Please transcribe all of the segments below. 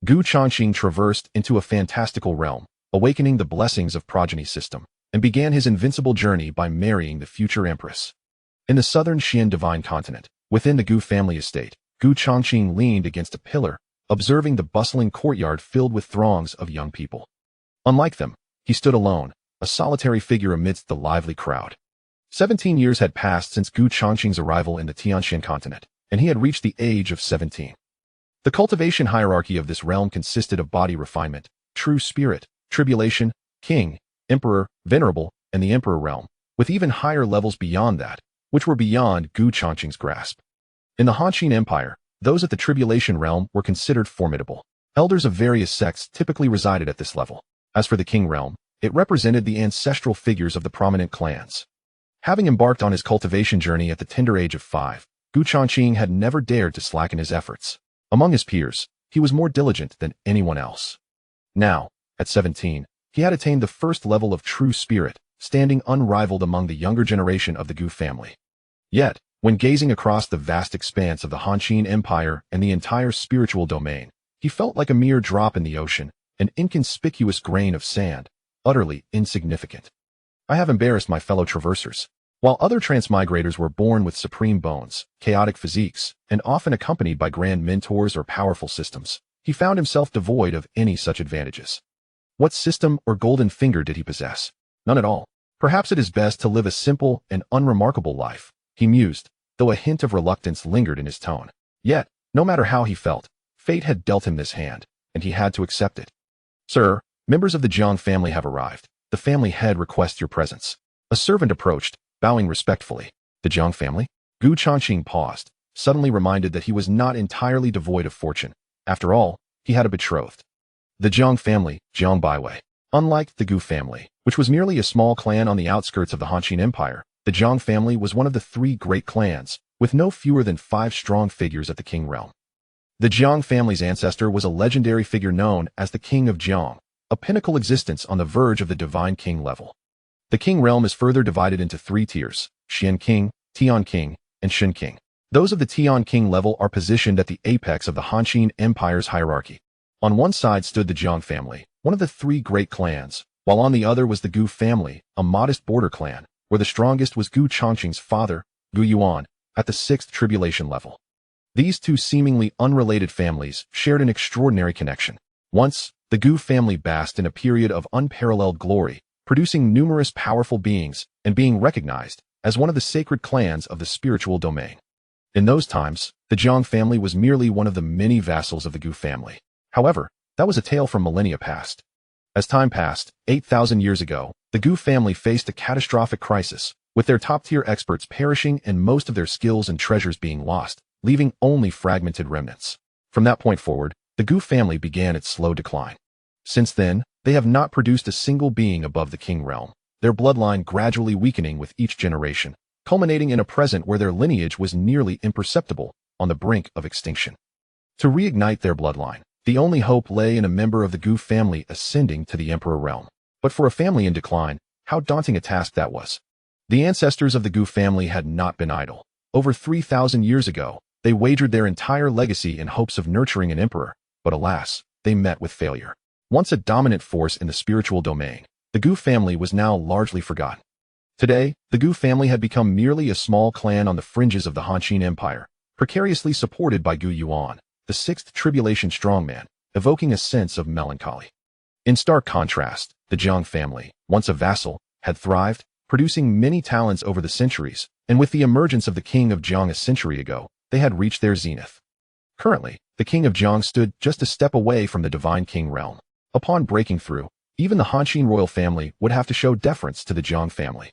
Gu Changqing traversed into a fantastical realm, awakening the blessings of progeny system, and began his invincible journey by marrying the future Empress. In the southern Xian divine continent, within the Gu family estate, Gu Changqing leaned against a pillar, observing the bustling courtyard filled with throngs of young people. Unlike them, he stood alone, a solitary figure amidst the lively crowd. 17 years had passed since Gu Changqing's arrival in the Tianxian continent, and he had reached the age of 17. The cultivation hierarchy of this realm consisted of body refinement, true spirit, tribulation, king, emperor, venerable, and the emperor realm, with even higher levels beyond that, which were beyond Gu Changqing's grasp. In the Hanqin Empire, those at the tribulation realm were considered formidable. Elders of various sects typically resided at this level. As for the king realm, it represented the ancestral figures of the prominent clans. Having embarked on his cultivation journey at the tender age of 5, Gu Changqing had never dared to slacken his efforts. Among his peers, he was more diligent than anyone else. Now, at 17, he had attained the first level of true spirit, standing unrivaled among the younger generation of the Gu family. Yet, when gazing across the vast expanse of the Hanqin Empire and the entire spiritual domain, he felt like a mere drop in the ocean, an inconspicuous grain of sand, utterly insignificant. I have embarrassed my fellow traversers. While other transmigrators were born with supreme bones, chaotic physiques, and often accompanied by grand mentors or powerful systems, he found himself devoid of any such advantages. What system or golden finger did he possess? None at all. Perhaps it is best to live a simple and unremarkable life, he mused, though a hint of reluctance lingered in his tone. Yet, no matter how he felt, fate had dealt him this hand, and he had to accept it. Sir, members of the Jiang family have arrived. The family head requests your presence. A servant approached, bowing respectfully. The Jiang family? Gu Changqing paused, suddenly reminded that he was not entirely devoid of fortune. After all, he had a betrothed. The Jiang family, Jiang Baiwei. Unlike the Gu family, which was merely a small clan on the outskirts of the Hanqin Empire, the Jiang family was one of the 3 great clans, with no fewer than 5 strong figures at the king realm. The Jiang family's ancestor was a legendary figure known as the King of Jiang, a pinnacle existence on the verge of the divine king level. The king realm is further divided into 3 tiers, Xian King, Tian King, and Shen King. Those of the Tian King level are positioned at the apex of the Hanqin Empire's hierarchy. On one side stood the Jiang family, one of the 3 great clans, while on the other was the Gu family, a modest border clan, where the strongest was Gu Changqing's father, Gu Yuan, at the 6th tribulation level. These 2 seemingly unrelated families shared an extraordinary connection. Once, the Gu family basked in a period of unparalleled glory, producing numerous powerful beings and being recognized as one of the sacred clans of the spiritual domain. In those times, the Jiang family was merely one of the many vassals of the Gu family. However, that was a tale from millennia past. As time passed, 8,000 years ago, the Gu family faced a catastrophic crisis, with their top-tier experts perishing and most of their skills and treasures being lost, leaving only fragmented remnants. From that point forward, the Gu family began its slow decline. Since then, they have not produced a single being above the king realm, their bloodline gradually weakening with each generation, culminating in a present where their lineage was nearly imperceptible, on the brink of extinction. To reignite their bloodline, the only hope lay in a member of the Gu family ascending to the emperor realm. But for a family in decline, how daunting a task that was. The ancestors of the Gu family had not been idle. Over 3,000 years ago, they wagered their entire legacy in hopes of nurturing an emperor, but alas, they met with failure. Once a dominant force in the spiritual domain, the Gu family was now largely forgotten. Today, the Gu family had become merely a small clan on the fringes of the Hanqin Empire, precariously supported by Gu Yuan, the 6th tribulation strongman, evoking a sense of melancholy. In stark contrast, the Jiang family, once a vassal, had thrived, producing many talents over the centuries, and with the emergence of the King of Jiang a century ago, they had reached their zenith. Currently, the King of Jiang stood just a step away from the divine king realm. Upon breaking through, even the Hanqin royal family would have to show deference to the Jiang family.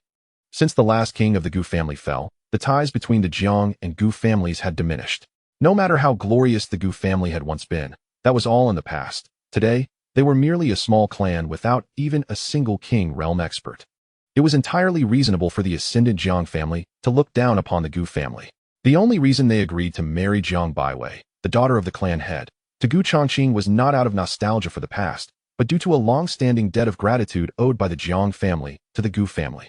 Since the last king of the Gu family fell, the ties between the Jiang and Gu families had diminished. No matter how glorious the Gu family had once been, that was all in the past. Today, they were merely a small clan without even a single king realm expert. It was entirely reasonable for the ascendant Jiang family to look down upon the Gu family. The only reason they agreed to marry Jiang Baiwei, the daughter of the clan head, to Gu Changqing was not out of nostalgia for the past, but due to a long-standing debt of gratitude owed by the Jiang family to the Gu family.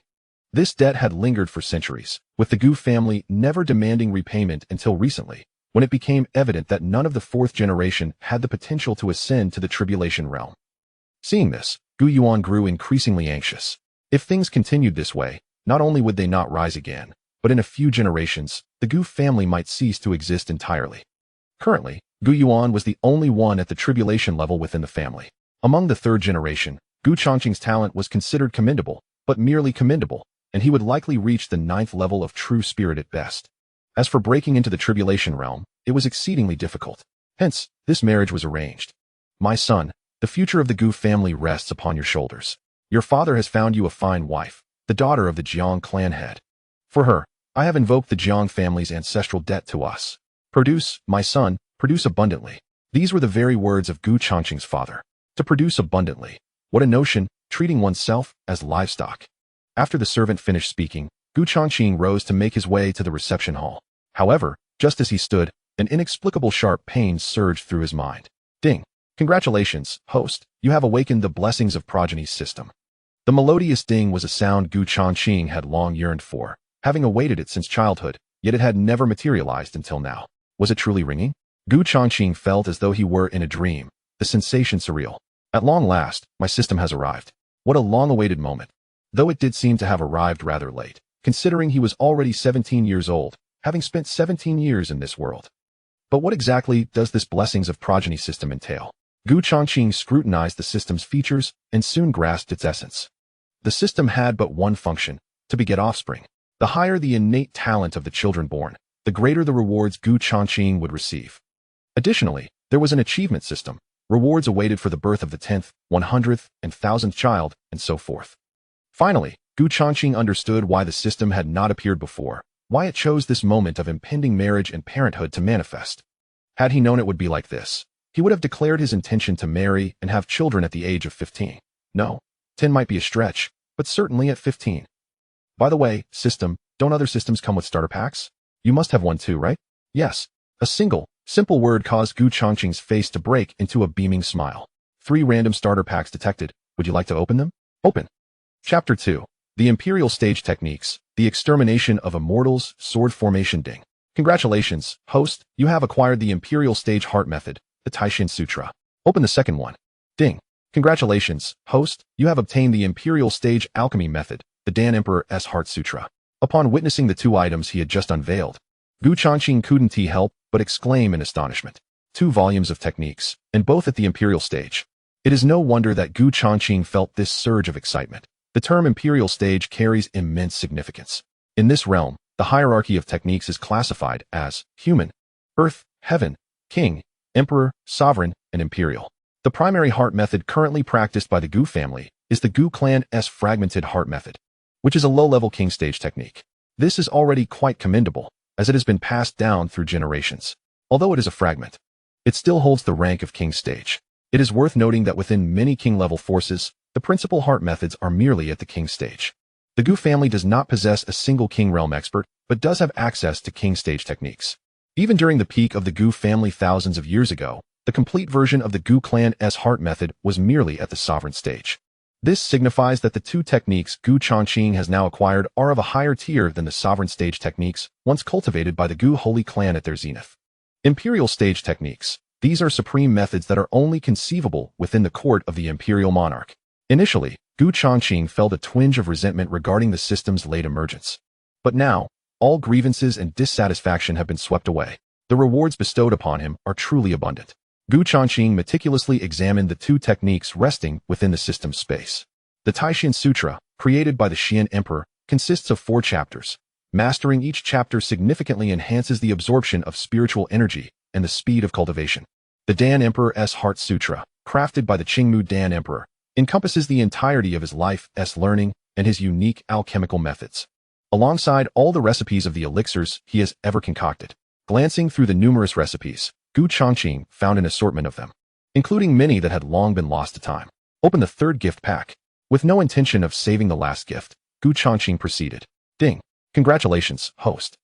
This debt had lingered for centuries, with the Gu family never demanding repayment until recently, when it became evident that none of the fourth generation had the potential to ascend to the tribulation realm. Seeing this, Gu Yuan grew increasingly anxious. If things continued this way, not only would they not rise again, but in a few generations, the Gu family might cease to exist entirely. Currently, Gu Yuan was the only one at the tribulation level within the family. Among the third generation, Gu Changqing's talent was considered commendable, but merely commendable, and he would likely reach the 9th level of true spirit at best. As for breaking into the tribulation realm, it was exceedingly difficult. Hence, this marriage was arranged. My son, the future of the Gu family rests upon your shoulders. Your father has found you a fine wife, the daughter of the Jiang clan head. For her, I have invoked the Jiang family's ancestral debt to us. Produce, my son, produce abundantly. These were the very words of Gu Changqing's father. To produce abundantly. What a notion, treating oneself as livestock. After the servant finished speaking, Gu Changqing rose to make his way to the reception hall. However, just as he stood, an inexplicable sharp pain surged through his mind. Ding. Congratulations, host, you have awakened the blessings of Progeny's system. The melodious ding was a sound Gu Changqing had long yearned for, having awaited it since childhood, yet it had never materialized until now. Was it truly ringing? Gu Changqing felt as though he were in a dream, the sensation surreal. At long last, my system has arrived. What a long-awaited moment. Though it did seem to have arrived rather late, considering he was already 17 years old, having spent 17 years in this world. But what exactly does this blessings of progeny system entail? Gu Changqing scrutinized the system's features and soon grasped its essence. The system had but one function, to beget offspring. The higher the innate talent of the children born, the greater the rewards Gu Changqing would receive. Additionally, there was an achievement system, rewards awaited for the birth of the 10th, 100th, and 1000th child, and so forth. Finally, Gu Changqing understood why the system had not appeared before, why it chose this moment of impending marriage and parenthood to manifest. Had he known it would be like this, he would have declared his intention to marry and have children at the age of 15. No, 10 might be a stretch, but certainly at 15. By the way, system, don't other systems come with starter packs? You must have one too, right? Yes. A simple word caused Gu Changqing's face to break into a beaming smile. 3 random starter packs detected. Would you like to open them? Open. Chapter 2. The Imperial Stage Techniques, the Extermination of Immortals, Sword Formation Ding. Congratulations, host, you have acquired the Imperial Stage Heart Method, the Taishin Sutra. Open the second one. Ding. Congratulations, host, you have obtained the Imperial Stage Alchemy Method, the Dan Emperor's Heart Sutra. Upon witnessing the 2 items he had just unveiled, Gu Changqing couldn't help but exclaim in astonishment. 2 volumes of techniques, and both at the Imperial Stage. It is no wonder that Gu Changqing felt this surge of excitement. The term Imperial Stage carries immense significance. In this realm, the hierarchy of techniques is classified as human, earth, heaven, king, emperor, sovereign, and imperial. The primary heart method currently practiced by the Gu family is the Gu clan's fragmented heart method, which is a low-level king stage technique. This is already quite commendable, as it has been passed down through generations. Although it is a fragment, it still holds the rank of king stage. It is worth noting that within many king-level forces, the principal heart methods are merely at the king stage. The Gu family does not possess a single king realm expert, but does have access to king stage techniques. Even during the peak of the Gu family thousands of years ago, the complete version of the Gu clan's heart method was merely at the sovereign stage. This signifies that the 2 techniques Gu Changqing has now acquired are of a higher tier than the sovereign stage techniques once cultivated by the Gu holy clan at their zenith. Imperial stage techniques. These are supreme methods that are only conceivable within the court of the imperial monarch. Initially, Gu Changqing felt a twinge of resentment regarding the system's late emergence. But now, all grievances and dissatisfaction have been swept away. The rewards bestowed upon him are truly abundant. Gu Changqing meticulously examined the 2 techniques resting within the system's space. The Taishin Sutra, created by the Xian Emperor, consists of 4 chapters. Mastering each chapter significantly enhances the absorption of spiritual energy and the speed of cultivation. The Dan Emperor's Heart Sutra, crafted by the Qingmu Dan Emperor, encompasses the entirety of his life's learning and his unique alchemical methods, alongside all the recipes of the elixirs he has ever concocted. Glancing through the numerous recipes, Gu Changqing found an assortment of them, including many that had long been lost to time. Open the 3rd gift pack. With no intention of saving the last gift, Gu Changqing proceeded. Ding. Congratulations, host.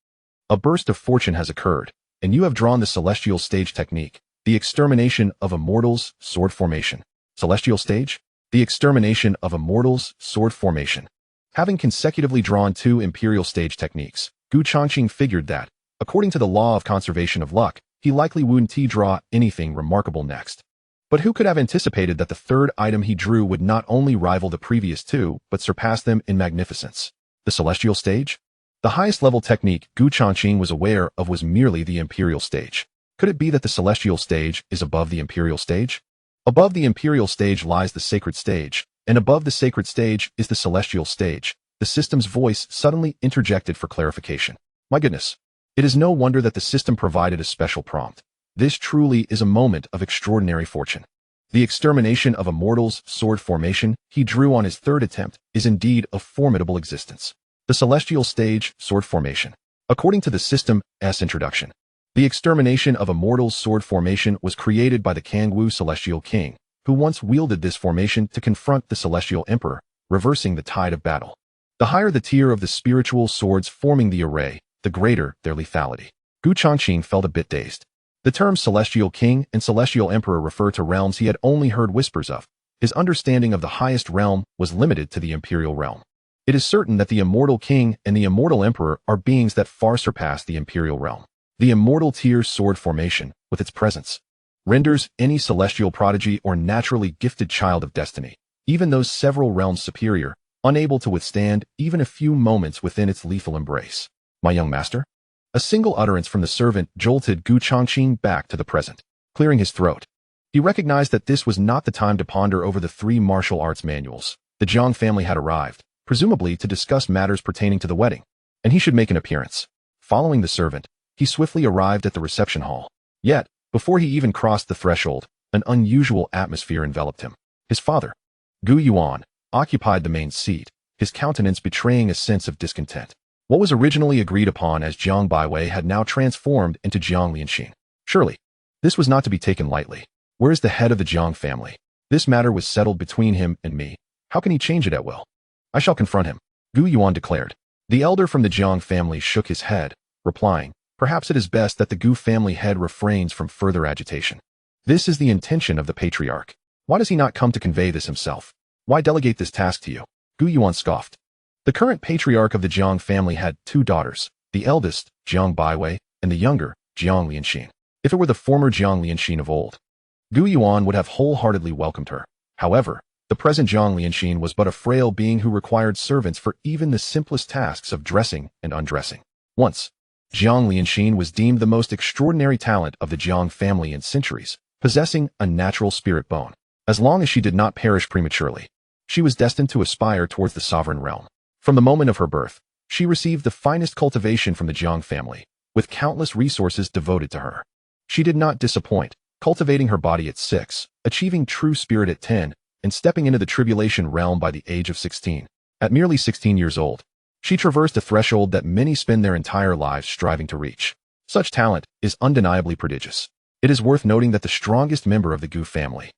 A burst of fortune has occurred, and you have drawn the Celestial Stage technique, the Extermination of Immortals, Sword Formation. Celestial Stage? The Extermination of Immortals, Sword Formation. Having consecutively drawn 2 Imperial Stage techniques, Gu Changqing figured that, According to the law of conservation of luck, he likely wouldn't draw anything remarkable next. But who could have anticipated that the third item he drew would not only rival the previous two, but surpass them in magnificence? The Celestial Stage? The highest level technique Changqing was aware of was merely the Imperial Stage. Could it be that the Celestial Stage is above the Imperial Stage? Above the Imperial Stage lies the Sacred Stage, and above the Sacred Stage is the Celestial Stage. The system's voice suddenly interjected for clarification. My goodness. It is no wonder that the system provided a special prompt. This truly is a moment of extraordinary fortune. The extermination of a mortal's sword formation he drew on his third attempt is indeed of formidable existence. The Celestial Stage Sword Formation. According to the system's introduction, the extermination of a mortal's sword formation was created by the Kangwu Celestial King, who once wielded this formation to confront the Celestial Emperor, reversing the tide of battle. The higher the tier of the spiritual swords forming the array, the greater their lethality. Changqing felt a bit dazed. The terms Celestial King and Celestial Emperor refer to realms he had only heard whispers of. His understanding of the highest realm was limited to the Imperial realm. It is certain that the Immortal King and the Immortal Emperor are beings that far surpass the Imperial realm. The Immortal Tier Sword Formation, with its presence, renders any celestial prodigy or naturally gifted child of destiny, even those several realms superior, unable to withstand even a few moments within its lethal embrace. My young master? A single utterance from the servant jolted Changqing back to the present, clearing his throat. He recognized that this was not the time to ponder over the 3 martial arts manuals. The Jiang family had arrived, presumably to discuss matters pertaining to the wedding, and he should make an appearance. Following the servant, he swiftly arrived at the reception hall. Yet, before he even crossed the threshold, an unusual atmosphere enveloped him. His father, Gu Yuan, occupied the main seat, his countenance betraying a sense of discontent. What was originally agreed upon as Jiang Baiwei had now transformed into Jiang Lianxin. Surely, this was not to be taken lightly. Where is the head of the Jiang family? This matter was settled between him and me. How can he change it at will? I shall confront him, Gu Yuan declared. The elder from the Jiang family shook his head, replying, perhaps it is best that the Gu family head refrains from further agitation. This is the intention of the patriarch. Why does he not come to convey this himself? Why delegate this task to you? Gu Yuan scoffed. The current patriarch of the Jiang family had 2 daughters, the eldest, Jiang Baiwei, and the younger, Jiang Lianxin. If it were the former Jiang Lianxin of old, Gu Yuan would have wholeheartedly welcomed her. However, the present Jiang Lianxin was but a frail being who required servants for even the simplest tasks of dressing and undressing. Once, Jiang Lianxin was deemed the most extraordinary talent of the Jiang family in centuries, possessing a natural spirit bone. As long as she did not perish prematurely, she was destined to aspire towards the sovereign realm. From the moment of her birth, she received the finest cultivation from the Jiang family, with countless resources devoted to her. She did not disappoint, cultivating her body at 6, achieving true spirit at 10, and stepping into the tribulation realm by the age of 16. At merely 16 years old, she traversed a threshold that many spend their entire lives striving to reach. Such talent is undeniably prodigious. It is worth noting that the strongest member of the Gu family,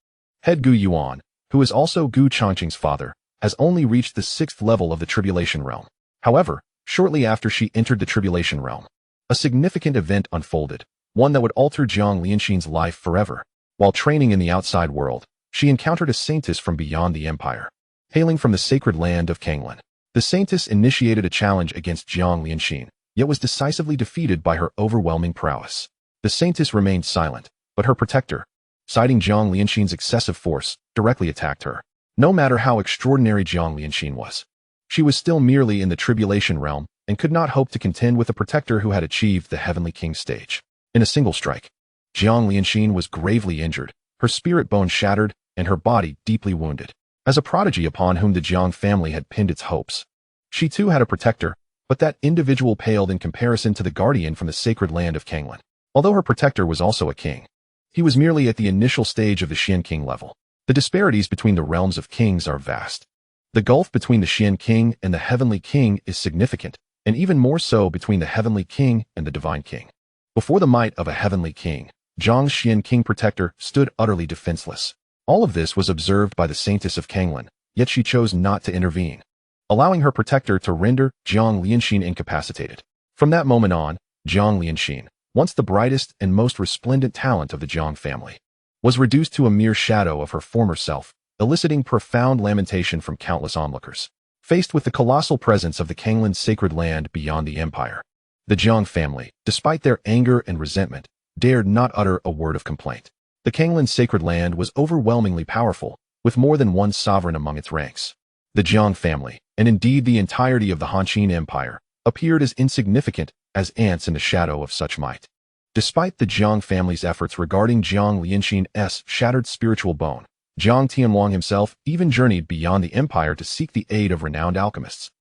head Gu Yuan, who is also Gu Changqing's father, has only reached the 6th level of the tribulation realm. However, shortly after she entered the tribulation realm, a significant event unfolded, one that would alter Jiang Lianxin's life forever. While training in the outside world, she encountered a saintess from beyond the empire. Hailing from the sacred land of Kanglan, the saintess initiated a challenge against Jiang Lianxin, yet was decisively defeated by her overwhelming prowess. The saintess remained silent, but her protector, citing Jiang Lianxin's excessive force, directly attacked her. No matter how extraordinary Jiang Lianxin was, she was still merely in the tribulation realm and could not hope to contend with a protector who had achieved the Heavenly King stage. In a single strike, Jiang Lianxin was gravely injured, her spirit bone shattered, and her body deeply wounded. As a prodigy upon whom the Jiang family had pinned its hopes, she too had a protector, but that individual paled in comparison to the guardian from the sacred land of Kanglan. Although her protector was also a king, he was merely at the initial stage of the Xian King level. The disparities between the realms of kings are vast. The gulf between the Xian King and the Heavenly King is significant, and even more so between the Heavenly King and the Divine King. Before the might of a Heavenly King, Jiang's Xian King protector stood utterly defenseless. All of this was observed by the Saintess of Kanglan, yet she chose not to intervene, allowing her protector to render Jiang Lianxin incapacitated. From that moment on, Jiang Lianxin, once the brightest and most resplendent talent of the Jiang family, was reduced to a mere shadow of her former self, eliciting profound lamentation from countless onlookers. Faced with the colossal presence of the Kanglan sacred land beyond the empire, The Jiang family, despite their anger and resentment, dared not utter a word of complaint. The Kanglin's sacred land was overwhelmingly powerful, with more than one sovereign among its ranks. The Jiang family, and indeed the entirety of the Han Empire, appeared as insignificant as ants in the shadow of such might. Despite the Jiang family's efforts regarding Jiang Lianxin's shattered spiritual bone, Jiang Tianhuang himself even journeyed beyond the empire to seek the aid of renowned alchemists.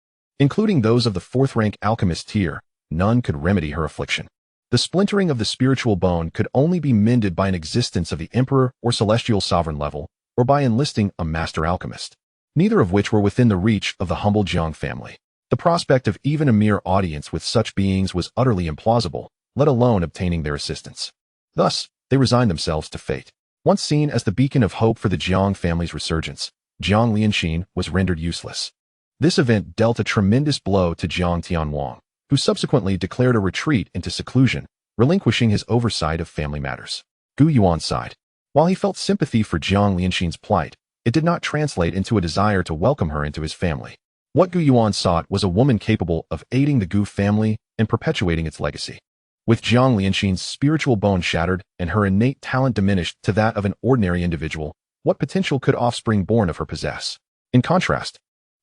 Including those of the fourth-rank alchemist tier, none could remedy her affliction. The splintering of the spiritual bone could only be mended by an existence of the emperor or celestial sovereign level, or by enlisting a master alchemist, neither of which were within the reach of the humble Jiang family. The prospect of even a mere audience with such beings was utterly implausible, let alone obtaining their assistance. Thus, they resigned themselves to fate. Once seen as the beacon of hope for the Jiang family's resurgence, Jiang Lianxin was rendered useless. This event dealt a tremendous blow to Jiang Tianhuang, who subsequently declared a retreat into seclusion, relinquishing his oversight of family matters. Gu Yuan sighed. While he felt sympathy for Jiang Lianxin's plight, it did not translate into a desire to welcome her into his family. What Gu Yuan sought was a woman capable of aiding the Gu family and perpetuating its legacy. With Jiang Lianxin's spiritual bone shattered and her innate talent diminished to that of an ordinary individual, what potential could offspring born of her possess? In contrast,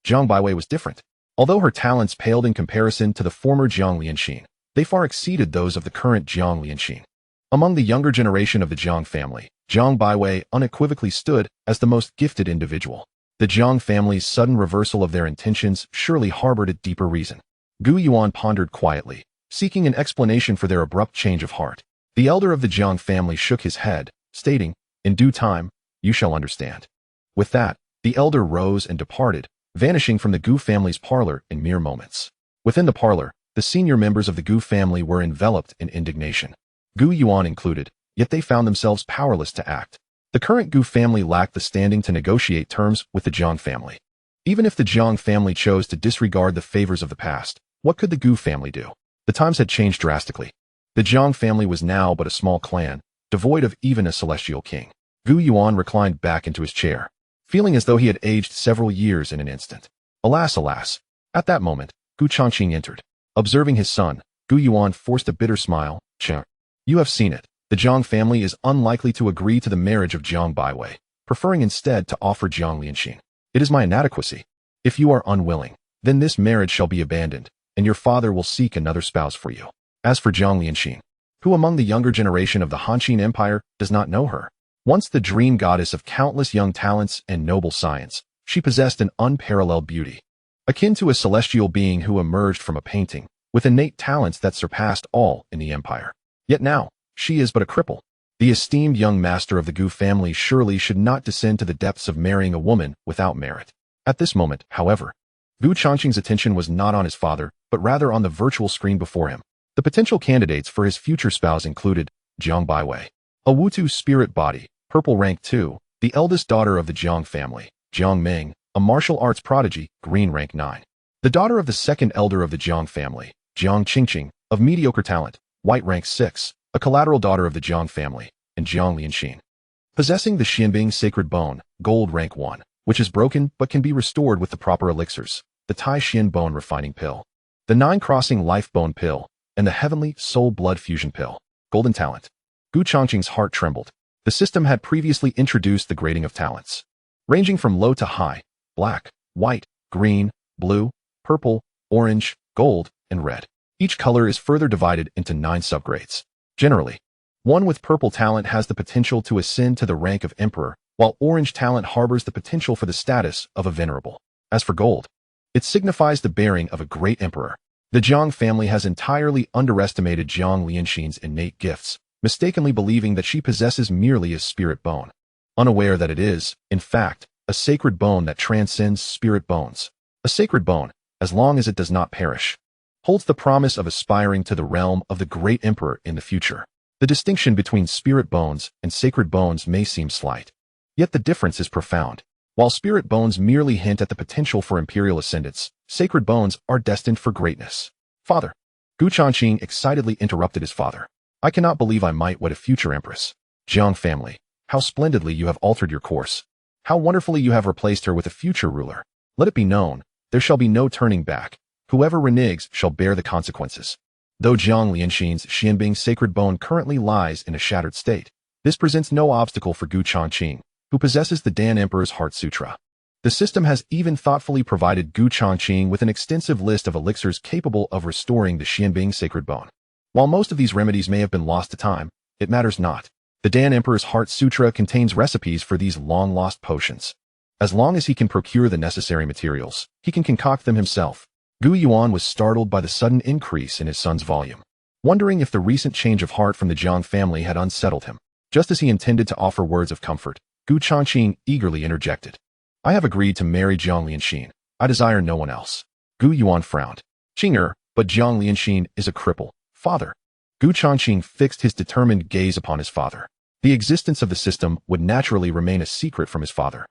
Jiang Baiwei was different. Although her talents paled in comparison to the former Jiang Lianxin, they far exceeded those of the current Jiang Lianxin. Among the younger generation of the Jiang family, Jiang Baiwei unequivocally stood as the most gifted individual. The Jiang family's sudden reversal of their intentions surely harbored a deeper reason. Gu Yuan pondered quietly, seeking an explanation for their abrupt change of heart. The elder of the Jiang family shook his head, stating, "In due time, you shall understand." With that, the elder rose and departed, vanishing from the Gu family's parlor in mere moments. Within the parlor, the senior members of the Gu family were enveloped in indignation, Gu Yuan included, yet they found themselves powerless to act. The current Gu family lacked the standing to negotiate terms with the Jiang family. Even if the Jiang family chose to disregard the favors of the past, what could the Gu family do? The times had changed drastically. The Jiang family was now but a small clan, devoid of even a celestial king. Gu Yuan reclined back into his chair, feeling as though he had aged several years in an instant. Alas, alas. At that moment, Gu Changqing entered. Observing his son, Gu Yuan forced a bitter smile. "Cheng, you have seen it. The Jiang family is unlikely to agree to the marriage of Jiang Baiwei, preferring instead to offer Jiang Lianxin. It is my inadequacy. If you are unwilling, then this marriage shall be abandoned, and your father will seek another spouse for you." As for Jiang Lianxin, who among the younger generation of the Han Empire does not know her? Once the dream goddess of countless young talents and noble science, she possessed an unparalleled beauty, akin to a celestial being who emerged from a painting, with innate talents that surpassed all in the empire. Yet now, she is but a cripple. The esteemed young master of the Gu family surely should not descend to the depths of marrying a woman without merit. At this moment, however, Gu Changqing's attention was not on his father, but rather on the virtual screen before him. The potential candidates for his future spouse included Jiang Baiwei, a Wutu spirit body, purple rank 2, the eldest daughter of the Jiang family, Jiang Ming, a martial arts prodigy, green rank 9. The daughter of the second elder of the Jiang family, Jiang Changqing, of mediocre talent, white rank 6, a collateral daughter of the Jiang family, and Jiang Lianxin, possessing the Xianbing sacred bone, gold rank 1, which is broken but can be restored with the proper elixirs, the Tai Xian bone refining pill, the 9 crossing life bone pill, and the heavenly soul blood fusion pill, golden talent. Gu Changqing's heart trembled. The system had previously introduced the grading of talents, ranging from low to high, black, white, green, blue, purple, orange, gold, and red. Each color is further divided into 9 subgrades. Generally, one with purple talent has the potential to ascend to the rank of emperor, while orange talent harbors the potential for the status of a venerable. As for gold, it signifies the bearing of a great emperor. The Jiang family has entirely underestimated Jiang Lianxin's innate gifts, mistakenly believing that she possesses merely a spirit bone, unaware that it is, in fact, a sacred bone that transcends spirit bones. A sacred bone, as long as it does not perish, holds the promise of aspiring to the realm of the great emperor in the future. The distinction between spirit bones and sacred bones may seem slight, yet the difference is profound. While spirit bones merely hint at the potential for imperial ascendance, sacred bones are destined for greatness. "Father," Gu Changqing excitedly interrupted his father. "I cannot believe I might wed a future empress. Jiang family, how splendidly you have altered your course. How wonderfully you have replaced her with a future ruler. Let it be known, there shall be no turning back. Whoever reneges shall bear the consequences." Though Jiang Lianxin's Xianbing sacred bone currently lies in a shattered state, this presents no obstacle for Gu Changqing, who possesses the Dan Emperor's Heart Sutra. The system has even thoughtfully provided Gu Changqing with an extensive list of elixirs capable of restoring the Xianbing sacred bone. While most of these remedies may have been lost to time, it matters not. The Dan Emperor's Heart Sutra contains recipes for these long-lost potions. As long as he can procure the necessary materials, he can concoct them himself. Gu Yuan was startled by the sudden increase in his son's volume, wondering if the recent change of heart from the Jiang family had unsettled him. Just as he intended to offer words of comfort, Gu Changqing eagerly interjected. I have agreed to marry Jiang Lianxin. I desire no one else. Gu Yuan frowned. Qing'er, but Jiang Lianxin is a cripple. Father. Gu Changqing fixed his determined gaze upon his father. The existence of the system would naturally remain a secret from his father.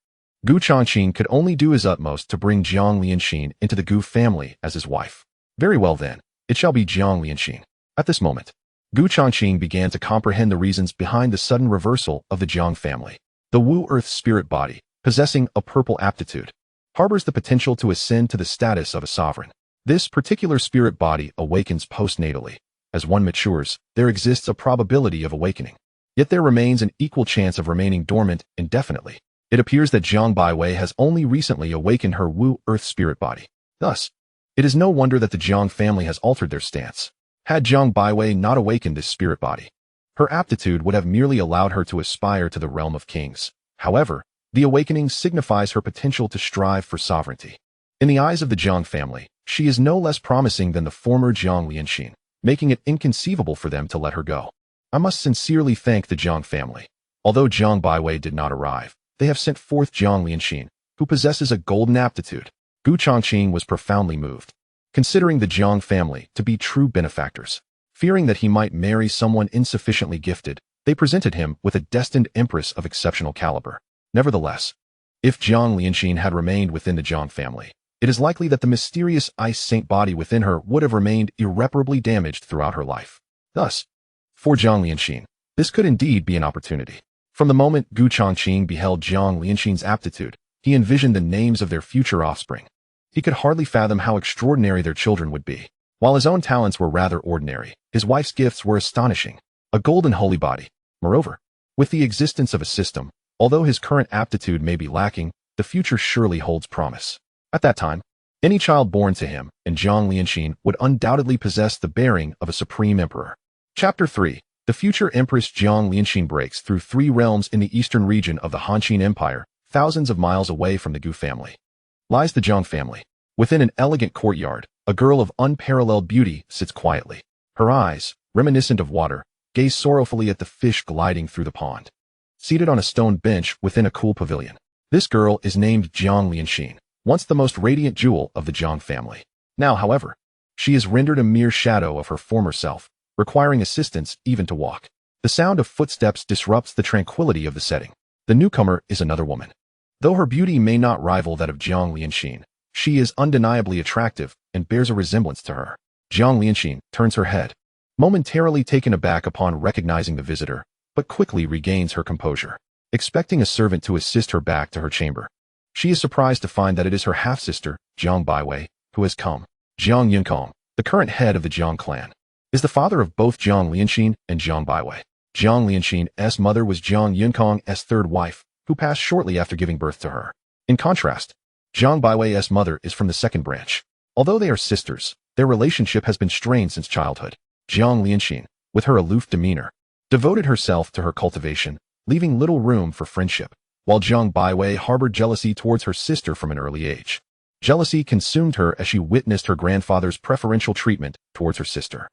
Gu Changqing could only do his utmost to bring Jiang Lianxin into the Gu family as his wife. Very well then, it shall be Jiang Lianxin. At this moment, Gu Changqing began to comprehend the reasons behind the sudden reversal of the Jiang family. The Wu Earth spirit body, possessing a purple aptitude, harbors the potential to ascend to the status of a sovereign. This particular spirit body awakens postnatally. As one matures, there exists a probability of awakening. Yet there remains an equal chance of remaining dormant indefinitely. It appears that Jiang Baiwei has only recently awakened her Wu Earth spirit body. Thus, it is no wonder that the Jiang family has altered their stance. Had Jiang Baiwei not awakened this spirit body, her aptitude would have merely allowed her to aspire to the realm of kings. However, the awakening signifies her potential to strive for sovereignty. In the eyes of the Jiang family, she is no less promising than the former Jiang Lianxin, making it inconceivable for them to let her go. I must sincerely thank the Jiang family. Although Jiang Baiwei did not arrive, they have sent forth Jiang Lianxin, who possesses a golden aptitude. Gu Changqing was profoundly moved, considering the Jiang family to be true benefactors. Fearing that he might marry someone insufficiently gifted, they presented him with a destined empress of exceptional caliber. Nevertheless, if Jiang Lianxin had remained within the Jiang family, it is likely that the mysterious ice saint body within her would have remained irreparably damaged throughout her life. Thus, for Jiang Lianxin, this could indeed be an opportunity. From the moment Gu Changqing beheld Jiang Lianxin's aptitude, he envisioned the names of their future offspring. He could hardly fathom how extraordinary their children would be. While his own talents were rather ordinary, his wife's gifts were astonishing. A golden holy body. Moreover, with the existence of a system, although his current aptitude may be lacking, the future surely holds promise. At that time, any child born to him and Jiang Lianxin would undoubtedly possess the bearing of a supreme emperor. Chapter 3. The future Empress Jiang Lianxin breaks through 3 realms in the eastern region of the Han Empire, thousands of miles away from the Gu family. Lies the Jiang family. Within an elegant courtyard, a girl of unparalleled beauty sits quietly. Her eyes, reminiscent of water, gaze sorrowfully at the fish gliding through the pond. Seated on a stone bench within a cool pavilion, this girl is named Jiang Lianxin, once the most radiant jewel of the Jiang family. Now, however, she is rendered a mere shadow of her former self, requiring assistance even to walk. The sound of footsteps disrupts the tranquility of the setting. The newcomer is another woman. Though her beauty may not rival that of Jiang Lianxin, she is undeniably attractive and bears a resemblance to her. Jiang Lianxin turns her head, momentarily taken aback upon recognizing the visitor, but quickly regains her composure. Expecting a servant to assist her back to her chamber, she is surprised to find that it is her half-sister, Jiang Baiwei, who has come. Jiang Yunkong, the current head of the Jiang clan, is the father of both Jiang Lianxin and Jiang Baiwei. Jiang Lianxin's mother was Jiang Yunkong's third wife, who passed shortly after giving birth to her. In contrast, Jiang Baiwei's mother is from the second branch. Although they are sisters, their relationship has been strained since childhood. Jiang Lianxin, with her aloof demeanor, devoted herself to her cultivation, leaving little room for friendship, while Jiang Baiwei harbored jealousy towards her sister from an early age. Jealousy consumed her as she witnessed her grandfather's preferential treatment towards her sister.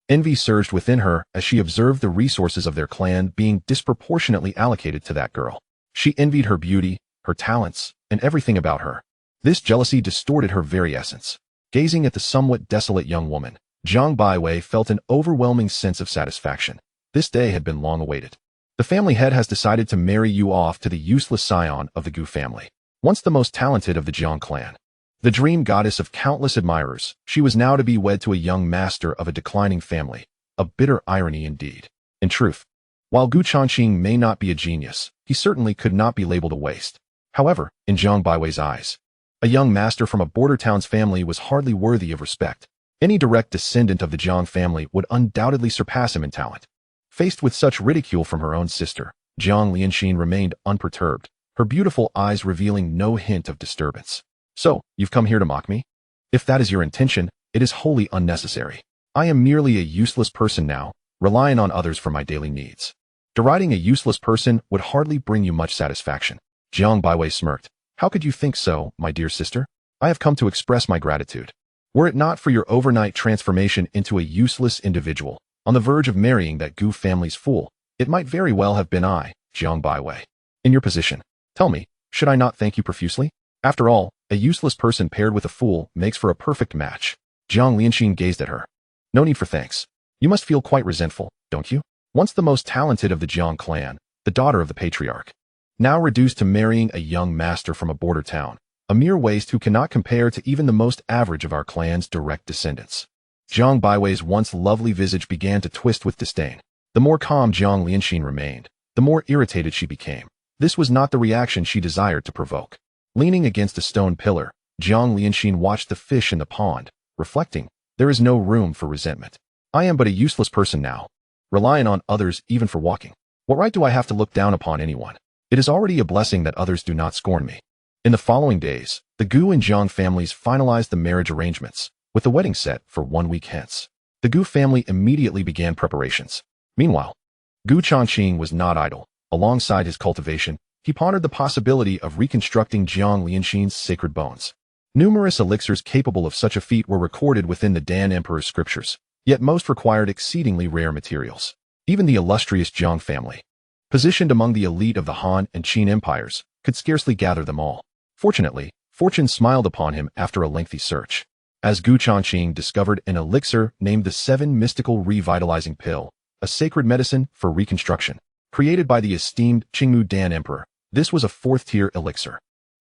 Envy surged within her as she observed the resources of their clan being disproportionately allocated to that girl. She envied her beauty, her talents, and everything about her. This jealousy distorted her very essence. Gazing at the somewhat desolate young woman, Jiang Baiwei felt an overwhelming sense of satisfaction. This day had been long awaited. The family head has decided to marry you off to the useless scion of the Gu family, once the most talented of the Jiang clan. The dream goddess of countless admirers, she was now to be wed to a young master of a declining family. A bitter irony indeed. In truth, while Gu Changqing may not be a genius, he certainly could not be labeled a waste. However, in Jiang Baiwei's eyes, a young master from a border town's family was hardly worthy of respect. Any direct descendant of the Jiang family would undoubtedly surpass him in talent. Faced with such ridicule from her own sister, Jiang Lianxin remained unperturbed, her beautiful eyes revealing no hint of disturbance. So, you've come here to mock me? If that is your intention, it is wholly unnecessary. I am merely a useless person now, relying on others for my daily needs. Deriding a useless person would hardly bring you much satisfaction. Jiang Baiwei smirked. How could you think so, my dear sister? I have come to express my gratitude. Were it not for your overnight transformation into a useless individual, on the verge of marrying that Gu family's fool, it might very well have been I, Jiang Baiwei. In your position, tell me, should I not thank you profusely? After all, a useless person paired with a fool makes for a perfect match. Jiang Lianxin gazed at her. No need for thanks. You must feel quite resentful, don't you? Once the most talented of the Jiang clan, the daughter of the patriarch. Now reduced to marrying a young master from a border town, a mere waste who cannot compare to even the most average of our clan's direct descendants. Jiang Baiwei's once lovely visage began to twist with disdain. The more calm Jiang Lianxin remained, the more irritated she became. This was not the reaction she desired to provoke. Leaning against a stone pillar, Jiang Lianxin watched the fish in the pond, reflecting, there is no room for resentment. I am but a useless person now, relying on others even for walking. What right do I have to look down upon anyone? It is already a blessing that others do not scorn me. In the following days, the Gu and Jiang families finalized the marriage arrangements, with the wedding set for 1 week hence. The Gu family immediately began preparations. Meanwhile, Gu Changqing was not idle. Alongside his cultivation, he pondered the possibility of reconstructing Jiang Lianxin's sacred bones. Numerous elixirs capable of such a feat were recorded within the Dan Emperor's scriptures, yet most required exceedingly rare materials. Even the illustrious Jiang family, positioned among the elite of the Han and Qin empires, could scarcely gather them all. Fortunately, fortune smiled upon him after a lengthy search, as Gu Changqing discovered an elixir named the 7 Mystical Revitalizing Pill, a sacred medicine for reconstruction. Created by the esteemed Qingmu Dan Emperor, this was a 4th-tier elixir.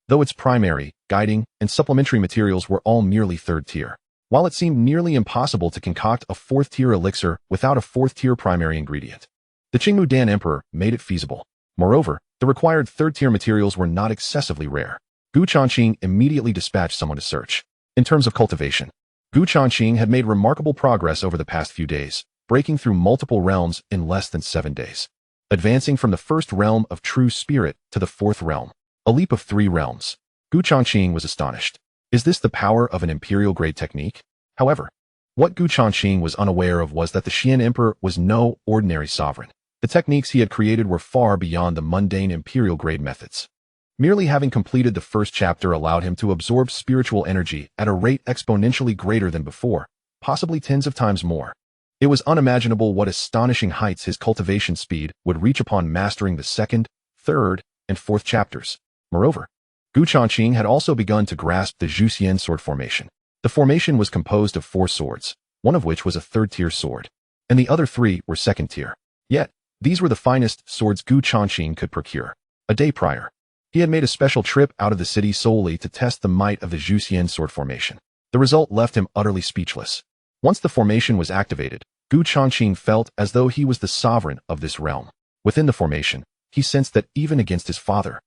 Though its primary, guiding, and supplementary materials were all merely 3rd-tier. While it seemed nearly impossible to concoct a 4th-tier elixir without a 4th-tier primary ingredient, the Qingmu Dan Emperor made it feasible. Moreover, the required 3rd-tier materials were not excessively rare. Gu Changqing immediately dispatched someone to search. In terms of cultivation, Gu Changqing had made remarkable progress over the past few days, breaking through multiple realms in less than 7 days. Advancing from the 1st realm of true spirit to the 4th realm, a leap of 3 realms. Gu Changqing was astonished. Is this the power of an imperial-grade technique? However, what Gu Changqing was unaware of was that the Xian Emperor was no ordinary sovereign. The techniques he had created were far beyond the mundane imperial-grade methods. Merely having completed the 1st chapter allowed him to absorb spiritual energy at a rate exponentially greater than before, possibly tens of times more. It was unimaginable what astonishing heights his cultivation speed would reach upon mastering the 2nd, 3rd, and 4th chapters. Moreover, Gu Changqing had also begun to grasp the Zhuxian sword formation. The formation was composed of 4 swords, one of which was a 3rd-tier sword, and the other 3 were 2nd-tier. Yet, these were the finest swords Gu Changqing could procure. A day prior, he had made a special trip out of the city solely to test the might of the Zhuxian sword formation. The result left him utterly speechless. Once the formation was activated, Gu Changqing felt as though he was the sovereign of this realm. Within the formation, he sensed that even against his father,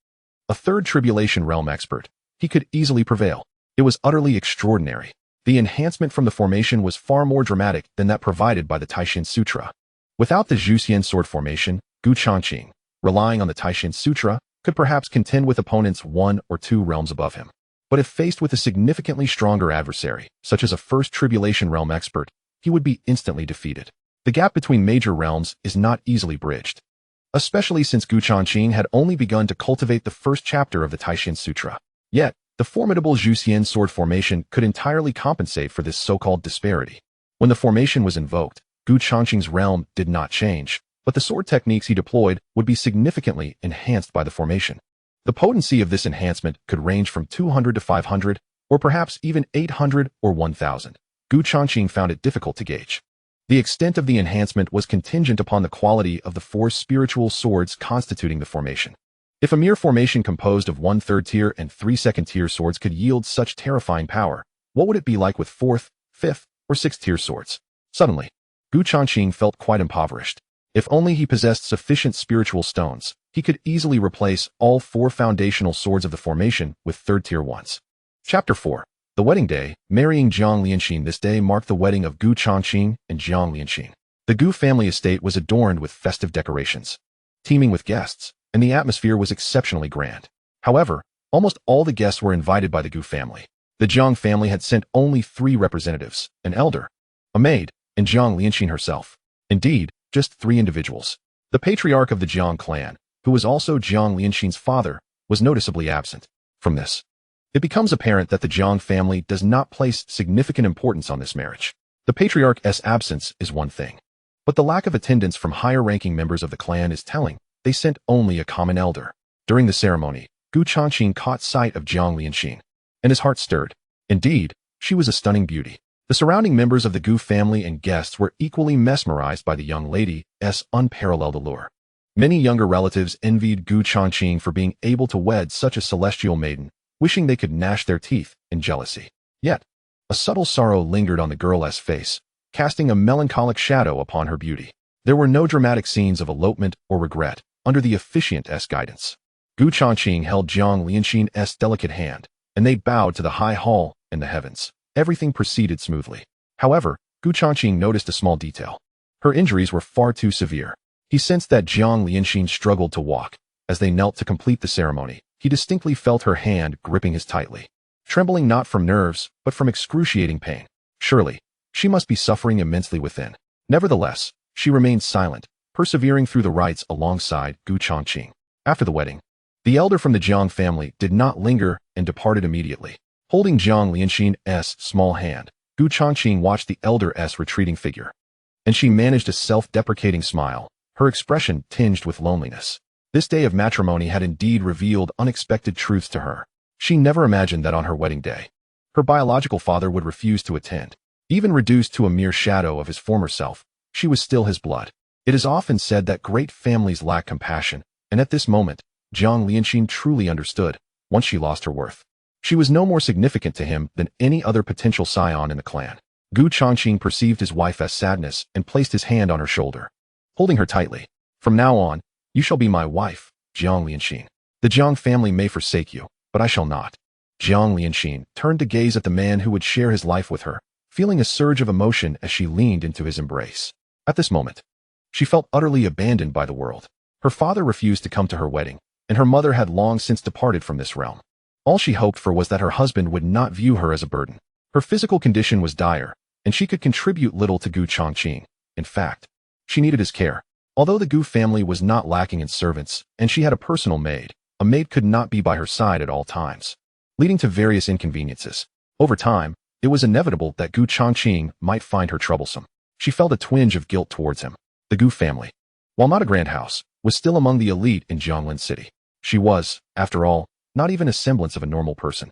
a 3rd tribulation realm expert, he could easily prevail. It was utterly extraordinary. The enhancement from the formation was far more dramatic than that provided by the Taishin Sutra. Without the Zhuxian sword formation, Gu Changqing, relying on the Taishin Sutra, could perhaps contend with opponents 1 or 2 realms above him. But if faced with a significantly stronger adversary, such as a 1st tribulation realm expert, he would be instantly defeated. The gap between major realms is not easily bridged, especially since Gu Changqing had only begun to cultivate the 1st chapter of the Taishin Sutra. Yet, the formidable Zhuxian sword formation could entirely compensate for this so-called disparity. When the formation was invoked, Gu Changqing's realm did not change, but the sword techniques he deployed would be significantly enhanced by the formation. The potency of this enhancement could range from 200 to 500, or perhaps even 800 or 1000. Gu Changqing found it difficult to gauge. The extent of the enhancement was contingent upon the quality of the 4 spiritual swords constituting the formation. If a mere formation composed of 1 3rd-tier and 3 2nd-tier swords could yield such terrifying power, what would it be like with 4th, 5th, or 6th-tier swords? Suddenly, Gu Changqing felt quite impoverished. If only he possessed sufficient spiritual stones, he could easily replace all 4 foundational swords of the formation with 3rd-tier ones. Chapter 4. The wedding day, marrying Jiang Lianxin. This day marked the wedding of Gu Changqing and Jiang Lianxin. The Gu family estate was adorned with festive decorations, teeming with guests, and the atmosphere was exceptionally grand. However, almost all the guests were invited by the Gu family. The Jiang family had sent only 3 representatives, an elder, a maid, and Jiang Lianxin herself. Indeed, just 3 individuals. The patriarch of the Jiang clan, who was also Jiang Lianxin's father, was noticeably absent. From this, it becomes apparent that the Jiang family does not place significant importance on this marriage. The patriarch's absence is one thing, but the lack of attendance from higher-ranking members of the clan is telling. They sent only a common elder. During the ceremony, Gu Changqing caught sight of Jiang Lianxin, and his heart stirred. Indeed, she was a stunning beauty. The surrounding members of the Gu family and guests were equally mesmerized by the young lady's unparalleled allure. Many younger relatives envied Gu Changqing for being able to wed such a celestial maiden, wishing they could gnash their teeth in jealousy. Yet, a subtle sorrow lingered on the girl's face, casting a melancholic shadow upon her beauty. There were no dramatic scenes of elopement or regret under the officiant's guidance. Gu Changqing held Jiang Lianxin's delicate hand, and they bowed to the high hall in the heavens. Everything proceeded smoothly. However, Gu Changqing noticed a small detail. Her injuries were far too severe. He sensed that Jiang Lianxin struggled to walk. As they knelt to complete the ceremony, he distinctly felt her hand gripping his tightly, trembling not from nerves, but from excruciating pain. Surely, she must be suffering immensely within. Nevertheless, she remained silent, persevering through the rites alongside Gu Changqing. After the wedding, the elder from the Jiang family did not linger and departed immediately. Holding Jiang Lianxin's small hand, Gu Changqing watched the elder's retreating figure, and she managed a self-deprecating smile, her expression tinged with loneliness. This day of matrimony had indeed revealed unexpected truths to her. She never imagined that on her wedding day, her biological father would refuse to attend. Even reduced to a mere shadow of his former self, she was still his blood. It is often said that great families lack compassion, and at this moment, Jiang Lianxin truly understood. Once she lost her worth, she was no more significant to him than any other potential scion in the clan. Gu Changqing perceived his wife's sadness and placed his hand on her shoulder, holding her tightly. From now on, you shall be my wife, Jiang Lianxin. The Jiang family may forsake you, but I shall not. Jiang Lianxin turned to gaze at the man who would share his life with her, feeling a surge of emotion as she leaned into his embrace. At this moment, she felt utterly abandoned by the world. Her father refused to come to her wedding, and her mother had long since departed from this realm. All she hoped for was that her husband would not view her as a burden. Her physical condition was dire, and she could contribute little to Gu Changqing. In fact, she needed his care. Although the Gu family was not lacking in servants, and she had a personal maid, a maid could not be by her side at all times, leading to various inconveniences. Over time, it was inevitable that Gu Changqing might find her troublesome. She felt a twinge of guilt towards him. The Gu family, while not a grand house, was still among the elite in Jianglin City. She was, after all, not even a semblance of a normal person.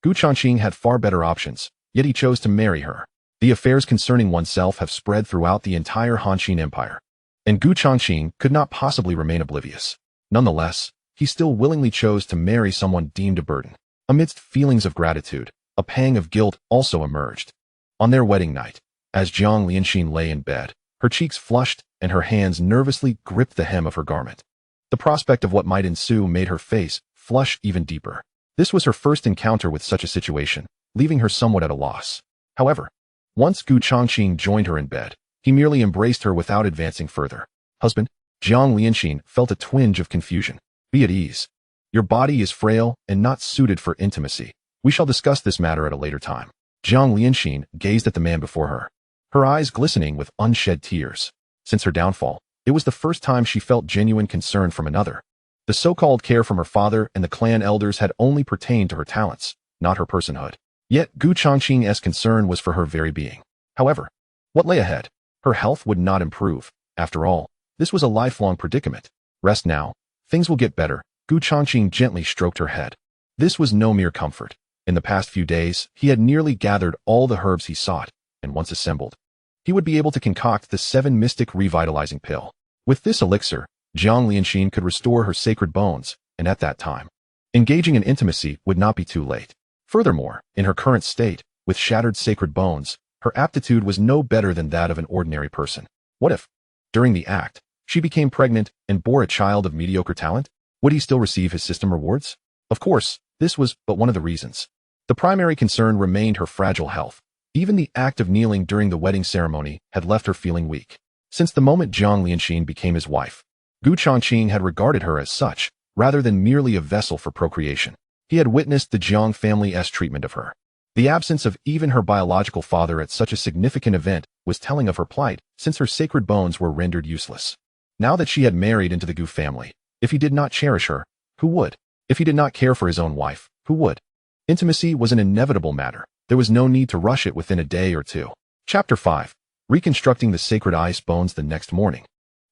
Gu Changqing had far better options, yet he chose to marry her. The affairs concerning oneself have spread throughout the entire Hanxin Empire, and Gu Changqing could not possibly remain oblivious. Nonetheless, he still willingly chose to marry someone deemed a burden. Amidst feelings of gratitude, a pang of guilt also emerged. On their wedding night, as Jiang Lianxin lay in bed, her cheeks flushed and her hands nervously gripped the hem of her garment. The prospect of what might ensue made her face flush even deeper. This was her first encounter with such a situation, leaving her somewhat at a loss. However, once Gu Changqing joined her in bed, he merely embraced her without advancing further. Husband, Jiang Lianxin felt a twinge of confusion. Be at ease. Your body is frail and not suited for intimacy. We shall discuss this matter at a later time. Jiang Lianxin gazed at the man before her, her eyes glistening with unshed tears. Since her downfall, it was the first time she felt genuine concern from another. The so-called care from her father and the clan elders had only pertained to her talents, not her personhood. Yet Gu Changqing's concern was for her very being. However, what lay ahead? Her health would not improve. After all, this was a lifelong predicament. Rest now. Things will get better. Gu Changqing gently stroked her head. This was no mere comfort. In the past few days, he had nearly gathered all the herbs he sought, and once assembled, he would be able to concoct the 7 mystic revitalizing pill. With this elixir, Jiang Lianxin could restore her sacred bones, and at that time, engaging in intimacy would not be too late. Furthermore, in her current state, with shattered sacred bones, her aptitude was no better than that of an ordinary person. What if, during the act, she became pregnant and bore a child of mediocre talent? Would he still receive his system rewards? Of course, this was but one of the reasons. The primary concern remained her fragile health. Even the act of kneeling during the wedding ceremony had left her feeling weak. Since the moment Jiang Lianxin became his wife, Changqing had regarded her as such, rather than merely a vessel for procreation. He had witnessed the Jiang family's treatment of her. The absence of even her biological father at such a significant event was telling of her plight, since her sacred bones were rendered useless. Now that she had married into the Gu family, if he did not cherish her, who would? If he did not care for his own wife, who would? Intimacy was an inevitable matter. There was no need to rush it within a day or two. Chapter 5. Reconstructing the sacred ice bones. The next morning,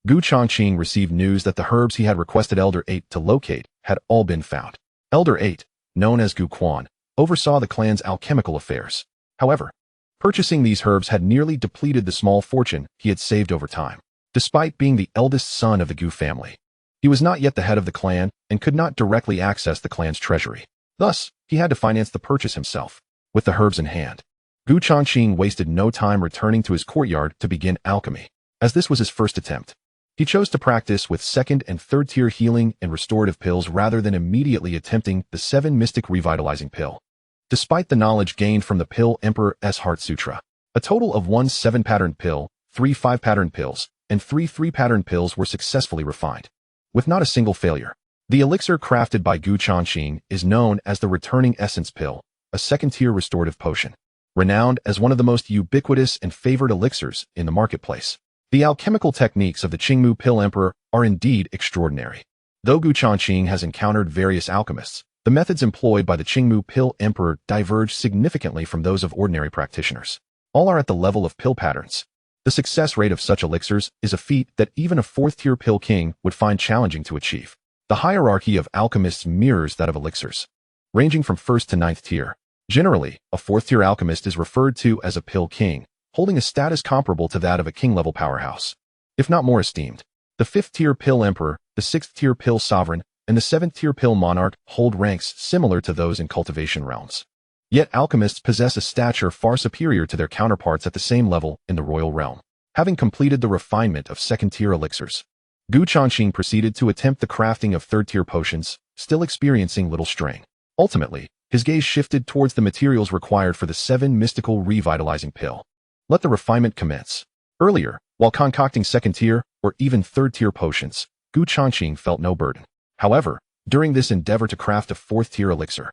Changqing received news that the herbs he had requested Elder 8 to locate had all been found. Elder 8, known as Gu Quan, oversaw the clan's alchemical affairs. However, purchasing these herbs had nearly depleted the small fortune he had saved over time. Despite being the eldest son of the Gu family, he was not yet the head of the clan and could not directly access the clan's treasury. Thus, he had to finance the purchase himself. With the herbs in hand, Changqing wasted no time returning to his courtyard to begin alchemy. As this was his first attempt, he chose to practice with second and third tier healing and restorative pills rather than immediately attempting the 7 mystic revitalizing pill. Despite the knowledge gained from the Pill Emperor's Heart Sutra, a total of 1 7-pattern pill, 3 5-pattern pills, and 3 3-pattern pills were successfully refined, with not a single failure. The elixir crafted by Changqing is known as the Returning Essence Pill, a second-tier restorative potion, renowned as one of the most ubiquitous and favored elixirs in the marketplace. The alchemical techniques of the Qingmu Pill Emperor are indeed extraordinary. Though Changqing has encountered various alchemists, the methods employed by the Qingmu Pill Emperor diverge significantly from those of ordinary practitioners. All are at the level of pill patterns. The success rate of such elixirs is a feat that even a 4th-tier pill king would find challenging to achieve. The hierarchy of alchemists mirrors that of elixirs, ranging from 1st to 9th tier. Generally, a 4th-tier alchemist is referred to as a pill king, holding a status comparable to that of a king-level powerhouse, if not more esteemed. The 5th-tier pill emperor, the 6th-tier pill sovereign, and the 7th-tier pill monarch hold ranks similar to those in cultivation realms. Yet alchemists possess a stature far superior to their counterparts at the same level in the royal realm. Having completed the refinement of 2nd-tier elixirs, Changqing proceeded to attempt the crafting of 3rd-tier potions, still experiencing little strain. Ultimately, his gaze shifted towards the materials required for the 7 mystical revitalizing pill. Let the refinement commence. Earlier, while concocting 2nd-tier or even 3rd-tier potions, Changqing felt no burden. However, during this endeavor to craft a 4th-tier elixir,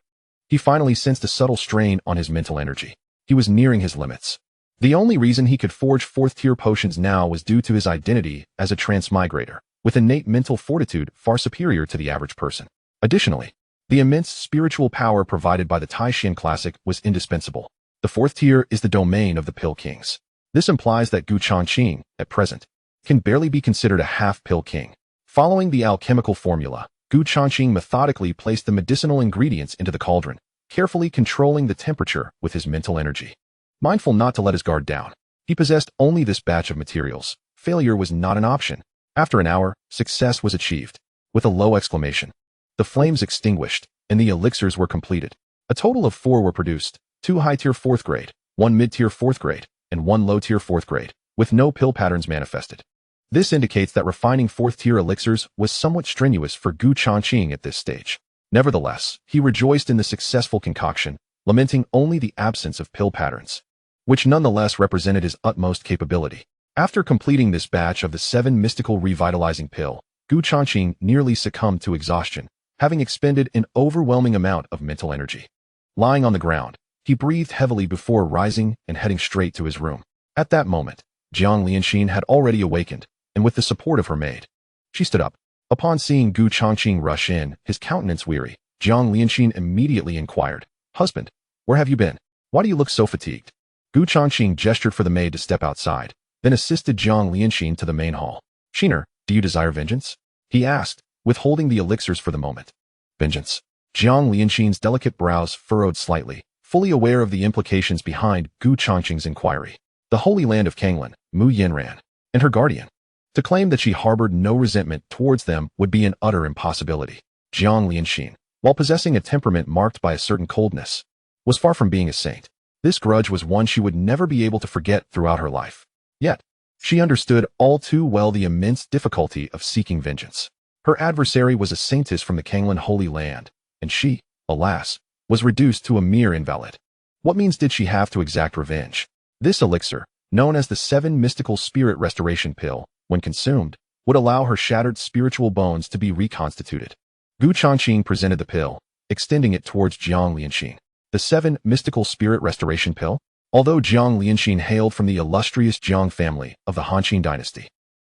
he finally sensed a subtle strain on his mental energy. He was nearing his limits. The only reason he could forge 4th-tier potions now was due to his identity as a transmigrator, with innate mental fortitude far superior to the average person. Additionally, the immense spiritual power provided by the Taishan Classic was indispensable. The 4th tier is the domain of the Pill Kings. This implies that Changqing, at present, can barely be considered a half-pill king. Following the alchemical formula, Changqing methodically placed the medicinal ingredients into the cauldron, carefully controlling the temperature with his mental energy. Mindful not to let his guard down, he possessed only this batch of materials. Failure was not an option. After an hour, success was achieved. With a low exclamation, the flames extinguished, and the elixirs were completed. A total of 4 were produced, 2 high-tier 4th grade, 1 mid-tier 4th grade, and 1 low-tier 4th grade, with no pill patterns manifested. This indicates that refining 4th-tier elixirs was somewhat strenuous for Changqing at this stage. Nevertheless, he rejoiced in the successful concoction, lamenting only the absence of pill patterns, which nonetheless represented his utmost capability. After completing this batch of the 7 mystical revitalizing pill, Changqing nearly succumbed to exhaustion, having expended an overwhelming amount of mental energy. Lying on the ground, he breathed heavily before rising and heading straight to his room. At that moment, Jiang Lianxin had already awakened, and with the support of her maid, she stood up. Upon seeing Changqing rush in, his countenance weary, Jiang Lianxin immediately inquired, "Husband, where have you been? Why do you look so fatigued?" Changqing gestured for the maid to step outside, then assisted Jiang Lianxin to the main hall. "Shiner, do you desire vengeance?" he asked, withholding the elixirs for the moment. "Vengeance?" Jiang Lianxin's delicate brows furrowed slightly, fully aware of the implications behind Changqing's inquiry. The Holy Land of Kanglan, Mu Yanran, and her guardian. To claim that she harbored no resentment towards them would be an utter impossibility. Jiang Lianxin, while possessing a temperament marked by a certain coldness, was far from being a saint. This grudge was one she would never be able to forget throughout her life. Yet, she understood all too well the immense difficulty of seeking vengeance. Her adversary was a saintess from the Kanglan Holy Land, and she, alas, was reduced to a mere invalid. What means did she have to exact revenge? This elixir, known as the 7 Mystical Spirit Restoration Pill, when consumed, would allow her shattered spiritual bones to be reconstituted. Changqing presented the pill, extending it towards Jiang Lianxin. The 7 Mystical Spirit Restoration Pill? Although Jiang Lianxin hailed from the illustrious Jiang family of the Han dynasty,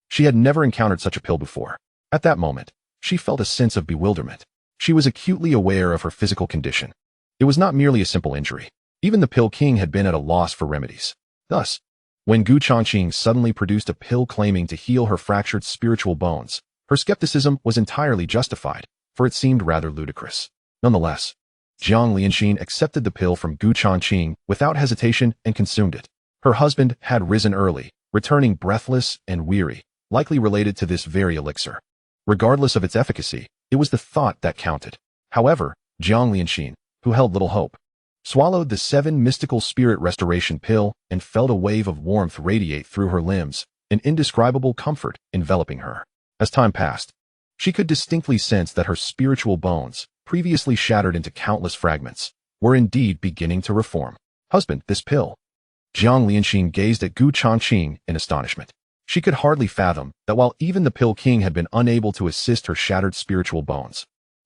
she had never encountered such a pill before. At that moment, she felt a sense of bewilderment. She was acutely aware of her physical condition. It was not merely a simple injury. Even the Pill King had been at a loss for remedies. Thus, when Changqing suddenly produced a pill claiming to heal her fractured spiritual bones, her skepticism was entirely justified, for it seemed rather ludicrous. Nonetheless, Jiang Lianxin accepted the pill from Changqing without hesitation and consumed it. Her husband had risen early, returning breathless and weary, likely related to this very elixir. Regardless of its efficacy, it was the thought that counted. However, Jiang Lianxin, who held little hope, swallowed the 7 Mystical Spirit Restoration Pill and felt a wave of warmth radiate through her limbs, an indescribable comfort enveloping her. As time passed, she could distinctly sense that her spiritual bones, previously shattered into countless fragments, were indeed beginning to reform. Husband, this pill. Jiang Lianxin gazed at Changqing in astonishment. She could hardly fathom that while even the Pill King had been unable to assist her shattered spiritual bones,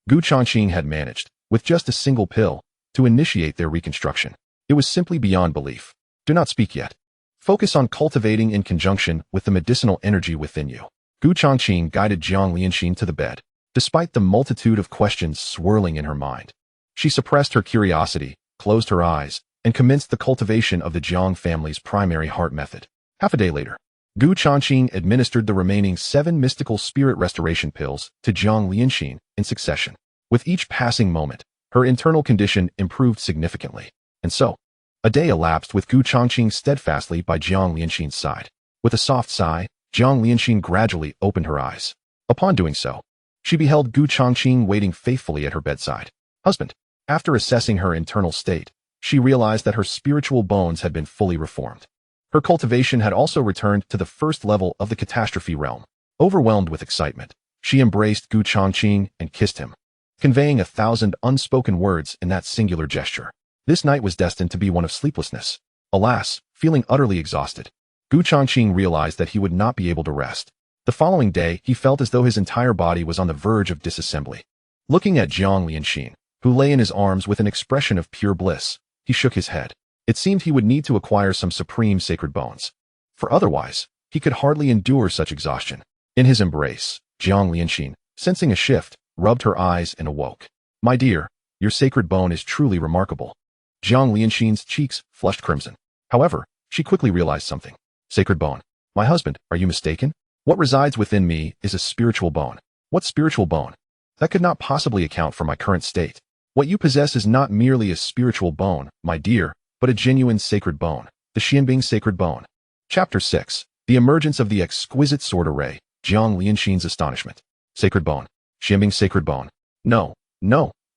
Changqing had managed, with just a single pill, to initiate their reconstruction. It was simply beyond belief. Do not speak yet. Focus on cultivating in conjunction with the medicinal energy within you. Changqing guided Jiang Lianxin to the bed. Despite the multitude of questions swirling in her mind, she suppressed her curiosity, closed her eyes, and commenced the cultivation of the Jiang family's primary heart method. Half a day later, Changqing administered the remaining 7 Mystical Spirit Restoration Pills to Jiang Lianxin in succession. With each passing moment, her internal condition improved significantly. And so, a day elapsed with Changqing steadfastly by Jiang Lianxin's side. With a soft sigh, Jiang Lianxin gradually opened her eyes. Upon doing so, she beheld Changqing waiting faithfully at her bedside. Husband. After assessing her internal state, she realized that her spiritual bones had been fully reformed. Her cultivation had also returned to the first level of the catastrophe realm. Overwhelmed with excitement, she embraced Changqing and kissed him, conveying 1,000 unspoken words in that singular gesture. This night was destined to be one of sleeplessness. Alas, feeling utterly exhausted, Changqing realized that he would not be able to rest. The following day, he felt as though his entire body was on the verge of disassembly. Looking at Jiang Lianxin, who lay in his arms with an expression of pure bliss, he shook his head. It seemed he would need to acquire some supreme sacred bones, for otherwise, he could hardly endure such exhaustion. In his embrace, Jiang Lianxin, sensing a shift, rubbed her eyes and awoke. My dear, your sacred bone is truly remarkable. Jiang Lianxin's cheeks flushed crimson. However, she quickly realized something. Sacred bone. My husband, are you mistaken? What resides within me is a spiritual bone. What spiritual bone? That could not possibly account for my current state. What you possess is not merely a spiritual bone, my dear, but a genuine sacred bone, the Xianbing sacred bone. Chapter 6. The emergence of the exquisite sword array, Jiang Lianxin's astonishment. Sacred bone. Xianbing sacred bone. No,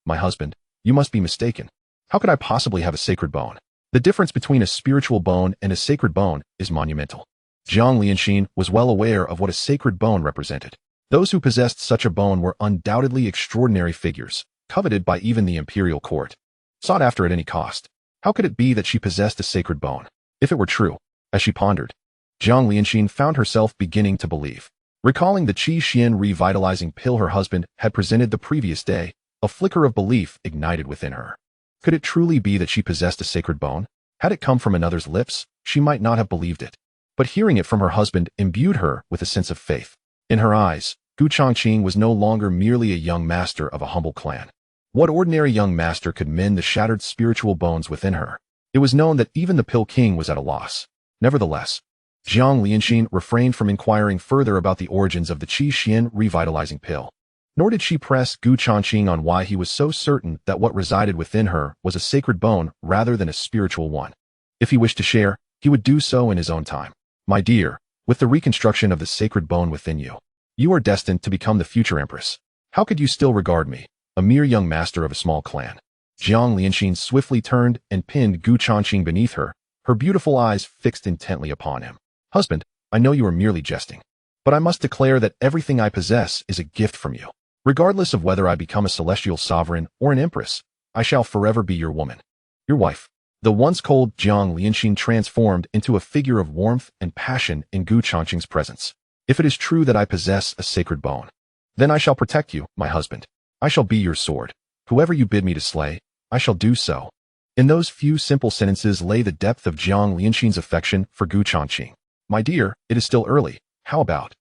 my husband, you must be mistaken. How could I possibly have a sacred bone? The difference between a spiritual bone and a sacred bone is monumental. Jiang Lianxin was well aware of what a sacred bone represented. Those who possessed such a bone were undoubtedly extraordinary figures, coveted by even the imperial court, sought after at any cost. How could it be that she possessed a sacred bone? If it were true, as she pondered, Jiang Lianxin found herself beginning to believe. Recalling the Qi Xian revitalizing pill her husband had presented the previous day, a flicker of belief ignited within her. Could it truly be that she possessed a sacred bone? Had it come from another's lips, she might not have believed it. But hearing it from her husband imbued her with a sense of faith. In her eyes, Changqing was no longer merely a young master of a humble clan. What ordinary young master could mend the shattered spiritual bones within her? It was known that even the Pill King was at a loss. Nevertheless, Jiang Lianxin refrained from inquiring further about the origins of the Qi Xian revitalizing pill. Nor did she press Changqing on why he was so certain that what resided within her was a sacred bone rather than a spiritual one. If he wished to share, he would do so in his own time. My dear, with the reconstruction of the sacred bone within you, you are destined to become the future Empress. How could you still regard me, a mere young master of a small clan? Jiang Lianxin swiftly turned and pinned Changqing beneath her, her beautiful eyes fixed intently upon him. Husband, I know you are merely jesting, but I must declare that everything I possess is a gift from you. Regardless of whether I become a celestial sovereign or an empress, I shall forever be your woman. Your wife. The once cold Jiang Lianxin transformed into a figure of warmth and passion in Gu Changqing's presence. If it is true that I possess a sacred bone, then I shall protect you, my husband. I shall be your sword. Whoever you bid me to slay, I shall do so. In those few simple sentences lay the depth of Jiang Lianxin's affection for Gu Changqing. My dear, it is still early. How about?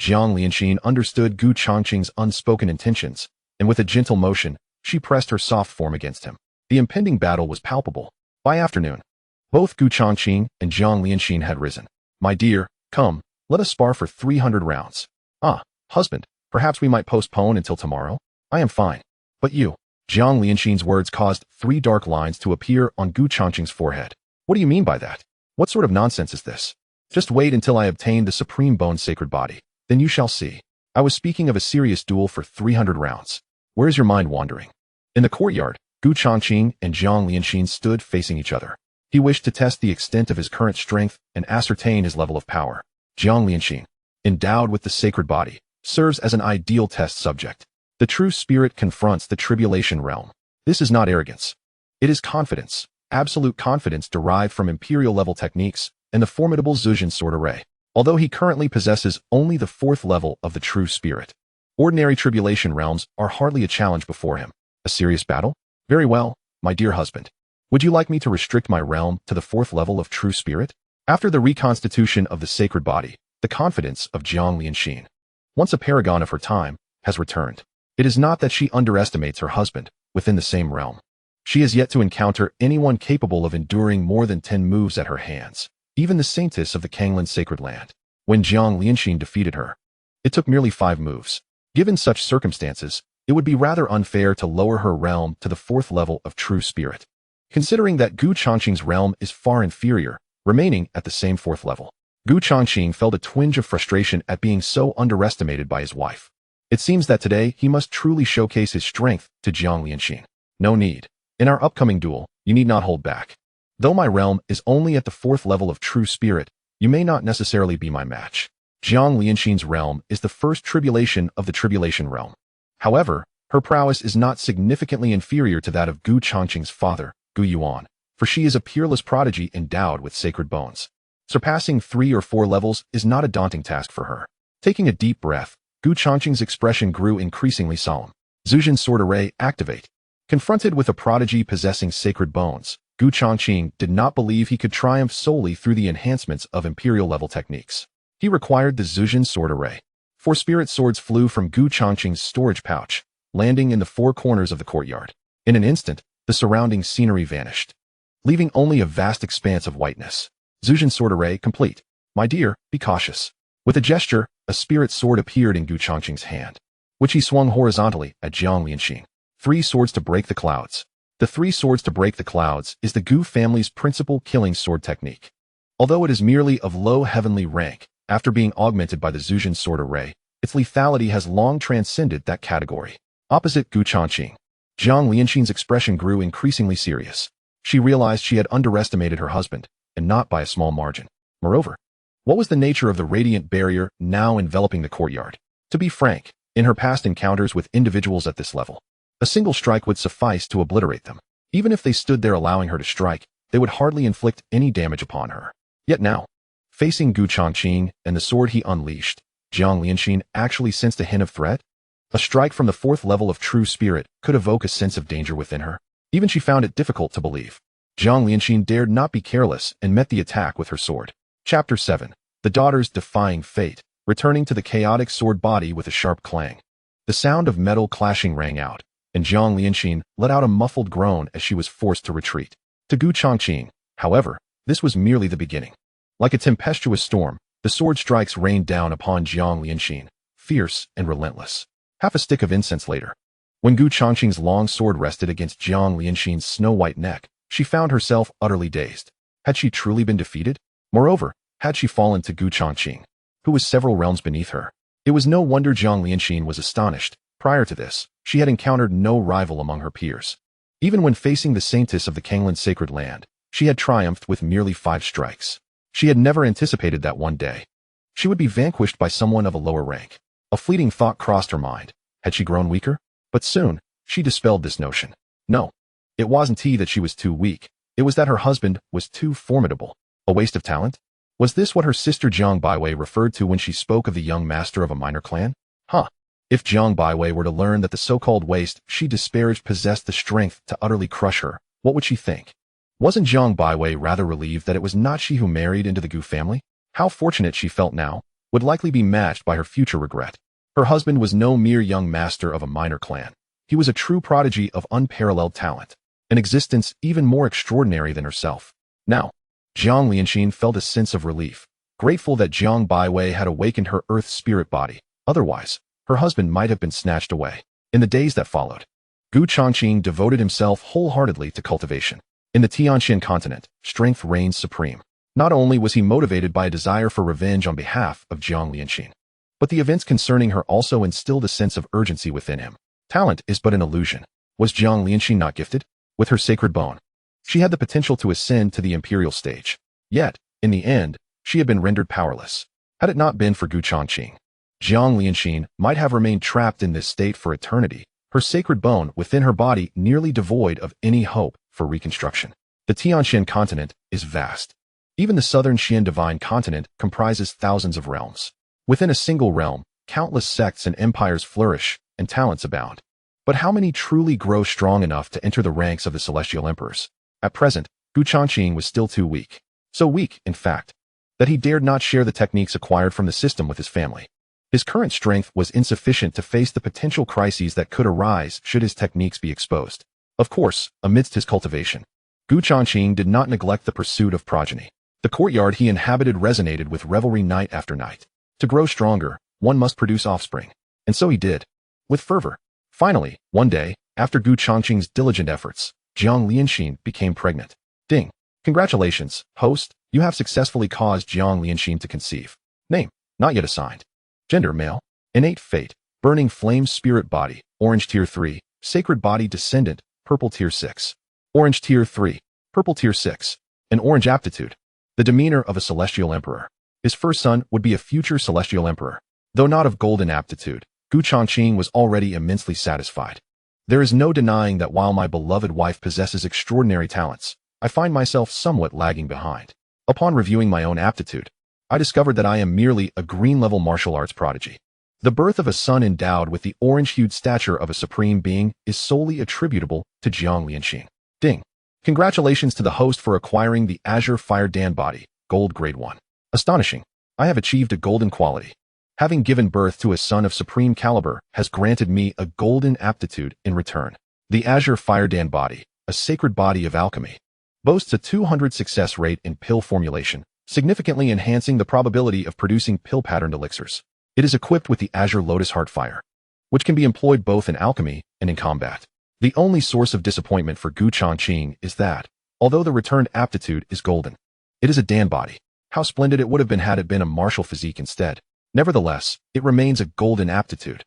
Jiang Lianxin understood Gu Changqing's unspoken intentions, and with a gentle motion, she pressed her soft form against him. The impending battle was palpable. By afternoon, both Gu Changqing and Jiang Lianxin had risen. My dear, come, let us spar for 300 rounds. Ah, husband, perhaps we might postpone until tomorrow? I am fine. But you? Jiang Lianxin's words caused 3 dark lines to appear on Gu Changqing's forehead. What do you mean by that? What sort of nonsense is this? Just wait until I obtain the Supreme Bones Sacred Body. Then you shall see. I was speaking of a serious duel for 300 rounds. Where is your mind wandering? In the courtyard, Gu Changqing and Jiang Lianxin stood facing each other. He wished to test the extent of his current strength and ascertain his level of power. Jiang Lianxin, endowed with the sacred body, serves as an ideal test subject. The true spirit confronts the tribulation realm. This is not arrogance. It is confidence, absolute confidence derived from imperial-level techniques and the formidable Zhuzhen sword array. Although he currently possesses only the 4th level of the true spirit, ordinary tribulation realms are hardly a challenge before him. A serious battle? Very well, my dear husband. Would you like me to restrict my realm to the 4th level of true spirit? After the reconstitution of the sacred body, the confidence of Jiang Lianxin, once a paragon of her time, has returned. It is not that she underestimates her husband within the same realm. She has yet to encounter anyone capable of enduring more than 10 moves at her hands, even the saintess of the Kanglan sacred land. When Jiang Lianxin defeated her, it took merely 5 moves. Given such circumstances, it would be rather unfair to lower her realm to the 4th level of true spirit. Considering that Gu Changqing's realm is far inferior, remaining at the same 4th level, Gu Changqing felt a twinge of frustration at being so underestimated by his wife. It seems that today he must truly showcase his strength to Jiang Lianxin. No need. In our upcoming duel, you need not hold back. Though my realm is only at the 4th level of true spirit, you may not necessarily be my match. Jiang Lianxin's realm is the first tribulation of the tribulation realm. However, her prowess is not significantly inferior to that of Gu Changqing's father, Gu Yuan, for she is a peerless prodigy endowed with sacred bones. Surpassing 3 or 4 levels is not a daunting task for her. Taking a deep breath, Gu Changqing's expression grew increasingly solemn. Zhuzhen sword array, activate. Confronted with a prodigy possessing sacred bones, Gu Changqing did not believe he could triumph solely through the enhancements of imperial-level techniques. He required the Zhuzhen sword array. 4 spirit swords flew from Gu Changqing's storage pouch, landing in the 4 corners of the courtyard. In an instant, the surrounding scenery vanished, leaving only a vast expanse of whiteness. Zhuzhen sword array complete. My dear, be cautious. With a gesture, a spirit sword appeared in Gu Changqing's hand, which he swung horizontally at Jiang Lianxin. 3 swords to break the clouds. The 3 swords to break the clouds is the Gu family's principal killing sword technique. Although it is merely of low heavenly rank, after being augmented by the Zhuzhen sword array, its lethality has long transcended that category. Opposite Gu Changqing, Jiang Lianxin's expression grew increasingly serious. She realized she had underestimated her husband, and not by a small margin. Moreover, what was the nature of the radiant barrier now enveloping the courtyard? To be frank, in her past encounters with individuals at this level, a single strike would suffice to obliterate them. Even if they stood there allowing her to strike, they would hardly inflict any damage upon her. Yet now, facing Gu Changqing and the sword he unleashed, Jiang Lianxin actually sensed a hint of threat. A strike from the 4th level of true spirit could evoke a sense of danger within her. Even she found it difficult to believe. Jiang Lianxin dared not be careless and met the attack with her sword. Chapter 7. The Daughters Defying Fate, returning to the chaotic sword body with a sharp clang. The sound of metal clashing rang out, and Jiang Lianxin let out a muffled groan as she was forced to retreat. To Gu Changqing, however, this was merely the beginning. Like a tempestuous storm, the sword strikes rained down upon Jiang Lianxin, fierce and relentless. Half a stick of incense later, when Gu Changqing's long sword rested against Jiang Lianxin's snow-white neck, she found herself utterly dazed. Had she truly been defeated? Moreover, had she fallen to Gu Changqing, who was several realms beneath her? It was no wonder Jiang Lianxin was astonished. Prior to this, she had encountered no rival among her peers. Even when facing the saintess of the Kanglan sacred land, she had triumphed with merely 5 strikes. She had never anticipated that one day she would be vanquished by someone of a lower rank. A fleeting thought crossed her mind. Had she grown weaker? But soon, she dispelled this notion. No. It wasn't he that she was too weak. It was that her husband was too formidable. A waste of talent? Was this what her sister Jiang Baiwei referred to when she spoke of the young master of a minor clan? Huh. If Jiang Baiwei were to learn that the so-called waste she disparaged possessed the strength to utterly crush her, what would she think? Wasn't Jiang Baiwei rather relieved that it was not she who married into the Gu family? How fortunate she felt now would likely be matched by her future regret. Her husband was no mere young master of a minor clan. He was a true prodigy of unparalleled talent, an existence even more extraordinary than herself. Now, Jiang Lianxin felt a sense of relief, grateful that Jiang Baiwei had awakened her earth spirit body. Otherwise, her husband might have been snatched away. In the days that followed, Gu Changqing devoted himself wholeheartedly to cultivation. In the Tianxian continent, strength reigned supreme. Not only was he motivated by a desire for revenge on behalf of Jiang Lianxin, but the events concerning her also instilled a sense of urgency within him. Talent is but an illusion. Was Jiang Lianxin not gifted? With her sacred bone, she had the potential to ascend to the imperial stage. Yet, in the end, she had been rendered powerless. Had it not been for Gu Changqing, Jiang Lianxin might have remained trapped in this state for eternity, her sacred bone within her body nearly devoid of any hope for reconstruction. The Tianxian continent is vast. Even the southern Xian divine continent comprises thousands of realms. Within a single realm, countless sects and empires flourish, and talents abound. But how many truly grow strong enough to enter the ranks of the celestial emperors? At present, Gu Changqing was still too weak. So weak, in fact, that he dared not share the techniques acquired from the system with his family. His current strength was insufficient to face the potential crises that could arise should his techniques be exposed. Of course, amidst his cultivation, Gu Changqing did not neglect the pursuit of progeny. The courtyard he inhabited resonated with revelry night after night. To grow stronger, one must produce offspring. And so he did, with fervor. Finally, one day, after Gu Changqing's diligent efforts, Jiang Lianxin became pregnant. Ding. Congratulations, host, you have successfully caused Jiang Lianxin to conceive. Name, not yet assigned. Gender, male. Innate fate, burning flame spirit body, orange tier 3, sacred body descendant, purple tier 6. Orange tier 3, purple tier 6. An orange aptitude. The demeanor of a celestial emperor. His first son would be a future celestial emperor. Though not of golden aptitude, Gu Changqing was already immensely satisfied. There is no denying that while my beloved wife possesses extraordinary talents, I find myself somewhat lagging behind. Upon reviewing my own aptitude, I discovered that I am merely a green-level martial arts prodigy. The birth of a son endowed with the orange-hued stature of a supreme being is solely attributable to Jiang Lianxin. Ding. Congratulations to the host for acquiring the Azure Fire Dan body, gold grade 1. Astonishing. I have achieved a golden quality. Having given birth to a son of supreme caliber has granted me a golden aptitude in return. The Azure Fire Dan body, a sacred body of alchemy, boasts a 200 success rate in pill formulation, significantly enhancing the probability of producing pill-patterned elixirs. It is equipped with the Azure Lotus Heart Fire, which can be employed both in alchemy and in combat. The only source of disappointment for Gu Changqing is that, although the returned aptitude is golden, it is a Dan body. How splendid it would have been had it been a martial physique instead. Nevertheless, it remains a golden aptitude.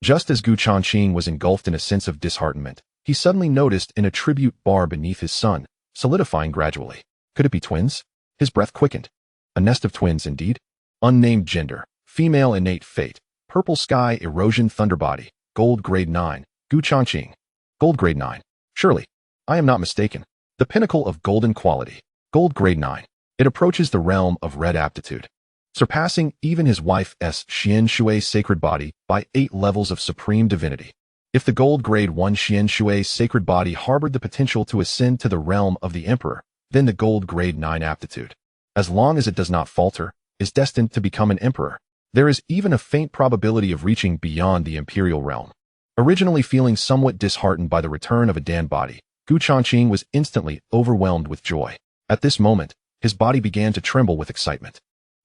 Just as Gu Changqing was engulfed in a sense of disheartenment, he suddenly noticed an attribute bar beneath his sun, solidifying gradually. Could it be twins? His breath quickened. A nest of twins, indeed. Unnamed gender, female innate fate, purple sky erosion thunder body, gold grade 9, Gu Changqing. Gold grade 9. Surely, I am not mistaken. The pinnacle of golden quality, gold grade 9. It approaches the realm of red aptitude, surpassing even his wife's Xian Shui sacred body by 8 levels of supreme divinity. If the gold grade 1 Xian Shui sacred body harbored the potential to ascend to the realm of the emperor, then the gold grade 9 aptitude, as long as it does not falter, is destined to become an emperor. There is even a faint probability of reaching beyond the imperial realm. Originally feeling somewhat disheartened by the return of a Dan body, Gu Changqing was instantly overwhelmed with joy. At this moment, his body began to tremble with excitement.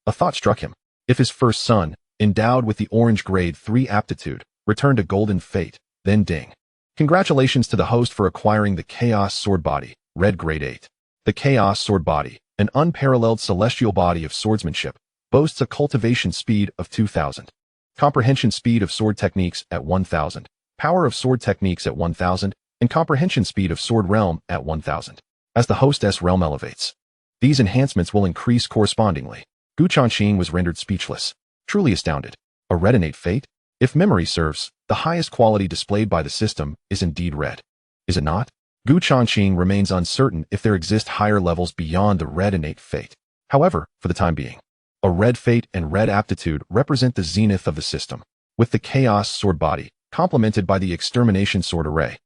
A thought struck him. If his first son, endowed with the orange grade 3 aptitude, returned a golden fate, then ding. Congratulations to the host for acquiring the Chaos Sword Body, red grade 8. The Chaos Sword Body, an unparalleled celestial body of swordsmanship, boasts a cultivation speed of 2000, comprehension speed of sword techniques at 1000, power of sword techniques at 1000, and comprehension speed of sword realm at 1000. As the hostess realm elevates, these enhancements will increase correspondingly. Gu Changqing was rendered speechless, truly astounded. A red innate fate? If memory serves, the highest quality displayed by the system is indeed red. Is it not? Gu Changqing remains uncertain if there exist higher levels beyond the red innate fate. However, for the time being, a red fate and red aptitude represent the zenith of the system, with the Chaos Sword Body, complemented by the Extermination Sword Array.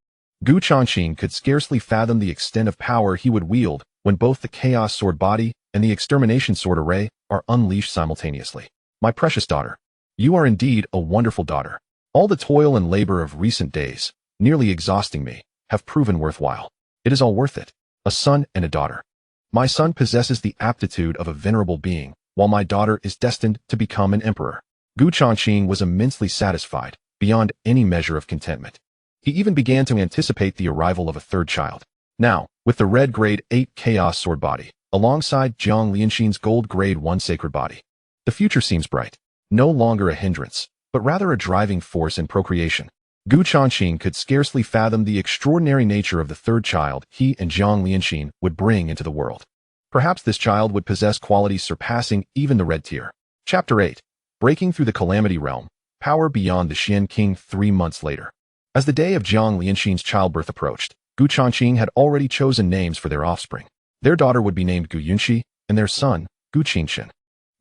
Gu Changqing could scarcely fathom the extent of power he would wield when both the Chaos Sword Body and the Extermination Sword Array are unleashed simultaneously. My precious daughter, you are indeed a wonderful daughter. All the toil and labor of recent days, nearly exhausting me, have proven worthwhile. It is all worth it. A son and a daughter. My son possesses the aptitude of a venerable being, while my daughter is destined to become an emperor. Gu Changqing was immensely satisfied, beyond any measure of contentment. He even began to anticipate the arrival of a third child. Now, with the red grade 8 Chaos Sword Body, alongside Jiang Lianxin's gold grade 1 Sacred Body, the future seems bright. No longer a hindrance, but rather a driving force in procreation. Gu Changqing could scarcely fathom the extraordinary nature of the third child he and Jiang Lianxin would bring into the world. Perhaps this child would possess qualities surpassing even the red tier. Chapter 8. Breaking through the Calamity Realm, power beyond the Xian King 3 months later. As the day of Jiang Lianxin's childbirth approached, Gu Changqing had already chosen names for their offspring. Their daughter would be named Gu Yunxi, and their son, Gu Qingchen.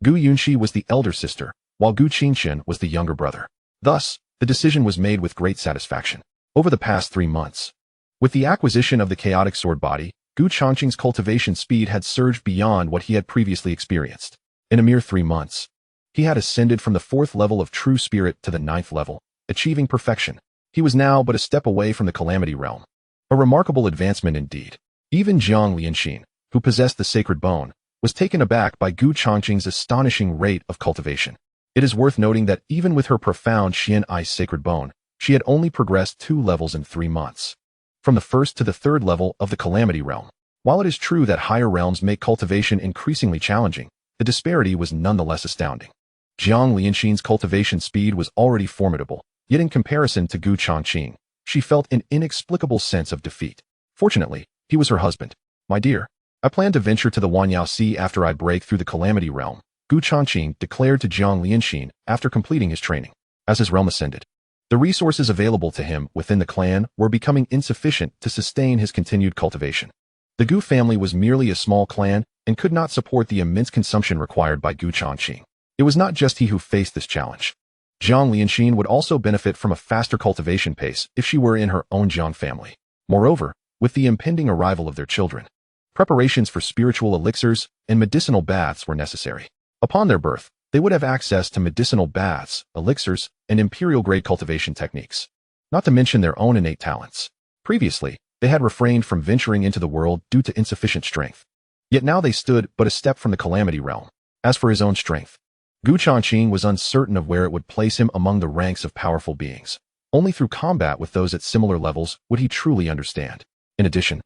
Gu Yunxi was the elder sister, while Gu Qingchen was the younger brother. Thus, the decision was made with great satisfaction. Over the past 3 months, with the acquisition of the chaotic sword body, Gu Changqing's cultivation speed had surged beyond what he had previously experienced. In a mere 3 months, he had ascended from the 4th level of true spirit to the 9th level, achieving perfection. He was now but a step away from the Calamity Realm. A remarkable advancement indeed. Even Jiang Lianxin, who possessed the sacred bone, was taken aback by Gu Changqing's astonishing rate of cultivation. It is worth noting that even with her profound Xian Ice sacred bone, she had only progressed 2 levels in 3 months. From the 1st to the 3rd level of the Calamity Realm. While it is true that higher realms make cultivation increasingly challenging, the disparity was nonetheless astounding. Jiang Lianxin's cultivation speed was already formidable, yet in comparison to Gu Changqing, she felt an inexplicable sense of defeat. Fortunately, he was her husband. My dear, I plan to venture to the Wanyao Sea after I break through the Calamity Realm, Gu Changqing declared to Jiang Lianxin after completing his training. As his realm ascended, the resources available to him within the clan were becoming insufficient to sustain his continued cultivation. The Gu family was merely a small clan and could not support the immense consumption required by Gu Changqing. It was not just he who faced this challenge. Jiang Lianxin would also benefit from a faster cultivation pace if she were in her own Jiang family. Moreover, with the impending arrival of their children, preparations for spiritual elixirs and medicinal baths were necessary. Upon their birth, they would have access to medicinal baths, elixirs, and imperial-grade cultivation techniques, not to mention their own innate talents. Previously, they had refrained from venturing into the world due to insufficient strength. Yet now they stood but a step from the Calamity Realm. As for his own strength, Gu Changqing was uncertain of where it would place him among the ranks of powerful beings. Only through combat with those at similar levels would he truly understand. In addition,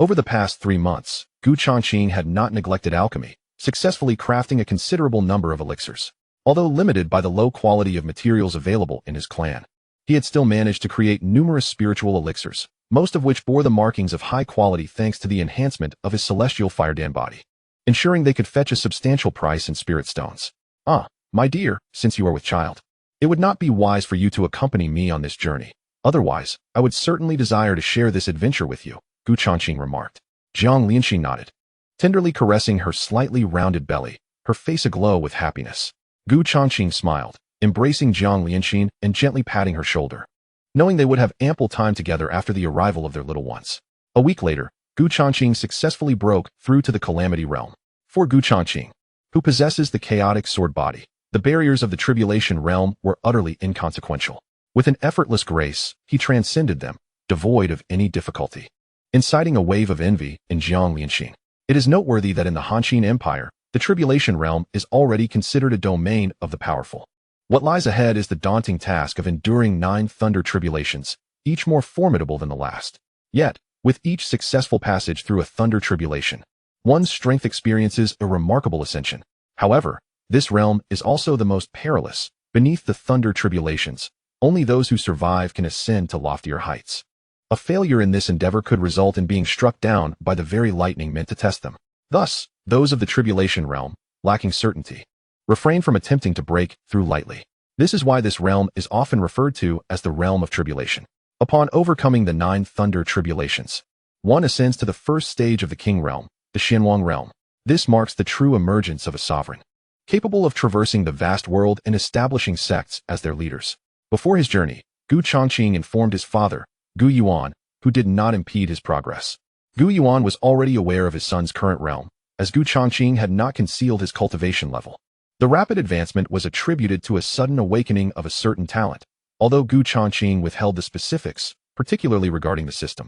over the past 3 months, Gu Changqing had not neglected alchemy, successfully crafting a considerable number of elixirs. Although limited by the low quality of materials available in his clan, he had still managed to create numerous spiritual elixirs, most of which bore the markings of high quality thanks to the enhancement of his celestial firedan body, ensuring they could fetch a substantial price in spirit stones. Ah, my dear, since you are with child, it would not be wise for you to accompany me on this journey. Otherwise, I would certainly desire to share this adventure with you, Gu Changqing remarked. Jiang Lianxin nodded, tenderly caressing her slightly rounded belly, her face aglow with happiness. Gu Changqing smiled, embracing Jiang Lianxin and gently patting her shoulder, knowing they would have ample time together after the arrival of their little ones. A week later, Gu Changqing successfully broke through to the Calamity Realm. For Gu Changqing, who possesses the chaotic sword body, the barriers of the tribulation realm were utterly inconsequential. With an effortless grace, he transcended them, devoid of any difficulty, inciting a wave of envy in Jiang Lianxin. It is noteworthy that in the Hanqin Empire, the tribulation realm is already considered a domain of the powerful. What lies ahead is the daunting task of enduring 9 thunder tribulations, each more formidable than the last. Yet, with each successful passage through a thunder tribulation, one's strength experiences a remarkable ascension. However, this realm is also the most perilous. Beneath the thunder tribulations, only those who survive can ascend to loftier heights. A failure in this endeavor could result in being struck down by the very lightning meant to test them. Thus, those of the tribulation realm, lacking certainty, refrain from attempting to break through lightly. This is why this realm is often referred to as the realm of tribulation. Upon overcoming the 9 thunder tribulations, one ascends to the first stage of the King realm, the Xianwang realm. This marks the true emergence of a sovereign, capable of traversing the vast world and establishing sects as their leaders. Before his journey, Gu Changqing informed his father, Gu Yuan, who did not impede his progress. Gu Yuan was already aware of his son's current realm, as Gu Changqing had not concealed his cultivation level. The rapid advancement was attributed to a sudden awakening of a certain talent, although Gu Changqing withheld the specifics, particularly regarding the system.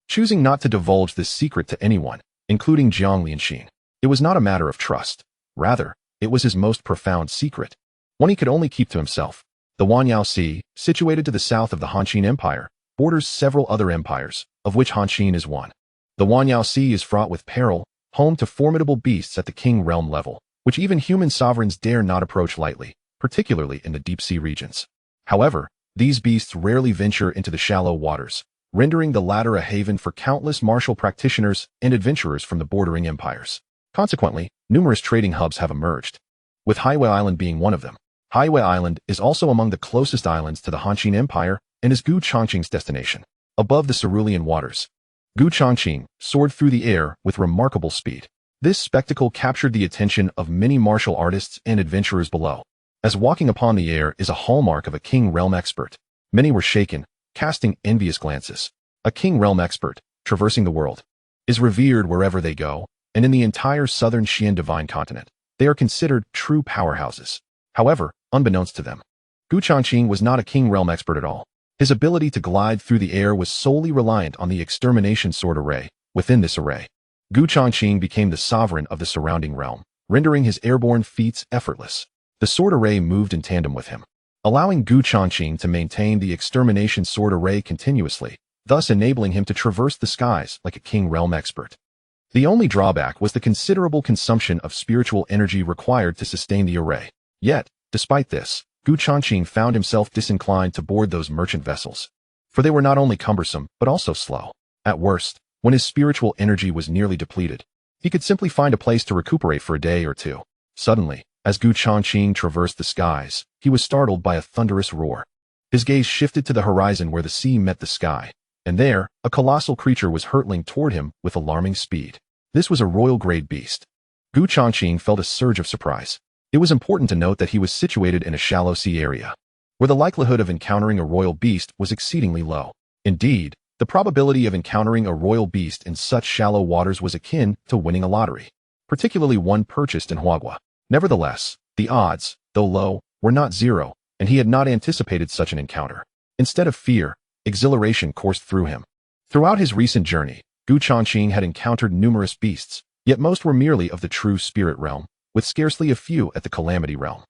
Choosing not to divulge this secret to anyone, including Jiang Lianxin, it was not a matter of trust. Rather, it was his most profound secret, one he could only keep to himself. The Wanyao Sea, situated to the south of the Hanqin Empire, borders several other empires, of which Hanqin is one. The Wanyao Sea is fraught with peril, home to formidable beasts at the king realm level, which even human sovereigns dare not approach lightly, particularly in the deep sea regions. However, these beasts rarely venture into the shallow waters, rendering the latter a haven for countless martial practitioners and adventurers from the bordering empires. Consequently, numerous trading hubs have emerged, with Highway Island being one of them. Highway Island is also among the closest islands to the Hanqin Empire and is Gu Changqing's destination. Above the cerulean waters, Gu Changqing soared through the air with remarkable speed. This spectacle captured the attention of many martial artists and adventurers below. As walking upon the air is a hallmark of a King Realm expert, many were shaken, casting envious glances. A King Realm expert, traversing the world, is revered wherever they go, and in the entire southern Xian divine continent, they are considered true powerhouses. However, unbeknownst to them, Gu Changqing was not a King Realm expert at all. His ability to glide through the air was solely reliant on the extermination sword array. Within this array, Gu Changqing became the sovereign of the surrounding realm, rendering his airborne feats effortless. The sword array moved in tandem with him, allowing Gu Changqing to maintain the extermination sword array continuously, thus enabling him to traverse the skies like a King Realm expert. The only drawback was the considerable consumption of spiritual energy required to sustain the array. Yet, despite this, Gu Changqing found himself disinclined to board those merchant vessels, for they were not only cumbersome but also slow. At worst, when his spiritual energy was nearly depleted, he could simply find a place to recuperate for a day or two. Suddenly, as Gu Changqing traversed the skies, he was startled by a thunderous roar. His gaze shifted to the horizon where the sea met the sky, and there, a colossal creature was hurtling toward him with alarming speed. This was a royal-grade beast. Gu Changqing felt a surge of surprise. It was important to note that he was situated in a shallow sea area, where the likelihood of encountering a royal beast was exceedingly low. Indeed, the probability of encountering a royal beast in such shallow waters was akin to winning a lottery, particularly one purchased in Huagua. Nevertheless, the odds, though low, were not zero, and he had not anticipated such an encounter. Instead of fear, exhilaration coursed through him. Throughout his recent journey, Gu Changqing had encountered numerous beasts, yet most were merely of the true spirit realm, with scarcely a few at the calamity realm.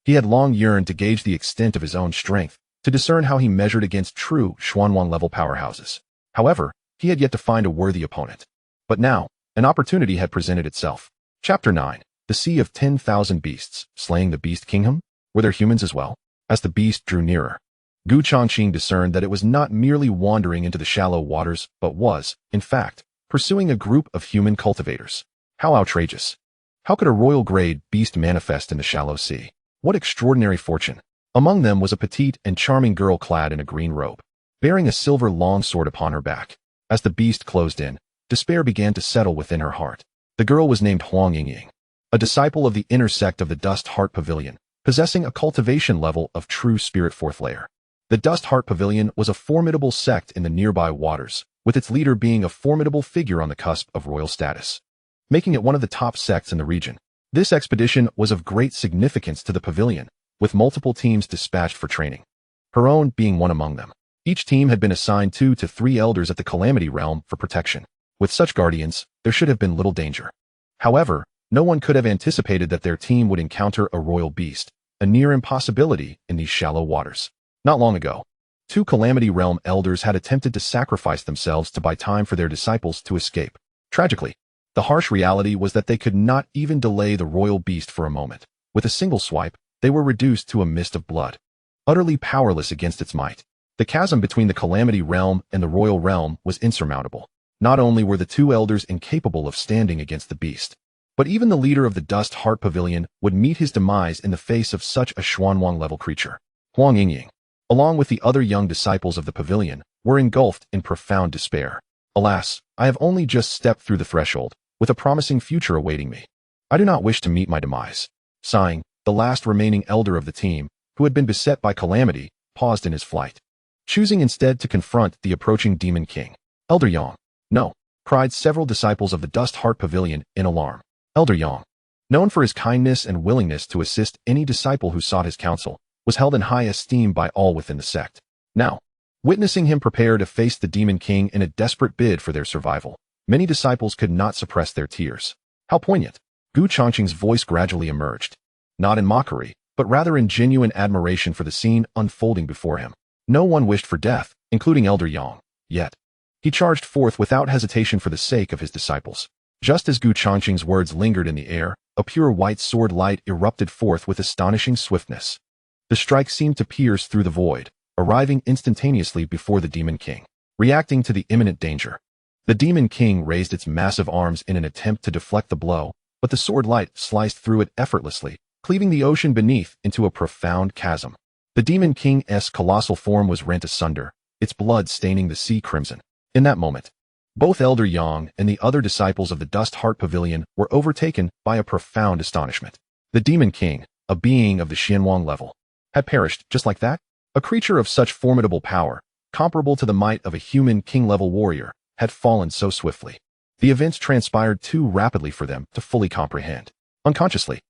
He had long yearned to gauge the extent of his own strength, to discern how he measured against true Xuanwang-level powerhouses. However, he had yet to find a worthy opponent. But now, an opportunity had presented itself. Chapter 9. The Sea of 10,000 Beasts, Slaying the Beast Kingdom? Were there humans as well? As the beast drew nearer, Gu Changqing discerned that it was not merely wandering into the shallow waters, but was, in fact, pursuing a group of human cultivators. How outrageous! How could a royal-grade beast manifest in the shallow sea? What extraordinary fortune! Among them was a petite and charming girl clad in a green robe, bearing a silver longsword upon her back. As the beast closed in, despair began to settle within her heart. The girl was named Huang Yingying, a disciple of the inner sect of the Dust Heart Pavilion, possessing a cultivation level of true spirit fourth layer. The Dust Heart Pavilion was a formidable sect in the nearby waters, with its leader being a formidable figure on the cusp of royal status, making it one of the top sects in the region. This expedition was of great significance to the pavilion, with multiple teams dispatched for training, her own being one among them. Each team had been assigned 2 to 3 elders at the Calamity Realm for protection. With such guardians, there should have been little danger. However, no one could have anticipated that their team would encounter a royal beast, a near impossibility in these shallow waters. Not long ago, 2 Calamity Realm elders had attempted to sacrifice themselves to buy time for their disciples to escape. Tragically, the harsh reality was that they could not even delay the royal beast for a moment. With a single swipe, they were reduced to a mist of blood, utterly powerless against its might. The chasm between the Calamity Realm and the Royal Realm was insurmountable. Not only were the 2 elders incapable of standing against the beast, but even the leader of the Dust Heart Pavilion would meet his demise in the face of such a Xuanwang-level creature. Huang Yingying, along with the other young disciples of the pavilion, were engulfed in profound despair. Alas, I have only just stepped through the threshold, with a promising future awaiting me. I do not wish to meet my demise. Sighing, the last remaining elder of the team, who had been beset by calamity, paused in his flight, choosing instead to confront the approaching Demon King. Elder Yang. No, cried several disciples of the Dust Heart Pavilion in alarm. Elder Yang, known for his kindness and willingness to assist any disciple who sought his counsel, was held in high esteem by all within the sect. Now, witnessing him prepare to face the Demon King in a desperate bid for their survival, many disciples could not suppress their tears. How poignant! Changqing's voice gradually emerged, not in mockery, but rather in genuine admiration for the scene unfolding before him. No one wished for death, including Elder Yang, yet he charged forth without hesitation for the sake of his disciples. Just as Changqing's words lingered in the air, a pure white sword light erupted forth with astonishing swiftness. The strike seemed to pierce through the void, arriving instantaneously before the Demon King, reacting to the imminent danger. The Demon King raised its massive arms in an attempt to deflect the blow, but the sword light sliced through it effortlessly, cleaving the ocean beneath into a profound chasm. The Demon King's colossal form was rent asunder, its blood staining the sea crimson. In that moment, both Elder Yang and the other disciples of the Dust Heart Pavilion were overtaken by a profound astonishment. The Demon King, a being of the Xianwang level, had perished just like that? A creature of such formidable power, comparable to the might of a human king-level warrior, had fallen so swiftly. The events transpired too rapidly for them to fully comprehend. Unconsciously,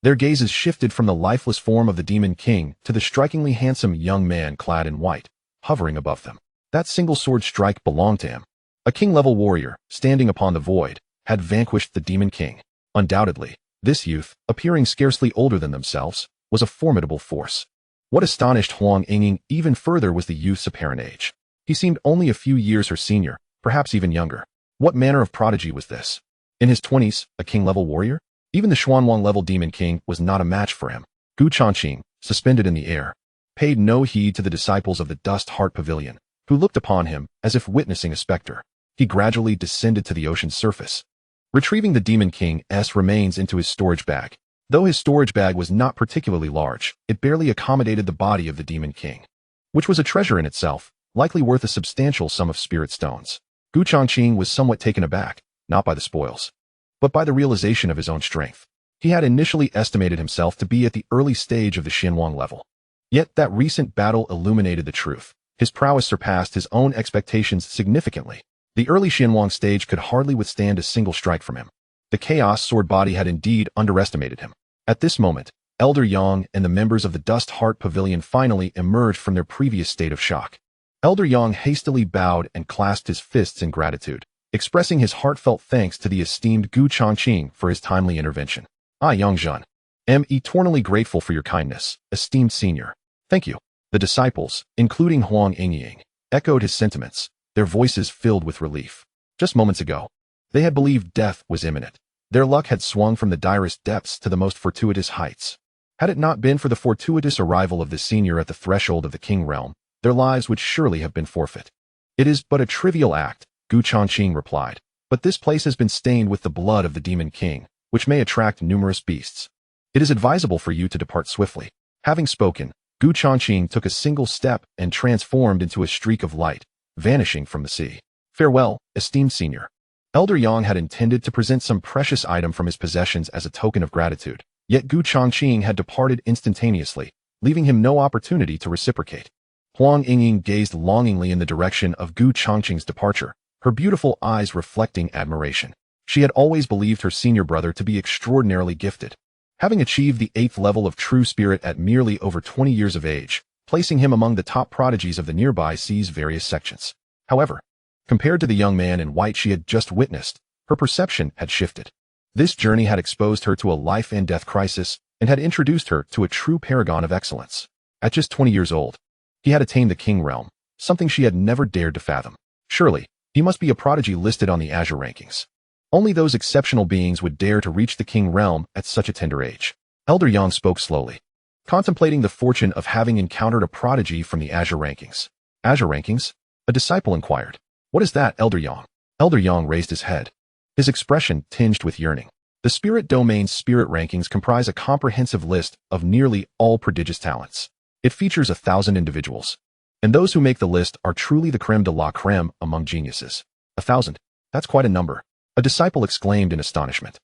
their gazes shifted from the lifeless form of the Demon King to the strikingly handsome young man clad in white, hovering above them. That single sword strike belonged to him. A king-level warrior, standing upon the void, had vanquished the Demon King. Undoubtedly, this youth, appearing scarcely older than themselves, was a formidable force. What astonished Huang Yinging even further was the youth's apparent age. He seemed only a few years her senior, perhaps even younger. What manner of prodigy was this? In his 20s, a king-level warrior? Even the Xuanwang-level Demon King was not a match for him. Changqing, suspended in the air, paid no heed to the disciples of the Dust Heart Pavilion, who looked upon him as if witnessing a specter. He gradually descended to the ocean's surface, retrieving the Demon King's remains into his storage bag. Though his storage bag was not particularly large, it barely accommodated the body of the Demon King, which was a treasure in itself, likely worth a substantial sum of spirit stones. Changqing was somewhat taken aback, not by the spoils, but by the realization of his own strength. He had initially estimated himself to be at the early stage of the Xianwang level. Yet that recent battle illuminated the truth. His prowess surpassed his own expectations significantly. The early Xianwang stage could hardly withstand a single strike from him. The Chaos Sword Body had indeed underestimated him. At this moment, Elder Yang and the members of the Dust Heart Pavilion finally emerged from their previous state of shock. Elder Yang hastily bowed and clasped his fists in gratitude, expressing his heartfelt thanks to the esteemed Changqing for his timely intervention. I, Yangzhen, am eternally grateful for your kindness, esteemed senior. Thank you. The disciples, including Huang Yingying, echoed his sentiments, their voices filled with relief. Just moments ago, they had believed death was imminent. Their luck had swung from the direst depths to the most fortuitous heights. Had it not been for the fortuitous arrival of the senior at the threshold of the King realm, their lives would surely have been forfeit. It is but a trivial act, Changqing replied, but this place has been stained with the blood of the Demon King, which may attract numerous beasts. It is advisable for you to depart swiftly. Having spoken, Changqing took a single step and transformed into a streak of light, vanishing from the sea. Farewell, esteemed senior. Elder Yang had intended to present some precious item from his possessions as a token of gratitude, yet Changqing had departed instantaneously, leaving him no opportunity to reciprocate. Huang Yingying gazed longingly in the direction of Changqing's departure, her beautiful eyes reflecting admiration. She had always believed her senior brother to be extraordinarily gifted, having achieved the 8th level of true spirit at merely over 20 years of age, placing him among the top prodigies of the nearby sea's various sections. However, compared to the young man in white she had just witnessed, her perception had shifted. This journey had exposed her to a life and death crisis and had introduced her to a true paragon of excellence. At just 20 years old, he had attained the King realm, something she had never dared to fathom. Surely, he must be a prodigy listed on the Azure rankings. Only those exceptional beings would dare to reach the King realm at such a tender age. Elder Yang spoke slowly, contemplating the fortune of having encountered a prodigy from the Azure rankings. Azure rankings? A disciple inquired. What is that, Elder Yang? Elder Yang raised his head, his expression tinged with yearning. The Spirit Domain's Spirit Rankings comprise a comprehensive list of nearly all prodigious talents. It features 1,000 individuals, and those who make the list are truly the creme de la creme among geniuses. 1,000. That's quite a number. A disciple exclaimed in astonishment.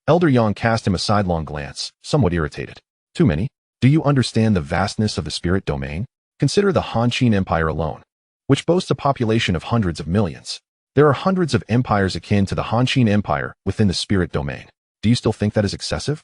Elder Yang cast him a sidelong glance, somewhat irritated. Too many? Do you understand the vastness of the spirit domain? Consider the Han Empire alone, which boasts a population of hundreds of millions. There are hundreds of empires akin to the Han Empire within the spirit domain. Do you still think that is excessive?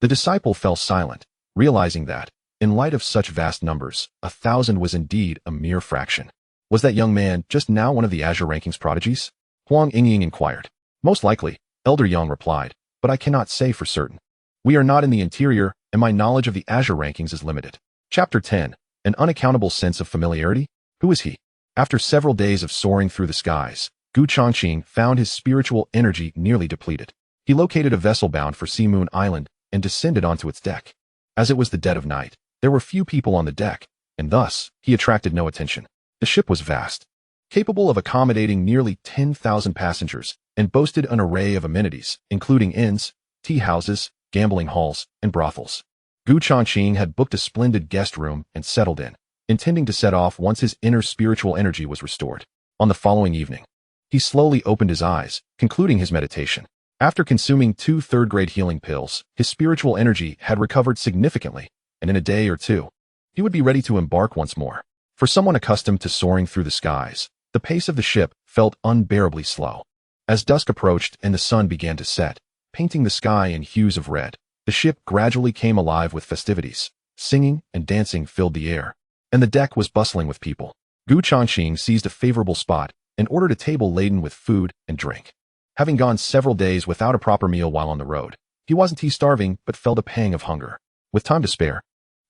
The disciple fell silent, realizing that, in light of such vast numbers, 1,000 was indeed a mere fraction. Was that young man just now one of the Azure Rankings prodigies? Huang Yingying inquired. Most likely, Elder Yang replied, but I cannot say for certain. We are not in the interior, and my knowledge of the Azure Rankings is limited. Chapter 10. An unaccountable sense of familiarity? Who is he? After several days of soaring through the skies, Changqing found his spiritual energy nearly depleted. He located a vessel bound for Sea Moon Island and descended onto its deck. As it was the dead of night, there were few people on the deck, and thus, he attracted no attention. The ship was vast, capable of accommodating nearly 10,000 passengers, and boasted an array of amenities, including inns, tea houses, gambling halls, and brothels. Changqing had booked a splendid guest room and settled in, intending to set off once his inner spiritual energy was restored. On the following evening, he slowly opened his eyes, concluding his meditation. After consuming 2 third-grade healing pills, his spiritual energy had recovered significantly, and in a day or two, he would be ready to embark once more. For someone accustomed to soaring through the skies, the pace of the ship felt unbearably slow. As dusk approached and the sun began to set, painting the sky in hues of red, the ship gradually came alive with festivities. Singing and dancing filled the air, and the deck was bustling with people. Changqing seized a favorable spot and ordered a table laden with food and drink. Having gone several days without a proper meal while on the road, he wasn't starving but felt a pang of hunger. With time to spare,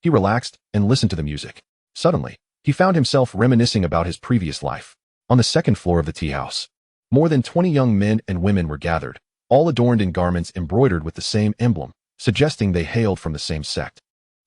he relaxed and listened to the music. Suddenly, he found himself reminiscing about his previous life. On the second floor of the tea house, more than 20 young men and women were gathered, all adorned in garments embroidered with the same emblem, suggesting they hailed from the same sect.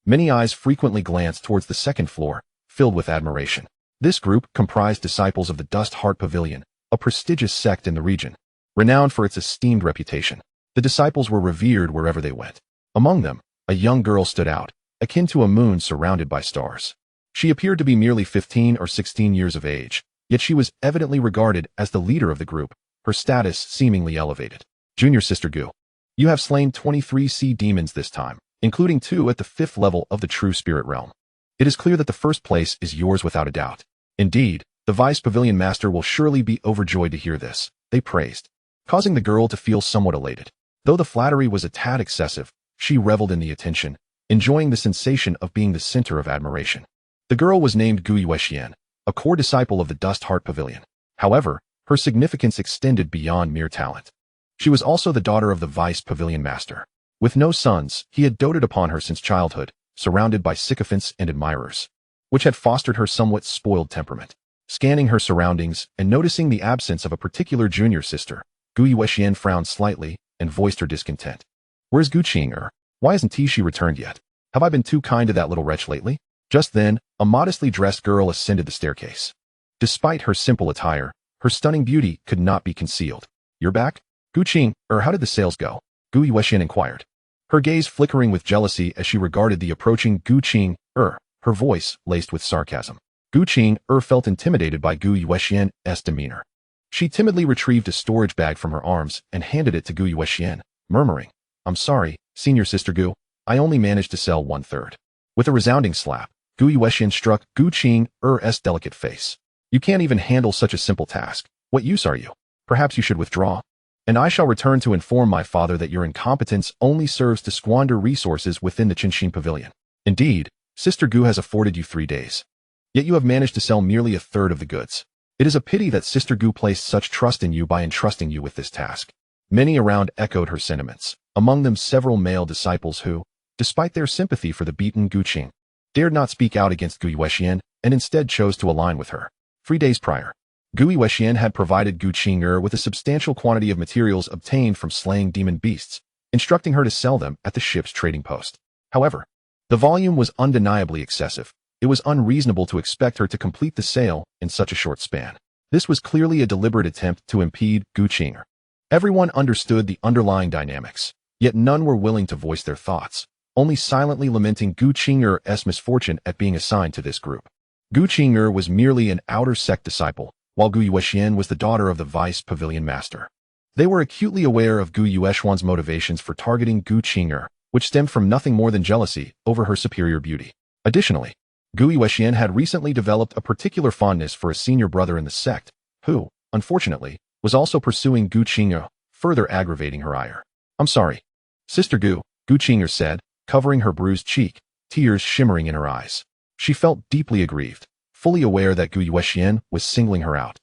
Many eyes frequently glanced towards the second floor, filled with admiration. This group comprised disciples of the Dust Heart Pavilion, a prestigious sect in the region, renowned for its esteemed reputation. The disciples were revered wherever they went. Among them, a young girl stood out, akin to a moon surrounded by stars. She appeared to be merely 15 or 16 years of age, yet she was evidently regarded as the leader of the group, her status seemingly elevated. Junior Sister Gu, you have slain 23 sea demons this time, including 2 at the 5th level of the true spirit realm. It is clear that the first place is yours without a doubt. Indeed, the Vice Pavilion Master will surely be overjoyed to hear this, they praised, causing the girl to feel somewhat elated. Though the flattery was a tad excessive, she reveled in the attention, enjoying the sensation of being the center of admiration. The girl was named Gu Yuexian, a core disciple of the Dust Heart Pavilion. However, her significance extended beyond mere talent. She was also the daughter of the Vice Pavilion Master. With no sons, he had doted upon her since childhood, surrounded by sycophants and admirers, which had fostered her somewhat spoiled temperament. Scanning her surroundings and noticing the absence of a particular junior sister, Gu Yuexian frowned slightly and voiced her discontent. Where's Changqing? Why hasn't she returned yet? Have I been too kind to that little wretch lately? Just then, a modestly dressed girl ascended the staircase. Despite her simple attire, her stunning beauty could not be concealed. You're back? Changqing, how did the sales go? Gu Yuexian inquired, her gaze flickering with jealousy as she regarded the approaching Changqing, her voice laced with sarcasm. Changqing felt intimidated by Gu Yuexian's demeanor. She timidly retrieved a storage bag from her arms and handed it to Gu Yuexian, murmuring, I'm sorry, Senior Sister Gu, I only managed to sell 1/3. With a resounding slap, Gu Yuexian struck Changqing's delicate face. You can't even handle such a simple task. What use are you? Perhaps you should withdraw. And I shall return to inform my father that your incompetence only serves to squander resources within the Changqing Pavilion. Indeed, Sister Gu has afforded you 3 days. Yet you have managed to sell merely 1/3 of the goods. It is a pity that Sister Gu placed such trust in you by entrusting you with this task. Many around echoed her sentiments, among them several male disciples who, despite their sympathy for the beaten Changqing, dared not speak out against Gu Yuexian and instead chose to align with her. 3 days prior, Gu Yuexian had provided Changqing with a substantial quantity of materials obtained from slaying demon beasts, instructing her to sell them at the ship's trading post. However, the volume was undeniably excessive. It was unreasonable to expect her to complete the sale in such a short span. This was clearly a deliberate attempt to impede Changqing. Everyone understood the underlying dynamics, yet none were willing to voice their thoughts, only silently lamenting Changqing's misfortune at being assigned to this group. Changqing was merely an outer sect disciple, while Gu Yuexian was the daughter of the Vice Pavilion Master. They were acutely aware of Gu Yueshuan's motivations for targeting Gu Qing'er, which stemmed from nothing more than jealousy over her superior beauty. Additionally, Gu Yuexian had recently developed a particular fondness for a senior brother in the sect, who, unfortunately, was also pursuing Gu Qing'er, further aggravating her ire. "I'm sorry, Sister Gu," Gu Qing'er said, covering her bruised cheek, tears shimmering in her eyes. She felt deeply aggrieved, fully aware that Gu Yuexian was singling her out.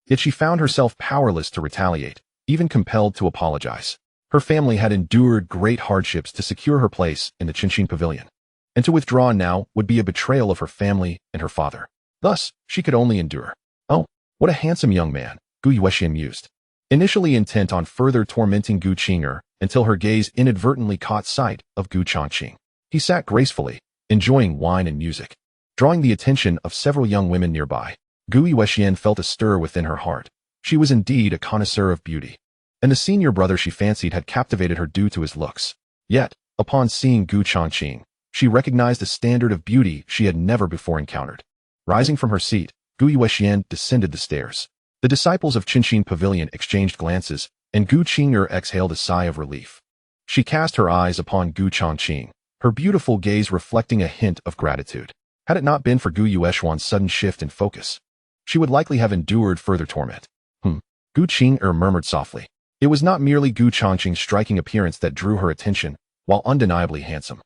Yet she found herself powerless to retaliate, even compelled to apologize. Her family had endured great hardships to secure her place in the Changqing pavilion, and to withdraw now would be a betrayal of her family and her father. Thus, she could only endure. "Oh, what a handsome young man," Gu Yuexian mused, initially intent on further tormenting Gu Qing'er until her gaze inadvertently caught sight of Gu Changqing. He sat gracefully, enjoying wine and music. Drawing the attention of several young women nearby, Gu Yuexian felt a stir within her heart. She was indeed a connoisseur of beauty, and the senior brother she fancied had captivated her due to his looks. Yet, upon seeing Gu Changqing, she recognized a standard of beauty she had never before encountered. Rising from her seat, Gu Yuexian descended the stairs. The disciples of Changqing Pavilion exchanged glances, and Gu Qing'er exhaled a sigh of relief. She cast her eyes upon Gu Changqing, her beautiful gaze reflecting a hint of gratitude. Had it not been for Gu Yueshuan's sudden shift in focus, she would likely have endured further torment. Gu Qing'er murmured softly. It was not merely Gu Changqing's striking appearance that drew her attention, while undeniably handsome.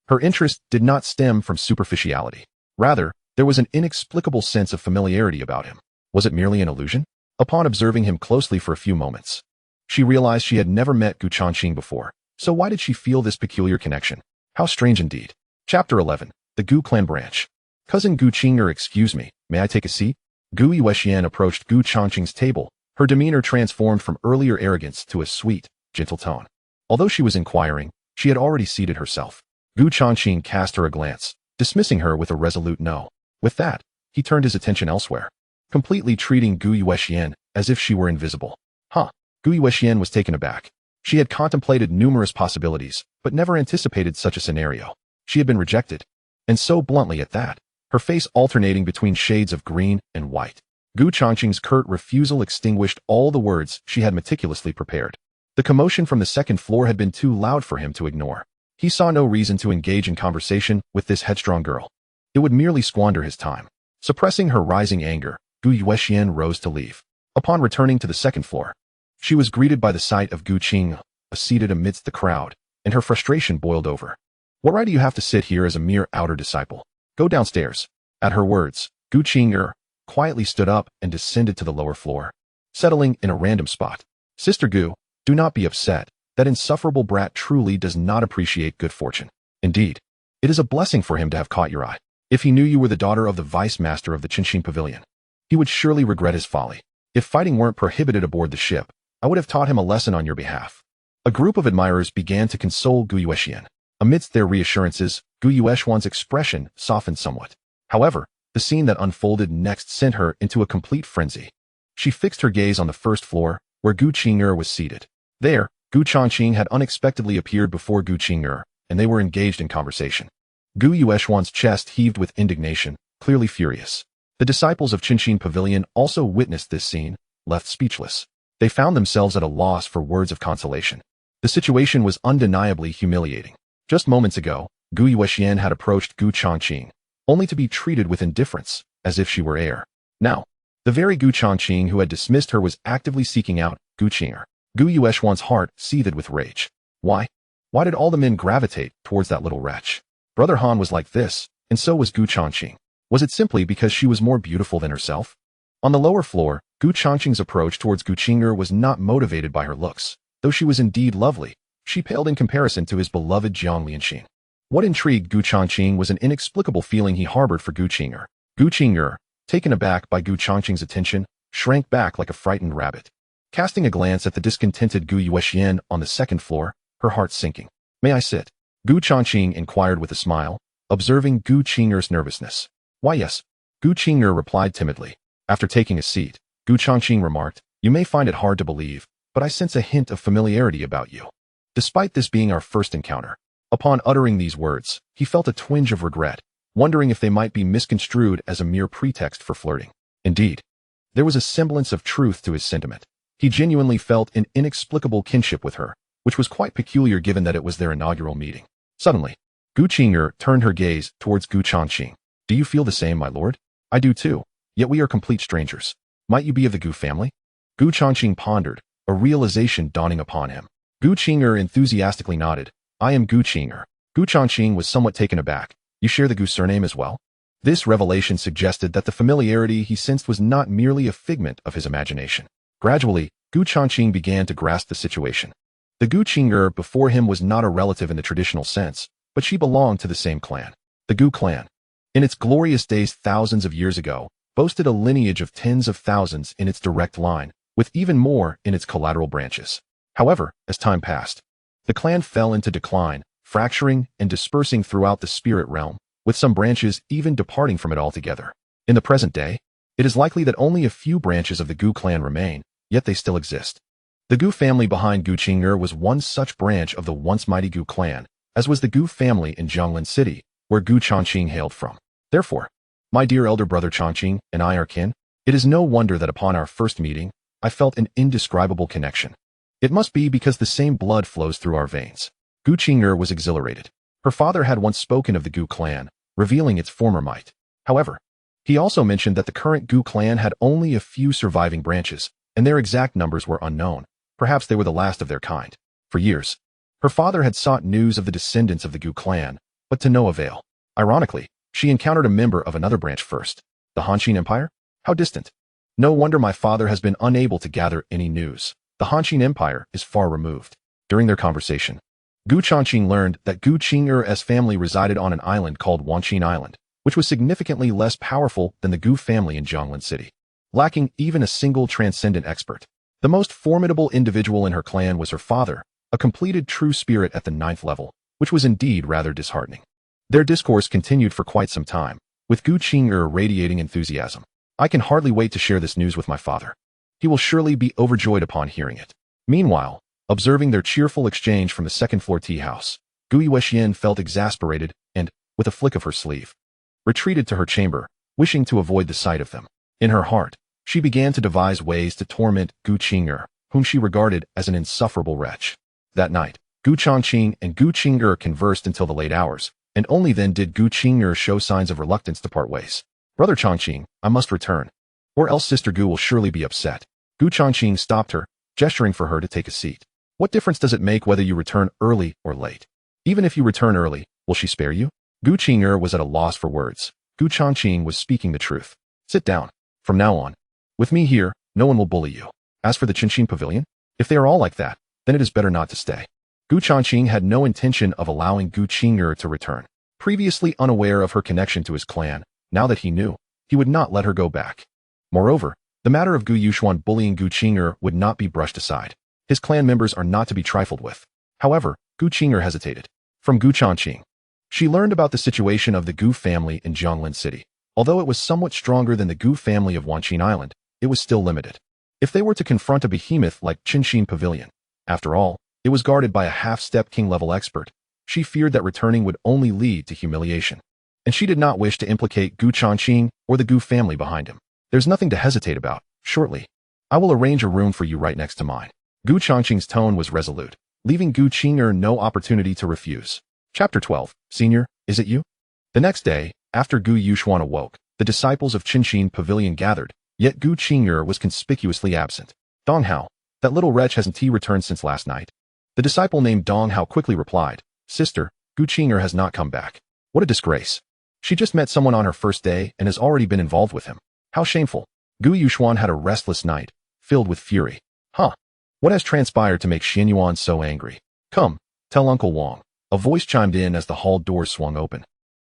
Her interest did not stem from superficiality. Rather, there was an inexplicable sense of familiarity about him. Was it merely an illusion? Upon observing him closely for a few moments, she realized she had never met Gu Changqing before, so why did she feel this peculiar connection? How strange indeed. Chapter 11. The Gu Clan Branch. "Cousin Gu Qing'er, excuse me, may I take a seat?" Gu Yuexian approached Gu Changqing's table, her demeanor transformed from earlier arrogance to a sweet, gentle tone. Although she was inquiring, she had already seated herself. Gu Changqing cast her a glance, dismissing her with a resolute no. With that, he turned his attention elsewhere, completely treating Gu Yuexian as if she were invisible. Gu Yuexian was taken aback. She had contemplated numerous possibilities, but never anticipated such a scenario. She had been rejected, and so bluntly at that, her face alternating between shades of green and white. Gu Changqing's curt refusal extinguished all the words she had meticulously prepared. The commotion from the second floor had been too loud for him to ignore. He saw no reason to engage in conversation with this headstrong girl. It would merely squander his time. Suppressing her rising anger, Gu Yuexian rose to leave. Upon returning to the second floor, she was greeted by the sight of Gu Qing'er, seated amidst the crowd, and her frustration boiled over. "What right do you have to sit here as a mere outer disciple? Go downstairs." At her words, Gu Qing'er quietly stood up and descended to the lower floor, settling in a random spot. "Sister Gu, do not be upset. That insufferable brat truly does not appreciate good fortune. Indeed, it is a blessing for him to have caught your eye. If he knew you were the daughter of the vice master of the Changqing Pavilion, he would surely regret his folly. If fighting weren't prohibited aboard the ship, I would have taught him a lesson on your behalf." A group of admirers began to console Gu Yuexian. Amidst their reassurances, Gu Yueshuan's expression softened somewhat. However, the scene that unfolded next sent her into a complete frenzy. She fixed her gaze on the first floor, where Gu Qing'er was seated. There, Gu Changqing had unexpectedly appeared before Gu Qing'er, and they were engaged in conversation. Gu Yueshuan's chest heaved with indignation, clearly furious. The disciples of Changqing Pavilion also witnessed this scene, left speechless. They found themselves at a loss for words of consolation. The situation was undeniably humiliating. Just moments ago, Gu Yuexian had approached Gu Changqing, only to be treated with indifference, as if she were air. Now, the very Gu Changqing who had dismissed her was actively seeking out Gu Qing'er. Gu Yueshuan's heart seethed with rage. Why? Why did all the men gravitate towards that little wretch? Brother Han was like this, and so was Gu Changqing. Was it simply because she was more beautiful than herself? On the lower floor, Gu Changqing's approach towards Gu Qing'er was not motivated by her looks. Though she was indeed lovely, she paled in comparison to his beloved Jiang Lianxin. What intrigued Gu Changqing was an inexplicable feeling he harbored for Gu Qing'er. Gu Qing'er, taken aback by Gu Changqing's attention, shrank back like a frightened rabbit. Casting a glance at the discontented Gu Yuexian on the second floor, her heart sinking. "May I sit?" Gu Changqing inquired with a smile, observing Gu Qing'er's nervousness. "Why yes," Gu Qing'er replied timidly. After taking a seat, Gu Changqing remarked, "You may find it hard to believe, but I sense a hint of familiarity about you." Despite this being our first encounter, upon uttering these words, he felt a twinge of regret, wondering if they might be misconstrued as a mere pretext for flirting. Indeed, there was a semblance of truth to his sentiment. He genuinely felt an inexplicable kinship with her, which was quite peculiar given that it was their inaugural meeting. Suddenly, Gu Qing'er turned her gaze towards Gu Changqing. Do you feel the same, my lord? I do too, yet we are complete strangers. Might you be of the Gu family? Gu Changqing pondered, a realization dawning upon him. Gu Qing'er enthusiastically nodded. I am Gu Qing'er. Gu Changqing was somewhat taken aback. You share the Gu surname as well? This revelation suggested that the familiarity he sensed was not merely a figment of his imagination. Gradually, Gu Changqing began to grasp the situation. The Gu Qing'er before him was not a relative in the traditional sense, but she belonged to the same clan. The Gu clan, in its glorious days thousands of years ago, boasted a lineage of tens of thousands in its direct line, with even more in its collateral branches. However, as time passed, the clan fell into decline, fracturing and dispersing throughout the spirit realm, with some branches even departing from it altogether. In the present day, it is likely that only a few branches of the Gu clan remain, yet they still exist. The Gu family behind Gu Qing'er was one such branch of the once mighty Gu clan, as was the Gu family in Jianglan City, where Gu Changqing hailed from. Therefore, my dear elder brother Changqing and I are kin. It is no wonder that upon our first meeting, I felt an indescribable connection. It must be because the same blood flows through our veins. Gu Qing'er was exhilarated. Her father had once spoken of the Gu clan, revealing its former might. However, he also mentioned that the current Gu clan had only a few surviving branches, and their exact numbers were unknown. Perhaps they were the last of their kind. For years, her father had sought news of the descendants of the Gu clan, but to no avail. Ironically, she encountered a member of another branch first. The Han Empire? How distant. No wonder my father has been unable to gather any news. The Han Empire is far removed. During their conversation, Gu Changqing learned that Gu Qing'er's family resided on an island called Wanqin Island, which was significantly less powerful than the Gu family in Jianglan City, lacking even a single transcendent expert. The most formidable individual in her clan was her father, a completed true spirit at the 9th level, which was indeed rather disheartening. Their discourse continued for quite some time, with Gu Qing'er radiating enthusiasm. I can hardly wait to share this news with my father. He will surely be overjoyed upon hearing it. Meanwhile, observing their cheerful exchange from the second-floor tea house, Gu Yuexian felt exasperated and, with a flick of her sleeve, retreated to her chamber, wishing to avoid the sight of them. In her heart, she began to devise ways to torment Gu Qing'er, whom she regarded as an insufferable wretch. That night, Gu Changqing and Gu Qing'er conversed until the late hours, and only then did Gu Qing'er show signs of reluctance to part ways. Brother Changqing, I must return, or else Sister Gu will surely be upset. Gu Changqing stopped her, gesturing for her to take a seat. What difference does it make whether you return early or late? Even if you return early, will she spare you? Gu Qing'er was at a loss for words. Gu Changqing was speaking the truth. Sit down. From now on, with me here, no one will bully you. As for the Changqing Pavilion, if they are all like that, then it is better not to stay. Gu Changqing had no intention of allowing Gu Qing'er to return. Previously unaware of her connection to his clan, now that he knew, he would not let her go back. Moreover, the matter of Gu Yuxuan bullying Gu Qing'er would not be brushed aside. His clan members are not to be trifled with. However, Gu Qing'er hesitated. From Gu Changqing, she learned about the situation of the Gu family in Jianglan City. Although it was somewhat stronger than the Gu family of Wanqin Island, it was still limited. If they were to confront a behemoth like Changqing Pavilion, after all, it was guarded by a half-step king-level expert. She feared that returning would only lead to humiliation. And she did not wish to implicate Gu Changqing or the Gu family behind him. There's nothing to hesitate about. Shortly, I will arrange a room for you right next to mine. Gu Changqing's tone was resolute, leaving Gu Qing'er no opportunity to refuse. Chapter 12. Senior, is it you? The next day, after Gu Yuxuan awoke, the disciples of Changqing Pavilion gathered, yet Gu Qing'er was conspicuously absent. Dong Hao, that little wretch hasn't he returned since last night? The disciple named Dong Hao quickly replied, Sister, Gu Qing'er has not come back. What a disgrace. She just met someone on her first day and has already been involved with him. How shameful. Gu Yuxuan had a restless night, filled with fury. Huh. What has transpired to make Xianyuan so angry? Come, tell Uncle Wang. A voice chimed in as the hall doors swung open,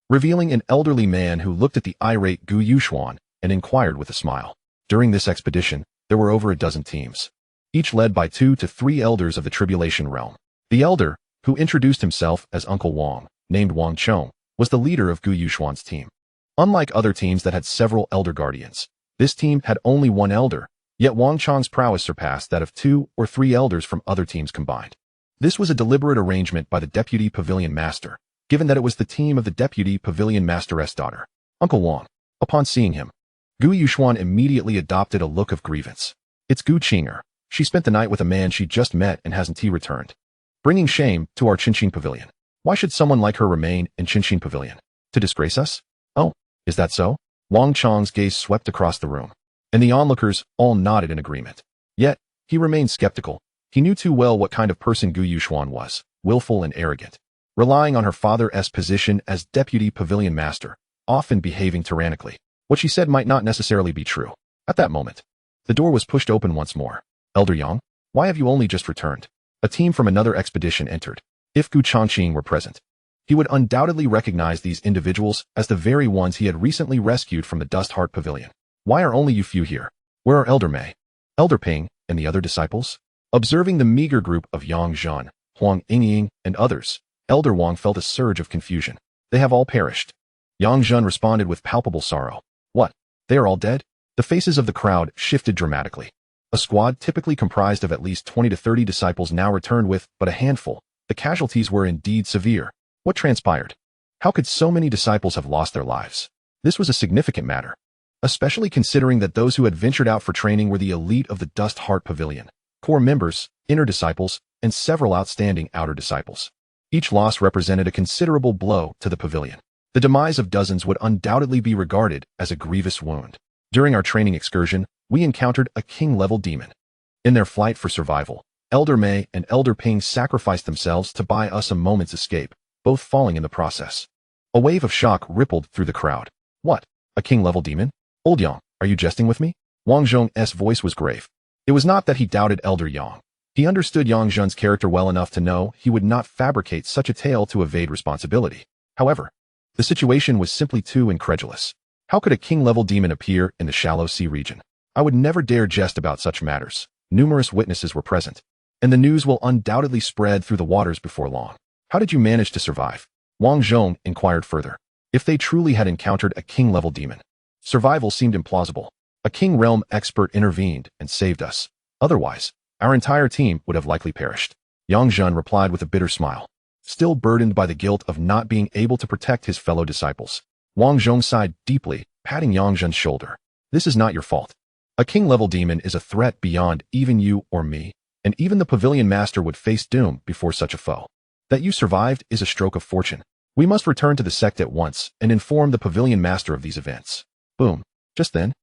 revealing an elderly man who looked at the irate Gu Yuxuan and inquired with a smile. During this expedition, there were over a dozen teams, each led by 2 to 3 elders of the Tribulation Realm. The elder, who introduced himself as Uncle Wang, named Wang Chong, was the leader of Gu Yuxuan's team. Unlike other teams that had several elder guardians, this team had only 1 elder, yet Wang Chong's prowess surpassed that of 2 or 3 elders from other teams combined. This was a deliberate arrangement by the Deputy Pavilion Master, given that it was the team of the Deputy Pavilion Master's daughter, Uncle Wang. Upon seeing him, Gu Yuxuan immediately adopted a look of grievance. It's Gu Qing'er. She spent the night with a man she just met and hasn't returned, bringing shame to our Changqing pavilion. Why should someone like her remain in Changqing pavilion? To disgrace us? Oh, is that so? Wang Chang's gaze swept across the room, and the onlookers all nodded in agreement. Yet, he remained skeptical. He knew too well what kind of person Gu Yuxuan was, willful and arrogant, relying on her father's position as deputy pavilion master, often behaving tyrannically. What she said might not necessarily be true. At that moment, the door was pushed open once more. Elder Yang, why have you only just returned? A team from another expedition entered. If Gu Changqing were present, he would undoubtedly recognize these individuals as the very ones he had recently rescued from the Dust Heart Pavilion. Why are only you few here? Where are Elder Mei, Elder Ping, and the other disciples? Observing the meager group of Yang Zhan, Huang Yingying, and others, Elder Wang felt a surge of confusion. They have all perished. Yang Zhan responded with palpable sorrow. What? They are all dead? The faces of the crowd shifted dramatically. A squad typically comprised of at least 20 to 30 disciples now returned with but a handful. The casualties were indeed severe. What transpired? How could so many disciples have lost their lives? This was a significant matter, especially considering that those who had ventured out for training were the elite of the Dust Heart Pavilion, core members, inner disciples, and several outstanding outer disciples. Each loss represented a considerable blow to the pavilion. The demise of dozens would undoubtedly be regarded as a grievous wound. During our training excursion, we encountered a king-level demon. In their flight for survival, Elder Mei and Elder Ping sacrificed themselves to buy us a moment's escape, both falling in the process. A wave of shock rippled through the crowd. What? A king-level demon? Old Yang, are you jesting with me? Wang Zhong's voice was grave. It was not that he doubted Elder Yang. He understood Yang Zhen's character well enough to know he would not fabricate such a tale to evade responsibility. However, the situation was simply too incredulous. How could a king-level demon appear in the shallow sea region? I would never dare jest about such matters. Numerous witnesses were present, and the news will undoubtedly spread through the waters before long. How did you manage to survive? Wang Zhong inquired further. If they truly had encountered a king-level demon, survival seemed implausible. A king realm expert intervened and saved us. Otherwise, our entire team would have likely perished. Yang Zhen replied with a bitter smile, still burdened by the guilt of not being able to protect his fellow disciples. Wang Zhong sighed deeply, patting Yang Zhen's shoulder. This is not your fault. A king-level demon is a threat beyond even you or me, and even the pavilion master would face doom before such a foe. That you survived is a stroke of fortune. We must return to the sect at once and inform the pavilion master of these events. Boom. Just then,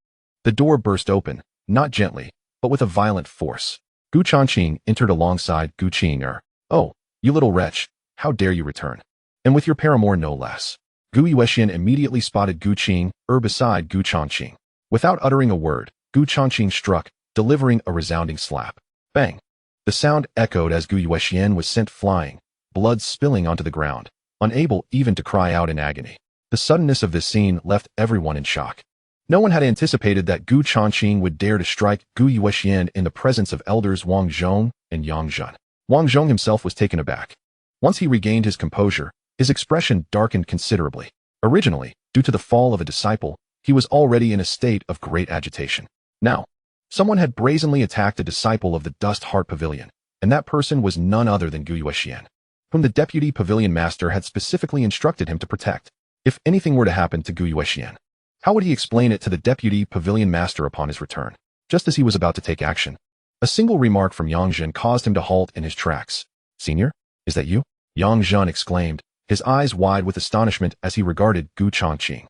the door burst open, not gently, but with a violent force. Gu Changqing entered alongside Gu Qing'er. Oh, you little wretch, how dare you return? And with your paramour no less. Gu Yuexian immediately spotted Gu Qing'er beside Gu Changqing. Without uttering a word, Gu Changqing struck, delivering a resounding slap. Bang! The sound echoed as Gu Yuexian was sent flying, blood spilling onto the ground, unable even to cry out in agony. The suddenness of this scene left everyone in shock. No one had anticipated that Gu Changqing would dare to strike Gu Yuexian in the presence of elders Wang Zhong and Yang Zhen. Wang Zhong himself was taken aback. Once he regained his composure, his expression darkened considerably. Originally, due to the fall of a disciple, he was already in a state of great agitation. Now, someone had brazenly attacked a disciple of the Dust Heart Pavilion, and that person was none other than Gu Yuexian, whom the deputy pavilion master had specifically instructed him to protect. If anything were to happen to Gu Yuexian, how would he explain it to the deputy pavilion master upon his return? Just as he was about to take action, a single remark from Yang Zhen caused him to halt in his tracks. Senior, is that you? Yang Zhen exclaimed, his eyes wide with astonishment as he regarded Gu Changqing.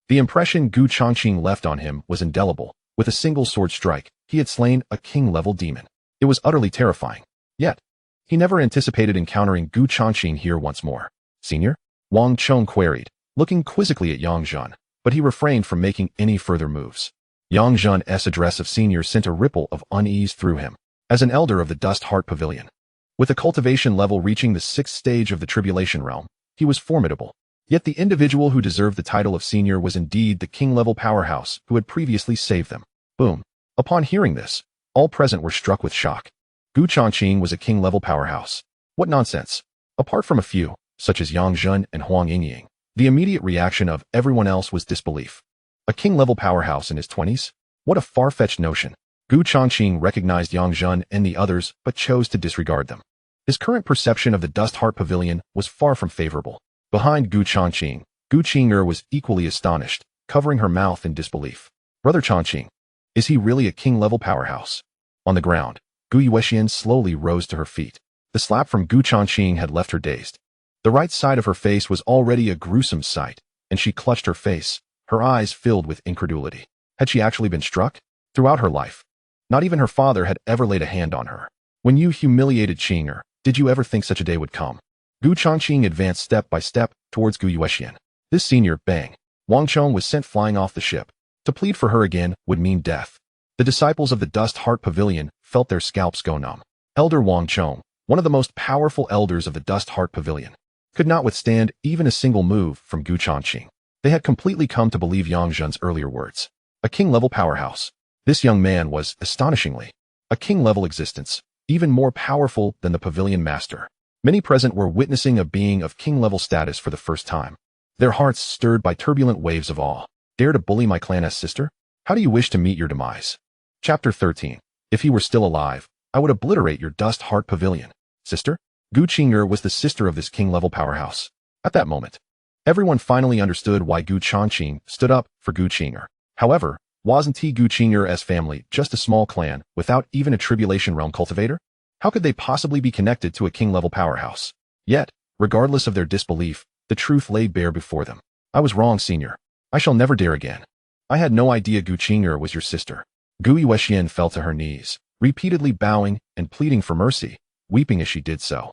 The impression Gu Changqing left on him was indelible. With a single sword strike, he had slain a king-level demon. It was utterly terrifying. Yet, he never anticipated encountering Gu Changqing here once more. Senior? Wang Chong queried, looking quizzically at Yang Zhen, but he refrained from making any further moves. Yang Zhen's address of senior sent a ripple of unease through him. As an elder of the Dust Heart Pavilion, with a cultivation level reaching the 6th stage of the Tribulation Realm, he was formidable. Yet the individual who deserved the title of senior was indeed the king-level powerhouse who had previously saved them. Boom. Upon hearing this, all present were struck with shock. Gu Changqing was a king-level powerhouse. What nonsense. Apart from a few, such as Yang Zhen and Huang Yingying, the immediate reaction of everyone else was disbelief. A king-level powerhouse in his 20s? What a far-fetched notion. Gu Changqing recognized Yang Zhen and the others but chose to disregard them. His current perception of the Dust Heart Pavilion was far from favorable. Behind Gu Changqing, Gu Qing'er was equally astonished, covering her mouth in disbelief. Brother Changqing, is he really a king-level powerhouse? On the ground, Gu Yuexian slowly rose to her feet. The slap from Gu Changqing had left her dazed. The right side of her face was already a gruesome sight, and she clutched her face, her eyes filled with incredulity. Had she actually been struck? Throughout her life, not even her father had ever laid a hand on her. When you humiliated Qing'er, did you ever think such a day would come? Gu Changqing advanced step by step towards Gu Yuexian. This senior, bang. Wang Chong was sent flying off the ship. To plead for her again would mean death. The disciples of the Dust Heart Pavilion felt their scalps go numb. Elder Wang Chong, one of the most powerful elders of the Dust Heart Pavilion, could not withstand even a single move from Gu Changqing. They had completely come to believe Yang Zhen's earlier words. A king-level powerhouse. This young man was, astonishingly, a king-level existence, even more powerful than the pavilion master. Many present were witnessing a being of king-level status for the first time. Their hearts stirred by turbulent waves of awe. Dare to bully my clan's sister? How do you wish to meet your demise? Chapter 13. If he were still alive, I would obliterate your Dust Heart Pavilion. Sister? Gu Qing'er was the sister of this king-level powerhouse. At that moment, everyone finally understood why Gu Changqing stood up for Gu Qing'er. However, wasn't Gu Qing'er's family just a small clan without even a Tribulation Realm cultivator? How could they possibly be connected to a king-level powerhouse? Yet, regardless of their disbelief, the truth lay bare before them. I was wrong, senior. I shall never dare again. I had no idea Gu Qing'er was your sister. Gu Yuexian fell to her knees, repeatedly bowing and pleading for mercy, weeping as she did so.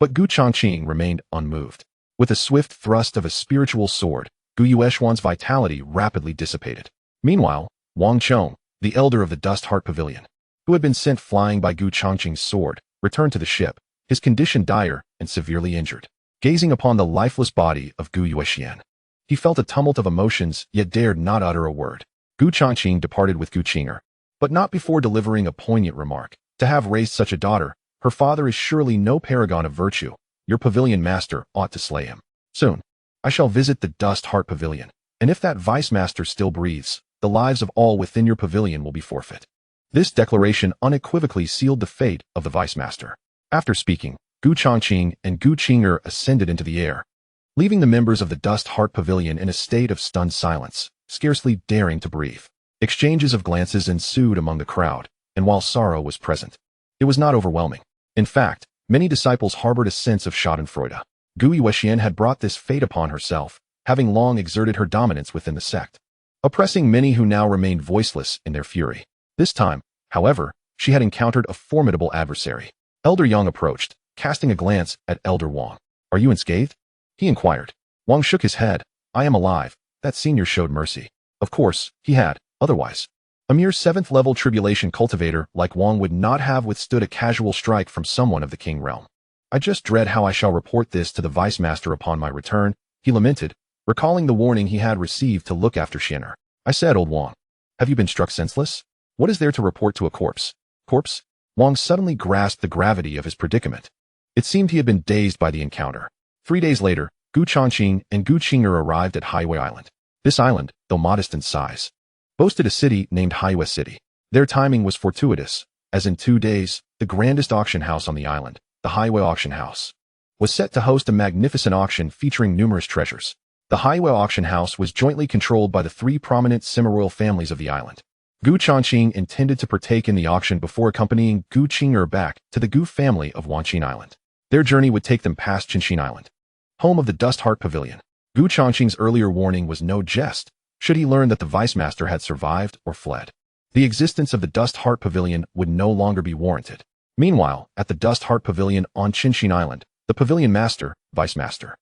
But Gu Changqing remained unmoved. With a swift thrust of a spiritual sword, Gu Yuexian's vitality rapidly dissipated. Meanwhile, Wang Chong, the elder of the Dust Heart Pavilion, who had been sent flying by Gu Changqing's sword, returned to the ship, his condition dire and severely injured. Gazing upon the lifeless body of Gu Yuexian, he felt a tumult of emotions yet dared not utter a word. Gu Changqing departed with Gu Qing'er, but not before delivering a poignant remark. To have raised such a daughter, her father is surely no paragon of virtue. Your pavilion master ought to slay him. Soon, I shall visit the Dust Heart Pavilion, and if that vice master still breathes, the lives of all within your pavilion will be forfeit. This declaration unequivocally sealed the fate of the vice master. After speaking, Gu Changqing and Gu Qing'er ascended into the air, leaving the members of the Dust Heart Pavilion in a state of stunned silence, scarcely daring to breathe. Exchanges of glances ensued among the crowd, and while sorrow was present, it was not overwhelming. In fact, many disciples harbored a sense of schadenfreude. Gu Yuexian had brought this fate upon herself, having long exerted her dominance within the sect, oppressing many who now remained voiceless in their fury. This time, however, she had encountered a formidable adversary. Elder Yang approached, casting a glance at Elder Wang. Are you unscathed? He inquired. Wang shook his head. I am alive. That senior showed mercy. Of course, he had, otherwise. A mere 7th-level tribulation cultivator like Wang would not have withstood a casual strike from someone of the King realm. I just dread how I shall report this to the Vice Master upon my return, he lamented, recalling the warning he had received to look after Xian'er. I said, Old Wang, have you been struck senseless? What is there to report to a corpse? Corpse? Wang suddenly grasped the gravity of his predicament. It seemed he had been dazed by the encounter. 3 days later, Gu Changqing and Gu Qing'er arrived at Highway Island. This island, though modest in size, boasted a city named Highway City. Their timing was fortuitous, as in 2 days, the grandest auction house on the island, the Highway Auction House, was set to host a magnificent auction featuring numerous treasures. The Highway Auction House was jointly controlled by the 3 prominent semi-royal families of the island. Gu Changqing intended to partake in the auction before accompanying Gu Qing'er back to the Gu family of Wanqin Island. Their journey would take them past Changqing Island, home of the Dust Heart Pavilion. Gu Changqing's earlier warning was no jest, should he learn that the Vice Master had survived or fled. The existence of the Dust Heart Pavilion would no longer be warranted. Meanwhile, at the Dust Heart Pavilion on Changqing Island, the Pavilion Master, Vice Master,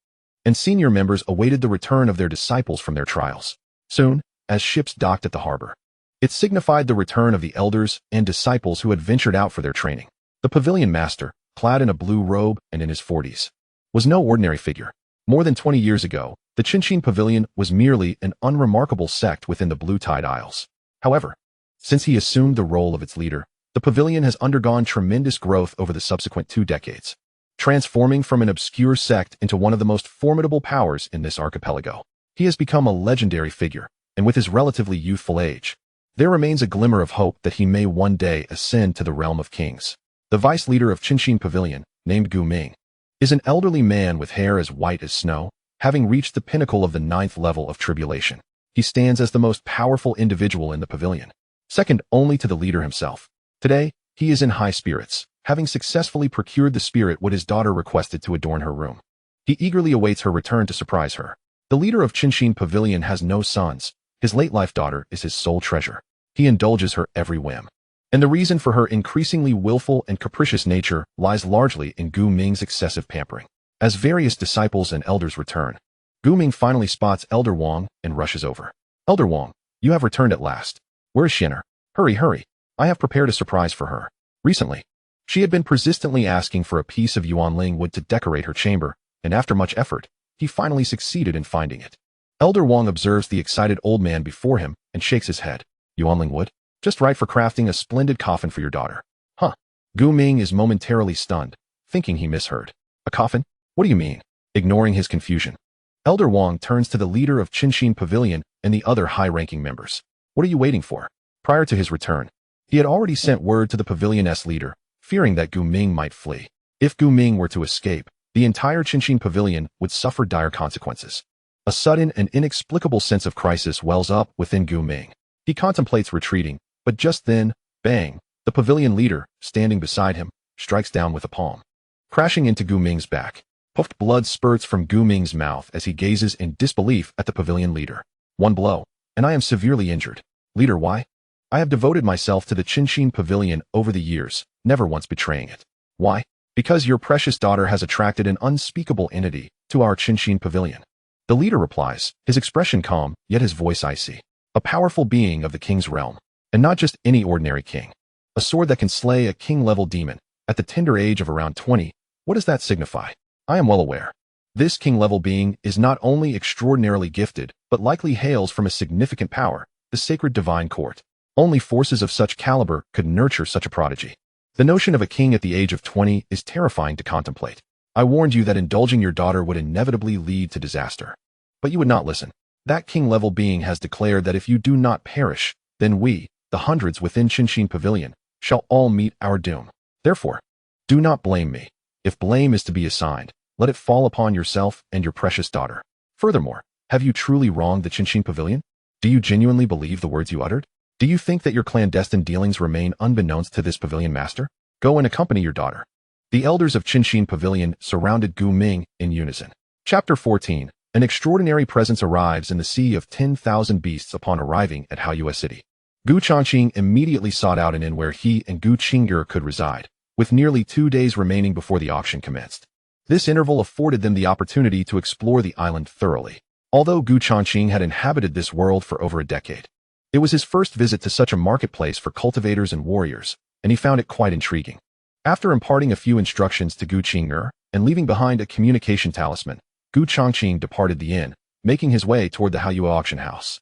and senior members awaited the return of their disciples from their trials. Soon, as ships docked at the harbor, it signified the return of the elders and disciples who had ventured out for their training. The Pavilion Master, clad in a blue robe and in his 40s, was no ordinary figure. More than 20 years ago, the Changqing Pavilion was merely an unremarkable sect within the Blue Tide Isles. However, since he assumed the role of its leader, the pavilion has undergone tremendous growth over the subsequent 2 decades, transforming from an obscure sect into one of the most formidable powers in this archipelago. He has become a legendary figure, and with his relatively youthful age, there remains a glimmer of hope that he may one day ascend to the realm of kings. The vice leader of Changqing Pavilion, named Gu Ming, is an elderly man with hair as white as snow, having reached the pinnacle of the 9th level of tribulation. He stands as the most powerful individual in the pavilion, second only to the leader himself. Today, He is in high spirits, having successfully procured the spirit what his daughter requested to adorn her room. He eagerly awaits her return to surprise her. The leader of Changqing Pavilion has no sons. His late-life daughter is his sole treasure. He indulges her every whim. And the reason for her increasingly willful and capricious nature lies largely in Gu Ming's excessive pampering. As various disciples and elders return, Gu Ming finally spots Elder Wang and rushes over. Elder Wang, you have returned at last. Where is Shinner? Hurry, hurry. I have prepared a surprise for her. Recently, she had been persistently asking for a piece of Yuanling wood to decorate her chamber, and after much effort, he finally succeeded in finding it. Elder Wang observes the excited old man before him and shakes his head. Yuanling wood? Just right for crafting a splendid coffin for your daughter. Huh. Gu Ming is momentarily stunned, thinking he misheard. A coffin? What do you mean? Ignoring his confusion, Elder Wang turns to the leader of Changqing Pavilion and the other high-ranking members. What are you waiting for? Prior to his return, he had already sent word to the pavilion's leader, fearing that Gu Ming might flee. If Gu Ming were to escape, the entire Changqing Pavilion would suffer dire consequences. A sudden and inexplicable sense of crisis wells up within Gu Ming. He contemplates retreating, but just then, bang, the pavilion leader, standing beside him, strikes down with a palm, crashing into Gu Ming's back. Puffed blood spurts from Gu Ming's mouth as he gazes in disbelief at the pavilion leader. One blow, and I am severely injured. Leader, why? I have devoted myself to the Changqing Pavilion over the years, never once betraying it. Why? Because your precious daughter has attracted an unspeakable entity to our Changqing Pavilion. The leader replies, his expression calm, yet his voice icy. A powerful being of the king's realm, and not just any ordinary king. A sword that can slay a king-level demon, at the tender age of around 20. What does that signify? I am well aware. This king-level being is not only extraordinarily gifted, but likely hails from a significant power, the sacred divine court. Only forces of such caliber could nurture such a prodigy. The notion of a king at the age of 20 is terrifying to contemplate. I warned you that indulging your daughter would inevitably lead to disaster. But you would not listen. That king-level being has declared that if you do not perish, then we, the hundreds within Changqing Pavilion, shall all meet our doom. Therefore, do not blame me. If blame is to be assigned, let it fall upon yourself and your precious daughter. Furthermore, have you truly wronged the Changqing Pavilion? Do you genuinely believe the words you uttered? Do you think that your clandestine dealings remain unbeknownst to this pavilion master? Go and accompany your daughter. The elders of Changqing Pavilion surrounded Gu Ming in unison. Chapter 14. An extraordinary presence arrives in the sea of 10,000 beasts upon arriving at Haoyue City. Gu Changqing immediately sought out an inn where he and Gu Qing'er could reside, with nearly 2 days remaining before the auction commenced. This interval afforded them the opportunity to explore the island thoroughly. Although Gu Changqing had inhabited this world for over a decade, it was his first visit to such a marketplace for cultivators and warriors, and he found it quite intriguing. After imparting a few instructions to Gu Qing'er and leaving behind a communication talisman, Gu Changqing departed the inn, making his way toward the Haoyue auction house.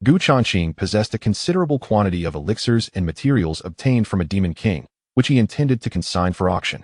Gu Changqing possessed a considerable quantity of elixirs and materials obtained from a demon king, which he intended to consign for auction.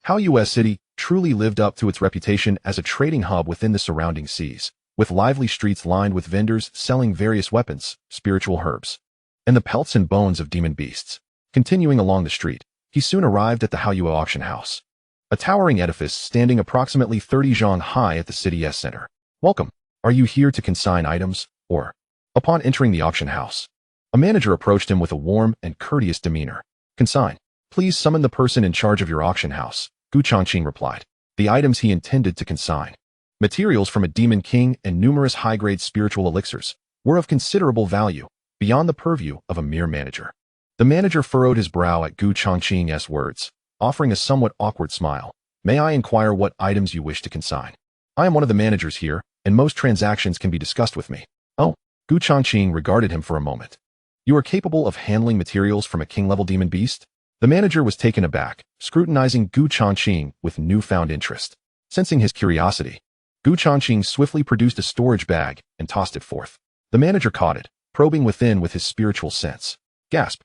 Haoyue City truly lived up to its reputation as a trading hub within the surrounding seas, with lively streets lined with vendors selling various weapons, spiritual herbs, and the pelts and bones of demon beasts. Continuing along the street, he soon arrived at the Haoyue auction house, a towering edifice standing approximately 30 zhang high at the city's center. Welcome. Are you here to consign items, or? Upon entering the auction house, a manager approached him with a warm and courteous demeanor. Consign. Please summon the person in charge of your auction house, Gu Changqing replied. The items he intended to consign, materials from a demon king and numerous high-grade spiritual elixirs, were of considerable value, beyond the purview of a mere manager. The manager furrowed his brow at Gu Changqing's words, offering a somewhat awkward smile. May I inquire what items you wish to consign? I am one of the managers here, and most transactions can be discussed with me. Oh, Gu Changqing regarded him for a moment. You are capable of handling materials from a king-level demon beast? The manager was taken aback, scrutinizing Gu Changqing with newfound interest. Sensing his curiosity, Gu Changqing swiftly produced a storage bag and tossed it forth. The manager caught it, probing within with his spiritual sense. Gasp.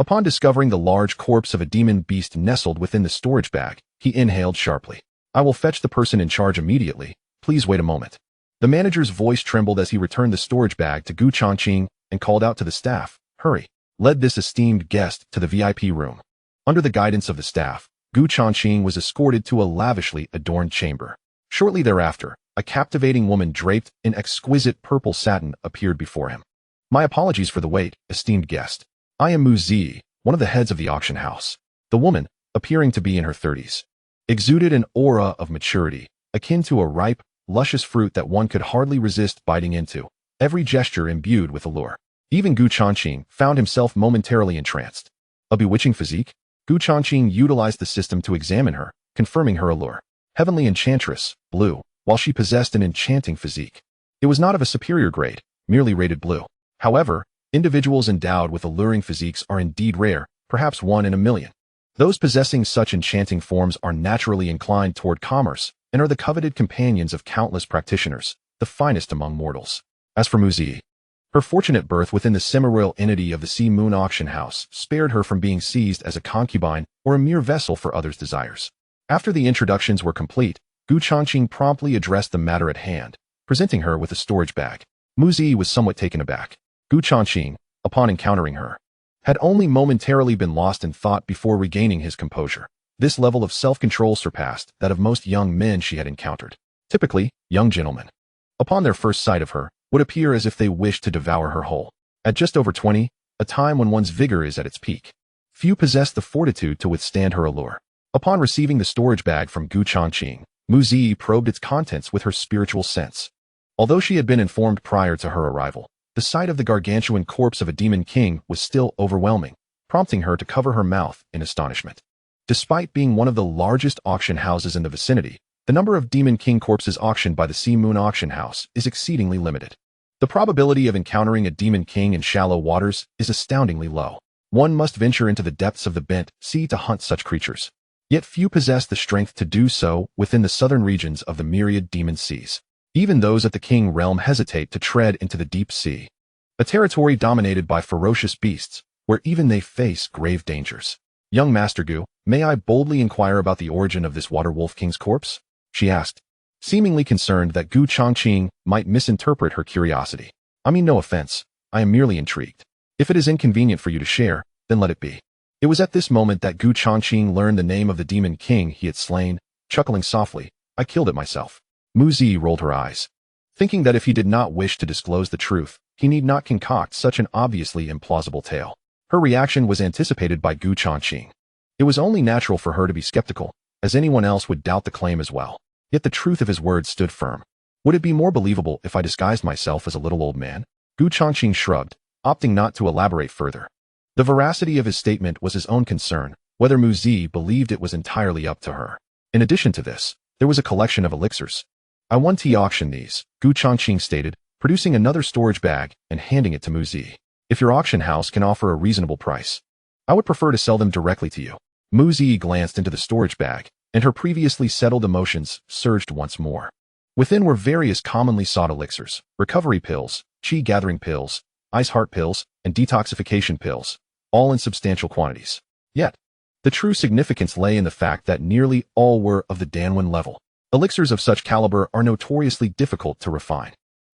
Upon discovering the large corpse of a demon beast nestled within the storage bag, he inhaled sharply. I will fetch the person in charge immediately. Please wait a moment. The manager's voice trembled as he returned the storage bag to Gu Changqing and called out to the staff. Hurry. Led this esteemed guest to the VIP room. Under the guidance of the staff, Gu Changqing was escorted to a lavishly adorned chamber. Shortly thereafter, a captivating woman draped in exquisite purple satin appeared before him. My apologies for the wait, esteemed guest. I am Mu Zi, one of the heads of the auction house. The woman, appearing to be in her 30s, exuded an aura of maturity, akin to a ripe, luscious fruit that one could hardly resist biting into, every gesture imbued with allure. Even Changqing found himself momentarily entranced. A bewitching physique? Changqing utilized the system to examine her, confirming her allure. Heavenly enchantress, blue, while she possessed an enchanting physique. It was not of a superior grade, merely rated blue. However, individuals endowed with alluring physiques are indeed rare, perhaps 1 in a million. Those possessing such enchanting forms are naturally inclined toward commerce and are the coveted companions of countless practitioners, the finest among mortals. As for Muzi, her fortunate birth within the semi-royal entity of the Sea Moon Auction House spared her from being seized as a concubine or a mere vessel for others' desires. After the introductions were complete, Changqing promptly addressed the matter at hand, presenting her with a storage bag. Muzi was somewhat taken aback. Changqing, upon encountering her, had only momentarily been lost in thought before regaining his composure. This level of self-control surpassed that of most young men she had encountered. Typically, young gentlemen, upon their first sight of her, would appear as if they wished to devour her whole. At just over 20, a time when one's vigor is at its peak, few possess the fortitude to withstand her allure. Upon receiving the storage bag from Changqing, Muzi probed its contents with her spiritual sense. Although she had been informed prior to her arrival, the sight of the gargantuan corpse of a demon king was still overwhelming, prompting her to cover her mouth in astonishment. Despite being one of the largest auction houses in the vicinity, the number of demon king corpses auctioned by the Sea Moon Auction House is exceedingly limited. The probability of encountering a demon king in shallow waters is astoundingly low. One must venture into the depths of the bent sea to hunt such creatures. Yet few possess the strength to do so within the southern regions of the myriad demon seas. Even those at the king realm hesitate to tread into the deep sea, a territory dominated by ferocious beasts, where even they face grave dangers. Young Master Gu, may I boldly inquire about the origin of this water wolf king's corpse? She asked, seemingly concerned that Changqing might misinterpret her curiosity. I mean no offense, I am merely intrigued. If it is inconvenient for you to share, then let it be. It was at this moment that Changqing learned the name of the demon king he had slain, chuckling softly, I killed it myself. Muzi rolled her eyes, thinking that if he did not wish to disclose the truth, he need not concoct such an obviously implausible tale. Her reaction was anticipated by Changqing. It was only natural for her to be skeptical, as anyone else would doubt the claim as well. Yet the truth of his words stood firm. Would it be more believable if I disguised myself as a little old man? Changqing shrugged, opting not to elaborate further. The veracity of his statement was his own concern, whether Muzi believed it was entirely up to her. In addition to this, there was a collection of elixirs. I want to auction these, Changqing stated, producing another storage bag and handing it to Muzi. If your auction house can offer a reasonable price, I would prefer to sell them directly to you. Muzi glanced into the storage bag, and her previously settled emotions surged once more. Within were various commonly sought elixirs, recovery pills, chi-gathering pills, ice heart pills, and detoxification pills, all in substantial quantities. Yet, the true significance lay in the fact that nearly all were of the Danwen level. Elixirs of such caliber are notoriously difficult to refine.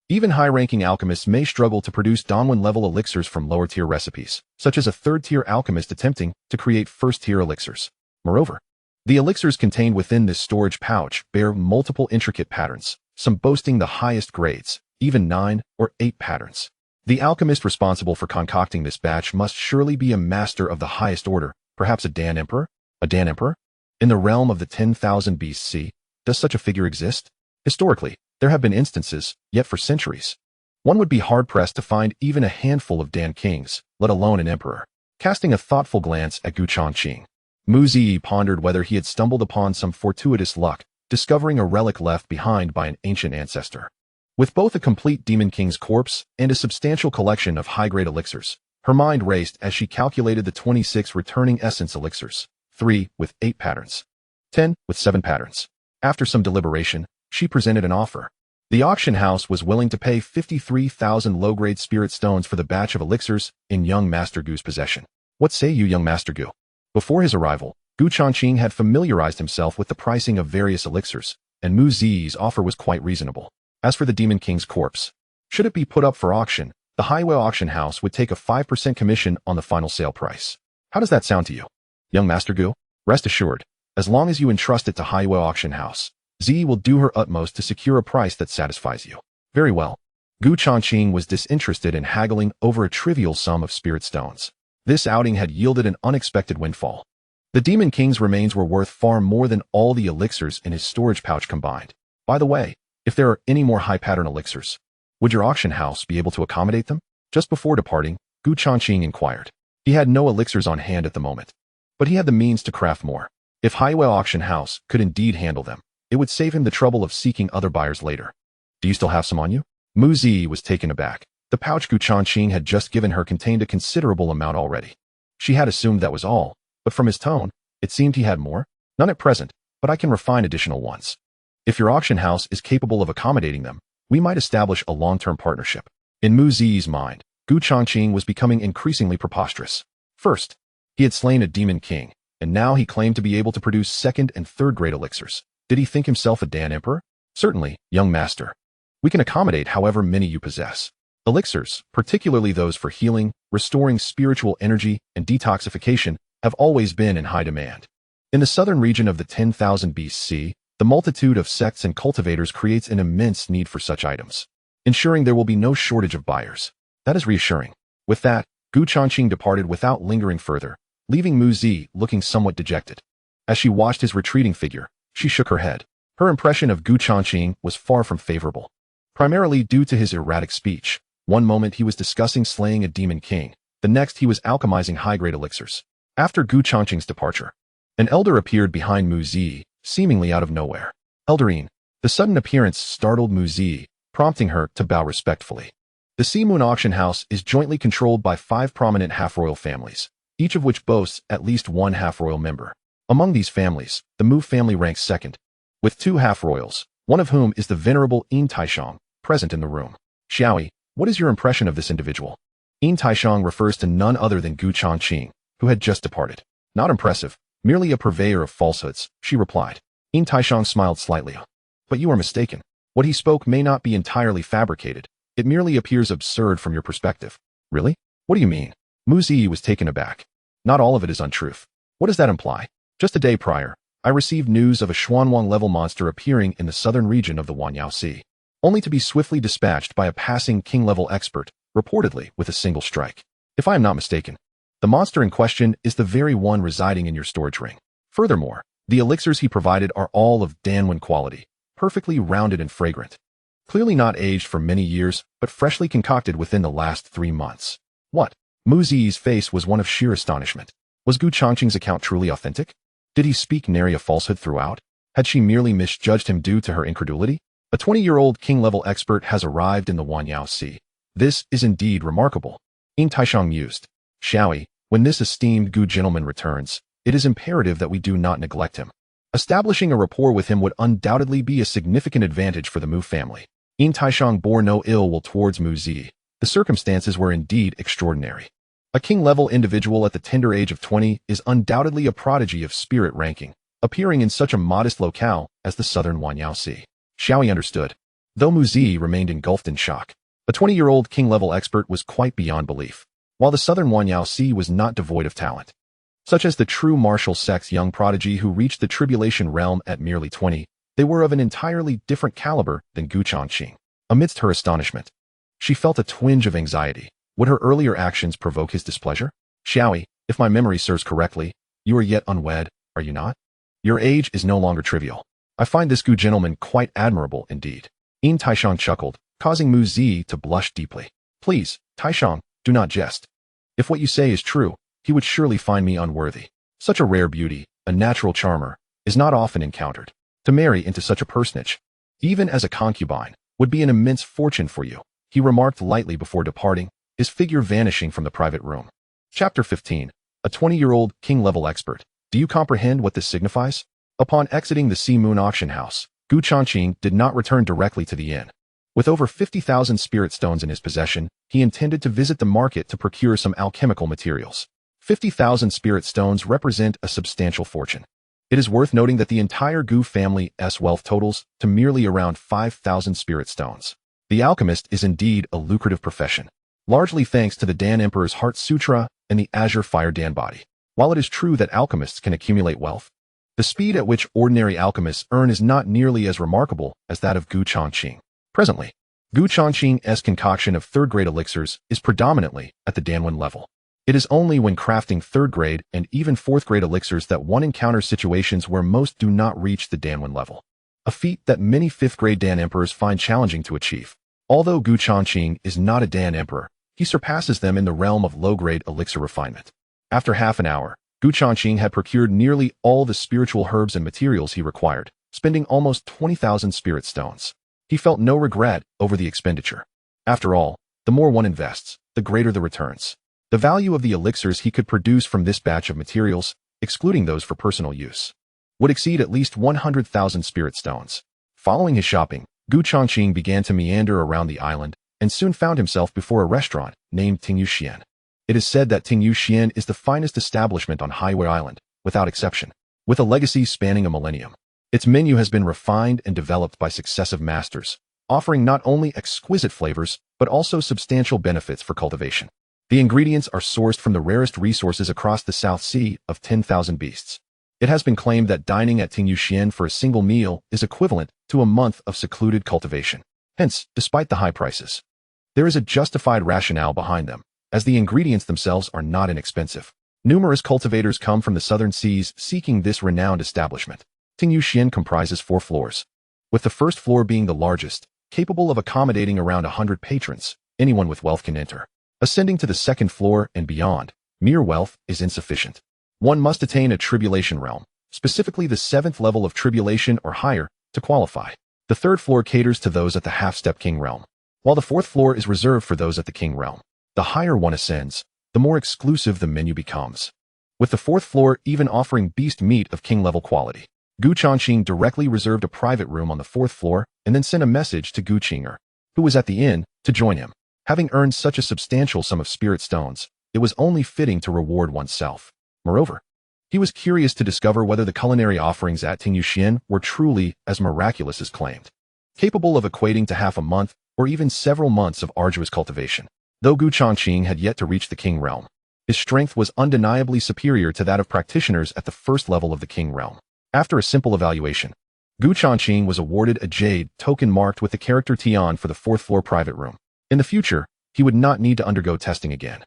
Even high-ranking alchemists may struggle to produce Danwen-level elixirs from lower-tier recipes, such as a third-tier alchemist attempting to create first-tier elixirs. Moreover, the elixirs contained within this storage pouch bear multiple intricate patterns, some boasting the highest grades, even 9 or 8 patterns. The alchemist responsible for concocting this batch must surely be a master of the highest order, perhaps a Dan Emperor? A Dan Emperor? In the realm of the 10,000 BC, does such a figure exist? Historically, there have been instances, yet for centuries. One would be hard-pressed to find even a handful of Dan Kings, let alone an Emperor. Casting a thoughtful glance at Changqing, Muzi pondered whether he had stumbled upon some fortuitous luck, discovering a relic left behind by an ancient ancestor. With both a complete Demon King's corpse and a substantial collection of high-grade elixirs, her mind raced as she calculated the 26 returning essence elixirs, 3 with 8 patterns, 10 with 7 patterns. After some deliberation, she presented an offer. The auction house was willing to pay 53,000 low-grade spirit stones for the batch of elixirs in young Master Gu's possession. What say you, young Master Gu? Before his arrival, Changqing had familiarized himself with the pricing of various elixirs, and Muzi's offer was quite reasonable. As for the Demon King's corpse, should it be put up for auction, the Highway Auction House would take a 5% commission on the final sale price. How does that sound to you? Young Master Gu, rest assured, as long as you entrust it to Highway Auction House, Z will do her utmost to secure a price that satisfies you. Very well. Changqing was disinterested in haggling over a trivial sum of spirit stones. This outing had yielded an unexpected windfall. The Demon King's remains were worth far more than all the elixirs in his storage pouch combined. By the way, if there are any more high-pattern elixirs, would your auction house be able to accommodate them? Just before departing, Changqing inquired. He had no elixirs on hand at the moment, but he had the means to craft more. If Highway Auction House could indeed handle them, it would save him the trouble of seeking other buyers later. Do you still have some on you? Mu Zi was taken aback. The pouch Changqing had just given her contained a considerable amount already. She had assumed that was all, but from his tone, it seemed he had more. None at present, but I can refine additional ones. If your auction house is capable of accommodating them, we might establish a long-term partnership. In Mu Zi's mind, Changqing was becoming increasingly preposterous. First, he had slain a Demon King, and now he claimed to be able to produce second and third-grade elixirs. Did he think himself a Dan Emperor? Certainly, young master. We can accommodate however many you possess. Elixirs, particularly those for healing, restoring spiritual energy, and detoxification, have always been in high demand. In the southern region of the 10,000 BC, the multitude of sects and cultivators creates an immense need for such items, ensuring there will be no shortage of buyers. That is reassuring. With that, Changqing departed without lingering further, leaving Mu Zi looking somewhat dejected. As she watched his retreating figure, she shook her head. Her impression of Changqing was far from favorable, primarily due to his erratic speech. One moment he was discussing slaying a Demon King, the next he was alchemizing high-grade elixirs. After Changqing's departure, an elder appeared behind Mu Zi, seemingly out of nowhere. Elderine. The sudden appearance startled Mu Zi, prompting her to bow respectfully. The Sea Moon Auction House is jointly controlled by 5 prominent half-royal families, each of which boasts at least one half-royal member. Among these families, the Mu family ranks second, with 2 half-royals, one of whom is the venerable Yin Taishang, present in the room. Xiaoyi, what is your impression of this individual? Yin Taishang refers to none other than Changqing, who had just departed. Not impressive, merely a purveyor of falsehoods, she replied. Yin Taishang smiled slightly. But you are mistaken. What he spoke may not be entirely fabricated. It merely appears absurd from your perspective. Really? What do you mean? Mu Zi was taken aback. Not all of it is untruth. What does that imply? Just a day prior, I received news of a Xuanwang-level monster appearing in the southern region of the Wanyao Sea, only to be swiftly dispatched by a passing king-level expert, reportedly with a single strike. If I am not mistaken, the monster in question is the very one residing in your storage ring. Furthermore, the elixirs he provided are all of Danwen quality, perfectly rounded and fragrant. Clearly not aged for many years, but freshly concocted within the last 3 months. What? Mu Zi's face was one of sheer astonishment. Was Changqing's account truly authentic? Did he speak nary a falsehood throughout? Had she merely misjudged him due to her incredulity? A 20-year-old king-level expert has arrived in the Wanyao Sea. This is indeed remarkable. Yin Taishang mused. Xiaoyi, when this esteemed gentleman returns, it is imperative that we do not neglect him. Establishing a rapport with him would undoubtedly be a significant advantage for the Mu family. Yin Taishang bore no ill will towards Mu Zi. The circumstances were indeed extraordinary. A king-level individual at the tender age of 20 is undoubtedly a prodigy of spirit ranking, appearing in such a modest locale as the southern Wanyao Sea. Xiaoyi understood, though Mu Zi remained engulfed in shock. A 20-year-old king-level expert was quite beyond belief, while the southern Wanyao Sea was not devoid of talent, such as the true martial sex young prodigy who reached the tribulation realm at merely 20. They were of an entirely different caliber than Changqing. Amidst her astonishment, she felt a twinge of anxiety. Would her earlier actions provoke his displeasure? Xiaoyi, if my memory serves correctly, you are yet unwed, are you not? Your age is no longer trivial. I find this gentleman quite admirable indeed. Yin Taishang chuckled, causing Mu Zi to blush deeply. Please, Taishang, do not jest. If what you say is true, he would surely find me unworthy. Such a rare beauty, a natural charmer, is not often encountered. To marry into such a personage, even as a concubine, would be an immense fortune for you, he remarked lightly before departing, his figure vanishing from the private room. Chapter 15. A 20-year-old king-level expert. Do you comprehend what this signifies? Upon exiting the Sea Moon Auction House, Changqing did not return directly to the inn. With over 50,000 spirit stones in his possession, he intended to visit the market to procure some alchemical materials. 50,000 spirit stones represent a substantial fortune. It is worth noting that the entire Gu family's wealth totals to merely around 5,000 spirit stones. The alchemist is indeed a lucrative profession, largely thanks to the Dan Emperor's Heart Sutra and the Azure Fire Dan Body. While it is true that alchemists can accumulate wealth, the speed at which ordinary alchemists earn is not nearly as remarkable as that of Changqing. Presently, Changqing's concoction of third-grade elixirs is predominantly at the Danwen level. It is only when crafting 3rd grade and even 4th grade elixirs that one encounters situations where most do not reach the Dan 1 level, a feat that many 5th grade Dan Emperors find challenging to achieve. Although Changqing is not a Dan Emperor, he surpasses them in the realm of low-grade elixir refinement. After half an hour, Changqing had procured nearly all the spiritual herbs and materials he required, spending almost 20,000 spirit stones. He felt no regret over the expenditure. After all, the more one invests, the greater the returns. The value of the elixirs he could produce from this batch of materials, excluding those for personal use, would exceed at least 100,000 spirit stones. Following his shopping, Changqing began to meander around the island and soon found himself before a restaurant named Tingyu Xian. It is said that Tingyu Xian is the finest establishment on Highway Island, without exception, with a legacy spanning a millennium. Its menu has been refined and developed by successive masters, offering not only exquisite flavors, but also substantial benefits for cultivation. The ingredients are sourced from the rarest resources across the South Sea of 10,000 beasts. It has been claimed that dining at Tingyu Xian for a single meal is equivalent to a month of secluded cultivation. Hence, despite the high prices, there is a justified rationale behind them, as the ingredients themselves are not inexpensive. Numerous cultivators come from the southern seas seeking this renowned establishment. Tingyu Xian comprises 4 floors, with the first floor being the largest, capable of accommodating around 100 patrons. Anyone with wealth can enter. Ascending to the 2nd floor and beyond, mere wealth is insufficient. One must attain a tribulation realm, specifically the 7th level of tribulation or higher, to qualify. The 3rd floor caters to those at the half-step king realm, while the 4th floor is reserved for those at the king realm. The higher one ascends, the more exclusive the menu becomes, with the 4th floor even offering beast meat of king-level quality. Changqing directly reserved a private room on the 4th floor and then sent a message to Qinger, who was at the inn, to join him. Having earned such a substantial sum of spirit stones, it was only fitting to reward oneself. Moreover, he was curious to discover whether the culinary offerings at Tingyu Xian were truly as miraculous as claimed, capable of equating to half a month or even several months of arduous cultivation. Though Changqing had yet to reach the king realm, his strength was undeniably superior to that of practitioners at the 1st level of the king realm. After a simple evaluation, Changqing was awarded a jade token marked with the character Tian for the 4th floor private room. In the future, he would not need to undergo testing again.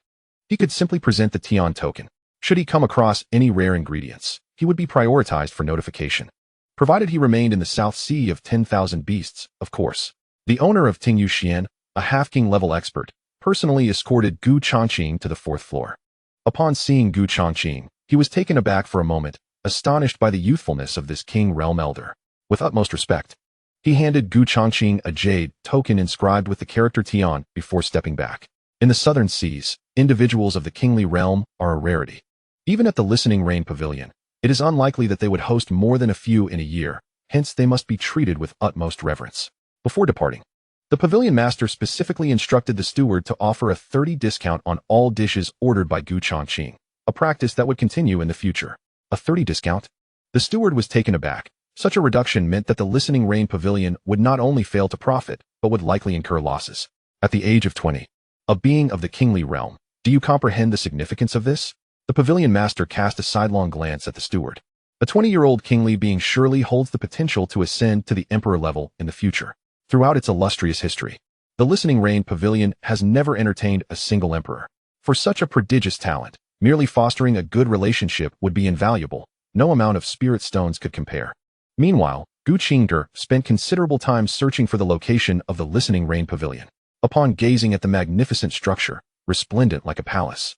He could simply present the Tian token. Should he come across any rare ingredients, he would be prioritized for notification, provided he remained in the South Sea of 10,000 beasts, of course. The owner of Tingyu Xian, a half-king level expert, personally escorted Changqing to the 4th floor. Upon seeing Changqing, he was taken aback for a moment, astonished by the youthfulness of this king realm elder. With utmost respect, he handed Changqing a jade token inscribed with the character Tian before stepping back. In the southern seas, individuals of the kingly realm are a rarity. Even at the Listening Rain Pavilion, it is unlikely that they would host more than a few in a year, hence they must be treated with utmost reverence. Before departing, the pavilion master specifically instructed the steward to offer a 30% discount on all dishes ordered by Changqing, a practice that would continue in the future. A 30% discount? The steward was taken aback. Such a reduction meant that the Listening Rain Pavilion would not only fail to profit, but would likely incur losses. At the age of 20, a being of the kingly realm, do you comprehend the significance of this? The pavilion master cast a sidelong glance at the steward. A 20-year-old kingly being surely holds the potential to ascend to the emperor level in the future. Throughout its illustrious history, the Listening Rain Pavilion has never entertained a single emperor. For such a prodigious talent, merely fostering a good relationship would be invaluable. No amount of spirit stones could compare. Meanwhile, Changqing spent considerable time searching for the location of the Listening Rain Pavilion. Upon gazing at the magnificent structure, resplendent like a palace,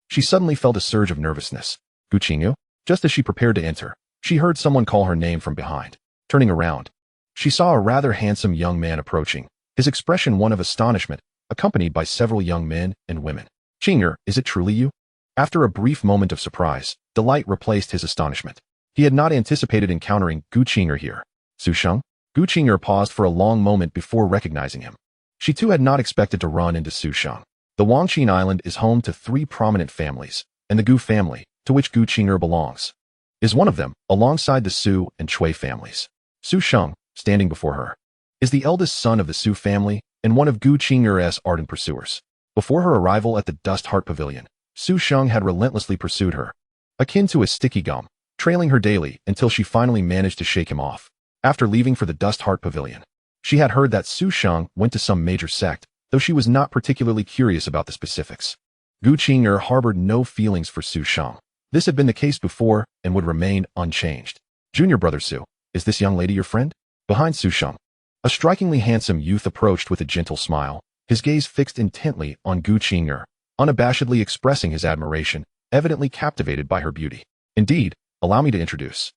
she suddenly felt a surge of nervousness. Changqing? Just as she prepared to enter, she heard someone call her name from behind. Turning around, she saw a rather handsome young man approaching, his expression one of astonishment, accompanied by several young men and women. Changqing, is it truly you? After a brief moment of surprise, delight replaced his astonishment. He had not anticipated encountering Changqing here. Su Sheng? Changqing paused for a long moment before recognizing him. She too had not expected to run into Su Sheng. The Wangqin Island is home to 3 prominent families, and the Gu family, to which Changqing belongs, is one of them, alongside the Su and Chui families. Su Sheng, standing before her, is the eldest son of the Su family and one of Changqing's ardent pursuers. Before her arrival at the Dust Heart Pavilion, Su Sheng had relentlessly pursued her, akin to a sticky gum, trailing her daily until she finally managed to shake him off. After leaving for the Dust Heart Pavilion, she had heard that Su Sheng went to some major sect, though she was not particularly curious about the specifics. Gu Qing'er harbored no feelings for Su Shang. This had been the case before and would remain unchanged. Junior brother Su, is this young lady your friend? Behind Su Shang, a strikingly handsome youth approached with a gentle smile, his gaze fixed intently on Gu Qing'er, unabashedly expressing his admiration, evidently captivated by her beauty. Indeed, allow me to introduce.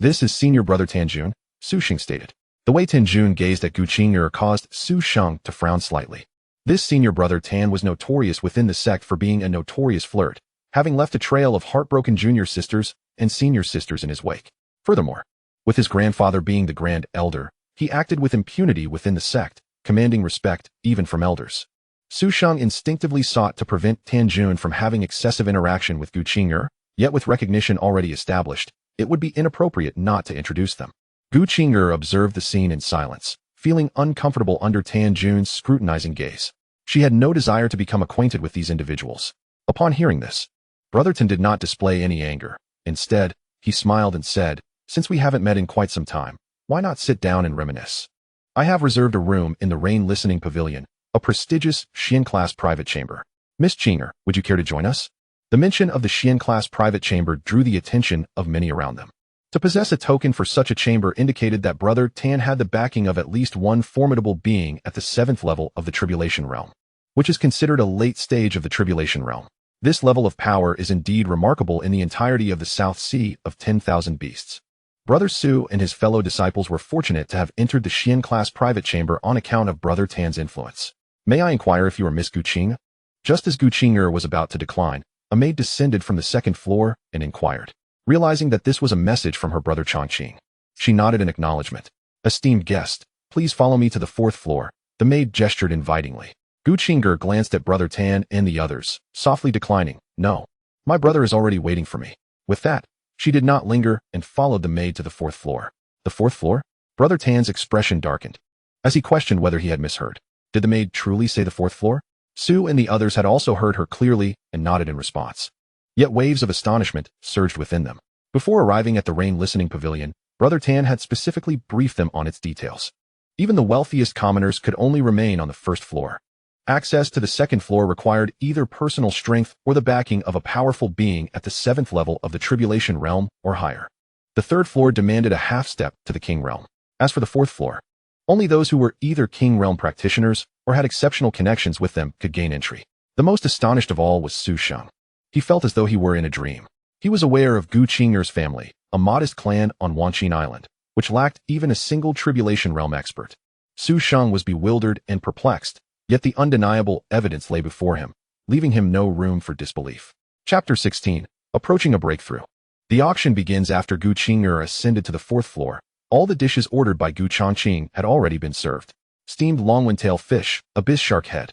This is senior brother Tanjun, Su Shang stated. The way Tanjun gazed at Gu Qing'er caused Su Shang to frown slightly. This senior brother Tan was notorious within the sect for being a notorious flirt, having left a trail of heartbroken junior sisters and senior sisters in his wake. Furthermore, with his grandfather being the grand elder, he acted with impunity within the sect, commanding respect even from elders. Su Shang instinctively sought to prevent Tanjun from having excessive interaction with Gu Qing'er, yet with recognition already established, it would be inappropriate not to introduce them. Gu Qing'er observed the scene in silence, feeling uncomfortable under Tanjun's scrutinizing gaze. She had no desire to become acquainted with these individuals. Upon hearing this, Brother Tan did not display any anger. Instead, he smiled and said, "Since we haven't met in quite some time, why not sit down and reminisce? I have reserved a room in the Rain Listening Pavilion, a prestigious Xian-class private chamber. Miss Qing'er, would you care to join us?" The mention of the Xian-class private chamber drew the attention of many around them. To possess a token for such a chamber indicated that Brother Tan had the backing of at least one formidable being at the 7th level of the Tribulation Realm, which is considered a late stage of the Tribulation Realm. This level of power is indeed remarkable in the entirety of the South Sea of 10,000 beasts. Brother Su and his fellow disciples were fortunate to have entered the Xian-class private chamber on account of Brother Tan's influence. "May I inquire if you are Miss Gu Qing?" Just as Gu Qing'er was about to decline, a maid descended from the 2nd floor and inquired. Realizing that this was a message from her brother Changqing, she nodded in acknowledgement. "Esteemed guest, please follow me to the 4th floor." The maid gestured invitingly. Gu Qing'er glanced at Brother Tan and the others, softly declining. "No, my brother is already waiting for me." With that, she did not linger and followed the maid to the 4th floor. The 4th floor? Brother Tan's expression darkened, as he questioned whether he had misheard. Did the maid truly say the 4th floor? Su and the others had also heard her clearly and nodded in response. Yet waves of astonishment surged within them. Before arriving at the Rain Listening Pavilion, Brother Tan had specifically briefed them on its details. Even the wealthiest commoners could only remain on the 1st floor. Access to the 2nd floor required either personal strength or the backing of a powerful being at the 7th level of the Tribulation Realm or higher. The 3rd floor demanded a half step to the King Realm. As for the 4th floor, only those who were either King Realm practitioners or had exceptional connections with them could gain entry. The most astonished of all was Su Shang. He felt as though he were in a dream. He was aware of Gu Qing'er's family, a modest clan on Wanqin Island, which lacked even a single Tribulation Realm expert. Su Shang was bewildered and perplexed, yet the undeniable evidence lay before him, leaving him no room for disbelief. Chapter 16. Approaching a breakthrough. The auction begins after Gu Qing'er ascended to the 4th floor. All the dishes ordered by Gu Changqing had already been served. Steamed longwin-tail fish, abyss shark head,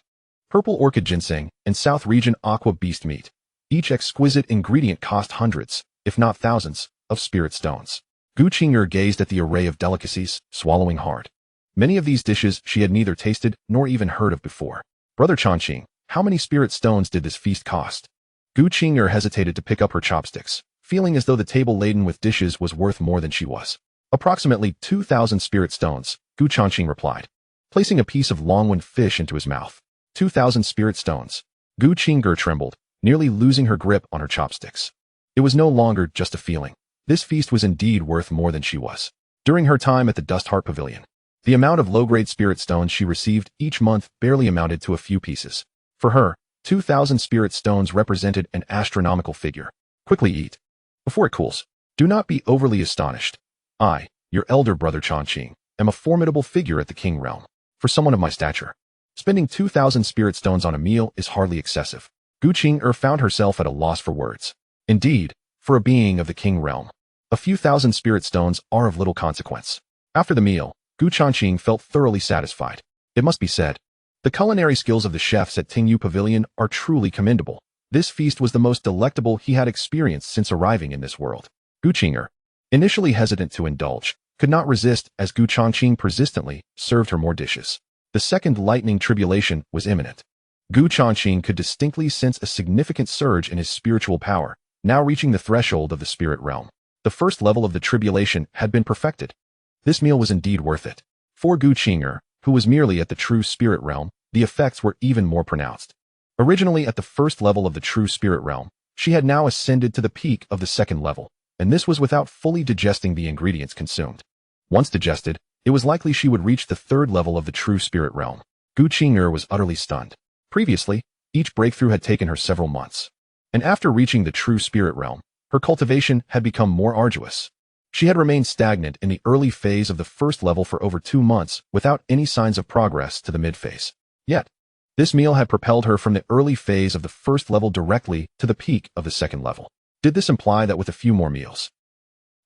purple orchid ginseng, and South Region aqua beast meat. Each exquisite ingredient cost hundreds, if not thousands, of spirit stones. Gu Qing'er gazed at the array of delicacies, swallowing hard. Many of these dishes she had neither tasted nor even heard of before. Brother Changqing, how many spirit stones did this feast cost? Gu Qing'er hesitated to pick up her chopsticks, feeling as though the table laden with dishes was worth more than she was. Approximately 2,000 spirit stones, Gu Changqing replied, placing a piece of longwin fish into his mouth. 2,000 spirit stones. Gu Qing'er trembled, nearly losing her grip on her chopsticks. It was no longer just a feeling. This feast was indeed worth more than she was. During her time at the Dust Heart Pavilion, the amount of low-grade spirit stones she received each month barely amounted to a few pieces. For her, 2,000 spirit stones represented an astronomical figure. Quickly eat before it cools. Do not be overly astonished. I, your elder brother Changqing, am a formidable figure at the King Realm. For someone of my stature, spending 2,000 spirit stones on a meal is hardly excessive. Gu Qing'er found herself at a loss for words. Indeed, for a being of the King Realm, a few thousand spirit stones are of little consequence. After the meal, Gu Changqing felt thoroughly satisfied. It must be said, the culinary skills of the chefs at Tingyu Pavilion are truly commendable. This feast was the most delectable he had experienced since arriving in this world. Gu Qing'er, initially hesitant to indulge, could not resist as Gu Changqing persistently served her more dishes. The second lightning tribulation was imminent. Gu Changqing could distinctly sense a significant surge in his spiritual power, now reaching the threshold of the spirit realm. The first level of the tribulation had been perfected. This meal was indeed worth it. For Gu Qing'er, who was merely at the true spirit realm, the effects were even more pronounced. Originally at the first level of the true spirit realm, she had now ascended to the peak of the second level, and this was without fully digesting the ingredients consumed. Once digested, it was likely she would reach the third level of the true spirit realm. Changqing was utterly stunned. Previously, each breakthrough had taken her several months. And after reaching the true spirit realm, her cultivation had become more arduous. She had remained stagnant in the early phase of the first level for over 2 months without any signs of progress to the mid-phase. Yet, this meal had propelled her from the early phase of the first level directly to the peak of the second level. Did this imply that with a few more meals?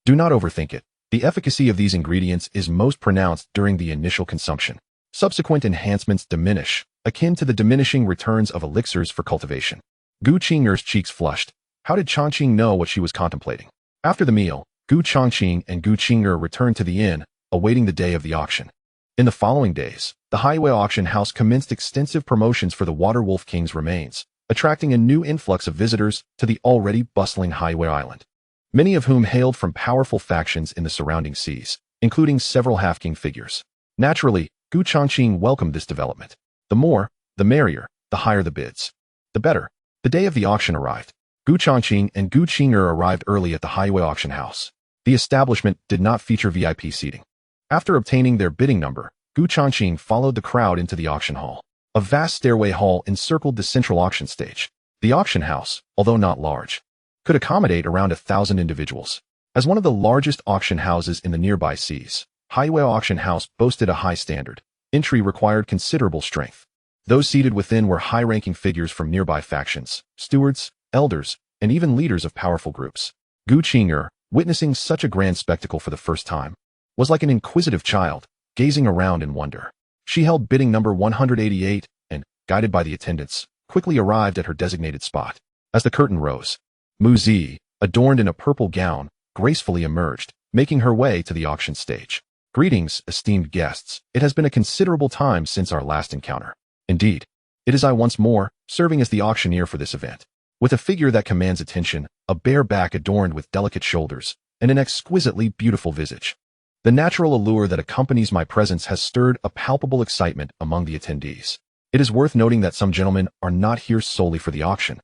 Do not overthink it. The efficacy of these ingredients is most pronounced during the initial consumption. Subsequent enhancements diminish, akin to the diminishing returns of elixirs for cultivation. Changqing's cheeks flushed. How did Changqing know what she was contemplating? After the meal, Changqing and Changqing returned to the inn, awaiting the day of the auction. In the following days, the highway auction house commenced extensive promotions for the Water Wolf King's remains, attracting a new influx of visitors to the already bustling highway island, many of whom hailed from powerful factions in the surrounding seas, including several half-king figures. Naturally, Changqing welcomed this development. The more, the merrier, the higher the bids, the better. The day of the auction arrived. Changqing and Changqing arrived early at the highway auction house. The establishment did not feature VIP seating. After obtaining their bidding number, Changqing followed the crowd into the auction hall. A vast stairway hall encircled the central auction stage. The auction house, although not large, could accommodate around 1,000 individuals. As one of the largest auction houses in the nearby seas, Highway Auction House boasted a high standard. Entry required considerable strength. Those seated within were high-ranking figures from nearby factions, stewards, elders, and even leaders of powerful groups. Changqing, witnessing such a grand spectacle for the first time, was like an inquisitive child, gazing around in wonder. She held bidding number 188 and, guided by the attendants, quickly arrived at her designated spot. As the curtain rose, Mu Zi, adorned in a purple gown, gracefully emerged, making her way to the auction stage. Greetings, esteemed guests. It has been a considerable time since our last encounter. Indeed, it is I once more, serving as the auctioneer for this event. With a figure that commands attention, a bare back adorned with delicate shoulders, and an exquisitely beautiful visage. The natural allure that accompanies my presence has stirred a palpable excitement among the attendees. It is worth noting that some gentlemen are not here solely for the auction,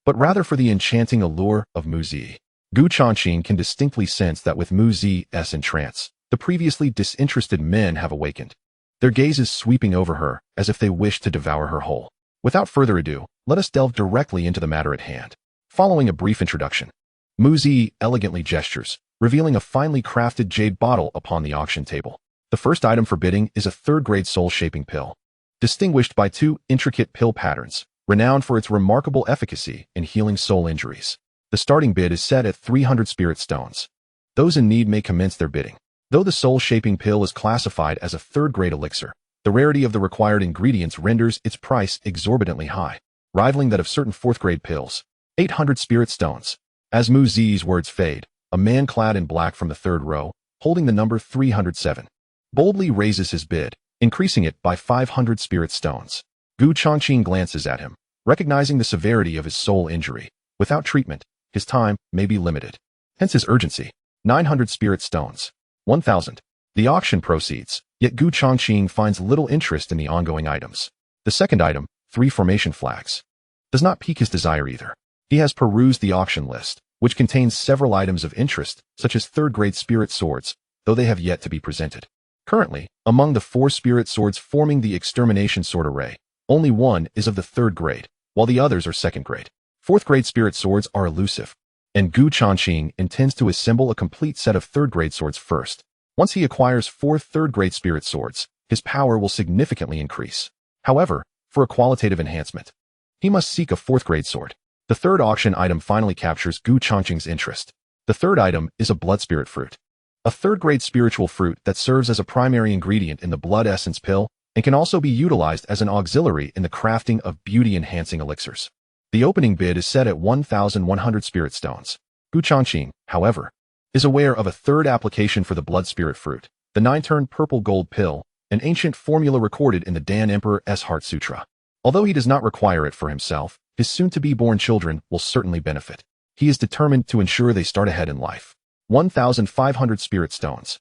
but rather for the enchanting allure of Mu Zi. Changqing can distinctly sense that with Mu Zi's entrance, the previously disinterested men have awakened, their gazes sweeping over her as if they wished to devour her whole. Without further ado, let us delve directly into the matter at hand. Following a brief introduction, Mu Zi elegantly gestures, revealing a finely crafted jade bottle upon the auction table. The first item for bidding is a third-grade soul-shaping pill, distinguished by 2 intricate pill patterns, renowned for its remarkable efficacy in healing soul injuries. The starting bid is set at 300 spirit stones. Those in need may commence their bidding. Though the soul-shaping pill is classified as a third-grade elixir, the rarity of the required ingredients renders its price exorbitantly high, rivaling that of certain fourth-grade pills. 800 spirit stones. As Mu Zi's words fade, a man clad in black from the third row, holding the number 307, boldly raises his bid, increasing it by 500 spirit stones. Changqing glances at him, recognizing the severity of his soul injury. Without treatment, his time may be limited. Hence his urgency. 900 spirit stones. 1,000. The auction proceeds, yet Changqing finds little interest in the ongoing items. The second item, 3 formation flags, does not pique his desire either. He has perused the auction list, which contains several items of interest, such as third-grade spirit swords, though they have yet to be presented. Currently, among the 4 spirit swords forming the extermination sword array, only one is of the third grade, while the others are second grade. Fourth-grade spirit swords are elusive, and Changqing intends to assemble a complete set of third-grade swords first. Once he acquires 4 third-grade spirit swords, his power will significantly increase. However, for a qualitative enhancement, he must seek a 4th-grade sword. The third auction item finally captures Changqing's interest. The third item is a blood spirit fruit, a third-grade spiritual fruit that serves as a primary ingredient in the blood essence pill and can also be utilized as an auxiliary in the crafting of beauty-enhancing elixirs. The opening bid is set at 1,100 spirit stones. Changqing, however, is aware of a third application for the blood spirit fruit, the 9-turn purple gold pill, an ancient formula recorded in the Dan Emperor's Heart Sutra. Although he does not require it for himself, his soon-to-be-born children will certainly benefit. He is determined to ensure they start ahead in life. 1,500 spirit stones.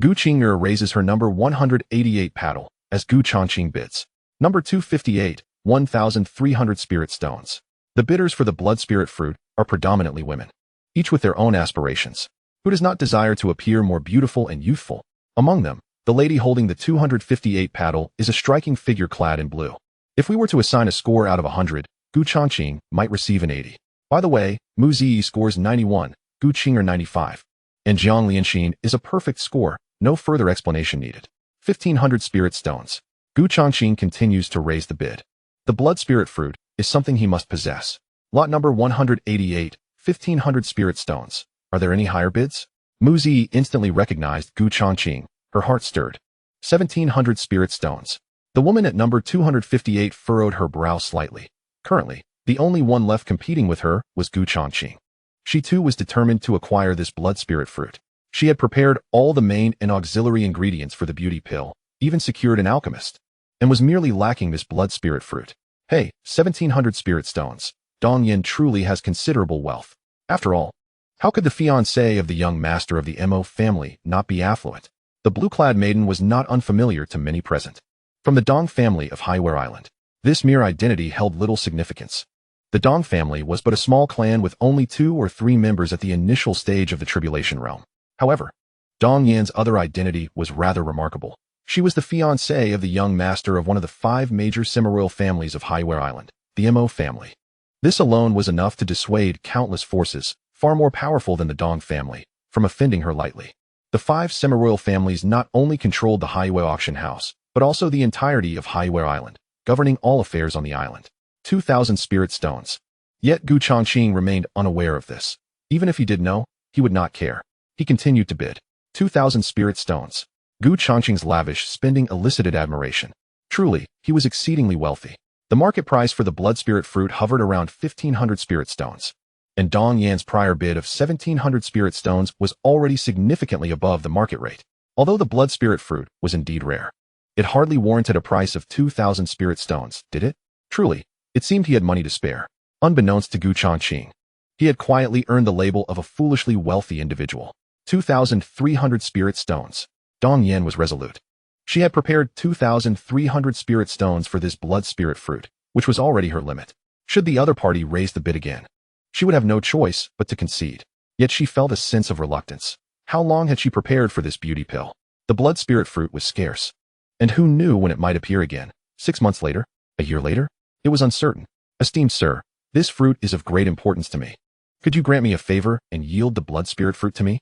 Changqing raises her number 188 paddle as Changqing bids. Number 258, 1,300 spirit stones. The bidders for the blood spirit fruit are predominantly women, each with their own aspirations. Who does not desire to appear more beautiful and youthful? Among them, the lady holding the 258 paddle is a striking figure clad in blue. If we were to assign a score out of 100, Changqing might receive an 80. By the way, Mu Ziyi scores 91, Changqing 95. And Jiang Lianxin is a perfect score, no further explanation needed. 1,500 spirit stones. Changqing continues to raise the bid. The blood spirit fruit is something he must possess. Lot number 188, 1,500 spirit stones. Are there any higher bids? Mu Ziyi instantly recognized Changqing. Her heart stirred. 1,700 spirit stones. The woman at number 258 furrowed her brow slightly. Currently, the only one left competing with her was Changqing. She too was determined to acquire this blood spirit fruit. She had prepared all the main and auxiliary ingredients for the beauty pill, even secured an alchemist, and was merely lacking this blood spirit fruit. Hey, 1,700 spirit stones. Dong Yin truly has considerable wealth. After all, how could the fiancé of the young master of the Mo family not be affluent? The blue-clad maiden was not unfamiliar to many present. From the Dong family of Highware Island, this mere identity held little significance. The Dong family was but a small clan with only 2 or 3 members at the initial stage of the Tribulation Realm. However, Dong Yan's other identity was rather remarkable. She was the fiancée of the young master of one of the 5 major semi-royal families of Highware Island, the Mo family. This alone was enough to dissuade countless forces, far more powerful than the Dong family, from offending her lightly. The 5 semi-royal families not only controlled the Highway auction house, but also the entirety of Highware Island, governing all affairs on the island. 2,000 spirit stones. Yet Changqing remained unaware of this. Even if he did know, he would not care. He continued to bid. 2,000 spirit stones. Changqing's lavish spending elicited admiration. Truly, he was exceedingly wealthy. The market price for the blood spirit fruit hovered around 1,500 spirit stones, and Dong Yan's prior bid of 1,700 spirit stones was already significantly above the market rate. Although the blood spirit fruit was indeed rare, it hardly warranted a price of 2,000 spirit stones, did it? Truly, it seemed he had money to spare. Unbeknownst to Changqing, he had quietly earned the label of a foolishly wealthy individual. 2,300 spirit stones. Dong Yan was resolute. She had prepared 2,300 spirit stones for this blood spirit fruit, which was already her limit. Should the other party raise the bid again, she would have no choice but to concede. Yet she felt a sense of reluctance. How long had she prepared for this beauty pill? The blood spirit fruit was scarce. And who knew when it might appear again? 6 months later? A year later? It was uncertain. Esteemed sir, this fruit is of great importance to me. Could you grant me a favor and yield the blood spirit fruit to me?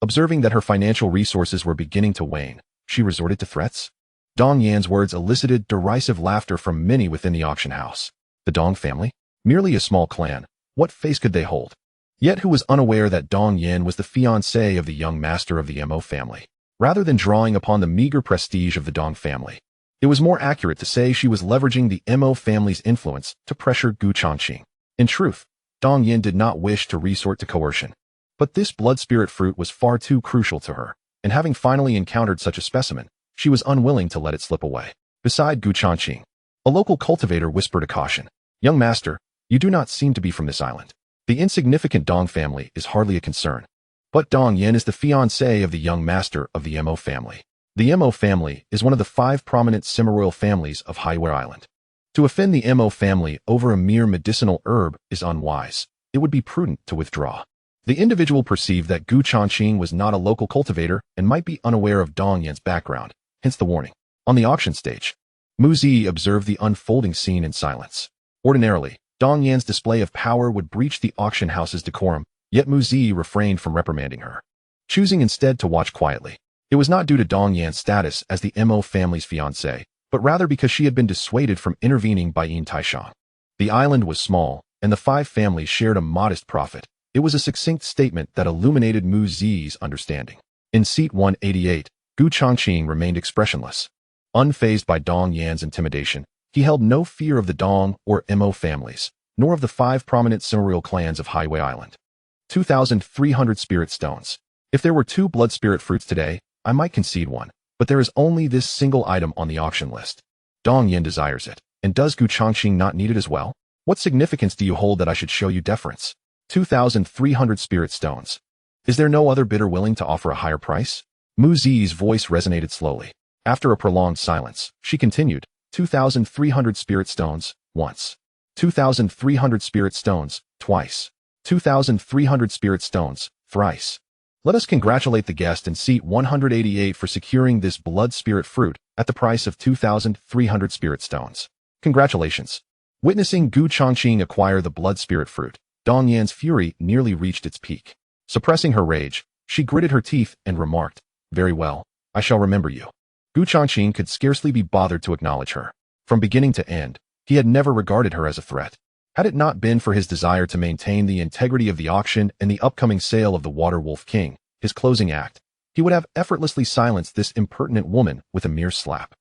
Observing that her financial resources were beginning to wane, she resorted to threats. Dong Yan's words elicited derisive laughter from many within the auction house. The Dong family? Merely a small clan. What face could they hold? Yet who was unaware that Dong Yan was the fiancée of the young master of the Mo family? Rather than drawing upon the meager prestige of the Dong family, it was more accurate to say she was leveraging the Mo family's influence to pressure Changqing. In truth, Dong Yan did not wish to resort to coercion. But this blood spirit fruit was far too crucial to her, and having finally encountered such a specimen, she was unwilling to let it slip away. Beside Changqing, a local cultivator whispered a caution. Young master, you do not seem to be from this island. The insignificant Dong family is hardly a concern. But Dong Yan is the fiancée of the young master of the Mo family. The Mo family is one of the 5 prominent semi-royal families of Highware Island. To offend the Mo family over a mere medicinal herb is unwise. It would be prudent to withdraw. The individual perceived that Changqing was not a local cultivator and might be unaware of Dong Yan's background, hence the warning. On the auction stage, Mu Ziyi observed the unfolding scene in silence. Ordinarily, Dong Yan's display of power would breach the auction house's decorum, yet Mu Ziyi refrained from reprimanding her, choosing instead to watch quietly. It was not due to Dong Yan's status as the Mo family's fiancée, but rather because she had been dissuaded from intervening by Yin Taishang. The island was small, and the 5 families shared a modest profit. It was a succinct statement that illuminated Mu Ziyi's understanding. In seat 188, Changqing remained expressionless. Unfazed by Dong Yan's intimidation, he held no fear of the Dong or Mo families, nor of the 5 prominent semi-royal clans of Highway Island. 2,300 spirit stones. If there were 2 blood spirit fruits today, I might concede one, but there is only this single item on the auction list. Dong Yan desires it, and does Changqing not need it as well? What significance do you hold that I should show you deference? 2,300 spirit stones. Is there no other bidder willing to offer a higher price? Mu Ziyi's voice resonated slowly. After a prolonged silence, she continued, 2,300 spirit stones, once. 2,300 spirit stones, twice. 2,300 spirit stones, thrice. Let us congratulate the guest in seat 188 for securing this blood spirit fruit at the price of 2,300 spirit stones. Congratulations. Witnessing Gu Changqing acquire the blood spirit fruit, Dong Yan's fury nearly reached its peak. Suppressing her rage, she gritted her teeth and remarked, "Very well, I shall remember you." Gu Changqing could scarcely be bothered to acknowledge her. From beginning to end, he had never regarded her as a threat. Had it not been for his desire to maintain the integrity of the auction and the upcoming sale of the Water Wolf King, his closing act, he would have effortlessly silenced this impertinent woman with a mere slap.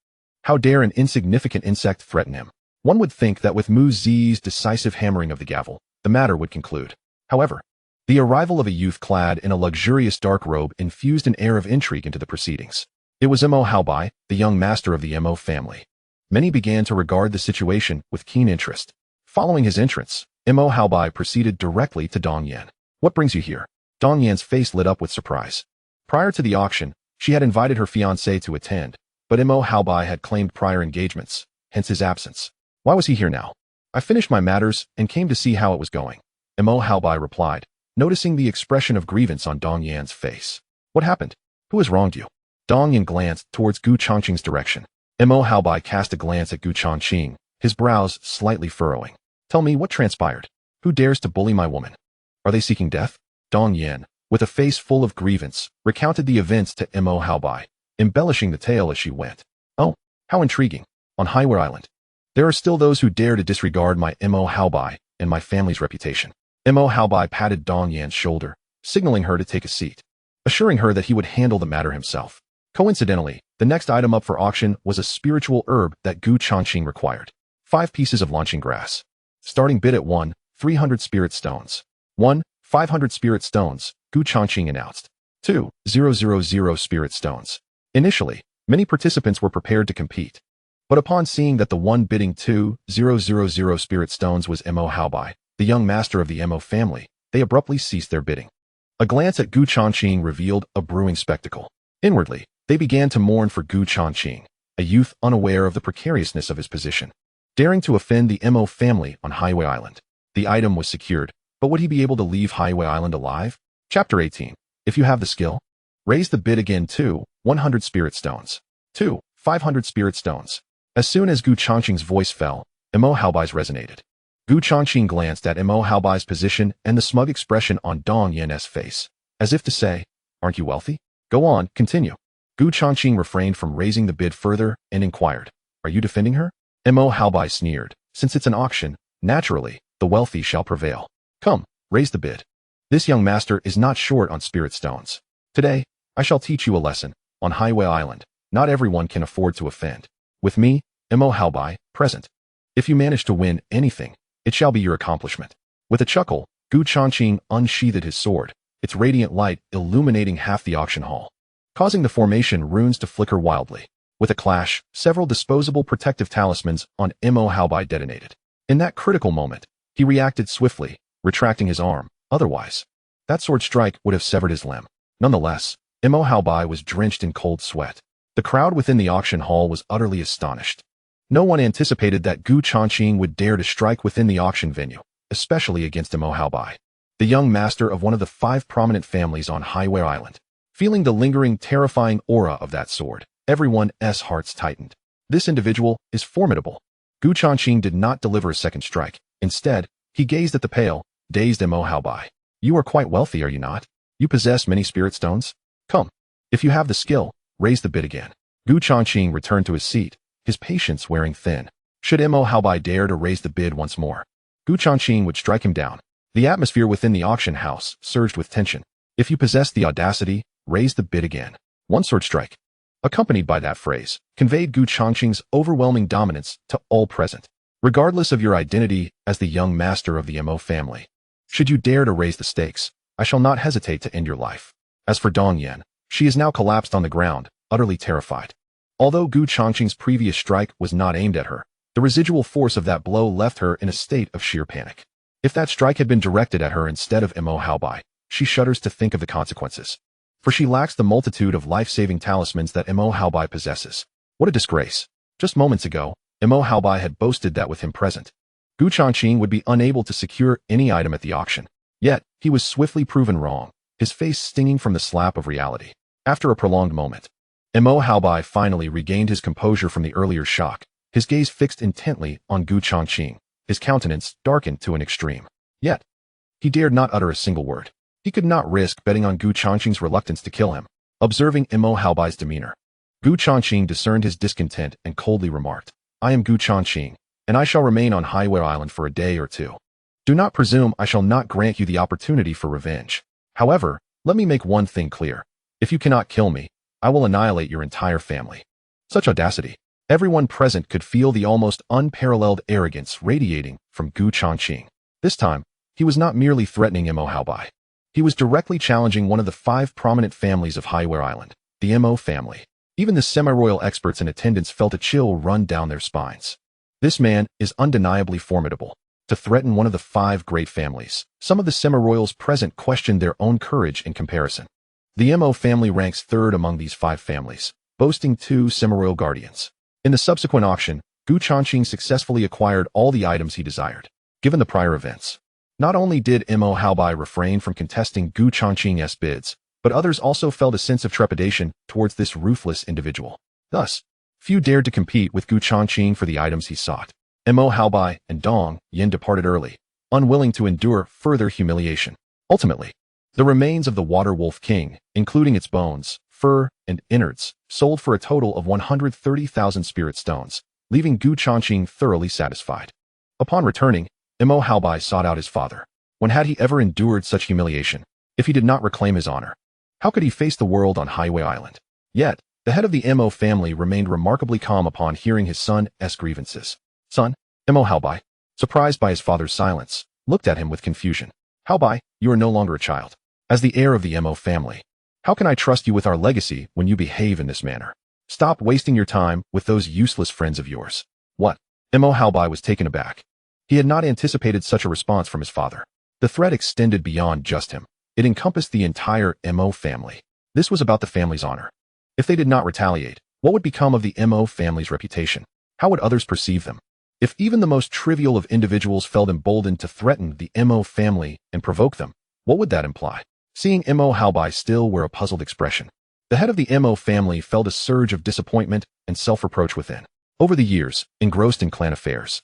How dare an insignificant insect threaten him? One would think that with Mu Zi's decisive hammering of the gavel, the matter would conclude. However, the arrival of a youth clad in a luxurious dark robe infused an air of intrigue into the proceedings. It was Mo Haobai, the young master of the Mo family. Many began to regard the situation with keen interest. Following his entrance, Mo Haobai proceeded directly to Dong Yan. "What brings you here?" Dong Yan's face lit up with surprise. Prior to the auction, she had invited her fiancé to attend, but Mo Haobai had claimed prior engagements, hence his absence. Why was he here now? "I finished my matters and came to see how it was going," Mo Haobai replied, noticing the expression of grievance on Dong Yan's face. "What happened? Who has wronged you?" Dong Yan glanced towards Gu Changqing's direction. Mo Haobai cast a glance at Gu Changqing, his brows slightly furrowing. "Tell me what transpired. Who dares to bully my woman? Are they seeking death?" Dong Yan, with a face full of grievance, recounted the events to Mo Haobai, embellishing the tale as she went. "Oh, how intriguing. On Highway Island. There are still those who dare to disregard my Mo Haobai and my family's reputation." Mo Haobai patted Dong Yan's shoulder, signaling her to take a seat, assuring her that he would handle the matter himself. Coincidentally, the next item up for auction was a spiritual herb that Gu Changqing required. 5 pieces of launching grass. Starting bid at 1, 300 spirit stones. 1, 500 spirit stones, Gu Changqing announced. 2, 000 spirit stones. Initially, many participants were prepared to compete. But upon seeing that the one bidding 2,000 spirit stones was Mo Haobai, the young master of the Mo family, they abruptly ceased their bidding. A glance at Gu Changqing revealed a brewing spectacle. Inwardly, they began to mourn for Gu Changqing, a youth unaware of the precariousness of his position, daring to offend the Mo family on Highway Island. The item was secured, but would he be able to leave Highway Island alive? Chapter 18. If you have the skill, raise the bid again to 100 spirit stones. 2, 500 spirit stones. As soon as Gu Changqing's voice fell, Mo Haobai's resonated. Gu Changqing glanced at Mo Haobai's position and the smug expression on Dong Yan's face, as if to say, "Aren't you wealthy? Go on, continue." Gu Changqing refrained from raising the bid further and inquired, "Are you defending her?" Mo Haobai sneered, "Since it's an auction, naturally, the wealthy shall prevail. Come, raise the bid. This young master is not short on spirit stones. Today, I shall teach you a lesson. On Highway Island, not everyone can afford to offend. With me, Mo Haobai, present. If you manage to win anything, it shall be your accomplishment." With a chuckle, Gu Changqing unsheathed his sword, its radiant light illuminating half the auction hall, causing the formation runes to flicker wildly. With a clash, several disposable protective talismans on Mo Haobai detonated. In that critical moment, he reacted swiftly, retracting his arm. Otherwise, that sword strike would have severed his limb. Nonetheless, Mo Haobai was drenched in cold sweat. The crowd within the auction hall was utterly astonished. No one anticipated that Gu Changqing would dare to strike within the auction venue, especially against Mo Haobai, the young master of one of the 5 prominent families on Highway Island. Feeling the lingering, terrifying aura of that sword, everyone's hearts tightened. This individual is formidable. Gu Changqing did not deliver a second strike. Instead, he gazed at the pale, dazed Mo Haobai. "You are quite wealthy, are you not? You possess many spirit stones? Come. If you have the skill, raise the bid again." Gu Changqing returned to his seat, his patience wearing thin. Should Mo Haobai dare to raise the bid once more, Gu Changqing would strike him down. The atmosphere within the auction house surged with tension. "If you possess the audacity, raise the bid again." One sword strike, accompanied by that phrase, conveyed Gu Changqing's overwhelming dominance to all present, regardless of your identity as the young master of the Mo family. Should you dare to raise the stakes, I shall not hesitate to end your life. As for Dong Yan, she is now collapsed on the ground, utterly terrified. Although Gu Changqing's previous strike was not aimed at her, the residual force of that blow left her in a state of sheer panic. If that strike had been directed at her instead of Mo Haobai, she shudders to think of the consequences. For she lacks the multitude of life-saving talismans that Mo Haobai possesses. What a disgrace. Just moments ago, Imo Haobai had boasted that with him present, Gu Changqing would be unable to secure any item at the auction. Yet, he was swiftly proven wrong, his face stinging from the slap of reality. After a prolonged moment, Imo Haobai finally regained his composure from the earlier shock, his gaze fixed intently on Gu Changqing, his countenance darkened to an extreme. Yet, he dared not utter a single word. He could not risk betting on Gu Changqing's reluctance to kill him. Observing Imo Haobai's demeanor, Gu Changqing discerned his discontent and coldly remarked, "I am Gu Changqing, and I shall remain on Highway Island for a day or two. Do not presume I shall not grant you the opportunity for revenge. However, let me make one thing clear. If you cannot kill me, I will annihilate your entire family." Such audacity. Everyone present could feel the almost unparalleled arrogance radiating from Gu Changqing. This time, he was not merely threatening Imo Haobai. He was directly challenging one of the 5 prominent families of Highway Island, the Imo family. Even the semi-royal experts in attendance felt a chill run down their spines. This man is undeniably formidable. To threaten one of the 5 great families, some of the semi-royals present questioned their own courage in comparison. The Imo family ranks 3rd among these 5 families, boasting 2 semi-royal guardians. In the subsequent auction, Gu Changqing successfully acquired all the items he desired. Given the prior events, not only did Imo Haobai refrain from contesting Gu Changqing's bids, but others also felt a sense of trepidation towards this ruthless individual. Thus, few dared to compete with Gu Changqing for the items he sought. Imo Haobai and Dong Yin departed early, unwilling to endure further humiliation. Ultimately, the remains of the Water Wolf King, including its bones, fur, and innards, sold for a total of 130,000 spirit stones, leaving Gu Changqing thoroughly satisfied. Upon returning, Imo Haobai sought out his father. When had he ever endured such humiliation? If he did not reclaim his honor, how could he face the world on Highway Island? Yet, the head of the Imo family remained remarkably calm upon hearing his son's grievances. Son, Imo Haobai, surprised by his father's silence, looked at him with confusion. Haobai, you are no longer a child. As the heir of the Imo family, how can I trust you with our legacy when you behave in this manner? Stop wasting your time with those useless friends of yours. What? Imo Haobai was taken aback. He had not anticipated such a response from his father. The threat extended beyond just him. It encompassed the entire Imo family. This was about the family's honor. If they did not retaliate, what would become of the Imo family's reputation? How would others perceive them? If even the most trivial of individuals felt emboldened to threaten the Imo family and provoke them, what would that imply? Seeing Imo Haobai still wear a puzzled expression, the head of the Imo family felt a surge of disappointment and self-reproach within. Over the years, engrossed in clan affairs,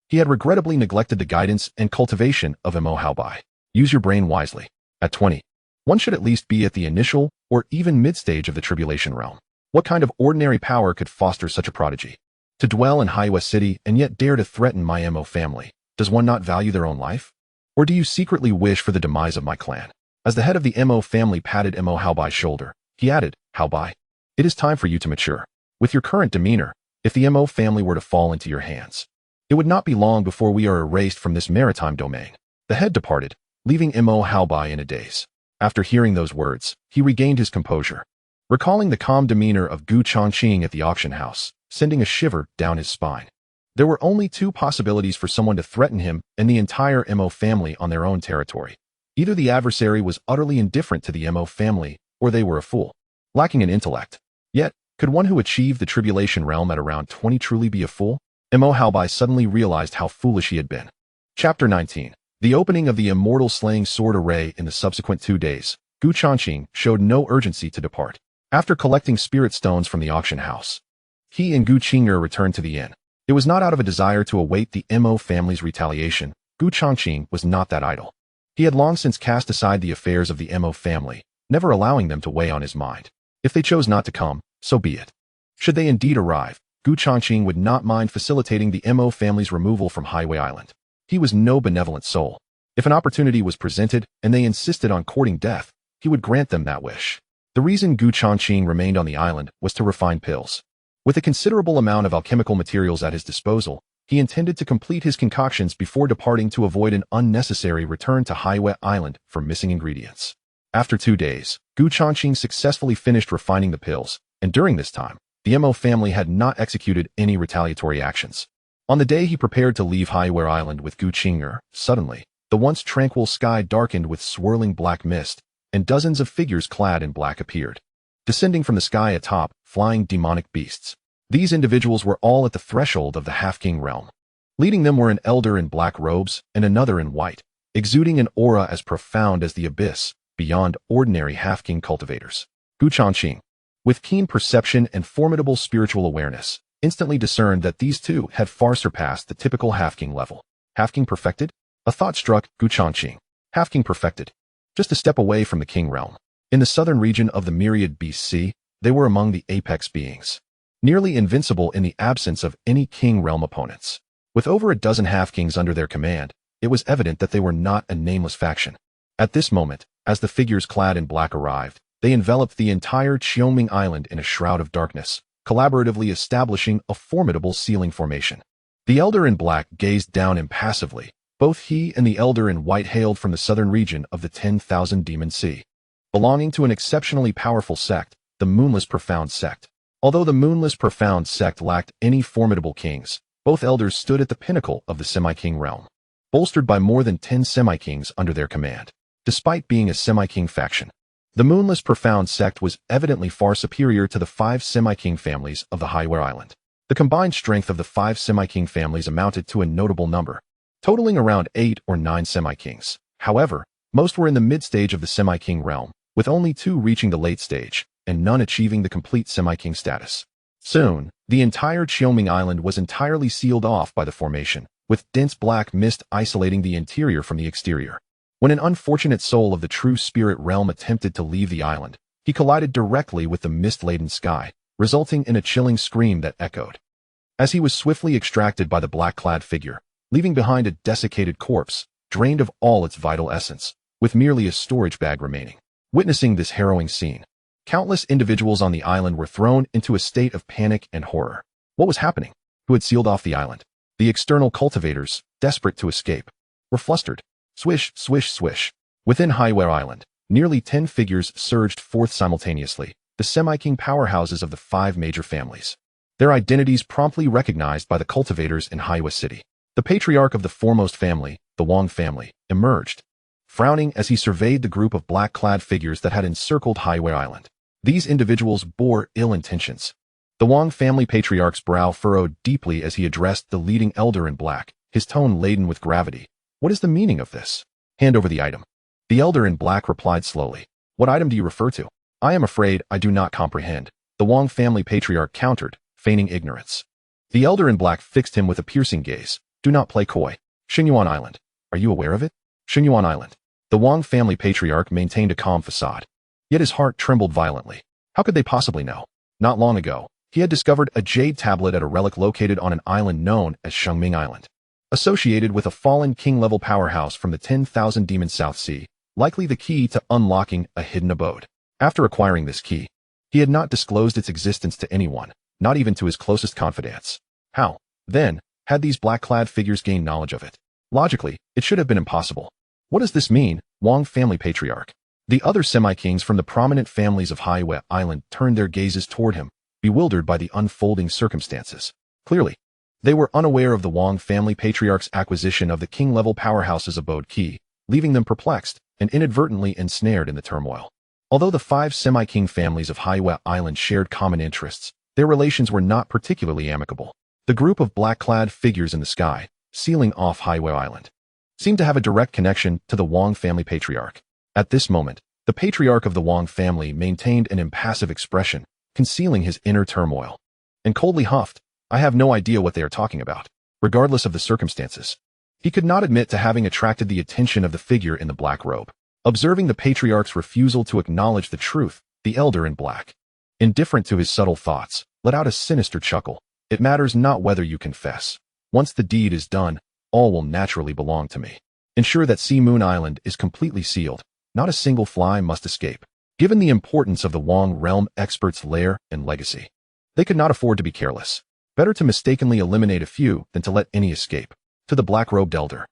he had regrettably neglected the guidance and cultivation of Imo Haobai. Use your brain wisely. At 20, one should at least be at the initial or even mid-stage of the tribulation realm. What kind of ordinary power could foster such a prodigy? To dwell in Highway City and yet dare to threaten my Imo family, does one not value their own life? Or do you secretly wish for the demise of my clan? As the head of the Imo family patted Imo Haobai's shoulder, he added, Haobai, it is time for you to mature. With your current demeanor, if the Imo family were to fall into your hands, it would not be long before we are erased from this maritime domain. The head departed, leaving Imo Haobai in a daze. After hearing those words, he regained his composure, recalling the calm demeanor of Gu Changqing at the auction house, sending a shiver down his spine. There were only 2 possibilities for someone to threaten him and the entire Imo family on their own territory. Either the adversary was utterly indifferent to the Imo family, or they were a fool, lacking in intellect. Yet, could one who achieved the tribulation realm at around 20 truly be a fool? Imo Haobai suddenly realized how foolish he had been. Chapter 19. The opening of the immortal slaying sword array in the subsequent 2 days, Gu Changqing showed no urgency to depart. After collecting spirit stones from the auction house, he and Gu Qing'er returned to the inn. It was not out of a desire to await the Imo family's retaliation. Gu Changqing was not that idle. He had long since cast aside the affairs of the Imo family, never allowing them to weigh on his mind. If they chose not to come, so be it. Should they indeed arrive, Gu Changqing would not mind facilitating the Imo family's removal from Highway Island. He was no benevolent soul. If an opportunity was presented and they insisted on courting death, he would grant them that wish. The reason Gu Changqing remained on the island was to refine pills. With a considerable amount of alchemical materials at his disposal, he intended to complete his concoctions before departing to avoid an unnecessary return to Highway Island for missing ingredients. After 2 days, Gu Changqing successfully finished refining the pills, and during this time, the Imo family had not executed any retaliatory actions. On the day he prepared to leave Highway Island with Gu Qing'er, suddenly, the once tranquil sky darkened with swirling black mist, and dozens of figures clad in black appeared. Descending from the sky atop, flying demonic beasts. These individuals were all at the threshold of the half-king realm. Leading them were an elder in black robes and another in white, exuding an aura as profound as the abyss, beyond ordinary half-king cultivators. Changqing, with keen perception and formidable spiritual awareness, instantly discerned that these two had far surpassed the typical half-king level. Half-king perfected? A thought struck Changqing. Half-king perfected. Just a step away from the king realm. In the southern region of the myriad beast sea, they were among the apex beings, nearly invincible in the absence of any king realm opponents. With over a dozen half-kings under their command, it was evident that they were not a nameless faction. At this moment, as the figures clad in black arrived, they enveloped the entire Changqing Island in a shroud of darkness, collaboratively establishing a formidable sealing formation. The elder in black gazed down impassively. Both he and the elder in white hailed from the southern region of the 10,000 Demon Sea, belonging to an exceptionally powerful sect, the Moonless Profound Sect. Although the Moonless Profound Sect lacked any formidable kings, both elders stood at the pinnacle of the semi-king realm, bolstered by more than 10 semi-kings under their command. Despite being a semi-king faction, the Moonless Profound Sect was evidently far superior to the 5 semi-king families of the Highware Island. The combined strength of the 5 semi-king families amounted to a notable number, totaling around 8 or 9 semi-kings. However, most were in the mid-stage of the semi-king realm, with only 2 reaching the late stage, and none achieving the complete semi-king status. Soon, the entire Changqing Island was entirely sealed off by the formation, with dense black mist isolating the interior from the exterior. When an unfortunate soul of the true spirit realm attempted to leave the island, he collided directly with the mist-laden sky, resulting in a chilling scream that echoed. As he was swiftly extracted by the black-clad figure, leaving behind a desiccated corpse, drained of all its vital essence, with merely a storage bag remaining. Witnessing this harrowing scene, countless individuals on the island were thrown into a state of panic and horror. What was happening? Who had sealed off the island? The external cultivators, desperate to escape, were flustered. Swish, swish, swish. Within Highware Island, nearly 10 figures surged forth simultaneously, the semi-king powerhouses of the 5 major families. Their identities promptly recognized by the cultivators in Highway City. The patriarch of the foremost family, the Wang family, emerged, frowning as he surveyed the group of black-clad figures that had encircled Highware Island. These individuals bore ill intentions. The Wang family patriarch's brow furrowed deeply as he addressed the leading elder in black, his tone laden with gravity. What is the meaning of this? Hand over the item. The elder in black replied slowly. What item do you refer to? I am afraid I do not comprehend. The Wang family patriarch countered, feigning ignorance. The elder in black fixed him with a piercing gaze. Do not play coy. Xingyuan Island. Are you aware of it? Xingyuan Island. The Wang family patriarch maintained a calm facade. Yet his heart trembled violently. How could they possibly know? Not long ago, he had discovered a jade tablet at a relic located on an island known as Shangming Island, associated with a fallen king-level powerhouse from the 10,000 Demon South Sea, likely the key to unlocking a hidden abode. After acquiring this key, he had not disclosed its existence to anyone, not even to his closest confidants. How, then, had these black-clad figures gained knowledge of it? Logically, it should have been impossible. What does this mean, Wang family patriarch? The other semi-kings from the prominent families of Highway Island turned their gazes toward him, bewildered by the unfolding circumstances. Clearly, they were unaware of the Wang family patriarch's acquisition of the king-level powerhouse's abode key, leaving them perplexed and inadvertently ensnared in the turmoil. Although the 5 semi-king families of Highway Island shared common interests, their relations were not particularly amicable. The group of black-clad figures in the sky, sealing off Highway Island, seemed to have a direct connection to the Wang family patriarch. At this moment, the patriarch of the Wang family maintained an impassive expression, concealing his inner turmoil, and coldly huffed, I have no idea what they are talking about. Regardless of the circumstances, he could not admit to having attracted the attention of the figure in the black robe. Observing the patriarch's refusal to acknowledge the truth, the elder in black, indifferent to his subtle thoughts, let out a sinister chuckle. It matters not whether you confess. Once the deed is done, all will naturally belong to me. Ensure that Sea Moon Island is completely sealed. Not a single fly must escape. Given the importance of the Wang realm expert's lair and legacy, they could not afford to be careless. Better to mistakenly eliminate a few than to let any escape. To the black-robed elder,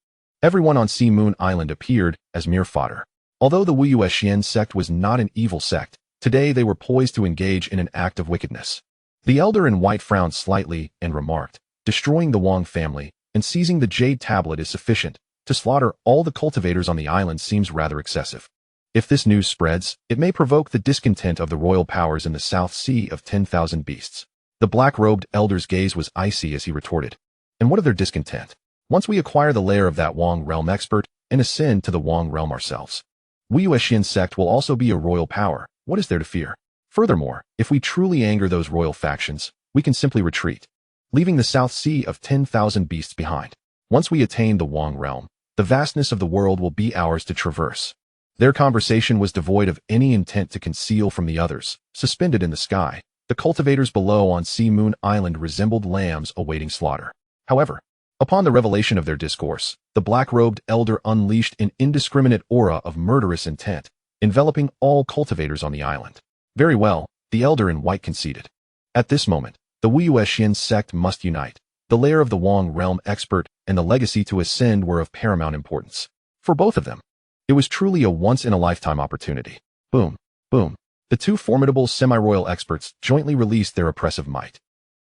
everyone on Sea Moon Island appeared as mere fodder. Although the Wu Xian sect was not an evil sect, today they were poised to engage in an act of wickedness. The elder in white frowned slightly and remarked, destroying the Wang family and seizing the jade tablet is sufficient. To slaughter all the cultivators on the island seems rather excessive. If this news spreads, it may provoke the discontent of the royal powers in the South Sea of 10,000 beasts. The black-robed elder's gaze was icy as he retorted. And what of their discontent? Once we acquire the lair of that Wang realm expert and ascend to the Wang realm ourselves, Wu Xian sect will also be a royal power. What is there to fear? Furthermore, if we truly anger those royal factions, we can simply retreat, leaving the South Sea of 10,000 beasts behind. Once we attain the Wang realm, the vastness of the world will be ours to traverse. Their conversation was devoid of any intent to conceal from the others. Suspended in the sky, the cultivators below on Sea Moon Island resembled lambs awaiting slaughter. However, upon the revelation of their discourse, the black-robed elder unleashed an indiscriminate aura of murderous intent, enveloping all cultivators on the island. Very well, the elder in white conceded. At this moment, the Wu Xian sect must unite. The lair of the Wang realm expert and the legacy to ascend were of paramount importance. For both of them, it was truly a once-in-a-lifetime opportunity. Boom, boom. The two formidable semi-royal experts jointly released their oppressive might.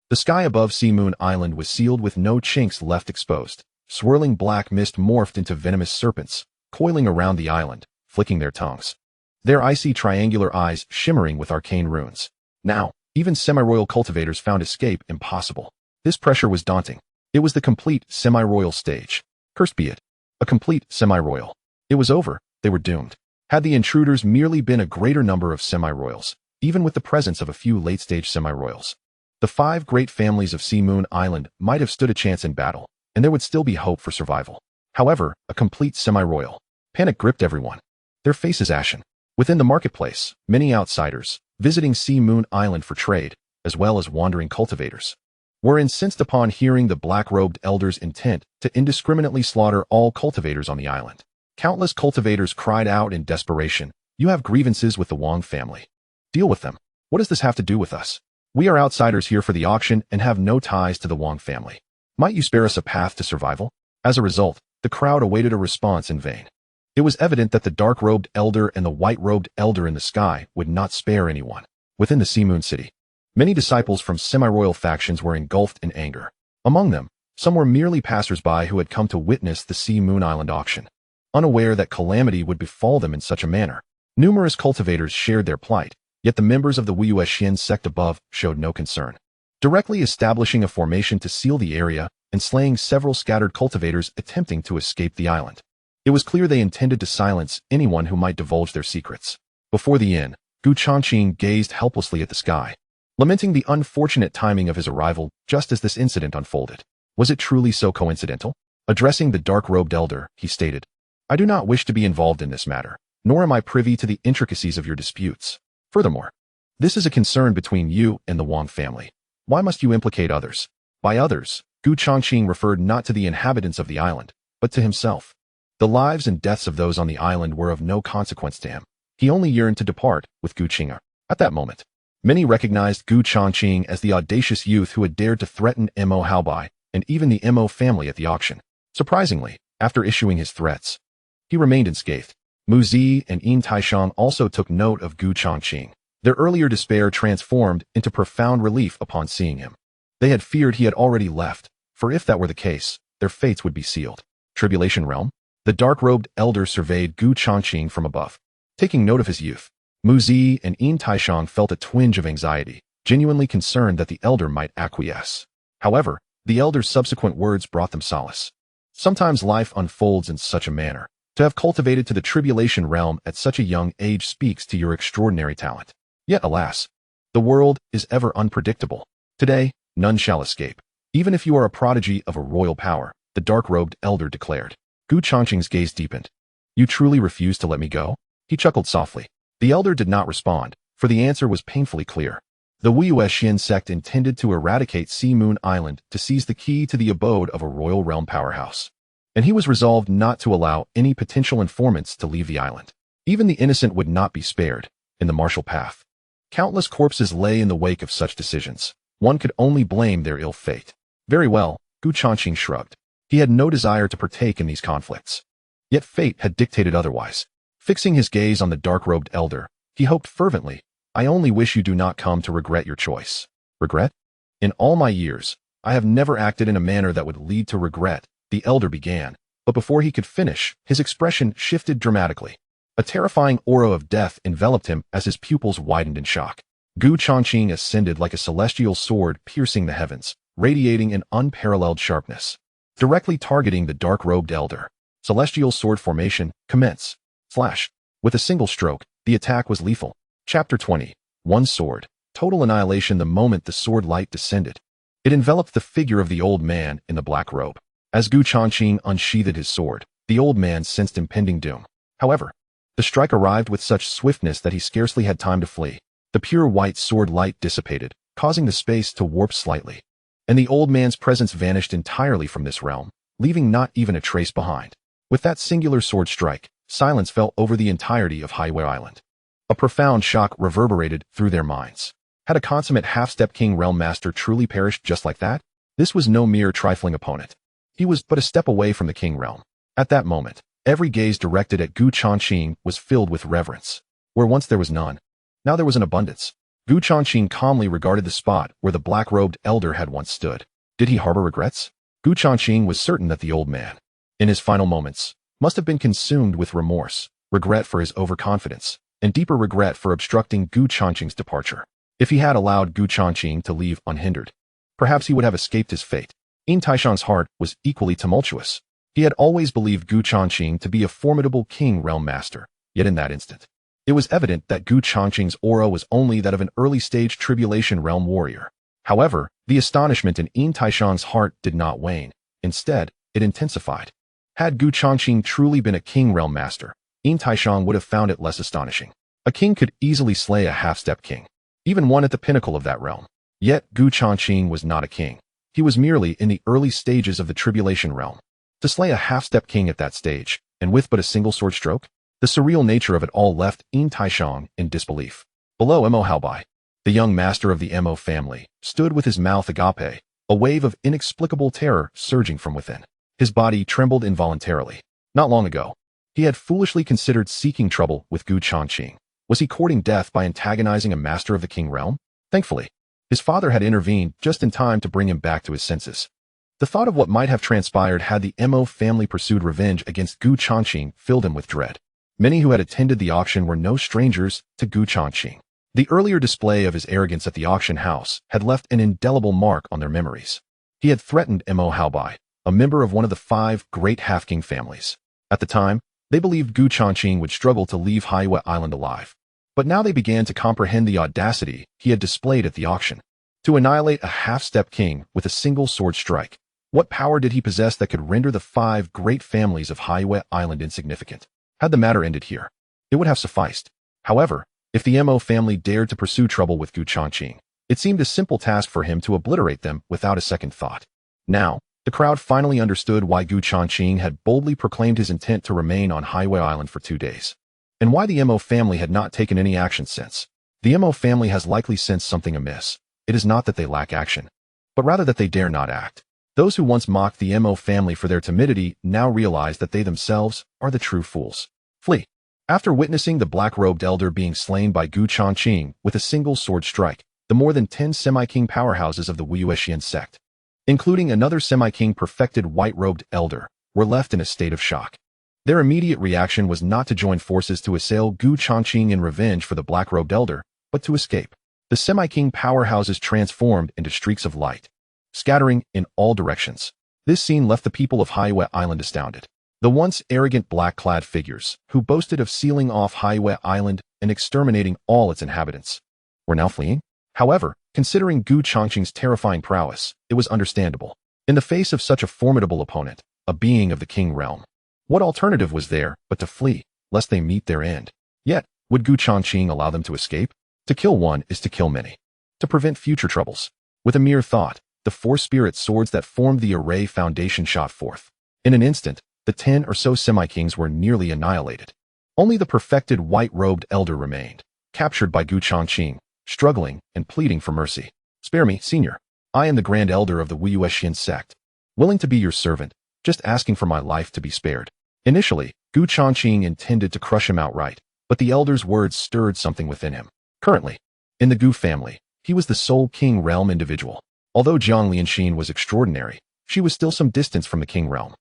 The sky above Sea Moon Island was sealed with no chinks left exposed. Swirling black mist morphed into venomous serpents, coiling around the island, flicking their tongues. Their icy triangular eyes shimmering with arcane runes. Now, even semi-royal cultivators found escape impossible. This pressure was daunting. It was the complete semi-royal stage. Cursed be it. A complete semi-royal. It was over. They were doomed. Had the intruders merely been a greater number of semi-royals, even with the presence of a few late-stage semi-royals, the 5 great families of Sea Moon Island might have stood a chance in battle, and there would still be hope for survival. However, a complete semi-royal. Panic gripped everyone. Their faces ashen. Within the marketplace, many outsiders, visiting Sea Moon Island for trade, as well as wandering cultivators, were incensed upon hearing the black-robed elder's intent to indiscriminately slaughter all cultivators on the island. Countless cultivators cried out in desperation, "You have grievances with the Wang family. Deal with them. What does this have to do with us? We are outsiders here for the auction and have no ties to the Wang family. Might you spare us a path to survival?" As a result, the crowd awaited a response in vain. It was evident that the dark-robed elder and the white-robed elder in the sky would not spare anyone. Within the Sea Moon City, many disciples from semi-royal factions were engulfed in anger. Among them, some were merely passers-by who had come to witness the Sea Moon Island auction, unaware that calamity would befall them in such a manner. Numerous cultivators shared their plight, yet the members of the Wu Xian sect above showed no concern, directly establishing a formation to seal the area and slaying several scattered cultivators attempting to escape the island. It was clear they intended to silence anyone who might divulge their secrets. Before the inn, Changqing gazed helplessly at the sky, lamenting the unfortunate timing of his arrival just as this incident unfolded. Was it truly so coincidental? Addressing the dark-robed elder, he stated, "I do not wish to be involved in this matter, nor am I privy to the intricacies of your disputes. Furthermore, this is a concern between you and the Wang family. Why must you implicate others?" By others, Changqing referred not to the inhabitants of the island, but to himself. The lives and deaths of those on the island were of no consequence to him. He only yearned to depart with Changqing. At that moment, many recognized Changqing as the audacious youth who had dared to threaten Mo Haobai and even the Mo family at the auction. Surprisingly, after issuing his threats, he remained unscathed. Mu Zi and Yin Taishang also took note of Changqing. Their earlier despair transformed into profound relief upon seeing him. They had feared he had already left, for if that were the case, their fates would be sealed. Tribulation Realm? The dark-robed elder surveyed Changqing from above. Taking note of his youth, Mu Zi and Yin Taishang felt a twinge of anxiety, genuinely concerned that the elder might acquiesce. However, the elder's subsequent words brought them solace. Sometimes life unfolds in such a manner. To have cultivated to the tribulation realm at such a young age speaks to your extraordinary talent. Yet, alas, the world is ever unpredictable. Today, none shall escape. Even if you are a prodigy of a royal power, the dark-robed elder declared. Changqing's gaze deepened. "You truly refuse to let me go?" He chuckled softly. The elder did not respond, for the answer was painfully clear. The Wu Xian sect intended to eradicate Sea Moon Island to seize the key to the abode of a royal realm powerhouse. And he was resolved not to allow any potential informants to leave the island. Even the innocent would not be spared. In the martial path, countless corpses lay in the wake of such decisions. One could only blame their ill fate. Very well, Changqing shrugged. He had no desire to partake in these conflicts. Yet fate had dictated otherwise. Fixing his gaze on the dark-robed elder, he hoped fervently, "I only wish you do not come to regret your choice." Regret? In all my years, I have never acted in a manner that would lead to regret, the elder began, but before he could finish, his expression shifted dramatically. A terrifying aura of death enveloped him as his pupils widened in shock. Gu Changqing ascended like a celestial sword piercing the heavens, radiating an unparalleled sharpness. Directly targeting the dark-robed elder. Celestial sword formation, commence. Flash. With a single stroke, the attack was lethal. Chapter 20. One sword. Total annihilation the moment the sword light descended. It enveloped the figure of the old man in the black robe. As Gu Changqing unsheathed his sword, the old man sensed impending doom. However, the strike arrived with such swiftness that he scarcely had time to flee. The pure white sword light dissipated, causing the space to warp slightly. And the old man's presence vanished entirely from this realm, leaving not even a trace behind. With that singular sword strike, silence fell over the entirety of Highway Island. A profound shock reverberated through their minds. Had a consummate half-step king realm master truly perished just like that? This was no mere trifling opponent. He was but a step away from the king realm. At that moment, every gaze directed at Gu Changqing was filled with reverence. Where once there was none, now there was an abundance. Gu Changqing calmly regarded the spot where the black-robed elder had once stood. Did he harbor regrets? Gu Changqing was certain that the old man, in his final moments, must have been consumed with remorse, regret for his overconfidence, and deeper regret for obstructing Gu Changqing's departure. If he had allowed Gu Changqing to leave unhindered, perhaps he would have escaped his fate. Yin Taishan's heart was equally tumultuous. He had always believed Gu Changqing to be a formidable king realm master, yet in that instant, it was evident that Gu Changqing's aura was only that of an early-stage tribulation realm warrior. However, the astonishment in Yin Taishan's heart did not wane. Instead, it intensified. Had Gu Changqing truly been a king realm master, Yin Taishan would have found it less astonishing. A king could easily slay a half-step king, even one at the pinnacle of that realm. Yet Gu Changqing was not a king. He was merely in the early stages of the tribulation realm. To slay a half-step king at that stage, and with but a single sword stroke? The surreal nature of it all left Yin Taishan in disbelief. Below Mo Haobai, the young master of the Mo family, stood with his mouth agape, a wave of inexplicable terror surging from within. His body trembled involuntarily. Not long ago, he had foolishly considered seeking trouble with Gu Changqing. Was he courting death by antagonizing a master of the king realm? Thankfully, his father had intervened just in time to bring him back to his senses. The thought of what might have transpired had the Mo family pursued revenge against Gu Changqing filled him with dread. Many who had attended the auction were no strangers to Gu Changqing. The earlier display of his arrogance at the auction house had left an indelible mark on their memories. He had threatened Mo Haobai, a member of one of the 5 great half-king families. At the time, they believed Gu Changqing would struggle to leave Highway Island alive. But now they began to comprehend the audacity he had displayed at the auction. To annihilate a half-step king with a single sword strike. What power did he possess that could render the 5 great families of Highway Island insignificant? Had the matter ended here, it would have sufficed. However, if the Mo family dared to pursue trouble with Gu Changqing, it seemed a simple task for him to obliterate them without a second thought. Now, the crowd finally understood why Gu Changqing had boldly proclaimed his intent to remain on Highway Island for 2 days, and why the Mo family had not taken any action since. The Mo family has likely sensed something amiss. It is not that they lack action, but rather that they dare not act. Those who once mocked the Mo family for their timidity now realize that they themselves are the true fools. Flee. After witnessing the black-robed elder being slain by Gu Changqing with a single sword strike, the more than 10 semi-king powerhouses of the Wuyuexian sect, including another semi-king perfected white-robed elder, were left in a state of shock. Their immediate reaction was not to join forces to assail Gu Changqing in revenge for the black-robed elder, but to escape. The semi-king powerhouses transformed into streaks of light, scattering in all directions. This scene left the people of Highway Island astounded. The once arrogant black-clad figures, who boasted of sealing off Highway Island and exterminating all its inhabitants, were now fleeing. However, considering Gu Changqing's terrifying prowess, it was understandable. In the face of such a formidable opponent, a being of the king realm, what alternative was there but to flee, lest they meet their end? Yet, would Gu Changqing allow them to escape? To kill one is to kill many. To prevent future troubles. With a mere thought, the 4 spirit swords that formed the array foundation shot forth. In an instant, the 10 or so semi-kings were nearly annihilated. Only the perfected white-robed elder remained, captured by Gu Changqing, struggling and pleading for mercy. Spare me, senior. I am the grand elder of the Wuyuexian sect, willing to be your servant, just asking for my life to be spared. Initially, Gu Changqing intended to crush him outright, but the elder's words stirred something within him. Currently, in the Gu family, he was the sole king realm individual. Although Jiang Lianxin was extraordinary, she was still some distance from the king realm,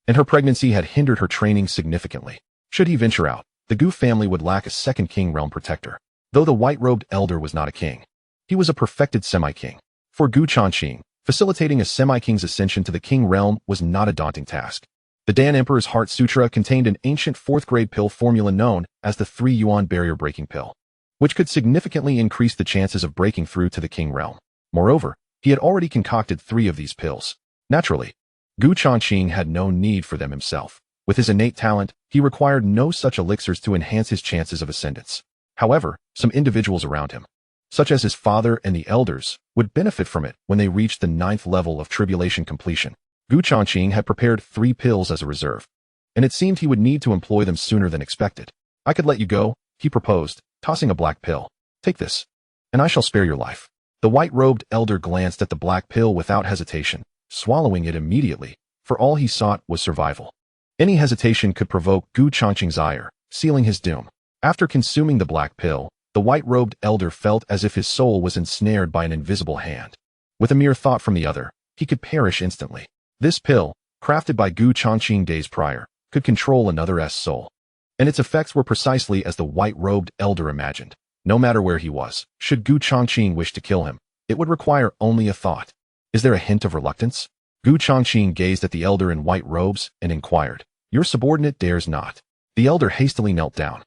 and her pregnancy had hindered her training significantly. Should he venture out, the Gu family would lack a second king realm protector. Though the white-robed elder was not a king, He was a perfected semi-king. For Gu Changqing, facilitating a semi-king's ascension to the king realm was not a daunting task. The Dan Emperor's Heart Sutra contained an ancient 4th-grade pill formula known as the 3-yuan barrier-breaking pill, which could significantly increase the chances of breaking through to the king realm. Moreover, he had already concocted 3 of these pills. Naturally, Gu Changqing had no need for them himself. With his innate talent, he required no such elixirs to enhance his chances of ascendance. However, some individuals around him, such as his father and the elders, would benefit from it when they reached the 9th level of tribulation completion. Gu Changqing had prepared 3 pills as a reserve, and it seemed he would need to employ them sooner than expected. I could let you go, he proposed, tossing a black pill. Take this, and I shall spare your life. The white-robed elder glanced at the black pill without hesitation, swallowing it immediately, for all he sought was survival. Any hesitation could provoke Gu Changqing's ire, sealing his doom. After consuming the black pill, the white-robed elder felt as if his soul was ensnared by an invisible hand. With a mere thought from the other, he could perish instantly. This pill, crafted by Gu Changqing days prior, could control another's soul. And its effects were precisely as the white-robed elder imagined. No matter where he was, should Gu Changqing wish to kill him, it would require only a thought. Is there a hint of reluctance? Gu Changqing gazed at the elder in white robes and inquired. Your subordinate dares not. The elder hastily knelt down.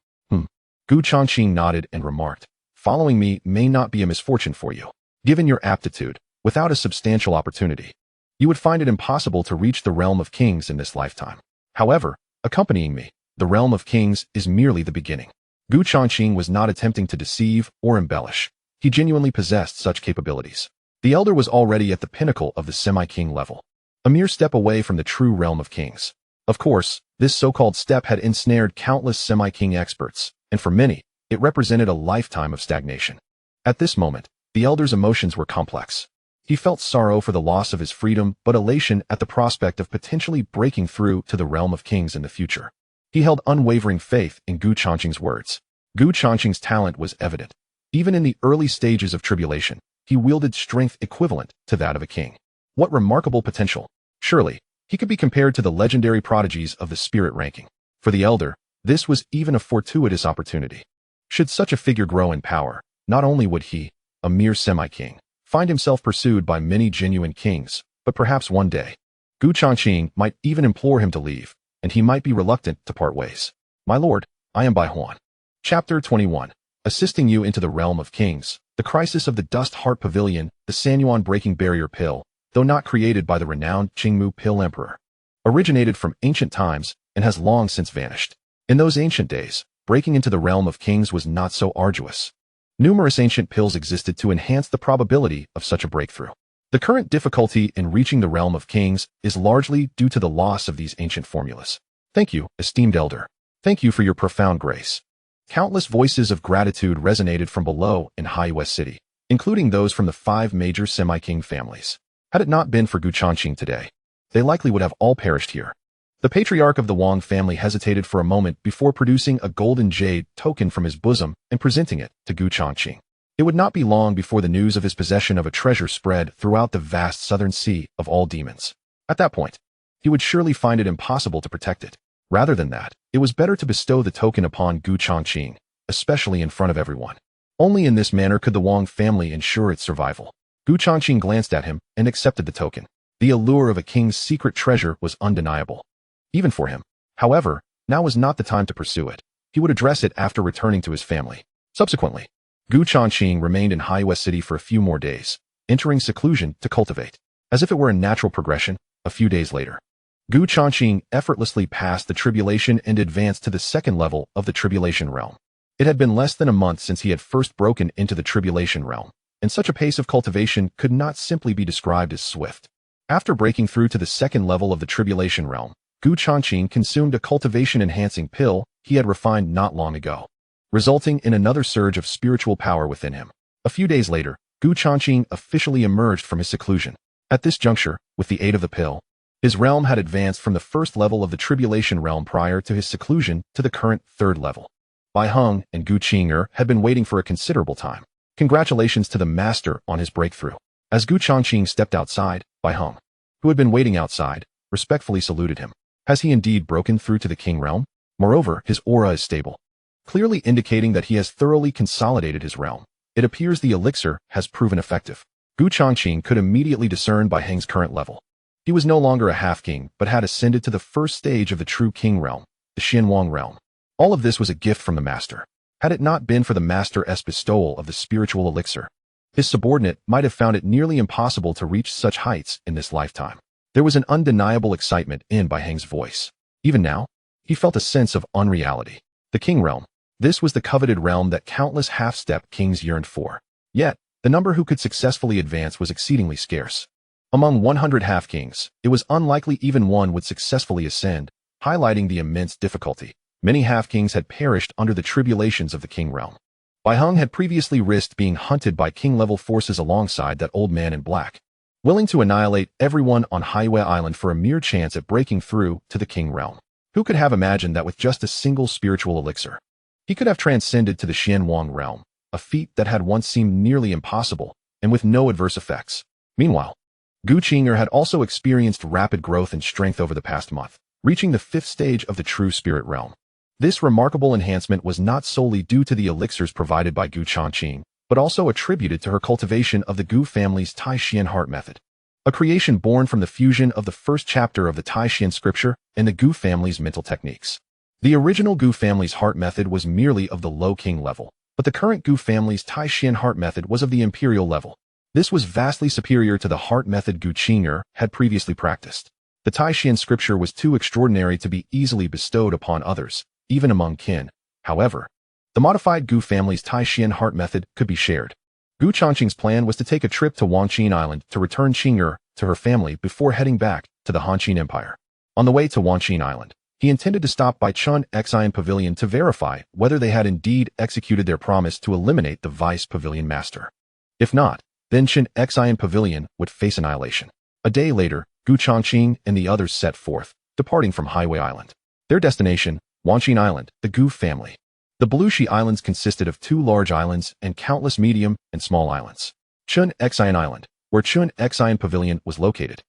Gu Changqing nodded and remarked, following me may not be a misfortune for you. Given your aptitude, without a substantial opportunity, you would find it impossible to reach the realm of kings in this lifetime. However, accompanying me, the realm of kings is merely the beginning. Gu Changqing was not attempting to deceive or embellish. He genuinely possessed such capabilities. The elder was already at the pinnacle of the semi-king level, a mere step away from the true realm of kings. Of course, this so-called step had ensnared countless semi-king experts, and for many, it represented a lifetime of stagnation. At this moment, the elder's emotions were complex. He felt sorrow for the loss of his freedom, but elation at the prospect of potentially breaking through to the realm of kings in the future. He held unwavering faith in Gu Changqing's words. Gu Changqing's talent was evident. Even in the early stages of tribulation, he wielded strength equivalent to that of a king. What remarkable potential! Surely, he could be compared to the legendary prodigies of the spirit ranking. For the elder, this was even a fortuitous opportunity. Should such a figure grow in power, not only would he, a mere semi-king, find himself pursued by many genuine kings, but perhaps one day, Gu Changqing might even implore him to leave, and he might be reluctant to part ways. My lord, I am Bai Huan. Chapter 21. Assisting you into the realm of kings, the crisis of the Dust Heart Pavilion, the Sanyuan breaking barrier pill, though not created by the renowned Qingmu Pill Emperor, originated from ancient times and has long since vanished. In those ancient days, breaking into the realm of kings was not so arduous. Numerous ancient pills existed to enhance the probability of such a breakthrough. The current difficulty in reaching the realm of kings is largely due to the loss of these ancient formulas. Thank you, esteemed elder. Thank you for your profound grace. Countless voices of gratitude resonated from below in High West City, including those from the 5 major semi-king families. Had it not been for Gu Changqing today, they likely would have all perished here. The patriarch of the Wang family hesitated for a moment before producing a golden jade token from his bosom and presenting it to Gu Changqing. It would not be long before the news of his possession of a treasure spread throughout the vast southern sea of all demons. At that point, he would surely find it impossible to protect it. Rather than that, it was better to bestow the token upon Gu Changqing, especially in front of everyone. Only in this manner could the Wang family ensure its survival. Gu Changqing glanced at him and accepted the token. The allure of a king's secret treasure was undeniable. Even for him. However, now was not the time to pursue it. He would address it after returning to his family. Subsequently, Gu Changqing remained in High West City for a few more days, entering seclusion to cultivate. As if it were a natural progression, a few days later, Gu Changqing effortlessly passed the tribulation and advanced to the 2nd level of the tribulation realm. It had been less than a month since he had first broken into the tribulation realm, and such a pace of cultivation could not simply be described as swift. After breaking through to the 2nd level of the tribulation realm, Gu Changqing consumed a cultivation-enhancing pill he had refined not long ago, resulting in another surge of spiritual power within him. A few days later, Gu Changqing officially emerged from his seclusion. At this juncture, with the aid of the pill, his realm had advanced from the 1st level of the tribulation realm prior to his seclusion to the current 3rd level. Bai Heng and Gu Qing'er had been waiting for a considerable time. Congratulations to the master on his breakthrough. As Gu Changqing stepped outside, Bai Heng, who had been waiting outside, respectfully saluted him. Has he indeed broken through to the king realm? Moreover, his aura is stable, clearly indicating that he has thoroughly consolidated his realm. It appears the elixir has proven effective. Changqing could immediately discern by Heng's current level. He was no longer a half-king, but had ascended to the first stage of the true king realm, the Xianwang realm. All of this was a gift from the master. Had it not been for the master's bestowal of the spiritual elixir, his subordinate might have found it nearly impossible to reach such heights in this lifetime. There was an undeniable excitement in Bai Heng's voice. Even now, he felt a sense of unreality. The king realm. This was the coveted realm that countless half-step kings yearned for. Yet, the number who could successfully advance was exceedingly scarce. Among 100 half-kings, it was unlikely even one would successfully ascend, highlighting the immense difficulty. Many half-kings had perished under the tribulations of the king realm. Bai Heng had previously risked being hunted by king-level forces alongside that old man in black, willing to annihilate everyone on Highway Island for a mere chance at breaking through to the king realm. Who could have imagined that with just a single spiritual elixir, he could have transcended to the Xianwang realm, a feat that had once seemed nearly impossible, and with no adverse effects. Meanwhile, Changqing had also experienced rapid growth in strength over the past month, reaching the 5th stage of the true spirit realm. This remarkable enhancement was not solely due to the elixirs provided by Changqing, but also attributed to her cultivation of the Gu family's Tai Xian heart method, a creation born from the fusion of the first chapter of the Tai Xian scripture and the Gu family's mental techniques. The original Gu family's heart method was merely of the low king level, but the current Gu family's Tai Xian heart method was of the imperial level. This was vastly superior to the heart method Changqing had previously practiced. The Tai Xian scripture was too extraordinary to be easily bestowed upon others, even among kin. However, the modified Gu family's Tai Xian heart method could be shared. Changqing's plan was to take a trip to Wanqin Island to return Changqing to her family before heading back to the Han Empire. On the way to Wanqin Island, he intended to stop by Changqing Pavilion to verify whether they had indeed executed their promise to eliminate the vice pavilion master. If not, then Changqing Pavilion would face annihilation. A day later, Changqing and the others set forth, departing from Highway Island. Their destination, Wanqin Island, the Gu family. The Belushi Islands consisted of 2 large islands and countless medium and small islands. Changqing Island, where Changqing Pavilion was located,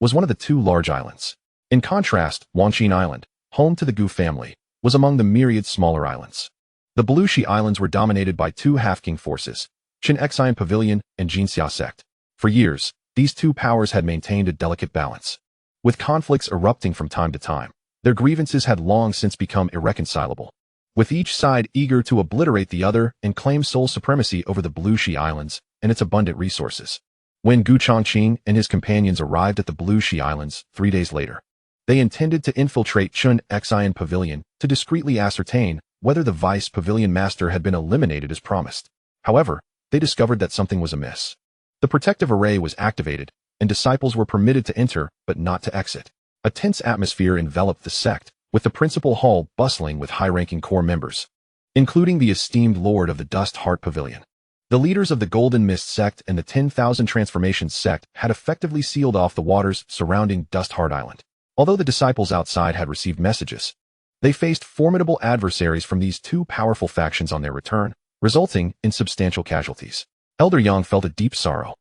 was one of the 2 large islands. In contrast, Wanqin Island, home to the Gu family, was among the myriad smaller islands. The Belushi Islands were dominated by 2 half-king forces, Changqing Pavilion and Jinxia sect. For years, these 2 powers had maintained a delicate balance. With conflicts erupting from time to time, their grievances had long since become irreconcilable, with each side eager to obliterate the other and claim sole supremacy over the Belushi Islands and its abundant resources. When Changqing and his companions arrived at the Belushi Islands 3 days later, they intended to infiltrate Changqing Pavilion to discreetly ascertain whether the vice pavilion master had been eliminated as promised. However, they discovered that something was amiss. The protective array was activated, and disciples were permitted to enter but not to exit. A tense atmosphere enveloped the sect, with the principal hall bustling with high-ranking core members, including the esteemed lord of the Dust Heart Pavilion. The leaders of the Golden Mist sect and the 10,000 Transformations sect had effectively sealed off the waters surrounding Dust Heart Island. Although the disciples outside had received messages, they faced formidable adversaries from these 2 powerful factions on their return, resulting in substantial casualties. Elder Yang felt a deep sorrow.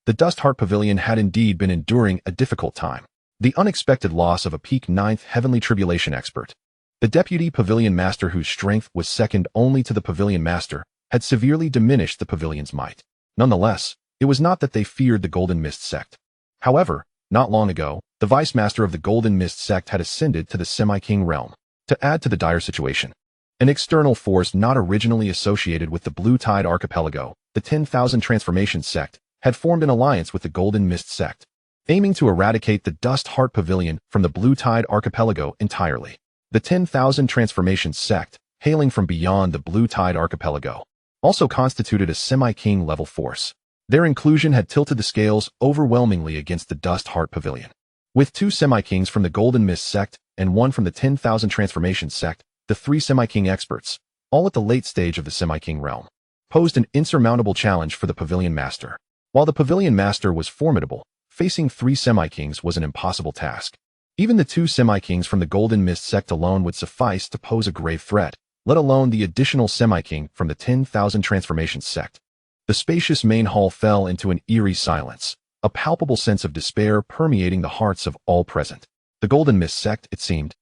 The Dust Heart Pavilion had indeed been enduring a difficult time. The unexpected loss of a peak 9th heavenly tribulation expert, the deputy pavilion master whose strength was second only to the pavilion master, had severely diminished the pavilion's might. Nonetheless, it was not that they feared the Golden Mist sect. However, not long ago, the vice master of the Golden Mist sect had ascended to the semi-king realm. To add to the dire situation, an external force not originally associated with the Blue Tide Archipelago, the 10,000 Transformations sect, had formed an alliance with the Golden Mist sect, aiming to eradicate the Dust Heart Pavilion from the Blue Tide Archipelago entirely. The 10,000 Transformations sect, hailing from beyond the Blue Tide Archipelago, also constituted a semi-king level force. Their inclusion had tilted the scales overwhelmingly against the Dust Heart Pavilion. With 2 semi-kings from the Golden Mist sect and 1 from the 10,000 Transformations sect, the 3 semi-king experts, all at the late stage of the semi-king realm, posed an insurmountable challenge for the pavilion master. While the pavilion master was formidable, facing 3 semi-kings was an impossible task. Even the 2 semi-kings from the Golden Mist sect alone would suffice to pose a grave threat, let alone the additional semi-king from the 10,000 Transformations sect. The spacious main hall fell into an eerie silence, a palpable sense of despair permeating the hearts of all present. The Golden Mist sect, it seemed,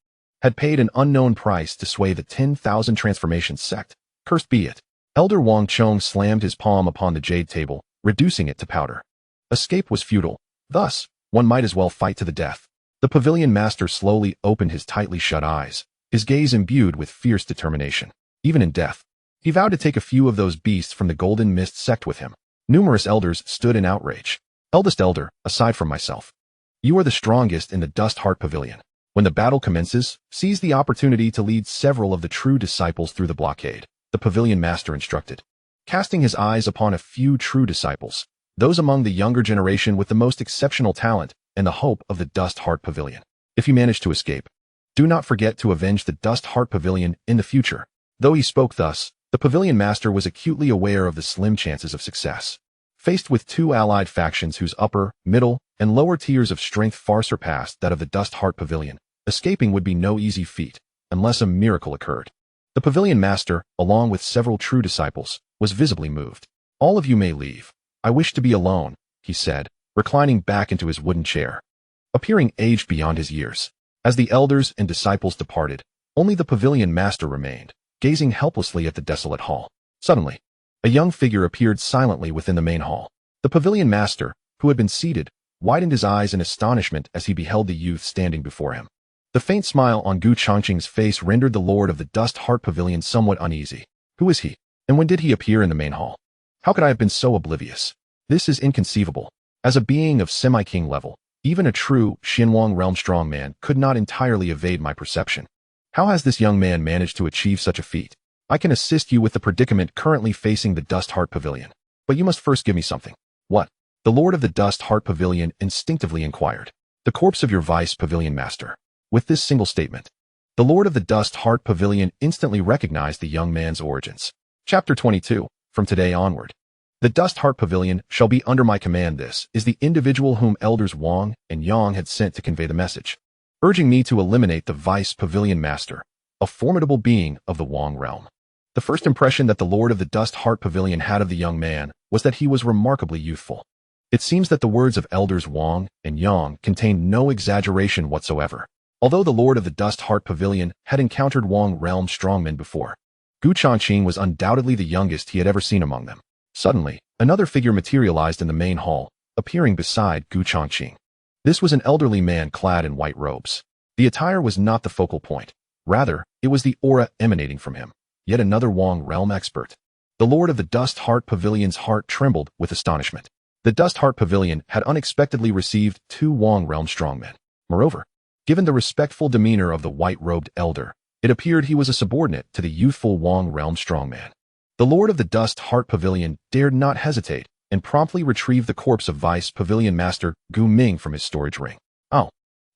had paid an unknown price to sway the 10,000 Transformations sect. Cursed be it. Elder Wang Chong slammed his palm upon the jade table, reducing it to powder. Escape was futile. Thus, one might as well fight to the death. The pavilion master slowly opened his tightly shut eyes, his gaze imbued with fierce determination. Even in death, he vowed to take a few of those beasts from the Golden Mist sect with him. Numerous elders stood in outrage. Eldest elder, aside from myself, you are the strongest in the Dust Heart Pavilion. When the battle commences, seize the opportunity to lead several of the true disciples through the blockade, the pavilion master instructed. Casting his eyes upon a few true disciples, those among the younger generation with the most exceptional talent and the hope of the Dust Heart Pavilion. If you manage to escape, do not forget to avenge the Dust Heart Pavilion in the future. Though he spoke thus, the pavilion master was acutely aware of the slim chances of success. Faced with two allied factions whose upper, middle, and lower tiers of strength far surpassed that of the Dust Heart Pavilion, escaping would be no easy feat, unless a miracle occurred. The pavilion master, along with several true disciples, was visibly moved. All of you may leave. I wish to be alone, he said, reclining back into his wooden chair, appearing aged beyond his years. As the elders and disciples departed, only the pavilion master remained, gazing helplessly at the desolate hall. Suddenly, a young figure appeared silently within the main hall. The pavilion master, who had been seated, widened his eyes in astonishment as he beheld the youth standing before him. The faint smile on Changqing's face rendered the lord of the Dust Heart Pavilion somewhat uneasy. Who is he? And when did he appear in the main hall? How could I have been so oblivious? This is inconceivable. As a being of semi-king level, even a true Xinhuang realm strongman could not entirely evade my perception. How has this young man managed to achieve such a feat? I can assist you with the predicament currently facing the Dust Heart Pavilion, but you must first give me something. What? The lord of the Dust Heart Pavilion instinctively inquired. The corpse of your vice pavilion master. With this single statement, the lord of the Dust Heart Pavilion instantly recognized the young man's origins. Chapter 22. From today onward, the Dust Heart Pavilion shall be under my command. This is the individual whom elders Wang and Yang had sent to convey the message, urging me to eliminate the vice pavilion master, a formidable being of the Wang realm. The first impression that the lord of the Dust Heart Pavilion had of the young man was that he was remarkably youthful. It seems that the words of elders Wang and Yang contained no exaggeration whatsoever. Although the lord of the Dust Heart Pavilion had encountered Wang realm strongmen before, Changqing was undoubtedly the youngest he had ever seen among them. Suddenly, another figure materialized in the main hall, appearing beside Changqing. This was an elderly man clad in white robes. The attire was not the focal point. Rather, it was the aura emanating from him. Yet another Wang realm expert. The lord of the Dust Heart Pavilion's heart trembled with astonishment. The Dust Heart Pavilion had unexpectedly received two Wang realm strongmen. Moreover, given the respectful demeanor of the white-robed elder, it appeared he was a subordinate to the youthful Wang realm strongman. The lord of the Dust Heart Pavilion dared not hesitate and promptly retrieved the corpse of Vice Pavilion Master Gu Ming from his storage ring. Oh,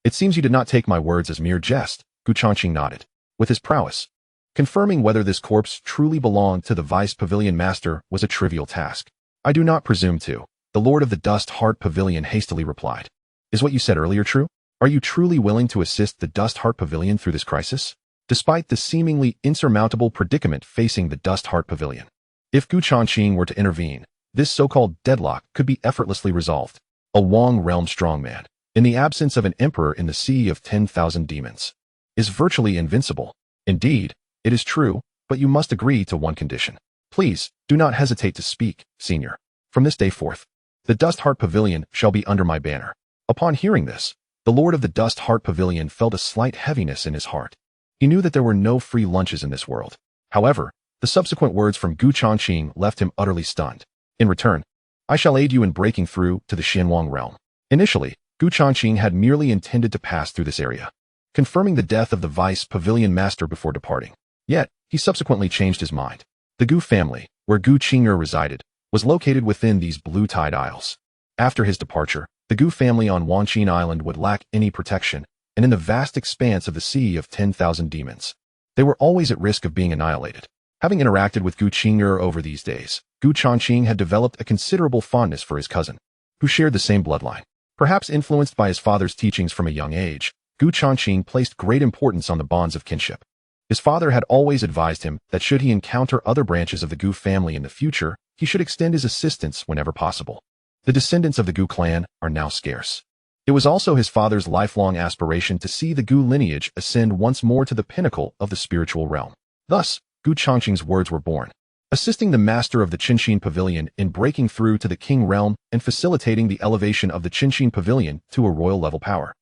it seems you did not take my words as mere jest, Changqing nodded. With his prowess, confirming whether this corpse truly belonged to the Vice Pavilion Master was a trivial task. I do not presume to, the lord of the Dust Heart Pavilion hastily replied. Is what you said earlier true? Are you truly willing to assist the Dust Heart Pavilion through this crisis? Despite the seemingly insurmountable predicament facing the Dust Heart Pavilion, if Changqing were to intervene, this so-called deadlock could be effortlessly resolved. A Wang realm strongman, in the absence of an emperor in the sea of 10,000 demons, is virtually invincible. Indeed, it is true, but you must agree to one condition. Please, do not hesitate to speak, senior. From this day forth, the Dust Heart Pavilion shall be under my banner. Upon hearing this, the lord of the Dust Heart Pavilion felt a slight heaviness in his heart. He knew that there were no free lunches in this world. However, the subsequent words from Changqing left him utterly stunned. In return, I shall aid you in breaking through to the Xinhuang realm. Initially, Changqing had merely intended to pass through this area, confirming the death of the Vice Pavilion Master before departing. Yet, he subsequently changed his mind. The Gu family, where Qing'er resided, was located within these blue tide isles. After his departure, the Gu family on Wanqin Island would lack any protection, and in the vast expanse of the sea of 10,000 demons, they were always at risk of being annihilated. Having interacted with Qing'er over these days, Changqing had developed a considerable fondness for his cousin, who shared the same bloodline. Perhaps influenced by his father's teachings from a young age, Changqing placed great importance on the bonds of kinship. His father had always advised him that should he encounter other branches of the Gu family in the future, he should extend his assistance whenever possible. The descendants of the Gu clan are now scarce. It was also his father's lifelong aspiration to see the Gu lineage ascend once more to the pinnacle of the spiritual realm. Thus, Changqing's words were born. assisting the master of the Changqing Pavilion in breaking through to the King realm and facilitating the elevation of the Changqing Pavilion to a royal-level power.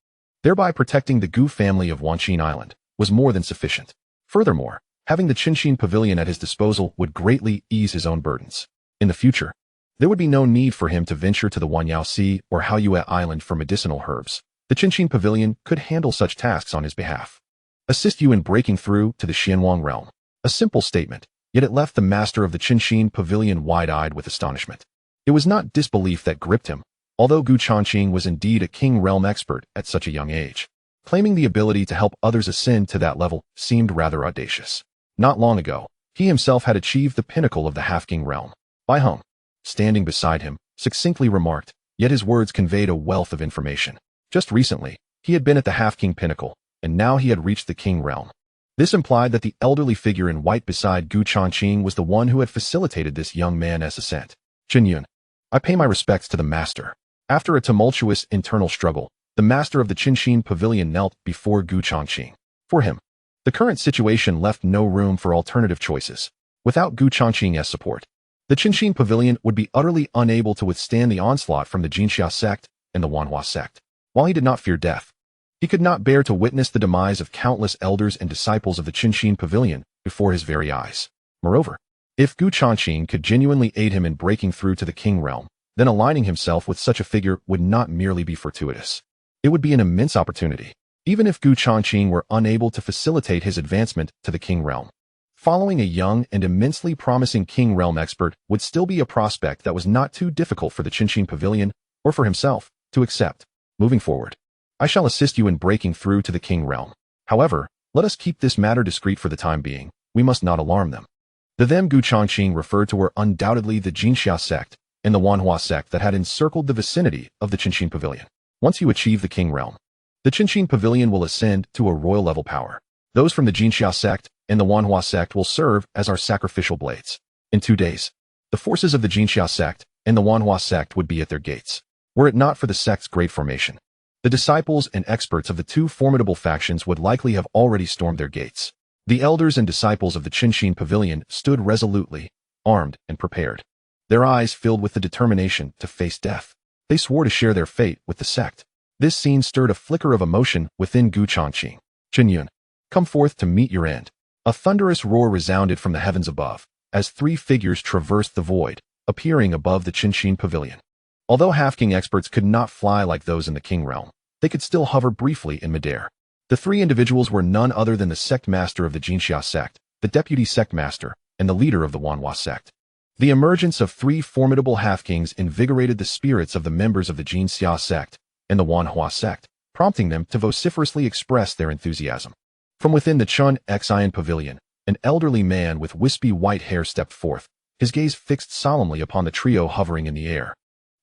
Thereby protecting the Gu family of Wanqin Island was more than sufficient. Furthermore, having the Changqing Pavilion at his disposal would greatly ease his own burdens. In the future, there would be no need for him to venture to the Wanyao Sea or Haoyue Island for medicinal herbs. The Changqing Pavilion could handle such tasks on his behalf. Assist you in breaking through to the Xianwang realm. A simple statement, yet it left the master of the Changqing Pavilion wide-eyed with astonishment. It was not disbelief that gripped him, although Gu Changqing was indeed a King realm expert at such a young age. Claiming the ability to help others ascend to that level seemed rather audacious. Not long ago, he himself had achieved the pinnacle of the half-king realm. Bai Heng, standing beside him, succinctly remarked, yet his words conveyed a wealth of information. Just recently, he had been at the half-king pinnacle, and now he had reached the king realm. This implied that the elderly figure in white beside Gu Changqing was the one who had facilitated this young man's ascent. Chen Yun, I pay my respects to the master. After a tumultuous internal struggle, the master of the Changqing Pavilion knelt before Gu Changqing. For him, the current situation left no room for alternative choices. Without Gu Changqing's support, the Changqing Pavilion would be utterly unable to withstand the onslaught from the Jinxia sect and the Wanhua sect. While he did not fear death, he could not bear to witness the demise of countless elders and disciples of the Changqing Pavilion before his very eyes. Moreover, if Gu Changqing could genuinely aid him in breaking through to the king realm, then aligning himself with such a figure would not merely be fortuitous. It would be an immense opportunity, even if Gu Changqing were unable to facilitate his advancement to the king realm. Following a young and immensely promising king realm expert would still be a prospect that was not too difficult for the Changqing Pavilion, or for himself, to accept. Moving forward, I shall assist you in breaking through to the king realm. However, let us keep this matter discreet for the time being. We must not alarm them. The them Gu Changqing referred to were undoubtedly the Jinxia sect and the Wanhua sect that had encircled the vicinity of the Changqing Pavilion. Once you achieve the king realm, the Changqing Pavilion will ascend to a royal-level power. Those from the Jinxia sect and the Wanhua sect will serve as our sacrificial blades. In 2 days, the forces of the Jinxia sect and the Wanhua sect would be at their gates. Were it not for the sect's great formation, the disciples and experts of the two formidable factions would likely have already stormed their gates. The elders and disciples of the Changqing Pavilion stood resolutely, armed and prepared, their eyes filled with the determination to face death. They swore to share their fate with the sect. This scene stirred a flicker of emotion within Gu Changqing. Chen Yun, come forth to meet your end. A thunderous roar resounded from the heavens above, as 3 figures traversed the void, appearing above the Changqing Pavilion. Although half-king experts could not fly like those in the king realm, they could still hover briefly in midair. The 3 individuals were none other than the sect master of the Jinxia sect, the deputy sect master, and the leader of the Wanhua sect. The emergence of 3 formidable half-kings invigorated the spirits of the members of the Jinxia sect and the Wanhua sect, prompting them to vociferously express their enthusiasm. From within the Changqing Pavilion, an elderly man with wispy white hair stepped forth, his gaze fixed solemnly upon the trio hovering in the air,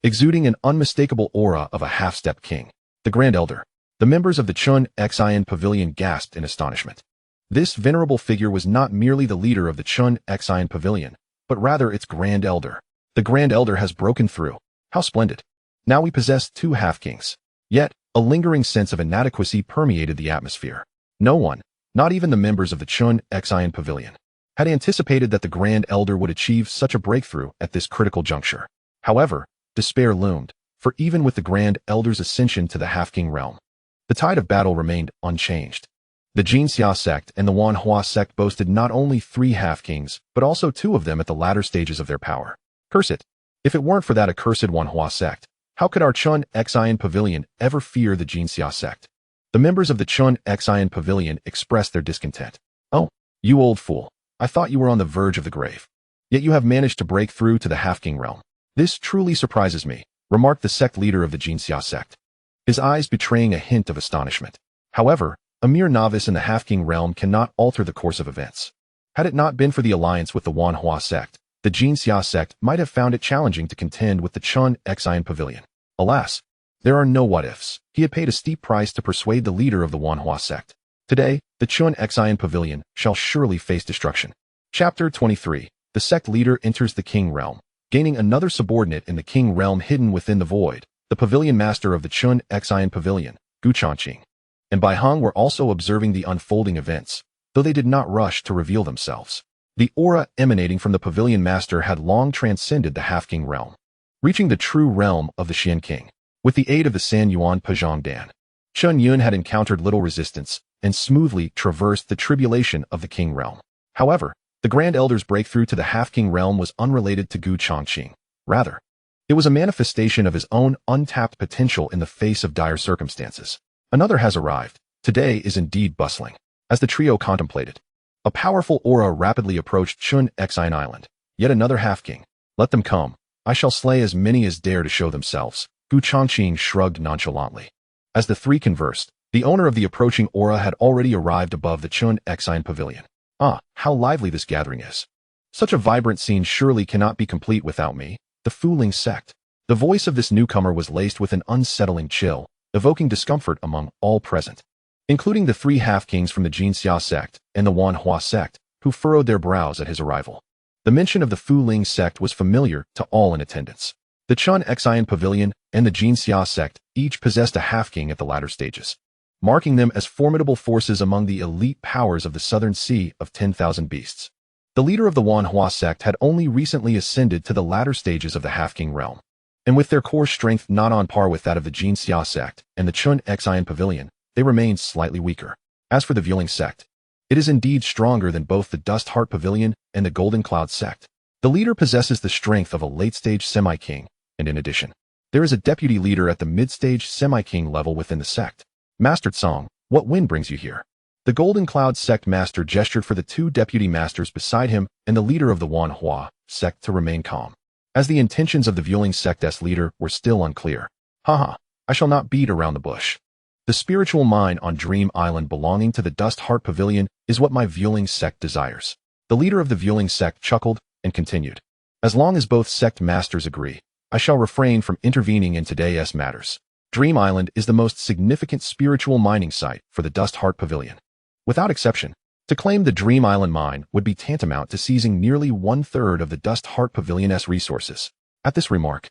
exuding an unmistakable aura of a half-step king. The Grand Elder. The members of the Changqing Pavilion gasped in astonishment. This venerable figure was not merely the leader of the Changqing Pavilion, but rather its Grand Elder. The Grand Elder has broken through. How splendid. Now we possess 2 half-kings. Yet, a lingering sense of inadequacy permeated the atmosphere. No one, not even the members of the Changqing Pavilion, had anticipated that the Grand Elder would achieve such a breakthrough at this critical juncture. However, despair loomed, for even with the Grand Elder's ascension to the half-king realm, the tide of battle remained unchanged. The Jinxia sect and the Wanhua sect boasted not only 3 half-kings, but also 2 of them at the latter stages of their power. Curse it! If it weren't for that accursed Wanhua sect, how could our Changqing Pavilion ever fear the Jinxia sect? The members of the Changqing Pavilion expressed their discontent. Oh, you old fool! I thought you were on the verge of the grave. Yet you have managed to break through to the half-king realm. This truly surprises me, remarked the sect leader of the Jinxia sect, his eyes betraying a hint of astonishment. However, a mere novice in the half-king realm cannot alter the course of events. Had it not been for the alliance with the Wanhua sect, the Jinxia sect might have found it challenging to contend with the Changqing Pavilion. Alas, there are no what-ifs. He had paid a steep price to persuade the leader of the Wanhua sect. Today, the Changqing Pavilion shall surely face destruction. Chapter 23. The sect leader enters the king realm, gaining another subordinate in the king realm hidden within the void. The pavilion master of the Changqing Pavilion, Gu Changqing, and Bai Heng were also observing the unfolding events, though they did not rush to reveal themselves. The aura emanating from the Pavilion Master had long transcended the Half-King realm, reaching the true realm of the Changqing. With the aid of the San Yuan Pajong Dan, Chun Yun had encountered little resistance and smoothly traversed the tribulation of the King realm. However, the Grand Elder's breakthrough to the Half-King realm was unrelated to Gu Changqing. Rather, it was a manifestation of his own untapped potential in the face of dire circumstances. Another has arrived. Today is indeed bustling. As the trio contemplated, a powerful aura rapidly approached Chun Xine Island. Yet another Half-King. Let them come. I shall slay as many as dare to show themselves. Gu Changqing shrugged nonchalantly. As the three conversed, the owner of the approaching aura had already arrived above the Chun Xine pavilion. Ah, how lively this gathering is. Such a vibrant scene surely cannot be complete without me, the Fu-Ling sect. The voice of this newcomer was laced with an unsettling chill, evoking discomfort among all present, including the three half-kings from the Jinxia sect and the Wanhua sect, who furrowed their brows at his arrival. The mention of the Fu-Ling sect was familiar to all in attendance. The Chun Xine Pavilion and the Jinxia sect each possessed a half-king at the latter stages, marking them as formidable forces among the elite powers of the Southern Sea of 10,000 beasts. The leader of the Wanhua sect had only recently ascended to the latter stages of the half-king realm, and with their core strength not on par with that of the Jinxia sect and the Chun Xine Pavilion, they remained slightly weaker. As for the Fu-Ling sect, it is indeed stronger than both the Dust Heart Pavilion and the Golden Cloud sect. The leader possesses the strength of a late-stage semi-king, and in addition, there is a deputy leader at the mid-stage semi-king level within the sect. Master Tsong, what wind brings you here? The Golden Cloud sect master gestured for the two deputy masters beside him and the leader of the Wanhua sect to remain calm, as the intentions of the Fu-Ling sect's leader were still unclear. Haha, I shall not beat around the bush. The spiritual mine on Dream Island belonging to the Dust Heart Pavilion is what my Fu-Ling sect desires. The leader of the Fu-Ling sect chuckled and continued. As long as both sect masters agree, I shall refrain from intervening in today's matters. Dream Island is the most significant spiritual mining site for the Dust Heart Pavilion. Without exception, to claim the Dream Island mine would be tantamount to seizing nearly one-third of the Dust Heart Pavilion's resources. At this remark,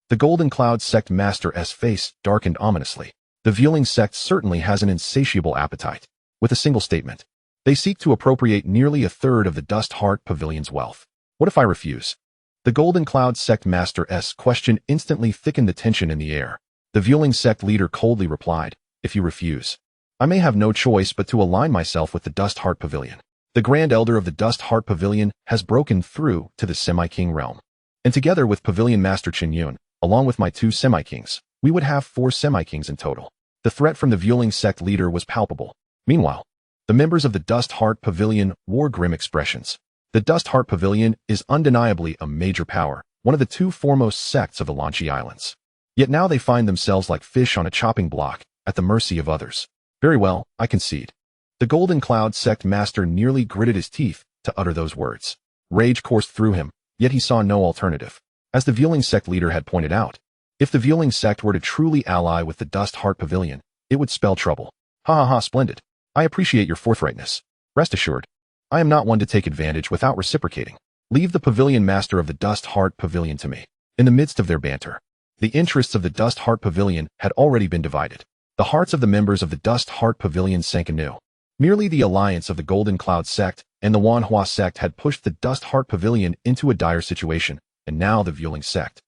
the Golden Cloud sect master's face darkened ominously. The Fu-Ling sect certainly has an insatiable appetite. With a single statement, they seek to appropriate nearly a third of the Dust Heart Pavilion's wealth. What if I refuse? The Golden Cloud sect master's question instantly thickened the tension in the air. The Fu-Ling sect leader coldly replied, if you refuse, I may have no choice but to align myself with the Dust Heart Pavilion. The Grand Elder of the Dust Heart Pavilion has broken through to the Semi-King realm. And together with Pavilion Master Chen Yun, along with my two Semi-Kings, we would have 4 Semi-Kings in total. The threat from the Fu-Ling sect leader was palpable. Meanwhile, the members of the Dust Heart Pavilion wore grim expressions. The Dust Heart Pavilion is undeniably a major power, one of the 2 foremost sects of the Lanchi Islands. Yet now they find themselves like fish on a chopping block, at the mercy of others. Very well, I concede. The Golden Cloud sect master nearly gritted his teeth to utter those words. Rage coursed through him, yet he saw no alternative. As the Fu-Ling sect leader had pointed out, if the Fu-Ling sect were to truly ally with the Dust Heart Pavilion, it would spell trouble. Ha ha ha, splendid. I appreciate your forthrightness. Rest assured, I am not one to take advantage without reciprocating. Leave the Pavilion Master of the Dust Heart Pavilion to me. In the midst of their banter, the interests of the Dust Heart Pavilion had already been divided. The hearts of the members of the Dust Heart Pavilion sank anew. Merely the alliance of the Golden Cloud sect and the Wanhua sect had pushed the Dust Heart Pavilion into a dire situation, and now the Fu-Ling sect,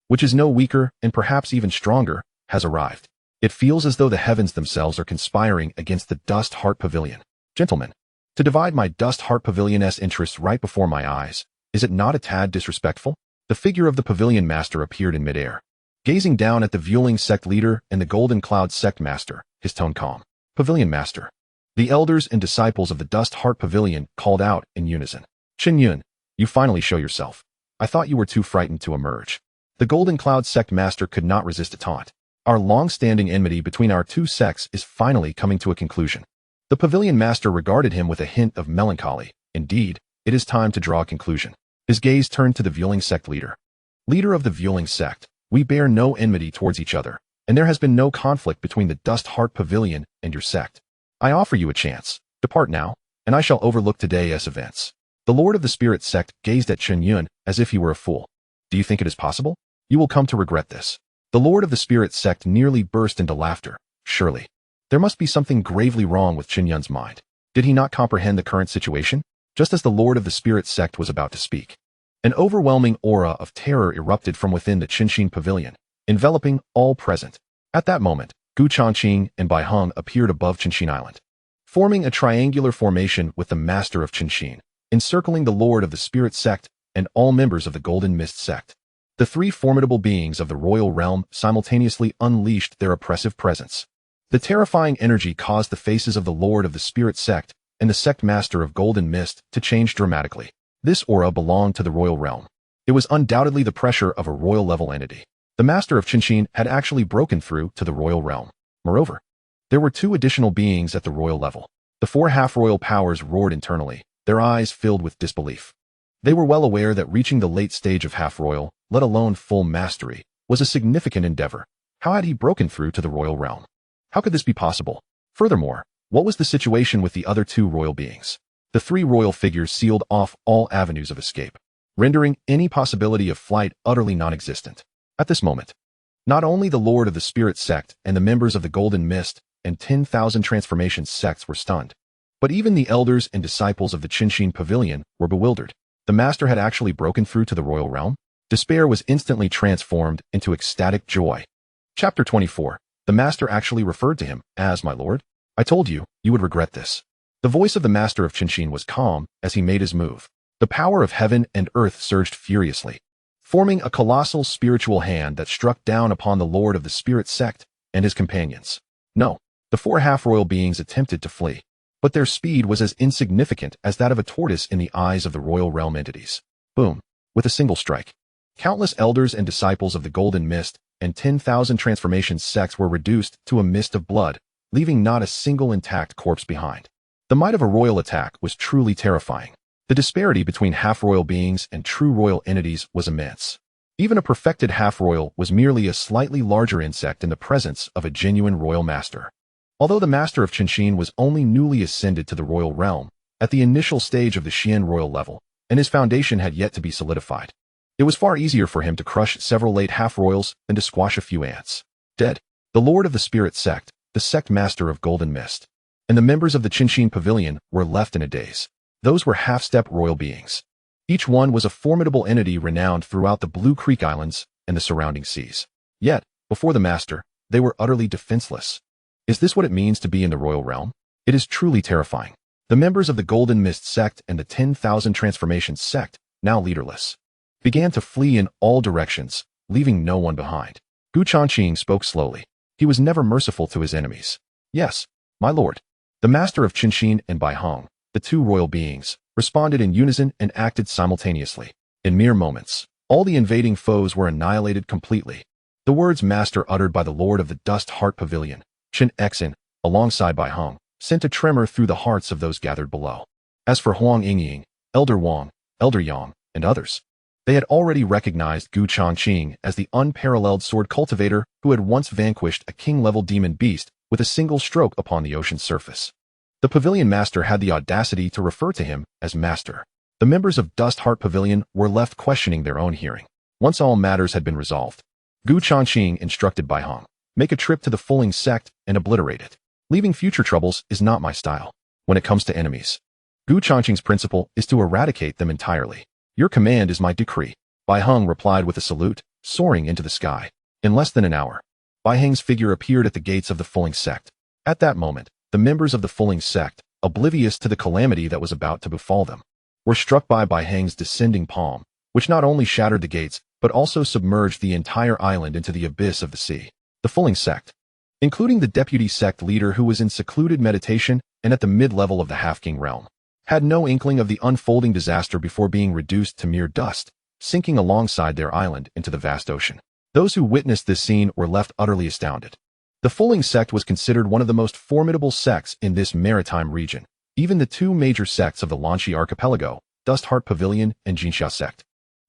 which is no weaker and perhaps even stronger, has arrived. It feels as though the heavens themselves are conspiring against the Dust Heart Pavilion. Gentlemen, to divide my Dust Heart Pavilion's interests right before my eyes, is it not a tad disrespectful? The figure of the Pavilion Master appeared in midair, gazing down at the Fu-Ling sect leader and the Golden Cloud sect master, his tone calm. Pavilion Master. The elders and disciples of the Dust Heart Pavilion called out in unison. Chen Yun, you finally show yourself. I thought you were too frightened to emerge. The Golden Cloud sect master could not resist a taunt. Our long-standing enmity between our two sects is finally coming to a conclusion. The Pavilion Master regarded him with a hint of melancholy. Indeed, it is time to draw a conclusion. His gaze turned to the Fu-Ling sect leader. Leader of the Fu-Ling sect, we bear no enmity towards each other, and there has been no conflict between the Dust Heart Pavilion and your sect. I offer you a chance. Depart now, and I shall overlook today's events. The Lord of the Spirit sect gazed at Chen Yun as if he were a fool. Do you think it is possible? You will come to regret this. The Lord of the Spirit sect nearly burst into laughter. Surely, there must be something gravely wrong with Chen Yun's mind. Did he not comprehend the current situation? Just as the Lord of the Spirit sect was about to speak, an overwhelming aura of terror erupted from within the Changqing pavilion, enveloping all present. At that moment, Changqing and Bai Heng appeared above Changqing Island, forming a triangular formation with the Master of Changqing, encircling the Lord of the Spirit sect and all members of the Golden Mist sect. The three formidable beings of the royal realm simultaneously unleashed their oppressive presence. The terrifying energy caused the faces of the Lord of the Spirit sect and the sect master of Golden Mist to change dramatically. This aura belonged to the royal realm. It was undoubtedly the pressure of a royal-level entity. The Master of Changqing had actually broken through to the royal realm. Moreover, there were two additional beings at the royal level. The four half-royal powers roared internally, their eyes filled with disbelief. They were well aware that reaching the late stage of half-royal, let alone full mastery, was a significant endeavor. How had he broken through to the royal realm? How could this be possible? Furthermore, what was the situation with the other two royal beings? The three royal figures sealed off all avenues of escape, rendering any possibility of flight utterly non-existent. At this moment, not only the Lord of the Spirit sect and the members of the Golden Mist and 10,000 transformation sects were stunned, but even the elders and disciples of the Changqing pavilion were bewildered. The master had actually broken through to the royal realm. Despair was instantly transformed into ecstatic joy. Chapter 24. The master actually referred to him as my lord. I told you, you would regret this. The voice of the Master of Changqing was calm as he made his move. The power of heaven and earth surged furiously, forming a colossal spiritual hand that struck down upon the Lord of the Spirit sect and his companions. No, the four half-royal beings attempted to flee, but their speed was as insignificant as that of a tortoise in the eyes of the royal realm entities. Boom. With a single strike, countless elders and disciples of the Golden Mist and 10,000 transformation sects were reduced to a mist of blood, leaving not a single intact corpse behind. The might of a royal attack was truly terrifying. The disparity between half-royal beings and true royal entities was immense. Even a perfected half-royal was merely a slightly larger insect in the presence of a genuine royal master. Although the Master of Changqing was only newly ascended to the royal realm, at the initial stage of the Xian royal level, and his foundation had yet to be solidified, it was far easier for him to crush several late half-royals than to squash a few ants. Dead, the Lord of the Spirit sect, the sect master of Golden Mist, and the members of the Changqing pavilion were left in a daze. Those were half-step royal beings. Each one was a formidable entity renowned throughout the Blue Creek Islands and the surrounding seas. Yet, before the master, they were utterly defenseless. Is this what it means to be in the royal realm? It is truly terrifying. The members of the Golden Mist sect and the 10,000 transformation sect, now leaderless, began to flee in all directions, leaving no one behind. Changqing spoke slowly. He was never merciful to his enemies. Yes, my lord. The Master of Changqing and Bai Heng, the two royal beings, responded in unison and acted simultaneously. In mere moments, all the invading foes were annihilated completely. The words master uttered by the Lord of the Dust Heart Pavilion, Changqing, alongside Bai Heng, sent a tremor through the hearts of those gathered below. As for Huang Yingying, Elder Wang, Elder Yang, and others, they had already recognized Changqing as the unparalleled sword cultivator who had once vanquished a king-level demon beast with a single stroke upon the ocean's surface. The pavilion master had the audacity to refer to him as master. The members of Dust Heart Pavilion were left questioning their own hearing. Once all matters had been resolved, Changqing instructed Bai Heng, make a trip to the Fulling sect and obliterate it. Leaving future troubles is not my style. When it comes to enemies, Changqing's principle is to eradicate them entirely. Your command is my decree. Bai Heng replied with a salute, soaring into the sky. In less than an hour, Bai Heng's figure appeared at the gates of the Fulling sect. At that moment, the members of the Fulling sect, oblivious to the calamity that was about to befall them, were struck by Bai Heng's descending palm, which not only shattered the gates, but also submerged the entire island into the abyss of the sea. The Fulling sect, including the deputy sect leader who was in secluded meditation and at the mid-level of the Half-King realm, had no inkling of the unfolding disaster before being reduced to mere dust, sinking alongside their island into the vast ocean. Those who witnessed this scene were left utterly astounded. The Fulling sect was considered one of the most formidable sects in this maritime region. Even the two major sects of the Lanchi archipelago, Dust Heart Pavilion and Jinxia sect,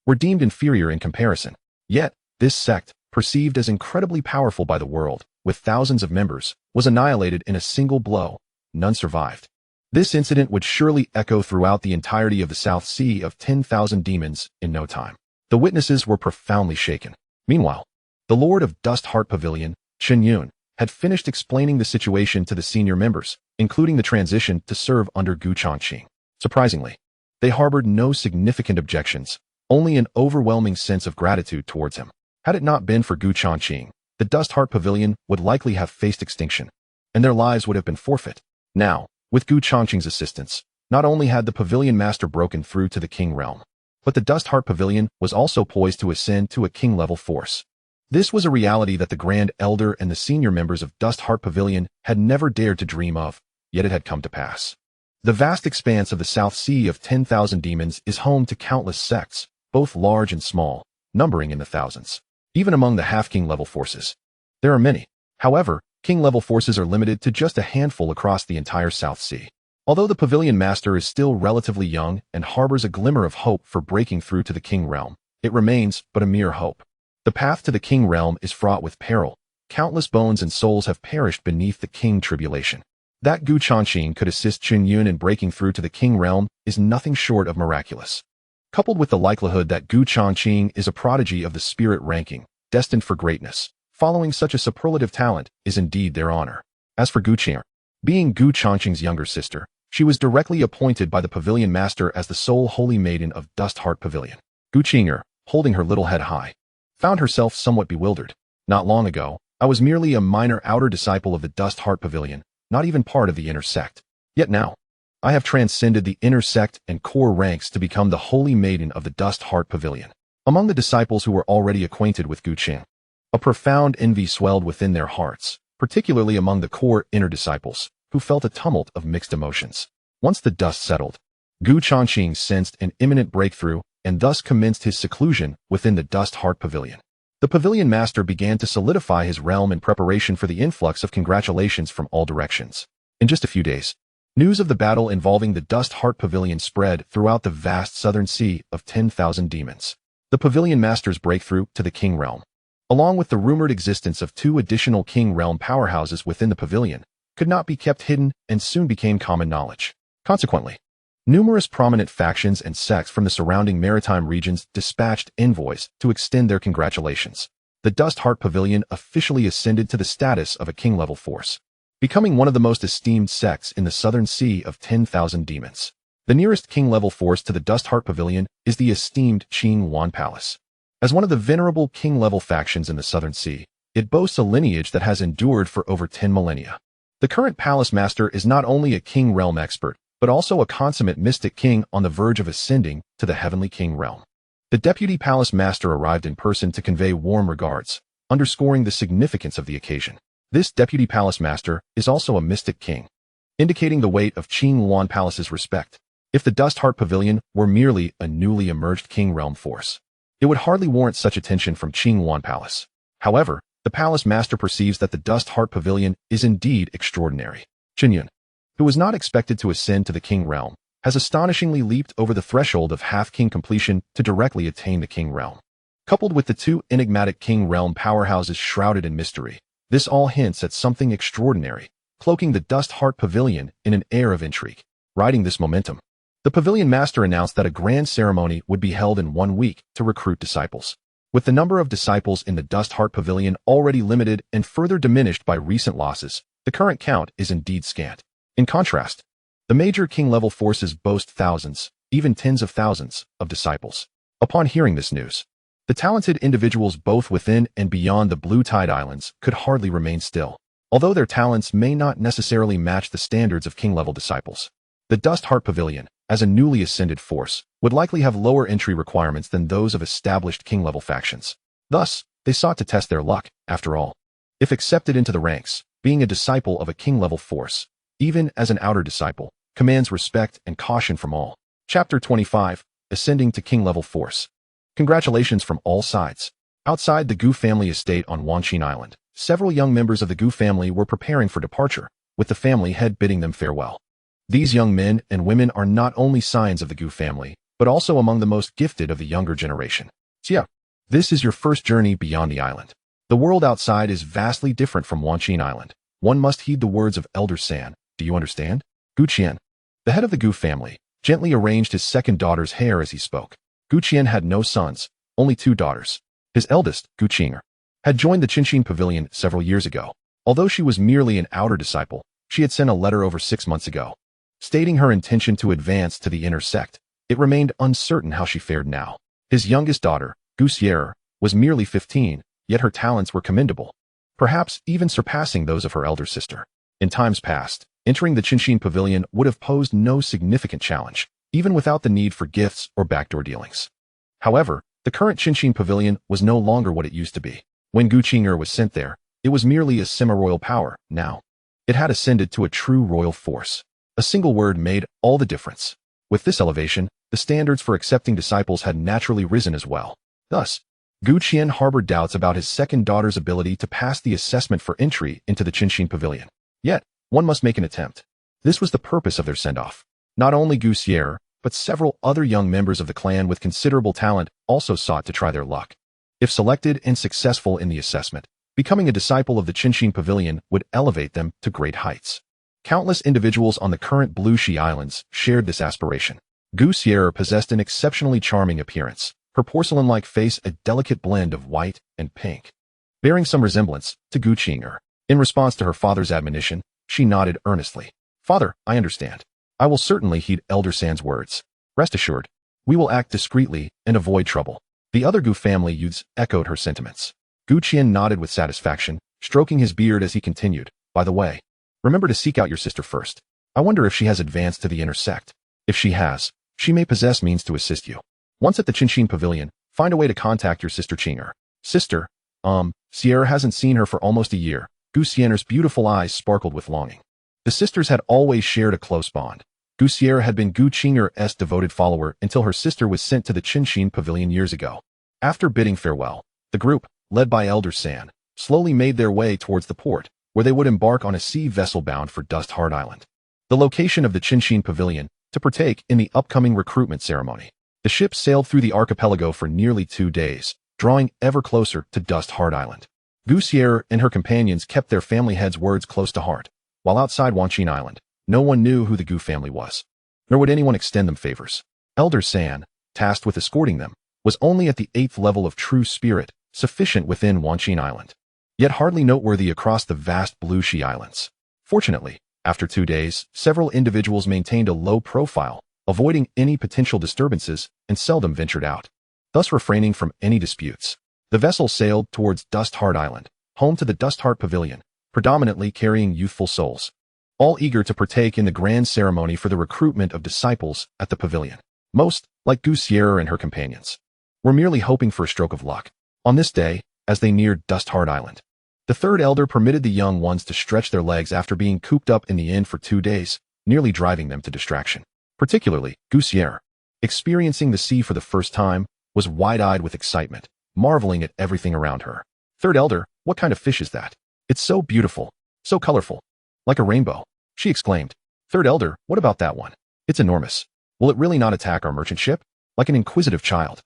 were deemed inferior in comparison. Yet, this sect, perceived as incredibly powerful by the world, with thousands of members, was annihilated in a single blow. None survived. This incident would surely echo throughout the entirety of the South Sea of 10,000 demons in no time. The witnesses were profoundly shaken. Meanwhile, the Lord of Dust Heart Pavilion, Chen Yun, had finished explaining the situation to the senior members, including the transition to serve under Changqing. Surprisingly, They harbored no significant objections, only an overwhelming sense of gratitude towards him. Had it not been for Changqing, the Dust Heart Pavilion would likely have faced extinction, and their lives would have been forfeit. Now, with Changqing's assistance, not only had the Pavilion Master broken through to the King realm, but the Dust Heart Pavilion was also poised to ascend to a King-level force. This was a reality that the Grand Elder and the senior members of Dust Heart Pavilion had never dared to dream of, yet it had come to pass. The vast expanse of the South Sea of 10,000 demons is home to countless sects, both large and small, numbering in the thousands. Even among the half-King level forces, there are many. However, King-level forces are limited to just a handful across the entire South Sea. Although the Pavilion Master is still relatively young and harbors a glimmer of hope for breaking through to the King realm, it remains but a mere hope. The path to the King realm is fraught with peril. Countless bones and souls have perished beneath the King tribulation. That Changqing could assist Chunyun in breaking through to the King realm is nothing short of miraculous. Coupled with the likelihood that Changqing is a prodigy of the spirit ranking, destined for greatness, following such a superlative talent is indeed their honor. As for Changqing, being Changqing's younger sister, she was directly appointed by the Pavilion Master as the sole holy maiden of Dust Heart Pavilion. Changqing, holding her little head high, found herself somewhat bewildered. Not long ago, I was merely a minor outer disciple of the Dust Heart Pavilion, not even part of the inner sect. Yet now, I have transcended the inner sect and core ranks to become the holy maiden of the Dust Heart Pavilion. Among the disciples who were already acquainted with Changqing, a profound envy swelled within their hearts, particularly among the core inner disciples, who felt a tumult of mixed emotions. Once the dust settled, Changqing sensed an imminent breakthrough and thus commenced his seclusion within the Dust Heart Pavilion. The Pavilion Master began to solidify his realm in preparation for the influx of congratulations from all directions. In just a few days, news of the battle involving the Dust Heart Pavilion spread throughout the vast southern sea of 10,000 demons. The Pavilion Master's breakthrough to the King realm, along with the rumored existence of 2 additional King realm powerhouses within the pavilion, could not be kept hidden and soon became common knowledge. Consequently, numerous prominent factions and sects from the surrounding maritime regions dispatched envoys to extend their congratulations. The Dust Heart Pavilion officially ascended to the status of a King-level force, becoming one of the most esteemed sects in the southern sea of 10,000 demons. The nearest King-level force to the Dust Heart Pavilion is the esteemed Qing Palace. As one of the venerable King-level factions in the southern sea, it boasts a lineage that has endured for over 10 millennia. The current Palace Master is not only a King realm expert, but also a consummate mystic king on the verge of ascending to the Heavenly King realm. The Deputy Palace Master arrived in person to convey warm regards, underscoring the significance of the occasion. This Deputy Palace Master is also a mystic king, indicating the weight of Qing Palace's respect. If the Dust Heart Pavilion were merely a newly emerged King realm force, it would hardly warrant such attention from Qing Palace. However, the Palace Master perceives that the Dust Heart Pavilion is indeed extraordinary. Chunyun, who was not expected to ascend to the King realm, has astonishingly leaped over the threshold of half-King completion to directly attain the King realm. Coupled with the 2 enigmatic King realm powerhouses shrouded in mystery, this all hints at something extraordinary, cloaking the Dust Heart Pavilion in an air of intrigue. Riding this momentum, the Pavilion Master announced that a grand ceremony would be held in 1 week to recruit disciples. With the number of disciples in the Dust Heart Pavilion already limited and further diminished by recent losses, the current count is indeed scant. In contrast, the major King-level forces boast thousands, even tens of thousands, of disciples. Upon hearing this news, the talented individuals both within and beyond the Blue Tide Islands could hardly remain still. Although their talents may not necessarily match the standards of King-level disciples, the Dust Heart Pavilion, as a newly ascended force, would likely have lower entry requirements than those of established King-level factions. Thus, they sought to test their luck, after all. If accepted into the ranks, being a disciple of a King-level force, even as an outer disciple, commands respect and caution from all. Chapter 25, Ascending to King-level Force. Congratulations from all sides. Outside the Gu family estate on Wanqin Island, several young members of the Gu family were preparing for departure, with the family head bidding them farewell. These young men and women are not only scions of the Gu family, but also among the most gifted of the younger generation. Xia, this is your first journey beyond the island. The world outside is vastly different from Wanqin Island. One must heed the words of Elder San. Do you understand? Gu Qian, the head of the Gu family, gently arranged his second daughter's hair as he spoke. Gu Qian had no sons, only 2 daughters. His eldest, Gu Qing'er, had joined the Changqing Pavilion several years ago. Although she was merely an outer disciple, she had sent a letter over 6 months ago, stating her intention to advance to the inner sect, It remained uncertain how she fared now. His youngest daughter, Goussier, was merely 15, yet her talents were commendable, perhaps even surpassing those of her elder sister. In times past, entering the Changqing Pavilion would have posed no significant challenge, even without the need for gifts or backdoor dealings. However, the current Changqing Pavilion was no longer what it used to be. When Changqing was sent there, it was merely a semi-royal power. Now, it had ascended to a true royal force. A single word made all the difference. With this elevation, the standards for accepting disciples had naturally risen as well. Thus, Changqing harbored doubts about his second daughter's ability to pass the assessment for entry into the Changqing Pavilion. Yet, one must make an attempt. This was the purpose of their send-off. Not only Goussier, but several other young members of the clan with considerable talent also sought to try their luck. If selected and successful in the assessment, becoming a disciple of the Changqing Pavilion would elevate them to great heights. Countless individuals on the current Blue Shi Islands shared this aspiration. Goussier possessed an exceptionally charming appearance, her porcelain-like face a delicate blend of white and pink, bearing some resemblance to Changqing. In response to her father's admonition, she nodded earnestly. "Father, I understand. I will certainly heed Elder San's words. Rest assured, we will act discreetly and avoid trouble." The other Gu family youths echoed her sentiments. Changqing nodded with satisfaction, stroking his beard as he continued. "By the way, remember to seek out your sister first. I wonder if she has advanced to the inner sect. If she has, she may possess means to assist you. Once at the Changqing Pavilion, find a way to contact your sister Chang'er." "Sister? Sierra hasn't seen her for almost a year." Goussier's beautiful eyes sparkled with longing. The sisters had always shared a close bond. Goussier had been Chang'er's devoted follower until her sister was sent to the Changqing Pavilion years ago. After bidding farewell, the group, led by Elder San, slowly made their way towards the port, where they would embark on a sea vessel bound for Dust Heart Island, the location of the Changqing Pavilion, to partake in the upcoming recruitment ceremony. The ship sailed through the archipelago for nearly 2 days, drawing ever closer to Dust Heart Island. Goussier and her companions kept their family heads' words close to heart, while outside Changqing Island, no one knew who the Gu family was, nor would anyone extend them favors. Elder San, tasked with escorting them, was only at the 8th level of true spirit, sufficient within Changqing Island, yet hardly noteworthy across the vast Blue Shi Islands. Fortunately, after 2 days, several individuals maintained a low profile, avoiding any potential disturbances and seldom ventured out, thus refraining from any disputes. The vessel sailed towards Dust Heart Island, home to the Dust Heart Pavilion, predominantly carrying youthful souls, all eager to partake in the grand ceremony for the recruitment of disciples at the pavilion. Most, like Goussier and her companions, were merely hoping for a stroke of luck. On this day, as they neared Dust Heart Island, the third elder permitted the young ones to stretch their legs after being cooped up in the inn for 2 days, nearly driving them to distraction. Particularly, Goussier, experiencing the sea for the first time, was wide-eyed with excitement, marveling at everything around her. "Third elder, what kind of fish is that? It's so beautiful, so colorful. Like a rainbow," she exclaimed. "Third elder, what about that one? It's enormous. Will it really not attack our merchant ship?" Like an inquisitive child,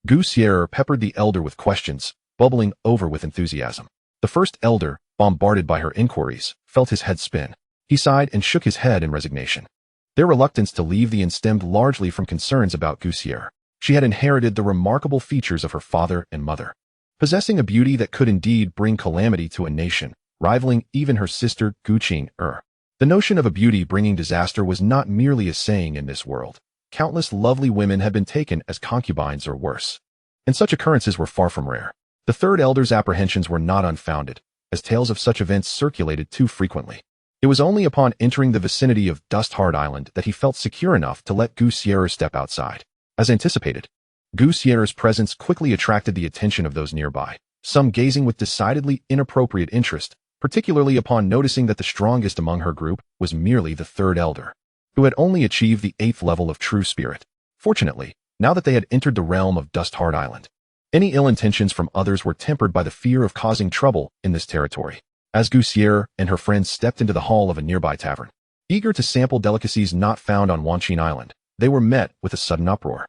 Goussier peppered the elder with questions, bubbling over with enthusiasm. The first elder, bombarded by her inquiries, felt his head spin. He sighed and shook his head in resignation. Their reluctance to leave the inn stemmed largely from concerns about Goussier. She had inherited the remarkable features of her father and mother, possessing a beauty that could indeed bring calamity to a nation, rivaling even her sister Changqing. The notion of a beauty bringing disaster was not merely a saying in this world. Countless lovely women had been taken as concubines or worse, and such occurrences were far from rare. The third elder's apprehensions were not unfounded, as tales of such events circulated too frequently. It was only upon entering the vicinity of Dust Heart Island that he felt secure enough to let Goussier step outside. As anticipated, Goussier's presence quickly attracted the attention of those nearby, some gazing with decidedly inappropriate interest, particularly upon noticing that the strongest among her group was merely the third elder, who had only achieved the 8th level of true spirit. Fortunately, now that they had entered the realm of Dust Heart Island, any ill intentions from others were tempered by the fear of causing trouble in this territory. As Goussier and her friends stepped into the hall of a nearby tavern, eager to sample delicacies not found on Changqing Island, they were met with a sudden uproar.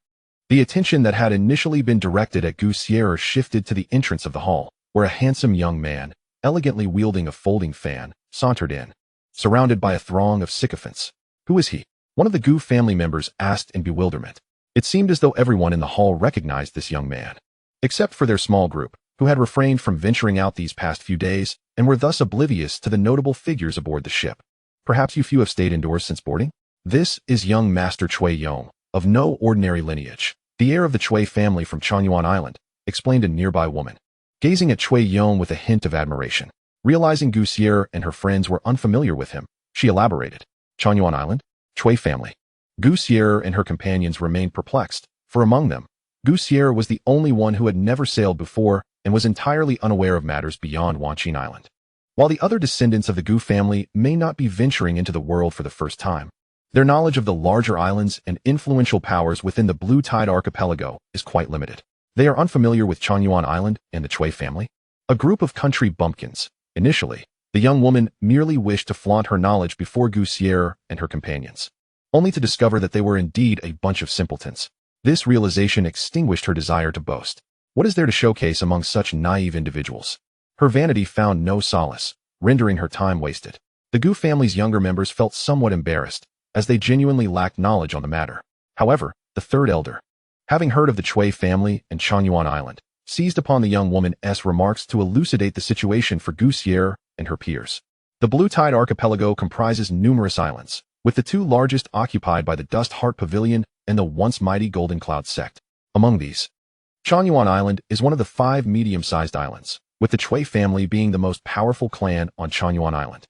The attention that had initially been directed at Goussier shifted to the entrance of the hall, where a handsome young man, elegantly wielding a folding fan, sauntered in, surrounded by a throng of sycophants. "Who is he?" one of the Gu family members asked in bewilderment. It seemed as though everyone in the hall recognized this young man, except for their small group, who had refrained from venturing out these past few days and were thus oblivious to the notable figures aboard the ship. "Perhaps you few have stayed indoors since boarding? This is young Master Cui Yong, of no ordinary lineage. The heir of the Chui family from Chanyuan Island, explained a nearby woman, gazing at Chui Yong with a hint of admiration. Realizing Gusier and her friends were unfamiliar with him, she elaborated. Chanyuan Island? Chui family. Gusier and her companions remained perplexed, for among them, Gusier was the only one who had never sailed before and was entirely unaware of matters beyond Wanqin Island. While the other descendants of the Gu family may not be venturing into the world for the first time, their knowledge of the larger islands and influential powers within the Blue Tide Archipelago is quite limited. They are unfamiliar with Chanyuan Island and the Chui family, a group of country bumpkins. Initially, the young woman merely wished to flaunt her knowledge before Gusier and her companions, only to discover that they were indeed a bunch of simpletons. This realization extinguished her desire to boast. What is there to showcase among such naive individuals? Her vanity found no solace, rendering her time wasted. The Gu family's younger members felt somewhat embarrassed, as they genuinely lacked knowledge on the matter. However, the third elder, having heard of the Chui family and Chanyuan Island, seized upon the young woman's remarks to elucidate the situation for Gusier and her peers. The Blue Tide Archipelago comprises numerous islands, with the two largest occupied by the Dust Heart Pavilion and the once mighty Golden Cloud sect. Among these, Chanyuan Island is one of the 5 medium-sized islands, with the Chui family being the most powerful clan on Chanyuan Island,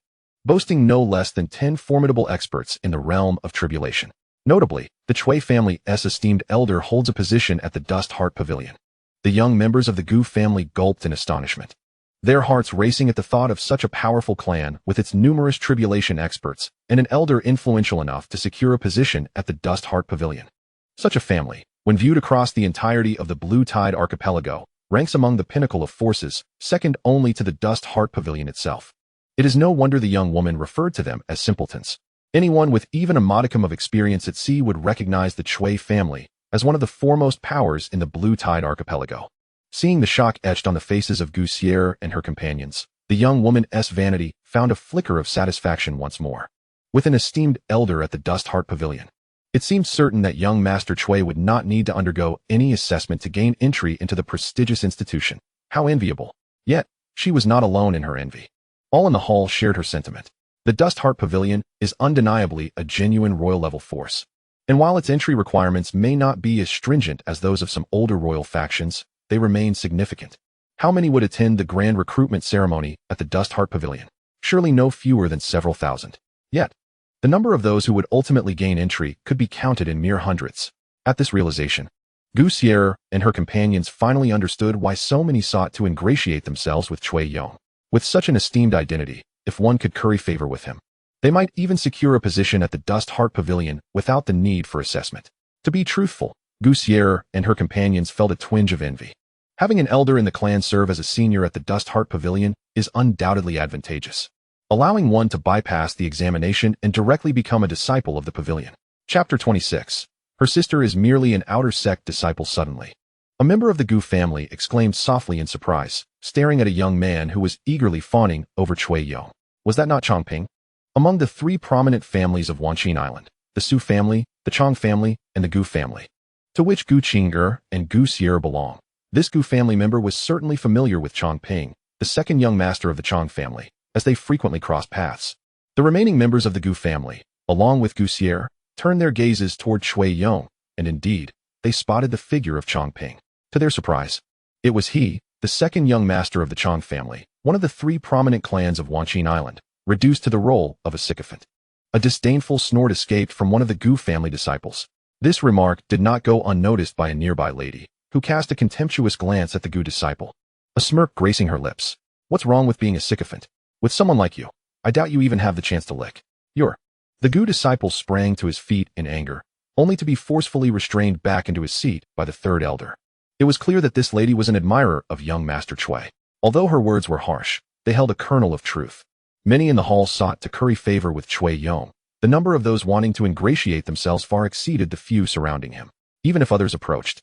boasting no less than 10 formidable experts in the realm of tribulation. Notably, the Chui family's esteemed elder holds a position at the Dust Heart Pavilion. The young members of the Gu family gulped in astonishment, their hearts racing at the thought of such a powerful clan with its numerous tribulation experts and an elder influential enough to secure a position at the Dust Heart Pavilion. Such a family, when viewed across the entirety of the Blue Tide Archipelago, ranks among the pinnacle of forces, second only to the Dust Heart Pavilion itself. It is no wonder the young woman referred to them as simpletons. Anyone with even a modicum of experience at sea would recognize the Chui family as one of the foremost powers in the Blue Tide Archipelago. Seeing the shock etched on the faces of Gusier and her companions, the young woman's vanity found a flicker of satisfaction once more. With an esteemed elder at the Dust Heart Pavilion, it seemed certain that young Master Chui would not need to undergo any assessment to gain entry into the prestigious institution. How enviable! Yet, she was not alone in her envy. All in the hall shared her sentiment. The Dust Heart Pavilion is undeniably a genuine royal-level force, and while its entry requirements may not be as stringent as those of some older royal factions, they remain significant. How many would attend the grand recruitment ceremony at the Dust Heart Pavilion? Surely no fewer than several thousand. Yet, the number of those who would ultimately gain entry could be counted in mere hundreds. At this realization, Gusier and her companions finally understood why so many sought to ingratiate themselves with Chui Yong. With such an esteemed identity, if one could curry favor with him, they might even secure a position at the Dust Heart Pavilion without the need for assessment. To be truthful, Gusier and her companions felt a twinge of envy. Having an elder in the clan serve as a senior at the Dust Heart Pavilion is undoubtedly advantageous, allowing one to bypass the examination and directly become a disciple of the pavilion. Chapter 26. Her sister is merely an outer sect disciple. Suddenly, a member of the Gu family exclaimed softly in surprise, staring at a young man who was eagerly fawning over Chui Yong. Was that not Changqing? Among the 3 prominent families of Wanqin Island, the Su family, the Chang family, and the Gu family, to which Gu Qing'er and Gu Xier belong, this Gu family member was certainly familiar with Changping, the second young master of the Chang family, as they frequently crossed paths. The remaining members of the Gu family, along with Gu Xier, turned their gazes toward Chui Yong, and indeed, they spotted the figure of Changping. To their surprise, it was he, the second young master of the Chang family, one of the 3 prominent clans of Wanqin Island, reduced to the role of a sycophant. A disdainful snort escaped from one of the Gu family disciples. This remark did not go unnoticed by a nearby lady, who cast a contemptuous glance at the Gu disciple, a smirk gracing her lips. What's wrong with being a sycophant? With someone like you, I doubt you even have the chance to lick. The Gu disciple sprang to his feet in anger, only to be forcefully restrained back into his seat by the third elder. It was clear that this lady was an admirer of young Master Chui. Although her words were harsh, they held a kernel of truth. Many in the hall sought to curry favor with Chui Yong. The number of those wanting to ingratiate themselves far exceeded the few surrounding him. Even if others approached,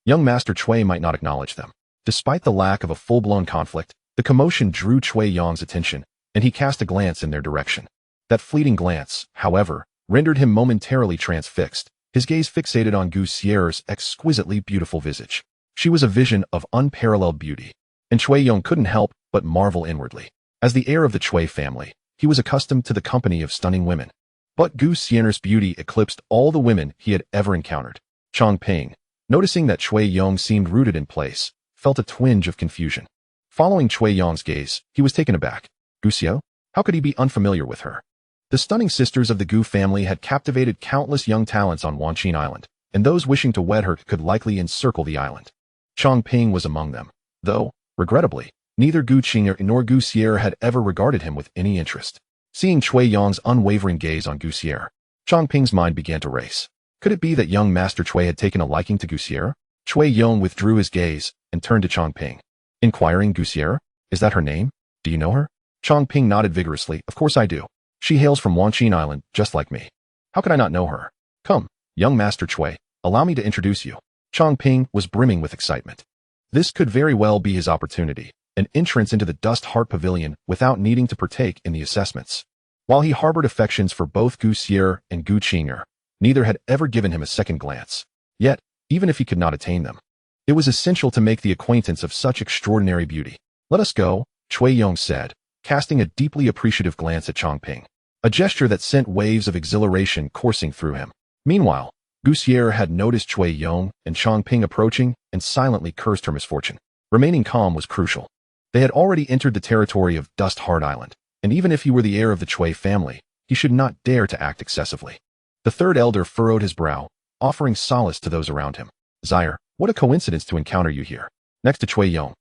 young Master Chui might not acknowledge them. Despite the lack of a full-blown conflict, the commotion drew Chui Yong's attention, and he cast a glance in their direction. That fleeting glance, however, rendered him momentarily transfixed, his gaze fixated on Gu Xier's exquisitely beautiful visage. She was a vision of unparalleled beauty, and Chui Yong couldn't help but marvel inwardly. As the heir of the Chui family, he was accustomed to the company of stunning women. But Gu Xier's beauty eclipsed all the women he had ever encountered. Changqing, noticing that Cui Yong seemed rooted in place, felt a twinge of confusion. Following Cui Yong's gaze, he was taken aback. Gu Xiao? How could he be unfamiliar with her? The stunning sisters of the Gu family had captivated countless young talents on Wanqin Island, and those wishing to wed her could likely encircle the island. Changqing was among them, though, regrettably, neither Gu Qing'er nor Gu Xier had ever regarded him with any interest. Seeing Cui Yong's unwavering gaze on Gu Xier, Changping's mind began to race. Could it be that young Master Cui had taken a liking to Gu Xier? Cui Yong withdrew his gaze and turned to Changping. Inquiring, Gu Xier? Is that her name? Do you know her? Changping nodded vigorously. Of course I do. She hails from Wanqin Island, just like me. How could I not know her? Come, young Master Cui, allow me to introduce you. Changping was brimming with excitement. This could very well be his opportunity, an entrance into the Dust Heart Pavilion without needing to partake in the assessments. While he harbored affections for both Gu Xier and Gu Qing'er, neither had ever given him a second glance. Yet, even if he could not attain them, it was essential to make the acquaintance of such extraordinary beauty. Let us go, Cui Yong said, casting a deeply appreciative glance at Changping, a gesture that sent waves of exhilaration coursing through him. Meanwhile, Gu Xier had noticed Cui Yong and Changping approaching and silently cursed her misfortune. Remaining calm was crucial. They had already entered the territory of Dust Heart Island, and even if he were the heir of the Cui family, he should not dare to act excessively. The third elder furrowed his brow, offering solace to those around him. Sire, what a coincidence to encounter you here. Next to Cui Yong,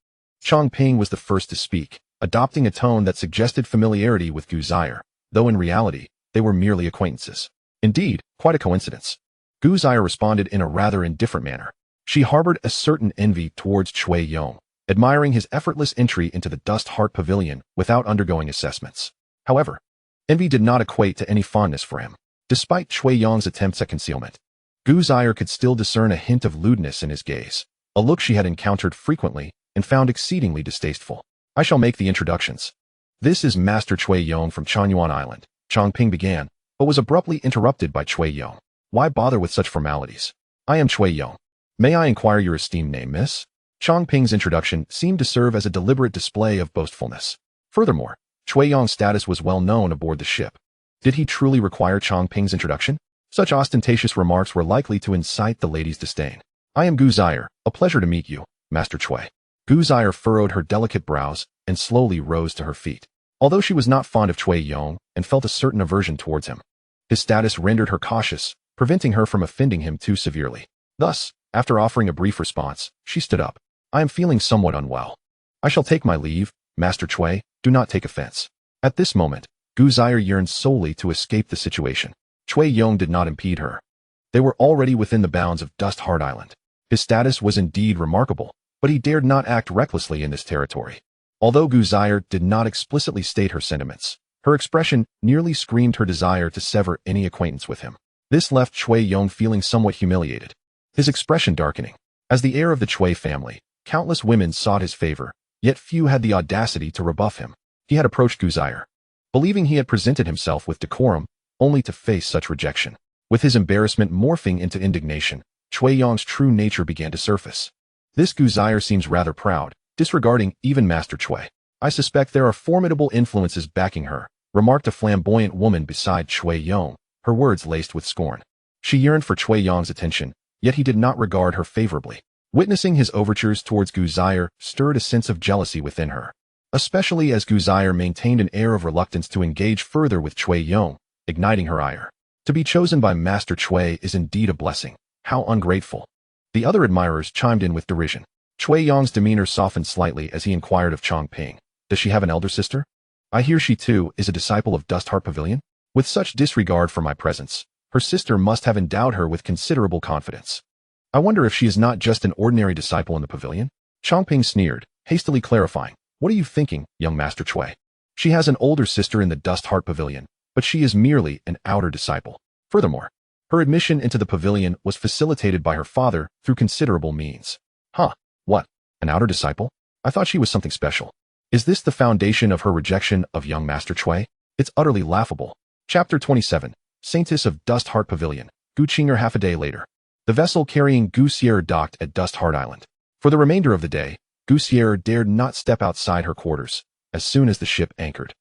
Changping was the first to speak, adopting a tone that suggested familiarity with Gu Xier, though in reality, they were merely acquaintances. Indeed, quite a coincidence. Gu Xier responded in a rather indifferent manner. She harbored a certain envy towards Cui Yong, admiring his effortless entry into the Dust Heart Pavilion without undergoing assessments. However, envy did not equate to any fondness for him. Despite Cui Yong's attempts at concealment, Gu Xier could still discern a hint of lewdness in his gaze, a look she had encountered frequently and found exceedingly distasteful. I shall make the introductions. This is Master Cui Yong from Chanyuan Island, Changping began, but was abruptly interrupted by Cui Yong. Why bother with such formalities? I am Cui Yong. May I inquire your esteemed name, miss? Changping's introduction seemed to serve as a deliberate display of boastfulness. Furthermore, Cui Yong's status was well known aboard the ship. Did he truly require Changping's introduction? Such ostentatious remarks were likely to incite the lady's disdain. I am Gu Xier, a pleasure to meet you, Master Cui. Gu Xier furrowed her delicate brows and slowly rose to her feet. Although she was not fond of Cui Yong and felt a certain aversion towards him, his status rendered her cautious, preventing her from offending him too severely. Thus, after offering a brief response, she stood up. I am feeling somewhat unwell. I shall take my leave, Master Cui, do not take offense. At this moment, Gu Xier yearned solely to escape the situation. Cui Yong did not impede her. They were already within the bounds of Dust Heart Island. His status was indeed remarkable, but he dared not act recklessly in this territory. Although Gu Xier did not explicitly state her sentiments, her expression nearly screamed her desire to sever any acquaintance with him. This left Cui Yong feeling somewhat humiliated, his expression darkening. As the heir of the Cui family, countless women sought his favor, yet few had the audacity to rebuff him. He had approached Gu Xier, believing he had presented himself with decorum, only to face such rejection. With his embarrassment morphing into indignation, Cui Yong's true nature began to surface. This Gu Xier seems rather proud, disregarding even Master Cui. I suspect there are formidable influences backing her, remarked a flamboyant woman beside Cui Yong, her words laced with scorn. She yearned for Cui Yong's attention, yet he did not regard her favorably. Witnessing his overtures towards Gu Xier stirred a sense of jealousy within her, especially as Gu Xier maintained an air of reluctance to engage further with Cui Yong, igniting her ire. To be chosen by Master Cui is indeed a blessing. How ungrateful. The other admirers chimed in with derision. Cui Yong's demeanor softened slightly as he inquired of Changping. Does she have an elder sister? I hear she too is a disciple of Dust Heart Pavilion? With such disregard for my presence, her sister must have endowed her with considerable confidence. I wonder if she is not just an ordinary disciple in the pavilion? Changping sneered, hastily clarifying. What are you thinking, young Master Cui? She has an older sister in the Dust Heart Pavilion, but she is merely an outer disciple. Furthermore, her admission into the pavilion was facilitated by her father through considerable means. Huh, what? An outer disciple? I thought she was something special. Is this the foundation of her rejection of young Master Cui? It's utterly laughable. Chapter 27, Saintess of Dust Heart Pavilion, Gu Qing'er. Half a day later, the vessel carrying Gu Xier docked at Dust Heart Island. For the remainder of the day, Gu Xier dared not step outside her quarters as soon as the ship anchored.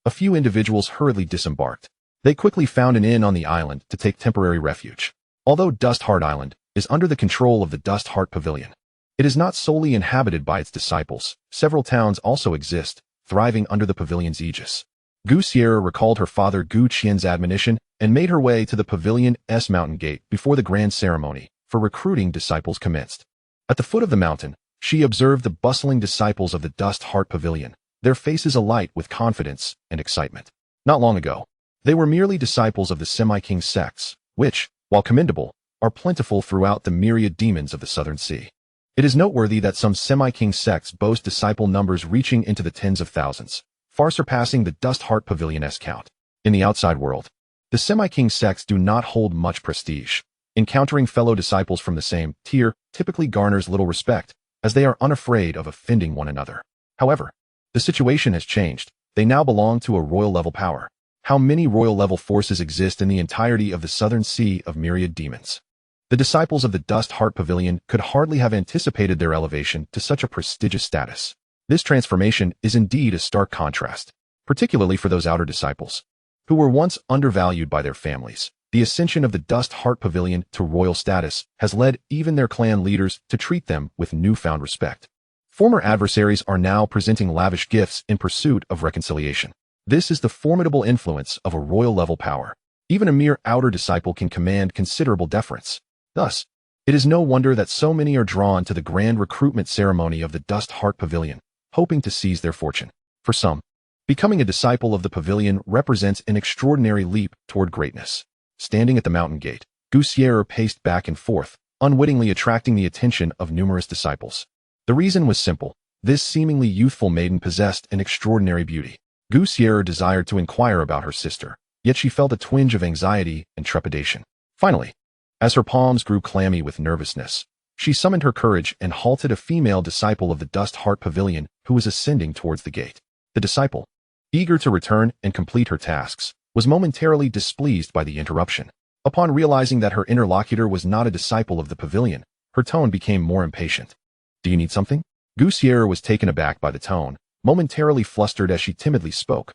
A few individuals hurriedly disembarked, They quickly found an inn on the island to take temporary refuge. Although Dust Heart Island is under the control of the Dust Heart Pavilion, it is not solely inhabited by its disciples. Several towns also exist, thriving under the pavilion's aegis. Gu Sierra recalled her father Gu Qian's admonition and made her way to the pavilion's mountain gate before the grand ceremony for recruiting disciples commenced. At the foot of the mountain, she observed the bustling disciples of the Dust Heart Pavilion, their faces alight with confidence and excitement. Not long ago, they were merely disciples of the semi-king sects, which, while commendable, are plentiful throughout the myriad demons of the Southern Sea. It is noteworthy that some semi-king sects boast disciple numbers reaching into the tens of thousands, far surpassing the Dust Heart Pavilion's count. In the outside world, the semi-king sects do not hold much prestige. Encountering fellow disciples from the same tier typically garners little respect, as they are unafraid of offending one another. However, the situation has changed. They now belong to a royal-level power. How many royal-level forces exist in the entirety of the Southern Sea of myriad demons? The disciples of the Dust Heart Pavilion could hardly have anticipated their elevation to such a prestigious status. This transformation is indeed a stark contrast, particularly for those outer disciples, who were once undervalued by their families. The ascension of the Dust Heart Pavilion to royal status has led even their clan leaders to treat them with newfound respect. Former adversaries are now presenting lavish gifts in pursuit of reconciliation. This is the formidable influence of a royal-level power. Even a mere outer disciple can command considerable deference. Thus, it is no wonder that so many are drawn to the grand recruitment ceremony of the Dust Heart Pavilion, hoping to seize their fortune. For some, becoming a disciple of the pavilion represents an extraordinary leap toward greatness. Standing at the mountain gate, Gu Sierra paced back and forth, unwittingly attracting the attention of numerous disciples. The reason was simple. This seemingly youthful maiden possessed an extraordinary beauty. Gu Sierra desired to inquire about her sister, yet she felt a twinge of anxiety and trepidation. Finally, as her palms grew clammy with nervousness, she summoned her courage and halted a female disciple of the Dust Heart Pavilion who was ascending towards the gate. The disciple, eager to return and complete her tasks, was momentarily displeased by the interruption. Upon realizing that her interlocutor was not a disciple of the pavilion, her tone became more impatient. "Do you need something?" Gu Sierra was taken aback by the tone, momentarily flustered as she timidly spoke.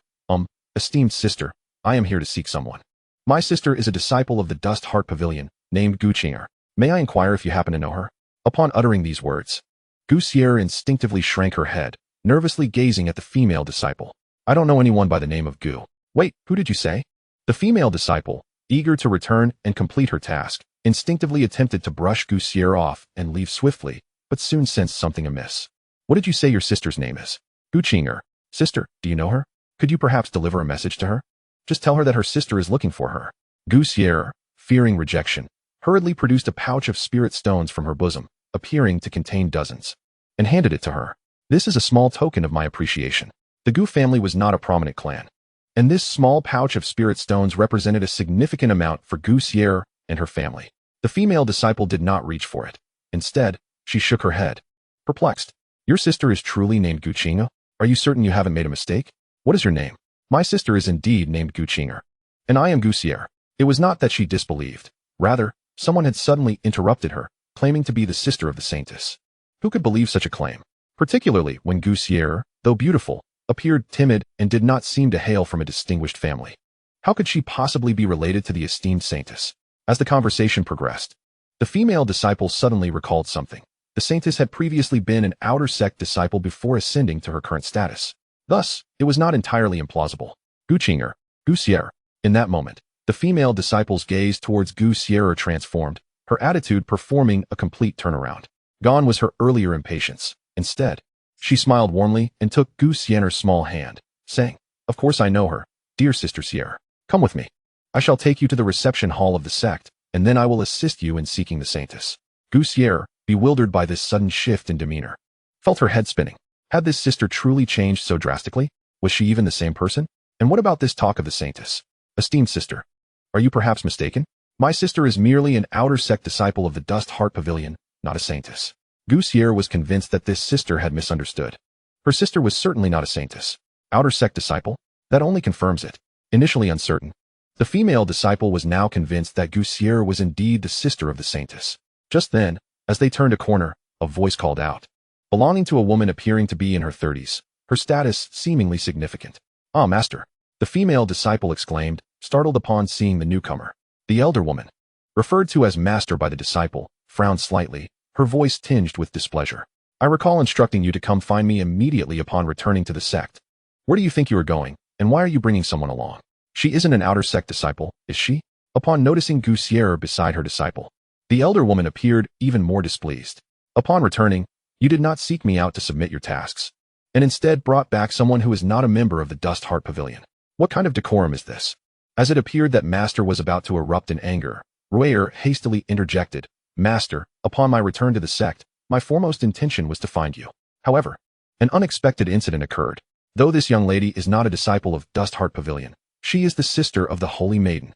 Esteemed sister, I am here to seek someone. My sister is a disciple of the Dust Heart Pavilion, named Gu Qinger. May I inquire if you happen to know her?" Upon uttering these words, Gu Sierra instinctively shrank her head, nervously gazing at the female disciple. "I don't know anyone by the name of Gu." "Wait, who did you say?" The female disciple, eager to return and complete her task, instinctively attempted to brush Gu Sierra off and leave swiftly, but soon sensed something amiss. "What did you say your sister's name is?" "Gu Qinger." "Sister, do you know her? Could you perhaps deliver a message to her? Just tell her that her sister is looking for her." Gu Sierra, fearing rejection, hurriedly produced a pouch of spirit stones from her bosom, appearing to contain dozens, and handed it to her. "This is a small token of my appreciation." The Gu family was not a prominent clan, and this small pouch of spirit stones represented a significant amount for Gu Sierra and her family. The female disciple did not reach for it. Instead, she shook her head, perplexed. "Your sister is truly named Gu Qinger? Are you certain you haven't made a mistake? What is your name?" "My sister is indeed named Gu Qinger, and I am Gu Sierra." It was not that she disbelieved. Rather, someone had suddenly interrupted her, claiming to be the sister of the saintess. Who could believe such a claim? Particularly when Gu Sierra, though beautiful, appeared timid and did not seem to hail from a distinguished family. How could she possibly be related to the esteemed saintess? As the conversation progressed, the female disciple suddenly recalled something. The saintess had previously been an outer sect disciple before ascending to her current status. Thus, it was not entirely implausible. Gu Qinger, Gu Sierra. In that moment, the female disciple's gaze towards Gu Sierra transformed, her attitude performing a complete turnaround. Gone was her earlier impatience. Instead, she smiled warmly and took Gu Sierra's small hand, saying, "Of course I know her, dear Sister Sierra. Come with me. I shall take you to the reception hall of the sect, and then I will assist you in seeking the saintess." Gu Sierra, bewildered by this sudden shift in demeanor, felt her head spinning. Had this sister truly changed so drastically? Was she even the same person? And what about this talk of the saintess? "Esteemed sister, are you perhaps mistaken? My sister is merely an outer sect disciple of the Dust Heart Pavilion, not a saintess." Gu Sierra was convinced that this sister had misunderstood. Her sister was certainly not a saintess. Outer sect disciple? That only confirms it. Initially uncertain, the female disciple was now convinced that Gu Sierra was indeed the sister of the saintess. Just then, as they turned a corner, a voice called out, belonging to a woman appearing to be in her 30s, her status seemingly significant. "Ah, master," the female disciple exclaimed, startled upon seeing the newcomer. The elder woman, referred to as master by the disciple, frowned slightly, her voice tinged with displeasure. I recall instructing you to come find me immediately upon returning to the sect. Where do you think you are going, and why are you bringing someone along? She isn't an outer sect disciple, is she? Upon noticing Goussier beside her disciple, the elder woman appeared even more displeased. Upon returning, you did not seek me out to submit your tasks, and instead brought back someone who is not a member of the Dust Heart Pavilion. What kind of decorum is this? As it appeared that Master was about to erupt in anger, Royer hastily interjected, Master, upon my return to the sect, my foremost intention was to find you. However, an unexpected incident occurred. Though this young lady is not a disciple of Dust Heart Pavilion, she is the sister of the Holy Maiden.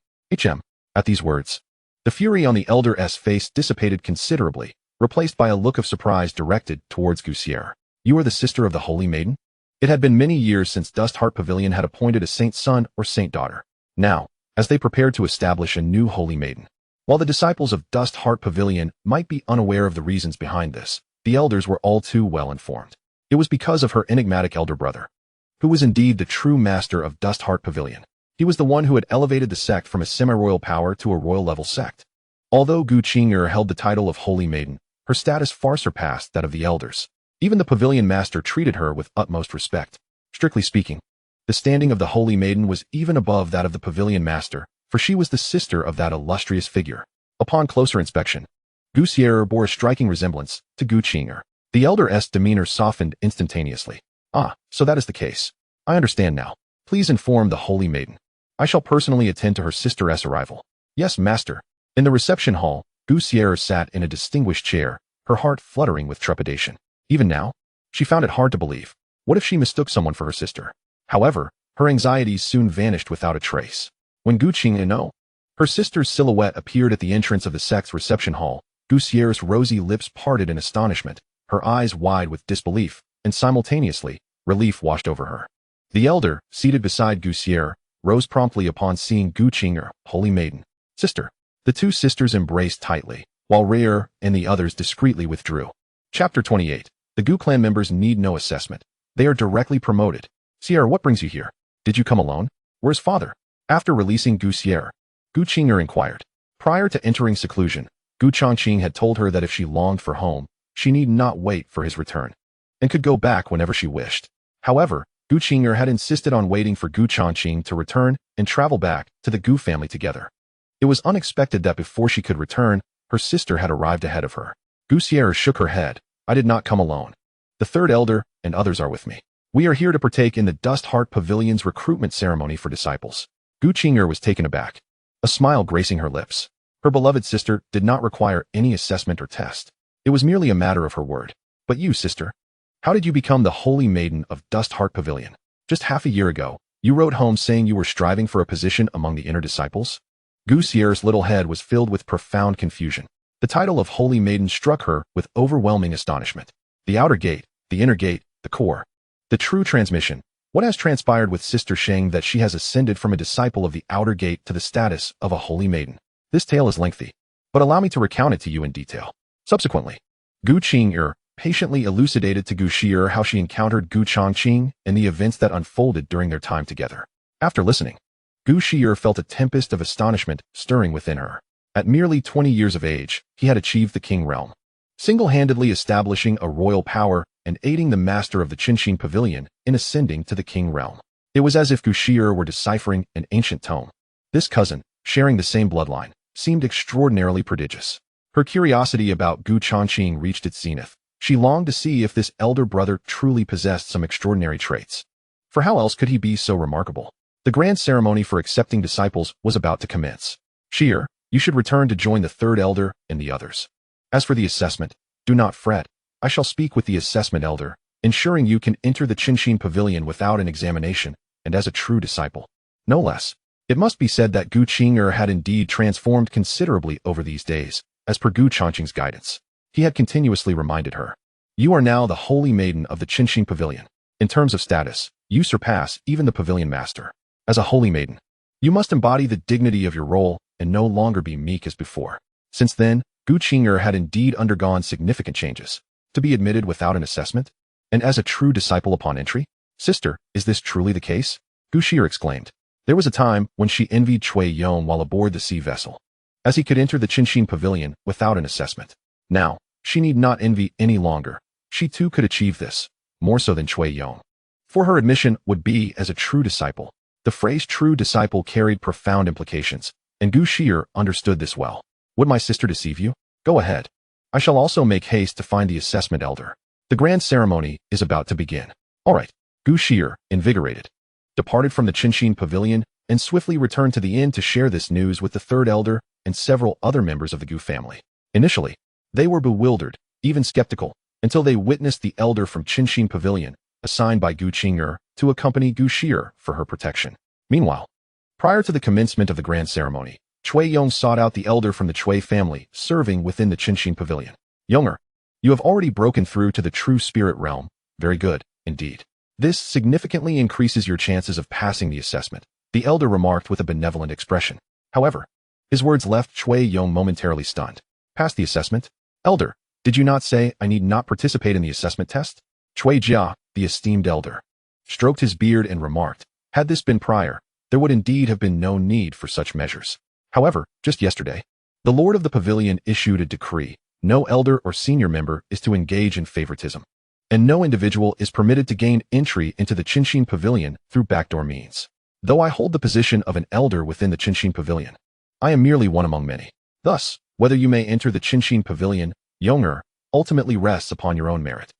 At these words, the fury on the elder's face dissipated considerably, replaced by a look of surprise directed towards Goussier. You are the sister of the Holy Maiden? It had been many years since Dust Heart Pavilion had appointed a saint son or saint daughter. Now, as they prepared to establish a new Holy Maiden, while the disciples of Dust Heart Pavilion might be unaware of the reasons behind this, the elders were all too well informed. It was because of her enigmatic elder brother, who was indeed the true master of Dust Heart Pavilion. He was the one who had elevated the sect from a semi-royal power to a royal-level sect. Although Gu Qing'er held the title of Holy Maiden, her status far surpassed that of the elders. Even the pavilion master treated her with utmost respect. Strictly speaking, the standing of the Holy Maiden was even above that of the pavilion master, for she was the sister of that illustrious figure. Upon closer inspection, Goussier bore a striking resemblance to Gu Qing'er. The elder's demeanor softened instantaneously. Ah, so that is the case. I understand now. Please inform the Holy Maiden. I shall personally attend to her sister's arrival. Yes, master. In the reception hall, Goussier sat in a distinguished chair, her heart fluttering with trepidation. Even now, she found it hard to believe. What if she mistook someone for her sister? However, her anxieties soon vanished without a trace. When Gu Qing'er, her sister's silhouette appeared at the entrance of the sect's reception hall, Goussier's rosy lips parted in astonishment, her eyes wide with disbelief, and simultaneously, relief washed over her. The elder, seated beside Goussier, rose promptly upon seeing Gu Qing'er, Holy Maiden. Sister. The two sisters embraced tightly, while Royer and the others discreetly withdrew. Chapter 28. The Gu clan members need no assessment. They are directly promoted. Sierra, what brings you here? Did you come alone? Where's father? After releasing Goussier, Gu Qing'er inquired. Prior to entering seclusion, Gu Changqing had told her that if she longed for home, she need not wait for his return, and could go back whenever she wished. However, Gu Qing'er had insisted on waiting for Gu Changqing to return and travel back to the Gu family together. It was unexpected that before she could return, her sister had arrived ahead of her. Goussier shook her head. I did not come alone. The third elder and others are with me. We are here to partake in the Dust Heart Pavilion's recruitment ceremony for disciples. Gu Qing'er was taken aback, a smile gracing her lips. Her beloved sister did not require any assessment or test. It was merely a matter of her word. But you, sister, how did you become the Holy Maiden of Dust Heart Pavilion? Just half a year ago, you wrote home saying you were striving for a position among the inner disciples? Goussier's little head was filled with profound confusion. The title of Holy Maiden struck her with overwhelming astonishment. The outer gate, the inner gate, the core. The true transmission. What has transpired with Sister Sheng that she has ascended from a disciple of the outer gate to the status of a Holy Maiden? This tale is lengthy, but allow me to recount it to you in detail. Subsequently, Gu Qing'er patiently elucidated to Goussier how she encountered Gu Changqing and the events that unfolded during their time together. After listening, Goussier felt a tempest of astonishment stirring within her. At merely 20 years of age, he had achieved the King realm, single-handedly establishing a royal power and aiding the master of the Changqing Pavilion in ascending to the King realm. It was as if Goussier were deciphering an ancient tome. This cousin, sharing the same bloodline, seemed extraordinarily prodigious. Her curiosity about Gu Changqing reached its zenith. She longed to see if this elder brother truly possessed some extraordinary traits. For how else could he be so remarkable? The grand ceremony for accepting disciples was about to commence. Sheer, you should return to join the third elder and the others. As for the assessment, do not fret. I shall speak with the assessment elder, ensuring you can enter the Changqing Pavilion without an examination, and as a true disciple. No less. It must be said that Gu Qing'er had indeed transformed considerably over these days, as per Gu Changqing's guidance. He had continuously reminded her. You are now the Holy Maiden of the Changqing Pavilion. In terms of status, you surpass even the Pavilion Master. As a Holy Maiden, you must embody the dignity of your role and no longer be meek as before. Since then, Gu Qing'er had indeed undergone significant changes. To be admitted without an assessment? And as a true disciple upon entry? Sister, is this truly the case? Goussier exclaimed. There was a time when she envied Cui Yong while aboard the sea vessel, as he could enter the Changqing pavilion without an assessment. Now, she need not envy any longer. She too could achieve this, more so than Cui Yong. For her admission would be as a true disciple. The phrase true disciple carried profound implications, and Gu Xie understood this well. Would my sister deceive you? Go ahead. I shall also make haste to find the assessment elder. The grand ceremony is about to begin. All right. Gu Xie, invigorated, departed from the Changqing pavilion and swiftly returned to the inn to share this news with the third elder and several other members of the Gu family. Initially, they were bewildered, even skeptical, until they witnessed the elder from Changqing pavilion, assigned by Gu Qing'er to accompany Gu Xie for her protection. Meanwhile, prior to the commencement of the grand ceremony, Cui Yong sought out the elder from the Cui family serving within the Changqing pavilion. Younger, you have already broken through to the true spirit realm. Very good, indeed. This significantly increases your chances of passing the assessment, the elder remarked with a benevolent expression. However, his words left Cui Yong momentarily stunned. Pass the assessment? Elder, did you not say I need not participate in the assessment test? Cui Jia, the esteemed elder, stroked his beard and remarked, had this been prior, there would indeed have been no need for such measures. However, just yesterday, the lord of the pavilion issued a decree. No elder or senior member is to engage in favoritism, and no individual is permitted to gain entry into the Changqing pavilion through backdoor means. Though I hold the position of an elder within the Changqing pavilion, I am merely one among many. Thus, whether you may enter the Changqing pavilion, Younger, ultimately rests upon your own merit.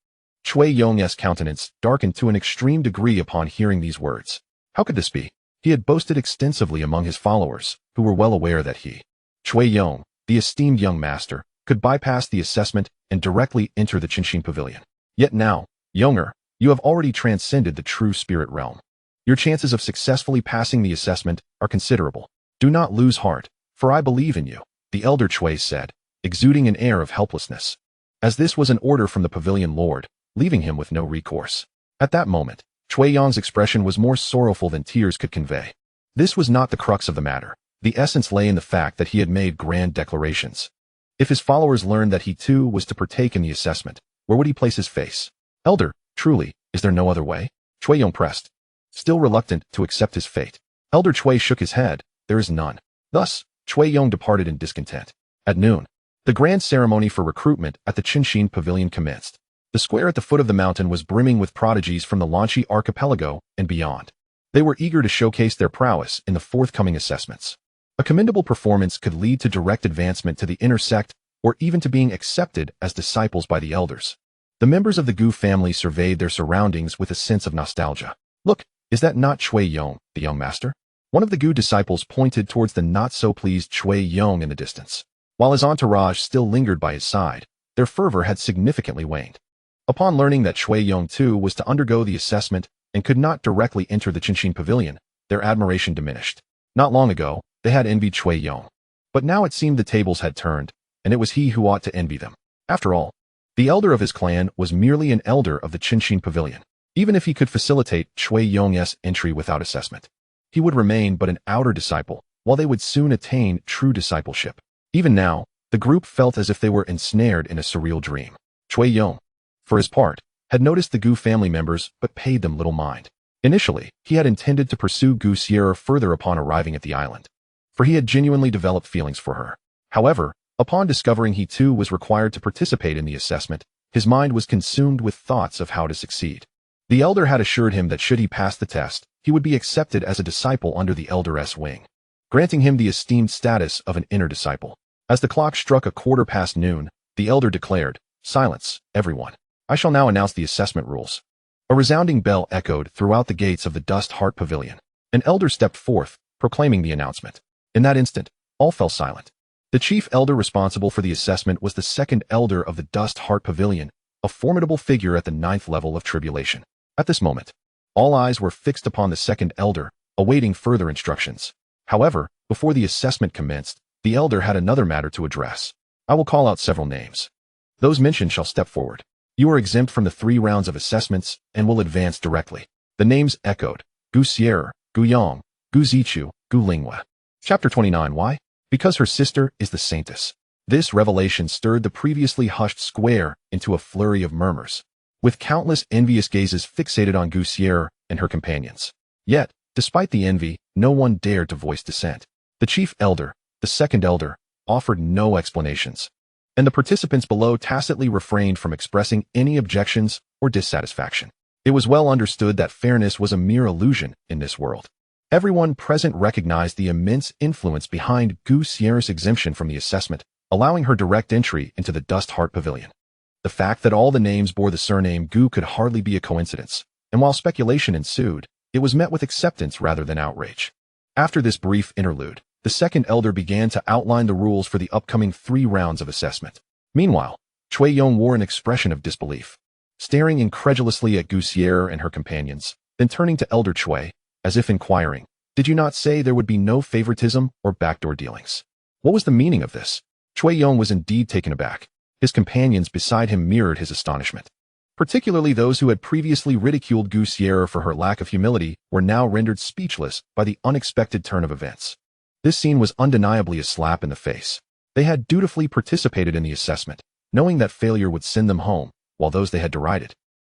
Cui Yong's countenance darkened to an extreme degree upon hearing these words. How could this be? He had boasted extensively among his followers, who were well aware that he, Cui Yong, the esteemed young master, could bypass the assessment and directly enter the Changqing pavilion. Yet now, Younger, you have already transcended the true spirit realm. Your chances of successfully passing the assessment are considerable. Do not lose heart, for I believe in you, the elder Cui said, exuding an air of helplessness, as this was an order from the pavilion lord, leaving him with no recourse. At that moment, Cui Yong's expression was more sorrowful than tears could convey. This was not the crux of the matter. The essence lay in the fact that he had made grand declarations. If his followers learned that he too was to partake in the assessment, where would he place his face? Elder, truly, is there no other way? Cui Yong pressed, still reluctant to accept his fate. Elder Cui shook his head. There is none. Thus, Cui Yong departed in discontent. At noon, the grand ceremony for recruitment at the Changqing pavilion commenced. The square at the foot of the mountain was brimming with prodigies from the Lanchi archipelago and beyond. They were eager to showcase their prowess in the forthcoming assessments. A commendable performance could lead to direct advancement to the inner sect or even to being accepted as disciples by the elders. The members of the Gu family surveyed their surroundings with a sense of nostalgia. Look, is that not Cui Yong, the young master? One of the Gu disciples pointed towards the not-so-pleased Cui Yong in the distance. While his entourage still lingered by his side, their fervor had significantly waned. Upon learning that Cui Yong too was to undergo the assessment and could not directly enter the Changqing pavilion, their admiration diminished. Not long ago, they had envied Cui Yong. But now it seemed the tables had turned, and it was he who ought to envy them. After all, the elder of his clan was merely an elder of the Changqing pavilion. Even if he could facilitate Cui Yong's entry without assessment, he would remain but an outer disciple, while they would soon attain true discipleship. Even now, the group felt as if they were ensnared in a surreal dream. Cui Yong, for his part, had noticed the Gu family members but paid them little mind. Initially, he had intended to pursue Gu Xie further upon arriving at the island, for he had genuinely developed feelings for her. However, upon discovering he too was required to participate in the assessment, his mind was consumed with thoughts of how to succeed. The elder had assured him that should he pass the test, he would be accepted as a disciple under the elder's wing, granting him the esteemed status of an inner disciple. As the clock struck 1:15 noon, the elder declared, "Silence, everyone. I shall now announce the assessment rules." A resounding bell echoed throughout the gates of the Dust Heart Pavilion. An elder stepped forth, proclaiming the announcement. In that instant, all fell silent. The chief elder responsible for the assessment was the second elder of the Dust Heart Pavilion, a formidable figure at the 9th level of tribulation. At this moment, all eyes were fixed upon the second elder, awaiting further instructions. However, before the assessment commenced, the elder had another matter to address. I will call out several names. Those mentioned shall step forward. You are exempt from the 3 rounds of assessments and will advance directly. The names echoed: Gu Xie, Gu Yong, Gu Zichu, Gu Lingwe. Chapter 29. Why? Because her sister is the saintess. This revelation stirred the previously hushed square into a flurry of murmurs, with countless envious gazes fixated on Gu Xie and her companions. Yet, Despite the envy, no one dared to voice dissent. The chief elder, the second elder, offered no explanations, and the participants below tacitly refrained from expressing any objections or dissatisfaction. It was well understood that fairness was a mere illusion in this world. Everyone present recognized the immense influence behind Gu Sierra's exemption from the assessment, allowing her direct entry into the Dust Heart Pavilion. The fact that all the names bore the surname Gu could hardly be a coincidence, and while speculation ensued, it was met with acceptance rather than outrage. After this brief interlude, the second elder began to outline the rules for the upcoming 3 rounds of assessment. Meanwhile, Cui Yong wore an expression of disbelief, staring incredulously at Gu Sierra and her companions, then turning to Elder Cui, as if inquiring, "Did you not say there would be no favoritism or backdoor dealings?" What was the meaning of this? Cui Yong was indeed taken aback. His companions beside him mirrored his astonishment. Particularly those who had previously ridiculed Gu Sierra for her lack of humility were now rendered speechless by the unexpected turn of events. This scene was undeniably a slap in the face. They had dutifully participated in the assessment, knowing that failure would send them home, while those they had derided,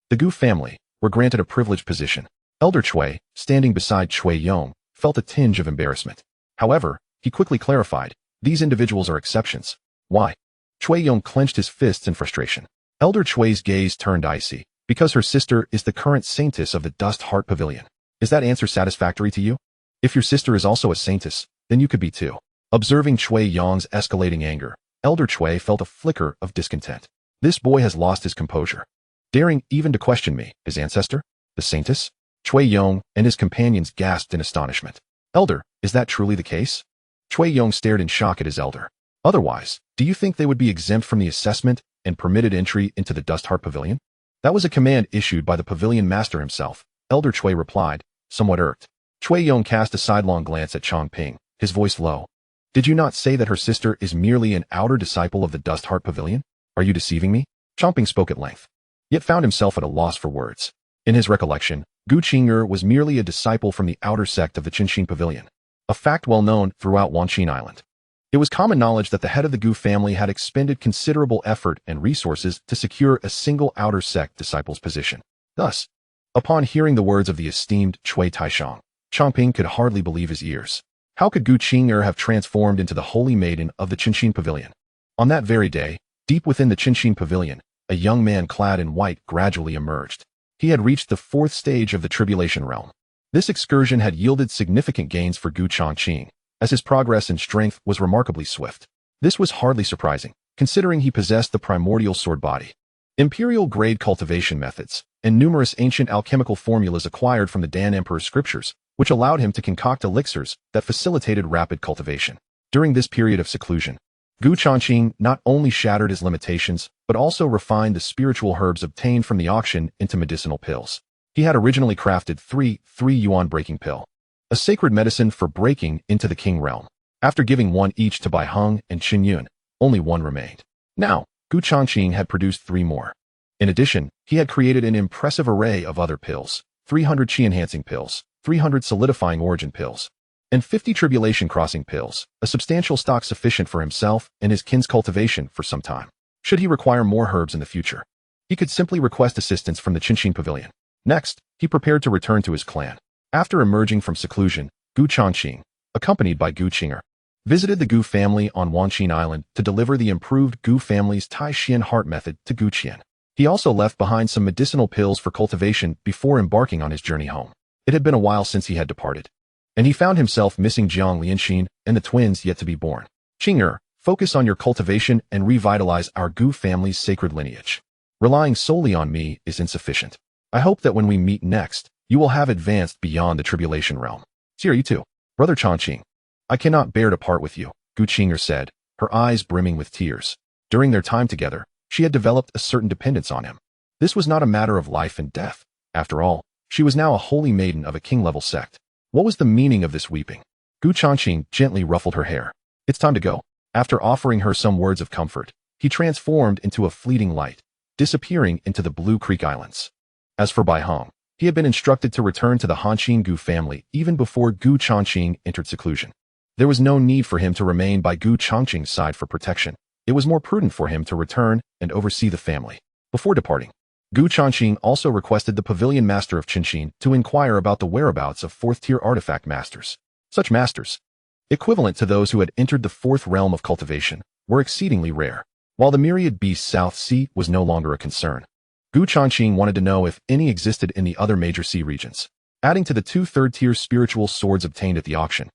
the Gu family, were granted a privileged position. Elder Cui, standing beside Cui Yong, felt a tinge of embarrassment. However, he quickly clarified, "These individuals are exceptions." "Why?" Cui Yong clenched his fists in frustration. Elder Chui's gaze turned icy, "Because her sister is the current saintess of the Dust Heart Pavilion. Is that answer satisfactory to you? If your sister is also a saintess, then you could be too." Observing Cui Yong's escalating anger, Elder Cui felt a flicker of discontent. This boy has lost his composure. Daring even to question me, his ancestor? The saintess? Cui Yong and his companions gasped in astonishment. "Elder, is that truly the case?" Cui Yong stared in shock at his elder. "Otherwise, do you think they would be exempt from the assessment and permitted entry into the Dust Heart Pavilion?" "That was a command issued by the pavilion master himself," Elder Cui replied, somewhat irked. Cui Yong cast a sidelong glance at Changqing, his voice low. "Did you not say that her sister is merely an outer disciple of the Dust Heart Pavilion? Are you deceiving me?" Changqing spoke at length, yet found himself at a loss for words. In his recollection, Gu Qing'er was merely a disciple from the outer sect of the Changqing Pavilion, a fact well known throughout Wanqin Island. It was common knowledge that the head of the Gu family had expended considerable effort and resources to secure a single outer sect disciple's position. Thus, upon hearing the words of the esteemed Cui Taishang, Changqing could hardly believe his ears. How could Gu Qing'er have transformed into the holy maiden of the Changqing Pavilion? On that very day, deep within the Changqing Pavilion, a young man clad in white gradually emerged. He had reached the 4th stage of the Tribulation Realm. This excursion had yielded significant gains for Gu Changqing, as his progress in strength was remarkably swift. This was hardly surprising, considering he possessed the Primordial Sword Body, Imperial-grade cultivation methods, and numerous ancient alchemical formulas acquired from the Dan Emperor's scriptures, which allowed him to concoct elixirs that facilitated rapid cultivation. During this period of seclusion, Gu Changqing not only shattered his limitations, but also refined the spiritual herbs obtained from the auction into medicinal pills. He had originally crafted 3 breaking pill, a sacred medicine for breaking into the King realm. After giving 1 each to Bai Heng and Qin Yun, only 1 remained. Now, Gu Changqing had produced 3 more. In addition, he had created an impressive array of other pills, 300 chi-enhancing pills, 300 solidifying origin pills, and 50 tribulation crossing pills, a substantial stock sufficient for himself and his kin's cultivation for some time. Should he require more herbs in the future, he could simply request assistance from the Changqing Pavilion. Next, he prepared to return to his clan. After emerging from seclusion, Gu Changqing, accompanied by Gu Qing'er, visited the Gu family on Wanqin Island to deliver the improved Gu family's Tai Xian heart method to Gu Qian. He also left behind some medicinal pills for cultivation before embarking on his journey home. It had been a while since he had departed, and he found himself missing Jiang Lianxin and the twins yet to be born. Qing'er, focus on your cultivation and revitalize our Gu family's sacred lineage. Relying solely on me is insufficient. I hope that when we meet next, you will have advanced beyond the tribulation realm. Here you too, Brother Changqing. I cannot bear to part with you, Gu Qing'er said, her eyes brimming with tears. During their time together, she had developed a certain dependence on him. This was not a matter of life and death. After all, she was now a holy maiden of a king-level sect. What was the meaning of this weeping? Gu Changqing gently ruffled her hair. It's time to go. After offering her some words of comfort, he transformed into a fleeting light, disappearing into the Blue Creek Islands. As for Bai Heng, he had been instructed to return to the Hanqin Gu family even before Gu Changqing entered seclusion. There was no need for him to remain by Gu Changqing's side for protection. It was more prudent for him to return and oversee the family. Before departing, Gu Changqing also requested the Pavilion Master of Changqing to inquire about the whereabouts of 4th-tier artifact masters. Such masters, equivalent to those who had entered the 4th realm of cultivation, were exceedingly rare. While the myriad beasts South Sea was no longer a concern, Gu Changqing wanted to know if any existed in the other major sea regions. Adding to the 2 third-tier spiritual swords obtained at the auction,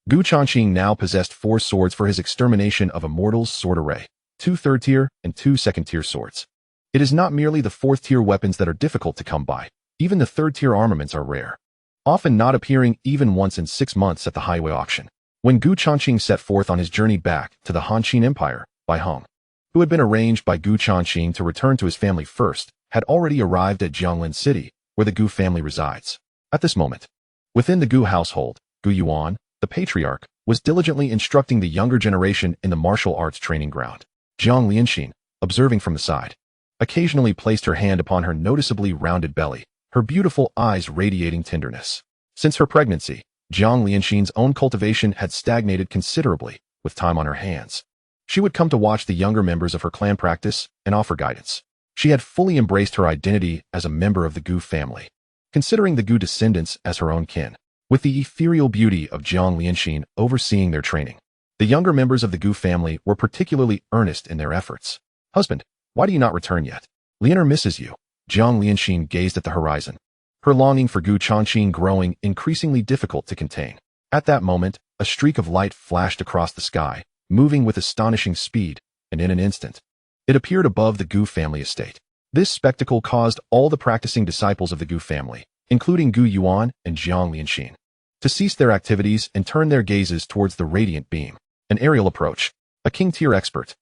Gu Changqing now possessed 4 swords for his extermination of Immortals sword array, 2 third-tier and 2 second-tier swords. It is not merely the 4th-tier weapons that are difficult to come by. Even the 3rd-tier armaments are rare, often not appearing even once in 6 months at the highway auction. When Gu Changqing set forth on his journey back to the Han Qin Empire, Bai Hong, who had been arranged by Gu Changqing to return to his family first, had already arrived at Jianglin City, where the Gu family resides. At this moment, within the Gu household, Gu Yuan, the patriarch, was diligently instructing the younger generation in the martial arts training ground. Jiang Lianxin, observing from the side, occasionally placed her hand upon her noticeably rounded belly, her beautiful eyes radiating tenderness. Since her pregnancy, Jiang Lianxin's own cultivation had stagnated considerably, with time on her hands. She would come to watch the younger members of her clan practice and offer guidance. She had fully embraced her identity as a member of the Gu family, considering the Gu descendants as her own kin. With the ethereal beauty of Jiang Lianxin overseeing their training, the younger members of the Gu family were particularly earnest in their efforts. "Husband, why do you not return yet? Lianer misses you." Jiang Lianxin gazed at the horizon, her longing for Gu Changqing growing increasingly difficult to contain. At that moment, a streak of light flashed across the sky, moving with astonishing speed, and in an instant, it appeared above the Gu family estate. This spectacle caused all the practicing disciples of the Gu family, including Gu Yuan and Jiang Lianxin, to cease their activities and turn their gazes towards the radiant beam. An aerial approach, a king-tier expert.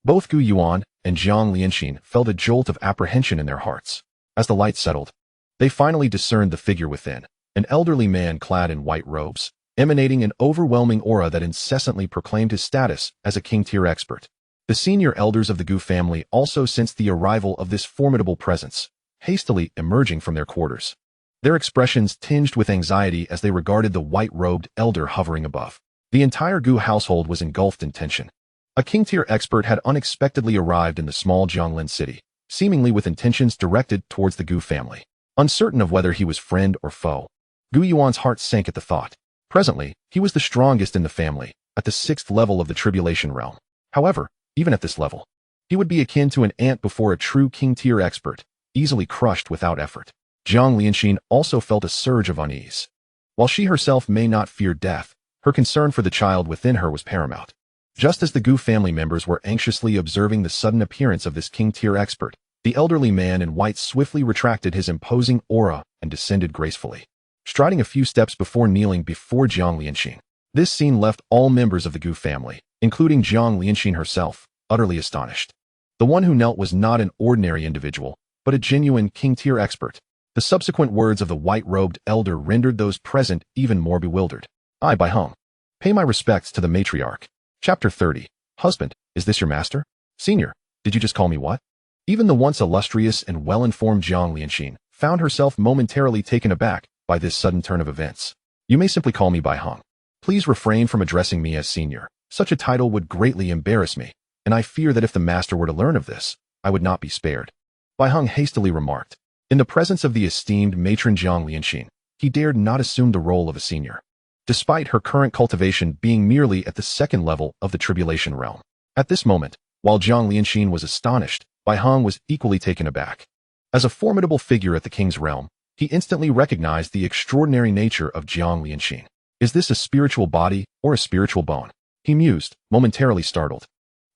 Both Gu Yuan and Jiang Lianxin felt a jolt of apprehension in their hearts. As the light settled, they finally discerned the figure within, an elderly man clad in white robes, emanating an overwhelming aura that incessantly proclaimed his status as a king-tier expert. The senior elders of the Gu family also sensed the arrival of this formidable presence, hastily emerging from their quarters, their expressions tinged with anxiety as they regarded the white-robed elder hovering above. The entire Gu household was engulfed in tension. A king-tier expert had unexpectedly arrived in the small Jianglin city, seemingly with intentions directed towards the Gu family. Uncertain of whether he was friend or foe, Gu Yuan's heart sank at the thought. Presently, he was the strongest in the family, at the 6th level of the tribulation realm. However, even at this level, he would be akin to an ant before a true king-tier expert, easily crushed without effort. Jiang Lianxin also felt a surge of unease. While she herself may not fear death, her concern for the child within her was paramount. Just as the Gu family members were anxiously observing the sudden appearance of this king-tier expert, the elderly man in white swiftly retracted his imposing aura and descended gracefully, striding a few steps before kneeling before Jiang Lianxin. This scene left all members of the Gu family, including Jiang Lianxin herself, utterly astonished. The one who knelt was not an ordinary individual, but a genuine king-tier expert. The subsequent words of the white-robed elder rendered those present even more bewildered. "I, Bai Hong, pay my respects to the matriarch." Chapter 30. Husband, is this your master? Senior, did you just call me what? Even the once illustrious and well-informed Jiang Lianxin found herself momentarily taken aback by this sudden turn of events. "You may simply call me Bai Hong. Please refrain from addressing me as senior. Such a title would greatly embarrass me, and I fear that if the master were to learn of this, I would not be spared," Bai Hong hastily remarked. In the presence of the esteemed matron Jiang Lianxin, he dared not assume the role of a senior, despite her current cultivation being merely at the 2nd level of the tribulation realm. At this moment, while Jiang Lianxin was astonished, Bai Hong was equally taken aback. As a formidable figure at the king's realm, he instantly recognized the extraordinary nature of Jiang Lianxin. Is this a spiritual body or a spiritual bone? He mused, momentarily startled.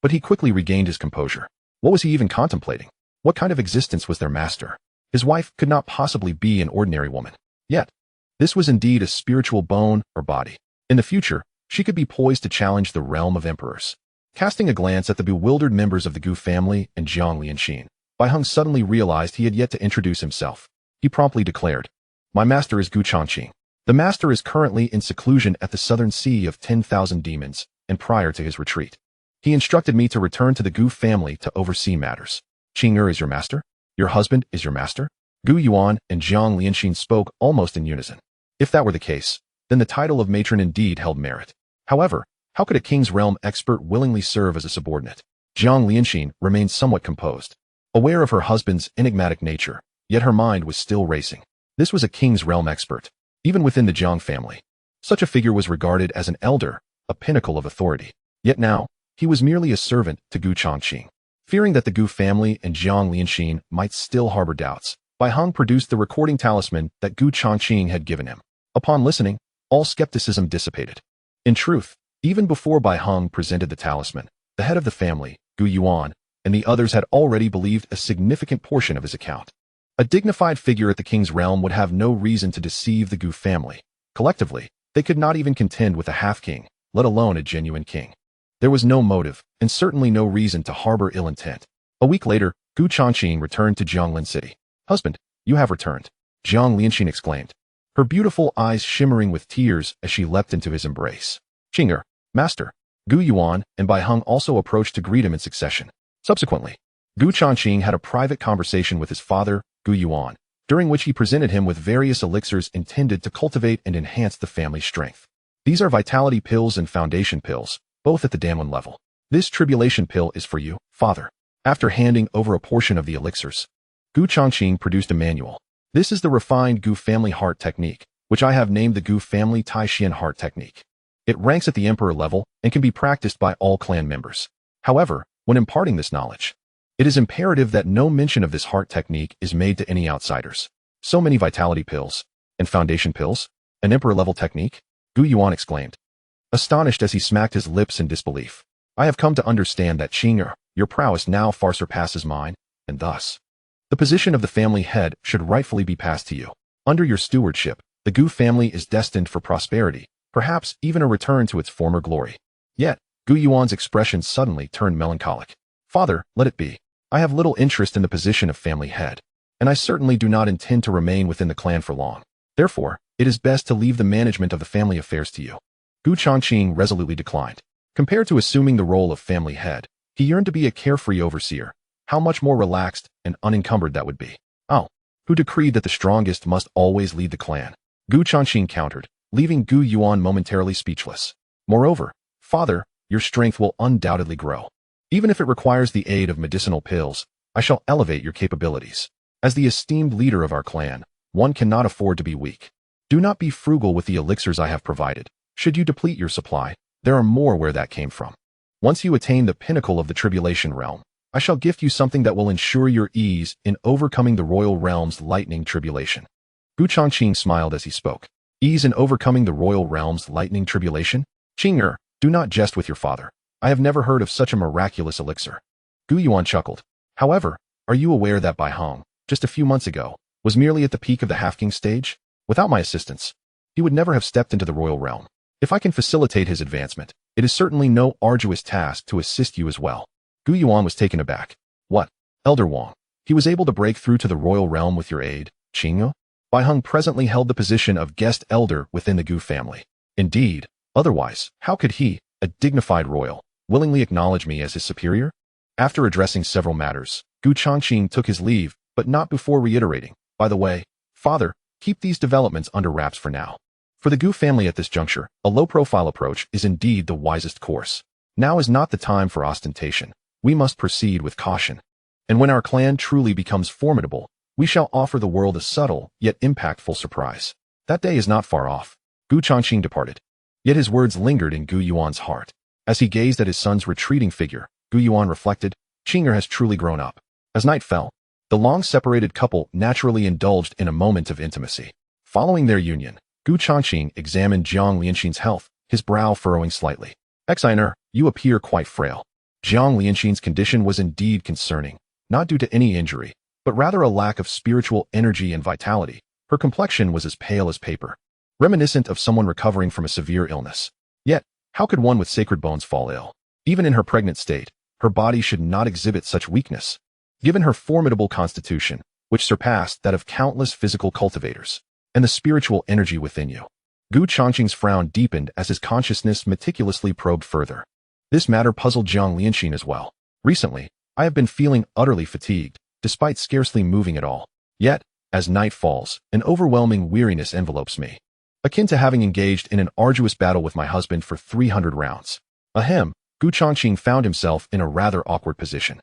But he quickly regained his composure. What was he even contemplating? What kind of existence was their master? His wife could not possibly be an ordinary woman. Yet, this was indeed a spiritual bone or body. In the future, she could be poised to challenge the realm of emperors. Casting a glance at the bewildered members of the Gu family and Jiang Lianxin, Bai Hong suddenly realized he had yet to introduce himself. He promptly declared, "My master is Gu Changqing. The master is currently in seclusion at the southern sea of 10,000 demons, and prior to his retreat, he instructed me to return to the Gu family to oversee matters." "Qing'er is your master? Your husband is your master?" Gu Yuan and Jiang Lianxin spoke almost in unison. If that were the case, then the title of matron indeed held merit. However, how could a king's realm expert willingly serve as a subordinate? Jiang Lianxin remained somewhat composed. aware of her husband's enigmatic nature, yet her mind was still racing. This was a king's realm expert, even within the Jiang family. Such a figure was regarded as an elder, a pinnacle of authority. Yet now, he was merely a servant to Gu Changqing. Fearing that the Gu family and Jiang Lianxin might still harbor doubts, Bai Heng produced the recording talisman that Gu Changqing had given him. Upon listening, all skepticism dissipated. In truth, even before Bai Heng presented the talisman, the head of the family, Gu Yuan, and the others had already believed a significant portion of his account. A dignified figure at the king's realm would have no reason to deceive the Gu family. Collectively, they could not even contend with a half-king, let alone a genuine king. There was no motive, and certainly no reason to harbor ill intent. A week later, Gu Changqing returned to Jianglin City. "Husband, you have returned," Jiang Lianxin exclaimed, her beautiful eyes shimmering with tears as she leapt into his embrace. "Qing'er, master." Gu Yuan and Bai Heng also approached to greet him in succession. Subsequently, Gu Changqing had a private conversation with his father, Gu Yuan, during which he presented him with various elixirs intended to cultivate and enhance the family's strength. These are vitality pills and foundation pills, both at the Danwen level. "This tribulation pill is for you, father." After handing over a portion of the elixirs, Gu Changqing produced a manual. "This is the refined Gu family heart technique, which I have named the Gu family Tai Xian heart technique. It ranks at the emperor level and can be practiced by all clan members. However, when imparting this knowledge, it is imperative that no mention of this heart technique is made to any outsiders." "So many vitality pills and foundation pills? An emperor-level technique?" Gu Yuan exclaimed, astonished as he smacked his lips in disbelief. "I have come to understand that, Qing'er, your prowess now far surpasses mine, and thus, the position of the family head should rightfully be passed to you. Under your stewardship, the Gu family is destined for prosperity, perhaps even a return to its former glory." Yet, Gu Yuan's expression suddenly turned melancholic. "Father, let it be. I have little interest in the position of family head, and I certainly do not intend to remain within the clan for long. Therefore, it is best to leave the management of the family affairs to you." Gu Changqing resolutely declined. Compared to assuming the role of family head, he yearned to be a carefree overseer. How much more relaxed and unencumbered that would be. "Oh, who decreed that the strongest must always lead the clan?" Gu Changqing countered, leaving Gu Yuan momentarily speechless. "Moreover, father, your strength will undoubtedly grow. Even if it requires the aid of medicinal pills, I shall elevate your capabilities. As the esteemed leader of our clan, one cannot afford to be weak. Do not be frugal with the elixirs I have provided. Should you deplete your supply, there are more where that came from. Once you attain the pinnacle of the tribulation realm, I shall gift you something that will ensure your ease in overcoming the royal realm's lightning tribulation." Gu Changqing smiled as he spoke. "Ease in overcoming the royal realm's lightning tribulation? Qing'er, do not jest with your father. I have never heard of such a miraculous elixir." Gu Yuan chuckled. "However, are you aware that Bai Heng, just a few months ago, was merely at the peak of the half-king stage? Without my assistance, he would never have stepped into the royal realm. If I can facilitate his advancement, it is certainly no arduous task to assist you as well." Gu Yuan was taken aback. "What? Elder Wang, he was able to break through to the royal realm with your aid, Qing'er?" Bai Heng presently held the position of guest elder within the Gu family. "Indeed, otherwise, how could he, a dignified royal, willingly acknowledge me as his superior?" After addressing several matters, Gu Changqing took his leave, but not before reiterating, "By the way, father, keep these developments under wraps for now. For the Gu family at this juncture, a low-profile approach is indeed the wisest course. Now is not the time for ostentation. We must proceed with caution. And when our clan truly becomes formidable, we shall offer the world a subtle yet impactful surprise. That day is not far off." Gu Changqing departed. Yet his words lingered in Gu Yuan's heart. As he gazed at his son's retreating figure, Gu Yuan reflected, "Qing'er has truly grown up." As night fell, the long-separated couple naturally indulged in a moment of intimacy. Following their union, Gu Changqing examined Jiang Lianxin's health, his brow furrowing slightly. "Exiner, you appear quite frail." Jiang Lianxin's condition was indeed concerning, not due to any injury, but rather a lack of spiritual energy and vitality. Her complexion was as pale as paper, reminiscent of someone recovering from a severe illness. Yet, how could one with sacred bones fall ill? Even in her pregnant state, her body should not exhibit such weakness. Given her formidable constitution, which surpassed that of countless physical cultivators, and the spiritual energy within you. Gu Changqing's frown deepened as his consciousness meticulously probed further. This matter puzzled Jiang Lianxin as well. "Recently, I have been feeling utterly fatigued, despite scarcely moving at all. Yet, as night falls, an overwhelming weariness envelopes me, akin to having engaged in an arduous battle with my husband for 300 rounds. Ahem." Gu Changqing found himself in a rather awkward position.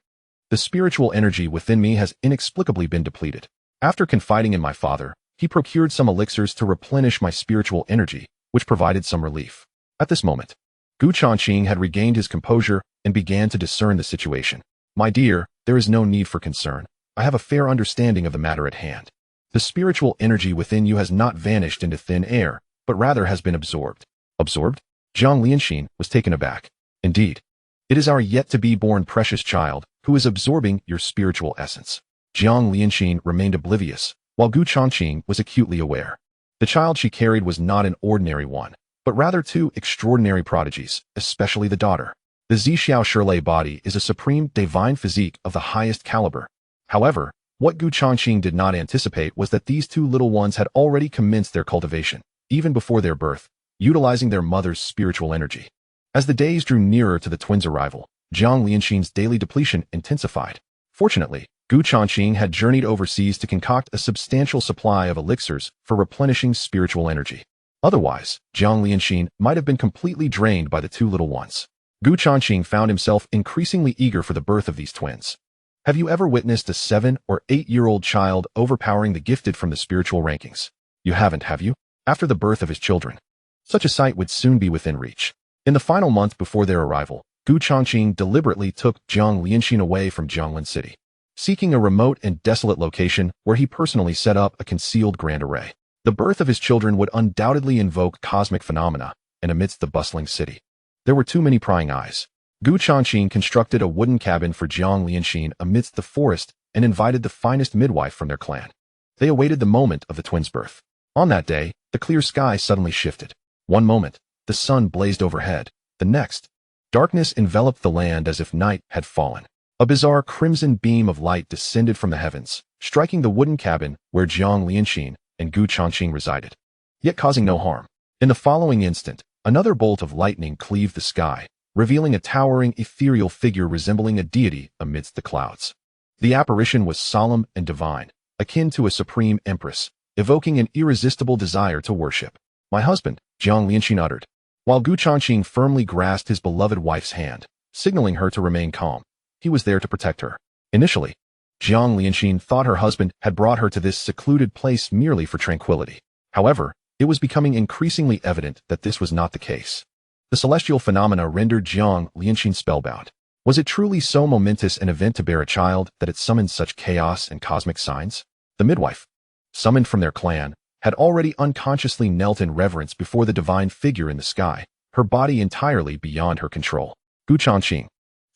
The The spiritual energy within me has inexplicably been depleted. After confiding in my father, he procured some elixirs to replenish my spiritual energy, which provided some relief. At this moment, Changqing had regained his composure and began to discern the situation. My dear, there is no need for concern. I have a fair understanding of the matter at hand. The spiritual energy within you has not vanished into thin air, but rather has been absorbed. Absorbed? Zhang Lianxin was taken aback. Indeed, it is our yet-to-be-born precious child who is absorbing your spiritual essence. Zhang Lianxin remained oblivious, while Changqing was acutely aware. The child she carried was not an ordinary one, but rather two extraordinary prodigies, especially the daughter. The Zhixiao Shirlei body is a supreme divine physique of the highest caliber. However, what Changqing did not anticipate was that these two little ones had already commenced their cultivation, even before their birth, utilizing their mother's spiritual energy. As the days drew nearer to the twins' arrival, Zhang Lianxin's daily depletion intensified. Fortunately, Changqing had journeyed overseas to concoct a substantial supply of elixirs for replenishing spiritual energy. Otherwise, Zhang Lianxin might have been completely drained by the two little ones. Changqing found himself increasingly eager for the birth of these twins. Have you ever witnessed a 7- or 8-year-old child overpowering the gifted from the spiritual rankings? You haven't, have you? After the birth of his children, such a sight would soon be within reach. In the final month before their arrival, Changqing deliberately took Zhang Lianxin away from Jianglin City, seeking a remote and desolate location where he personally set up a concealed grand array. The birth of his children would undoubtedly invoke cosmic phenomena, and amidst the bustling city, there were too many prying eyes. Changqing constructed a wooden cabin for Zhang Lianxin amidst the forest and invited the finest midwife from their clan. They awaited the moment of the twins' birth. On that day, the clear sky suddenly shifted. One moment, the sun blazed overhead. The next, darkness enveloped the land as if night had fallen. A bizarre crimson beam of light descended from the heavens, striking the wooden cabin where Zhang Lianxin and Changqing resided, yet causing no harm. In the following instant, another bolt of lightning cleaved the sky, revealing a towering ethereal figure resembling a deity amidst the clouds. The apparition was solemn and divine, akin to a supreme empress, evoking an irresistible desire to worship. My husband, Zhang Lianxin uttered, while Changqing firmly grasped his beloved wife's hand, signaling her to remain calm. He was there to protect her. Initially, Zhang Lianxin thought her husband had brought her to this secluded place merely for tranquility. However, it was becoming increasingly evident that this was not the case. The celestial phenomena rendered Zhang Lianxin spellbound. Was it truly so momentous an event to bear a child that it summoned such chaos and cosmic signs? The midwife, summoned from their clan, had already unconsciously knelt in reverence before the divine figure in the sky, her body entirely beyond her control. Changqing,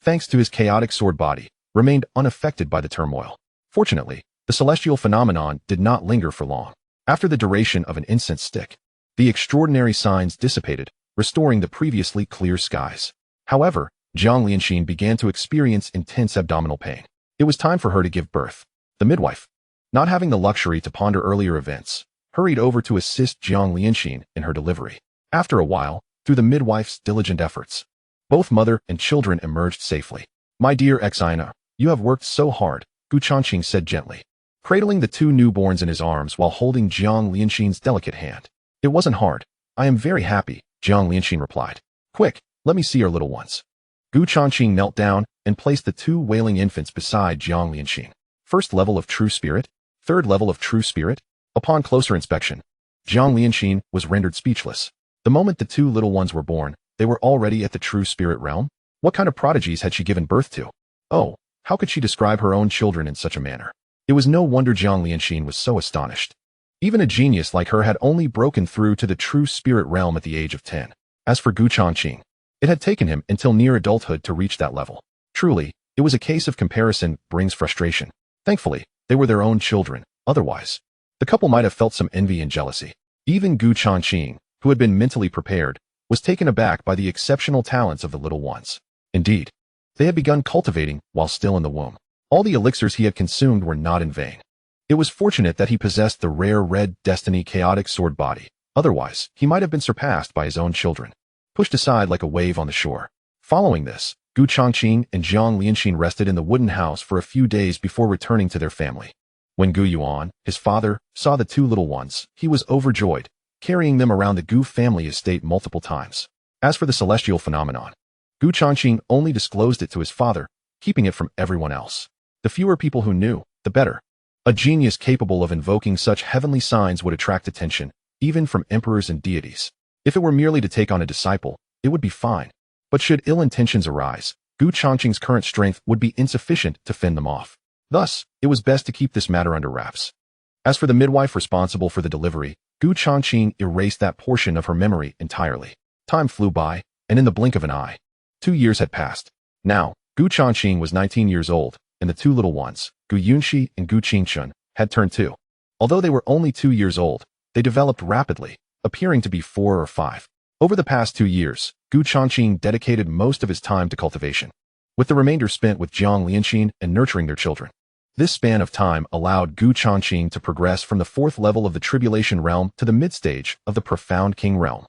thanks to his chaotic sword body, remained unaffected by the turmoil. Fortunately, the celestial phenomenon did not linger for long. After the duration of an incense stick, the extraordinary signs dissipated, restoring the previously clear skies. However, Zhang Lianxin began to experience intense abdominal pain. It was time for her to give birth. The midwife, not having the luxury to ponder earlier events, hurried over to assist Zhang Lianxin in her delivery. After a while, through the midwife's diligent efforts, both mother and children emerged safely. My dear Xina, you have worked so hard, Changqing said gently, cradling the two newborns in his arms while holding Zhang Lianxin's delicate hand. It wasn't hard. I am very happy, Zhang Lianxin replied. Quick, let me see your little ones. Changqing knelt down and placed the two wailing infants beside Zhang Lianxin. First level of true spirit, third level of true spirit. Upon closer inspection, Zhang Lianxin was rendered speechless. The moment the two little ones were born, they were already at the true spirit realm. What kind of prodigies had she given birth to? Oh, how could she describe her own children in such a manner? It was no wonder Zhang Lianxin was so astonished. Even a genius like her had only broken through to the true spirit realm at the age of 10. As for Changqing, it had taken him until near adulthood to reach that level. Truly, it was a case of comparison brings frustration. Thankfully, they were their own children. Otherwise, the couple might have felt some envy and jealousy. Even Changqing, who had been mentally prepared, was taken aback by the exceptional talents of the little ones. Indeed, they had begun cultivating while still in the womb. All the elixirs he had consumed were not in vain. It was fortunate that he possessed the rare red destiny chaotic sword body. Otherwise, he might have been surpassed by his own children, pushed aside like a wave on the shore. Following this, Changqing and Zhang Lianxin rested in the wooden house for a few days before returning to their family. When Gu Yuan, his father, saw the two little ones, he was overjoyed, carrying them around the Gu family estate multiple times. As for the celestial phenomenon, Changqing only disclosed it to his father, keeping it from everyone else. The fewer people who knew, the better. A genius capable of invoking such heavenly signs would attract attention, even from emperors and deities. If it were merely to take on a disciple, it would be fine. But should ill intentions arise, Gu Changqing's current strength would be insufficient to fend them off. Thus, it was best to keep this matter under wraps. As for the midwife responsible for the delivery, Gu Changqing erased that portion of her memory entirely. Time flew by, and in the blink of an eye, 2 years had passed. Now, Gu Changqing was 19 years old, and the two little ones, Gu Yunxi and Gu Qingchun, had turned 2. Although they were only 2 years old, they developed rapidly, appearing to be 4 or 5. Over the past 2 years, Gu Changqing dedicated most of his time to cultivation, with the remainder spent with Jiang Lianxin and nurturing their children. This span of time allowed Gu Changqing to progress from the 4th level of the Tribulation Realm to the mid-stage of the Profound King Realm.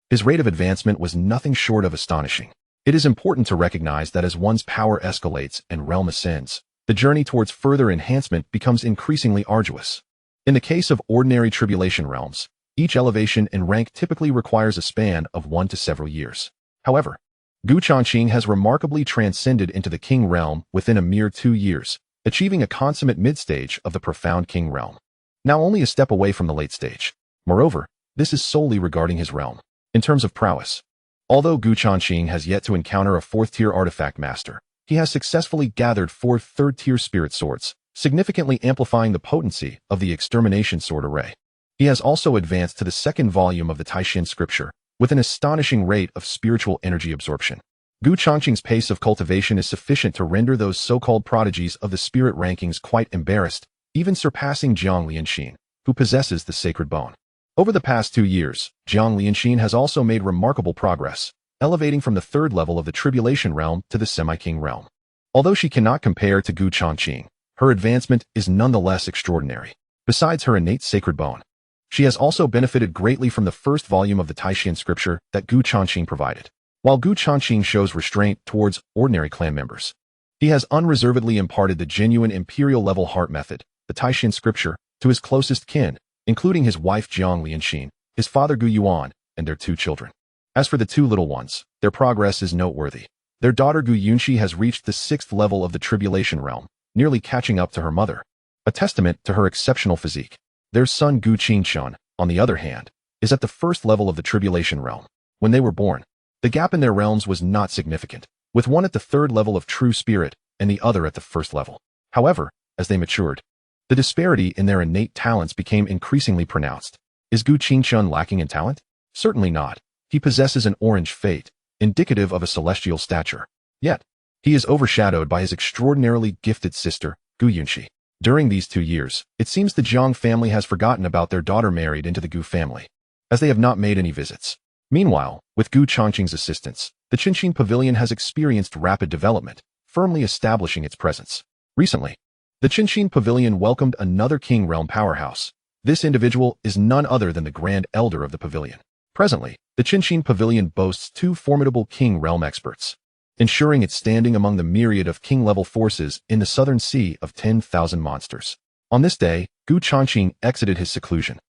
His rate of advancement was nothing short of astonishing. It is important to recognize that as one's power escalates and realm ascends, the journey towards further enhancement becomes increasingly arduous. In the case of ordinary Tribulation Realms, each elevation in rank typically requires a span of 1 to several years. However, Gu Changqing has remarkably transcended into the King Realm within a mere 2 years, achieving a consummate mid-stage of the Profound King Realm. Now only a step away from the late stage. Moreover, this is solely regarding his realm. In terms of prowess, although Gu Changqing has yet to encounter a 4th-tier artifact master, he has successfully gathered 4 3rd-tier spirit swords, significantly amplifying the potency of the extermination sword array. He has also advanced to the 2nd volume of the Taishin scripture, with an astonishing rate of spiritual energy absorption. Gu Changqing's pace of cultivation is sufficient to render those so-called prodigies of the spirit rankings quite embarrassed, even surpassing Jiang Lianxin, who possesses the sacred bone. Over the past 2 years, Jiang Lianxin has also made remarkable progress, elevating from the 3rd level of the Tribulation Realm to the Semi-King Realm. Although she cannot compare to Gu Changqing, her advancement is nonetheless extraordinary. Besides her innate sacred bone, she has also benefited greatly from the 1st volume of the Taishin scripture that Gu Changqing provided. While Gu Changqing shows restraint towards ordinary clan members, he has unreservedly imparted the genuine imperial-level heart method, the Taishin scripture, to his closest kin, including his wife Jiang Lianxin, his father Gu Yuan, and their 2 children. As for the 2 little ones, their progress is noteworthy. Their daughter Gu Yunxi has reached the 6th level of the Tribulation Realm, nearly catching up to her mother, a testament to her exceptional physique. Their son Gu Qingchun, on the other hand, is at the 1st level of the Tribulation Realm. When they were born, the gap in their realms was not significant, with one at the 3rd level of true spirit and the other at the 1st level. However, as they matured, the disparity in their innate talents became increasingly pronounced. Is Gu Qingchun lacking in talent? Certainly not. He possesses an orange fate, indicative of a celestial stature. Yet, he is overshadowed by his extraordinarily gifted sister, Gu Yunxi. During these 2 years, it seems the Jiang family has forgotten about their daughter married into the Gu family, as they have not made any visits. Meanwhile, with Gu Changqing's assistance, the Changqing Pavilion has experienced rapid development, firmly establishing its presence. Recently, the Changqing Pavilion welcomed another King Realm powerhouse. This individual is none other than the Grand Elder of the Pavilion. Presently, the Changqing Pavilion boasts 2 formidable King Realm experts, ensuring its standing among the myriad of King-level forces in the southern sea of 10,000 monsters. On this day, Gu Changqing exited his seclusion,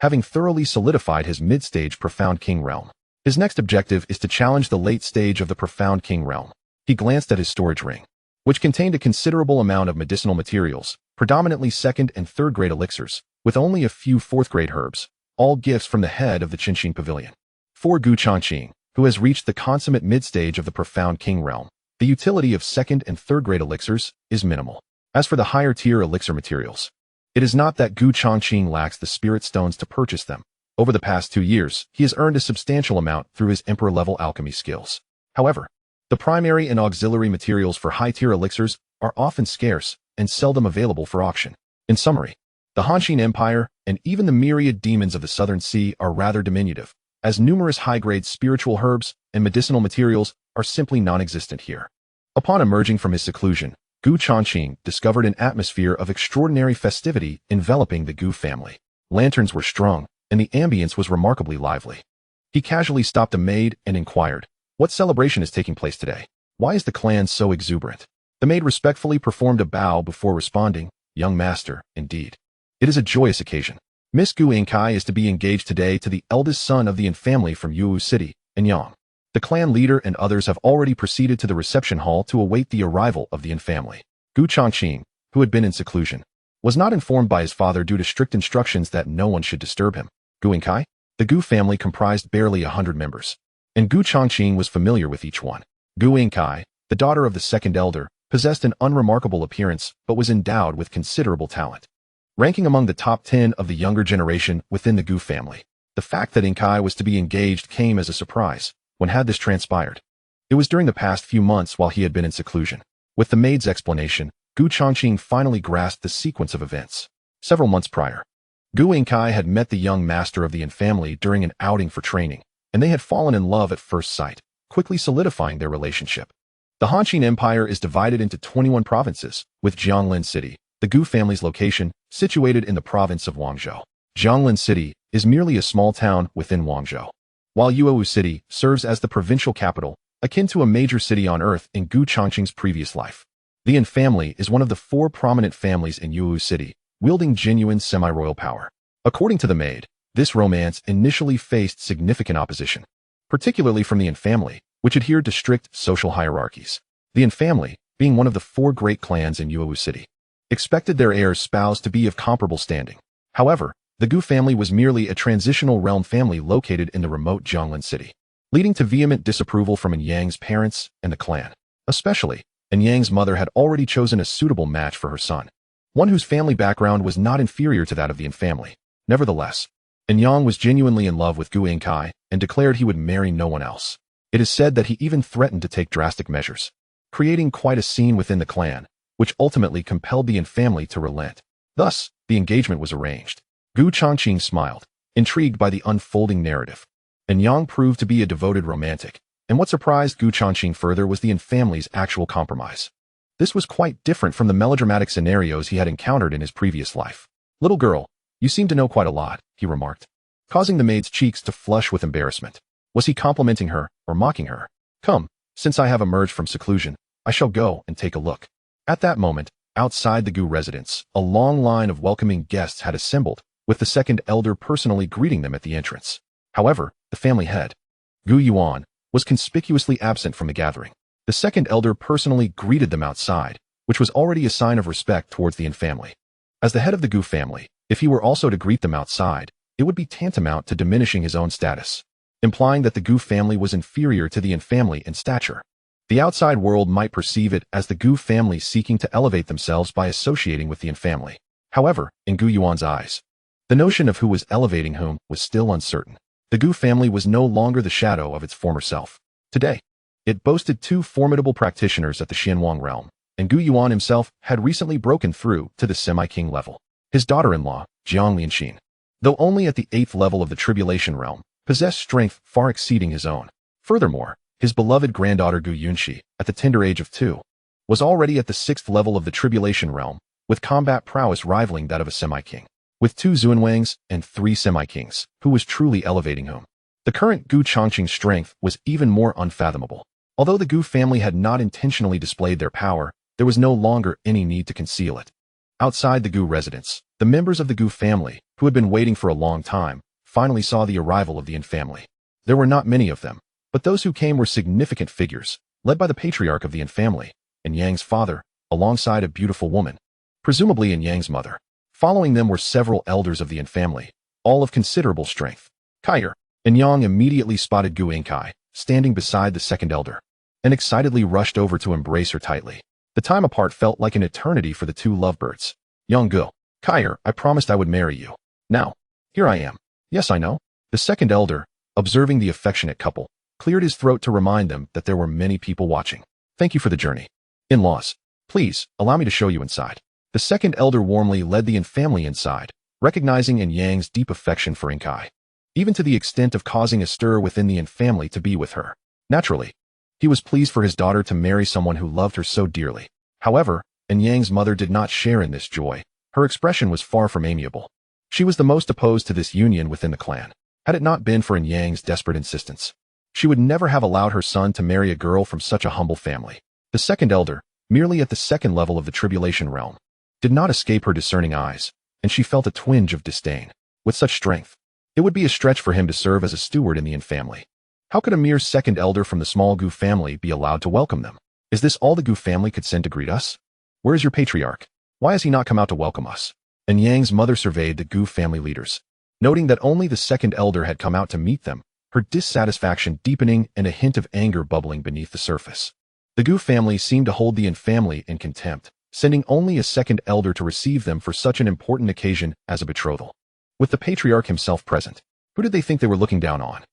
having thoroughly solidified his mid-stage Profound King Realm. His next objective is to challenge the late stage of the Profound King Realm. He glanced at his storage ring, which contained a considerable amount of medicinal materials, predominantly 2nd and 3rd grade elixirs, with only a few 4th grade herbs, all gifts from the head of the Changqing Pavilion. For Gu Changqing, who has reached the consummate mid-stage of the Profound King Realm, the utility of 2nd and 3rd grade elixirs is minimal. As for the higher-tier elixir materials, it is not that Gu Changqing lacks the spirit stones to purchase them. Over the past 2 years, he has earned a substantial amount through his emperor-level alchemy skills. However, the primary and auxiliary materials for high-tier elixirs are often scarce and seldom available for auction. In summary, the Hanxin Empire and even the myriad demons of the Southern Sea are rather diminutive, as numerous high-grade spiritual herbs and medicinal materials are simply non-existent here. Upon emerging from his seclusion, Gu Changqing discovered an atmosphere of extraordinary festivity enveloping the Gu family. Lanterns were strung, and the ambience was remarkably lively. He casually stopped a maid and inquired, "What celebration is taking place today? Why is the clan so exuberant?" The maid respectfully performed a bow before responding, "Young master, indeed. It is a joyous occasion. Miss Gu Inkai is to be engaged today to the eldest son of the In family from Yu City, Anyang. The clan leader and others have already proceeded to the reception hall to await the arrival of the Yin family. Changqing, who had been in seclusion, was not informed by his father due to strict instructions that no one should disturb him. Kai, the Gu family comprised barely 100 members, and Changqing was familiar with each one. Kai, the daughter of the second elder, possessed an unremarkable appearance but was endowed with considerable talent, ranking among the top 10 of the younger generation within the Gu family. The fact that Kai was to be engaged came as a surprise. When had this transpired? It was during the past few months while he had been in seclusion. With the maid's explanation, Changqing finally grasped the sequence of events. Several months prior, Kai had met the young master of the Yin family during an outing for training, and they had fallen in love at first sight, quickly solidifying their relationship. The Han Empire is divided into 21 provinces, with Jianglin City, the Gu family's location, situated in the province of Guangzhou. Jianglin City is merely a small town within Guangzhou, while Yuowu City serves as the provincial capital, akin to a major city on Earth in Changqing's previous life. The Yin family is one of the 4 prominent families in Yuowu City, wielding genuine semi-royal power. According to the maid, this romance initially faced significant opposition, particularly from the Yin family, which adhered to strict social hierarchies. The Yin family, being one of the 4 great clans in Yuowu City, expected their heir's spouse to be of comparable standing. However, the Gu family was merely a transitional realm family located in the remote Jianglin City, leading to vehement disapproval from Yang's parents and the clan. Especially, Yang's mother had already chosen a suitable match for her son, one whose family background was not inferior to that of the Yin family. Nevertheless, Yang was genuinely in love with Kai and declared he would marry no one else. It is said that he even threatened to take drastic measures, creating quite a scene within the clan, which ultimately compelled the Yin family to relent. Thus, the engagement was arranged. Changqing smiled, intrigued by the unfolding narrative. Yang proved to be a devoted romantic, and what surprised Changqing further was the Yin family's actual compromise. This was quite different from the melodramatic scenarios he had encountered in his previous life. "Little girl, you seem to know quite a lot," he remarked, causing the maid's cheeks to flush with embarrassment. Was he complimenting her or mocking her? "Come, since I have emerged from seclusion, I shall go and take a look." At that moment, outside the Gu residence, a long line of welcoming guests had assembled, with the second elder personally greeting them at the entrance. However, the family head, Gu Yuan, was conspicuously absent from the gathering. The second elder personally greeted them outside, which was already a sign of respect towards the Yin family. As the head of the Gu family, if he were also to greet them outside, it would be tantamount to diminishing his own status, implying that the Gu family was inferior to the Yin family in stature. The outside world might perceive it as the Gu family seeking to elevate themselves by associating with the Yin family. However, in Gu Yuan's eyes, the notion of who was elevating whom was still uncertain. The Gu family was no longer the shadow of its former self. Today, it boasted 2 formidable practitioners at the Xianwang realm, and Gu Yuan himself had recently broken through to the semi-king level. His daughter-in-law, Jiang Lianxin, though only at the 8th level of the tribulation realm, possessed strength far exceeding his own. Furthermore, his beloved granddaughter Gu Yunxi, at the tender age of 2, was already at the 6th level of the tribulation realm, with combat prowess rivaling that of a semi-king. With 2 Xuanwangs and 3 semi-kings, who was truly elevating whom? The current Changqing's strength was even more unfathomable. Although the Gu family had not intentionally displayed their power, there was no longer any need to conceal it. Outside the Gu residence, the members of the Gu family, who had been waiting for a long time, finally saw the arrival of the Yin family. There were not many of them, but those who came were significant figures, led by the patriarch of the Yin family, and Yang's father, alongside a beautiful woman, presumably Yang's mother. Following them were several elders of the Yin family, all of considerable strength. Kaier, and Yang immediately spotted Gu Kai, standing beside the second elder, and excitedly rushed over to embrace her tightly. The time apart felt like an eternity for the 2 lovebirds. "Young Gu, Kaier, I promised I would marry you. Now, here I am." "Yes, I know." The second elder, observing the affectionate couple, cleared his throat to remind them that there were many people watching. "Thank you for the journey. In-laws, please, allow me to show you inside." The second elder warmly led the Yin family inside, recognizing Yang's deep affection for Kai, even to the extent of causing a stir within the Yin family to be with her. Naturally, he was pleased for his daughter to marry someone who loved her so dearly. However, Yang's mother did not share in this joy. Her expression was far from amiable. She was the most opposed to this union within the clan. Had it not been for Yang's desperate insistence, she would never have allowed her son to marry a girl from such a humble family. The second elder, merely at the 2nd level of the tribulation realm, did not escape her discerning eyes, and she felt a twinge of disdain. With such strength, it would be a stretch for him to serve as a steward in the Yin family. How could a mere second elder from the small Gu family be allowed to welcome them? Is this all the Gu family could send to greet us? Where is your patriarch? Why has he not come out to welcome us? And Yang's mother surveyed the Gu family leaders. Noting that only the second elder had come out to meet them, her dissatisfaction deepening and a hint of anger bubbling beneath the surface. The Gu family seemed to hold the Yin family in contempt, sending only a second elder to receive them for such an important occasion as a betrothal. With the patriarch himself present, who did they think they were looking down on?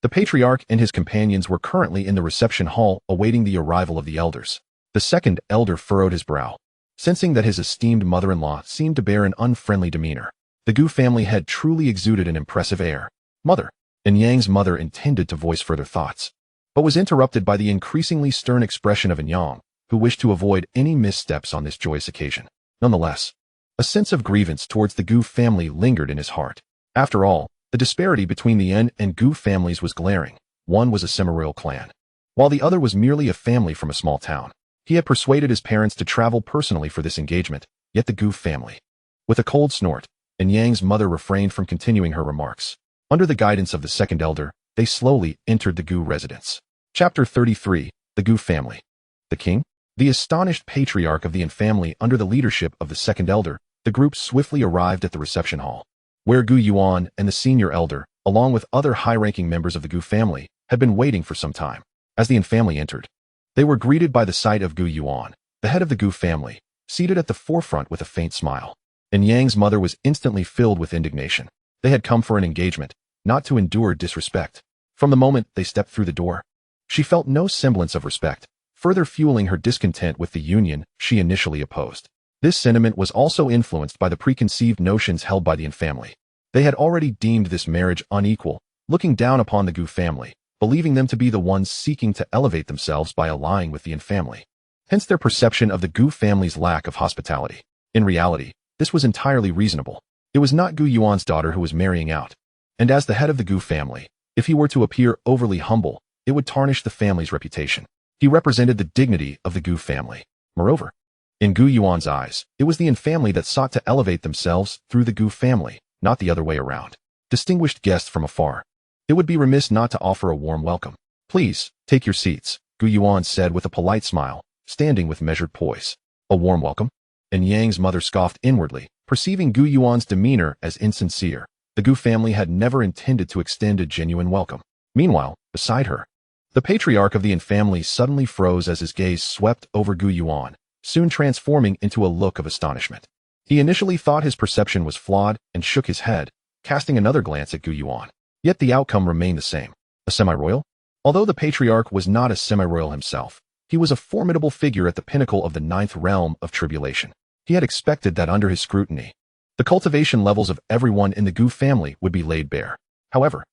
The patriarch and his companions were currently in the reception hall awaiting the arrival of the elders. The second elder furrowed his brow, sensing that his esteemed mother-in-law seemed to bear an unfriendly demeanor. The Gu family had truly exuded an impressive air. Mother. And Yang's mother intended to voice further thoughts, but was interrupted by the increasingly stern expression of Yang, who wished to avoid any missteps on this joyous occasion. Nonetheless, a sense of grievance towards the Gu family lingered in his heart. After all, the disparity between the Yin and Gu families was glaring. One was a semi-royal clan, while the other was merely a family from a small town. He had persuaded his parents to travel personally for this engagement, yet the Gu family. With a cold snort, and Yang's mother refrained from continuing her remarks. Under the guidance of the second elder, they slowly entered the Gu residence. Chapter 33, The Gu Family. The king? The astonished patriarch of the Yin family under the leadership of the second elder, the group swiftly arrived at the reception hall, where Gu Yuan and the senior elder, along with other high-ranking members of the Gu family, had been waiting for some time. As the Yin family entered, they were greeted by the sight of Gu Yuan, the head of the Gu family, seated at the forefront with a faint smile. And Yang's mother was instantly filled with indignation. They had come for an engagement, not to endure disrespect. From the moment they stepped through the door, she felt no semblance of respect, further fueling her discontent with the union she initially opposed. This sentiment was also influenced by the preconceived notions held by the Yin family. They had already deemed this marriage unequal, looking down upon the Gu family, believing them to be the ones seeking to elevate themselves by allying with the Yin family. Hence their perception of the Gu family's lack of hospitality. In reality, this was entirely reasonable. It was not Gu Yuan's daughter who was marrying out. And as the head of the Gu family, if he were to appear overly humble, it would tarnish the family's reputation. He represented the dignity of the Gu family. Moreover, in Gu Yuan's eyes, it was the Yin family that sought to elevate themselves through the Gu family, not the other way around. Distinguished guests from afar, it would be remiss not to offer a warm welcome. Please, take your seats, Gu Yuan said with a polite smile, standing with measured poise. A warm welcome? And Yang's mother scoffed inwardly, perceiving Gu Yuan's demeanor as insincere. The Gu family had never intended to extend a genuine welcome. Meanwhile, beside her, the patriarch of the Yin family suddenly froze as his gaze swept over Gu Yuan, soon transforming into a look of astonishment. He initially thought his perception was flawed and shook his head, casting another glance at Gu Yuan. Yet the outcome remained the same. A semi-royal? Although the patriarch was not a semi-royal himself, he was a formidable figure at the pinnacle of the 9th realm of tribulation. He had expected that under his scrutiny, the cultivation levels of everyone in the Gu family would be laid bare. However,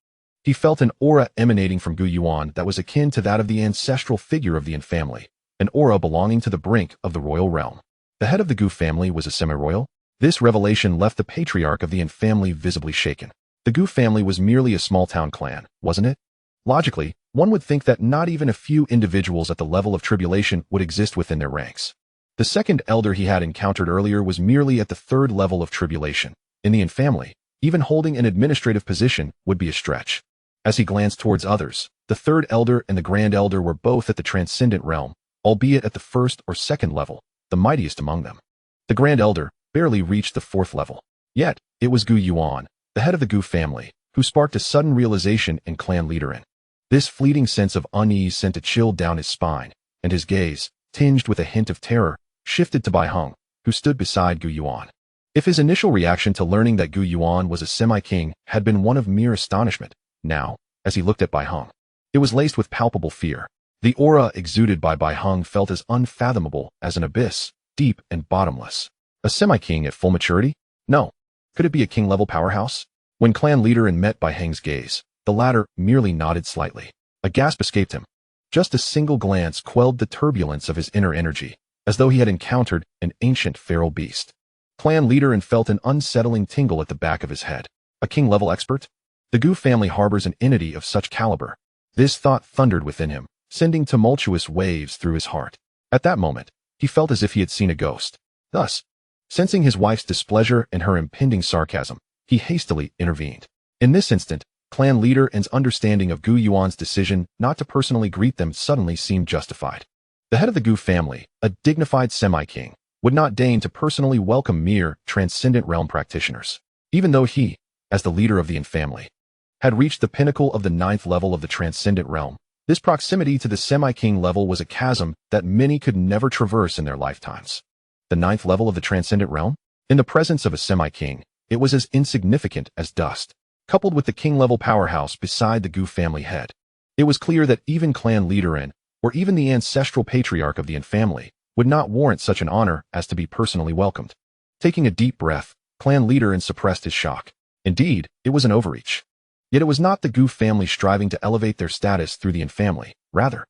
he felt an aura emanating from Gu Yuan that was akin to that of the ancestral figure of the Yin family, an aura belonging to the brink of the royal realm. The head of the Gu family was a semi-royal? This revelation left the patriarch of the Yin family visibly shaken. The Gu family was merely a small-town clan, wasn't it? Logically, one would think that not even a few individuals at the level of tribulation would exist within their ranks. The second elder he had encountered earlier was merely at the 3rd level of tribulation. In the Yin family, even holding an administrative position would be a stretch. As he glanced towards others, the 3rd elder and the grand elder were both at the transcendent realm, albeit at the 1st or 2nd level, the mightiest among them. The grand elder barely reached the 4th level. Yet, it was Gu Yuan, the head of the Gu family, who sparked a sudden realization in clan leader in. This fleeting sense of unease sent a chill down his spine, and his gaze, tinged with a hint of terror, shifted to Bai Heng, who stood beside Gu Yuan. If his initial reaction to learning that Gu Yuan was a semi-king had been one of mere astonishment, now, as he looked at Bai Heng, it was laced with palpable fear. The aura exuded by Bai Heng felt as unfathomable as an abyss, deep and bottomless. A semi-king at full maturity? No. Could it be a king-level powerhouse? When clan leader met Bai Heng's gaze, the latter merely nodded slightly. A gasp escaped him. Just a single glance quelled the turbulence of his inner energy, as though he had encountered an ancient feral beast. Clan leader felt an unsettling tingle at the back of his head. A king-level expert? The Gu family harbors an entity of such caliber. This thought thundered within him, sending tumultuous waves through his heart. At that moment, he felt as if he had seen a ghost. Thus, sensing his wife's displeasure and her impending sarcasm, he hastily intervened. In this instant, Clan leader N's understanding of Gu Yuan's decision not to personally greet them suddenly seemed justified. The head of the Gu family, a dignified semi-king, would not deign to personally welcome mere transcendent realm practitioners, even though he, as the leader of the N family, had reached the pinnacle of the 9th level of the transcendent realm. This proximity to the semi-king level was a chasm that many could never traverse in their lifetimes. The 9th level of the transcendent realm? In the presence of a semi-king, it was as insignificant as dust. Coupled with the king-level powerhouse beside the Gu family head, it was clear that even clan leader N, or even the ancestral patriarch of the N family, would not warrant such an honor as to be personally welcomed. Taking a deep breath, clan leader N suppressed his shock. Indeed, it was an overreach. Yet it was not the Gu family striving to elevate their status through the N family. Rather,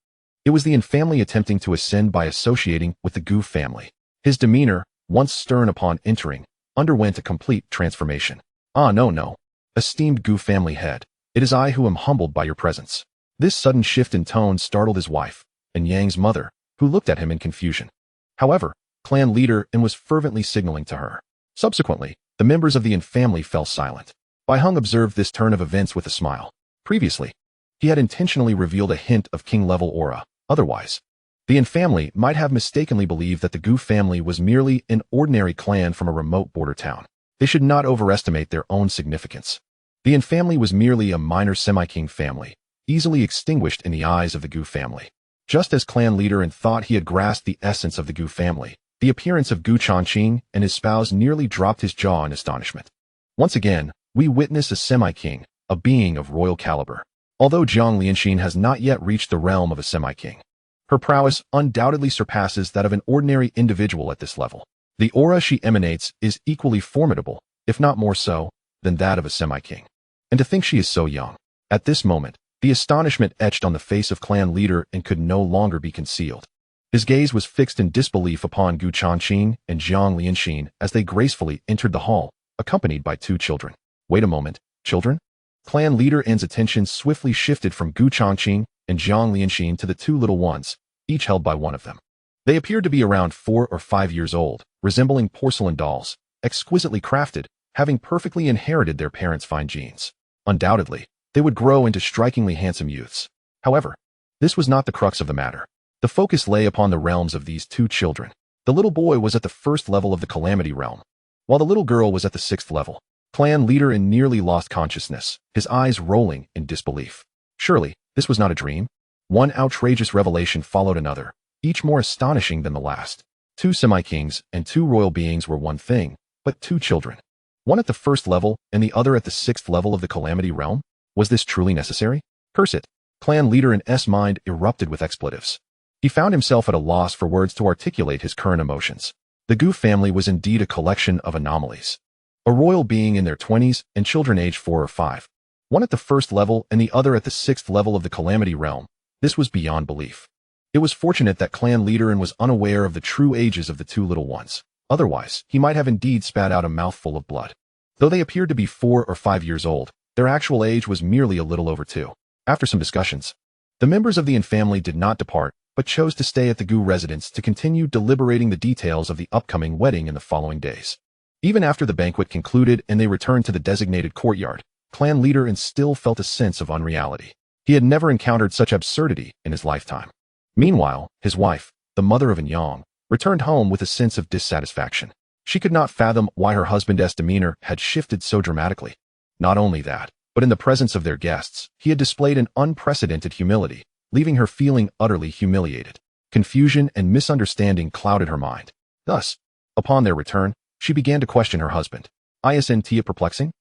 it was the N family attempting to ascend by associating with the Gu family. His demeanor, once stern upon entering, underwent a complete transformation. "Ah, no. Esteemed Gu family head, it is I who am humbled by your presence." This sudden shift in tone startled his wife, and Yang's mother, who looked at him in confusion. However, clan leader N was fervently signaling to her. Subsequently, the members of the N family fell silent. Bai Heng observed this turn of events with a smile. Previously, he had intentionally revealed a hint of king-level aura. Otherwise, the N family might have mistakenly believed that the Gu family was merely an ordinary clan from a remote border town. They should not overestimate their own significance. The N family was merely a minor semi-king family, easily extinguished in the eyes of the Gu family. Just as clan leader N thought he had grasped the essence of the Gu family, the appearance of Gu Changqing and his spouse nearly dropped his jaw in astonishment. Once again, we witness a semi-king, a being of royal caliber. Although Jiang Lianxin has not yet reached the realm of a semi-king, her prowess undoubtedly surpasses that of an ordinary individual at this level. The aura she emanates is equally formidable, if not more so, than that of a semi-king. And to think she is so young. At this moment, the astonishment etched on the face of clan leader and could no longer be concealed. His gaze was fixed in disbelief upon Gu Changqing and Jiang Lianxin as they gracefully entered the hall, accompanied by 2 children. Wait a moment, children? Clan leader N's attention swiftly shifted from Gu Changqing and Jiang Lianxin to the 2 little ones, each held by one of them. They appeared to be around 4 or 5 years old, resembling porcelain dolls, exquisitely crafted, having perfectly inherited their parents' fine genes. Undoubtedly, they would grow into strikingly handsome youths. However, this was not the crux of the matter. The focus lay upon the realms of these 2 children. The little boy was at the 1st level of the Calamity realm, while the little girl was at the 6th level. Clan leader N nearly lost consciousness, his eyes rolling in disbelief. Surely, this was not a dream? One outrageous revelation followed another, each more astonishing than the last. 2 semi-kings and 2 royal beings were one thing, but 2 children. One at the 1st level and the other at the 6th level of the Calamity realm? Was this truly necessary? Curse it! Clan leader N's mind erupted with expletives. He found himself at a loss for words to articulate his current emotions. The Gu family was indeed a collection of anomalies. A royal being in their 20s and children aged 4 or 5. One at the 1st level and the other at the 6th level of the Calamity realm. This was beyond belief. It was fortunate that clan leader N was unaware of the true ages of the 2 little ones. Otherwise, he might have indeed spat out a mouthful of blood. Though they appeared to be 4 or 5 years old, their actual age was merely a little over 2. After some discussions, the members of the N family did not depart, but chose to stay at the Gu residence to continue deliberating the details of the upcoming wedding in the following days. Even after the banquet concluded and they returned to the designated courtyard, clan leader N still felt a sense of unreality. He had never encountered such absurdity in his lifetime. Meanwhile, his wife, the mother of Yang, returned home with a sense of dissatisfaction. She could not fathom why her husband's demeanor had shifted so dramatically. Not only that, but in the presence of their guests, he had displayed an unprecedented humility, leaving her feeling utterly humiliated. Confusion and misunderstanding clouded her mind. Thus, upon their return, she began to question her husband. Isn't it perplexing?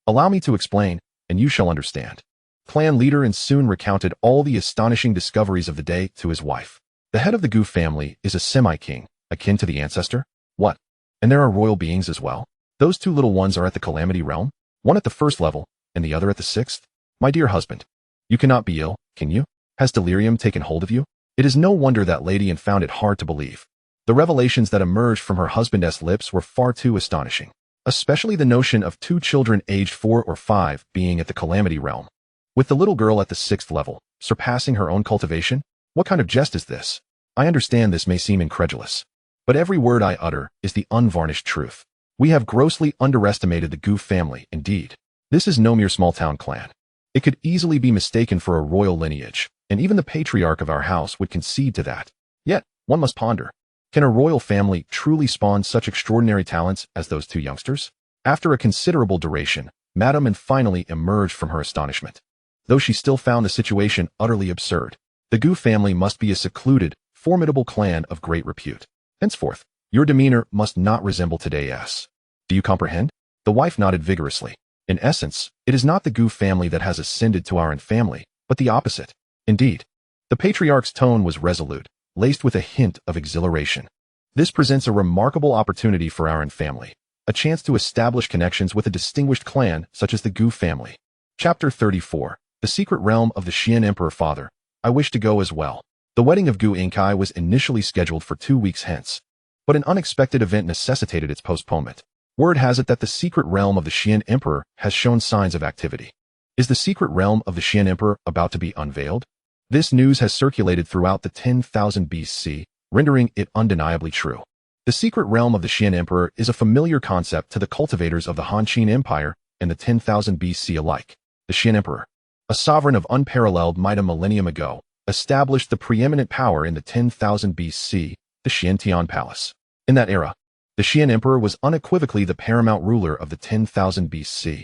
Allow me to explain, and you shall understand. Clan leader N soon recounted all the astonishing discoveries of the day to his wife. The head of the Gu family is a semi-king, akin to the ancestor? What? And there are royal beings as well? Those 2 little ones are at the Calamity realm? One at the 1st level, and the other at the 6th? My dear husband, you cannot be ill, can you? Has delirium taken hold of you? It is no wonder that Lady N found it hard to believe. The revelations that emerged from her husband's lips were far too astonishing. Especially the notion of 2 children aged 4 or 5 being at the Calamity realm, with the little girl at the 6th level, surpassing her own cultivation? What kind of jest is this? I understand this may seem incredulous, but every word I utter is the unvarnished truth. We have grossly underestimated the Gu family, indeed. This is no mere small-town clan. It could easily be mistaken for a royal lineage, and even the patriarch of our house would concede to that. Yet, one must ponder, can a royal family truly spawn such extraordinary talents as those two youngsters? After a considerable duration, Madame and finally emerged from her astonishment. Though she still found the situation utterly absurd, the Gu family must be a secluded, formidable clan of great repute. Henceforth, your demeanor must not resemble today's. Do you comprehend? The wife nodded vigorously. In essence, it is not the Gu family that has ascended to our family, but the opposite. Indeed, the patriarch's tone was resolute, laced with a hint of exhilaration. This presents a remarkable opportunity for our family, a chance to establish connections with a distinguished clan such as the Gu family. Chapter 34. The Secret Realm of the Qian Emperor. Father, I wish to go as well. The wedding of Gu Inkai was initially scheduled for 2 weeks hence, but an unexpected event necessitated its postponement. Word has it that the secret realm of the Qian Emperor has shown signs of activity. Is the secret realm of the Qian Emperor about to be unveiled? This news has circulated throughout the 10,000 BC, rendering it undeniably true. The secret realm of the Qian Emperor is a familiar concept to the cultivators of the Han Qin Empire and the 10,000 BC alike. The Qian Emperor, a sovereign of unparalleled might a millennium ago, established the preeminent power in the 10,000 BC, the Xiantian Palace. In that era, the Qian Emperor was unequivocally the paramount ruler of the 10,000 BC,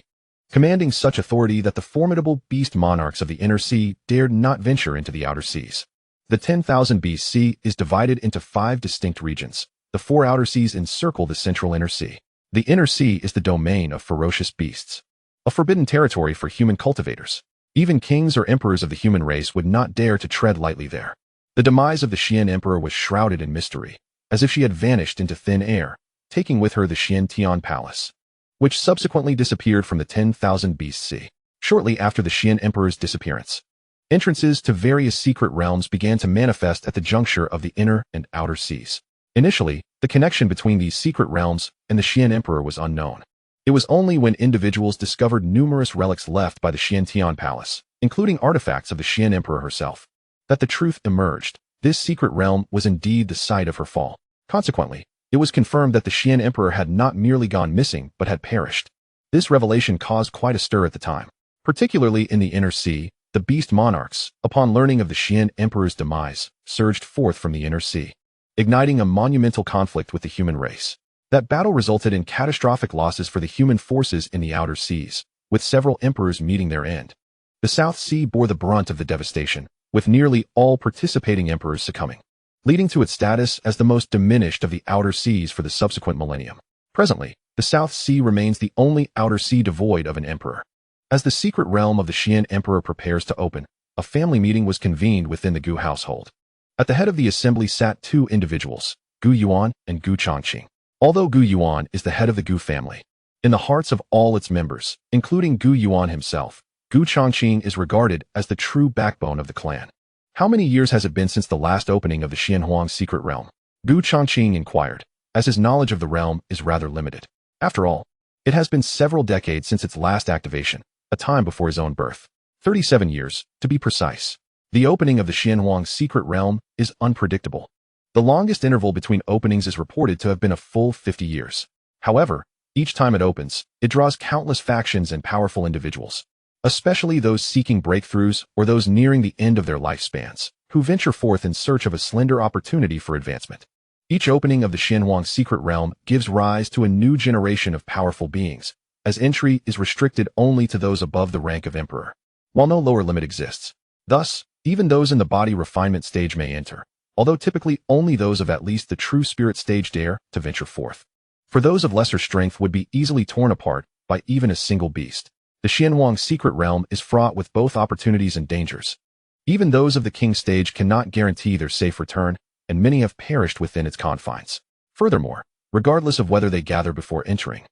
commanding such authority that the formidable beast monarchs of the inner sea dared not venture into the outer seas. The 10,000 BC is divided into 5 distinct regions. The 4 outer seas encircle the central inner sea. The inner sea is the domain of ferocious beasts, a forbidden territory for human cultivators. Even kings or emperors of the human race would not dare to tread lightly there. The demise of the Qian Emperor was shrouded in mystery, as if she had vanished into thin air, taking with her the Xiantian Palace, which subsequently disappeared from the 10,000 BC. Shortly after the Qian Emperor's disappearance, entrances to various secret realms began to manifest at the juncture of the inner and outer seas. Initially, the connection between these secret realms and the Qian Emperor was unknown. It was only when individuals discovered numerous relics left by the Xiantian Palace, including artifacts of the Qian Emperor herself, that the truth emerged. This secret realm was indeed the site of her fall. Consequently, it was confirmed that the Qian Emperor had not merely gone missing but had perished. This revelation caused quite a stir at the time. Particularly in the inner sea, the beast monarchs, upon learning of the Qian Emperor's demise, surged forth from the inner sea, igniting a monumental conflict with the human race. That battle resulted in catastrophic losses for the human forces in the outer seas, with several emperors meeting their end. The South Sea bore the brunt of the devastation, with nearly all participating emperors succumbing, leading to its status as the most diminished of the outer seas for the subsequent millennium. Presently, the South Sea remains the only outer sea devoid of an emperor. As the secret realm of the Qian Emperor prepares to open, a family meeting was convened within the Gu household. At the head of the assembly sat 2 individuals, Gu Yuan and Gu Changqing. Although Gu Yuan is the head of the Gu family, in the hearts of all its members, including Gu Yuan himself, Gu Changqing is regarded as the true backbone of the clan. How many years has it been since the last opening of the Xianhuang secret realm? Gu Changqing inquired, as his knowledge of the realm is rather limited. After all, it has been several decades since its last activation, a time before his own birth. 37 years, to be precise. The opening of the Xianhuang secret realm is unpredictable. The longest interval between openings is reported to have been a full 50 years. However, each time it opens, it draws countless factions and powerful individuals, especially those seeking breakthroughs or those nearing the end of their lifespans, who venture forth in search of a slender opportunity for advancement. Each opening of the Xianhuang secret realm gives rise to a new generation of powerful beings, as entry is restricted only to those above the rank of emperor, while no lower limit exists. Thus, even those in the body refinement stage may enter, although typically only those of at least the true spirit stage dare to venture forth. For those of lesser strength would be easily torn apart by even a single beast. The Xianhuang secret realm is fraught with both opportunities and dangers. Even those of the king stage cannot guarantee their safe return, and many have perished within its confines. Furthermore, regardless of whether they gather before entering,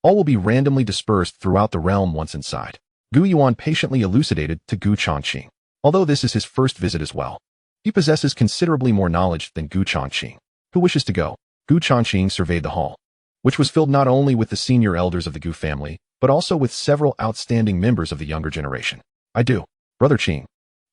all will be randomly dispersed throughout the realm once inside. Gu Yuan patiently elucidated to Gu Changqing. Although this is his first visit as well, he possesses considerably more knowledge than Gu Changqing. Who wishes to go? Gu Changqing surveyed the hall, which was filled not only with the senior elders of the Gu family, but also with several outstanding members of the younger generation. I do. Brother Qing.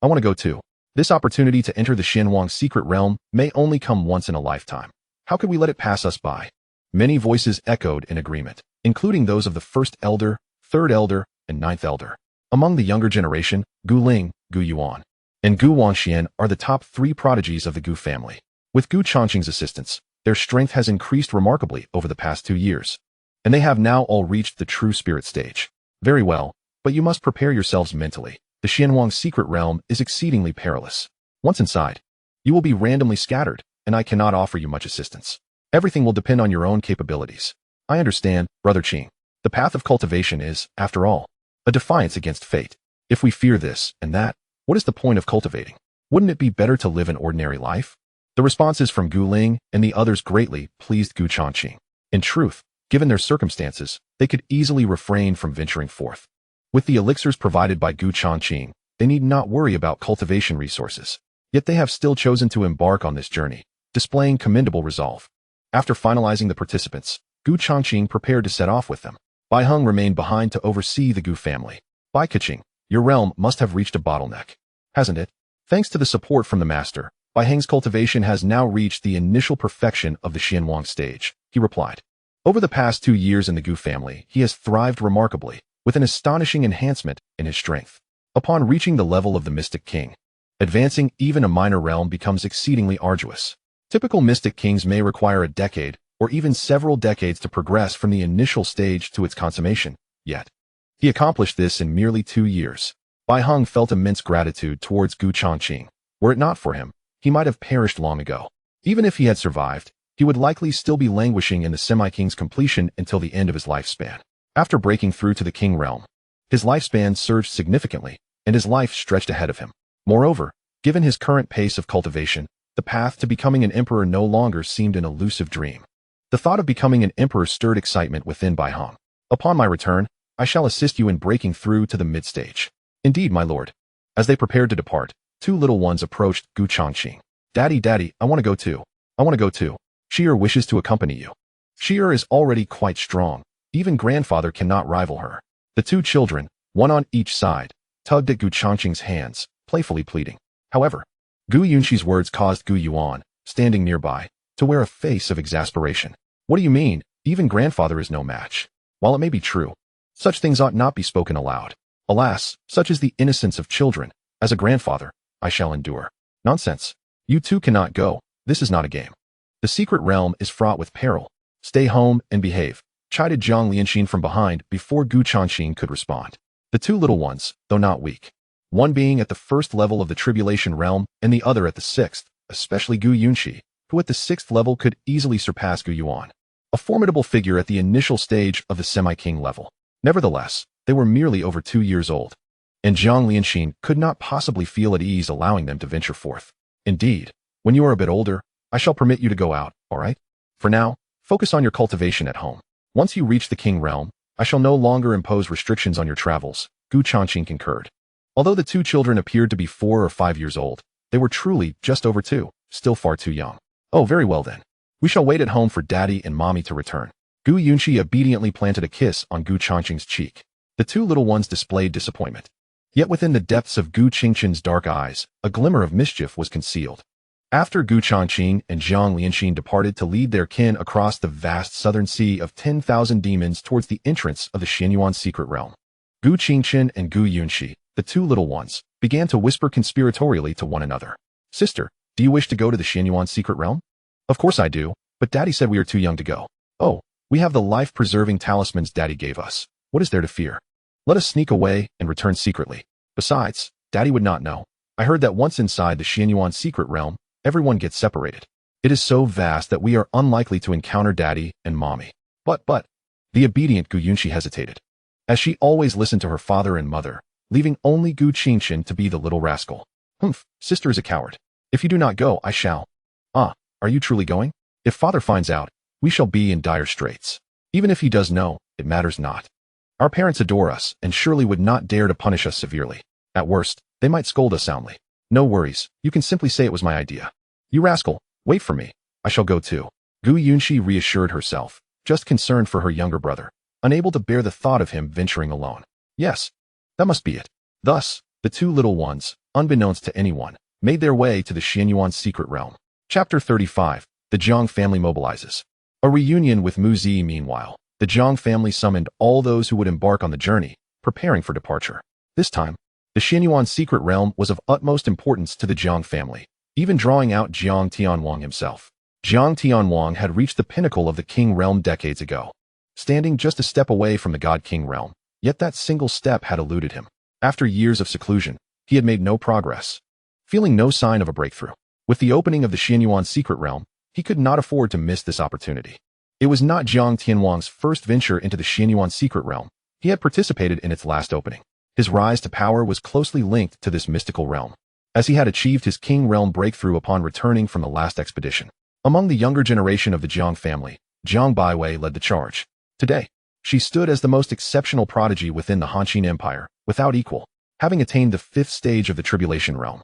I want to go too. This opportunity to enter the Xianhuang secret realm may only come once in a lifetime. How could we let it pass us by? Many voices echoed in agreement, including those of the first elder, third elder, and ninth elder. Among the younger generation, Gu Ling, Gu Yuan, and Gu Wanxian are the top 3 prodigies of the Gu family. With Gu Changqing's assistance, their strength has increased remarkably over the past 2 years, and they have now all reached the true spirit stage. Very well, but you must prepare yourselves mentally. The Xianwang secret realm is exceedingly perilous. Once inside, you will be randomly scattered, and I cannot offer you much assistance. Everything will depend on your own capabilities. I understand, Brother Qing. The path of cultivation is, after all, a defiance against fate. If we fear this and that, what is the point of cultivating? Wouldn't it be better to live an ordinary life? The responses from Gu Ling and the others greatly pleased Gu Changqing. In truth, given their circumstances, they could easily refrain from venturing forth. With the elixirs provided by Gu Changqing, they need not worry about cultivation resources. Yet they have still chosen to embark on this journey, displaying commendable resolve. After finalizing the participants, Gu Changqing prepared to set off with them. Bai Heng remained behind to oversee the Gu family. Bai Keqing, your realm must have reached a bottleneck, hasn't it? Thanks to the support from the master, Bai Heng's cultivation has now reached the initial perfection of the Xianwang stage, he replied. Over the past 2 years in the Gu family, he has thrived remarkably, with an astonishing enhancement in his strength. Upon reaching the level of the Mystic King, advancing even a minor realm becomes exceedingly arduous. Typical Mystic Kings may require a decade, or even several decades to progress from the initial stage to its consummation, yet he accomplished this in merely 2 years. Bai Heng felt immense gratitude towards Gu Changqing. Were it not for him, he might have perished long ago. Even if he had survived, he would likely still be languishing in the semi-king's completion until the end of his lifespan. After breaking through to the king realm, his lifespan surged significantly, and his life stretched ahead of him. Moreover, given his current pace of cultivation, the path to becoming an emperor no longer seemed an elusive dream. The thought of becoming an emperor stirred excitement within Bai Heng. Upon my return, I shall assist you in breaking through to the mid-stage. Indeed, my lord. As they prepared to depart, 2 little ones approached Gu Changqing. Daddy, I want to go too. I want to go too. Shi'er wishes to accompany you. Shi'er is already quite strong. Even grandfather cannot rival her. The 2 children, one on each side, tugged at Gu Changqing's hands, playfully pleading. However, Gu Yunxi's words caused Gu Yuan, standing nearby, to wear a face of exasperation. What do you mean? Even grandfather is no match. While it may be true, such things ought not be spoken aloud. Alas, such is the innocence of children. As a grandfather, I shall endure. Nonsense. You 2 cannot go. This is not a game. The secret realm is fraught with peril. Stay home and behave, chided Zhang Lianxin from behind before Gu Changqing could respond. The 2 little ones, though not weak, one being at the 1st level of the tribulation realm and the other at the 6th, especially Gu Yunxi, who at the 6th level could easily surpass Gu Yuan, a formidable figure at the initial stage of the semi-king level. Nevertheless, they were merely over 2 years old, and Zhang Lianxin could not possibly feel at ease allowing them to venture forth. Indeed, when you are a bit older, I shall permit you to go out, all right? For now, focus on your cultivation at home. Once you reach the king realm, I shall no longer impose restrictions on your travels, Gu Changqing concurred. Although the 2 children appeared to be 4 or 5 years old, they were truly just over 2, still far too young. Oh, very well then. We shall wait at home for daddy and mommy to return. Gu Yunxi obediently planted a kiss on Gu Changqing's cheek. The 2 little ones displayed disappointment. Yet within the depths of Gu Qingqin's dark eyes, a glimmer of mischief was concealed. After Gu Changqing and Zhang Lianxin departed to lead their kin across the vast southern sea of 10,000 demons towards the entrance of the Xianyuan secret realm, Gu Qingqin and Gu Yunxi, the 2 little ones, began to whisper conspiratorially to one another. Sister, do you wish to go to the Xianyuan secret realm? Of course I do, but daddy said we are too young to go. Oh, we have the life-preserving talismans daddy gave us. What is there to fear? Let us sneak away and return secretly. Besides, daddy would not know. I heard that once inside the Xianyuan secret realm, everyone gets separated. It is so vast that we are unlikely to encounter daddy and mommy. But, the obedient Gu Yunxi hesitated, as she always listened to her father and mother, leaving only Gu Qingqin to be the little rascal. Humph, sister is a coward. If you do not go, I shall. Ah, are you truly going? If father finds out, we shall be in dire straits. Even if he does know, it matters not. Our parents adore us and surely would not dare to punish us severely. At worst, they might scold us soundly. No worries, you can simply say it was my idea. You rascal, wait for me. I shall go too. Gu Yunxi reassured herself, just concerned for her younger brother, unable to bear the thought of him venturing alone. Yes, that must be it. Thus, the 2 little ones, unbeknownst to anyone, made their way to the Xianyuan secret realm. Chapter 35. The Zhang family mobilizes. A reunion with Mu Zi. Meanwhile, the Zhang family summoned all those who would embark on the journey, preparing for departure. This time, the Xianyuan secret realm was of utmost importance to the Jiang family, even drawing out Jiang Tianwang himself. Jiang Tianwang had reached the pinnacle of the King realm decades ago, standing just a step away from the God King realm, yet that single step had eluded him. After years of seclusion, he had made no progress, feeling no sign of a breakthrough. With the opening of the Xianyuan secret realm, he could not afford to miss this opportunity. It was not Jiang Tianwang's first venture into the Xianyuan secret realm. He had participated in its last opening. His rise to power was closely linked to this mystical realm, as he had achieved his King realm breakthrough upon returning from the last expedition. Among the younger generation of the Jiang family, Jiang Baiwei led the charge. Today, she stood as the most exceptional prodigy within the Hanqing Empire, without equal, having attained the 5th stage of the Tribulation realm.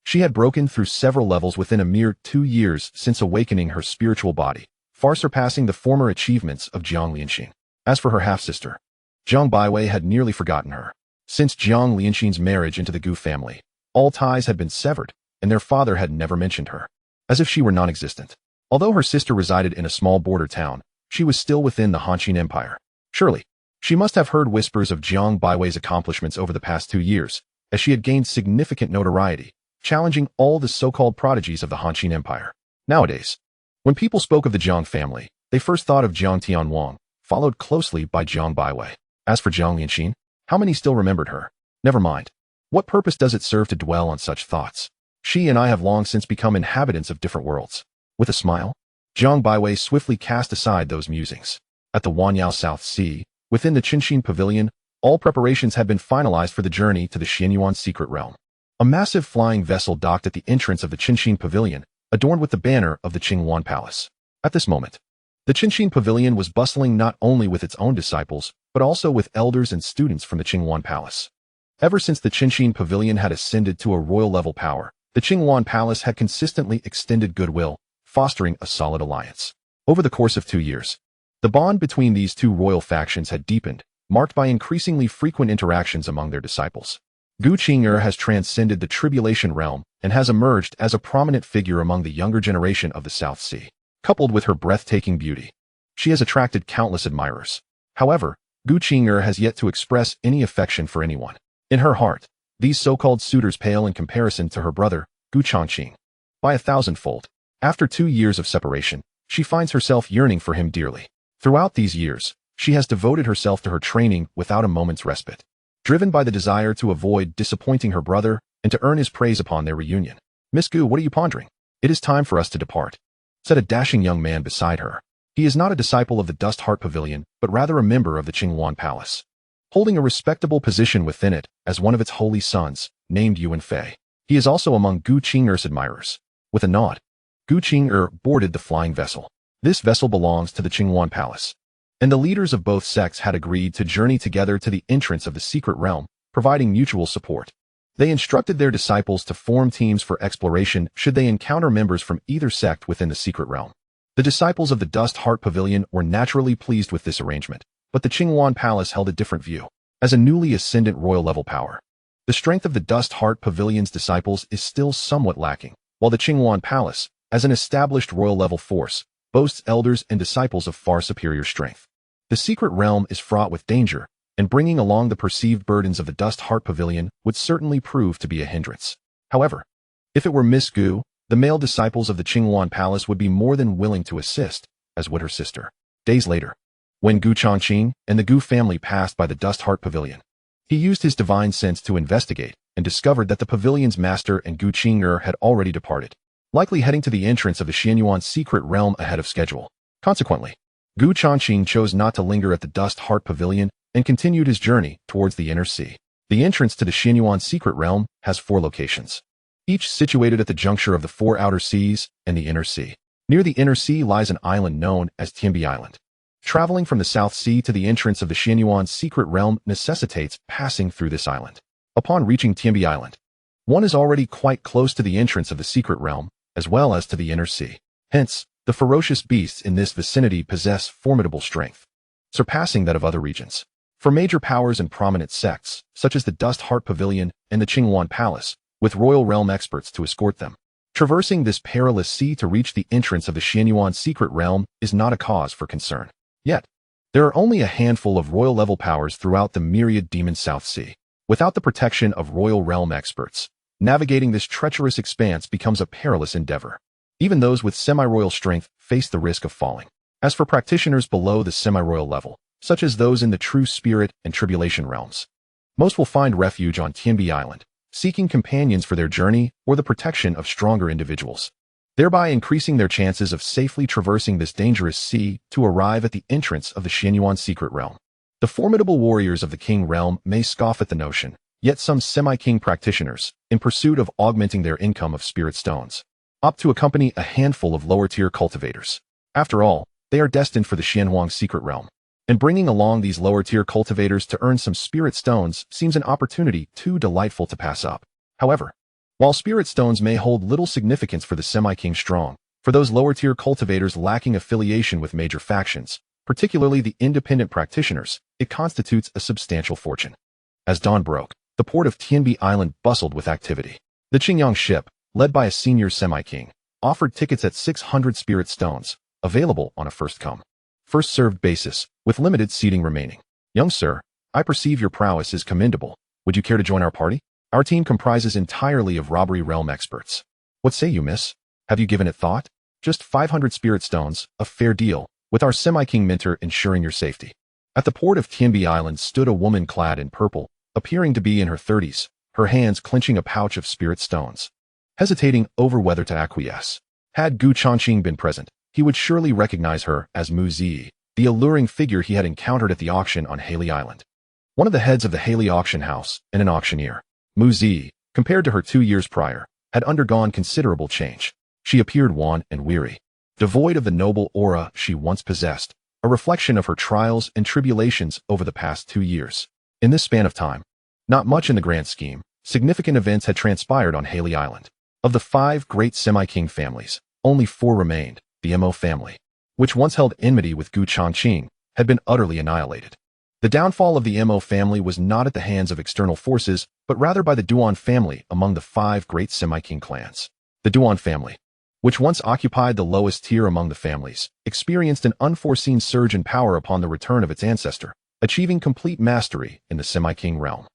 She had broken through several levels within a mere 2 years since awakening her spiritual body, far surpassing the former achievements of Jiang Lianxin. As for her half-sister, Jiang Baiwei had nearly forgotten her. Since Jiang Lianxin's marriage into the Gu family, all ties had been severed, and their father had never mentioned her, as if she were non-existent. Although her sister resided in a small border town, she was still within the Hanqing Empire. Surely, she must have heard whispers of Jiang Baiwei's accomplishments over the past 2 years, as she had gained significant notoriety, challenging all the so-called prodigies of the Hanqing Empire. Nowadays, when people spoke of the Jiang family, they first thought of Jiang Tianwang, followed closely by Jiang Baiwei. As for Jiang Lianxin, how many still remembered her? Never mind. What purpose does it serve to dwell on such thoughts? She and I have long since become inhabitants of different worlds. With a smile, Jiang Baiwei swiftly cast aside those musings. At the Wanyao South Sea, within the Changqing Pavilion, all preparations had been finalized for the journey to the Xianyuan secret realm. A massive flying vessel docked at the entrance of the Changqing Pavilion, adorned with the banner of the Qingyuan Palace. At this moment, the Changqing Pavilion was bustling not only with its own disciples, but also with elders and students from the Qingyuan Palace. Ever since the Changqing Pavilion had ascended to a royal-level power, the Qingyuan Palace had consistently extended goodwill, fostering a solid alliance. Over the course of 2 years, the bond between these two royal factions had deepened, marked by increasingly frequent interactions among their disciples. Gu Qing'er has transcended the tribulation realm and has emerged as a prominent figure among the younger generation of the South Sea. Coupled with her breathtaking beauty, she has attracted countless admirers. However, Gu Qing'er has yet to express any affection for anyone. In her heart, these so-called suitors pale in comparison to her brother, Gu Changqing, by 1,000-fold. After 2 years of separation, she finds herself yearning for him dearly. Throughout these years, she has devoted herself to her training without a moment's respite, driven by the desire to avoid disappointing her brother and to earn his praise upon their reunion. "Miss Gu, what are you pondering?" "It is time for us to depart," said a dashing young man beside her. He is not a disciple of the Dust Heart Pavilion, but rather a member of the Qingyuan Palace, holding a respectable position within it as one of its holy sons, named Yuan Fei. He is also among Gu Qing'er's admirers. With a nod, Gu Qing'er boarded the flying vessel. This vessel belongs to the Qingyuan Palace, and the leaders of both sects had agreed to journey together to the entrance of the secret realm, providing mutual support. They instructed their disciples to form teams for exploration should they encounter members from either sect within the secret realm. The disciples of the Dust Heart Pavilion were naturally pleased with this arrangement, but the Qingyuan Palace held a different view. As a newly ascendant royal-level power, the strength of the Dust Heart Pavilion's disciples is still somewhat lacking, while the Qingyuan Palace, as an established royal-level force, boasts elders and disciples of far superior strength. The secret realm is fraught with danger, and bringing along the perceived burdens of the Dust Heart Pavilion would certainly prove to be a hindrance. However, if it were Miss Gu, the male disciples of the Qingyuan Palace would be more than willing to assist, as would her sister. Days later, when Gu Changqing and the Gu family passed by the Dust Heart Pavilion, he used his divine sense to investigate and discovered that the pavilion's master and Gu Qing'er had already departed, likely heading to the entrance of the Xianyuan secret realm ahead of schedule. Consequently, Gu Changqing chose not to linger at the Dust Heart Pavilion and continued his journey towards the inner sea. The entrance to the Xianyuan secret realm has 4 locations, each situated at the juncture of the 4 outer seas and the inner sea. Near the inner sea lies an island known as Tianbi Island. Traveling from the South Sea to the entrance of the Xianyuan secret realm necessitates passing through this island. Upon reaching Tianbi Island, one is already quite close to the entrance of the secret realm, as well as to the inner sea. Hence, the ferocious beasts in this vicinity possess formidable strength, surpassing that of other regions. For major powers and prominent sects, such as the Dust Heart Pavilion and the Qingyuan Palace, with royal realm experts to escort them, traversing this perilous sea to reach the entrance of the Xianyuan secret realm is not a cause for concern. Yet, There are only a handful of royal-level powers throughout the myriad demon South Sea. Without the protection of royal realm experts, navigating this treacherous expanse becomes a perilous endeavor. Even those with semi-royal strength face the risk of falling. As for practitioners below the semi-royal level, such as those in the true spirit and tribulation realms, most will find refuge on Tianbi Island, seeking companions for their journey or the protection of stronger individuals, thereby increasing their chances of safely traversing this dangerous sea to arrive at the entrance of the Xianyuan secret realm. The formidable warriors of the King realm may scoff at the notion, yet some semi-king practitioners, in pursuit of augmenting their income of spirit stones, opt to accompany a handful of lower-tier cultivators. After all, they are destined for the Xianyuan secret realm, and bringing along these lower-tier cultivators to earn some spirit stones seems an opportunity too delightful to pass up. However, while spirit stones may hold little significance for the semi-king strong, for those lower-tier cultivators lacking affiliation with major factions, particularly the independent practitioners, it constitutes a substantial fortune. As dawn broke, the port of Tianbi Island bustled with activity. The Qingyang ship, led by a senior semi-king, offered tickets at 600 spirit stones, available on a first-come, first-served basis, with limited seating remaining. Young sir, I perceive your prowess is commendable. Would you care to join our party? Our team comprises entirely of robbery realm experts. What say you, miss? Have you given it thought? Just 500 spirit stones, a fair deal, with our semi-king mentor ensuring your safety. At the port of Tianbi Island stood a woman clad in purple, appearing to be in her 30s, her hands clenching a pouch of spirit stones, hesitating over whether to acquiesce. Had Gu Changqing been present, he would surely recognize her as Mu Zi, the alluring figure he had encountered at the auction on Haley Island. One of the heads of the Haley auction house and an auctioneer, Mu Zi, compared to her 2 years prior, had undergone considerable change. She appeared wan and weary, devoid of the noble aura she once possessed, a reflection of her trials and tribulations over the past 2 years. In this span of time, not much in the grand scheme, significant events had transpired on Haley Island. Of the 5 great semi-king families, only 4 remained. The Mo family, which once held enmity with Gu Changqing, had been utterly annihilated. The downfall of the Mo family was not at the hands of external forces, but rather by the Duan family among the 5 great semi-king clans. The Duan family, which once occupied the lowest tier among the families, experienced an unforeseen surge in power upon the return of its ancestor, achieving complete mastery in the semi-king realm.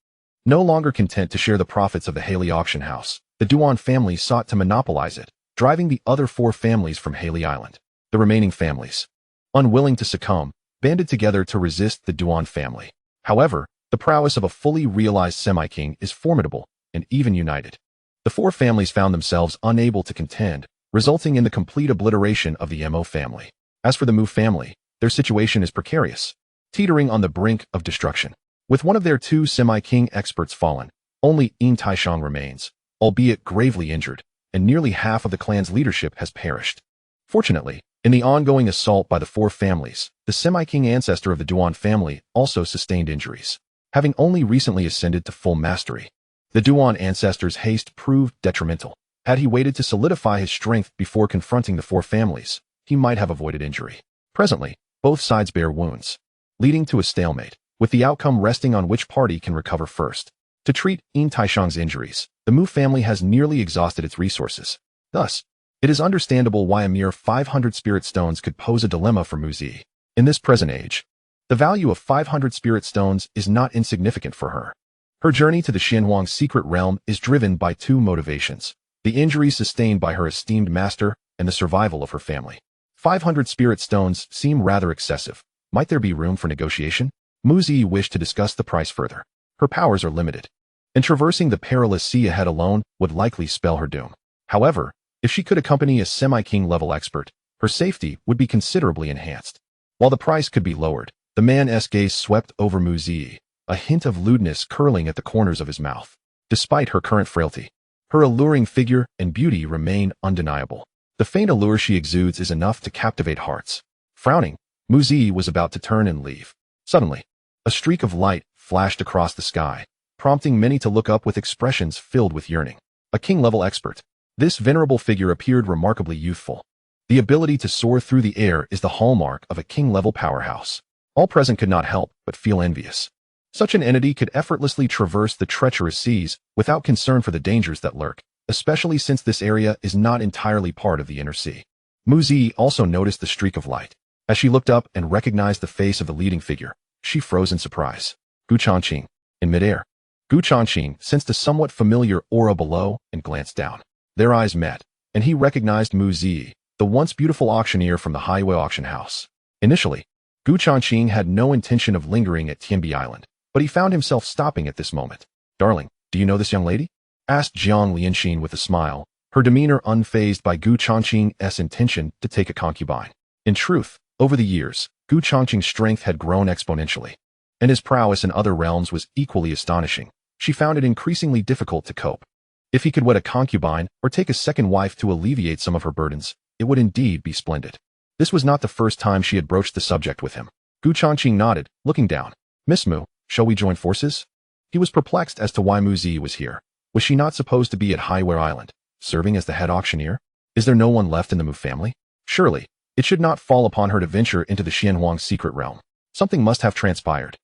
No longer content to share the profits of the Haley auction house, the Duan family sought to monopolize it, driving the other 4 families from Haley Island. The remaining families, unwilling to succumb, banded together to resist the Duan family. However, the prowess of a fully realized semi-king is formidable and even united. The 4 families found themselves unable to contend, resulting in the complete obliteration of the Mo family. As for the Mu family, their situation is precarious, teetering on the brink of destruction. With one of their 2 semi-king experts fallen, only Yin Taishang remains, albeit gravely injured, and nearly half of the clan's leadership has perished. Fortunately, in the ongoing assault by the 4 families, the semi-king ancestor of the Duan family also sustained injuries, having only recently ascended to full mastery. The Duan ancestor's haste proved detrimental. Had he waited to solidify his strength before confronting the 4 families, he might have avoided injury. Presently, both sides bear wounds, leading to a stalemate, with the outcome resting on which party can recover first. To treat Yin Taishang's injuries, the Mu family has nearly exhausted its resources. Thus, it is understandable why a mere 500 spirit stones could pose a dilemma for Mu Zi. In this present age, the value of 500 spirit stones is not insignificant for her. Her journey to the Xianyuan secret realm is driven by 2 motivations: the injuries sustained by her esteemed master and the survival of her family. 500 spirit stones seem rather excessive. Might there be room for negotiation? Mu Zi wished to discuss the price further. Her powers are limited, and traversing the perilous sea ahead alone would likely spell her doom. However, if she could accompany a semi-king level expert, her safety would be considerably enhanced. While the price could be lowered, the man's gaze swept over Mu Zi, a hint of lewdness curling at the corners of his mouth. Despite her current frailty, her alluring figure and beauty remain undeniable. The faint allure she exudes is enough to captivate hearts. Frowning, Mu Zi was about to turn and leave. Suddenly, a streak of light flashed across the sky, prompting many to look up with expressions filled with yearning. A king-level expert. This venerable figure appeared remarkably youthful. The ability to soar through the air is the hallmark of a king-level powerhouse. All present could not help but feel envious. Such an entity could effortlessly traverse the treacherous seas without concern for the dangers that lurk, especially since this area is not entirely part of the inner sea. Mu Zi also noticed the streak of light. As she looked up and recognized the face of the leading figure, she froze in surprise. Changqing. In midair, Changqing sensed a somewhat familiar aura below and glanced down. Their eyes met, and he recognized Mu Zi, the once beautiful auctioneer from the highway auction house. Initially, Changqing had no intention of lingering at Tianbi Island, but he found himself stopping at this moment. Darling, do you know this young lady? Asked Jiang Lianxin with a smile, her demeanor unfazed by Changqing's intention to take a concubine. In truth, over the years, Changqing's strength had grown exponentially, and his prowess in other realms was equally astonishing. She found it increasingly difficult to cope. If he could wed a concubine or take a second wife to alleviate some of her burdens, it would indeed be splendid. This was not the first time she had broached the subject with him. Changqing nodded, looking down. Miss Mu, shall we join forces? He was perplexed as to why Mu Zi was here. Was she not supposed to be at Highware Island, serving as the head auctioneer? Is there no one left in the Mu family? Surely, it should not fall upon her to venture into the Xianhuang's secret realm. Something must have transpired.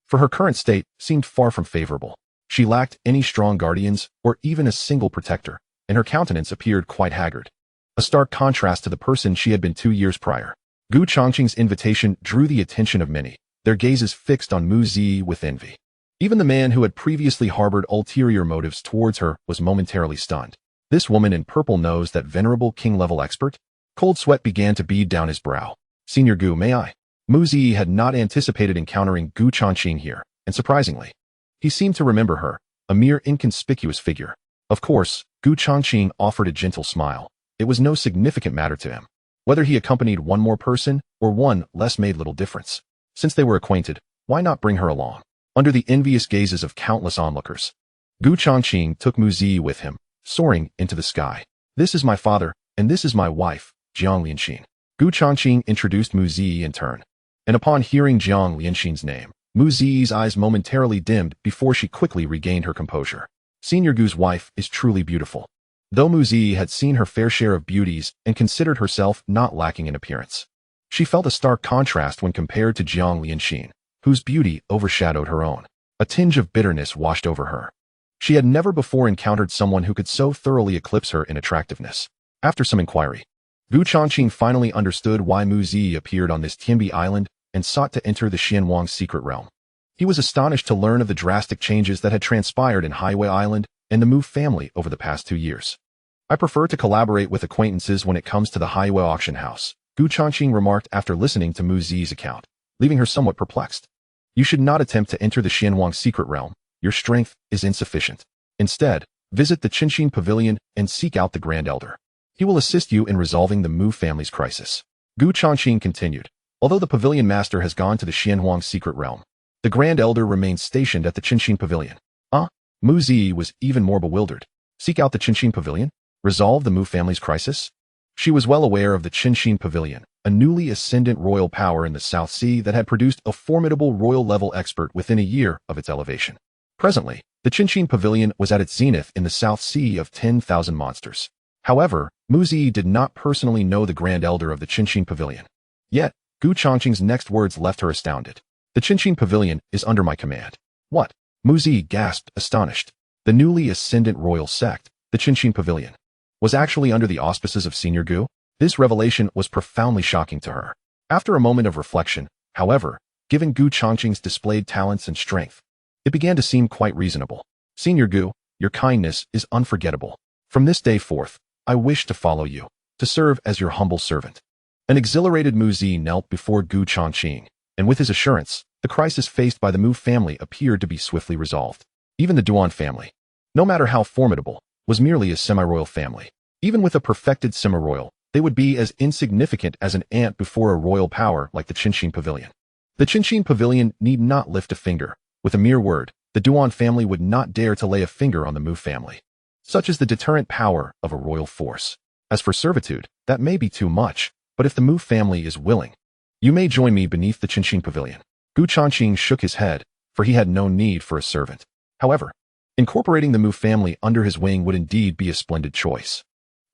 For her current state seemed far from favorable. She lacked any strong guardians or even a single protector, and her countenance appeared quite haggard. A stark contrast to the person she had been 2 years prior. Changqing's invitation drew the attention of many, their gazes fixed on Mu Zi with envy. Even the man who had previously harbored ulterior motives towards her was momentarily stunned. This woman in purple knows that venerable king-level expert? Cold sweat began to bead down his brow. Senior Gu, may I? Mu Zi had not anticipated encountering Changqing here, and surprisingly, he seemed to remember her, a mere inconspicuous figure. Of course, Changqing offered a gentle smile. It was no significant matter to him. Whether he accompanied one more person or one less made little difference. Since they were acquainted, why not bring her along? Under the envious gazes of countless onlookers, Changqing took Mu Zi with him, soaring into the sky. This is my father, and this is my wife, Jiang Lianxin. Changqing introduced Mu Zi in turn, and upon hearing Jiang Lianxin's name, Mu Zi's eyes momentarily dimmed before she quickly regained her composure. Senior Gu's wife is truly beautiful. Though Mu Zi had seen her fair share of beauties and considered herself not lacking in appearance, she felt a stark contrast when compared to Jiang Lianxin, whose beauty overshadowed her own. A tinge of bitterness washed over her. She had never before encountered someone who could so thoroughly eclipse her in attractiveness. After some inquiry, Changqing finally understood why Mu Zi appeared on this Tianbi island and sought to enter the Xianhuang's secret realm. He was astonished to learn of the drastic changes that had transpired in Highway Island and the Mu family over the past 2 years. I prefer to collaborate with acquaintances when it comes to the Highway auction house, Changqing remarked after listening to Mu Zi's account, leaving her somewhat perplexed. You should not attempt to enter the Xianhuang's secret realm. Your strength is insufficient. Instead, visit the Changqing Pavilion and seek out the Grand Elder. He will assist you in resolving the Mu family's crisis. Changqing continued. Although the Pavilion Master has gone to the Xianhuang's secret realm, the Grand Elder remains stationed at the Changqing Pavilion. Mu Zi was even more bewildered. Seek out the Changqing Pavilion? Resolve the Mu family's crisis? She was well aware of the Changqing Pavilion, a newly ascendant royal power in the South Sea that had produced a formidable royal-level expert within a year of its elevation. Presently, the Changqing Pavilion was at its zenith in the South Sea of 10,000 monsters. However, Mu Zi did not personally know the Grand Elder of the Changqing Pavilion. Yet, Changqing's next words left her astounded. The Changqing Pavilion is under my command. What? Mu Zi gasped, astonished. The newly ascendant royal sect, the Changqing Pavilion, was actually under the auspices of Senior Gu? This revelation was profoundly shocking to her. After a moment of reflection, however, given Changqing's displayed talents and strength, it began to seem quite reasonable. Senior Gu, your kindness is unforgettable. From this day forth, I wish to follow you, to serve as your humble servant. An exhilarated Mu Zi knelt before Changqing, and with his assurance, the crisis faced by the Mu family appeared to be swiftly resolved. Even the Duan family, no matter how formidable, was merely a semi-royal family. Even with a perfected semi-royal, they would be as insignificant as an ant before a royal power like the Changqing Pavilion. The Changqing Pavilion need not lift a finger. With a mere word, the Duan family would not dare to lay a finger on the Mu family. Such is the deterrent power of a royal force. As for servitude, that may be too much, but if the Mu family is willing, you may join me beneath the Changqing Pavilion. Changqing shook his head, for he had no need for a servant. However, incorporating the Mu family under his wing would indeed be a splendid choice,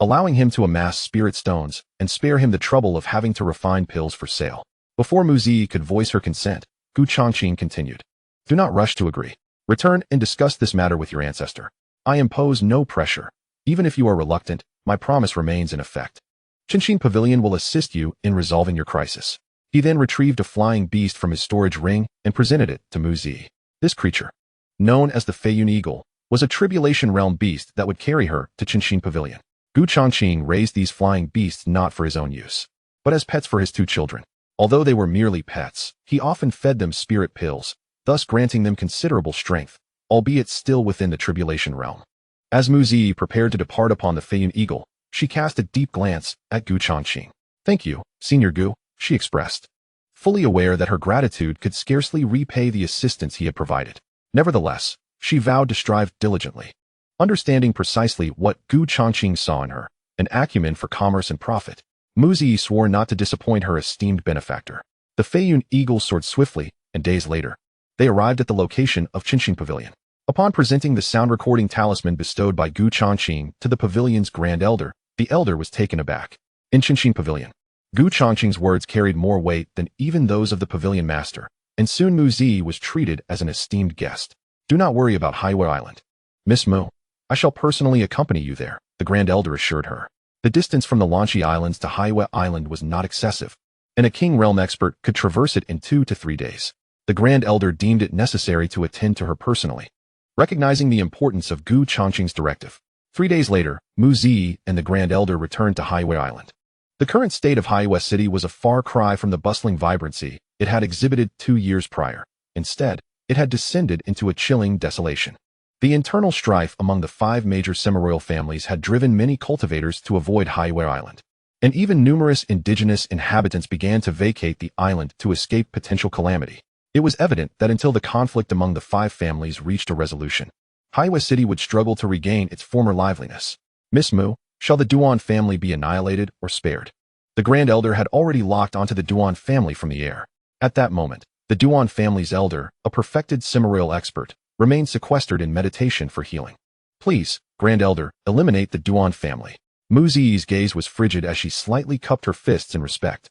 allowing him to amass spirit stones and spare him the trouble of having to refine pills for sale. Before Mu Zi could voice her consent, Changqing continued. Do not rush to agree. Return and discuss this matter with your ancestor. I impose no pressure. Even if you are reluctant, my promise remains in effect. Changqing Pavilion will assist you in resolving your crisis. He then retrieved a flying beast from his storage ring and presented it to Mu Zi. This creature, known as the Feiyun Eagle, was a tribulation realm beast that would carry her to Changqing Pavilion. Changqing raised these flying beasts not for his own use, but as pets for his 2 children. Although they were merely pets, he often fed them spirit pills, thus granting them considerable strength, albeit still within the tribulation realm. As Mu Zi prepared to depart upon the Feiyun Eagle, she cast a deep glance at Changqing. "Thank you, Senior Gu," she expressed, fully aware that her gratitude could scarcely repay the assistance he had provided. Nevertheless, she vowed to strive diligently. Understanding precisely what Changqing saw in her, an acumen for commerce and profit, Mu Zi swore not to disappoint her esteemed benefactor. The Feiyun Eagle soared swiftly, and days later, they arrived at the location of Changqing Pavilion. Upon presenting the sound recording talisman bestowed by Changqing to the pavilion's Grand Elder, the elder was taken aback. In Changqing Pavilion, Changqing's words carried more weight than even those of the pavilion master, and soon Mu Zi was treated as an esteemed guest. "Do not worry about Highway Island, Miss Mu. I shall personally accompany you there," the Grand Elder assured her. The distance from the Lanchi Islands to Highway Island was not excessive, and a King Realm expert could traverse it in 2 to 3 days. The Grand Elder deemed it necessary to attend to her personally, recognizing the importance of Changqing's directive. 3 days later, Mu Zi and the Grand Elder returned to Highway Island. The current state of Highway City was a far cry from the bustling vibrancy it had exhibited 2 years prior. Instead, it had descended into a chilling desolation. The internal strife among the 5 major semi-royal families had driven many cultivators to avoid Highway Island, and even numerous indigenous inhabitants began to vacate the island to escape potential calamity. It was evident that until the conflict among the 5 families reached a resolution, Highway City would struggle to regain its former liveliness. "Miss Mu, shall the Duan family be annihilated or spared?" The Grand Elder had already locked onto the Duan family from the air. At that moment, the Duan family's elder, a perfected semi-royal expert, remained sequestered in meditation for healing. "Please, Grand Elder, eliminate the Duan family." Mu Zi's gaze was frigid as she slightly cupped her fists in respect.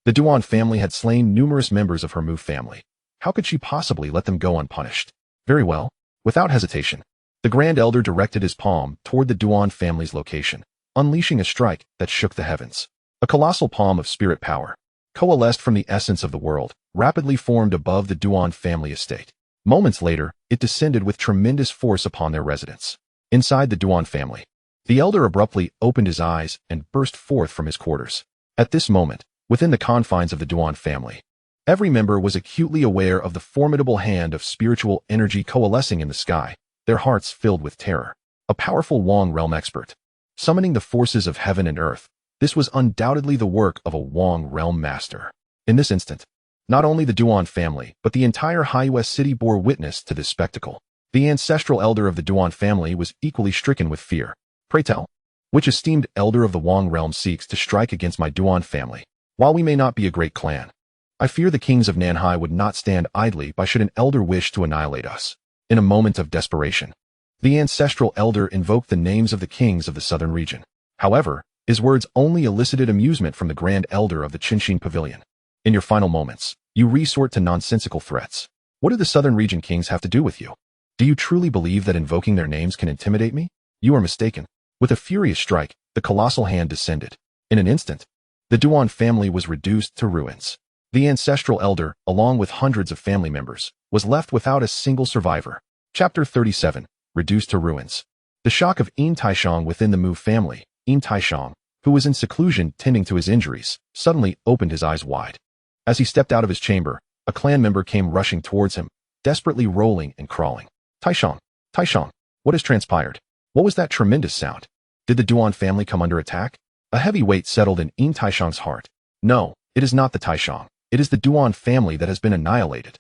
The Duan family had slain numerous members of her Mu family. How could she possibly let them go unpunished? Very well. Without hesitation, the Grand Elder directed his palm toward the Duan family's location, unleashing a strike that shook the heavens. A colossal palm of spirit power, coalesced from the essence of the world, rapidly formed above the Duan family estate. Moments later, it descended with tremendous force upon their residence. Inside the Duan family, the elder abruptly opened his eyes and burst forth from his quarters. At this moment, within the confines of the Duan family, every member was acutely aware of the formidable hand of spiritual energy coalescing in the sky, their hearts filled with terror. A powerful Wong realm expert, summoning the forces of heaven and earth. This was undoubtedly the work of a Wong realm master. In this instant, not only the Duan family, but the entire Highway City bore witness to this spectacle. The ancestral elder of the Duan family was equally stricken with fear. "Pray tell, which esteemed elder of the Wong realm seeks to strike against my Duan family? While we may not be a great clan, I fear the kings of Nanhai would not stand idly by should an elder wish to annihilate us." In a moment of desperation, the ancestral elder invoked the names of the kings of the southern region. However, his words only elicited amusement from the Grand Elder of the Changqing Pavilion. "In your final moments, you resort to nonsensical threats. What do the southern region kings have to do with you? Do you truly believe that invoking their names can intimidate me? You are mistaken." With a furious strike, the colossal hand descended. In an instant, the Duan family was reduced to ruins. The ancestral elder, along with hundreds of family members, was left without a single survivor. Chapter 37, Reduced to Ruins. The shock of Yin Taishang within the Mu family. Yin Taishang, who was in seclusion tending to his injuries, suddenly opened his eyes wide. As he stepped out of his chamber, a clan member came rushing towards him, desperately rolling and crawling. "Taishang, Taishang, what has transpired? What was that tremendous sound? Did the Duan family come under attack?" A heavy weight settled in Yin Taishang's heart. "No, it is not the Taishang. It is the Duan family that has been annihilated.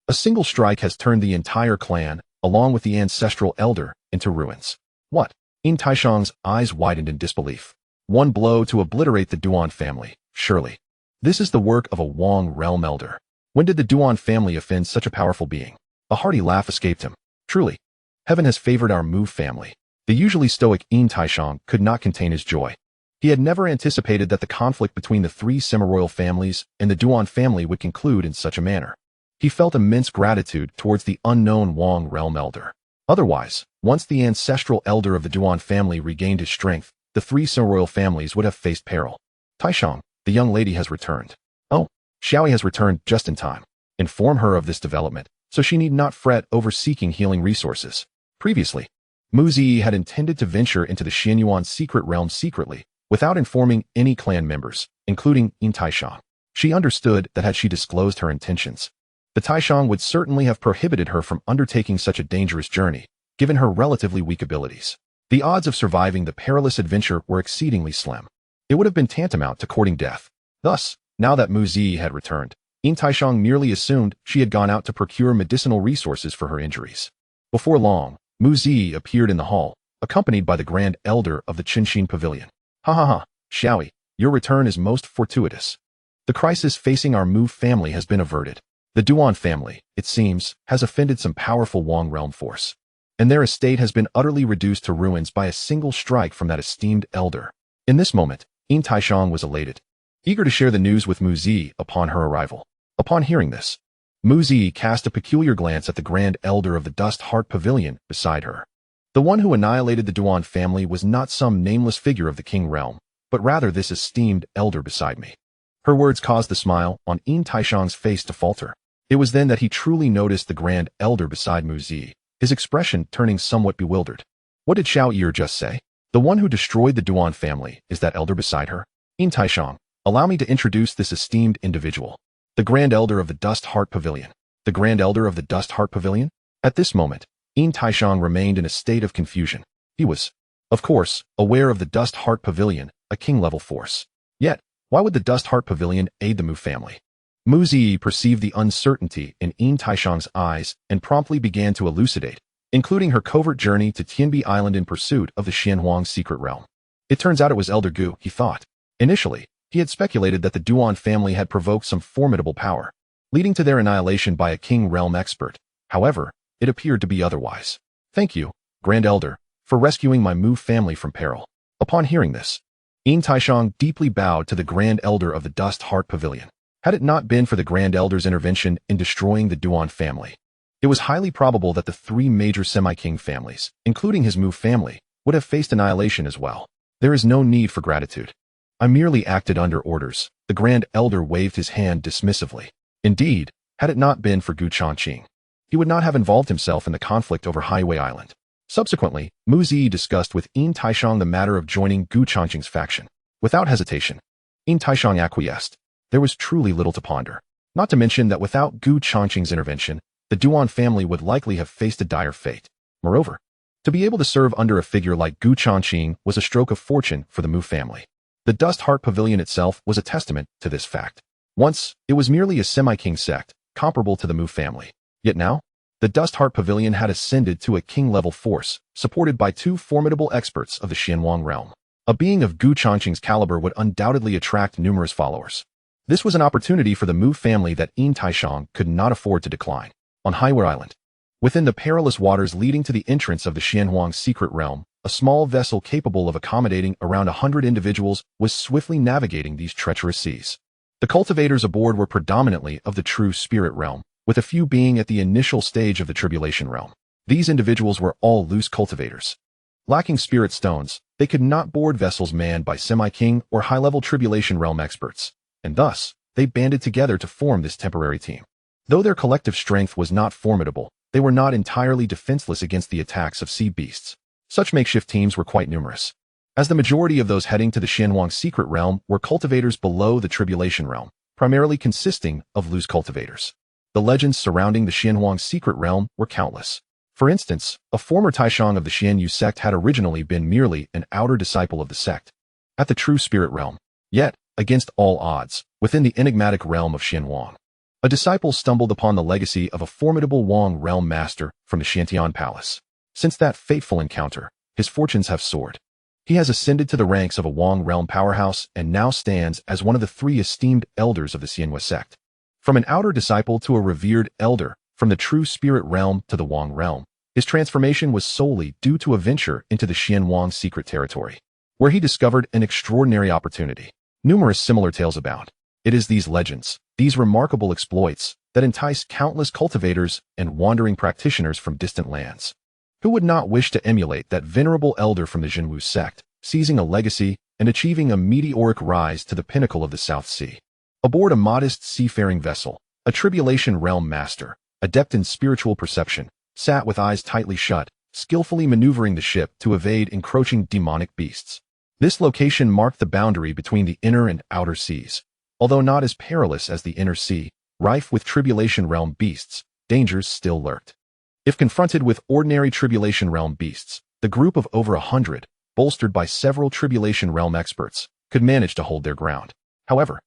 A single strike has turned the entire clan, along with the ancestral elder, into ruins." "What?" Yin Taishang's eyes widened in disbelief. "One blow to obliterate the Duan family, surely. This is the work of a Wong realm elder. When did the Duan family offend such a powerful being?" A hearty laugh escaped him. "Truly, heaven has favored our Mu family." The usually stoic Yin Taishang could not contain his joy. He had never anticipated that the conflict between the 3 semi-royal families and the Duan family would conclude in such a manner. He felt immense gratitude towards the unknown Wong realm elder. Otherwise, once the ancestral elder of the Duan family regained his strength, the 3 semi-royal families would have faced peril. "Taishang, the young lady has returned." "Oh, Xiaoyi has returned just in time. Inform her of this development, so she need not fret over seeking healing resources. Previously, Mu Ziyi had intended to venture into the Xianyuan secret realm secretly, without informing any clan members, including Yin Taishang. She understood that had she disclosed her intentions, the Taishang would certainly have prohibited her from undertaking such a dangerous journey, given her relatively weak abilities. The odds of surviving the perilous adventure were exceedingly slim. It would have been tantamount to courting death. Thus, now that Mu Ziyi had returned, Yin Taishang merely assumed she had gone out to procure medicinal resources for her injuries. Before long, Mu Ziyi appeared in the hall, accompanied by the Grand Elder of the Changqing Pavilion. Ha ha ha, Xiaoyi, your return is most fortuitous. The crisis facing our Mu family has been averted. The Duan family, it seems, has offended some powerful Wang realm force, and their estate has been utterly reduced to ruins by a single strike from that esteemed elder. In this moment, Yin Taishang was elated, eager to share the news with Mu Ziyi upon her arrival. Upon hearing this, Mu Ziyi cast a peculiar glance at the Grand Elder of the Dust Heart Pavilion beside her. The one who annihilated the Duan family was not some nameless figure of the King realm, but rather this esteemed elder beside me. Her words caused the smile on Yin Taishang's face to falter. It was then that he truly noticed the Grand Elder beside Mu Ziyi, his expression turning somewhat bewildered. What did Xiao Yi just say? The one who destroyed the Duan family is that elder beside her? Yin Taishang, allow me to introduce this esteemed individual. The Grand Elder of the Dust Heart Pavilion. The Grand Elder of the Dust Heart Pavilion? At this moment, Yin Taishang remained in a state of confusion. He was, of course, aware of the Dust Heart Pavilion, a king-level force. Yet, why would the Dust Heart Pavilion aid the Mu family? Mu Ziyi perceived the uncertainty in Yin Taishang's eyes and promptly began to elucidate, including her covert journey to Tianbi Island in pursuit of the Xianhuang secret realm. It turns out it was Elder Gu, he thought. Initially, he had speculated that the Duan family had provoked some formidable power, leading to their annihilation by a king realm expert. However, it appeared to be otherwise. Thank you, Grand Elder, for rescuing my Mu family from peril. Upon hearing this, Yin Taishang deeply bowed to the Grand Elder of the Dust Heart Pavilion. Had it not been for the Grand Elder's intervention in destroying the Duan family, it was highly probable that the three major semi-king families, including his Mu family, would have faced annihilation as well. There is no need for gratitude. I merely acted under orders. The Grand Elder waved his hand dismissively. Indeed, had it not been for Gu Changqing, he would not have involved himself in the conflict over Highway Island. Subsequently, Mu Ziyi discussed with Yin Taishang the matter of joining Gu Changqing's faction. Without hesitation, Yin Taishang acquiesced. There was truly little to ponder. Not to mention that without Gu Changqing's intervention, the Duan family would likely have faced a dire fate. Moreover, to be able to serve under a figure like Gu Changqing was a stroke of fortune for the Mu family. The Dust Heart Pavilion itself was a testament to this fact. Once, it was merely a semi-king sect, comparable to the Mu family. Yet now, the Dust Heart Pavilion had ascended to a king-level force, supported by two formidable experts of the Xianhuang realm. A being of Gu Changqing's caliber would undoubtedly attract numerous followers. This was an opportunity for the Mu family that Yin Taishang could not afford to decline. On Highway Island, within the perilous waters leading to the entrance of the Xianhuang secret realm, a small vessel capable of accommodating around 100 individuals was swiftly navigating these treacherous seas. The cultivators aboard were predominantly of the true spirit realm, with a few being at the initial stage of the tribulation realm. These individuals were all loose cultivators. Lacking spirit stones, they could not board vessels manned by semi-king or high-level tribulation realm experts, and thus, they banded together to form this temporary team. Though their collective strength was not formidable, they were not entirely defenseless against the attacks of sea beasts. Such makeshift teams were quite numerous, as the majority of those heading to the Xianhuang secret realm were cultivators below the tribulation realm, primarily consisting of loose cultivators. The legends surrounding the Xianhuang secret realm were countless. For instance, a former Taishang of the Xianyu sect had originally been merely an outer disciple of the sect, at the true spirit realm. Yet, against all odds, within the enigmatic realm of Xianhuang, a disciple stumbled upon the legacy of a formidable Wang realm master from the Xiantian palace. Since that fateful encounter, his fortunes have soared. He has ascended to the ranks of a Wang realm powerhouse and now stands as one of the three esteemed elders of the Xianhua sect. From an outer disciple to a revered elder, from the true spirit realm to the Wang realm, his transformation was solely due to a venture into the Xianhuang secret territory, where he discovered an extraordinary opportunity. Numerous similar tales abound. It is these legends, these remarkable exploits, that entice countless cultivators and wandering practitioners from distant lands. Who would not wish to emulate that venerable elder from the Jinwu sect, seizing a legacy and achieving a meteoric rise to the pinnacle of the South Sea? Aboard a modest seafaring vessel, a tribulation realm master, adept in spiritual perception, sat with eyes tightly shut, skillfully maneuvering the ship to evade encroaching demonic beasts. This location marked the boundary between the inner and outer seas. Although not as perilous as the inner sea, rife with tribulation realm beasts, dangers still lurked. If confronted with ordinary tribulation realm beasts, the group of over 100, bolstered by several tribulation realm experts, could manage to hold their ground. However,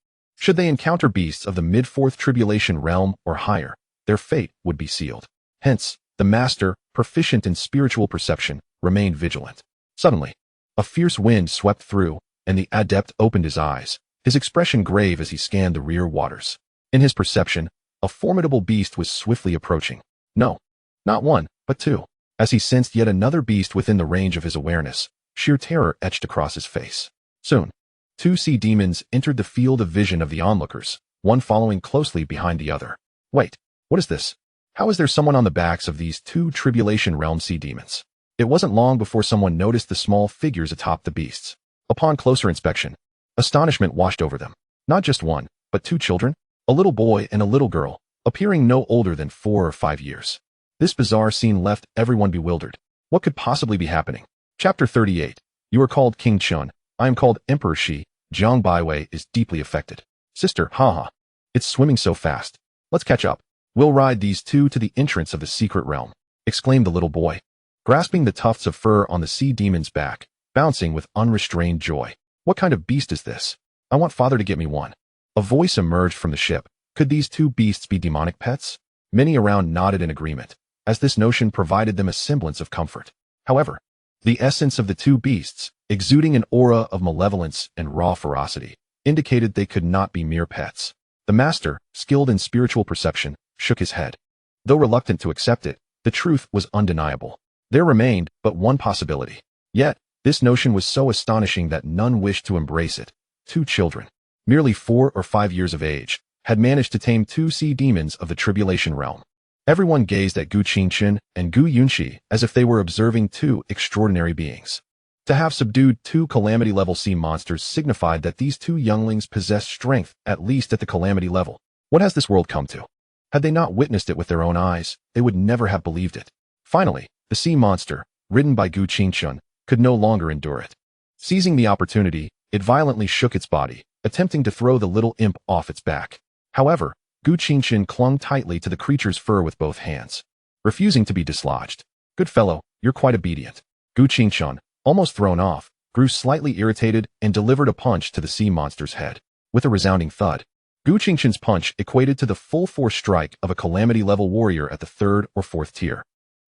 should they encounter beasts of the mid-4th tribulation realm or higher, their fate would be sealed. Hence, the master, proficient in spiritual perception, remained vigilant. Suddenly, a fierce wind swept through, and the adept opened his eyes, his expression grave as he scanned the rear waters. In his perception, a formidable beast was swiftly approaching. No, not one, but two. As he sensed yet another beast within the range of his awareness, sheer terror etched across his face. Soon, 2 sea demons entered the field of vision of the onlookers, one following closely behind the other. Wait, what is this? How is there someone on the backs of these 2 tribulation realm sea demons? It wasn't long before someone noticed the small figures atop the beasts. Upon closer inspection, astonishment washed over them. Not just one, but 2 children, a little boy and a little girl, appearing no older than 4 or 5 years. This bizarre scene left everyone bewildered. What could possibly be happening? Chapter 38. You are called King Chun. I am called Emperor Shi. Jiang Baiwei is deeply affected. Sister, haha. It's swimming so fast. Let's catch up. We'll ride these 2 to the entrance of the secret realm, exclaimed the little boy, grasping the tufts of fur on the sea demon's back, bouncing with unrestrained joy. What kind of beast is this? I want father to get me one. A voice emerged from the ship. Could these 2 beasts be demonic pets? Many around nodded in agreement, as this notion provided them a semblance of comfort. However, the essence of the 2 beasts, exuding an aura of malevolence and raw ferocity, indicated they could not be mere pets. The master, skilled in spiritual perception, shook his head. Though reluctant to accept it, the truth was undeniable. There remained but one possibility. Yet, this notion was so astonishing that none wished to embrace it. 2 children, merely 4 or 5 years of age, had managed to tame 2 sea demons of the tribulation realm. Everyone gazed at Gu Qingchen and Gu Yunxi as if they were observing 2 extraordinary beings. To have subdued 2 calamity-level sea monsters signified that these 2 younglings possessed strength at least at the calamity level. What has this world come to? Had they not witnessed it with their own eyes, they would never have believed it. Finally, the sea monster, ridden by Gu Qingchen, could no longer endure it. Seizing the opportunity, it violently shook its body, attempting to throw the little imp off its back. However, Gu Qingchen clung tightly to the creature's fur with both hands, refusing to be dislodged. Good fellow, you're quite obedient. Gu Qingchen, almost thrown off, grew slightly irritated and delivered a punch to the sea monster's head. With a resounding thud, Gu Qingchen's punch equated to the full force strike of a calamity-level warrior at the 3rd or 4th tier.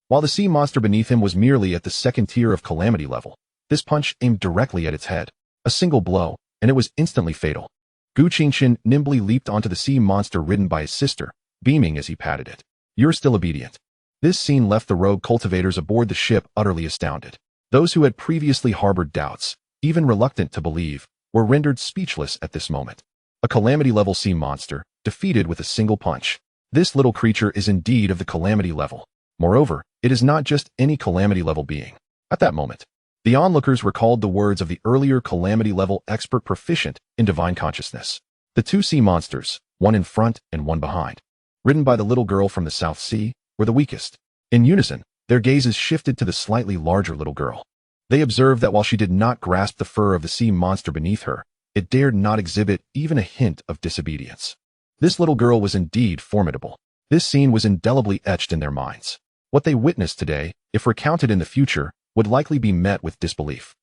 While the sea monster beneath him was merely at the 2nd tier of calamity level, this punch aimed directly at its head. A single blow, and it was instantly fatal. Gu Qingchen nimbly leaped onto the sea monster ridden by his sister, beaming as he patted it. You're still obedient. This scene left the rogue cultivators aboard the ship utterly astounded. Those who had previously harbored doubts, even reluctant to believe, were rendered speechless at this moment. A calamity-level sea monster, defeated with a single punch. This little creature is indeed of the calamity level. Moreover, it is not just any calamity-level being. At that moment, the onlookers recalled the words of the earlier calamity-level expert proficient in divine consciousness. The 2 sea monsters, one in front and one behind, ridden by the little girl from the South Sea, were the weakest. In unison, their gazes shifted to the slightly larger little girl. They observed that while she did not grasp the fur of the sea monster beneath her, it dared not exhibit even a hint of disobedience. This little girl was indeed formidable. This scene was indelibly etched in their minds. What they witnessed today, if recounted in the future, would likely be met with disbelief.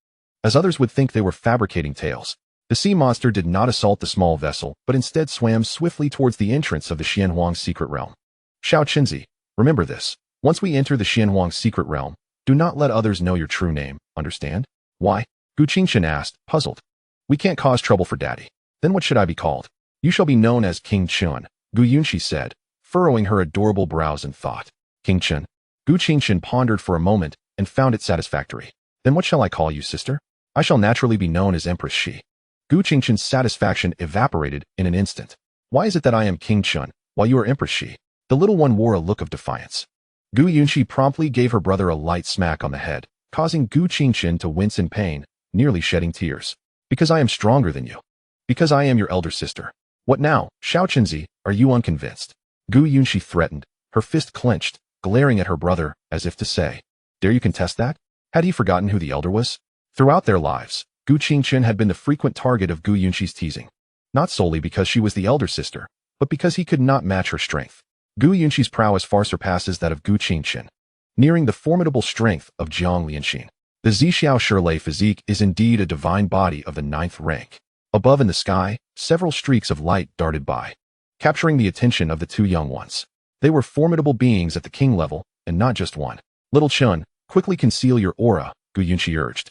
As others would think they were fabricating tales, the sea monster did not assault the small vessel, but instead swam swiftly towards the entrance of the Xianhuang secret realm. Xiao Qinzi, remember this. Once we enter the Xianhuang secret realm, do not let others know your true name, understand? Why? Gu Qingchen asked, puzzled. We can't cause trouble for daddy. Then what should I be called? You shall be known as King Chun, Gu Yunxi said, furrowing her adorable brows in thought. King Chun. Gu Qingchen pondered for a moment and found it satisfactory. Then what shall I call you, sister? I shall naturally be known as Empress Shi. Gu Qingchen's satisfaction evaporated in an instant. Why is it that I am King Chun, while you are Empress Shi? The little one wore a look of defiance. Gu Yunxi promptly gave her brother a light smack on the head, causing Gu Qingchen to wince in pain, nearly shedding tears. Because I am stronger than you. Because I am your elder sister. What now, Xiaoqinzi, are you unconvinced? Gu Yunxi threatened, her fist clenched, glaring at her brother, as if to say, dare you contest that? Had he forgotten who the elder was? Throughout their lives, Gu Qingchen had been the frequent target of Gu Yunxi's teasing. Not solely because she was the elder sister, but because he could not match her strength. Gu Yunxi's prowess far surpasses that of Gu Qingchen, nearing the formidable strength of Jiang Lianxin. The Zixiao Shirlei physique is indeed a divine body of the 9th rank. Above in the sky, several streaks of light darted by, capturing the attention of the two young ones. They were formidable beings at the king level, and not just one. Little Chun, quickly conceal your aura, Gu Yunxi urged.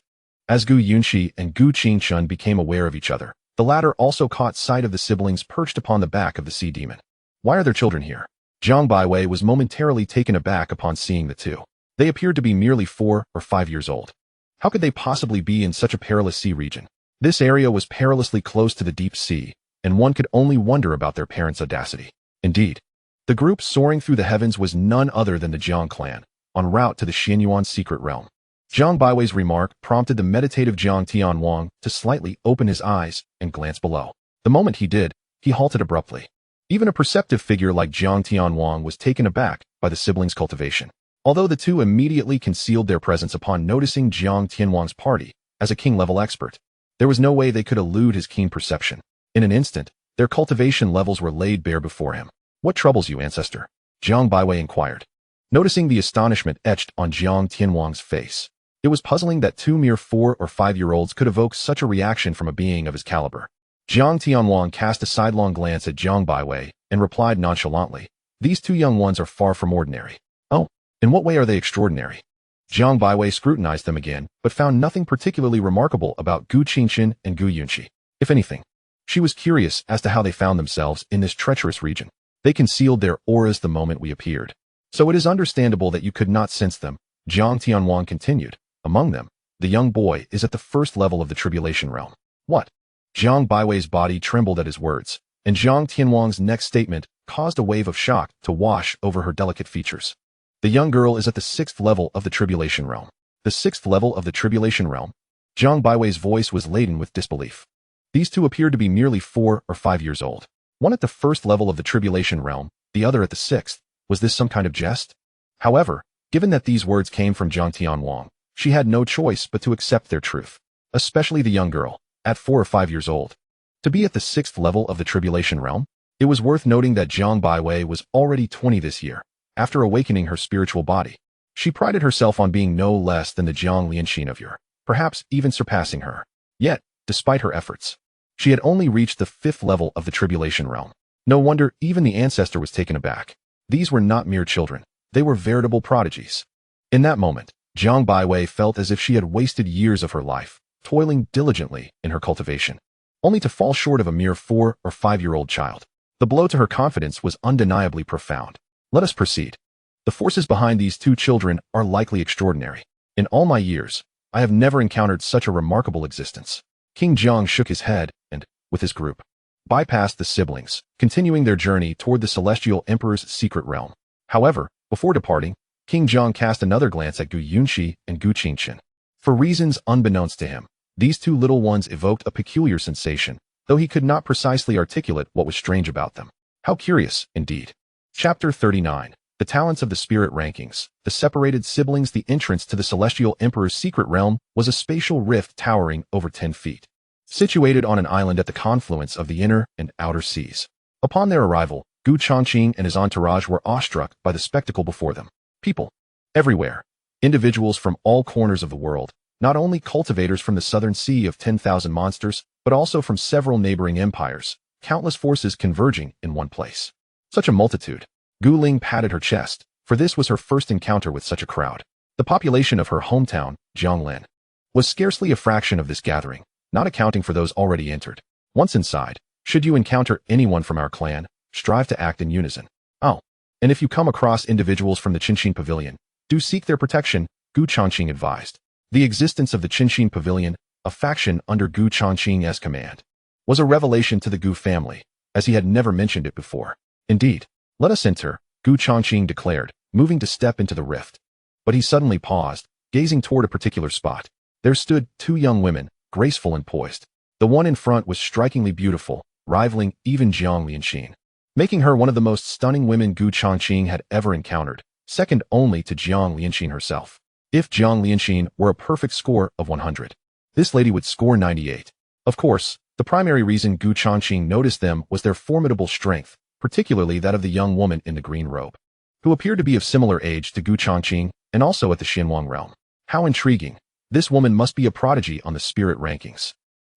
As Gu Yunxi and Gu Qingchen became aware of each other, the latter also caught sight of the siblings perched upon the back of the sea demon. Why are their children here? Jiang Baiwei was momentarily taken aback upon seeing the two. They appeared to be merely 4 or 5 years old. How could they possibly be in such a perilous sea region? This area was perilously close to the deep sea, and one could only wonder about their parents' audacity. Indeed, the group soaring through the heavens was none other than the Jiang clan, en route to the Xianyuan secret realm. Jiang Baiwei's remark prompted the meditative Jiang Tianwang to slightly open his eyes and glance below. The moment he did, he halted abruptly. Even a perceptive figure like Jiang Tianwang was taken aback by the siblings' cultivation. Although the two immediately concealed their presence upon noticing Jiang Tianwang's party as a king-level expert, there was no way they could elude his keen perception. In an instant, their cultivation levels were laid bare before him. What troubles you, ancestor? Jiang Baiwei inquired. Noticing the astonishment etched on Jiang Tianwang's face, it was puzzling that two mere 4 or 5-year-olds could evoke such a reaction from a being of his caliber. Jiang Tianwang cast a sidelong glance at Jiang Baiwei and replied nonchalantly, these two young ones are far from ordinary. Oh, in what way are they extraordinary? Jiang Baiwei scrutinized them again, but found nothing particularly remarkable about Gu Qingchen and Gu Yunxi. If anything, she was curious as to how they found themselves in this treacherous region. They concealed their auras the moment we appeared, so it is understandable that you could not sense them, Jiang Tianwang continued. Among them, the young boy is at the first level of the tribulation realm. What? Jiang Baiwei's body trembled at his words, and Jiang Tianwang's next statement caused a wave of shock to wash over her delicate features. The young girl is at the 6th level of the tribulation realm. The 6th level of the tribulation realm? Jiang Baiwei's voice was laden with disbelief. These two appeared to be merely 4 or 5 years old. One at the 1st level of the tribulation realm, the other at the 6th. Was this some kind of jest? However, given that these words came from Jiang Tianwang, she had no choice but to accept their truth. Especially the young girl, at 4 or 5 years old. To be at the 6th level of the tribulation realm, it was worth noting that Jiang Baiwei was already 20 this year, after awakening her spiritual body. She prided herself on being no less than the Jiang Lianxin of yore, perhaps even surpassing her. Yet, despite her efforts, she had only reached the 5th level of the tribulation realm. No wonder even the ancestor was taken aback. These were not mere children, they were veritable prodigies. In that moment, Jiang Baiwei felt as if she had wasted years of her life, toiling diligently in her cultivation, only to fall short of a mere 4 or 5-year-old child. The blow to her confidence was undeniably profound. Let us proceed. The forces behind these two children are likely extraordinary. In all my years, I have never encountered such a remarkable existence. King Jiang shook his head and, with his group, bypassed the siblings, continuing their journey toward the Celestial Emperor's secret realm. However, before departing, King Jiang cast another glance at Gu Yunxi and Gu Qingchen. For reasons unbeknownst to him, these two little ones evoked a peculiar sensation, though he could not precisely articulate what was strange about them. How curious, indeed. Chapter 39. The Talents of the Spirit Rankings. The separated siblings. The entrance to the Celestial Emperor's secret realm was a spatial rift towering over 10 feet, situated on an island at the confluence of the inner and outer seas. Upon their arrival, Gu Changqing and his entourage were awestruck by the spectacle before them. People. Everywhere. Individuals from all corners of the world, not only cultivators from the southern sea of 10,000 monsters, but also from several neighboring empires, countless forces converging in one place. Such a multitude. Gu Ling patted her chest, for this was her first encounter with such a crowd. The population of her hometown, Jianglin, was scarcely a fraction of this gathering, not accounting for those already entered. Once inside, should you encounter anyone from our clan, strive to act in unison. Oh, and if you come across individuals from the Changqing Pavilion, do seek their protection, Gu Changqing advised. The existence of the Changqing Pavilion, a faction under Gu Changqing's command, was a revelation to the Gu family, as he had never mentioned it before. Indeed, let us enter, Gu Changqing declared, moving to step into the rift. But he suddenly paused, gazing toward a particular spot. There stood two young women, graceful and poised. The one in front was strikingly beautiful, rivaling even Jiang Lianxin, making her one of the most stunning women Gu Changqing had ever encountered, second only to Jiang Lianxin herself. If Jiang Lianxin were a perfect score of 100, this lady would score 98. Of course, the primary reason Gu Changqing noticed them was their formidable strength, particularly that of the young woman in the green robe, who appeared to be of similar age to Gu Changqing and also at the Xianwang realm. How intriguing. This woman must be a prodigy on the spirit rankings.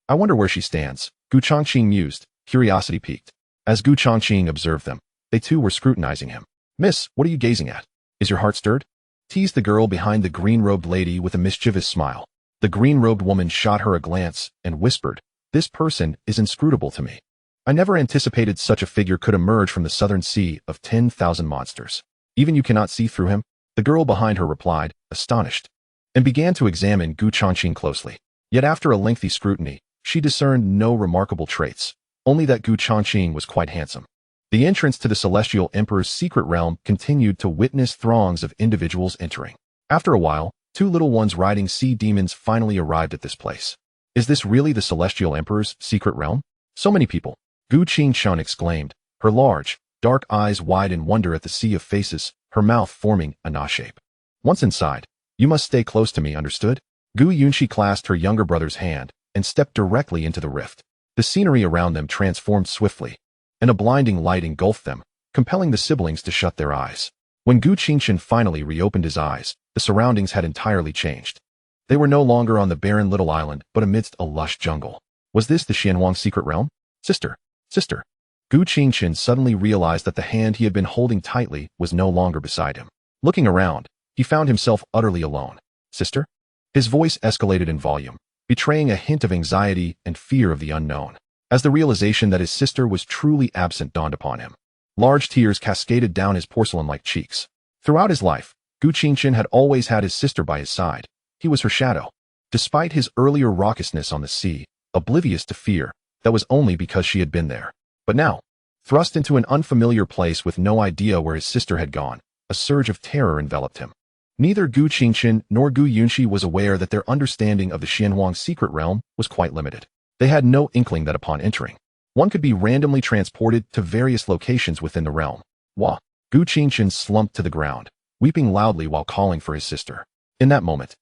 I wonder where she stands, Gu Changqing mused, curiosity piqued. As Gu Changqing observed them, they too were scrutinizing him. Miss, what are you gazing at? Is your heart stirred? Teased the girl behind the green-robed lady with a mischievous smile. The green-robed woman shot her a glance and whispered, "This person is inscrutable to me. I never anticipated such a figure could emerge from the southern sea of 10,000 monsters. Even you cannot see through him?" The girl behind her replied, astonished, and began to examine Gu Changqing closely. Yet after a lengthy scrutiny, she discerned no remarkable traits, only that Gu Changqing was quite handsome. The entrance to the Celestial Emperor's secret realm continued to witness throngs of individuals entering. After a while, two little ones riding sea demons finally arrived at this place. Is this really the Celestial Emperor's secret realm? So many people, Gu Qingshun exclaimed, her large, dark eyes wide in wonder at the sea of faces, her mouth forming a Na shape. Once inside, you must stay close to me, understood? Gu Yunxi clasped her younger brother's hand and stepped directly into the rift. The scenery around them transformed swiftly, and a blinding light engulfed them, compelling the siblings to shut their eyes. When Gu Qingshun finally reopened his eyes, the surroundings had entirely changed. They were no longer on the barren little island, but amidst a lush jungle. Was this the Xianwang secret realm? Sister, sister. Gu Qingshun suddenly realized that the hand he had been holding tightly was no longer beside him. Looking around, he found himself utterly alone. Sister? His voice escalated in volume, betraying a hint of anxiety and fear of the unknown, as the realization that his sister was truly absent dawned upon him. Large tears cascaded down his porcelain-like cheeks. Throughout his life, Gu Qingshun had always had his sister by his side. He was her shadow. Despite his earlier raucousness on the sea, oblivious to fear, that was only because she had been there. But now, thrust into an unfamiliar place with no idea where his sister had gone, a surge of terror enveloped him. Neither Gu Qingshun nor Gu Yunxi was aware that their understanding of the Xianwang secret realm was quite limited. They had no inkling that upon entering, one could be randomly transported to various locations within the realm. Wah! Gu Qingshun slumped to the ground, weeping loudly while calling for his sister. In that moment,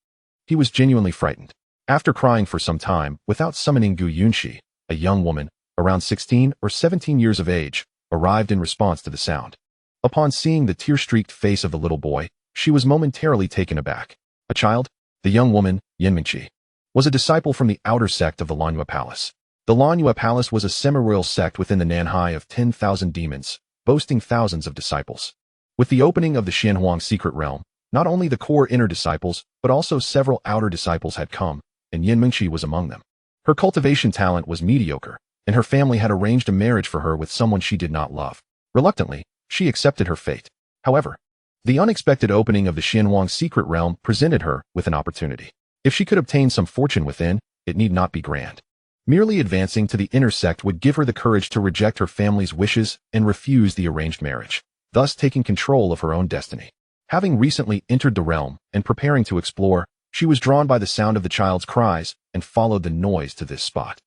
he was genuinely frightened. After crying for some time without summoning Gu Yunxi, a young woman, around 16 or 17 years of age, arrived in response to the sound. Upon seeing the tear-streaked face of the little boy, she was momentarily taken aback. A child? The young woman, Yanmingqi, was a disciple from the outer sect of the Lanyue Palace. The Lanyue Palace was a semi-royal sect within the Nanhai of 10,000 demons, boasting thousands of disciples. With the opening of the Xianhuang secret realm, not only the core inner disciples, but also several outer disciples had come, and Yanmingqi was among them. Her cultivation talent was mediocre, and her family had arranged a marriage for her with someone she did not love. Reluctantly, she accepted her fate. However, the unexpected opening of the Xianwang secret realm presented her with an opportunity. If she could obtain some fortune within, it need not be grand. Merely advancing to the inner sect would give her the courage to reject her family's wishes and refuse the arranged marriage, thus taking control of her own destiny. Having recently entered the realm and preparing to explore, she was drawn by the sound of the child's cries and followed the noise to this spot.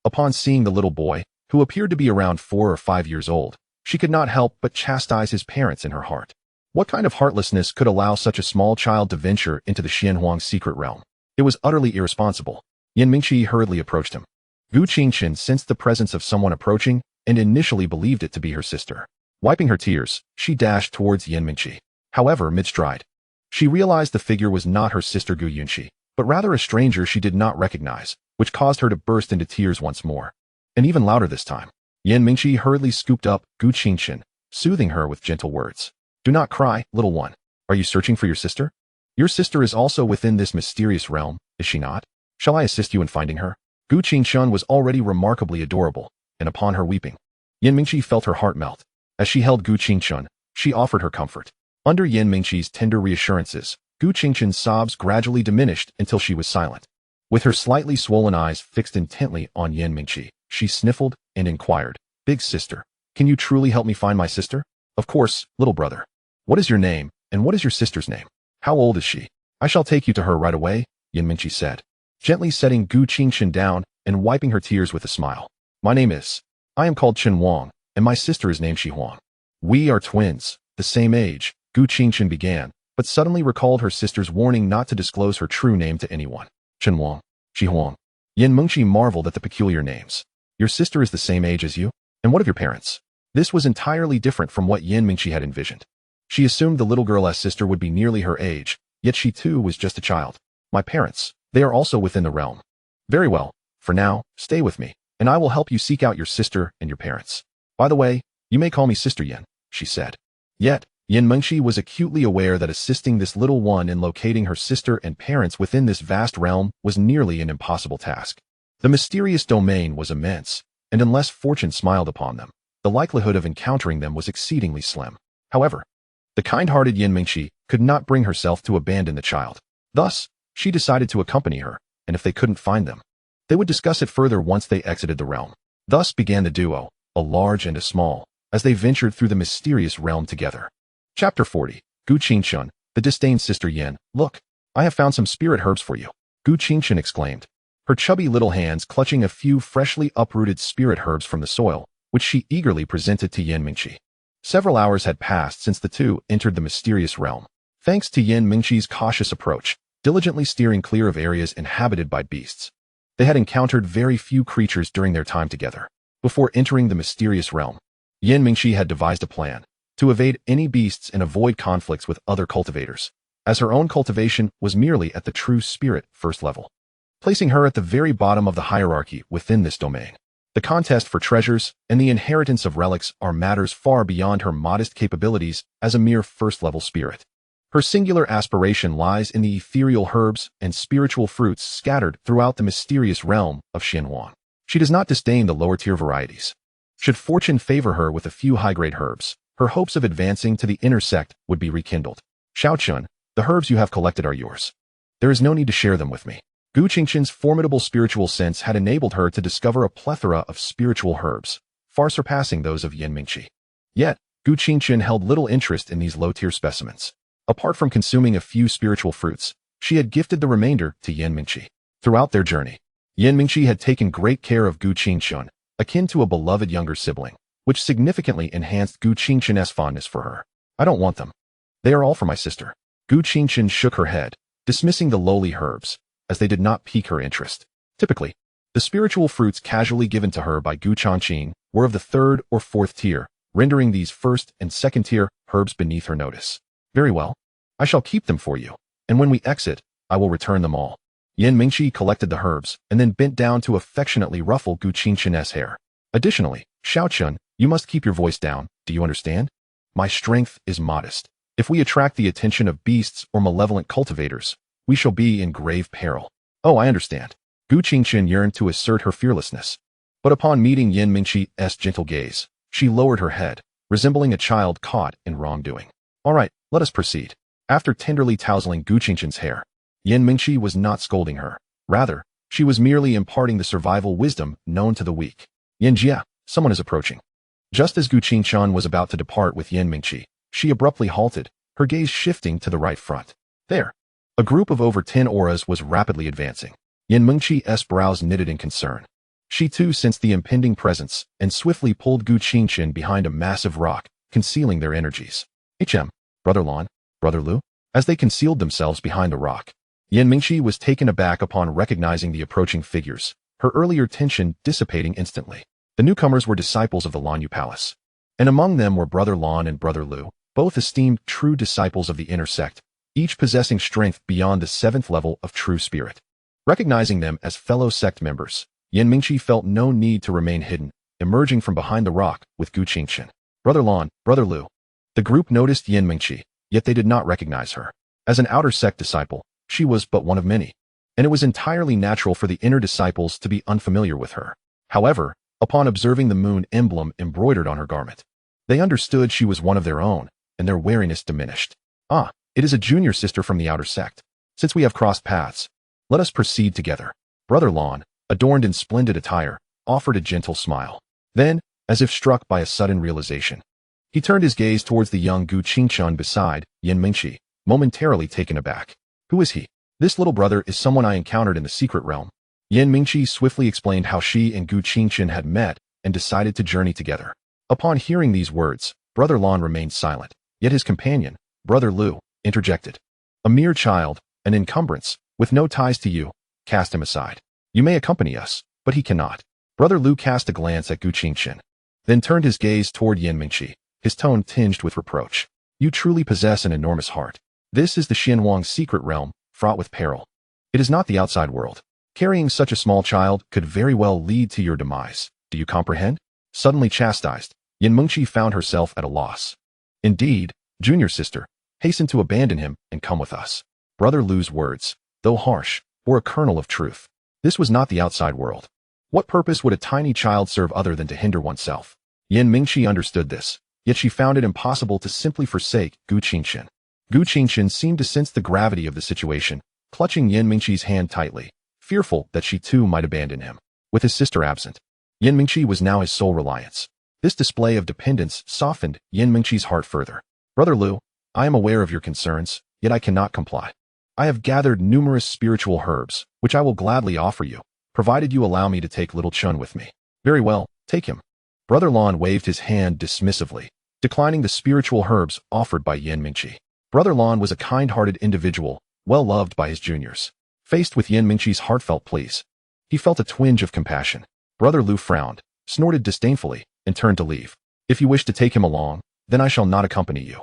Upon seeing the little boy, who appeared to be around 4 or 5 years old, she could not help but chastise his parents in her heart. What kind of heartlessness could allow such a small child to venture into the Xianhuang secret realm? It was utterly irresponsible. Yanmingqi hurriedly approached him. Gu Qingshun sensed the presence of someone approaching and initially believed it to be her sister. Wiping her tears, she dashed towards Yanmingqi. However, mid-stride, she realized the figure was not her sister Gu Yunxi, but rather a stranger she did not recognize, which caused her to burst into tears once more. And even louder this time. Yanmingqi hurriedly scooped up Gu Qingshun, soothing her with gentle words. Do not cry, little one. Are you searching for your sister? Your sister is also within this mysterious realm, is she not? Shall I assist you in finding her? Gu Qingshun was already remarkably adorable, and upon her weeping, Yanmingqi felt her heart melt. As she held Gu Qingshun, she offered her comfort. Under Yanmingqi's tender reassurances, Gu Qingshun's sobs gradually diminished until she was silent. With her slightly swollen eyes fixed intently on Yanmingqi, she sniffled and inquired, Big sister, can you truly help me find my sister? Of course, little brother. What is your name, and what is your sister's name? How old is she? I shall take you to her right away, Yanmingqi said, gently setting Gu Qingshun down and wiping her tears with a smile. My name is. I am called Chen Wang, and my sister is named Shi Huang. We are twins, the same age, Gu Qingchen began, but suddenly recalled her sister's warning not to disclose her true name to anyone. Chen Wang, Shi Huang. Yan Mengqi marveled at the peculiar names. Your sister is the same age as you? And what of your parents? This was entirely different from what Yan Mengqi had envisioned. She assumed the little girl's sister would be nearly her age, yet she too was just a child. My parents, they are also within the realm. Very well, for now, stay with me, and I will help you seek out your sister and your parents. By the way, you may call me Sister Yan, she said. Yet, Yan Mengqi was acutely aware that assisting this little one in locating her sister and parents within this vast realm was nearly an impossible task. The mysterious domain was immense, and unless fortune smiled upon them, the likelihood of encountering them was exceedingly slim. However, the kind-hearted Yan Mengqi could not bring herself to abandon the child. Thus, she decided to accompany her, and if they couldn't find them, they would discuss it further once they exited the realm. Thus began the duo, a large and a small, as they ventured through the mysterious realm together. Chapter 40. Gu Qingchen, the disdained Sister Yan. Look, I have found some spirit herbs for you, Gu Qingchen exclaimed, her chubby little hands clutching a few freshly uprooted spirit herbs from the soil, which she eagerly presented to Yan Mengqi. Several hours had passed since the two entered the mysterious realm. Thanks to Yan Mengqi's cautious approach, diligently steering clear of areas inhabited by beasts, they had encountered very few creatures during their time together. Before entering the mysterious realm, Yan Mengqi had devised a plan to evade any beasts and avoid conflicts with other cultivators, as her own cultivation was merely at the true spirit first level, placing her at the very bottom of the hierarchy within this domain. The contest for treasures and the inheritance of relics are matters far beyond her modest capabilities as a mere first-level spirit. Her singular aspiration lies in the ethereal herbs and spiritual fruits scattered throughout the mysterious realm of Xianhuan. She does not disdain the lower-tier varieties. Should fortune favor her with a few high-grade herbs, her hopes of advancing to the inner sect would be rekindled. Xiaochun, the herbs you have collected are yours. There is no need to share them with me. Gu Qingchen's formidable spiritual sense had enabled her to discover a plethora of spiritual herbs, far surpassing those of Yan Mengqi. Yet, Gu Qingchen held little interest in these low-tier specimens. Apart from consuming a few spiritual fruits, she had gifted the remainder to Yan Mengqi. Throughout their journey, Yan Mengqi had taken great care of Gu Qingchen, akin to a beloved younger sibling, which significantly enhanced Gu Qingchen's fondness for her. I don't want them. They are all for my sister. Gu Qingchen shook her head, dismissing the lowly herbs, as they did not pique her interest. Typically, the spiritual fruits casually given to her by Gu Changqing were of the third or fourth tier, rendering these first and second tier herbs beneath her notice. Very well. I shall keep them for you, and when we exit, I will return them all. Yan Mengqi collected the herbs and then bent down to affectionately ruffle Gu Qingchen's hair. Additionally, Xiaochun, you must keep your voice down, do you understand? My strength is modest. If we attract the attention of beasts or malevolent cultivators, we shall be in grave peril. Oh, I understand. Gu Qingchen yearned to assert her fearlessness. But upon meeting Yan Mengqi's gentle gaze, she lowered her head, resembling a child caught in wrongdoing. All right, let us proceed. After tenderly tousling Gu Qingchen's hair, Yan Mengqi was not scolding her. Rather, she was merely imparting the survival wisdom known to the weak. Yan Jia, someone is approaching. Just as Gu Qingchen was about to depart with Yan Mengqi, she abruptly halted, her gaze shifting to the right front. There. A group of over 10 auras was rapidly advancing. Yan Mengqi's brows knitted in concern. She too sensed the impending presence and swiftly pulled Gu Qingchen behind a massive rock, concealing their energies. Brother Lan, Brother Lu? As they concealed themselves behind the rock, Yan Mengqi was taken aback upon recognizing the approaching figures, her earlier tension dissipating instantly. The newcomers were disciples of the Lanyu Palace, and among them were Brother Lan and Brother Lu, both esteemed true disciples of the inner sect, each possessing strength beyond the 7th level of true spirit. Recognizing them as fellow sect members, Yan Mengqi felt no need to remain hidden, emerging from behind the rock with Gu Qingchen. Brother Lan, Brother Lu. The group noticed Yan Mengqi, yet they did not recognize her. As an outer sect disciple, she was but one of many, and it was entirely natural for the inner disciples to be unfamiliar with her. However, upon observing the moon emblem embroidered on her garment, they understood she was one of their own, and their wariness diminished. Ah, it is a junior sister from the outer sect. Since we have crossed paths, let us proceed together. Brother Lan, adorned in splendid attire, offered a gentle smile. Then, as if struck by a sudden realization, he turned his gaze towards the young Gu Qingchen beside Yan Mengqi, momentarily taken aback. Who is he? This little brother is someone I encountered in the secret realm. Yan Mengqi swiftly explained how she and Gu Qingchen had met and decided to journey together. Upon hearing these words, Brother Lon remained silent, yet his companion, Brother Lu, interjected. A mere child, an encumbrance, with no ties to you, cast him aside. You may accompany us, but he cannot. Brother Lu cast a glance at Gu Qingchen, then turned his gaze toward Yan Mingqi, his tone tinged with reproach. You truly possess an enormous heart. This is the Xianhuang's secret realm, fraught with peril. It is not the outside world. Carrying such a small child could very well lead to your demise. Do you comprehend? Suddenly chastised, Yan Mingqi found herself at a loss. Indeed, junior sister, hasten to abandon him and come with us. Brother Lu's words, though harsh, bore a kernel of truth. This was not the outside world. What purpose would a tiny child serve other than to hinder oneself? Yan Mingqi understood this, yet she found it impossible to simply forsake Gu Qingchen. Gu Qingchen seemed to sense the gravity of the situation, clutching Yan Mingqi's hand tightly, fearful that she too might abandon him. With his sister absent, Yan Mingqi was now his sole reliance. This display of dependence softened Yan Mingqi's heart further. Brother Lu, I am aware of your concerns, yet I cannot comply. I have gathered numerous spiritual herbs, which I will gladly offer you, provided you allow me to take little Chun with me. Very well, take him. Brother Lon waved his hand dismissively, declining the spiritual herbs offered by Yan Mingqi. Brother Lon was a kind-hearted individual, well loved by his juniors. Faced with Yan Mingqi's heartfelt pleas, he felt a twinge of compassion. Brother Lu frowned, snorted disdainfully, and turned to leave. If you wish to take him along, then I shall not accompany you.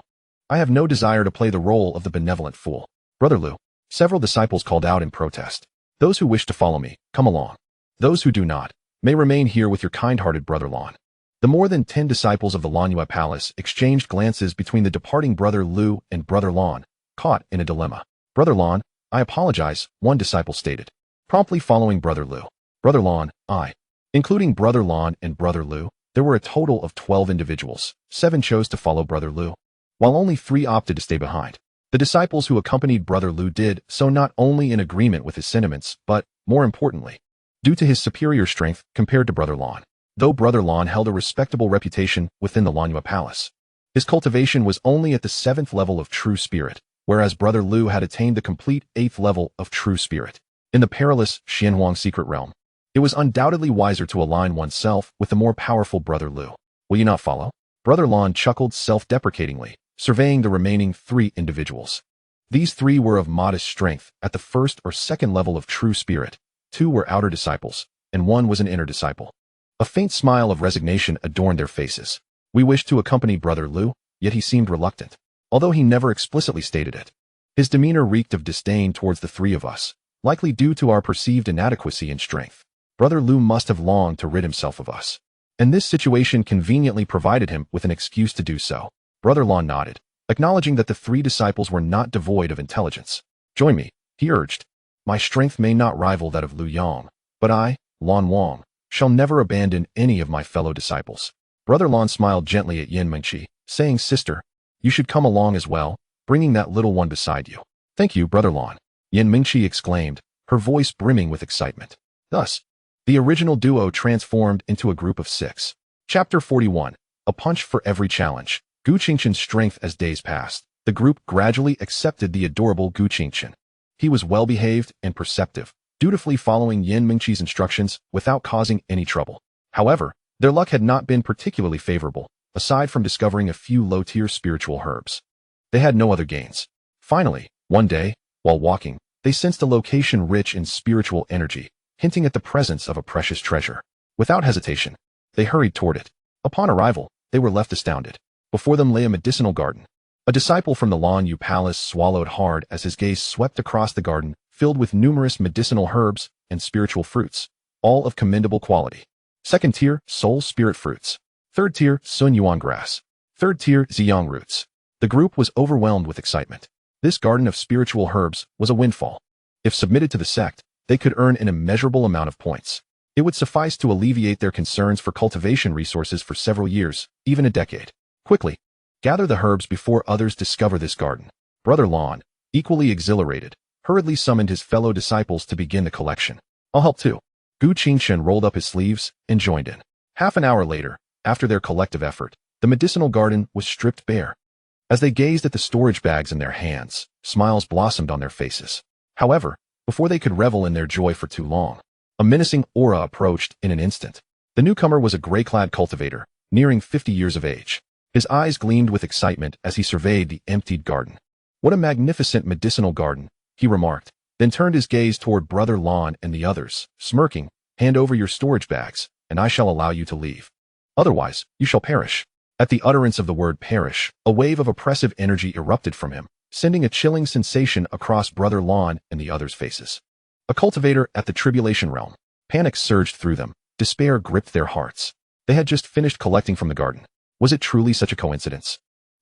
I have no desire to play the role of the benevolent fool. Brother Lu. Several disciples called out in protest. Those who wish to follow me, come along. Those who do not, may remain here with your kind-hearted Brother Lon. The more than 10 disciples of the Lanyue Palace exchanged glances between the departing Brother Lu and Brother Lon, caught in a dilemma. Brother Lon, I apologize, one disciple stated, promptly following Brother Lu. Brother Lon, I. Including Brother Lon and Brother Lu, there were a total of 12 individuals. 7 chose to follow Brother Lu, while only 3 opted to stay behind. The disciples who accompanied Brother Lu did so not only in agreement with his sentiments, but, more importantly, due to his superior strength compared to Brother Lon. Though Brother Lon held a respectable reputation within the Lanyue Palace, his cultivation was only at the 7th level of true spirit, whereas Brother Lu had attained the complete 8th level of true spirit. In the perilous Xianhuang secret realm, it was undoubtedly wiser to align oneself with the more powerful Brother Lu. Will you not follow? Brother Lon chuckled self-deprecatingly, surveying the remaining 3 individuals. These 3 were of modest strength at the 1st or 2nd level of true spirit. 2 were outer disciples, and 1 was an inner disciple. A faint smile of resignation adorned their faces. We wished to accompany Brother Lu, yet he seemed reluctant, although he never explicitly stated it. His demeanor reeked of disdain towards the 3 of us, likely due to our perceived inadequacy in strength. Brother Lu must have longed to rid himself of us, and this situation conveniently provided him with an excuse to do so. Brother Lon nodded, acknowledging that the 3 disciples were not devoid of intelligence. Join me, he urged. My strength may not rival that of Lu Yang, but I, Lon Wang, shall never abandon any of my fellow disciples. Brother Lon smiled gently at Yan Mingqi, saying, Sister, you should come along as well, bringing that little one beside you. Thank you, Brother Lon, Yan Mingqi exclaimed, her voice brimming with excitement. Thus, the original duo transformed into a group of 6. Chapter 41. A punch for every challenge. Gu Qingchen's strength. As days passed, the group gradually accepted the adorable Gu Qingchen. He was well-behaved and perceptive, dutifully following Yan Mingqi's instructions without causing any trouble. However, their luck had not been particularly favorable, aside from discovering a few low-tier spiritual herbs. They had no other gains. Finally, one day, while walking, they sensed a location rich in spiritual energy, hinting at the presence of a precious treasure. Without hesitation, they hurried toward it. Upon arrival, they were left astounded. Before them lay a medicinal garden. A disciple from the Lanyue Palace swallowed hard as his gaze swept across the garden, filled with numerous medicinal herbs and spiritual fruits, all of commendable quality. 2nd tier, soul spirit fruits. 3rd tier, Sun Yuan grass. 3rd tier, Ziyang roots. The group was overwhelmed with excitement. This garden of spiritual herbs was a windfall. If submitted to the sect, they could earn an immeasurable amount of points. It would suffice to alleviate their concerns for cultivation resources for several years, even a decade. Quickly, gather the herbs before others discover this garden. Brother Lon, equally exhilarated, hurriedly summoned his fellow disciples to begin the collection. I'll help too. Gu Qingchen rolled up his sleeves and joined in. Half an hour later, after their collective effort, the medicinal garden was stripped bare. As they gazed at the storage bags in their hands, smiles blossomed on their faces. However, before they could revel in their joy for too long, a menacing aura approached in an instant. The newcomer was a gray-clad cultivator, nearing 50 years of age. His eyes gleamed with excitement as he surveyed the emptied garden. "What a magnificent medicinal garden," he remarked, then turned his gaze toward Brother Lon and the others, smirking. "Hand over your storage bags, and I shall allow you to leave. Otherwise, you shall perish." At the utterance of the word perish, a wave of oppressive energy erupted from him, sending a chilling sensation across Brother Lon and the others' faces. A cultivator at the Tribulation Realm. Panic surged through them. Despair gripped their hearts. They had just finished collecting from the garden. Was it truly such a coincidence?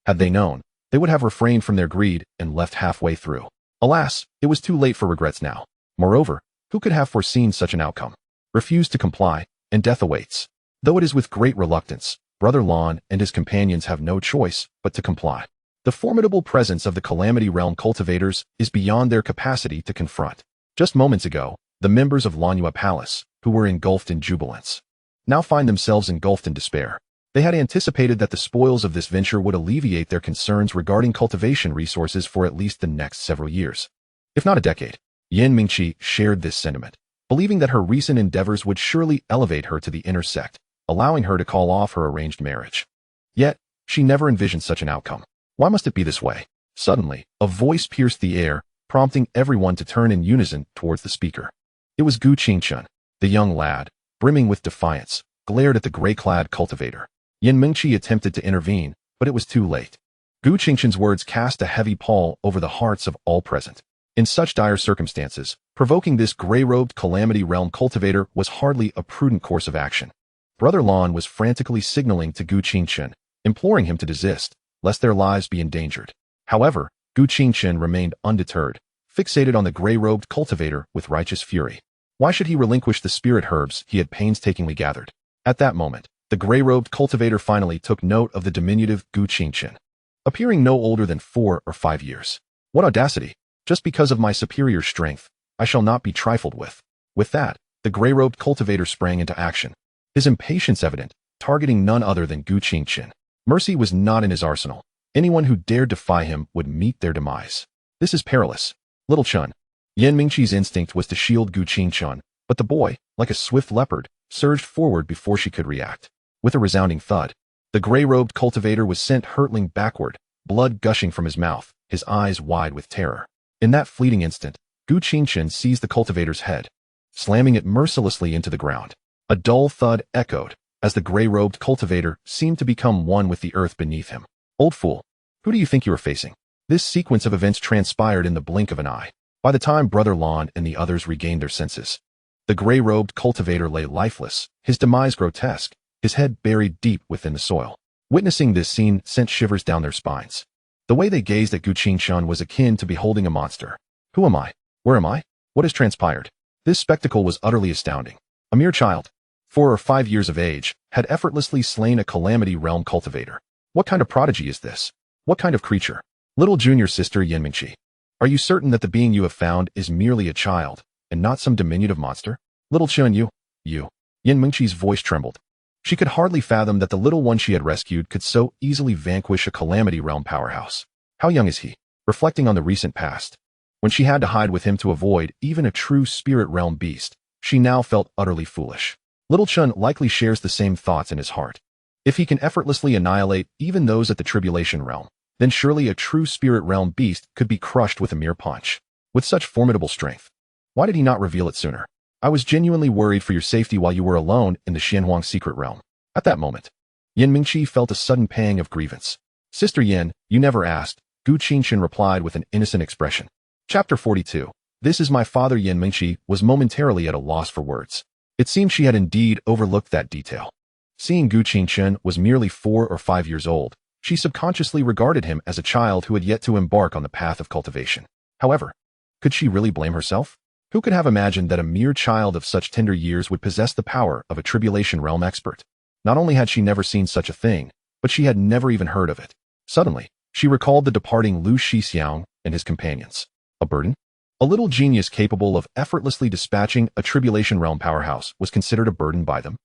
Had they known, they would have refrained from their greed and left halfway through. Alas, it was too late for regrets now. Moreover, who could have foreseen such an outcome? Refuse to comply, and death awaits. Though it is with great reluctance, Brother Lon and his companions have no choice but to comply. The formidable presence of the Calamity Realm cultivators is beyond their capacity to confront. Just moments ago, the members of Lanua Palace, who were engulfed in jubilance, now find themselves engulfed in despair. They had anticipated that the spoils of this venture would alleviate their concerns regarding cultivation resources for at least the next several years, if not a decade. Yin Mingqi shared this sentiment, believing that her recent endeavors would surely elevate her to the inner sect, allowing her to call off her arranged marriage. Yet, she never envisioned such an outcome. Why must it be this way? Suddenly, a voice pierced the air, prompting everyone to turn in unison towards the speaker. It was Gu Qingchen. The young lad, brimming with defiance, glared at the gray-clad cultivator. Yin Mingqi attempted to intervene, but it was too late. Gu Qingchen's words cast a heavy pall over the hearts of all present. In such dire circumstances, provoking this gray-robed Calamity Realm cultivator was hardly a prudent course of action. Brother Lon was frantically signaling to Gu Qingchen, imploring him to desist, lest their lives be endangered. However, Gu Qingchen remained undeterred, fixated on the gray-robed cultivator with righteous fury. Why should he relinquish the spirit herbs he had painstakingly gathered? At that moment, the gray-robed cultivator finally took note of the diminutive Gu Qingchen, appearing no older than 4 or 5 years. What audacity! Just because of my superior strength, I shall not be trifled with. With that, the gray-robed cultivator sprang into action, his impatience evident, targeting none other than Gu Qingchen. Mercy was not in his arsenal. Anyone who dared defy him would meet their demise. This is perilous. Little Chun. Yin Mingqi's instinct was to shield Gu Qingchen, but the boy, like a swift leopard, surged forward before she could react. With a resounding thud, the gray-robed cultivator was sent hurtling backward, blood gushing from his mouth, his eyes wide with terror. In that fleeting instant, Gu Qingchen seized the cultivator's head, slamming it mercilessly into the ground. A dull thud echoed, as the gray-robed cultivator seemed to become one with the earth beneath him. Old fool, who do you think you are facing? This sequence of events transpired in the blink of an eye. By the time Brother Lon and the others regained their senses, the gray-robed cultivator lay lifeless, his demise grotesque, his head buried deep within the soil. Witnessing this scene sent shivers down their spines. The way they gazed at Gu Qingchen was akin to beholding a monster. Who am I? Where am I? What has transpired? This spectacle was utterly astounding. A mere child, 4 or 5 years of age, had effortlessly slain a Calamity Realm cultivator. What kind of prodigy is this? What kind of creature? Little junior sister Yin Mingqi, are you certain that the being you have found is merely a child, and not some diminutive monster? Little Chun, you. Yin Mingqi's voice trembled. She could hardly fathom that the little one she had rescued could so easily vanquish a Calamity Realm powerhouse. How young is he? Reflecting on the recent past, when she had to hide with him to avoid even a true spirit realm beast, she now felt utterly foolish. Little Chun likely shares the same thoughts in his heart. If he can effortlessly annihilate even those at the Tribulation Realm, then surely a true spirit realm beast could be crushed with a mere punch. With such formidable strength, why did he not reveal it sooner? I was genuinely worried for your safety while you were alone in the Xianhuang secret realm. At that moment, Yin Mingqi felt a sudden pang of grievance. Sister Yin, you never asked, Gu Qingchen replied with an innocent expression. Chapter 42. This is my father. Yin Mingqi was momentarily at a loss for words. It seemed she had indeed overlooked that detail. Seeing Gu Qingchen was merely 4 or 5 years old, she subconsciously regarded him as a child who had yet to embark on the path of cultivation. However, could she really blame herself? Who could have imagined that a mere child of such tender years would possess the power of a Tribulation Realm expert? Not only had she never seen such a thing, but she had never even heard of it. Suddenly, she recalled the departing Lu Shixiang and his companions. A burden? A little genius capable of effortlessly dispatching a Tribulation Realm powerhouse was considered a burden by them?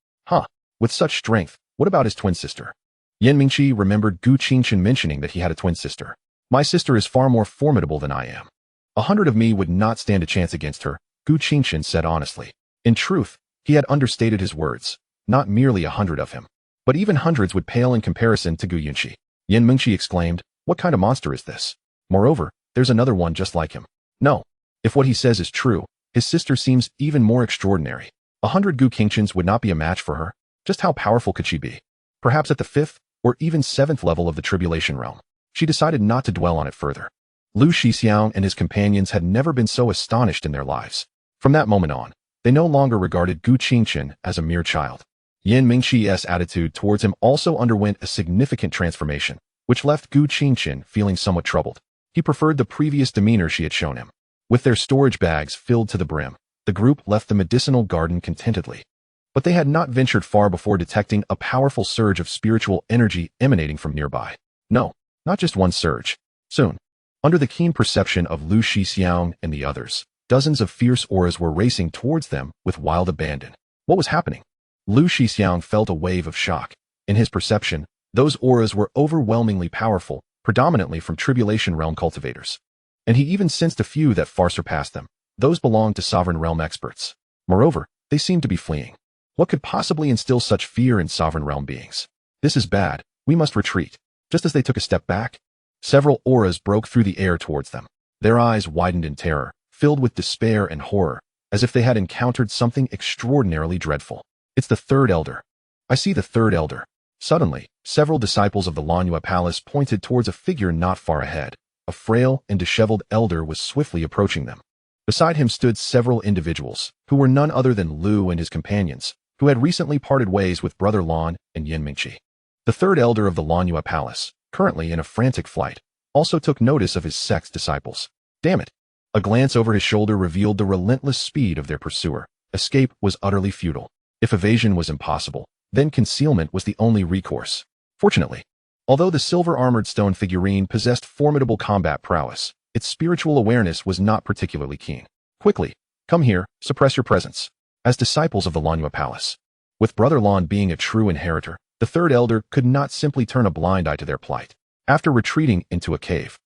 With such strength, what about his twin sister? Yin Mingqi remembered Gu Qingchen mentioning that he had a twin sister. My sister is far more formidable than I am. 100 of me would not stand a chance against her, Gu Qingchen said honestly. In truth, he had understated his words. not merely 100 of him. But even hundreds would pale in comparison to Gu Yunqi. Yan Mingqi exclaimed, "What kind of monster is this? Moreover, there's another one just like him." No. If what he says is true, his sister seems even more extraordinary. 100 Gu Qingqians would not be a match for her. Just how powerful could she be? Perhaps at the 5th or even 7th level of the Tribulation Realm. She decided not to dwell on it further. Lu Shixiang and his companions had never been so astonished in their lives. From that moment on, they no longer regarded Gu Qingqian as a mere child. Yan Mingqi's attitude towards him also underwent a significant transformation, which left Gu Qingqian feeling somewhat troubled. He preferred the previous demeanor she had shown him. With their storage bags filled to the brim, the group left the medicinal garden contentedly. But they had not ventured far before detecting a powerful surge of spiritual energy emanating from nearby. No, not just one surge. Soon, under the keen perception of Lu Shixiang and the others, dozens of fierce auras were racing towards them with wild abandon. What was happening? Lu Shixiang felt a wave of shock. In his perception, those auras were overwhelmingly powerful, predominantly from Tribulation Realm cultivators. And he even sensed a few that far surpassed them. Those belonged to Sovereign Realm experts. Moreover, they seemed to be fleeing. What could possibly instill such fear in Sovereign Realm beings? This is bad. We must retreat. Just as they took a step back, several auras broke through the air towards them. Their eyes widened in terror, filled with despair and horror, as if they had encountered something extraordinarily dreadful. It's the third elder. I see the third elder. Suddenly, several disciples of the Lanyue Palace pointed towards a figure not far ahead. A frail and disheveled elder was swiftly approaching them. Beside him stood several individuals, who were none other than Lu and his companions, who had recently parted ways with Brother Lan and Yan Mingqi. The third elder of the Lanyue Palace, currently in a frantic flight, also took notice of his sect's disciples. Damn it! A glance over his shoulder revealed the relentless speed of their pursuer. Escape was utterly futile. If evasion was impossible, then concealment was the only recourse. Fortunately, although the silver-armored stone figurine possessed formidable combat prowess, its spiritual awareness was not particularly keen. Quickly, come here, suppress your presence. As disciples of the Lanyue Palace, with Brother Lan being a true inheritor, the third elder could not simply turn a blind eye to their plight. After retreating into a cave,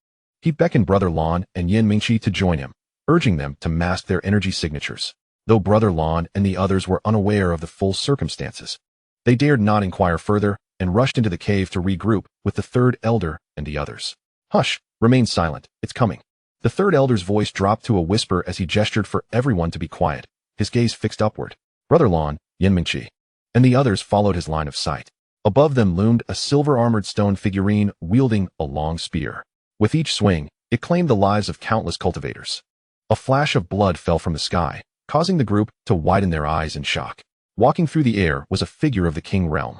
he beckoned Brother Lan and Yan Mingqi to join him, urging them to mask their energy signatures. Though Brother Lan and the others were unaware of the full circumstances, they dared not inquire further and rushed into the cave to regroup with the third elder and the others. Hush, remain silent, it's coming. The third elder's voice dropped to a whisper as he gestured for everyone to be quiet, his gaze fixed upward. Brother Lan, Yan Mingqi, and the others followed his line of sight. Above them loomed a silver-armored stone figurine wielding a long spear. With each swing, it claimed the lives of countless cultivators. A flash of blood fell from the sky, causing the group to widen their eyes in shock. Walking through the air was a figure of the King Realm.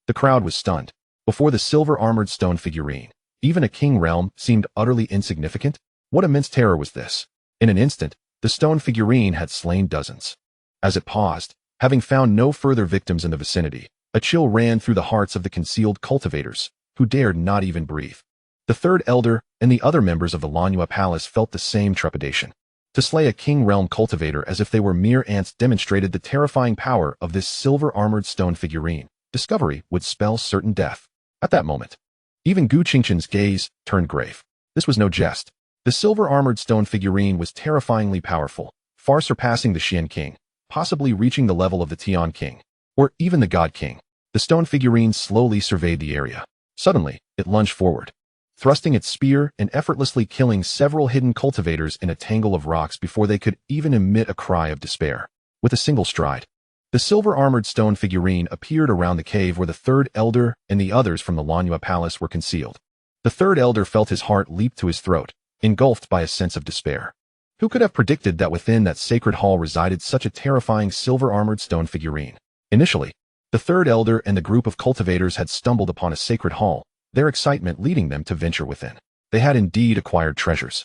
The crowd was stunned. Before the silver-armored stone figurine, even a King Realm seemed utterly insignificant. What immense terror was this? In an instant, the stone figurine had slain dozens. As it paused, having found no further victims in the vicinity, a chill ran through the hearts of the concealed cultivators, who dared not even breathe. The third elder and the other members of the Lanyue Palace felt the same trepidation. To slay a King Realm cultivator as if they were mere ants demonstrated the terrifying power of this silver-armored stone figurine. Discovery would spell certain death. At that moment, even Gu Qingqian's gaze turned grave. This was no jest. The silver-armored stone figurine was terrifyingly powerful, far surpassing the Xian King, possibly reaching the level of the Tian King, or even the God King. The stone figurine slowly surveyed the area. Suddenly, it lunged forward, thrusting its spear and effortlessly killing several hidden cultivators in a tangle of rocks before they could even emit a cry of despair. With a single stride, the silver-armored stone figurine appeared around the cave where the third elder and the others from the Lanyue Palace were concealed. The third elder felt his heart leap to his throat, engulfed by a sense of despair. Who could have predicted that within that sacred hall resided such a terrifying silver-armored stone figurine? Initially, the third elder and the group of cultivators had stumbled upon a sacred hall, their excitement leading them to venture within. They had indeed acquired treasures,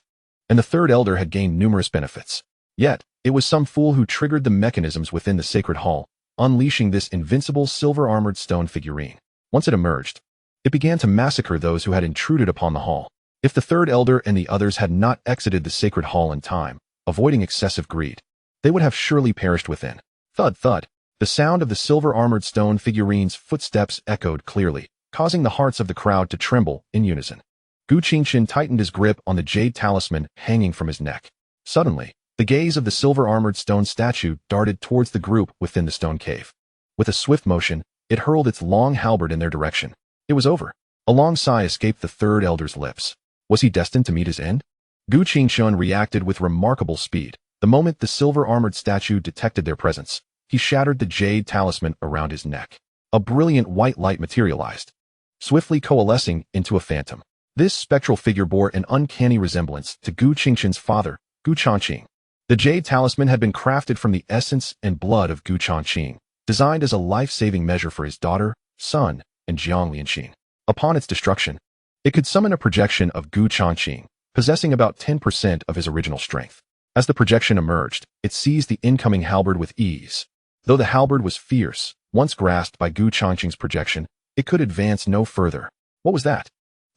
and the third elder had gained numerous benefits. Yet, it was some fool who triggered the mechanisms within the sacred hall, unleashing this invincible silver-armored stone figurine. Once it emerged, it began to massacre those who had intruded upon the hall. If the third elder and the others had not exited the sacred hall in time, avoiding excessive greed, they would have surely perished within. Thud, thud. The sound of the silver-armored stone figurine's footsteps echoed clearly, causing the hearts of the crowd to tremble in unison. Gu Qingqian tightened his grip on the jade talisman hanging from his neck. Suddenly, the gaze of the silver-armored stone statue darted towards the group within the stone cave. With a swift motion, it hurled its long halberd in their direction. It was over. A long sigh escaped the third elder's lips. Was he destined to meet his end? Gu Qingshun reacted with remarkable speed. The moment the silver-armored statue detected their presence, he shattered the jade talisman around his neck. A brilliant white light materialized, swiftly coalescing into a phantom. This spectral figure bore an uncanny resemblance to Gu Qingshun's father, Gu Changqing. The jade talisman had been crafted from the essence and blood of Gu Changqing, designed as a life-saving measure for his daughter, son, and Jiang Lianxin. Upon its destruction, it could summon a projection of Gu Changqing, possessing about 10% of his original strength. As the projection emerged, it seized the incoming halberd with ease. Though the halberd was fierce, once grasped by Gu Changqing's projection, it could advance no further. What was that?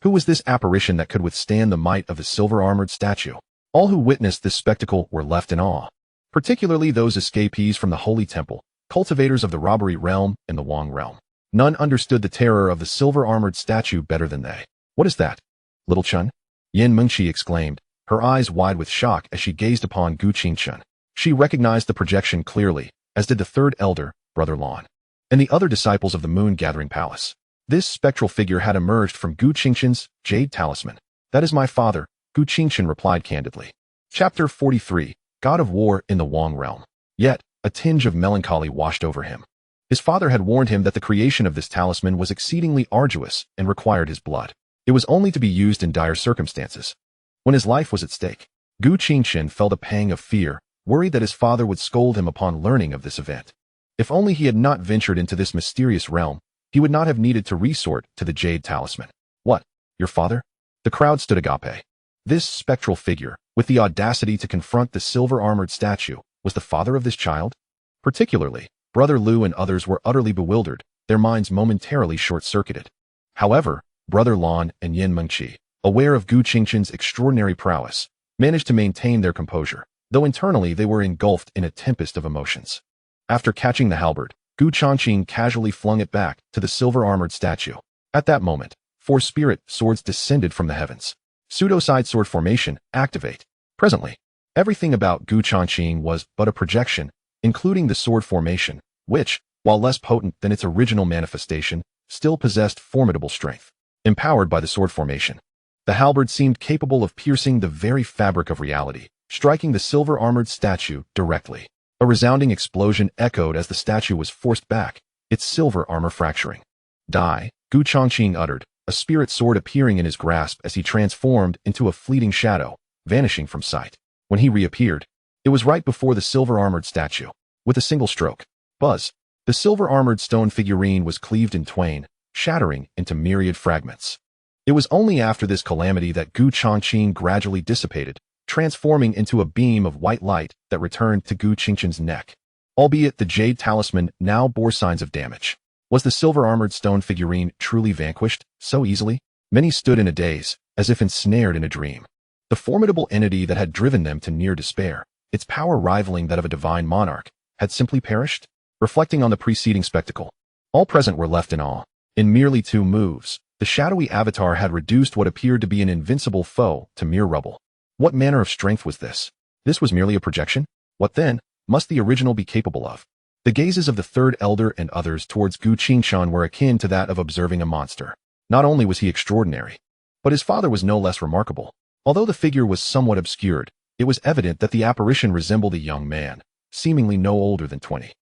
Who was this apparition that could withstand the might of the silver-armored statue? All who witnessed this spectacle were left in awe, particularly those escapees from the Holy Temple, cultivators of the Robbery Realm and the Wang Realm. None understood the terror of the silver-armored statue better than they. What is that? Little Chun? Yin Mengqi exclaimed, her eyes wide with shock as she gazed upon Gu Qingshun. She recognized the projection clearly, as did the third elder, Brother Lan, and the other disciples of the Moon-Gathering Palace. This spectral figure had emerged from Gu Qingshun's jade talisman. That is my father, Gu Qingshun replied candidly. Chapter 43, God of War in the Wang Realm. Yet, a tinge of melancholy washed over him. His father had warned him that the creation of this talisman was exceedingly arduous and required his blood. It was only to be used in dire circumstances. When his life was at stake, Gu Qingshun felt a pang of fear, worried that his father would scold him upon learning of this event. If only he had not ventured into this mysterious realm, he would not have needed to resort to the jade talisman. What? Your father? The crowd stood agape. This spectral figure, with the audacity to confront the silver-armored statue, was the father of this child? Particularly, Brother Lu and others were utterly bewildered, their minds momentarily short-circuited. However, Brother Lan and Yin Mengqi, aware of Gu Qingshun's extraordinary prowess, managed to maintain their composure, though internally they were engulfed in a tempest of emotions. After catching the halberd, Gu Changqing casually flung it back to the silver-armored statue. At that moment, 4 spirit swords descended from the heavens. Pseudo-side sword formation, activate. Presently, everything about Gu Changqing was but a projection, including the sword formation, which, while less potent than its original manifestation, still possessed formidable strength. Empowered by the sword formation, the halberd seemed capable of piercing the very fabric of reality, striking the silver-armored statue directly. A resounding explosion echoed as the statue was forced back, its silver armor fracturing. Die, Gu Changqing uttered, a spirit sword appearing in his grasp as he transformed into a fleeting shadow, vanishing from sight. When he reappeared, it was right before the silver-armored statue. With a single stroke, buzz, the silver-armored stone figurine was cleaved in twain, shattering into myriad fragments. It was only after this calamity that Gu Changqing gradually dissipated, transforming into a beam of white light that returned to Gu Qingshun's neck. Albeit the jade talisman now bore signs of damage. Was the silver-armored stone figurine truly vanquished so easily? Many stood in a daze, as if ensnared in a dream. The formidable entity that had driven them to near despair, its power rivaling that of a divine monarch, had simply perished? Reflecting on the preceding spectacle, all present were left in awe. In merely 2 moves, the shadowy avatar had reduced what appeared to be an invincible foe to mere rubble. What manner of strength was this? This was merely a projection? What then must the original be capable of? The gazes of the third elder and others towards Gu Qingshun were akin to that of observing a monster. Not only was he extraordinary, but his father was no less remarkable. Although the figure was somewhat obscured, it was evident that the apparition resembled a young man, seemingly no older than 20.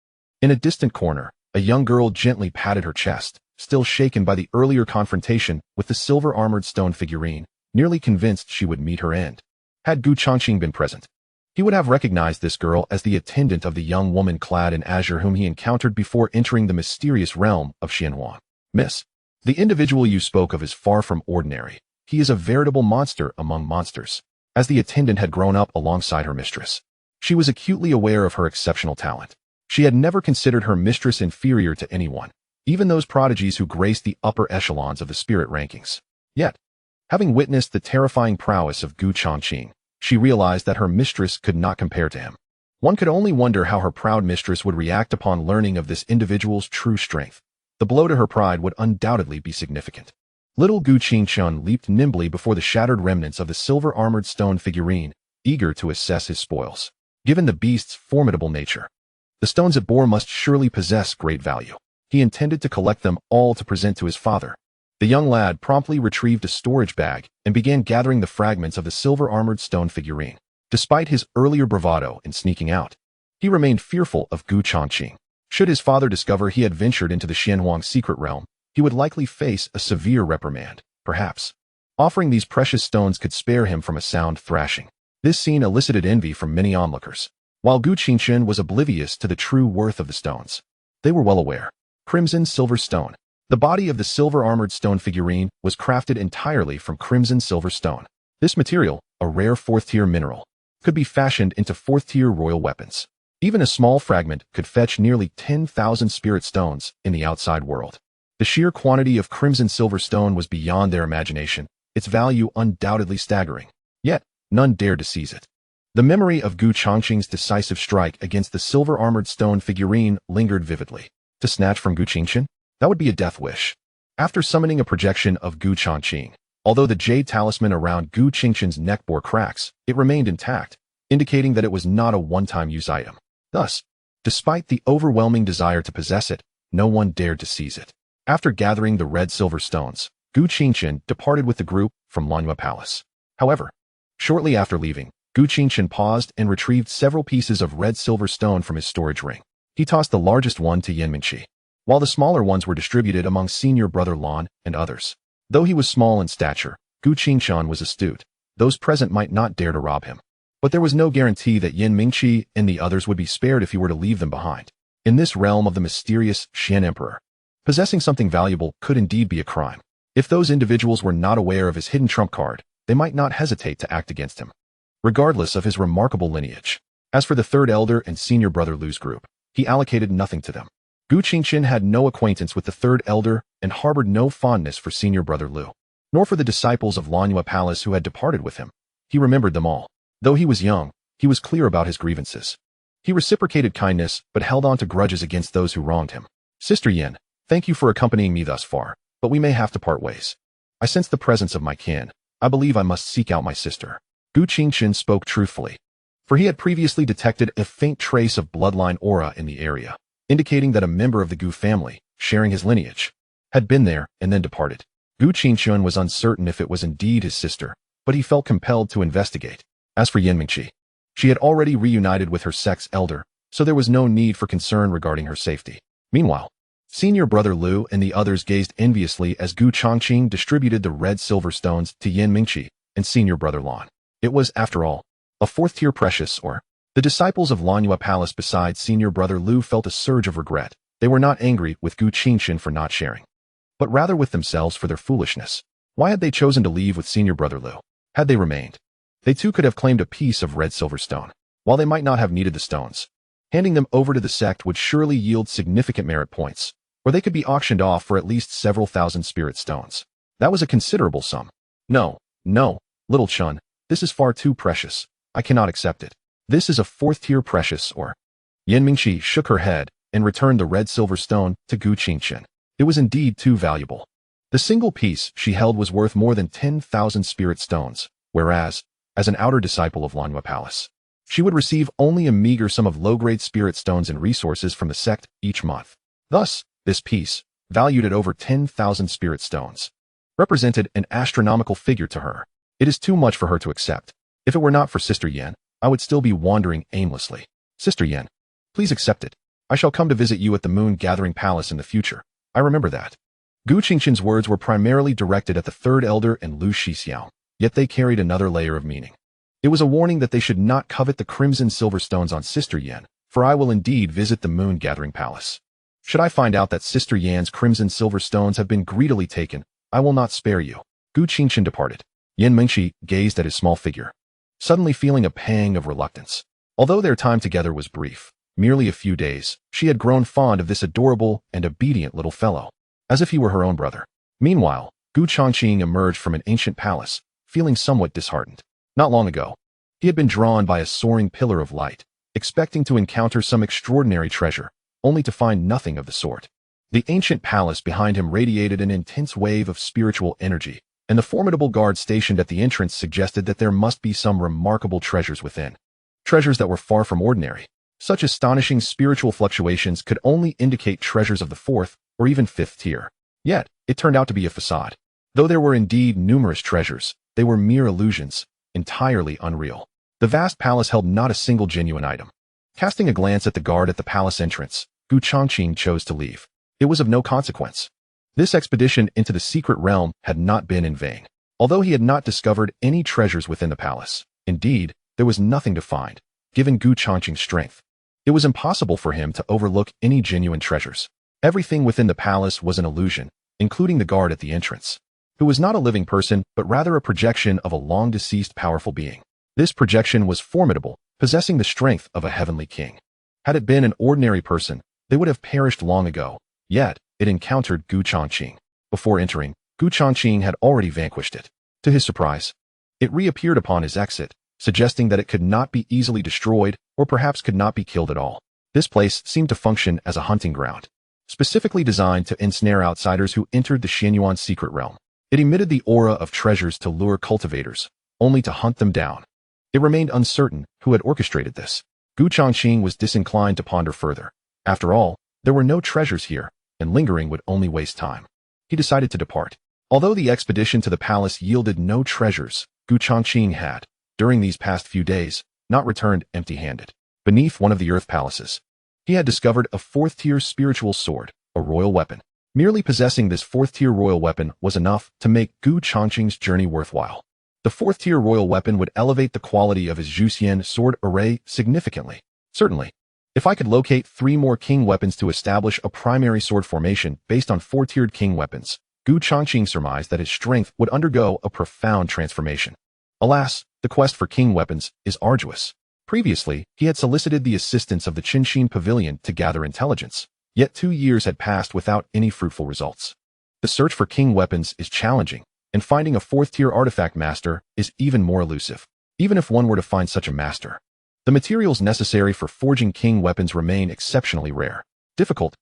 In a distant corner, a young girl gently patted her chest, still shaken by the earlier confrontation with the silver-armored stone figurine, nearly convinced she would meet her end. Had Gu Changqing been present, he would have recognized this girl as the attendant of the young woman clad in azure whom he encountered before entering the mysterious realm of Xianhuan. Miss, the individual you spoke of is far from ordinary. He is a veritable monster among monsters. As the attendant had grown up alongside her mistress, she was acutely aware of her exceptional talent. She had never considered her mistress inferior to anyone, even those prodigies who graced the upper echelons of the spirit rankings. Yet, having witnessed the terrifying prowess of Gu Changqing, she realized that her mistress could not compare to him. One could only wonder how her proud mistress would react upon learning of this individual's true strength. The blow to her pride would undoubtedly be significant. Little Gu Qingshun leaped nimbly before the shattered remnants of the silver-armored stone figurine, eager to assess his spoils. Given the beast's formidable nature, The stones it bore must surely possess great value. He intended to collect them all to present to his father. The young lad promptly retrieved a storage bag and began gathering the fragments of the silver-armored stone figurine. Despite his earlier bravado in sneaking out, he remained fearful of Changqing. Should his father discover he had ventured into the Xianhuang secret realm, he would likely face a severe reprimand. Perhaps offering these precious stones could spare him from a sound thrashing. This scene elicited envy from many onlookers, while Changqing was oblivious to the true worth of the stones. They were well aware. Crimson silver stone. The body of the silver-armored stone figurine was crafted entirely from crimson silver stone. This material, a rare 4th-tier mineral, could be fashioned into 4th-tier royal weapons. Even a small fragment could fetch nearly 10,000 spirit stones in the outside world. The sheer quantity of crimson silver stone was beyond their imagination, its value undoubtedly staggering. Yet, none dared to seize it. The memory of Changqing's decisive strike against the silver-armored stone figurine lingered vividly. To snatch from Changqing? That would be a death wish. After summoning a projection of Changqing, although the jade talisman around Changqing's neck bore cracks, it remained intact, indicating that it was not a one-time use item. Thus, despite the overwhelming desire to possess it, no one dared to seize it. After gathering the red-silver stones, Changqing departed with the group from Lanhua Palace. However, shortly after leaving, Changqing paused and retrieved several pieces of red-silver stone from his storage ring. He tossed the largest one to Yanmingqi, while the smaller ones were distributed among senior brother Lan and others. Though he was small in stature, Changqing was astute. Those present might not dare to rob him. But there was no guarantee that Yanmingqi and the others would be spared if he were to leave them behind. In this realm of the mysterious Xian Emperor, possessing something valuable could indeed be a crime. If those individuals were not aware of his hidden trump card, they might not hesitate to act against him, regardless of his remarkable lineage. As for the third elder and senior brother Lu's group, he allocated nothing to them. Changqing had no acquaintance with the third elder and harbored no fondness for senior brother Lu, nor for the disciples of Lanhua Palace who had departed with him. He remembered them all. Though he was young, he was clear about his grievances. He reciprocated kindness, but held on to grudges against those who wronged him. Sister Yin, thank you for accompanying me thus far, but we may have to part ways. I sense the presence of my kin. I believe I must seek out my sister. Changqing spoke truthfully, for he had previously detected a faint trace of bloodline aura in the area, indicating that a member of the Gu family, sharing his lineage, had been there and then departed. Changqing was uncertain if it was indeed his sister, but he felt compelled to investigate. As for Yanmingqi, she had already reunited with her sex elder, so there was no need for concern regarding her safety. Meanwhile, senior brother Lu and the others gazed enviously as Changqing distributed the red-silver stones to Yanmingqi and senior brother Lan. It was, after all, a 4th-tier precious ore. The disciples of Lanhua Palace besides senior brother Lu felt a surge of regret. They were not angry with Changqing for not sharing, but rather with themselves for their foolishness. Why had they chosen to leave with senior brother Lu? Had they remained, they too could have claimed a piece of red-silver stone. While they might not have needed the stones, handing them over to the sect would surely yield significant merit points, or they could be auctioned off for at least several thousand spirit stones. That was a considerable sum. No, little Chun, this is far too precious. I cannot accept it. This is a 4th-tier precious ore. Yanmingqi shook her head and returned the red-silver stone to Changqing. It was indeed too valuable. The single piece she held was worth more than 10,000 spirit stones, whereas, as an outer disciple of Lanhua Palace, she would receive only a meager sum of low-grade spirit stones and resources from the sect each month. Thus, this piece, valued at over 10,000 spirit stones, represented an astronomical figure to her. It is too much for her to accept. If it were not for Sister Yan, I would still be wandering aimlessly. Sister Yan, please accept it. I shall come to visit you at the Moon Gathering Palace in the future. I remember that. Changqing's words were primarily directed at the third elder and Lu Shixiao, yet they carried another layer of meaning. It was a warning that they should not covet the crimson silver stones on Sister Yan, for I will indeed visit the Moon Gathering Palace. Should I find out that Sister Yan's crimson silver stones have been greedily taken, I will not spare you. Changqing departed. Yanmingqi gazed at his small figure, suddenly feeling a pang of reluctance. Although their time together was brief, merely a few days, she had grown fond of this adorable and obedient little fellow, as if he were her own brother. Meanwhile, Changqing emerged from an ancient palace, feeling somewhat disheartened. Not long ago, he had been drawn by a soaring pillar of light, expecting to encounter some extraordinary treasure, only to find nothing of the sort. The ancient palace behind him radiated an intense wave of spiritual energy, and the formidable guard stationed at the entrance suggested that there must be some remarkable treasures within. Treasures that were far from ordinary. Such astonishing spiritual fluctuations could only indicate treasures of the 4th or even 5th tier. Yet, it turned out to be a facade. Though there were indeed numerous treasures, they were mere illusions, entirely unreal. The vast palace held not a single genuine item. Casting a glance at the guard at the palace entrance, Changqing chose to leave. It was of no consequence. This expedition into the secret realm had not been in vain. Although he had not discovered any treasures within the palace, indeed, there was nothing to find, given Changqing's strength. It was impossible for him to overlook any genuine treasures. Everything within the palace was an illusion, including the guard at the entrance, who was not a living person but rather a projection of a long-deceased powerful being. This projection was formidable, possessing the strength of a heavenly king. Had it been an ordinary person, they would have perished long ago, yet it encountered Changqing. Before entering, Changqing had already vanquished it. To his surprise, it reappeared upon his exit, suggesting that it could not be easily destroyed or perhaps could not be killed at all. This place seemed to function as a hunting ground, specifically designed to ensnare outsiders who entered the Xianyuan secret realm. It emitted the aura of treasures to lure cultivators, only to hunt them down. It remained uncertain who had orchestrated this. Changqing was disinclined to ponder further. After all, there were no treasures here, and lingering would only waste time. He decided to depart. Although the expedition to the palace yielded no treasures, Changqing had, during these past few days, not returned empty-handed. Beneath one of the earth palaces, he had discovered a 4th-tier spiritual sword, a royal weapon. Merely possessing this 4th-tier royal weapon was enough to make Changqing's journey worthwhile. The 4th-tier royal weapon would elevate the quality of his Zhuxian sword array significantly. Certainly, if I could locate 3 more king weapons to establish a primary sword formation based on 4-tiered king weapons, Changqing surmised that his strength would undergo a profound transformation. Alas, the quest for king weapons is arduous. Previously, he had solicited the assistance of the Changqing Pavilion to gather intelligence, yet 2 years had passed without any fruitful results. The search for king weapons is challenging, and finding a 4th-tier artifact master is even more elusive. Even if one were to find such a master, the materials necessary for forging king weapons remain exceptionally rare. Difficult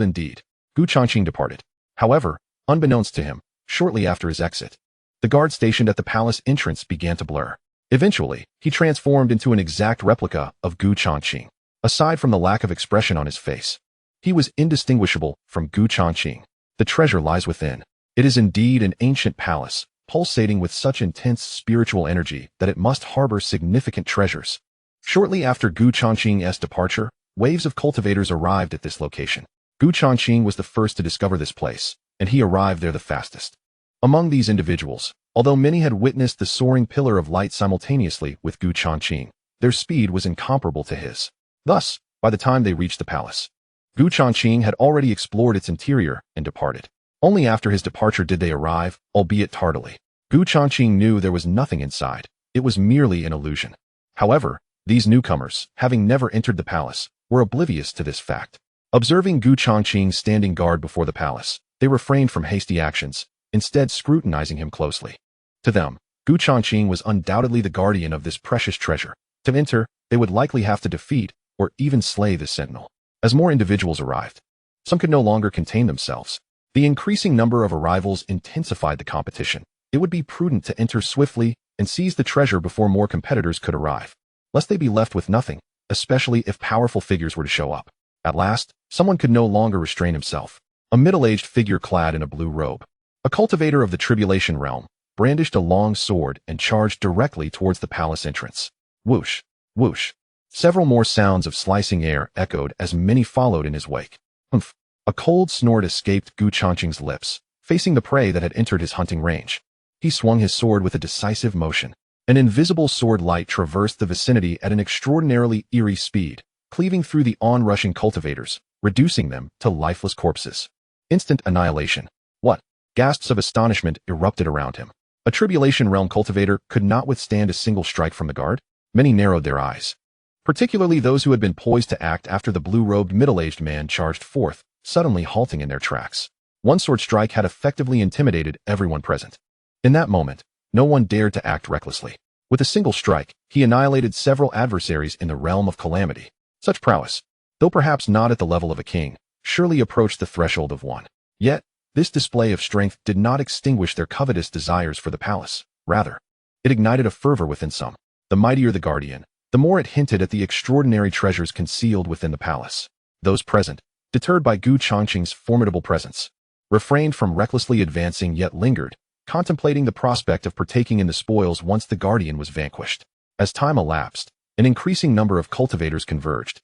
indeed. Changqing departed. However, unbeknownst to him, shortly after his exit, the guard stationed at the palace entrance began to blur. Eventually, he transformed into an exact replica of Changqing. Aside from the lack of expression on his face, he was indistinguishable from Changqing. The treasure lies within. It is indeed an ancient palace, pulsating with such intense spiritual energy that it must harbor significant treasures. Shortly after Changqing's departure, waves of cultivators arrived at this location. Changqing was the first to discover this place, and he arrived there the fastest. Among these individuals, although many had witnessed the soaring pillar of light simultaneously with Changqing, their speed was incomparable to his. Thus, by the time they reached the palace, Changqing had already explored its interior and departed. Only after his departure did they arrive, albeit tardily. Changqing knew there was nothing inside. It was merely an illusion. However, these newcomers, having never entered the palace, were oblivious to this fact. Observing Changqing standing guard before the palace, they refrained from hasty actions, instead scrutinizing him closely. To them, Changqing was undoubtedly the guardian of this precious treasure. To enter, they would likely have to defeat or even slay the sentinel. As more individuals arrived, some could no longer contain themselves. The increasing number of arrivals intensified the competition. It would be prudent to enter swiftly and seize the treasure before more competitors could arrive, lest they be left with nothing, especially if powerful figures were to show up. At last, someone could no longer restrain himself. A middle-aged figure clad in a blue robe, a cultivator of the tribulation realm, brandished a long sword and charged directly towards the palace entrance. Whoosh, whoosh. Several more sounds of slicing air echoed as many followed in his wake. Humph. A cold snort escaped Changqing's lips, facing the prey that had entered his hunting range. He swung his sword with a decisive motion. An invisible sword light traversed the vicinity at an extraordinarily eerie speed, cleaving through the onrushing cultivators, reducing them to lifeless corpses. Instant annihilation. What? Gasps of astonishment erupted around him. A tribulation realm cultivator could not withstand a single strike from the guard. Many narrowed their eyes, particularly those who had been poised to act after the blue-robed middle-aged man charged forth, suddenly halting in their tracks. One sword strike had effectively intimidated everyone present. In that moment, no one dared to act recklessly. With a single strike, he annihilated several adversaries in the realm of calamity. Such prowess, though perhaps not at the level of a king, surely approached the threshold of one. Yet, this display of strength did not extinguish their covetous desires for the palace. Rather, it ignited a fervor within some. The mightier the guardian, the more it hinted at the extraordinary treasures concealed within the palace. Those present, deterred by Changqing's formidable presence, refrained from recklessly advancing yet lingered, contemplating the prospect of partaking in the spoils once the guardian was vanquished. As time elapsed, an increasing number of cultivators converged,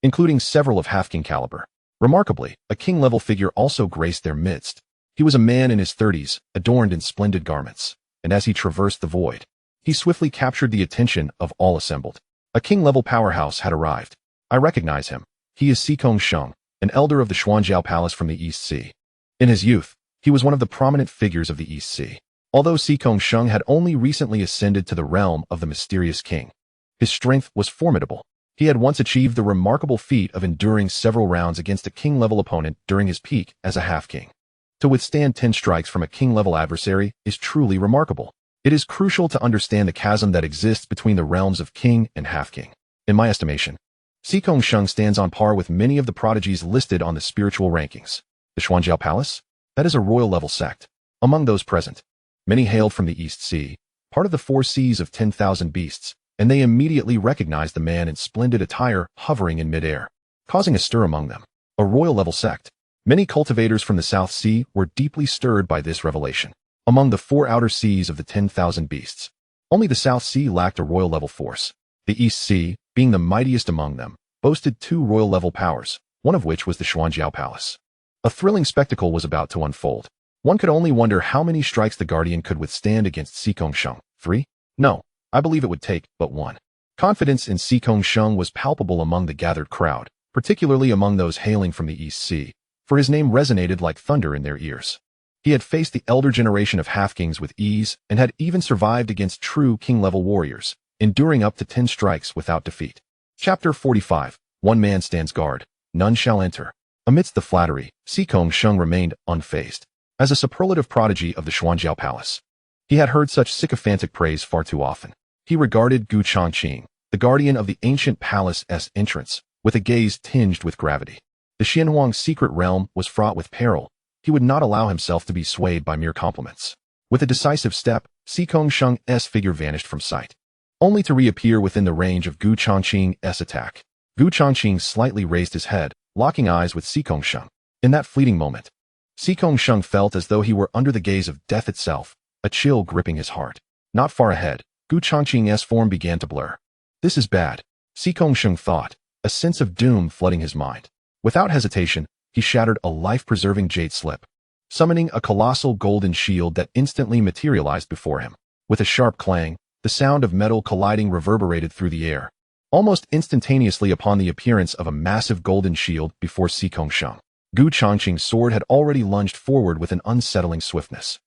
including several of half-king caliber. Remarkably, a king-level figure also graced their midst. He was a man in his 30s, adorned in splendid garments, and as he traversed the void, he swiftly captured the attention of all assembled. A king-level powerhouse had arrived. I recognize him. He is Sheng, an elder of the Xuanjiao Palace from the East Sea. In his youth, he was one of the prominent figures of the East Sea. Although Sheng had only recently ascended to the realm of the mysterious king, his strength was formidable. He had once achieved the remarkable feat of enduring several rounds against a king-level opponent during his peak as a half-king. To withstand 10 strikes from a king-level adversary is truly remarkable. It is crucial to understand the chasm that exists between the realms of king and half-king. In my estimation, Sheng stands on par with many of the prodigies listed on the spiritual rankings. The Xuanjiao Palace? That is a royal-level sect. Among those present, many hailed from the East Sea, part of the 4 seas of 10,000 beasts, and they immediately recognized the man in splendid attire hovering in midair, causing a stir among them. A royal-level sect. Many cultivators from the South Sea were deeply stirred by this revelation. Among the 4 outer seas of the 10,000 beasts, only the South Sea lacked a royal-level force. The East Sea, being the mightiest among them, boasted 2 royal-level powers, one of which was the Xuanjiao Palace. A thrilling spectacle was about to unfold. One could only wonder how many strikes the Guardian could withstand against Sheng. 3? No, I believe it would take but 1. Confidence in Sheng was palpable among the gathered crowd, particularly among those hailing from the East Sea, for his name resonated like thunder in their ears. He had faced the elder generation of half-kings with ease and had even survived against true king-level warriors, enduring up to 10 strikes without defeat. Chapter 45. One man stands guard, none shall enter. Amidst the flattery, Sheng remained unfazed. As a superlative prodigy of the Xuanjiao Palace, he had heard such sycophantic praise far too often. He regarded Changqing, the guardian of the ancient palace's entrance, with a gaze tinged with gravity. The Xianhuang's secret realm was fraught with peril. He would not allow himself to be swayed by mere compliments. With a decisive step, Sheng's figure vanished from sight, only to reappear within the range of Changqing's attack. Changqing slightly raised his head, locking eyes with Sheng. In that fleeting moment, Sheng felt as though he were under the gaze of death itself, a chill gripping his heart. Not far ahead, Changqing's form began to blur. This is bad, Sheng thought, a sense of doom flooding his mind. Without hesitation, he shattered a life-preserving jade slip, summoning a colossal golden shield that instantly materialized before him. With a sharp clang, the sound of metal colliding reverberated through the air, almost instantaneously upon the appearance of a massive golden shield before Sheng. Changqing's sword had already lunged forward with an unsettling swiftness.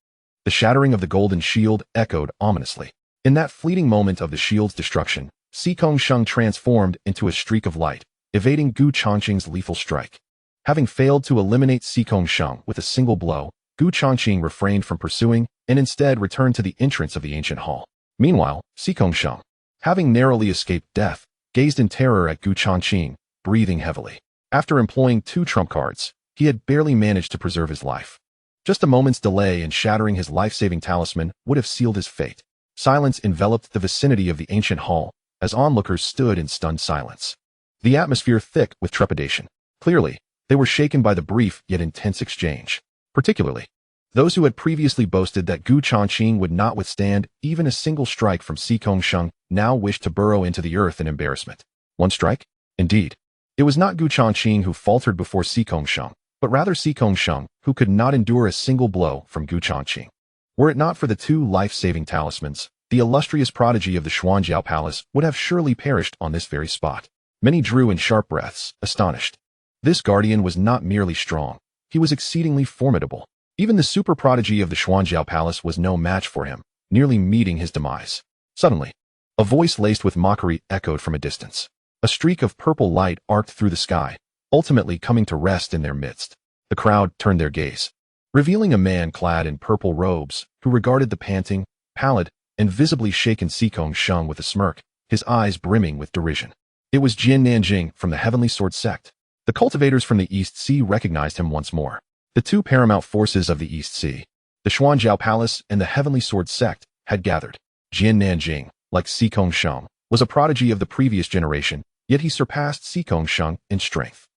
The shattering of the golden shield echoed ominously. In that fleeting moment of the shield's destruction, Sheng transformed into a streak of light, evading Changqing's lethal strike. Having failed to eliminate Sheng with a single blow, Changqing refrained from pursuing and instead returned to the entrance of the ancient hall. Meanwhile, Sheng, having narrowly escaped death, gazed in terror at Changqing, breathing heavily. After employing 2 trump cards, he had barely managed to preserve his life. Just a moment's delay in shattering his life-saving talisman would have sealed his fate. Silence enveloped the vicinity of the ancient hall, as onlookers stood in stunned silence. The atmosphere thick with trepidation. Clearly, they were shaken by the brief yet intense exchange. Particularly, those who had previously boasted that Changqing would not withstand even a single strike from Sheng now wished to burrow into the earth in embarrassment. 1 strike? Indeed. It was not Changqing who faltered before Sheng, but rather Sheng, who could not endure a single blow from Changqing. Were it not for the 2 life-saving talismans, the illustrious prodigy of the Xuanjiao Palace would have surely perished on this very spot. Many drew in sharp breaths, astonished. This guardian was not merely strong, he was exceedingly formidable. Even the super prodigy of the Xuanjiao Palace was no match for him, nearly meeting his demise. Suddenly, a voice laced with mockery echoed from a distance. A streak of purple light arced through the sky, ultimately coming to rest in their midst. The crowd turned their gaze, revealing a man clad in purple robes, who regarded the panting, pallid, and visibly shaken Sheng with a smirk, his eyes brimming with derision. It was Jian from the Heavenly Sword sect. The cultivators from the East Sea recognized him once more. The 2 paramount forces of the East Sea, the Xuanjiao Palace and the Heavenly Sword sect, had gathered. Jian, like Sheng, was a prodigy of the previous generation, yet he surpassed Changqing in strength.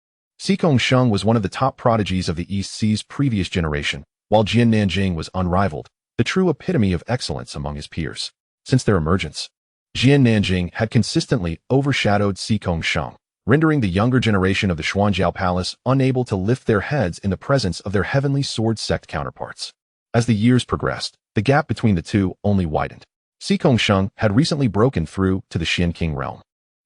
Changqing was one of the top prodigies of the East Sea's previous generation, while Jiannanjing was unrivaled, the true epitome of excellence among his peers. Since their emergence, Jiannanjing had consistently overshadowed Changqing, rendering the younger generation of the Xuanjiao Palace unable to lift their heads in the presence of their heavenly sword sect counterparts. As the years progressed, the gap between the two only widened. Changqing had recently broken through to the Changqing realm,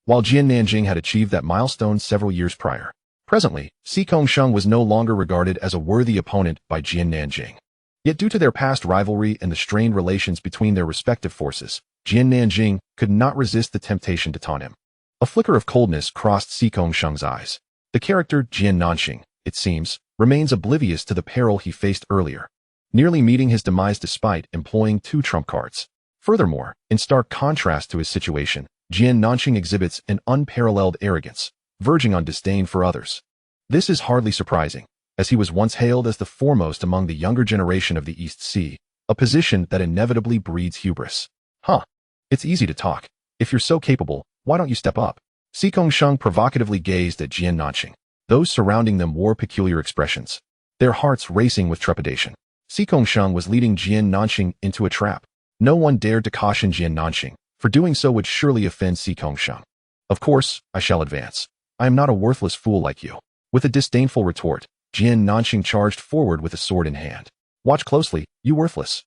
while Jiannanjing had achieved that milestone several years prior. Presently, Changqing was no longer regarded as a worthy opponent by Jiannanjing. Yet due to their past rivalry and the strained relations between their respective forces, Jiannanjing could not resist the temptation to taunt him. A flicker of coldness crossed Changqing's eyes. The character Jiannanjing, it seems, remains oblivious to the peril he faced earlier, nearly meeting his demise despite employing 2 trump cards. Furthermore, in stark contrast to his situation, Jiannanjing exhibits an unparalleled arrogance, verging on disdain for others. This is hardly surprising, as he was once hailed as the foremost among the younger generation of the East Sea, a position that inevitably breeds hubris. It's easy to talk. If you're so capable, why don't you step up? Changqing provocatively gazed at Jiannanjing. Those surrounding them wore peculiar expressions, their hearts racing with trepidation. Changqing was leading Jiannanjing into a trap. No one dared to caution Jiannanjing, for doing so would surely offend Changqing. Of course, I shall advance. I am not a worthless fool like you. With a disdainful retort, Jiannanjing charged forward with a sword in hand. Watch closely, you worthless.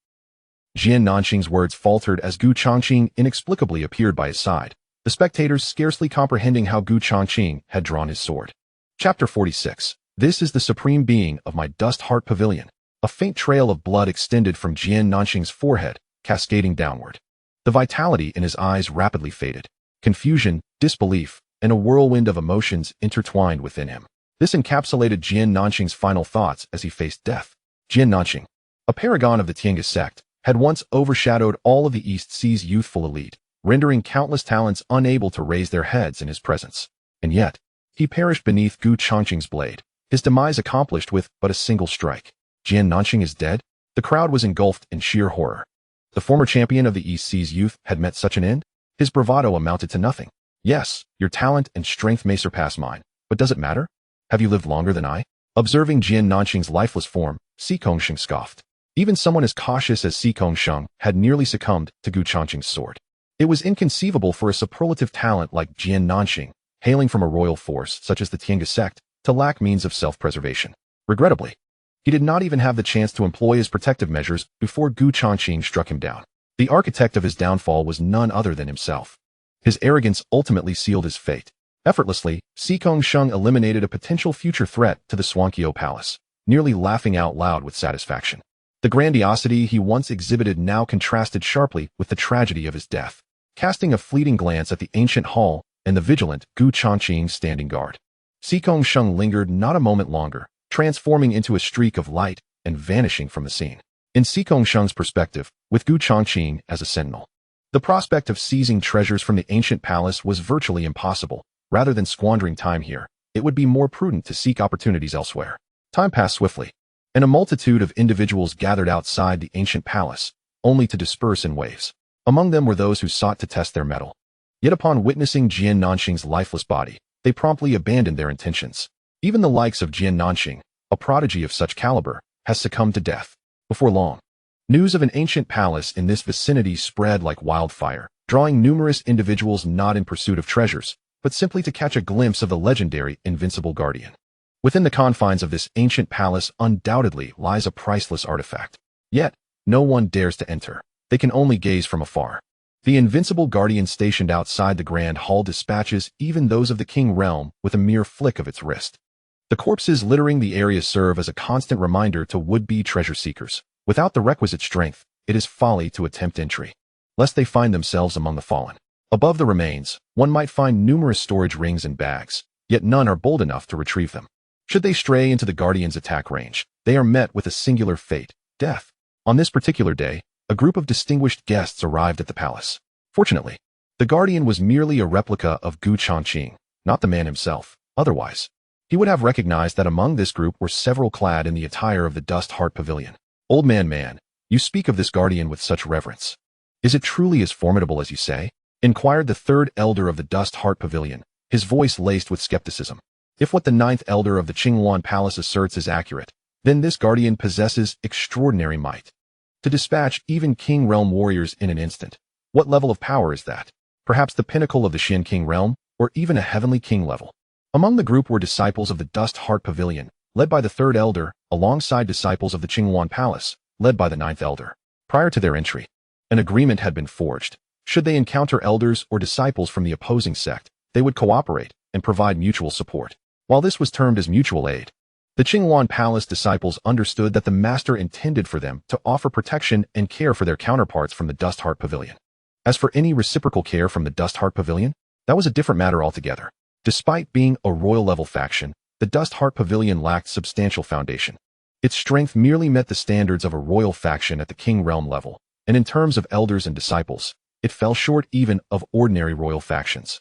Jiannanjing's words faltered as Changqing inexplicably appeared by his side, the spectators scarcely comprehending how Changqing had drawn his sword. Chapter 46. This is the supreme being of my dust heart pavilion. A faint trail of blood extended from Jiannanjing's forehead, cascading downward. The vitality in his eyes rapidly faded. Confusion, disbelief, and a whirlwind of emotions intertwined within him. This encapsulated Jiannanjing's final thoughts as he faced death. Jiannanjing, a paragon of the Tiange sect, had once overshadowed all of the East Sea's youthful elite, rendering countless talents unable to raise their heads in his presence. And yet, he perished beneath Changqing's blade, his demise accomplished with but a single strike. Jiannanjing is dead? The crowd was engulfed in sheer horror. The former champion of the East Sea's youth had met such an end? His bravado amounted to nothing. Yes, your talent and strength may surpass mine, but does it matter? Have you lived longer than I? Observing Jiannanjing's lifeless form, Changqing scoffed. Even someone as cautious as Changqing had nearly succumbed to Changqing's sword. It was inconceivable for a superlative talent like Jiannanjing, hailing from a royal force such as the Tiange sect, to lack means of self-preservation. Regrettably, he did not even have the chance to employ his protective measures before Changqing struck him down. The architect of his downfall was none other than himself. His arrogance ultimately sealed his fate. Effortlessly, Changqing eliminated a potential future threat to the Xuanqiao Palace, nearly laughing out loud with satisfaction. The grandiosity he once exhibited now contrasted sharply with the tragedy of his death. Casting a fleeting glance at the ancient hall and the vigilant Changqing standing guard, Changqing lingered not a moment longer, transforming into a streak of light and vanishing from the scene. In Changqing's perspective, with Changqing as a sentinel, the prospect of seizing treasures from the ancient palace was virtually impossible. Rather than squandering time here, it would be more prudent to seek opportunities elsewhere. Time passed swiftly, and a multitude of individuals gathered outside the ancient palace, only to disperse in waves. Among them were those who sought to test their mettle. Yet upon witnessing Jiannanjing's lifeless body, they promptly abandoned their intentions. Even the likes of Jiannanjing, a prodigy of such caliber, has succumbed to death. Before long, news of an ancient palace in this vicinity spread like wildfire, drawing numerous individuals not in pursuit of treasures, but simply to catch a glimpse of the legendary invincible guardian. Within the confines of this ancient palace undoubtedly lies a priceless artifact. Yet, no one dares to enter. They can only gaze from afar. The invincible guardian stationed outside the grand hall dispatches even those of the king realm with a mere flick of its wrist. The corpses littering the area serve as a constant reminder to would-be treasure seekers. Without the requisite strength, it is folly to attempt entry, lest they find themselves among the fallen. Above the remains, one might find numerous storage rings and bags, yet none are bold enough to retrieve them. Should they stray into the Guardian's attack range, they are met with a singular fate, death. On this particular day, a group of distinguished guests arrived at the palace. Fortunately, the Guardian was merely a replica of Changqing, not the man himself. Otherwise, he would have recognized that among this group were several clad in the attire of the Dust Heart Pavilion. Old man, you speak of this Guardian with such reverence. Is it truly as formidable as you say? inquired the third elder of the Dust Heart Pavilion, his voice laced with skepticism. If what the ninth elder of the Qingyuan Palace asserts is accurate, then this guardian possesses extraordinary might. To dispatch even King Realm warriors in an instant. What level of power is that? Perhaps the pinnacle of the Changqing realm, or even a heavenly king level. Among the group were disciples of the Dust Heart Pavilion, led by the third elder, alongside disciples of the Qingyuan Palace, led by the ninth elder. Prior to their entry, an agreement had been forged. Should they encounter elders or disciples from the opposing sect, they would cooperate and provide mutual support. While this was termed as mutual aid, the Qingyuan Palace disciples understood that the master intended for them to offer protection and care for their counterparts from the Dust Heart Pavilion. As for any reciprocal care from the Dust Heart Pavilion, that was a different matter altogether. Despite being a royal-level faction, the Dust Heart Pavilion lacked substantial foundation. Its strength merely met the standards of a royal faction at the King Realm level, and in terms of elders and disciples, it fell short even of ordinary royal factions,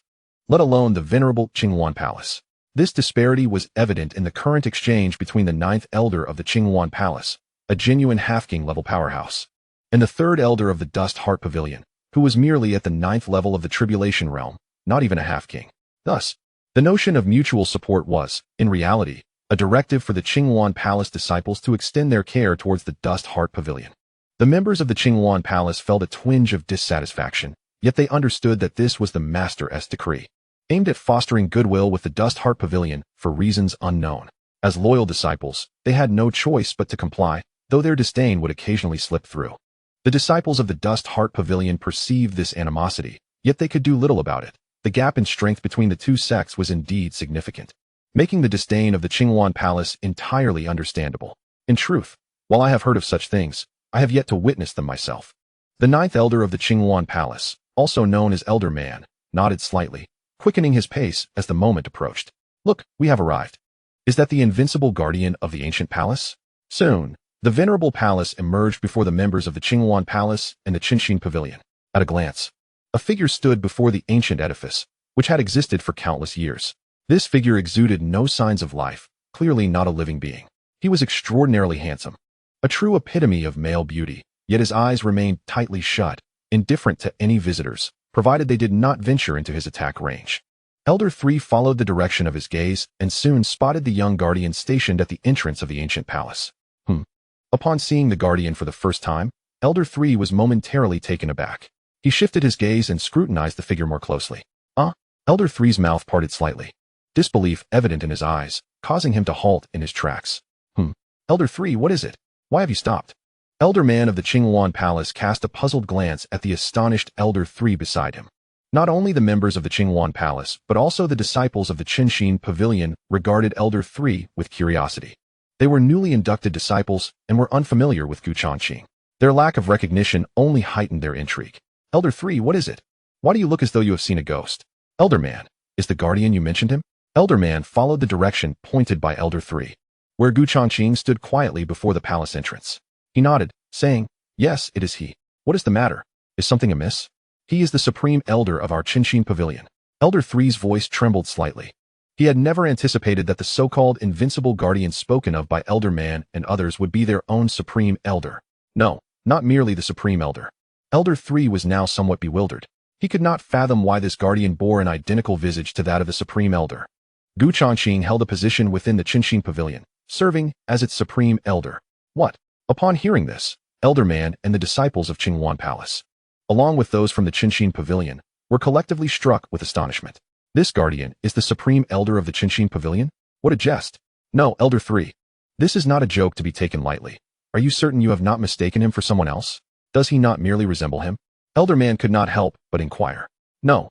let alone the venerable Qingyuan Palace. This disparity was evident in the current exchange between the ninth elder of the Qingyuan Palace, a genuine half-king level powerhouse, and the third elder of the Dust Heart Pavilion, who was merely at the ninth level of the Tribulation Realm, not even a half-king. Thus, the notion of mutual support was, in reality, a directive for the Qingyuan Palace disciples to extend their care towards the Dust Heart Pavilion. The members of the Qingyuan Palace felt a twinge of dissatisfaction, yet they understood that this was the master's decree, aimed at fostering goodwill with the Dust Heart Pavilion for reasons unknown. As loyal disciples, they had no choice but to comply, though their disdain would occasionally slip through. The disciples of the Dust Heart Pavilion perceived this animosity, yet they could do little about it. The gap in strength between the two sects was indeed significant, making the disdain of the Qingyuan Palace entirely understandable. In truth, while I have heard of such things, I have yet to witness them myself. The ninth elder of the Qingyuan Palace, also known as Elder Man, nodded slightly, quickening his pace as the moment approached. Look, we have arrived. Is that the invincible guardian of the ancient palace? Soon, the venerable palace emerged before the members of the Qingyuan Palace and the Changqing Pavilion. At a glance, a figure stood before the ancient edifice, which had existed for countless years. This figure exuded no signs of life, clearly not a living being. He was extraordinarily handsome, a true epitome of male beauty, yet his eyes remained tightly shut, indifferent to any visitors, provided they did not venture into his attack range. Elder 3 followed the direction of his gaze and soon spotted the young guardian stationed at the entrance of the ancient palace. Upon seeing the guardian for the first time, Elder 3 was momentarily taken aback. He shifted his gaze and scrutinized the figure more closely. Elder 3's mouth parted slightly, disbelief evident in his eyes, causing him to halt in his tracks. Elder 3, what is it? Why have you stopped? Elder Man of the Qingyuan Palace cast a puzzled glance at the astonished Elder 3 beside him. Not only the members of the Qingyuan Palace, but also the disciples of the Changqing Pavilion regarded Elder 3 with curiosity. They were newly inducted disciples and were unfamiliar with Changqing. Their lack of recognition only heightened their intrigue. Elder 3, what is it? Why do you look as though you have seen a ghost? Elder Man, is the guardian you mentioned him? Elder Man followed the direction pointed by Elder 3, where Changqing stood quietly before the palace entrance. He nodded, saying, Yes, it is he. What is the matter? Is something amiss? He is the supreme elder of our Changqing Pavilion. Elder 3's voice trembled slightly. He had never anticipated that the so-called invincible guardian spoken of by Elder Man and others would be their own supreme elder. No, not merely the supreme elder. Elder 3 was now somewhat bewildered. He could not fathom why this guardian bore an identical visage to that of the supreme elder. Changqing held a position within the Changqing Pavilion, serving as its supreme elder. What? Upon hearing this, Elder Man and the disciples of Qingyuan Palace, along with those from the Changqing Pavilion, were collectively struck with astonishment. This guardian is the supreme elder of the Changqing Pavilion? What a jest! No, Elder 3. This is not a joke to be taken lightly. Are you certain you have not mistaken him for someone else? Does he not merely resemble him? Elder Man could not help but inquire. No,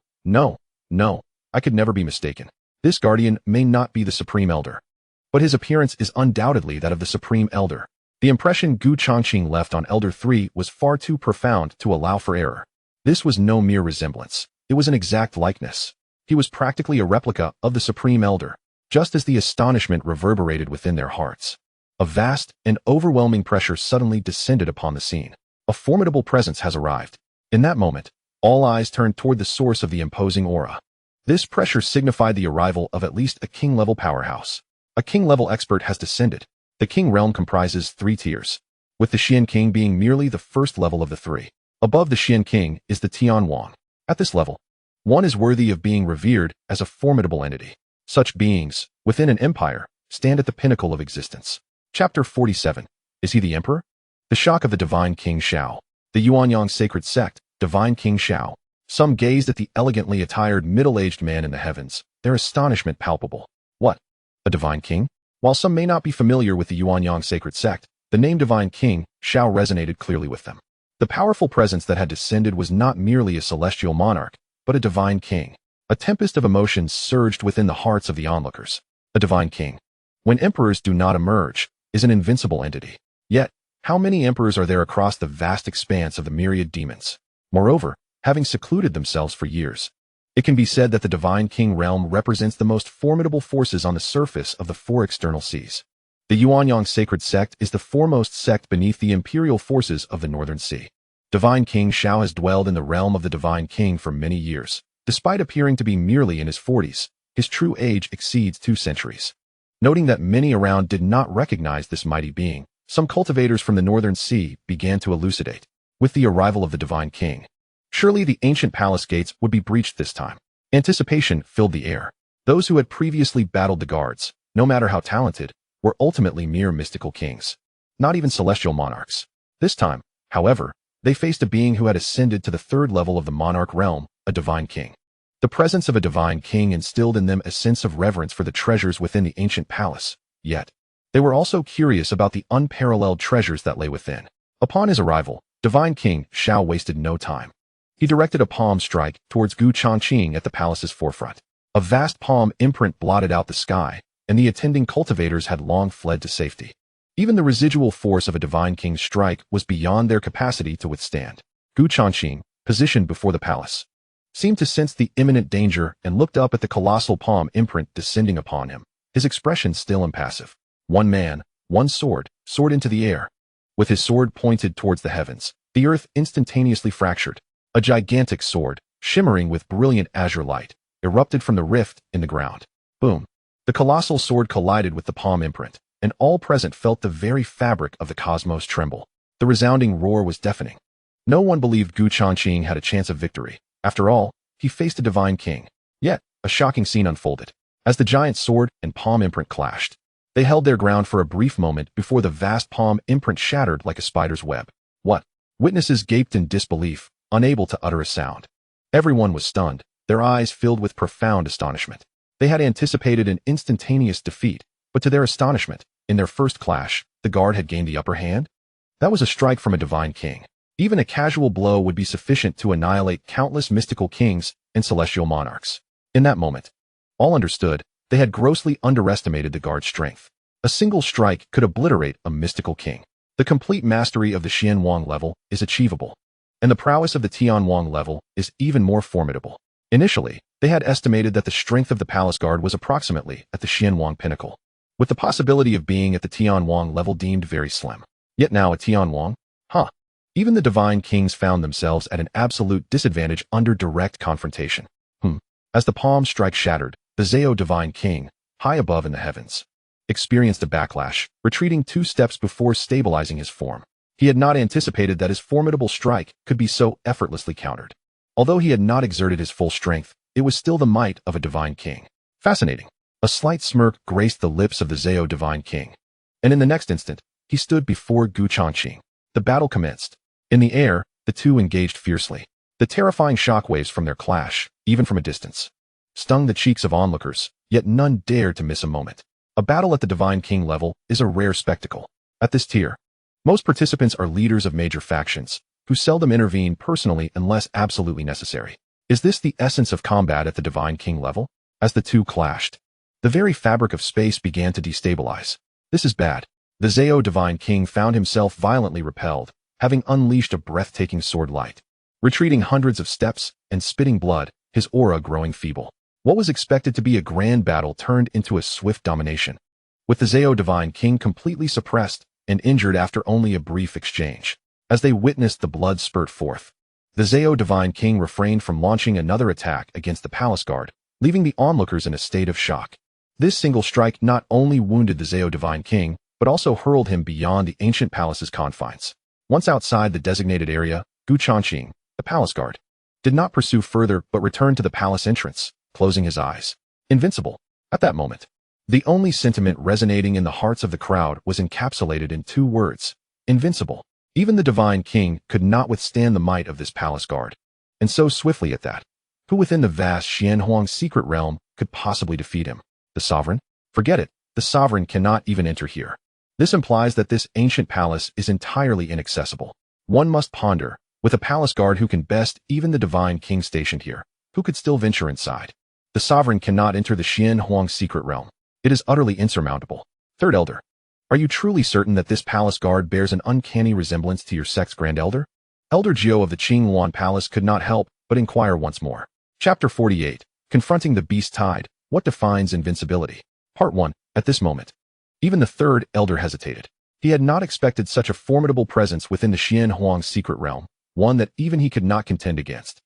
I could never be mistaken. This guardian may not be the supreme elder, but his appearance is undoubtedly that of the supreme elder. The impression Changqing left on Elder 3 was far too profound to allow for error. This was no mere resemblance. It was an exact likeness. He was practically a replica of the supreme elder, just as the astonishment reverberated within their hearts. A vast and overwhelming pressure suddenly descended upon the scene. A formidable presence has arrived. In that moment, all eyes turned toward the source of the imposing aura. This pressure signified the arrival of at least a king-level powerhouse. A king-level expert has descended. The king realm comprises 3 tiers, with the Xian King being merely the first level of the 3. Above the Xian King is the Tian Wang, At this level, one is worthy of being revered as a formidable entity. Such beings, within an empire, stand at the pinnacle of existence. Chapter 47. Is he the emperor? The shock of the divine King Shao. The Yuanyang sacred sect, divine King Shao. Some gazed at the elegantly attired middle-aged man in the heavens, their astonishment palpable. What? A divine king? While some may not be familiar with the Yuanyang sacred sect, the name divine King Shao resonated clearly with them. The powerful presence that had descended was not merely a celestial monarch, but a divine king. A tempest of emotions surged within the hearts of the onlookers. A divine king, when emperors do not emerge, is an invincible entity. Yet, how many emperors are there across the vast expanse of the myriad demons? Moreover, having secluded themselves for years, it can be said that the divine king realm represents the most formidable forces on the surface of the four external seas. The Yuanyang sacred sect is the foremost sect beneath the imperial forces of the northern sea. Divine King Shao has dwelled in the realm of the divine king for many years. Despite appearing to be merely in his 40s, his true age exceeds 2 centuries. Noting that many around did not recognize this mighty being, some cultivators from the northern sea began to elucidate. With the arrival of the divine king, surely the ancient palace gates would be breached this time. Anticipation filled the air. Those who had previously battled the guards, no matter how talented, were ultimately mere mystical kings, not even celestial monarchs. This time, however, they faced a being who had ascended to the 3rd level of the monarch realm, a divine king. The presence of a divine king instilled in them a sense of reverence for the treasures within the ancient palace, yet they were also curious about the unparalleled treasures that lay within. Upon his arrival, divine King Shao wasted no time. He directed a palm strike towards Changqing at the palace's forefront. A vast palm imprint blotted out the sky, and the attending cultivators had long fled to safety. Even the residual force of a divine king's strike was beyond their capacity to withstand. Changqing, positioned before the palace, seemed to sense the imminent danger and looked up at the colossal palm imprint descending upon him, his expression still impassive. One man, one sword, soared into the air. With his sword pointed towards the heavens, the earth instantaneously fractured. A gigantic sword, shimmering with brilliant azure light, erupted from the rift in the ground. Boom! The colossal sword collided with the palm imprint, and all present felt the very fabric of the cosmos tremble. The resounding roar was deafening. No one believed Changqing had a chance of victory. After all, he faced a divine king. Yet, a shocking scene unfolded. As the giant sword and palm imprint clashed, they held their ground for a brief moment before the vast palm imprint shattered like a spider's web. What? Witnesses gaped in disbelief, unable to utter a sound. Everyone was stunned, their eyes filled with profound astonishment. They had anticipated an instantaneous defeat, but to their astonishment, in their first clash, the guard had gained the upper hand? That was a strike from a divine king. Even a casual blow would be sufficient to annihilate countless mystical kings and celestial monarchs. In that moment, all understood they had grossly underestimated the guard's strength. A single strike could obliterate a mystical king. The complete mastery of the Xianwang level is achievable, and the prowess of the Tianwang level is even more formidable. Initially, they had estimated that the strength of the palace guard was approximately at the Xianwang pinnacle, with the possibility of being at the Tianwang level deemed very slim. Yet now at Tianwang? Even the divine kings found themselves at an absolute disadvantage under direct confrontation. As the palm strike shattered, the Zhao divine king, high above in the heavens, experienced a backlash, retreating 2 steps before stabilizing his form. He had not anticipated that his formidable strike could be so effortlessly countered. Although he had not exerted his full strength, it was still the might of a divine king. Fascinating. A slight smirk graced the lips of the Zhao divine king, and in the next instant, he stood before Changqing. The battle commenced. In the air, the two engaged fiercely. The terrifying shockwaves from their clash, even from a distance, stung the cheeks of onlookers, yet none dared to miss a moment. A battle at the divine king level is a rare spectacle. At this tier, most participants are leaders of major factions, who seldom intervene personally unless absolutely necessary. Is this the essence of combat at the divine king level? As the two clashed, the very fabric of space began to destabilize. This is bad. The Zhao divine king found himself violently repelled, having unleashed a breathtaking sword light. Retreating hundreds of steps and spitting blood, his aura growing feeble. What was expected to be a grand battle turned into a swift domination, with the Zhao divine king completely suppressed and injured after only a brief exchange. As they witnessed the blood spurt forth, the Zhao divine king refrained from launching another attack against the palace guard, leaving the onlookers in a state of shock. This single strike not only wounded the Zhao divine king, but also hurled him beyond the ancient palace's confines. Once outside the designated area, Changqing, the palace guard, did not pursue further but returned to the palace entrance, closing his eyes. Invincible. At that moment, the only sentiment resonating in the hearts of the crowd was encapsulated in two words: invincible. Even the divine king could not withstand the might of this palace guard. And so swiftly at that. Who within the vast Xianhuang secret realm could possibly defeat him? The sovereign? Forget it. The sovereign cannot even enter here. This implies that this ancient palace is entirely inaccessible. One must ponder, with a palace guard who can best even the divine king stationed here, who could still venture inside? The sovereign cannot enter the Xianhuang secret realm. It is utterly insurmountable. Third Elder. Are you truly certain that this palace guard bears an uncanny resemblance to your sect's Grand Elder? Elder Jiao of the Qinghuan Palace could not help but inquire once more. Chapter 48. Confronting the Beast Tide. What defines invincibility? Part 1. At this moment, even the third Elder hesitated. He had not expected such a formidable presence within the Xianhuang secret realm, one that even he could not contend against.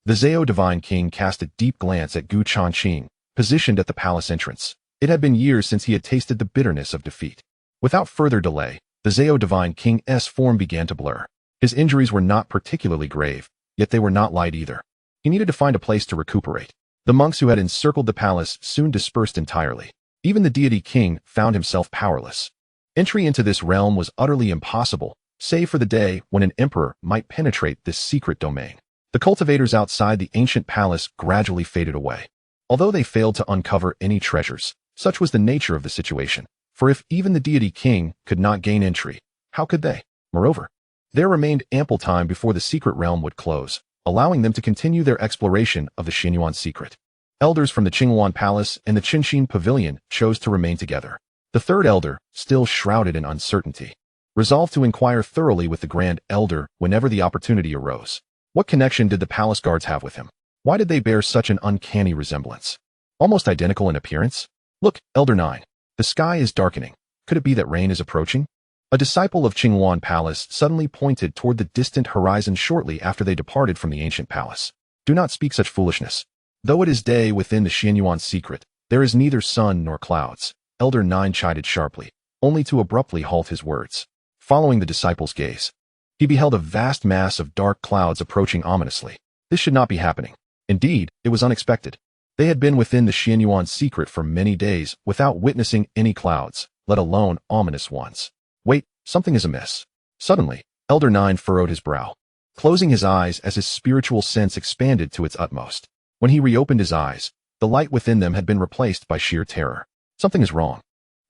The Zhao Divine King cast a deep glance at Changqing, positioned at the palace entrance. It had been years since he had tasted the bitterness of defeat. Without further delay, the Zhao Divine King's form began to blur. His injuries were not particularly grave, yet they were not light either. He needed to find a place to recuperate. The monks who had encircled the palace soon dispersed entirely. Even the deity king found himself powerless. Entry into this realm was utterly impossible, save for the day when an emperor might penetrate this secret domain. The cultivators outside the ancient palace gradually faded away. Although they failed to uncover any treasures, such was the nature of the situation. For if even the deity king could not gain entry, how could they? Moreover, there remained ample time before the secret realm would close, allowing them to continue their exploration of the Xianyuan secret. Elders from the Qinghuan Palace and the Changqing Pavilion chose to remain together. The third elder, still shrouded in uncertainty, resolved to inquire thoroughly with the Grand Elder whenever the opportunity arose. What connection did the palace guards have with him? Why did they bear such an uncanny resemblance? Almost identical in appearance? Look, Elder 9. The sky is darkening. Could it be that rain is approaching? A disciple of Qinghuan Palace suddenly pointed toward the distant horizon shortly after they departed from the ancient palace. Do not speak such foolishness. Though it is day within the Xianyuan secret, there is neither sun nor clouds. Elder 9 chided sharply, only to abruptly halt his words. Following the disciple's gaze, he beheld a vast mass of dark clouds approaching ominously. This should not be happening. Indeed, it was unexpected. They had been within the Xianyuan secret for many days without witnessing any clouds, let alone ominous ones. Wait, something is amiss. Suddenly, Elder 9 furrowed his brow, closing his eyes as his spiritual sense expanded to its utmost. When he reopened his eyes, the light within them had been replaced by sheer terror. Something is wrong.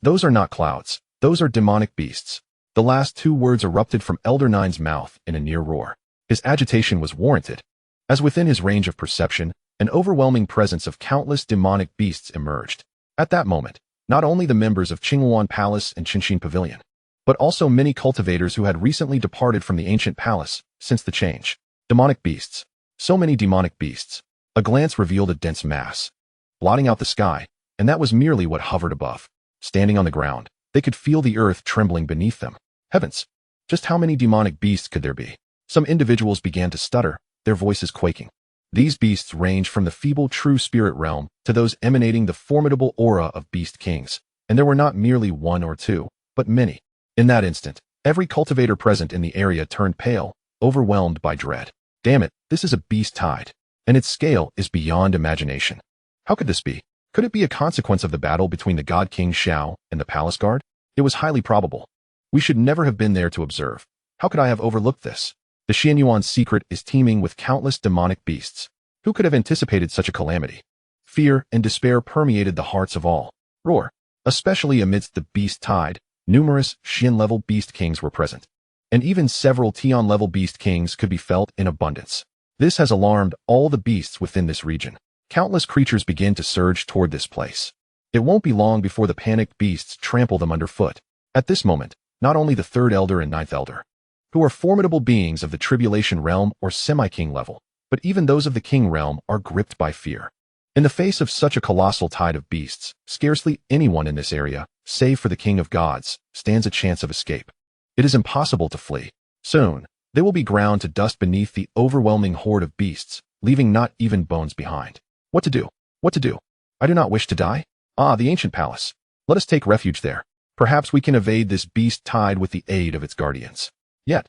Those are not clouds. Those are demonic beasts. The last two words erupted from Elder 9's mouth in a near roar. His agitation was warranted. As within his range of perception, an overwhelming presence of countless demonic beasts emerged. At that moment, not only the members of Qinghuan Palace and Changqing Pavilion, but also many cultivators who had recently departed from the ancient palace since the change. Demonic beasts. So many demonic beasts. A glance revealed a dense mass, blotting out the sky, and that was merely what hovered above. Standing on the ground, they could feel the earth trembling beneath them. Heavens! Just how many demonic beasts could there be? Some individuals began to stutter, their voices quaking. These beasts range from the feeble true spirit realm to those emanating the formidable aura of beast kings, and there were not merely one or two, but many. In that instant, every cultivator present in the area turned pale, overwhelmed by dread. Damn it, this is a beast tide, and its scale is beyond imagination. How could this be? Could it be a consequence of the battle between the God King Xiao and the palace guard? It was highly probable. We should never have been there to observe. How could I have overlooked this? The Xianyuan secret is teeming with countless demonic beasts. Who could have anticipated such a calamity? Fear and despair permeated the hearts of all. Roar. Especially amidst the beast tide, numerous Xian-level beast kings were present, and even several Tian-level beast kings could be felt in abundance. This has alarmed all the beasts within this region. Countless creatures begin to surge toward this place. It won't be long before the panicked beasts trample them underfoot. At this moment, not only the third elder and ninth elder, who are formidable beings of the tribulation realm or semi-king level, but even those of the king realm are gripped by fear. In the face of such a colossal tide of beasts, scarcely anyone in this area, save for the king of gods, stands a chance of escape. It is impossible to flee. Soon, they will be ground to dust beneath the overwhelming horde of beasts, leaving not even bones behind. What to do? What to do? I do not wish to die. Ah, the ancient palace. Let us take refuge there. Perhaps we can evade this beast tide with the aid of its guardians. Yet,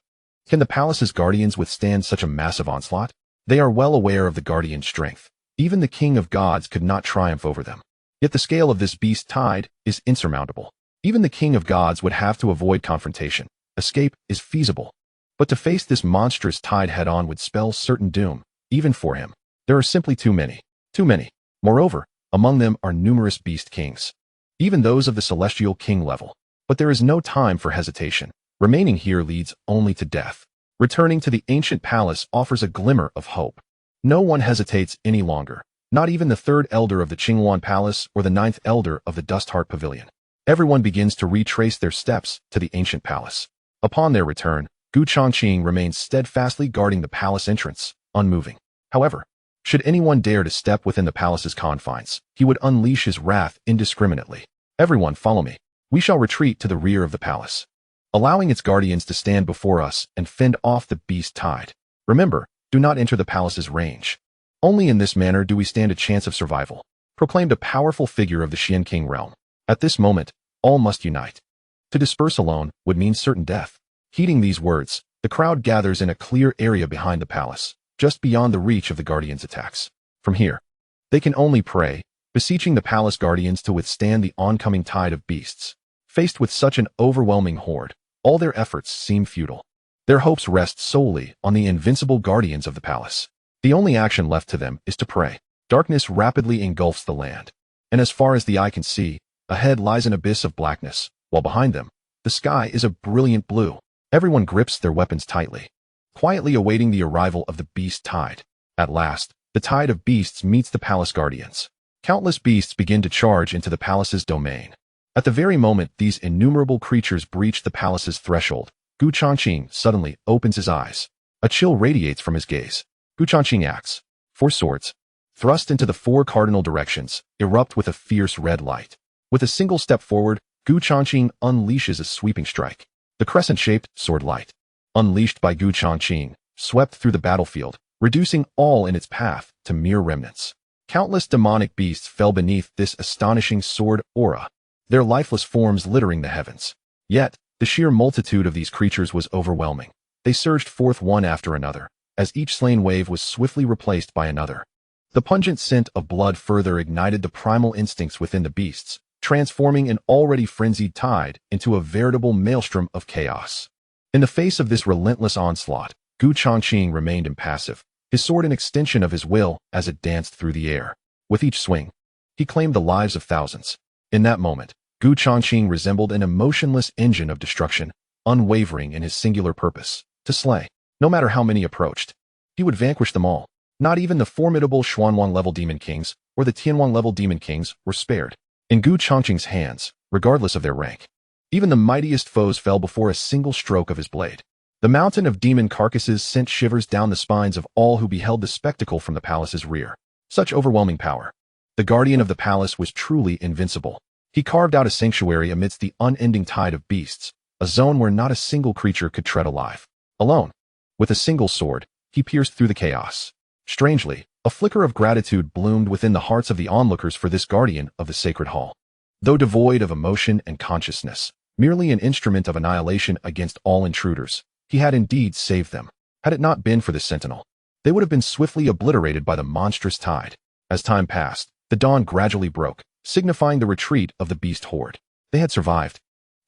can the palace's guardians withstand such a massive onslaught? They are well aware of the guardian's strength. Even the king of gods could not triumph over them. Yet the scale of this beast tide is insurmountable. Even the king of gods would have to avoid confrontation. Escape is feasible. But to face this monstrous tide head-on would spell certain doom, even for him. There are simply too many. Too many. Moreover, among them are numerous beast kings. Even those of the celestial king level. But there is no time for hesitation. Remaining here leads only to death. Returning to the ancient palace offers a glimmer of hope. No one hesitates any longer. Not even the third elder of the Qingwan Palace or the ninth elder of the Dustheart Pavilion. Everyone begins to retrace their steps to the ancient palace. Upon their return, Changqing remains steadfastly guarding the palace entrance, unmoving. However, should anyone dare to step within the palace's confines, he would unleash his wrath indiscriminately. Everyone follow me. We shall retreat to the rear of the palace, allowing its guardians to stand before us and fend off the beast tide. Remember, do not enter the palace's range. Only in this manner do we stand a chance of survival, proclaimed a powerful figure of the Changqing realm. At this moment, all must unite. To disperse alone would mean certain death. Heeding these words, the crowd gathers in a clear area behind the palace, just beyond the reach of the guardians' attacks. From here, they can only pray, beseeching the palace guardians to withstand the oncoming tide of beasts. Faced with such an overwhelming horde, all their efforts seem futile. Their hopes rest solely on the invincible guardians of the palace. The only action left to them is to pray. Darkness rapidly engulfs the land, and as far as the eye can see, ahead lies an abyss of blackness, while behind them, the sky is a brilliant blue. Everyone grips their weapons tightly, quietly awaiting the arrival of the beast tide. At last, the tide of beasts meets the palace guardians. Countless beasts begin to charge into the palace's domain. At the very moment these innumerable creatures breach the palace's threshold, Changqing suddenly opens his eyes. A chill radiates from his gaze. Changqing acts. 4 swords, thrust into the 4 cardinal directions, erupt with a fierce red light. With a single step forward, Changqing unleashes a sweeping strike. The crescent-shaped sword light, unleashed by Changqing, swept through the battlefield, reducing all in its path to mere remnants. Countless demonic beasts fell beneath this astonishing sword aura, their lifeless forms littering the heavens. Yet, the sheer multitude of these creatures was overwhelming. They surged forth one after another, as each slain wave was swiftly replaced by another. The pungent scent of blood further ignited the primal instincts within the beasts, transforming an already frenzied tide into a veritable maelstrom of chaos. In the face of this relentless onslaught, Changqing remained impassive, his sword an extension of his will as it danced through the air. With each swing, he claimed the lives of thousands. In that moment, Changqing resembled an emotionless engine of destruction, unwavering in his singular purpose, to slay. No matter how many approached, he would vanquish them all. Not even the formidable Xuanwan-level demon kings or the Tianwan-level demon kings were spared. In Changqing's hands, regardless of their rank, even the mightiest foes fell before a single stroke of his blade. The mountain of demon carcasses sent shivers down the spines of all who beheld the spectacle from the palace's rear. Such overwhelming power. The guardian of the palace was truly invincible. He carved out a sanctuary amidst the unending tide of beasts, a zone where not a single creature could tread alive. Alone, with a single sword, he pierced through the chaos. Strangely, a flicker of gratitude bloomed within the hearts of the onlookers for this guardian of the sacred hall. Though devoid of emotion and consciousness, merely an instrument of annihilation against all intruders, he had indeed saved them. Had it not been for the sentinel, they would have been swiftly obliterated by the monstrous tide. As time passed, the dawn gradually broke, signifying the retreat of the beast horde. They had survived.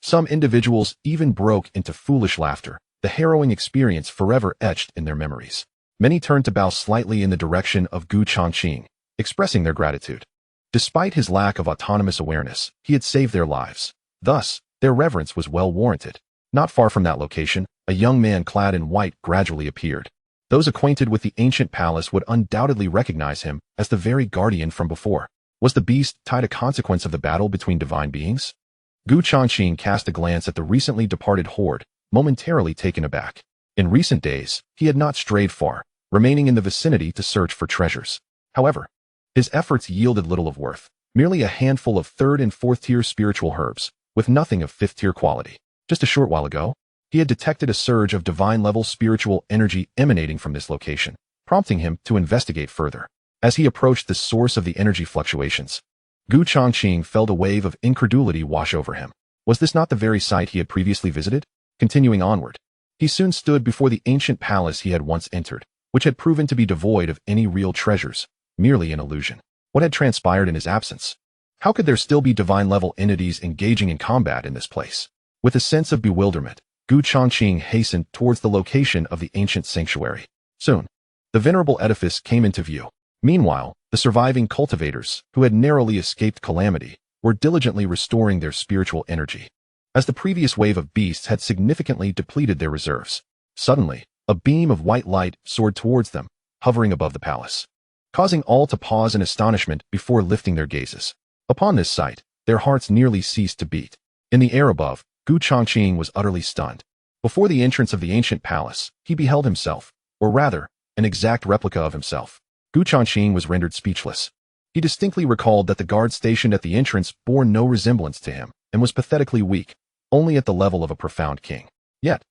Some individuals even broke into foolish laughter, the harrowing experience forever etched in their memories. Many turned to bow slightly in the direction of Changqing, expressing their gratitude. Despite his lack of autonomous awareness, he had saved their lives. Thus, their reverence was well warranted. Not far from that location, a young man clad in white gradually appeared. Those acquainted with the ancient palace would undoubtedly recognize him as the very guardian from before. Was the beast tide a consequence of the battle between divine beings? Changqing cast a glance at the recently departed horde, momentarily taken aback. In recent days, he had not strayed far, remaining in the vicinity to search for treasures. However, his efforts yielded little of worth, merely a handful of 3rd and 4th tier spiritual herbs, with nothing of 5th tier quality. Just a short while ago, he had detected a surge of divine-level spiritual energy emanating from this location, prompting him to investigate further. As he approached the source of the energy fluctuations, Changqing felt a wave of incredulity wash over him. Was this not the very site he had previously visited? Continuing onward, he soon stood before the ancient palace he had once entered, which had proven to be devoid of any real treasures, merely an illusion. What had transpired in his absence? How could there still be divine-level entities engaging in combat in this place? With a sense of bewilderment, Changqing hastened towards the location of the ancient sanctuary. Soon, the venerable edifice came into view. Meanwhile, the surviving cultivators, who had narrowly escaped calamity, were diligently restoring their spiritual energy. As the previous wave of beasts had significantly depleted their reserves, suddenly, a beam of white light soared towards them, hovering above the palace, causing all to pause in astonishment before lifting their gazes. Upon this sight, their hearts nearly ceased to beat. In the air above, Changqing was utterly stunned. Before the entrance of the ancient palace, he beheld himself, or rather, an exact replica of himself. Changqing was rendered speechless. He distinctly recalled that the guard stationed at the entrance bore no resemblance to him and was pathetically weak, only at the level of a profound king. Yet,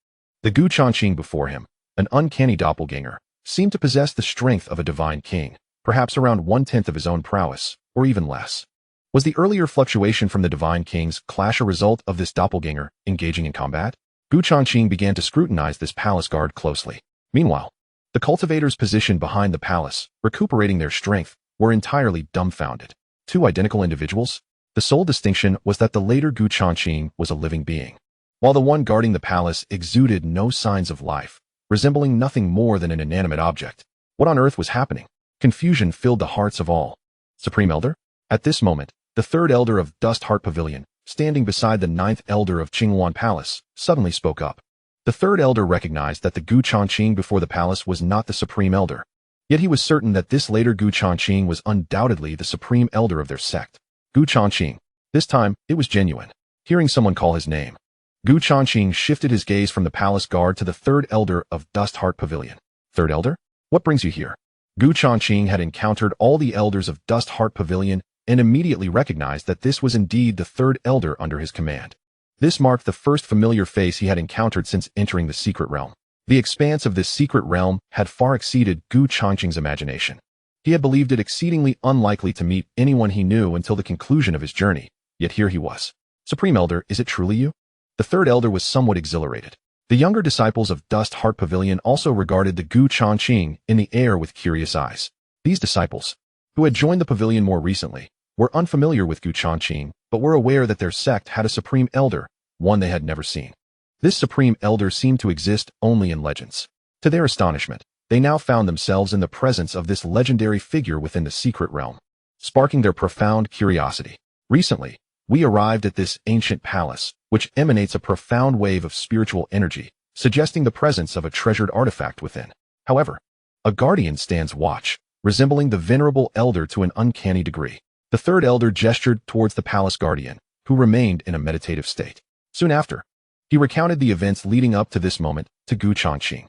the Changqing before him, an uncanny doppelganger, seemed to possess the strength of a divine king, perhaps around 1/10 of his own prowess, or even less. Was the earlier fluctuation from the divine king's clash a result of this doppelganger engaging in combat? Changqing began to scrutinize this palace guard closely. Meanwhile, the cultivators positioned behind the palace, recuperating their strength, were entirely dumbfounded. Two identical individuals? The sole distinction was that the later Changqing was a living being, while the one guarding the palace exuded no signs of life, resembling nothing more than an inanimate object. What on earth was happening? Confusion filled the hearts of all. Supreme Elder? At this moment, the third elder of Dust Heart Pavilion, standing beside the ninth elder of Qinghuan Palace, suddenly spoke up. The third elder recognized that the Changqing before the palace was not the supreme elder. Yet he was certain that this later Changqing was undoubtedly the supreme elder of their sect. Changqing. This time, it was genuine. Hearing someone call his name, Changqing shifted his gaze from the palace guard to the third elder of Dust Heart Pavilion. Third elder? What brings you here? Changqing had encountered all the elders of Dust Heart Pavilion and immediately recognized that this was indeed the third elder under his command. This marked the first familiar face he had encountered since entering the secret realm. The expanse of this secret realm had far exceeded Changqing's imagination. He had believed it exceedingly unlikely to meet anyone he knew until the conclusion of his journey, yet here he was. Supreme Elder, is it truly you? The third elder was somewhat exhilarated. The younger disciples of Dust Heart Pavilion also regarded the Changqing in the air with curious eyes. These disciples, who had joined the pavilion more recently, were unfamiliar with Changqing, but were aware that their sect had a supreme elder, one they had never seen. This supreme elder seemed to exist only in legends. To their astonishment, they now found themselves in the presence of this legendary figure within the secret realm, sparking their profound curiosity. Recently, we arrived at this ancient palace, which emanates a profound wave of spiritual energy, suggesting the presence of a treasured artifact within. However, a guardian stands watch, resembling the venerable elder to an uncanny degree. The third elder gestured towards the palace guardian, who remained in a meditative state. Soon after, he recounted the events leading up to this moment to Changqing.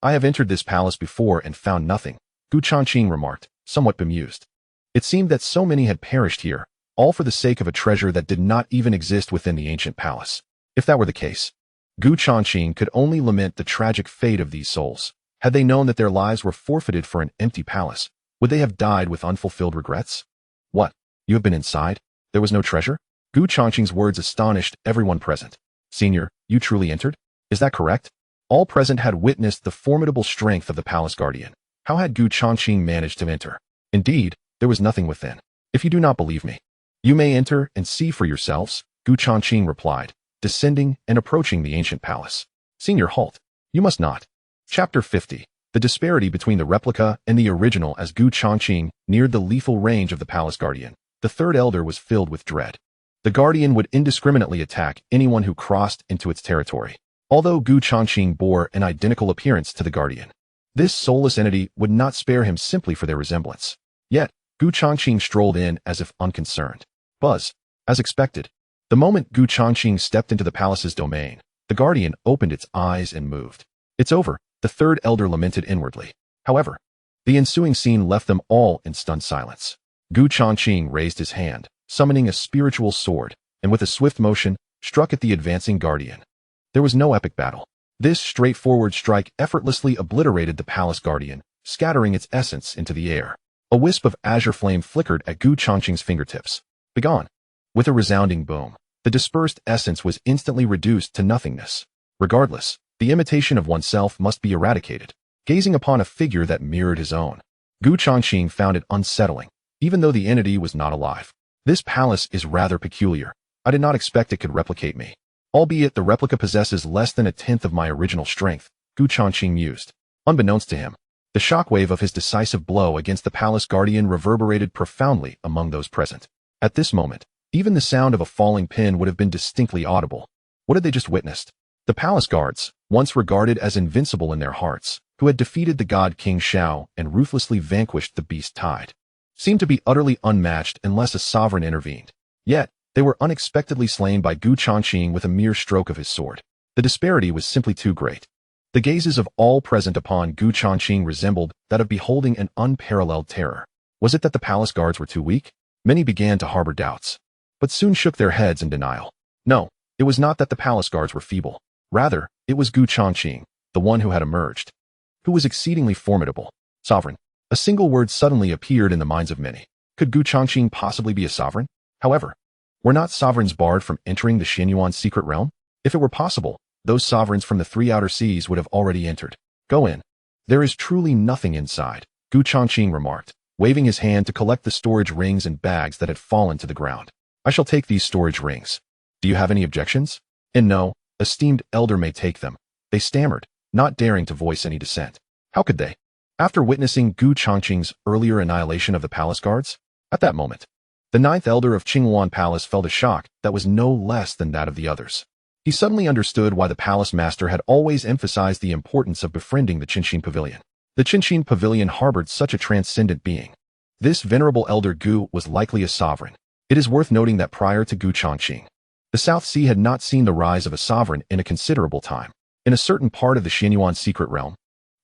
I have entered this palace before and found nothing, Changqing remarked, somewhat bemused. It seemed that so many had perished here, all for the sake of a treasure that did not even exist within the ancient palace. If that were the case, Changqing could only lament the tragic fate of these souls. Had they known that their lives were forfeited for an empty palace, would they have died with unfulfilled regrets? What? You have been inside? There was no treasure? Changqing's words astonished everyone present. Senior, you truly entered? Is that correct? All present had witnessed the formidable strength of the palace guardian. How had Changqing managed to enter? Indeed, there was nothing within. If you do not believe me, you may enter and see for yourselves, Changqing replied, descending and approaching the ancient palace. Senior, halt. You must not. Chapter 50. The disparity between the replica and the original. As Changqing neared the lethal range of the palace guardian, the third elder was filled with dread. The guardian would indiscriminately attack anyone who crossed into its territory. Although Changqing bore an identical appearance to the guardian, this soulless entity would not spare him simply for their resemblance. Yet, Changqing strolled in as if unconcerned. Buzz. As expected, the moment Changqing stepped into the palace's domain, the guardian opened its eyes and moved. It's over, the third elder lamented inwardly. However, the ensuing scene left them all in stunned silence. Changqing raised his hand, summoning a spiritual sword, and with a swift motion, struck at the advancing guardian. There was no epic battle. This straightforward strike effortlessly obliterated the palace guardian, scattering its essence into the air. A wisp of azure flame flickered at Changqing's fingertips. Begone. With a resounding boom, the dispersed essence was instantly reduced to nothingness. Regardless, the imitation of oneself must be eradicated. gazing upon a figure that mirrored his own. Changqing found it unsettling, even though the entity was not alive. This palace is rather peculiar. I did not expect it could replicate me. Albeit the replica possesses less than a tenth of my original strength, Changqing mused. Unbeknownst to him, the shockwave of his decisive blow against the palace guardian reverberated profoundly among those present. At this moment, even the sound of a falling pin would have been distinctly audible. What had they just witnessed? The palace guards, once regarded as invincible in their hearts, who had defeated the god King Shao and ruthlessly vanquished the beast Tide, seemed to be utterly unmatched unless a sovereign intervened. Yet, they were unexpectedly slain by Changqing with a mere stroke of his sword. The disparity was simply too great. The gazes of all present upon Changqing resembled that of beholding an unparalleled terror. Was it that the palace guards were too weak? Many began to harbor doubts, but soon shook their heads in denial. No, it was not that the palace guards were feeble. Rather, it was Changqing, the one who had emerged, who was exceedingly formidable. Sovereign. A single word suddenly appeared in the minds of many. Could Changqing possibly be a sovereign? However, were not sovereigns barred from entering the Xianyuan secret realm? If it were possible, those sovereigns from the three outer seas would have already entered. Go in. There is truly nothing inside, Changqing remarked, waving his hand to collect the storage rings and bags that had fallen to the ground. I shall take these storage rings. Do you have any objections? And no, esteemed elder may take them, they stammered, not daring to voice any dissent. How could they? After witnessing Changqing's earlier annihilation of the palace guards? At that moment, the ninth elder of Qingyuan Palace felt a shock that was no less than that of the others. He suddenly understood why the palace master had always emphasized the importance of befriending the Qinqing Pavilion. The Qinqing Pavilion harbored such a transcendent being. This venerable elder Gu was likely a sovereign. It is worth noting that prior to Changqing, the South Sea had not seen the rise of a sovereign in a considerable time. In a certain part of the Xianyuan secret realm,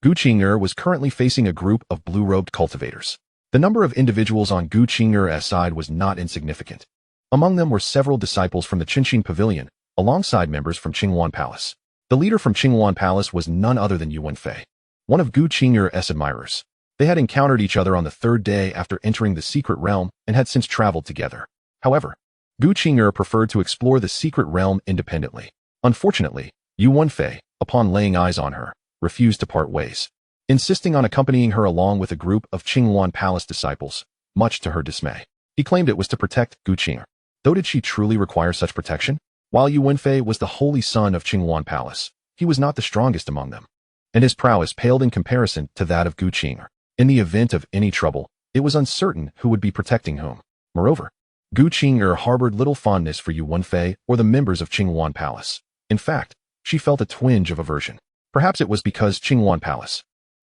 Qing'er was currently facing a group of blue-robed cultivators. The number of individuals on Qing'er's side was not insignificant. Among them were several disciples from the Qinqing Pavilion, alongside members from Qingyuan Palace. The leader from Qingyuan Palace was none other than Yu Wenfei, one of Qing'er's admirers. They had encountered each other on the third day after entering the secret realm and had since traveled together. However, Qing'er preferred to explore the secret realm independently. Unfortunately, Yu Wenfei, upon laying eyes on her, refused to part ways, insisting on accompanying her along with a group of Qingyuan Palace disciples, much to her dismay. He claimed it was to protect Qing'er. Though did she truly require such protection? While Yu Wenfei was the holy son of Qingyuan Palace, he was not the strongest among them, and his prowess paled in comparison to that of Qing'er. In the event of any trouble, it was uncertain who would be protecting whom. Moreover, Qing'er harbored little fondness for Yu Wenfei or the members of Qingyuan Palace. In fact, she felt a twinge of aversion. Perhaps it was because Qingyuan Palace,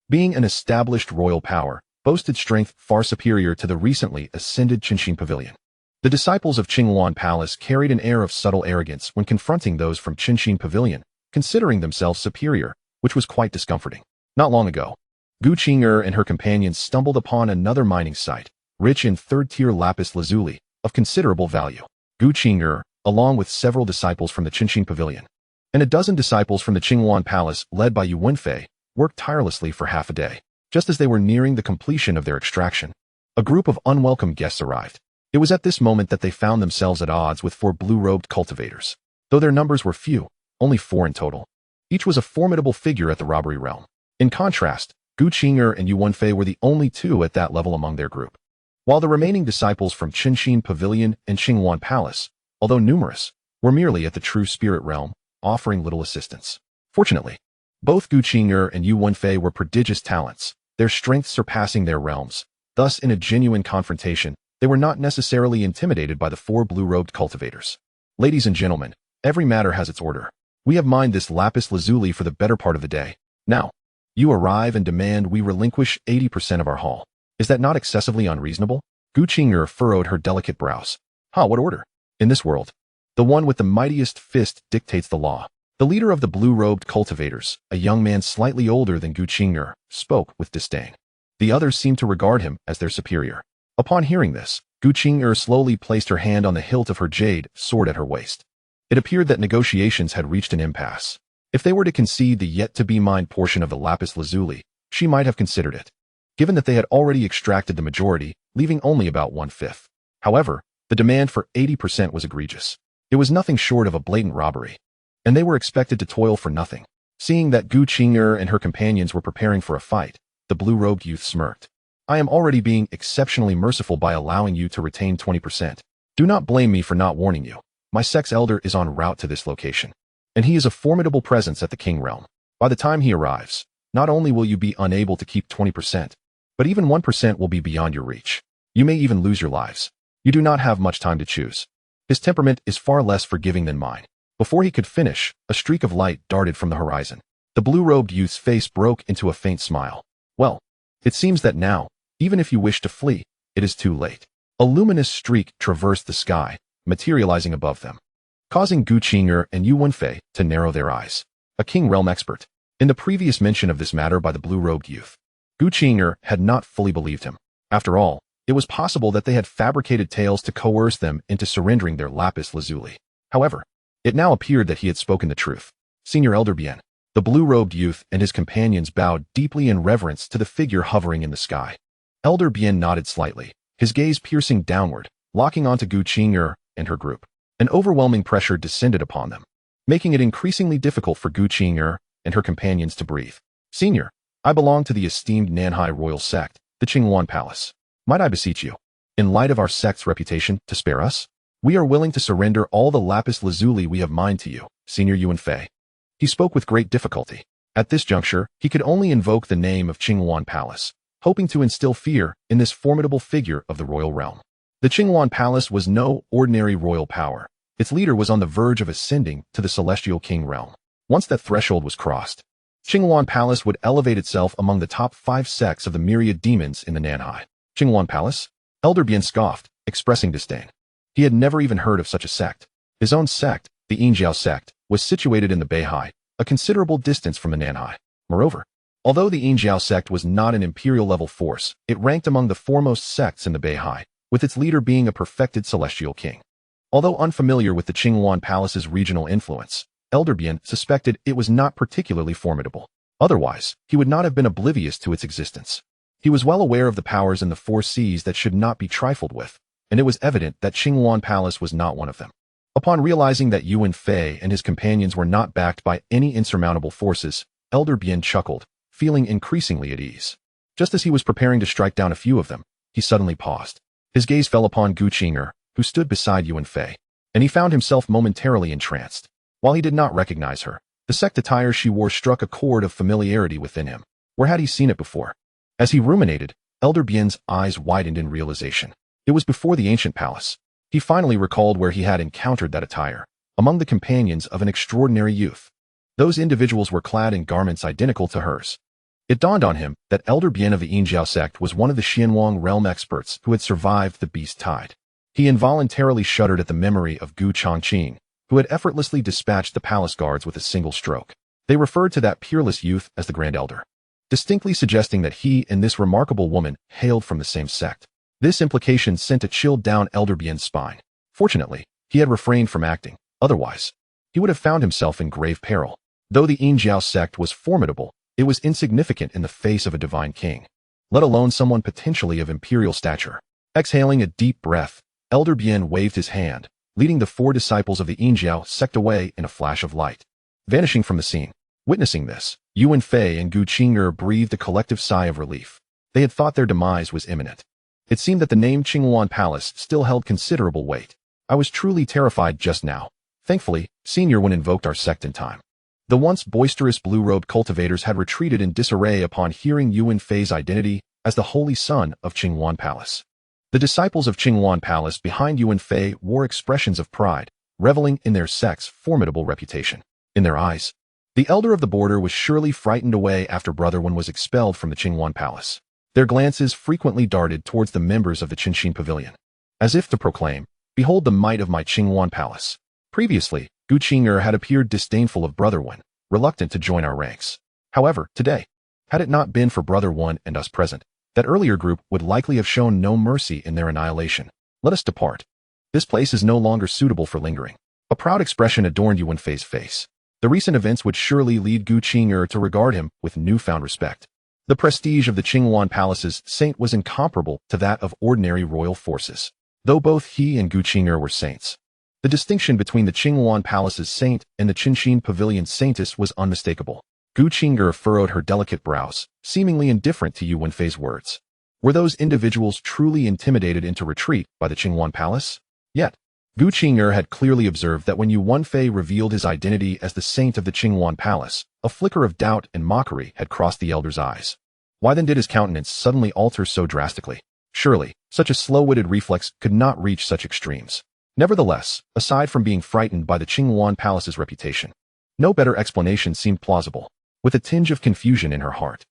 being an established royal power, boasted strength far superior to the recently ascended Qinqing Pavilion. The disciples of Qingyuan Palace carried an air of subtle arrogance when confronting those from Qinqing Pavilion, considering themselves superior, which was quite discomforting. Not long ago, Qing'er and her companions stumbled upon another mining site, rich in third-tier lapis lazuli, of considerable value. Qing'er, along with several disciples from the Qinqing Pavilion, and a dozen disciples from the Qingyuan Palace led by Yu Wenfei, worked tirelessly for half a day. Just as they were nearing the completion of their extraction, a group of unwelcome guests arrived. It was at this moment that they found themselves at odds with 4 blue-robed cultivators. Though their numbers were few, only 4 in total, each was a formidable figure at the robbery realm. In contrast, Qing'er and Yu Wenfei were the only 2 at that level among their group, while the remaining disciples from Qinqing Pavilion and Qingyuan Palace, although numerous, were merely at the true spirit realm, offering little assistance. Fortunately, both Qing'er and Yu Wenfei were prodigious talents, their strength surpassing their realms. Thus, in a genuine confrontation, they were not necessarily intimidated by the 4 blue-robed cultivators. Ladies and gentlemen, every matter has its order. We have mined this lapis lazuli for the better part of the day. Now, you arrive and demand we relinquish 80% of our haul. Is that not excessively unreasonable? Qing'er furrowed her delicate brows. What order? In this world, the one with the mightiest fist dictates the law. The leader of the blue-robed cultivators, a young man slightly older than Qing'er, spoke with disdain. The others seemed to regard him as their superior. Upon hearing this, Qing'er slowly placed her hand on the hilt of her jade sword at her waist. It appeared that negotiations had reached an impasse. If they were to concede the yet-to-be-mined portion of the lapis lazuli, she might have considered it, given that they had already extracted the majority, leaving only about 1/5. However, the demand for 80% was egregious. It was nothing short of a blatant robbery, and they were expected to toil for nothing. Seeing that Gu Qing'er and her companions were preparing for a fight, the blue-robed youth smirked. I am already being exceptionally merciful by allowing you to retain 20%. Do not blame me for not warning you. My sect's elder is en route to this location, and he is a formidable presence at the King Realm. By the time he arrives, not only will you be unable to keep 20%, but even 1% will be beyond your reach. You may even lose your lives. You do not have much time to choose. His temperament is far less forgiving than mine. Before he could finish, a streak of light darted from the horizon. The blue-robed youth's face broke into a faint smile. Well, it seems that now, even if you wish to flee, it is too late. A luminous streak traversed the sky, materializing above them, causing Gu Qing'er and Yu Wenfei to narrow their eyes. A King Realm expert. In the previous mention of this matter by the blue-robed youth, Gu Qing'er had not fully believed him. After all, it was possible that they had fabricated tales to coerce them into surrendering their lapis lazuli. However, it now appeared that he had spoken the truth. Senior Elder Bien. The blue-robed youth and his companions bowed deeply in reverence to the figure hovering in the sky. Elder Bien nodded slightly, his gaze piercing downward, locking onto Gu Qing'er and her group. An overwhelming pressure descended upon them, making it increasingly difficult for Gu Qing'er and her companions to breathe. Senior, I belong to the esteemed Nanhai royal sect, the Qingwan Palace. Might I beseech you, in light of our sect's reputation, to spare us? We are willing to surrender all the lapis lazuli we have mined to you, Senior Yu Wenfei. He spoke with great difficulty. At this juncture, he could only invoke the name of Qingwan Palace, hoping to instill fear in this formidable figure of the royal realm. The Qingwan Palace was no ordinary royal power. Its leader was on the verge of ascending to the celestial king realm. Once that threshold was crossed, Qingwan Palace would elevate itself among the top 5 sects of the myriad demons in the Nanhai. Qingwan Palace? Elder Bien scoffed, expressing disdain. He had never even heard of such a sect. His own sect, the Yinjiao sect, was situated in the Beihai, a considerable distance from the Nanhai. Moreover, although the Yinjiao sect was not an imperial-level force, it ranked among the foremost sects in the Beihai, with its leader being a perfected celestial king. Although unfamiliar with the Qingwan Palace's regional influence, Elder Bien suspected it was not particularly formidable. Otherwise, he would not have been oblivious to its existence. He was well aware of the powers in the 4 seas that should not be trifled with, and it was evident that Qingwan Palace was not one of them. Upon realizing that Yu Wenfei and his companions were not backed by any insurmountable forces, Elder Bien chuckled, feeling increasingly at ease. Just as he was preparing to strike down a few of them, he suddenly paused. His gaze fell upon Gu Qing'er, who stood beside Yu Wenfei, and he found himself momentarily entranced. While he did not recognize her, the sect attire she wore struck a chord of familiarity within him. Where had he seen it before? As he ruminated, Elder Bien's eyes widened in realization. It was before the ancient palace. He finally recalled where he had encountered that attire, among the companions of an extraordinary youth. Those individuals were clad in garments identical to hers. It dawned on him that Elder Bien of the Yinjiao sect was one of the Xianwang realm experts who had survived the beast tide. He involuntarily shuddered at the memory of Gu Changqing, who had effortlessly dispatched the palace guards with a single stroke. They referred to that peerless youth as the Grand Elder, distinctly suggesting that he and this remarkable woman hailed from the same sect. This implication sent a chill down Elder Bien's spine. Fortunately, he had refrained from acting. Otherwise, he would have found himself in grave peril. Though the Yinjiao sect was formidable, it was insignificant in the face of a divine king, let alone someone potentially of imperial stature. Exhaling a deep breath, Elder Bien waved his hand, leading the 4 disciples of the Yinjiao sect away in a flash of light, vanishing from the scene. Witnessing this, Yu Wenfei and Gu Qing'er breathed a collective sigh of relief. They had thought their demise was imminent. It seemed that the name Qingwan Palace still held considerable weight. I was truly terrified just now. Thankfully, Senior Wen invoked our sect in time. The once boisterous blue-robed cultivators had retreated in disarray upon hearing Yu Wenfei's identity as the holy son of Qingwan Palace. The disciples of Qingwan Palace behind Yu Wenfei wore expressions of pride, reveling in their sect's formidable reputation. In their eyes, the elder of the border was surely frightened away after Brother Wen was expelled from the Qingwan Palace. Their glances frequently darted towards the members of the Changqing Pavilion, as if to proclaim, "Behold the might of my Qingwan Palace." Previously, Gu Qing'er had appeared disdainful of Brother Wen, reluctant to join our ranks. However, today, had it not been for Brother Wen and us present, that earlier group would likely have shown no mercy in their annihilation. Let us depart. This place is no longer suitable for lingering. A proud expression adorned Yu Wenfei's face. The recent events would surely lead Gu Qing'er to regard him with newfound respect. The prestige of the Qingwan Palace's saint was incomparable to that of ordinary royal forces. Though both he and Gu Qing'er were saints, the distinction between the Qingwan Palace's saint and the Changqing Pavilion's saintess was unmistakable. Gu Qing'er furrowed her delicate brows, seemingly indifferent to Yu Wenfei's words. Were those individuals truly intimidated into retreat by the Qingwan Palace? Yet, Gu Qing'er had clearly observed that when Yu Wenfei revealed his identity as the saint of the Qingwan Palace, a flicker of doubt and mockery had crossed the elder's eyes. Why then did his countenance suddenly alter so drastically? Surely, such a slow-witted reflex could not reach such extremes. Nevertheless, aside from being frightened by the Qingwan Palace's reputation, no better explanation seemed plausible. With a tinge of confusion in her heart,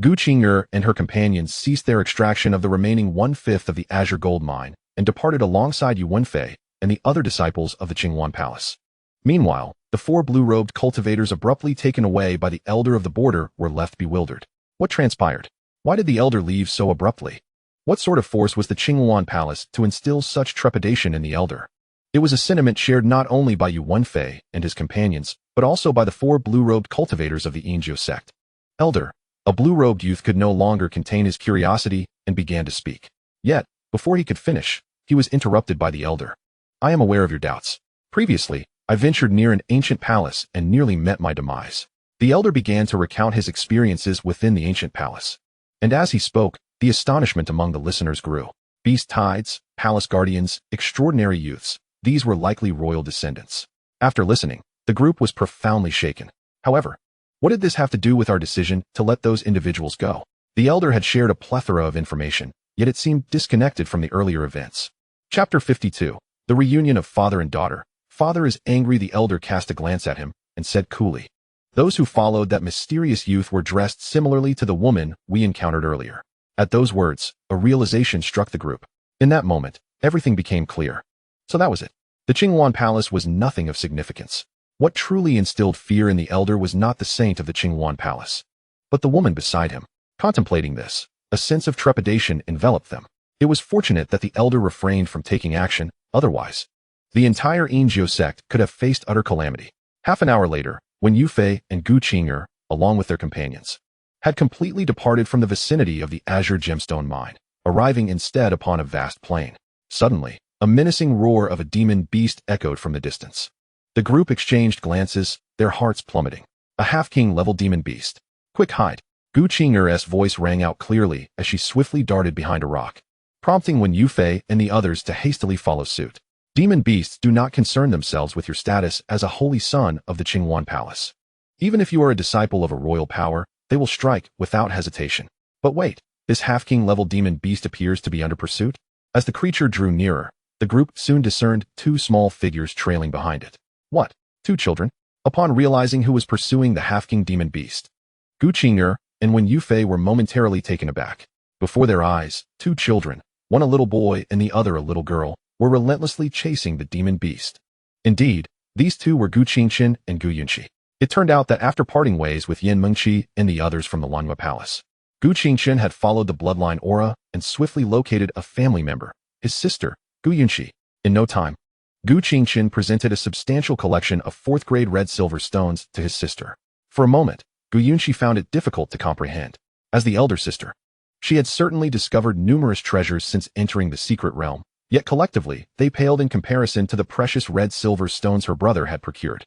Gu Qing'er and her companions ceased their extraction of the remaining 1/5 of the azure gold mine and departed alongside Yu Wenfei and the other disciples of the Qingwan Palace. Meanwhile, the 4 blue-robed cultivators abruptly taken away by the elder of the border were left bewildered. What transpired? Why did the elder leave so abruptly? What sort of force was the Qingwan Palace to instill such trepidation in the elder? It was a sentiment shared not only by Yu Wenfei and his companions, but also by the 4 blue-robed cultivators of the Yingzhou sect. Elder, a blue-robed youth could no longer contain his curiosity and began to speak. Yet, before he could finish, he was interrupted by the elder. I am aware of your doubts. Previously, I ventured near an ancient palace and nearly met my demise. The elder began to recount his experiences within the ancient palace. And as he spoke, the astonishment among the listeners grew. Beast tides, palace guardians, extraordinary youths, these were likely royal descendants. After listening, the group was profoundly shaken. However, what did this have to do with our decision to let those individuals go? The elder had shared a plethora of information, yet it seemed disconnected from the earlier events. Chapter 52. The reunion of father and daughter. Father is angry. The elder cast a glance at him and said coolly, those who followed that mysterious youth were dressed similarly to the woman we encountered earlier. At those words, a realization struck the group. In that moment, everything became clear. So that was it. The Qingwan Palace was nothing of significance. What truly instilled fear in the elder was not the saint of the Qingwan Palace, but the woman beside him. Contemplating this, a sense of trepidation enveloped them. It was fortunate that the elder refrained from taking action, otherwise, the entire Yingzhou sect could have faced utter calamity. Half an hour later, when Yu Fei and Gu Qing'er, along with their companions, had completely departed from the vicinity of the azure gemstone mine, arriving instead upon a vast plain. Suddenly, a menacing roar of a demon beast echoed from the distance. The group exchanged glances, their hearts plummeting. A half-king level demon beast. Quick hide. Gu Qing'er's voice rang out clearly as she swiftly darted behind a rock, prompting Wen Yufei and the others to hastily follow suit. Demon beasts do not concern themselves with your status as a holy son of the Qingwan Palace. Even if you are a disciple of a royal power, they will strike without hesitation. But wait, this half-king level demon beast appears to be under pursuit? As the creature drew nearer, the group soon discerned 2 small figures trailing behind it. What? 2 children? Upon realizing who was pursuing the half-king demon beast, Gu Qing'er and Wen Yufei were momentarily taken aback. Before their eyes, 2 children, one a little boy and the other a little girl, were relentlessly chasing the demon beast. Indeed, these 2 were Gu Qingchen and Gu Yunqi. It turned out that after parting ways with Yin Mengqi and the others from the Lanhua Palace, Gu Qingchen had followed the bloodline aura and swiftly located a family member, his sister, Gu Yunqi. In no time, Gu Qingchen presented a substantial collection of 4th-grade red-silver stones to his sister. For a moment, Gu Yunqi found it difficult to comprehend. As the elder sister, she had certainly discovered numerous treasures since entering the secret realm, yet collectively, they paled in comparison to the precious red-silver stones her brother had procured.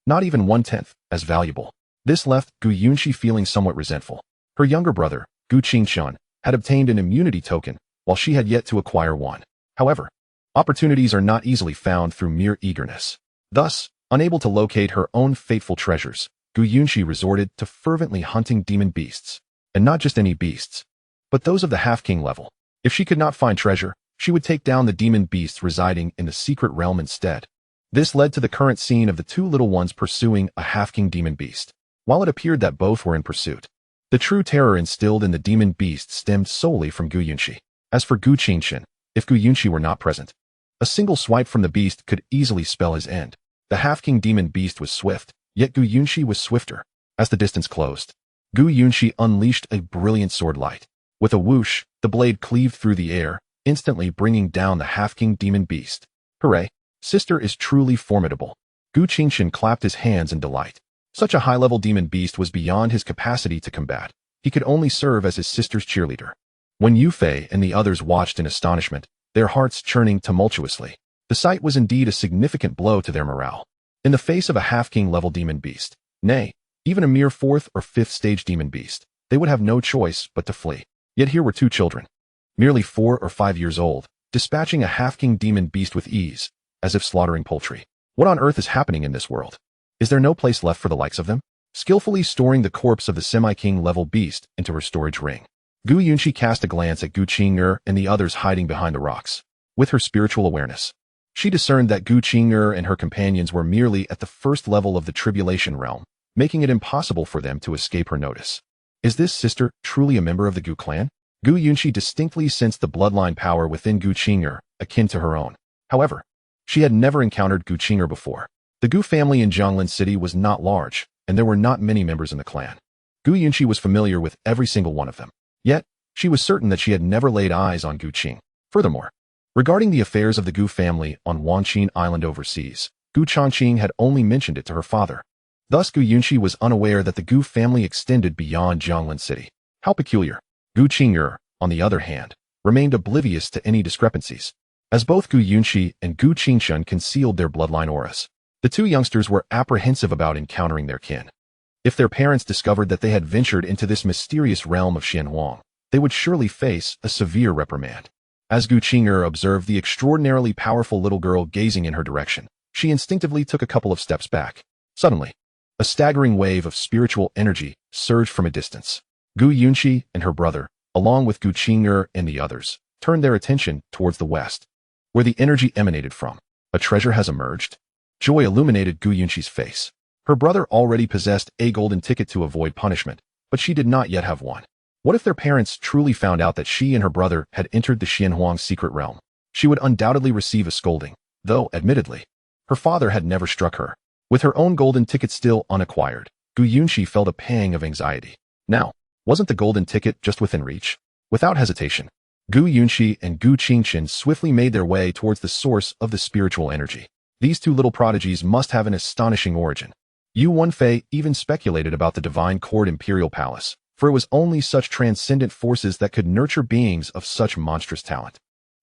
Not even 1/10 as valuable. This left Gu Yunqi feeling somewhat resentful. Her younger brother, Gu Qingchen, had obtained an immunity token, while she had yet to acquire one. However, opportunities are not easily found through mere eagerness. Thus, unable to locate her own fateful treasures, Gu Yunqi resorted to fervently hunting demon beasts. And not just any beasts, but those of the half-king level. If she could not find treasure, she would take down the demon beasts residing in the secret realm instead. This led to the current scene of the 2 little ones pursuing a half-king demon beast. While it appeared that both were in pursuit, the true terror instilled in the demon beast stemmed solely from Gu Yunqi. As for Gu Qingchen, if Gu Yunqi were not present, a single swipe from the beast could easily spell his end. The half-king demon beast was swift, yet Gu Yunqi was swifter. As the distance closed, Gu Yunqi unleashed a brilliant sword light. With a whoosh, the blade cleaved through the air, instantly bringing down the half-king demon beast. Hooray! Sister is truly formidable. Gu Qingchen clapped his hands in delight. Such a high-level demon beast was beyond his capacity to combat. He could only serve as his sister's cheerleader. When Yu Fei and the others watched in astonishment, their hearts churning tumultuously, the sight was indeed a significant blow to their morale. In the face of a half-king level demon beast, nay, Even a mere 4th or 5th stage demon beast, they would have no choice but to flee. Yet here were two children, merely 4 or 5 years old, dispatching a half-king demon beast with ease, as if slaughtering poultry. What on earth is happening in this world? Is there no place left for the likes of them? Skillfully storing the corpse of the semi-king level beast into her storage ring, Gu Yunqi cast a glance at Gu Qing'er and the others hiding behind the rocks. With her spiritual awareness, she discerned that Gu Qing'er and her companions were merely at the first level of the tribulation realm, making it impossible for them to escape her notice. Is this sister truly a member of the Gu clan? Gu Yunqi distinctly sensed the bloodline power within Gu Qing'er, akin to her own. However, she had never encountered Gu Qing'er before. The Gu family in Jianglin City was not large, and there were not many members in the clan. Gu Yunqi was familiar with every single one of them. Yet, she was certain that she had never laid eyes on Gu Qing. Furthermore, regarding the affairs of the Gu family on Wanqin Island overseas, Gu Changqing had only mentioned it to her father. Thus Gu Yunqi was unaware that the Gu family extended beyond Jianglin City. How peculiar. Gu Qing'er, on the other hand, remained oblivious to any discrepancies. As both Gu Yunqi and Gu Qingshun concealed their bloodline auras, the two youngsters were apprehensive about encountering their kin. If their parents discovered that they had ventured into this mysterious realm of Xianhuang, they would surely face a severe reprimand. As Gu Qing'er observed the extraordinarily powerful little girl gazing in her direction, she instinctively took a couple of steps back. Suddenly, a staggering wave of spiritual energy surged from a distance. Gu Yunqi and her brother, along with Gu Qing'er and the others, turned their attention towards the west, where the energy emanated from. A treasure has emerged? Joy illuminated Gu Yunqi's face. Her brother already possessed a golden ticket to avoid punishment, but she did not yet have one. What if their parents truly found out that she and her brother had entered the Xianhuang secret realm? She would undoubtedly receive a scolding, though, admittedly, her father had never struck her. With her own golden ticket still unacquired, Gu Yunqi felt a pang of anxiety. Now, wasn't the golden ticket just within reach? Without hesitation, Gu Yunqi and Gu Qingchen swiftly made their way towards the source of the spiritual energy. These two little prodigies must have an astonishing origin. Yu Wenfei even speculated about the Divine Court Imperial Palace, for it was only such transcendent forces that could nurture beings of such monstrous talent.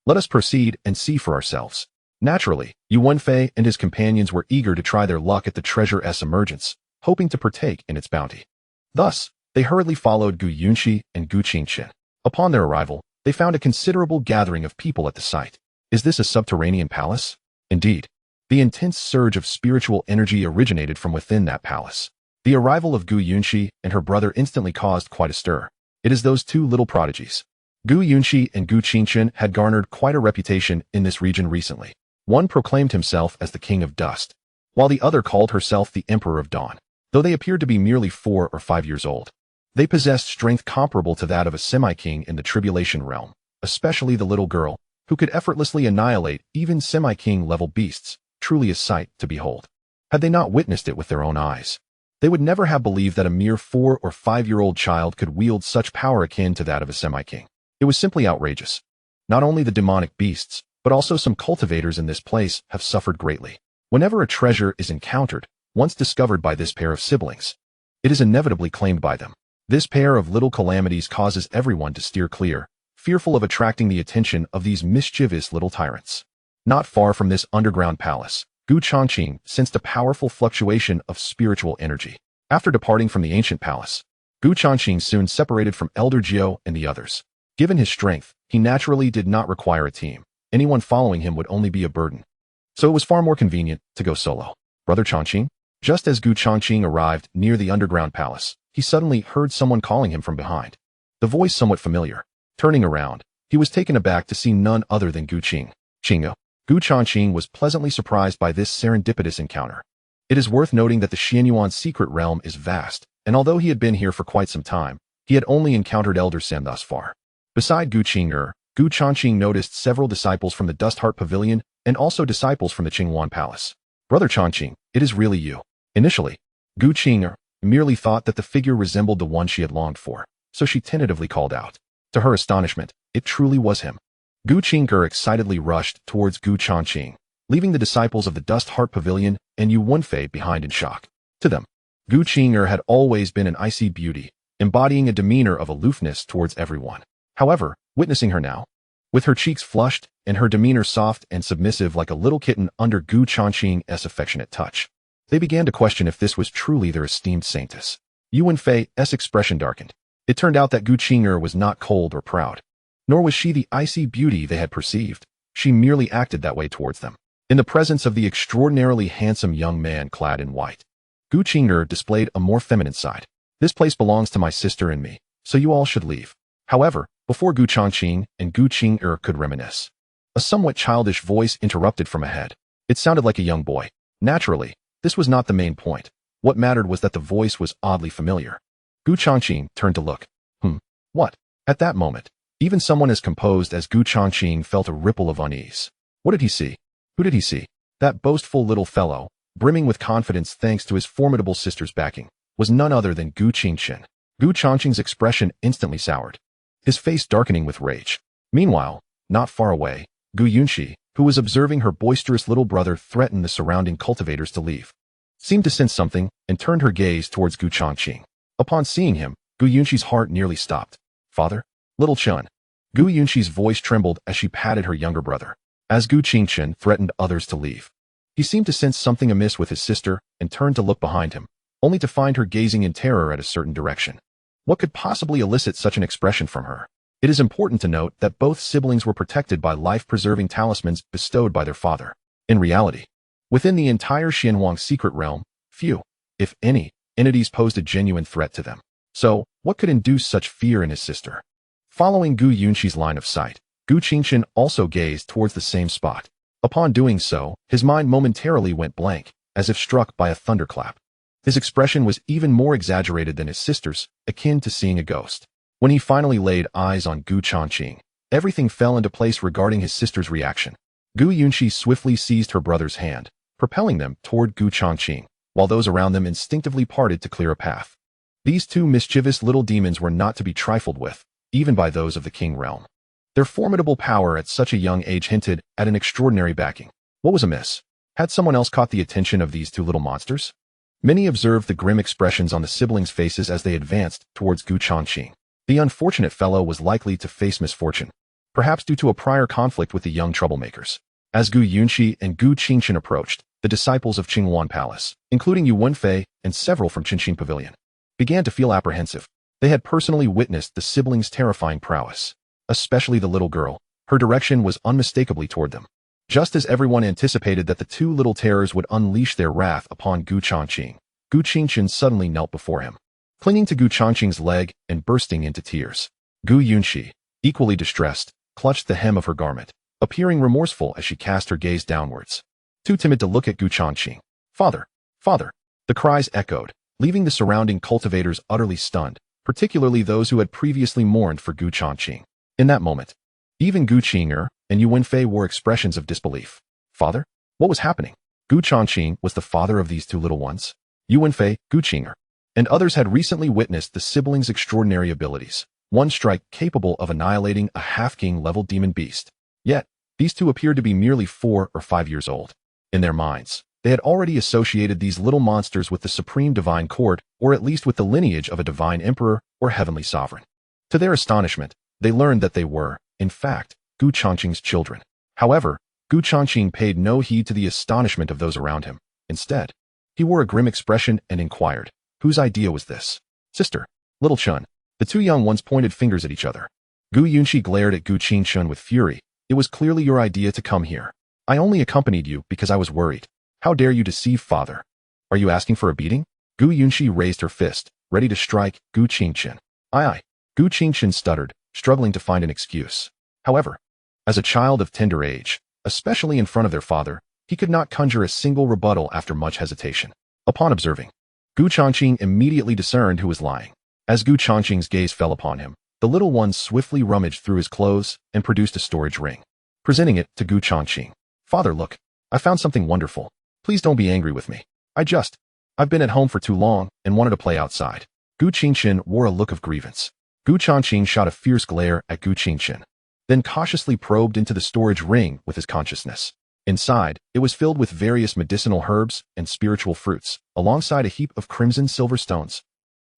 Let us proceed and see for ourselves. Naturally, Yu Wenfei and his companions were eager to try their luck at the treasure's emergence, hoping to partake in its bounty. Thus, they hurriedly followed Gu Yunqi and Gu Qingchen. Upon their arrival, they found a considerable gathering of people at the site. Is this a subterranean palace? Indeed. The intense surge of spiritual energy originated from within that palace. The arrival of Gu Yunqi and her brother instantly caused quite a stir. It is those two little prodigies. Gu Yunqi and Gu Qingchen had garnered quite a reputation in this region recently. One proclaimed himself as the King of Dust, while the other called herself the Emperor of Dawn. Though they appeared to be merely 4 or 5 years old, they possessed strength comparable to that of a semi-king in the tribulation realm, especially the little girl, who could effortlessly annihilate even semi-king level beasts, truly a sight to behold. Had they not witnessed it with their own eyes, they would never have believed that a mere 4 or 5-year-old child could wield such power akin to that of a semi-king. It was simply outrageous. Not only the demonic beasts, but also some cultivators in this place have suffered greatly. Whenever a treasure is encountered, once discovered by this pair of siblings, it is inevitably claimed by them. This pair of little calamities causes everyone to steer clear, fearful of attracting the attention of these mischievous little tyrants. Not far from this underground palace, Gu Changqing sensed a powerful fluctuation of spiritual energy. After departing from the ancient palace, Gu Changqing soon separated from Elder Jiao and the others. Given his strength, he naturally did not require a team. Anyone following him would only be a burden. So it was far more convenient to go solo. Brother Changqing? Just as Gu Changqing arrived near the underground palace, he suddenly heard someone calling him from behind. The voice somewhat familiar. Turning around, he was taken aback to see none other than Gu Qing'er. Gu Changqing was pleasantly surprised by this serendipitous encounter. It is worth noting that the Xianyuan secret realm is vast, and although he had been here for quite some time, he had only encountered Elder Sen thus far. Beside Gu Qing'er, Gu Changqing noticed several disciples from the Dust Heart Pavilion and also disciples from the Qinghuan Palace. Brother Changqing, it is really you. Initially, Gu Qing'er merely thought that the figure resembled the one she had longed for, so she tentatively called out. To her astonishment, it truly was him. Gu Qing'er excitedly rushed towards Gu Changqing, leaving the disciples of the Dust Heart Pavilion and Yu Wenfei behind in shock. To them, Gu Qing'er had always been an icy beauty, embodying a demeanor of aloofness towards everyone. However, witnessing her now, with her cheeks flushed and her demeanor soft and submissive like a little kitten under Gu Changqing's affectionate touch, They began to question if this was truly their esteemed saintess. Yu Wenfei's expression darkened. It turned out that Gu Qing'er was not cold or proud. Nor was she the icy beauty they had perceived. She merely acted that way towards them. In the presence of the extraordinarily handsome young man clad in white, Gu Qing'er displayed a more feminine side. This place belongs to my sister and me, so you all should leave. However, before Gu Changqing and Gu Qing'er could reminisce, a somewhat childish voice interrupted from ahead. It sounded like a young boy. Naturally, this was not the main point. What mattered was that the voice was oddly familiar. Gu Changqing turned to look. What? At that moment, even someone as composed as Gu Changqing felt a ripple of unease. What did he see? Who did he see? That boastful little fellow, brimming with confidence thanks to his formidable sister's backing, was none other than Gu Qingchen. Gu Changqing's expression instantly soured, his face darkening with rage. Meanwhile, not far away, Gu Yunxi, who was observing her boisterous little brother threaten the surrounding cultivators to leave, seemed to sense something and turned her gaze towards Gu Changqing. Upon seeing him, Gu Yunxi's heart nearly stopped. Father? Little Chun. Gu Yunxi's voice trembled as she patted her younger brother. As Gu Qingchen threatened others to leave, he seemed to sense something amiss with his sister and turned to look behind him, only to find her gazing in terror at a certain direction. What could possibly elicit such an expression from her? It is important to note that both siblings were protected by life-preserving talismans bestowed by their father. In reality, within the entire Xianhuang secret realm, few, if any, entities posed a genuine threat to them. So, what could induce such fear in his sister? Following Gu Yunxi's line of sight, Gu Qingchen also gazed towards the same spot. Upon doing so, his mind momentarily went blank, as if struck by a thunderclap. His expression was even more exaggerated than his sister's, akin to seeing a ghost. When he finally laid eyes on Gu Changqing, everything fell into place regarding his sister's reaction. Gu Yunxi swiftly seized her brother's hand, propelling them toward Gu Changqing, while those around them instinctively parted to clear a path. These two mischievous little demons were not to be trifled with, even by those of the King realm. Their formidable power at such a young age hinted at an extraordinary backing. What was amiss? Had someone else caught the attention of these two little monsters? Many observed the grim expressions on the siblings' faces as they advanced towards Gu Changqing. The unfortunate fellow was likely to face misfortune, perhaps due to a prior conflict with the young troublemakers. As Gu Yunxi and Gu Qingchen approached, the disciples of Qinghuan Palace, including Yu Wenfei and several from Qingqing Pavilion, began to feel apprehensive. They had personally witnessed the siblings' terrifying prowess. Especially the little girl. Her direction was unmistakably toward them. Just as everyone anticipated that the two little terrors would unleash their wrath upon Gu Changqing, Gu Qingchen suddenly knelt before him, clinging to Gu Changqing's leg and bursting into tears. Gu Yunxi, equally distressed, clutched the hem of her garment, appearing remorseful as she cast her gaze downwards. Too timid to look at Gu Changqing. Father! Father! The cries echoed, leaving the surrounding cultivators utterly stunned, particularly those who had previously mourned for Gu Changqing. In that moment, even Gu Qing'er and Yu Wenfei wore expressions of disbelief. Father? What was happening? Gu Changqing was the father of these two little ones. Yu Wenfei, Gu Qing'er, and others had recently witnessed the siblings' extraordinary abilities, one strike capable of annihilating a half-king level demon beast. Yet, these two appeared to be merely 4 or 5 years old. In their minds, they had already associated these little monsters with the supreme divine court, or at least with the lineage of a divine emperor or heavenly sovereign. To their astonishment, they learned that they were, in fact, Gu Changqing's children. However, Gu Changqing paid no heed to the astonishment of those around him. Instead, he wore a grim expression and inquired, whose idea was this? Sister, little Chun. The two young ones pointed fingers at each other. Gu Yunxi glared at Gu Qingchen with fury. It was clearly your idea to come here. I only accompanied you because I was worried. How dare you deceive father? Are you asking for a beating? Gu Yunxi raised her fist, ready to strike Gu Qingchen. Aye. Gu Qingchen stuttered, struggling to find an excuse. However, as a child of tender age, especially in front of their father, he could not conjure a single rebuttal after much hesitation. Upon observing, Gu Changqing immediately discerned who was lying. As Gu Changqing's gaze fell upon him, the little one swiftly rummaged through his clothes and produced a storage ring, presenting it to Gu Changqing. Father, look, I found something wonderful. Please don't be angry with me. I've been at home for too long and wanted to play outside. Gu Qingchen wore a look of grievance. Gu Changqing shot a fierce glare at Gu Qingchen, then cautiously probed into the storage ring with his consciousness. Inside, it was filled with various medicinal herbs and spiritual fruits, alongside a heap of crimson silver stones.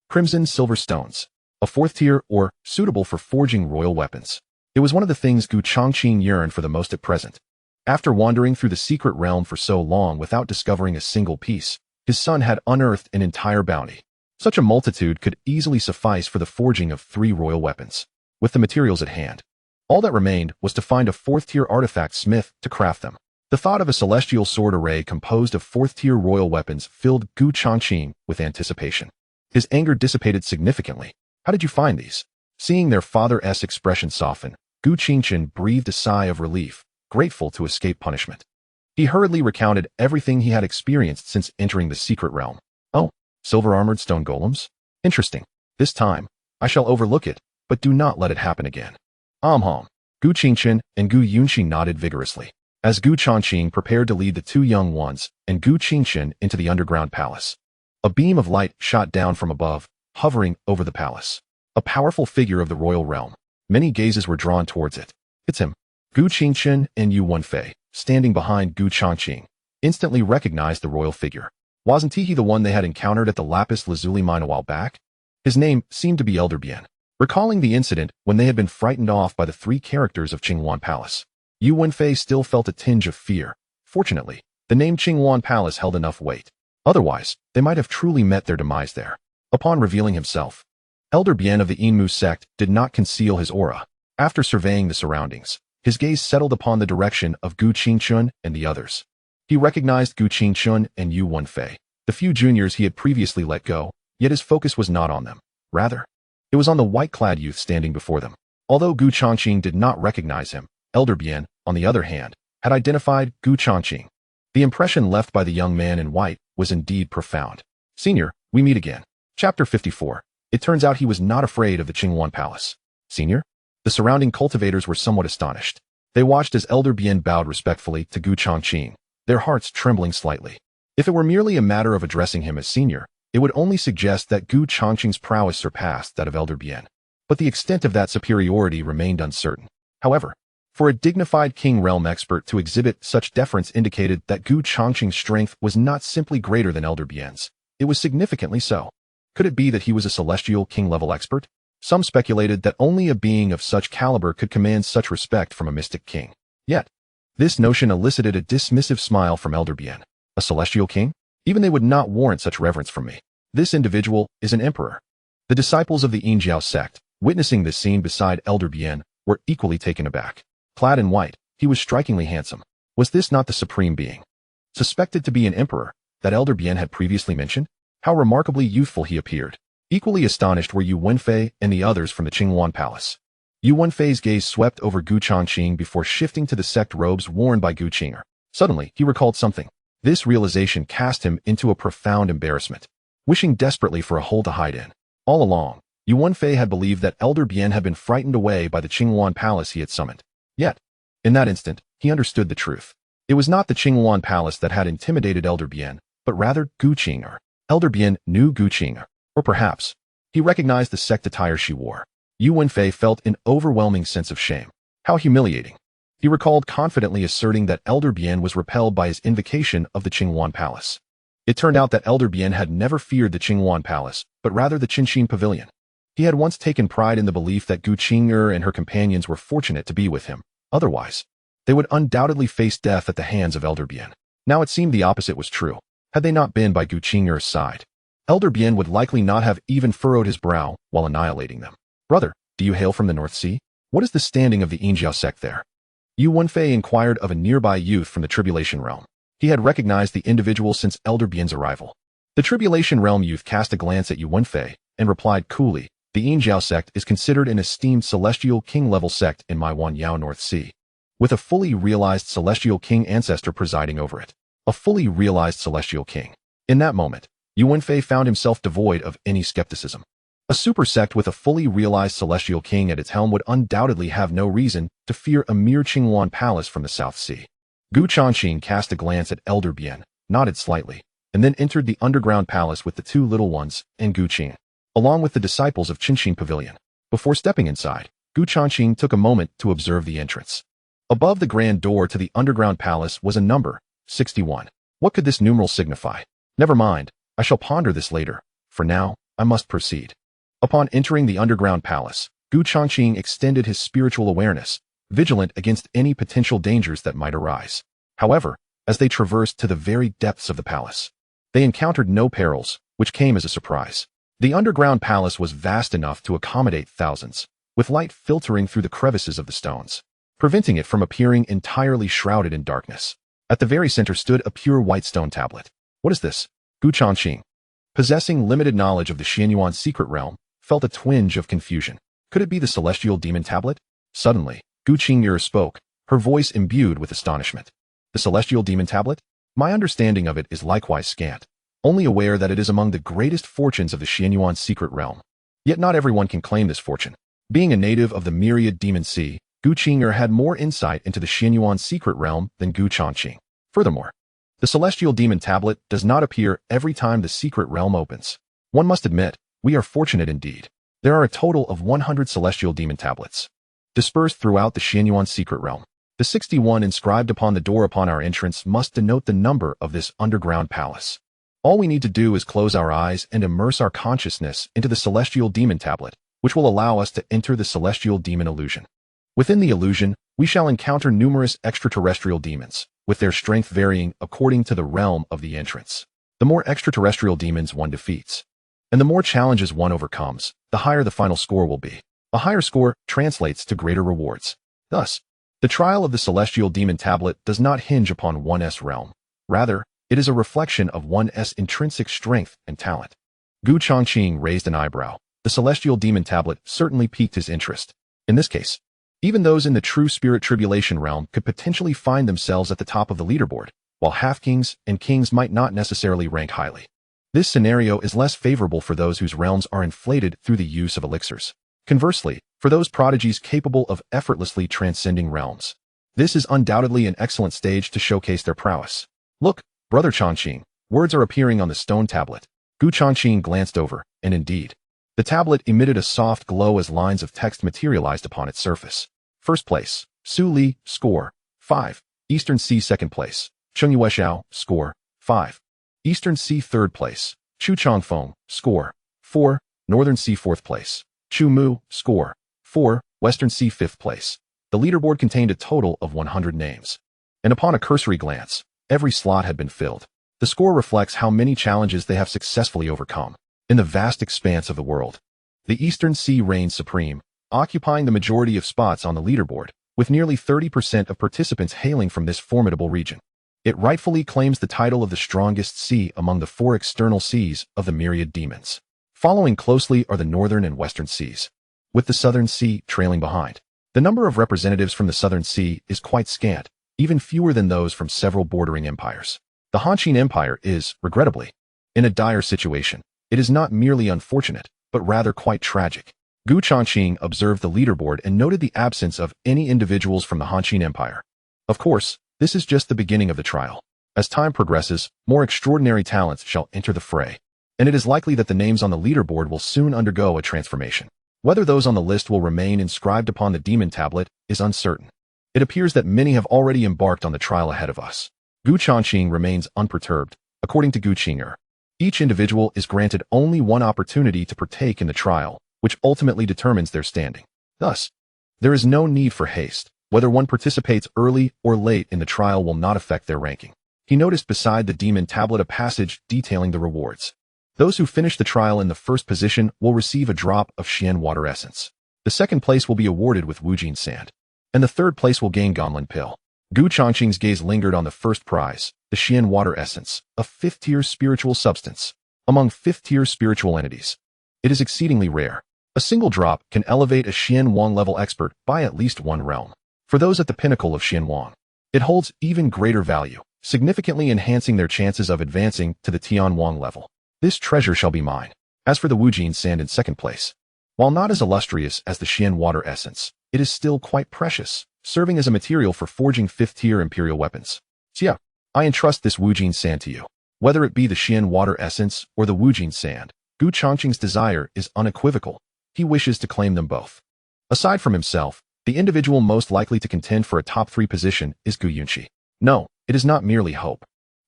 Crimson silver stones, a fourth tier or suitable for forging royal weapons. It was one of the things Gu Changqing yearned for the most at present. After wandering through the secret realm for so long without discovering a single piece, his son had unearthed an entire bounty. Such a multitude could easily suffice for the forging of 3 royal weapons. With the materials at hand, all that remained was to find a 4th-tier artifact smith to craft them. The thought of a celestial sword array composed of 4th-tier royal weapons filled Changqing with anticipation. His anger dissipated significantly. How did you find these? Seeing their father's expression soften, Changqing breathed a sigh of relief, grateful to escape punishment. He hurriedly recounted everything he had experienced since entering the secret realm. Oh, silver-armored stone golems? Interesting. This time, I shall overlook it, but do not let it happen again. Changqing and Yunxi nodded vigorously, as Changqing prepared to lead the 2 young ones and Changqing into the underground palace. A beam of light shot down from above, hovering over the palace. A powerful figure of the royal realm. Many gazes were drawn towards it. It's him. Changqing and Yu Wenfei, standing behind Changqing, instantly recognized the royal figure. Wasn't he the one they had encountered at the lapis lazuli mine a while back? His name seemed to be Elder Bien. Recalling the incident when they had been frightened off by the 3 characters of Qingwan Palace, Yu Wenfei still felt a tinge of fear. Fortunately, the name Qingwan Palace held enough weight. Otherwise, they might have truly met their demise there. Upon revealing himself, Elder Bien of the Inmu sect did not conceal his aura. After surveying the surroundings, his gaze settled upon the direction of Qingqing and the others. He recognized Qingqing and Yu Wenfei, the few juniors he had previously let go, yet his focus was not on them. Rather, it was on the white-clad youth standing before them. Although Changqing did not recognize him, Elder Bien, on the other hand, had identified Changqing. The impression left by the young man in white was indeed profound. Senior, we meet again. Chapter 54. It turns out he was not afraid of the Qingwan Palace. Senior? The surrounding cultivators were somewhat astonished. They watched as Elder Bien bowed respectfully to Changqing, their hearts trembling slightly. If it were merely a matter of addressing him as senior, it would only suggest that Changqing's prowess surpassed that of Elder Bien. But the extent of that superiority remained uncertain. However, for a dignified King Realm expert to exhibit such deference indicated that Changqing's strength was not simply greater than Elder Bien's. It was significantly so. Could it be that he was a celestial king-level expert? Some speculated that only a being of such caliber could command such respect from a mystic king. Yet, this notion elicited a dismissive smile from Elder Bien. A celestial king? Even they would not warrant such reverence from me. This individual is an emperor. The disciples of the Yinjiao sect, witnessing this scene beside Elder Bien, were equally taken aback. Clad in white, he was strikingly handsome. Was this not the supreme being, suspected to be an emperor, that Elder Bien had previously mentioned? How remarkably youthful he appeared. Equally astonished were Yu Wenfei and the others from the Qingwan Palace. Yu Wenfei's gaze swept over Changqing before shifting to the sect robes worn by Qinger. Suddenly, he recalled something. This realization cast him into a profound embarrassment, wishing desperately for a hole to hide in. All along, Yu Wenfei had believed that Elder Bien had been frightened away by the Qingwan Palace he had summoned. Yet, in that instant, he understood the truth. It was not the Qingwan Palace that had intimidated Elder Bien, but rather Qinger. Elder Bien knew Qinger, or perhaps, he recognized the sect attire she wore. Yu Wenfei felt an overwhelming sense of shame. How humiliating. He recalled confidently asserting that Elder Bien was repelled by his invocation of the Qingwan Palace. It turned out that Elder Bien had never feared the Qingwan Palace, but rather the Changqing Pavilion. He had once taken pride in the belief that Qinger and her companions were fortunate to be with him. Otherwise, they would undoubtedly face death at the hands of Elder Bien. Now it seemed the opposite was true. Had they not been by Qinger's side, Elder Bien would likely not have even furrowed his brow while annihilating them. Brother, do you hail from the North Sea? What is the standing of the Yinjiao sect there? Yu Wenfei inquired of a nearby youth from the Tribulation Realm. He had recognized the individual since Elder Bien's arrival. The Tribulation Realm youth cast a glance at Yu Wenfei and replied coolly, the Yinjiao sect is considered an esteemed celestial king-level sect in my Wanyao North Sea, with a fully realized celestial king ancestor presiding over it. A fully realized celestial king. In that moment, Yu Wenfei found himself devoid of any skepticism. A super sect with a fully realized celestial king at its helm would undoubtedly have no reason to fear a mere Qingwan Palace from the South Sea. Changqing cast a glance at Elder Bien, nodded slightly, and then entered the underground palace with the 2 little ones and Qing, along with the disciples of Changqing Pavilion. Before stepping inside, Changqing took a moment to observe the entrance. Above the grand door to the underground palace was a number, 61. What could this numeral signify? Never mind, I shall ponder this later. For now, I must proceed. Upon entering the underground palace, Changqing extended his spiritual awareness, vigilant against any potential dangers that might arise. However, as they traversed to the very depths of the palace, They encountered no perils, which came as a surprise. The underground palace was vast enough to accommodate thousands, with light filtering through the crevices of the stones, preventing it from appearing entirely shrouded in darkness. At the very center stood a pure white stone tablet. What is this? Changqing, possessing limited knowledge of the Xianyuan secret realm, felt a twinge of confusion. Could it be the celestial demon tablet? Suddenly, Changqing spoke, her voice imbued with astonishment. The celestial demon tablet? My understanding of it is likewise scant, only aware that it is among the greatest fortunes of the Xianyuan secret realm. Yet not everyone can claim this fortune. Being a native of the myriad demon sea, Changqing had more insight into the Xianyuan secret realm than Changqing. Furthermore, the celestial demon tablet does not appear every time the secret realm opens. One must admit, we are fortunate indeed. There are a total of 100 celestial demon tablets dispersed throughout the Xianyuan secret realm. The 61 inscribed upon the door upon our entrance must denote the number of this underground palace. All we need to do is close our eyes and immerse our consciousness into the celestial demon tablet, which will allow us to enter the celestial demon illusion. Within the illusion, we shall encounter numerous extraterrestrial demons, with their strength varying according to the realm of the entrance. The more extraterrestrial demons one defeats, and the more challenges one overcomes, the higher the final score will be. A higher score translates to greater rewards. Thus, the trial of the celestial demon tablet does not hinge upon one's realm. Rather, it is a reflection of one's intrinsic strength and talent. Changqing raised an eyebrow. The celestial demon tablet certainly piqued his interest. In this case, even those in the true spirit tribulation realm could potentially find themselves at the top of the leaderboard, while half-kings and kings might not necessarily rank highly. This scenario is less favorable for those whose realms are inflated through the use of elixirs. Conversely, for those prodigies capable of effortlessly transcending realms, this is undoubtedly an excellent stage to showcase their prowess. Look, Brother Changqing, words are appearing on the stone tablet. Changqing glanced over, and indeed, the tablet emitted a soft glow as lines of text materialized upon its surface. First place, Su Li, score, 5. Eastern Sea second place, Cheng Yuexiao, score, 5. Eastern Sea third place, Chu Changfeng, score, 4. Northern Sea fourth place, Chu Mu, score, 4. Western Sea fifth place. The leaderboard contained a total of 100 names. And upon a cursory glance, every slot had been filled. The score reflects how many challenges they have successfully overcome. In the vast expanse of the world, the Eastern Sea reigns supreme, occupying the majority of spots on the leaderboard, with nearly 30% of participants hailing from this formidable region. It rightfully claims the title of the strongest sea among the 4 external seas of the myriad demons. Following closely are the northern and western seas, with the southern sea trailing behind. The number of representatives from the southern sea is quite scant, even fewer than those from several bordering empires. The Han Empire is, regrettably, in a dire situation. It is not merely unfortunate, but rather quite tragic. Changqing observed the leaderboard and noted the absence of any individuals from the Han Empire. Of course, this is just the beginning of the trial. As time progresses, more extraordinary talents shall enter the fray, and it is likely that the names on the leaderboard will soon undergo a transformation. Whether those on the list will remain inscribed upon the demon tablet is uncertain. It appears that many have already embarked on the trial ahead of us. Changqing remains unperturbed. According to Changqing, each individual is granted only one opportunity to partake in the trial, which ultimately determines their standing. Thus, there is no need for haste. Whether one participates early or late in the trial will not affect their ranking. He noticed beside the demon tablet a passage detailing the rewards. Those who finish the trial in the first position will receive a drop of Xian water essence. The second place will be awarded with Wujin sand, and the third place will gain Gonlin pill. Changqing's gaze lingered on the first prize, the Xian water essence, a 5th-tier spiritual substance. Among 5th-tier spiritual entities, it is exceedingly rare. A single drop can elevate a Xian Wang level expert by at least 1 realm. For those at the pinnacle of Xian Wang, it holds even greater value, significantly enhancing their chances of advancing to the Tian Wang level. This treasure shall be mine. As for the Wujin sand in second place, while not as illustrious as the Xian water essence, it is still quite precious, serving as a material for forging 5th-tier imperial weapons. So I entrust this Wujin sand to you. Whether it be the Xian water essence or the Wujin sand, Changqing's desire is unequivocal. He wishes to claim them both. Aside from himself, the individual most likely to contend for a top 3 position is Yunqi. No, it is not merely hope.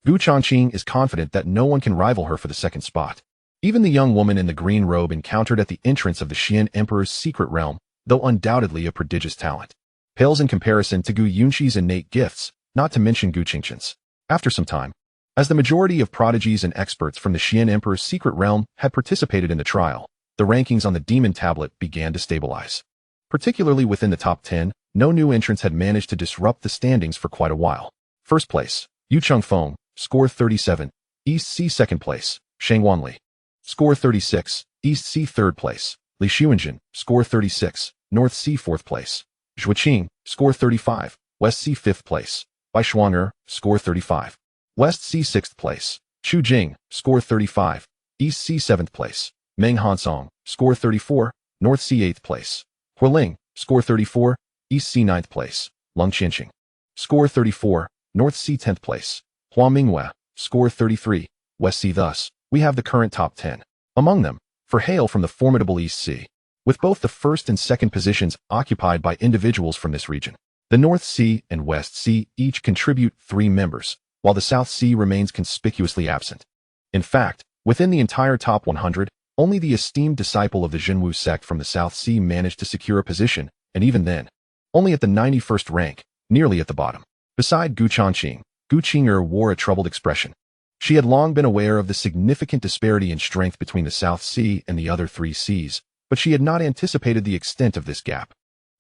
Changqing is confident that no one can rival her for the second spot. Even the young woman in the green robe encountered at the entrance of the Xian Emperor's secret realm, though undoubtedly a prodigious talent, pales in comparison to Yunqi's innate gifts, not to mention Changqing's. After some time, As the majority of prodigies and experts from the Xian Emperor's secret realm had participated in the trial, the rankings on the demon tablet began to stabilize. Particularly within the top 10, no new entrants had managed to disrupt the standings for quite a while. First place, Yu Chengfeng, score 37, East C. Second place, Shang Wanli, score 36, East C. Third place, Li Xuanjin, score 36, North C. Fourth place, Zhuoqing, score 35, West C. Fifth place, Bai Shuanger, score 35, West C. Sixth place, Chu Jing, score 35, East C. Seventh place, Meng Hansong, score 34, North C. Eighth place, Huiling, score 34, East C. Ninth place, Lung Qianqing, score 34, North C. 10th place, Hua Minghua, score 33, West C. Thus, we have the current top 10. Among them, for hail from the formidable East C, with both the first and second positions occupied by individuals from this region. The North C and West C each contribute 3 members, while the South C remains conspicuously absent. In fact, within the entire top 100, only the esteemed disciple of the Zhenwu sect from the South C managed to secure a position, and even then, only at the 91st rank, nearly at the bottom. Beside Gu Changqing, Gu Qing'er wore a troubled expression. She had long been aware of the significant disparity in strength between the South C and the other 3 Cs, but she had not anticipated the extent of this gap.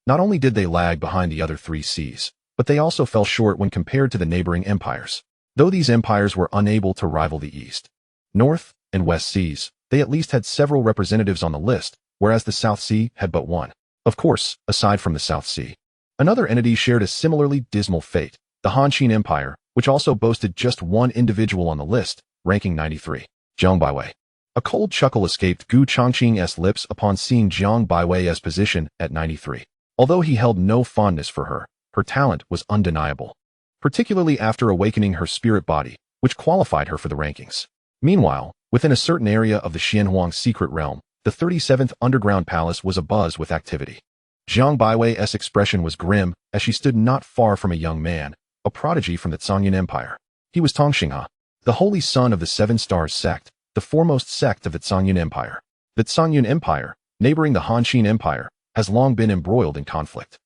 Not only did they lag behind the other 3 Cs, but they also fell short when compared to the neighboring empires. Though these empires were unable to rival the East, North, and West Cs, they at least had several representatives on the list, whereas the South C had but one. Of course, aside from the South C. Another entity shared a similarly dismal fate, the Han Empire, which also boasted just one individual on the list, ranking 93, Zhang Baiwei. A cold chuckle escaped Gu Changqing's lips upon seeing Zhang Baiwei's position at 93. Although he held no fondness for her, her talent was undeniable, particularly after awakening her spirit body, which qualified her for the rankings. Meanwhile, within a certain area of the Xianhuang secret realm, the 37th underground palace was abuzz with activity. Zhang Baiwei's expression was grim as she stood not far from a young man, a prodigy from the Zhongyun Empire. He was Tongxingha, the holy son of the Seven Stars sect, the foremost sect of the Zhongyun Empire. The Zhongyun Empire, neighboring the Han Empire, has long been embroiled in conflict,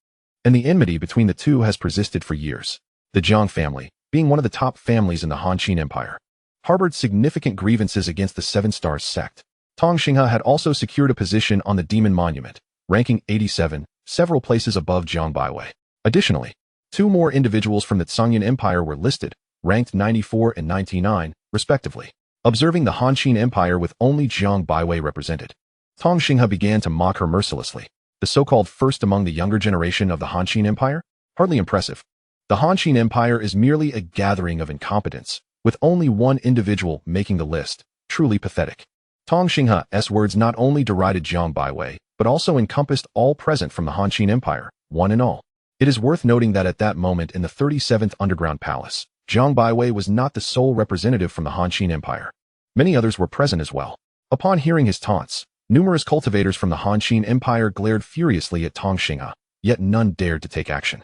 and the enmity between the two has persisted for years. The Jiang family, being one of the top families in the Han Empire, harbored significant grievances against the Seven Stars sect. Tongxingha had also secured a position on the Demon Monument, ranking 87, several places above Zhang Baiwei. Additionally, 2 more individuals from the Zhongyun Empire were listed, ranked 94 and 99, respectively. Observing the Han Empire with only Zhang Baiwei represented, Tongxingha began to mock her mercilessly. The so-called first among the younger generation of the Han Empire? Hardly impressive. The Han Empire is merely a gathering of incompetence, with only one individual making the list. Truly pathetic. Tongxingha's words not only derided Zhang Baiwei, but also encompassed all present from the Han Empire, one and all. It is worth noting that at that moment in the 37th Underground Palace, Zhang Baiwei was not the sole representative from the Han Empire. Many others were present as well. Upon hearing his taunts, numerous cultivators from the Han Empire glared furiously at Tongxingha, yet none dared to take action.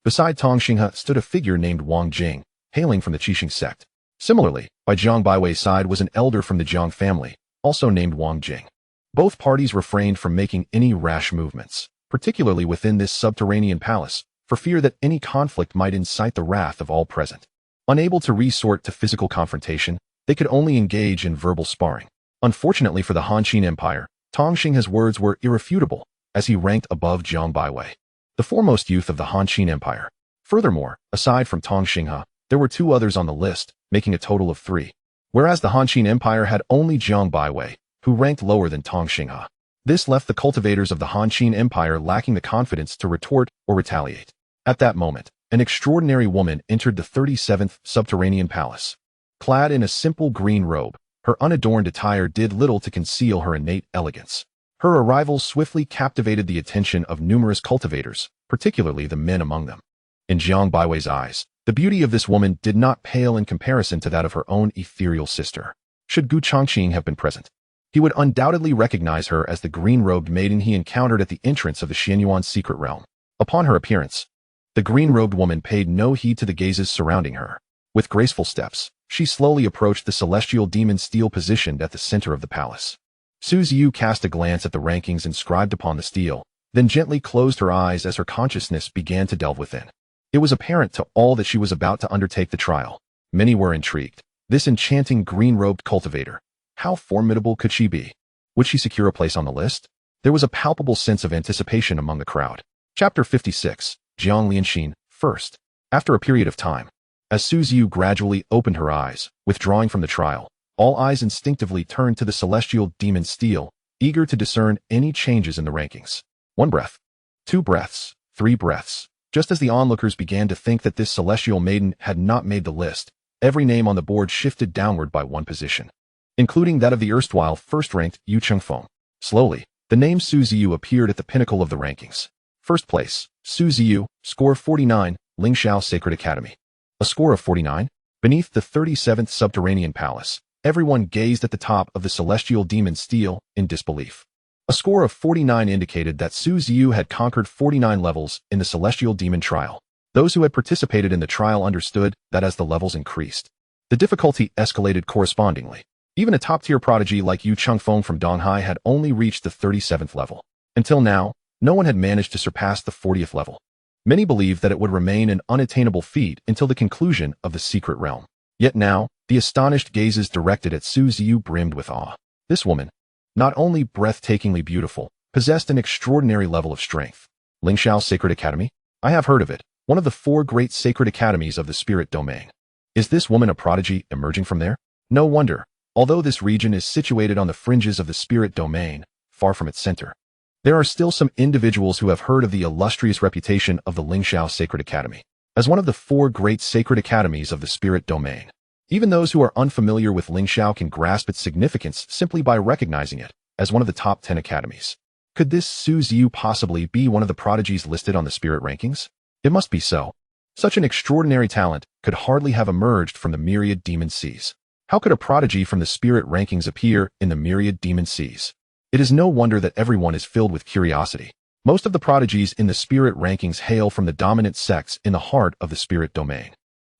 Beside Tongxingha stood a figure named Wang Jing, hailing from the Qixing sect. Similarly, by Zhang Baiwei's side was an elder from the Jiang family, also named Wang Jing. Both parties refrained from making any rash movements, particularly within this subterranean palace, for fear that any conflict might incite the wrath of all present. Unable to resort to physical confrontation, they could only engage in verbal sparring. Unfortunately for the Han Empire, Tongxingha's words were irrefutable, as he ranked above Zhang Baiwei, the foremost youth of the Han Empire. Furthermore, aside from Tongxingha, there were 2 others on the list, making a total of 3. Whereas the Han Empire had only Zhang Baiwei, who ranked lower than Tongxingha. This left the cultivators of the Han Empire lacking the confidence to retort or retaliate. At that moment, an extraordinary woman entered the 37th subterranean palace. Clad in a simple green robe, her unadorned attire did little to conceal her innate elegance. Her arrival swiftly captivated the attention of numerous cultivators, particularly the men among them. In Zhang Baiwei's eyes, the beauty of this woman did not pale in comparison to that of her own ethereal sister. Should Gu Changqing have been present, he would undoubtedly recognize her as the green-robed maiden he encountered at the entrance of the Xianyuan secret realm. Upon her appearance, the green-robed woman paid no heed to the gazes surrounding her. With graceful steps, she slowly approached the celestial demon stele positioned at the center of the palace. Su Ziyu cast a glance at the rankings inscribed upon the stele, then gently closed her eyes as her consciousness began to delve within. It was apparent to all that she was about to undertake the trial. Many were intrigued, This enchanting green-robed cultivator. How formidable could she be? Would she secure a place on the list? There was a palpable sense of anticipation among the crowd. Chapter 56. Jiang Lianxin, first. After a period of time, as Su Ziyu gradually opened her eyes, withdrawing from the trial, all eyes instinctively turned to the celestial demon steel, eager to discern any changes in the rankings. 1 breath. 2 breaths. 3 breaths. Just as the onlookers began to think that this celestial maiden had not made the list, every name on the board shifted downward by 1 position, including that of the erstwhile first-ranked Yu Chengfeng. Slowly, the name Su Ziyu appeared at the pinnacle of the rankings. First place, Su Ziyu, score 49, Lingxiao Sacred Academy. A score of 49? Beneath the 37th subterranean palace, everyone gazed at the top of the celestial demon steel in disbelief. A score of 49 indicated that Su Ziyu had conquered 49 levels in the celestial demon trial. Those who had participated in the trial understood that as the levels increased, the difficulty escalated correspondingly. Even a top-tier prodigy like Yu Chengfeng from Donghai had only reached the 37th level. Until now, no one had managed to surpass the 40th level. Many believed that it would remain an unattainable feat until the conclusion of the secret realm. Yet now, the astonished gazes directed at Su Ziyu brimmed with awe. This woman, not only breathtakingly beautiful, possessed an extraordinary level of strength. Lingxiao Sacred Academy? I have heard of it, one of the 4 great sacred academies of the spirit domain. Is this woman a prodigy emerging from there? No wonder, although this region is situated on the fringes of the spirit domain, far from its center. There are still some individuals who have heard of the illustrious reputation of the Lingxiao Sacred Academy as one of the 4 great sacred academies of the spirit domain. Even those who are unfamiliar with Lingxiao can grasp its significance simply by recognizing it as one of the top 10 academies. Could this Su Ziyu possibly be one of the prodigies listed on the spirit rankings? It must be so. Such an extraordinary talent could hardly have emerged from the myriad demon seas. How could a prodigy from the spirit rankings appear in the myriad demon seas? It is no wonder that everyone is filled with curiosity. Most of the prodigies in the spirit rankings hail from the dominant sects in the heart of the spirit domain,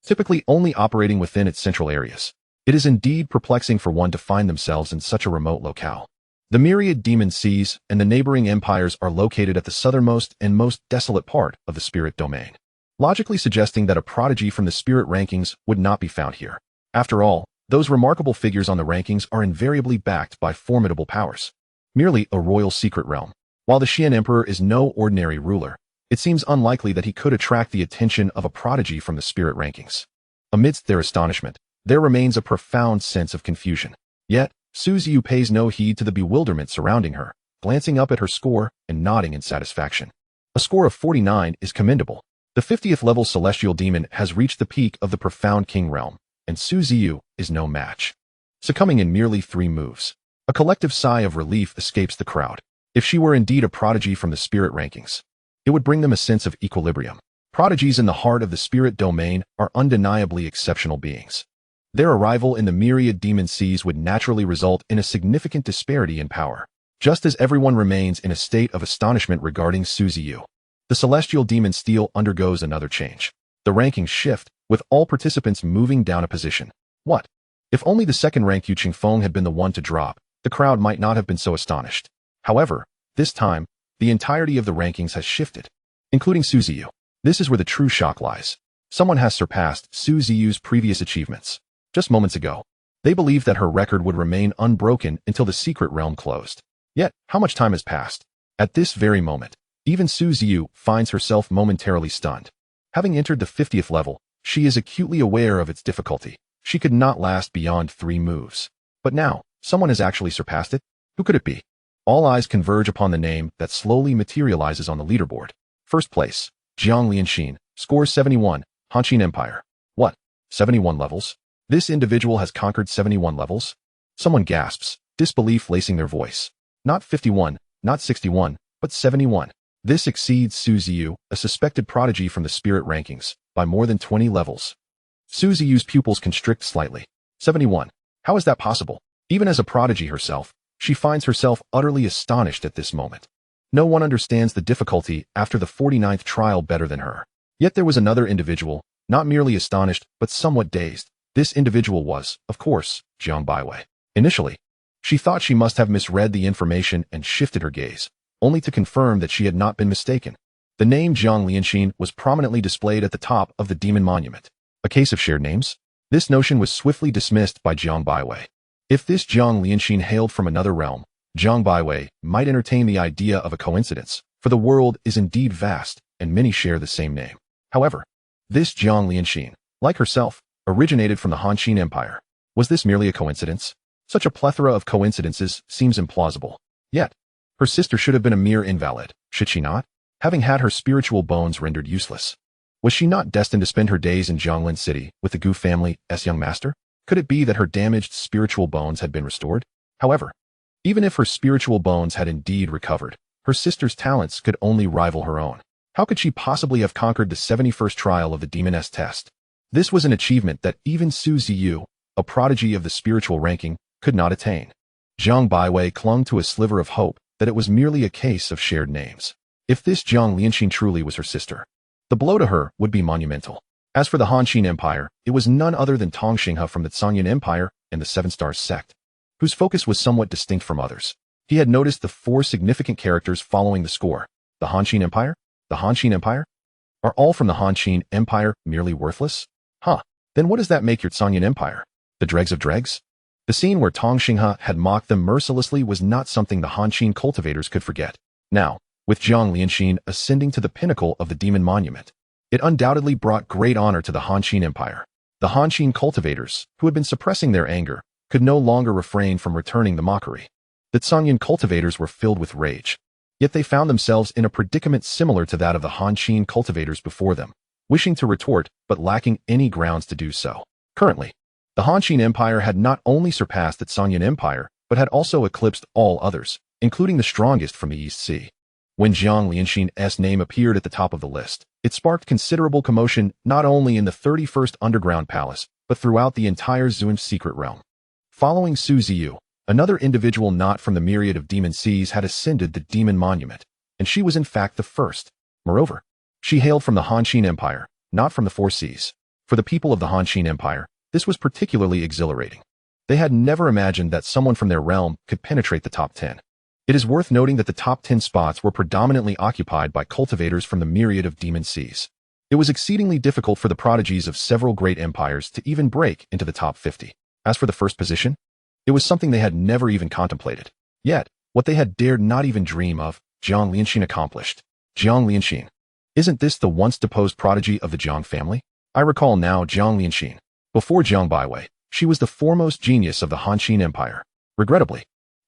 typically only operating within its central areas. It is indeed perplexing for one to find themselves in such a remote locale. The myriad demon seas and the neighboring empires are located at the southernmost and most desolate part of the spirit domain, logically suggesting that a prodigy from the spirit rankings would not be found here. After all, those remarkable figures on the rankings are invariably backed by formidable powers. Merely a royal secret realm. While the Xian Emperor is no ordinary ruler, it seems unlikely that he could attract the attention of a prodigy from the spirit rankings. Amidst their astonishment, there remains a profound sense of confusion. Yet, Su Ziyu pays no heed to the bewilderment surrounding her, glancing up at her score and nodding in satisfaction. A score of 49 is commendable. The 50th level celestial demon has reached the peak of the profound king realm, and Su Ziyu is no match, succumbing in merely 3 moves. A collective sigh of relief escapes the crowd. If she were indeed a prodigy from the spirit rankings, it would bring them a sense of equilibrium. Prodigies in the heart of the spirit domain are undeniably exceptional beings. Their arrival in the myriad demon seas would naturally result in a significant disparity in power, just as everyone remains in a state of astonishment regarding Su Ziyu. The celestial demon steel undergoes another change. The rankings shift, with all participants moving down a position. What? If only the second-ranked Yu Chengfeng had been the one to drop, the crowd might not have been so astonished. However, this time, the entirety of the rankings has shifted, including Su Ziyu. This is where the true shock lies. Someone has surpassed Su Ziyu's previous achievements. Just moments ago, they believed that her record would remain unbroken until the secret realm closed. Yet, how much time has passed? At this very moment, even Su Ziyu finds herself momentarily stunned. Having entered the 50th level, she is acutely aware of its difficulty. She could not last beyond 3 moves. But now, someone has actually surpassed it? Who could it be? All eyes converge upon the name that slowly materializes on the leaderboard. First place, Jiang Lianxin, score 71, Hanqin Empire. What? 71 levels? This individual has conquered 71 levels? Someone gasps, disbelief lacing their voice. Not 51, not 61, but 71. This exceeds Su Ziyu, a suspected prodigy from the spirit rankings, by more than 20 levels. Su Ziyu's pupils constrict slightly. 71. How is that possible? Even as a prodigy herself, she finds herself utterly astonished at this moment. No one understands the difficulty after the 49th trial better than her. Yet there was another individual, not merely astonished, but somewhat dazed. This individual was, of course, Jiang Baiwei. Initially, she thought she must have misread the information and shifted her gaze, only to confirm that she had not been mistaken. The name Jiang Lianxin was prominently displayed at the top of the demon monument. A case of shared names? This notion was swiftly dismissed by Jiang Baiwei. If this Jiang Lianxin hailed from another realm, Jiang Baiwei might entertain the idea of a coincidence, for the world is indeed vast, and many share the same name. However, this Jiang Lianxin, like herself, originated from the Han Empire. Was this merely a coincidence? Such a plethora of coincidences seems implausible. Yet, her sister should have been a mere invalid, should she not? Having had her spiritual bones rendered useless. Was she not destined to spend her days in Zhonglin City with the Gu family's young master? Could it be that her damaged spiritual bones had been restored? However, even if her spiritual bones had indeed recovered, her sister's talents could only rival her own. How could she possibly have conquered the 71st trial of the Demoness test? This was an achievement that even Su Ziyu, a prodigy of the spiritual ranking, could not attain. Jiang Baiwei clung to a sliver of hope that it was merely a case of shared names. If this Jiang Lianxin truly was her sister, the blow to her would be monumental. As for the Han Empire, it was none other than Tong Xinghe from the Zhongyuan Empire and the Seven Stars sect, whose focus was somewhat distinct from others. He had noticed the four significant characters following the score. The Han Empire? The Han Empire? Are all from the Han Empire merely worthless? Then what does that make your Zhongyuan Empire? The dregs of dregs? The scene where Tong Xinghe had mocked them mercilessly was not something the Han cultivators could forget. Now, with Jiang Lianxin ascending to the pinnacle of the demon monument, it undoubtedly brought great honor to the Han Empire. The Han cultivators, who had been suppressing their anger, could no longer refrain from returning the mockery. The Zhongyuan cultivators were filled with rage. Yet they found themselves in a predicament similar to that of the Han cultivators before them, wishing to retort but lacking any grounds to do so. Currently, the Han Empire had not only surpassed the Zhongyuan Empire, but had also eclipsed all others, including the strongest from the East Sea. When Jiang Lianxin's name appeared at the top of the list, it sparked considerable commotion not only in the 31st Underground Palace, but throughout the entire Zun's secret realm. Following Su Ziyu, another individual not from the myriad of demon seas had ascended the demon monument, and she was in fact the first. Moreover, she hailed from the Han Empire, not from the Four Seas. For the people of the Han Empire, this was particularly exhilarating. They had never imagined that someone from their realm could penetrate the top 10. It is worth noting that the top 10 spots were predominantly occupied by cultivators from the myriad of demon seas. It was exceedingly difficult for the prodigies of several great empires to even break into the top 50. As for the first position, it was something they had never even contemplated. Yet, what they had dared not even dream of, Jiang Lianxin accomplished. Jiang Lianxin. Isn't this the once deposed prodigy of the Jiang family? I recall now Jiang Lianxin. Before Jiang Baiwei, she was the foremost genius of the Han Empire. Regrettably,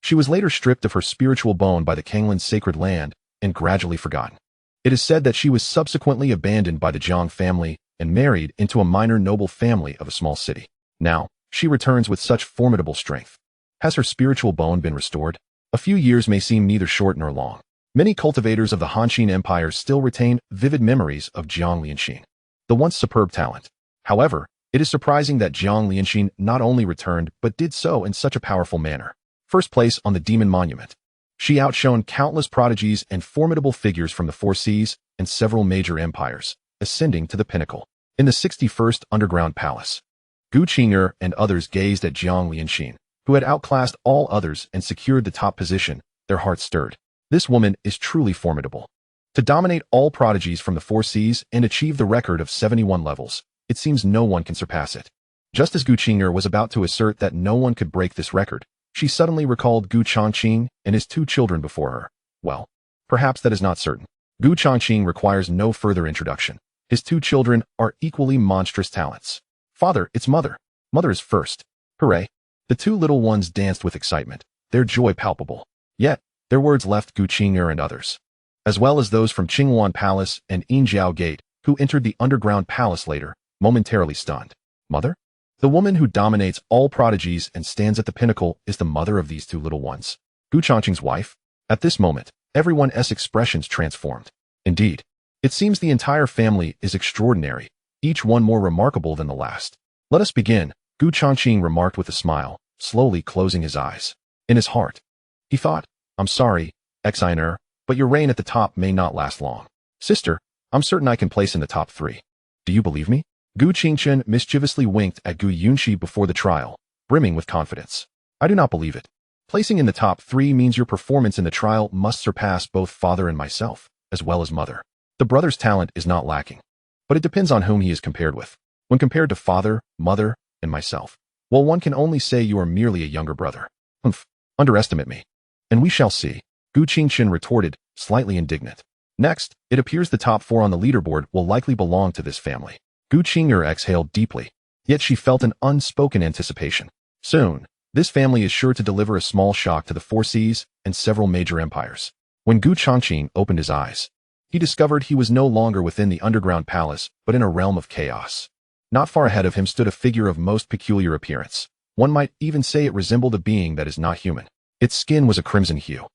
she was later stripped of her spiritual bone by the Kanglin's sacred land and gradually forgotten. It is said that she was subsequently abandoned by the Jiang family and married into a minor noble family of a small city. Now, she returns with such formidable strength. Has her spiritual bone been restored? A few years may seem neither short nor long. Many cultivators of the Han Empire still retain vivid memories of Jiang Lianxin, the once superb talent. However, it is surprising that Jiang Lianxin not only returned but did so in such a powerful manner. First place on the Demon Monument. She outshone countless prodigies and formidable figures from the Four Seas and several major empires, ascending to the pinnacle. In the 61st Underground Palace, Gu Qing'er and others gazed at Jiang Lianxin, who had outclassed all others and secured the top position. Their hearts stirred. This woman is truly formidable. To dominate all prodigies from the Four Seas and achieve the record of 71 levels, it seems no one can surpass it. Just as Gu Qing'er was about to assert that no one could break this record, she suddenly recalled Gu Changqing and his two children before her. Well, perhaps that is not certain. Gu Changqing requires no further introduction. His two children are equally monstrous talents. Father, it's mother. Mother is first. Hooray. The two little ones danced with excitement, their joy palpable. Yet, their words left Gu Qing'er and others, as well as those from Qinghuan Palace and Yinjiao Gate, who entered the Underground Palace later, momentarily stunned. Mother? The woman who dominates all prodigies and stands at the pinnacle is the mother of these two little ones. Gu Changqing's wife? At this moment, everyone's expressions transformed. Indeed, it seems the entire family is extraordinary, each one more remarkable than the last. Let us begin, Gu Changqing remarked with a smile, slowly closing his eyes. In his heart, he thought, I'm sorry, Xiner, but your reign at the top may not last long. Sister, I'm certain I can place in the top 3. Do you believe me? Gu Qingchen mischievously winked at Gu Yunxi before the trial, brimming with confidence. I do not believe it. Placing in the top 3 means your performance in the trial must surpass both father and myself, as well as mother. The brother's talent is not lacking, but it depends on whom he is compared with. When compared to father, mother, and myself. Well, one can only say you are merely a younger brother. Humph, underestimate me. And we shall see, Gu Qingchen retorted, slightly indignant. Next, it appears the top 4 on the leaderboard will likely belong to this family. Gu Qing'er exhaled deeply, yet she felt an unspoken anticipation. Soon, this family is sure to deliver a small shock to the 4 seas and several major empires. When Gu Changqing opened his eyes, he discovered he was no longer within the underground palace, but in a realm of chaos. Not far ahead of him stood a figure of most peculiar appearance. One might even say it resembled a being that is not human. Its skin was a crimson hue,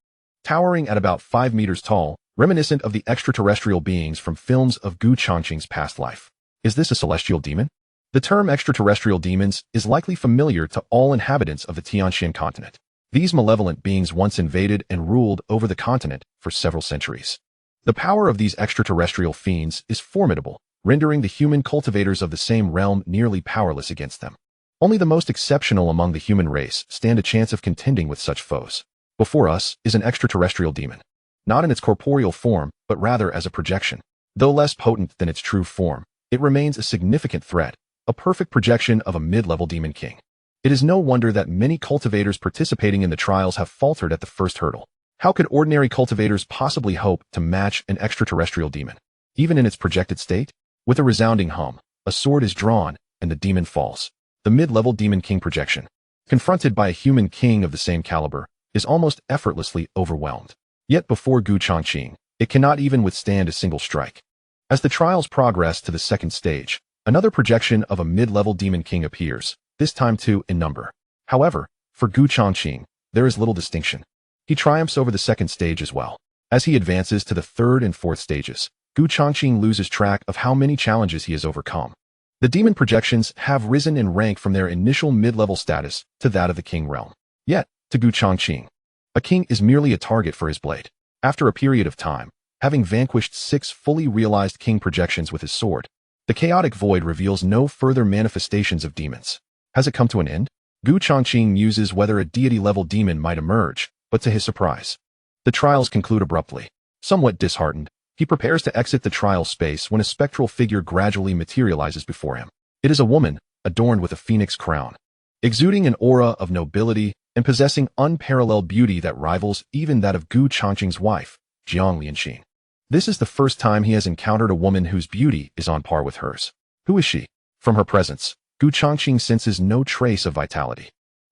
towering at about 5 meters tall, reminiscent of the extraterrestrial beings from films of Gu Changqing's past life. Is this a celestial demon? The term extraterrestrial demons is likely familiar to all inhabitants of the Tianxian continent. These malevolent beings once invaded and ruled over the continent for several centuries. The power of these extraterrestrial fiends is formidable, rendering the human cultivators of the same realm nearly powerless against them. Only the most exceptional among the human race stand a chance of contending with such foes. Before us is an extraterrestrial demon, not in its corporeal form, but rather as a projection. Though less potent than its true form, it remains a significant threat, a perfect projection of a mid-level demon king. It is no wonder that many cultivators participating in the trials have faltered at the first hurdle. How could ordinary cultivators possibly hope to match an extraterrestrial demon, even in its projected state? With a resounding hum, a sword is drawn, and the demon falls. The mid-level demon king projection, confronted by a human king of the same caliber, is almost effortlessly overwhelmed. Yet before Gu Changqing, it cannot even withstand a single strike. As the trials progress to the second stage, another projection of a mid-level demon king appears, this time 2 in number. However, for Gu Changqing, there is little distinction. He triumphs over the second stage as well. As he advances to the third and fourth stages, Gu Changqing loses track of how many challenges he has overcome. The demon projections have risen in rank from their initial mid-level status to that of the king realm. Yet, to Gu Changqing, a king is merely a target for his blade. After a period of time, having vanquished 6 fully realized king projections with his sword, the chaotic void reveals no further manifestations of demons. Has it come to an end? Gu Changqing muses whether a deity-level demon might emerge, but to his surprise, the trials conclude abruptly. Somewhat disheartened, he prepares to exit the trial space when a spectral figure gradually materializes before him. It is a woman, adorned with a phoenix crown, exuding an aura of nobility and possessing unparalleled beauty that rivals even that of Gu Changqing's wife, Jiang Lianxin. This is the first time he has encountered a woman whose beauty is on par with hers. Who is she? From her presence, Gu Changqing senses no trace of vitality.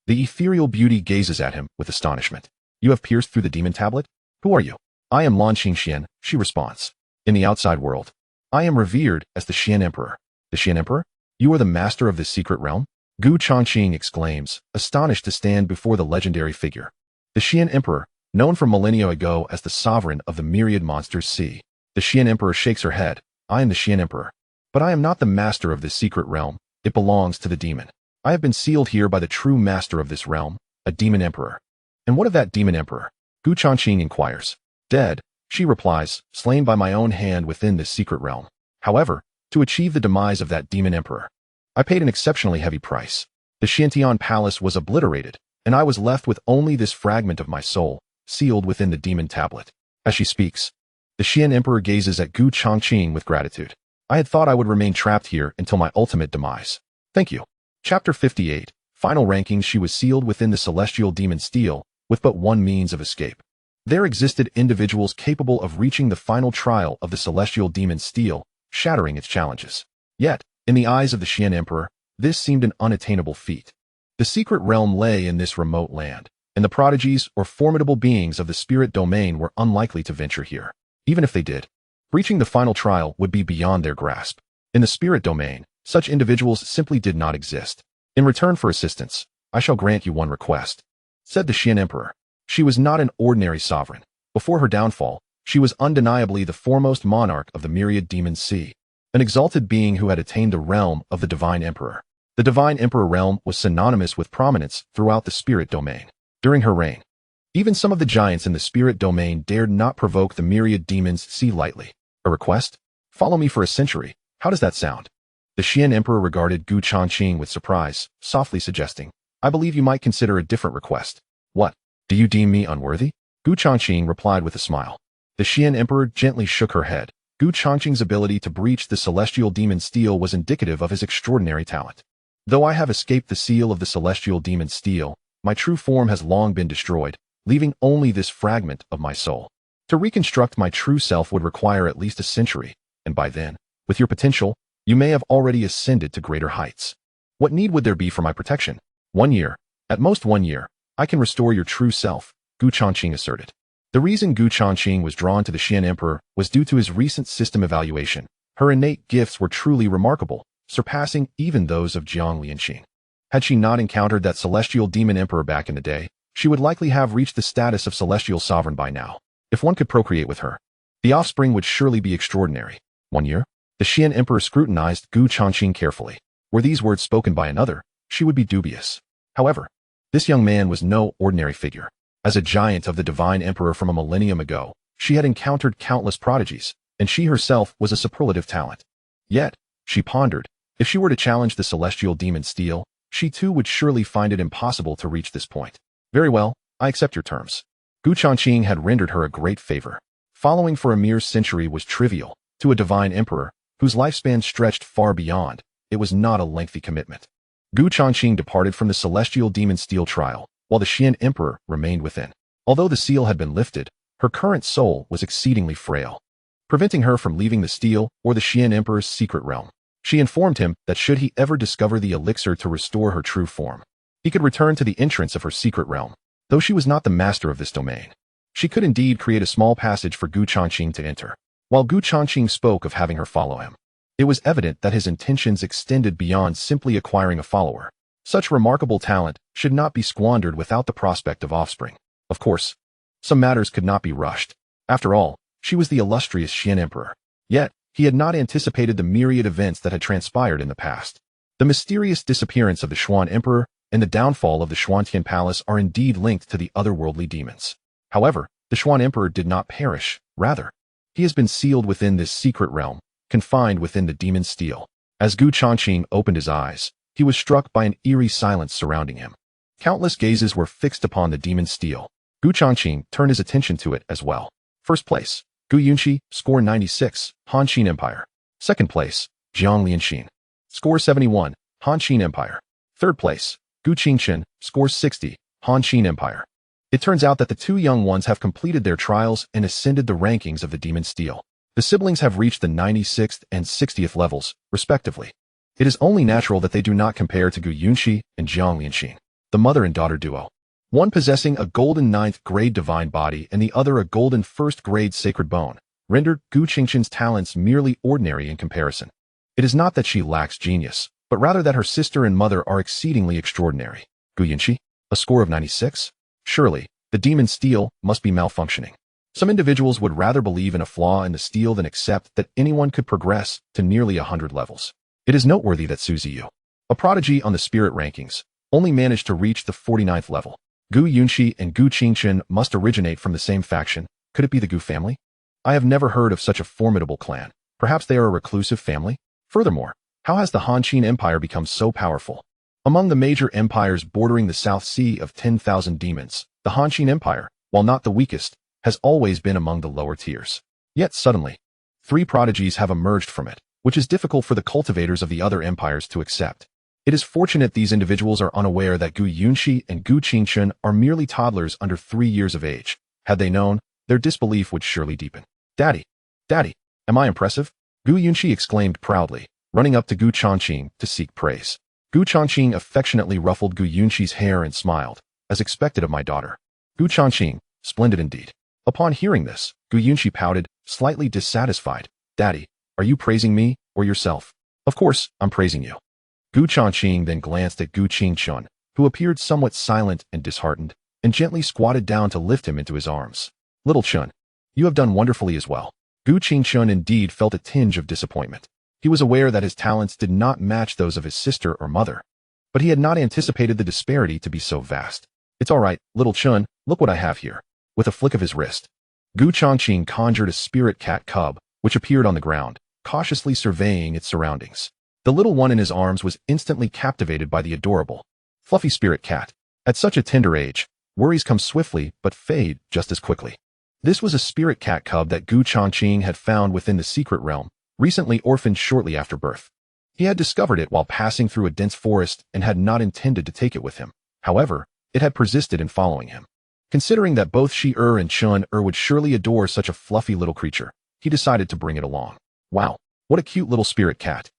The ethereal beauty gazes at him with astonishment. You have pierced through the demon tablet? Who are you? I am Lan Qingxian, she responds. In the outside world, I am revered as the Xian Emperor. The Xian Emperor? You are the master of this secret realm? Gu Changqing exclaims, astonished to stand before the legendary figure. The Xian Emperor, known from millennia ago as the sovereign of the myriad monsters sea. The Xian Emperor shakes her head. I am the Xian Emperor. But I am not the master of this secret realm. It belongs to the demon. I have been sealed here by the true master of this realm, a demon emperor. And what of that demon emperor? Gu Changqing inquires. Dead, she replies, slain by my own hand within this secret realm. However, to achieve the demise of that demon emperor, I paid an exceptionally heavy price. The Xiantian palace was obliterated, and I was left with only this fragment of my soul, sealed within the demon tablet. As she speaks, the Xian Emperor gazes at Gu Changqing with gratitude. I had thought I would remain trapped here until my ultimate demise. Thank you. Chapter 58. Final rankings. She was sealed within the celestial demon steel, with but one means of escape. There existed individuals capable of reaching the final trial of the celestial demon steel, shattering its challenges. Yet, in the eyes of the Xian Emperor, this seemed an unattainable feat. The secret realm lay in this remote land, and the prodigies or formidable beings of the spirit domain were unlikely to venture here. Even if they did, reaching the final trial would be beyond their grasp. In the spirit domain, such individuals simply did not exist. In return for assistance, I shall grant you one request, said the Xian Emperor. She was not an ordinary sovereign. Before her downfall, she was undeniably the foremost monarch of the myriad demon sea, an exalted being who had attained the realm of the Divine Emperor. The Divine Emperor realm was synonymous with prominence throughout the spirit domain. During her reign, even some of the giants in the spirit domain dared not provoke the myriad demons sea lightly. A request? Follow me for a century. How does that sound? The Xian Emperor regarded Gu Changqing with surprise, softly suggesting, I believe you might consider a different request. What? Do you deem me unworthy? Gu Changqing replied with a smile. The Xian Emperor gently shook her head. Gu Changqing's ability to breach the celestial demon steel was indicative of his extraordinary talent. Though I have escaped the seal of the celestial demon steel, my true form has long been destroyed, leaving only this fragment of my soul. To reconstruct my true self would require at least a century, and by then, with your potential, you may have already ascended to greater heights. What need would there be for my protection? 1 year. At most 1 year, I can restore your true self, Gu Changqing asserted. The reason Gu Changqing was drawn to the Xian Emperor was due to his recent system evaluation. Her innate gifts were truly remarkable, surpassing even those of Jiang Lianxin. Had she not encountered that celestial demon emperor back in the day, she would likely have reached the status of celestial sovereign by now. If one could procreate with her, the offspring would surely be extraordinary. 1 year? The Xian Emperor scrutinized Gu Changqing carefully. Were these words spoken by another, she would be dubious. However, this young man was no ordinary figure. As a giant of the divine emperor from a millennium ago, she had encountered countless prodigies, and she herself was a superlative talent. Yet, she pondered, if she were to challenge the celestial demon steel, she too would surely find it impossible to reach this point. Very well, I accept your terms. Gu Changqing had rendered her a great favor. Following for a mere century was trivial. To a divine emperor, whose lifespan stretched far beyond, it was not a lengthy commitment. Gu Changqing departed from the celestial demon steel trial, while the Xian Emperor remained within. Although the seal had been lifted, her current soul was exceedingly frail, preventing her from leaving the steel or the Xian Emperor's secret realm. She informed him that should he ever discover the elixir to restore her true form, he could return to the entrance of her secret realm. Though she was not the master of this domain, she could indeed create a small passage for Gu Changqing to enter. While Gu Changqing spoke of having her follow him, it was evident that his intentions extended beyond simply acquiring a follower. Such remarkable talent should not be squandered without the prospect of offspring. Of course, some matters could not be rushed. After all, she was the illustrious Xian Emperor. Yet, he had not anticipated the myriad events that had transpired in the past. The mysterious disappearance of the Xuan Emperor and the downfall of the Xuantian Palace are indeed linked to the otherworldly demons. However, the Xuan Emperor did not perish. Rather, he has been sealed within this secret realm, confined within the demon steel. As Gu Changqing opened his eyes, he was struck by an eerie silence surrounding him. Countless gazes were fixed upon the demon steel. Gu Changqing turned his attention to it as well. First place, Gu Yunxi, score 96, Han Xin Empire. Second place, Jiang Lianxin, score 71, Han Xin Empire. Third place, Gu Qingchen, score 60, Han Xin Empire. It turns out that the two young ones have completed their trials and ascended the rankings of the demon steel. The siblings have reached the 96th and 60th levels, respectively. It is only natural that they do not compare to Gu Yunxi and Jiang Lianxin, the mother and daughter duo. One possessing a golden 9th grade divine body and the other a golden 1st grade sacred bone, rendered Gu Qingchen's talents merely ordinary in comparison. It is not that she lacks genius, but rather that her sister and mother are exceedingly extraordinary. Gu Yunxi, a score of 96? Surely, the demon steel must be malfunctioning. Some individuals would rather believe in a flaw in the steel than accept that anyone could progress to nearly 100 levels. It is noteworthy that Su Ziyu, a prodigy on the spirit rankings, only managed to reach the 49th level. Gu Yunxi and Gu Qingchen must originate from the same faction. Could it be the Gu family? I have never heard of such a formidable clan. Perhaps they are a reclusive family? Furthermore, how has the Han Xin Empire become so powerful? Among the major empires bordering the South Sea of 10,000 demons, the Han Xin Empire, while not the weakest, has always been among the lower tiers. Yet suddenly, 3 prodigies have emerged from it, which is difficult for the cultivators of the other empires to accept. It is fortunate these individuals are unaware that Gu Yunxi and Gu Qingchen are merely toddlers under 3 years of age. Had they known, their disbelief would surely deepen. Daddy, am I impressive? Gu Yunxi exclaimed proudly, running up to Gu Changqing to seek praise. Gu Changqing affectionately ruffled Gu Yunxi's hair and smiled, as expected of my daughter. Gu Changqing, splendid indeed. Upon hearing this, Gu Yunxi pouted, slightly dissatisfied. Daddy, are you praising me or yourself? Of course, I'm praising you. Gu Changqing then glanced at Gu Qingchen, who appeared somewhat silent and disheartened, and gently squatted down to lift him into his arms. Little Chun, you have done wonderfully as well. Gu Qingchen indeed felt a tinge of disappointment. He was aware that his talents did not match those of his sister or mother, but he had not anticipated the disparity to be so vast. It's all right, little Chun, look what I have here. With a flick of his wrist, Gu Changqing conjured a spirit cat cub, which appeared on the ground, cautiously surveying its surroundings. The little one in his arms was instantly captivated by the adorable, fluffy spirit cat. At such a tender age, worries come swiftly but fade just as quickly. This was a spirit cat cub that Gu Changqing had found within the secret realm, recently orphaned shortly after birth. He had discovered it while passing through a dense forest and had not intended to take it with him. However, it had persisted in following him. Considering that both Shi-Er and Chun-Er would surely adore such a fluffy little creature, he decided to bring it along. Wow, what a cute little spirit cat.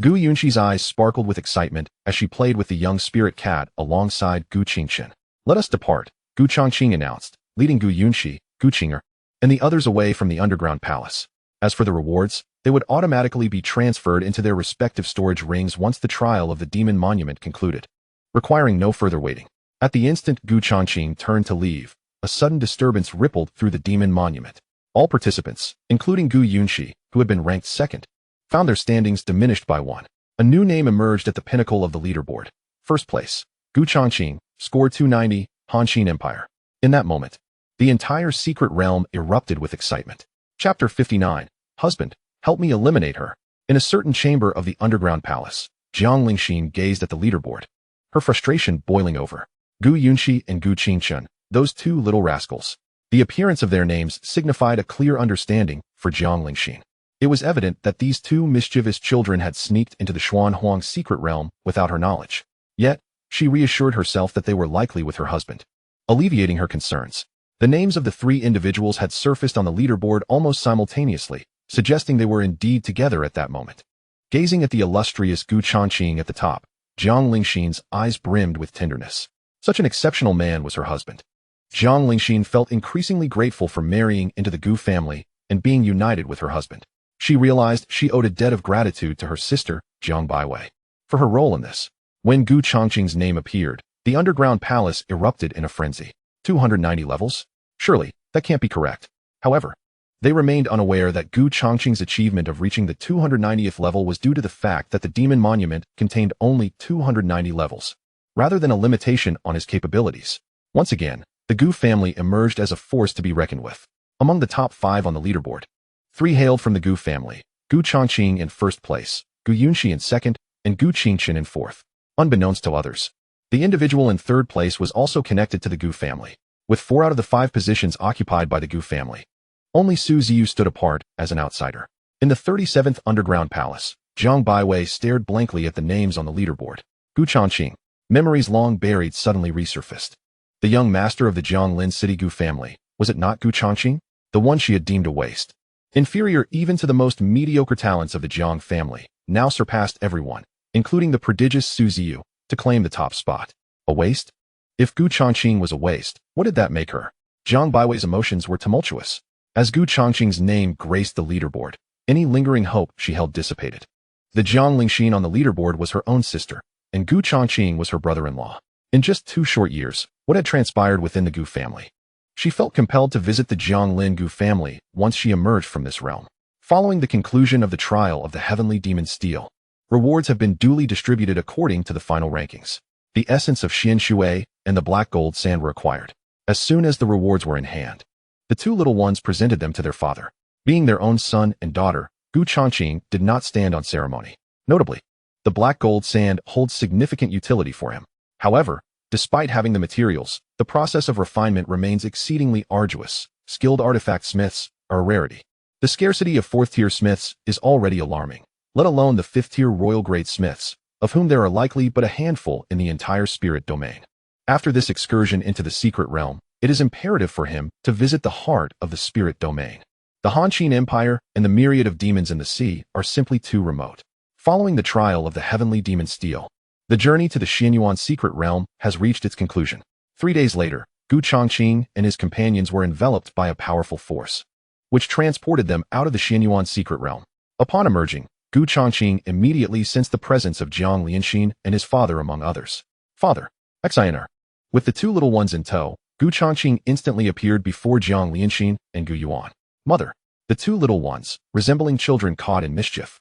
Gu Yunxi's eyes sparkled with excitement as she played with the young spirit cat alongside Gu Qingchen. Let us depart, Gu Changqing announced, leading Gu Yunxi, Gu Qing'er, and the others away from the underground palace. As for the rewards, they would automatically be transferred into their respective storage rings once the trial of the demon monument concluded, requiring no further waiting. At the instant Gu Changqing turned to leave, a sudden disturbance rippled through the demon monument. All participants, including Gu Yunxi, who had been ranked second, found their standings diminished by one. A new name emerged at the pinnacle of the leaderboard. First place, Gu Changqing, scored 290, Hanshin Empire. In that moment, the entire secret realm erupted with excitement. Chapter 59, Husband, help me eliminate her. In a certain chamber of the underground palace, Jiang Lingxin gazed at the leaderboard, her frustration boiling over. Gu Yunxi and Gu Qingchen, those two little rascals. The appearance of their names signified a clear understanding for Jiang Lingxin. It was evident that these two mischievous children had sneaked into the Xuanhuang secret realm without her knowledge. Yet, she reassured herself that they were likely with her husband, alleviating her concerns. The names of the three individuals had surfaced on the leaderboard almost simultaneously, suggesting they were indeed together at that moment. Gazing at the illustrious Gu Changqing at the top, Jiang Lingxin's eyes brimmed with tenderness. Such an exceptional man was her husband. Jiang Lingxin felt increasingly grateful for marrying into the Gu family and being united with her husband. She realized she owed a debt of gratitude to her sister, Jiang Baiwei, for her role in this. When Gu Changqing's name appeared, the underground palace erupted in a frenzy. 290 levels? Surely, that can't be correct. However, they remained unaware that Gu Changqing's achievement of reaching the 290th level was due to the fact that the demon monument contained only 290 levels, rather than a limitation on his capabilities. Once again, the Gu family emerged as a force to be reckoned with. Among the top 5 on the leaderboard, 3 hailed from the Gu family, Gu Changqing in first place, Gu Yunxi in second, and Gu Qingchen in fourth. Unbeknownst to others, the individual in third place was also connected to the Gu family, with 4 out of the 5 positions occupied by the Gu family. Only Su Ziyu stood apart as an outsider. In the 37th underground palace, Jiang Baiwei stared blankly at the names on the leaderboard. Gu Changqing, memories long buried suddenly resurfaced. The young master of the Jianglin City Gu family, was it not Gu Changqing? The one she had deemed a waste, inferior even to the most mediocre talents of the Jiang family, now surpassed everyone, including the prodigious Su Ziyu, to claim the top spot. A waste? If Gu Changqing was a waste, what did that make her? Jiang Baiwei's emotions were tumultuous. As Gu Changqing's name graced the leaderboard, any lingering hope she held dissipated. The Jiang Lingxin on the leaderboard was her own sister, and Gu Changqing was her brother-in-law. In just 2 short years, what had transpired within the Gu family? She felt compelled to visit the Jianglin Gu family once she emerged from this realm. Following the conclusion of the trial of the Heavenly Demon Steel, rewards have been duly distributed according to the final rankings. The essence of Xian Shui and the black gold sand were acquired. As soon as the rewards were in hand, the 2 little ones presented them to their father. Being their own son and daughter, Gu Changqing did not stand on ceremony. Notably, the black gold sand holds significant utility for him. However, despite having the materials, the process of refinement remains exceedingly arduous. Skilled artifact smiths are a rarity. The scarcity of 4th-tier smiths is already alarming, let alone the 5th-tier royal-grade smiths, of whom there are likely but a handful in the entire spirit domain. After this excursion into the secret realm, it is imperative for him to visit the heart of the spirit domain. The Hanshin Empire and the myriad of demons in the sea are simply too remote. Following the trial of the Heavenly Demon Steel, the journey to the Xianyuan secret realm has reached its conclusion. 3 days later, Gu Changqing and his companions were enveloped by a powerful force, which transported them out of the Xianyuan secret realm. Upon emerging, Gu Changqing immediately sensed the presence of Jiang Lianxin and his father among others. Father, Xinr. With the 2 little ones in tow, Gu Changqing instantly appeared before Jiang Lianxin and Gu Yuan. Mother, the 2 little ones, resembling children caught in mischief,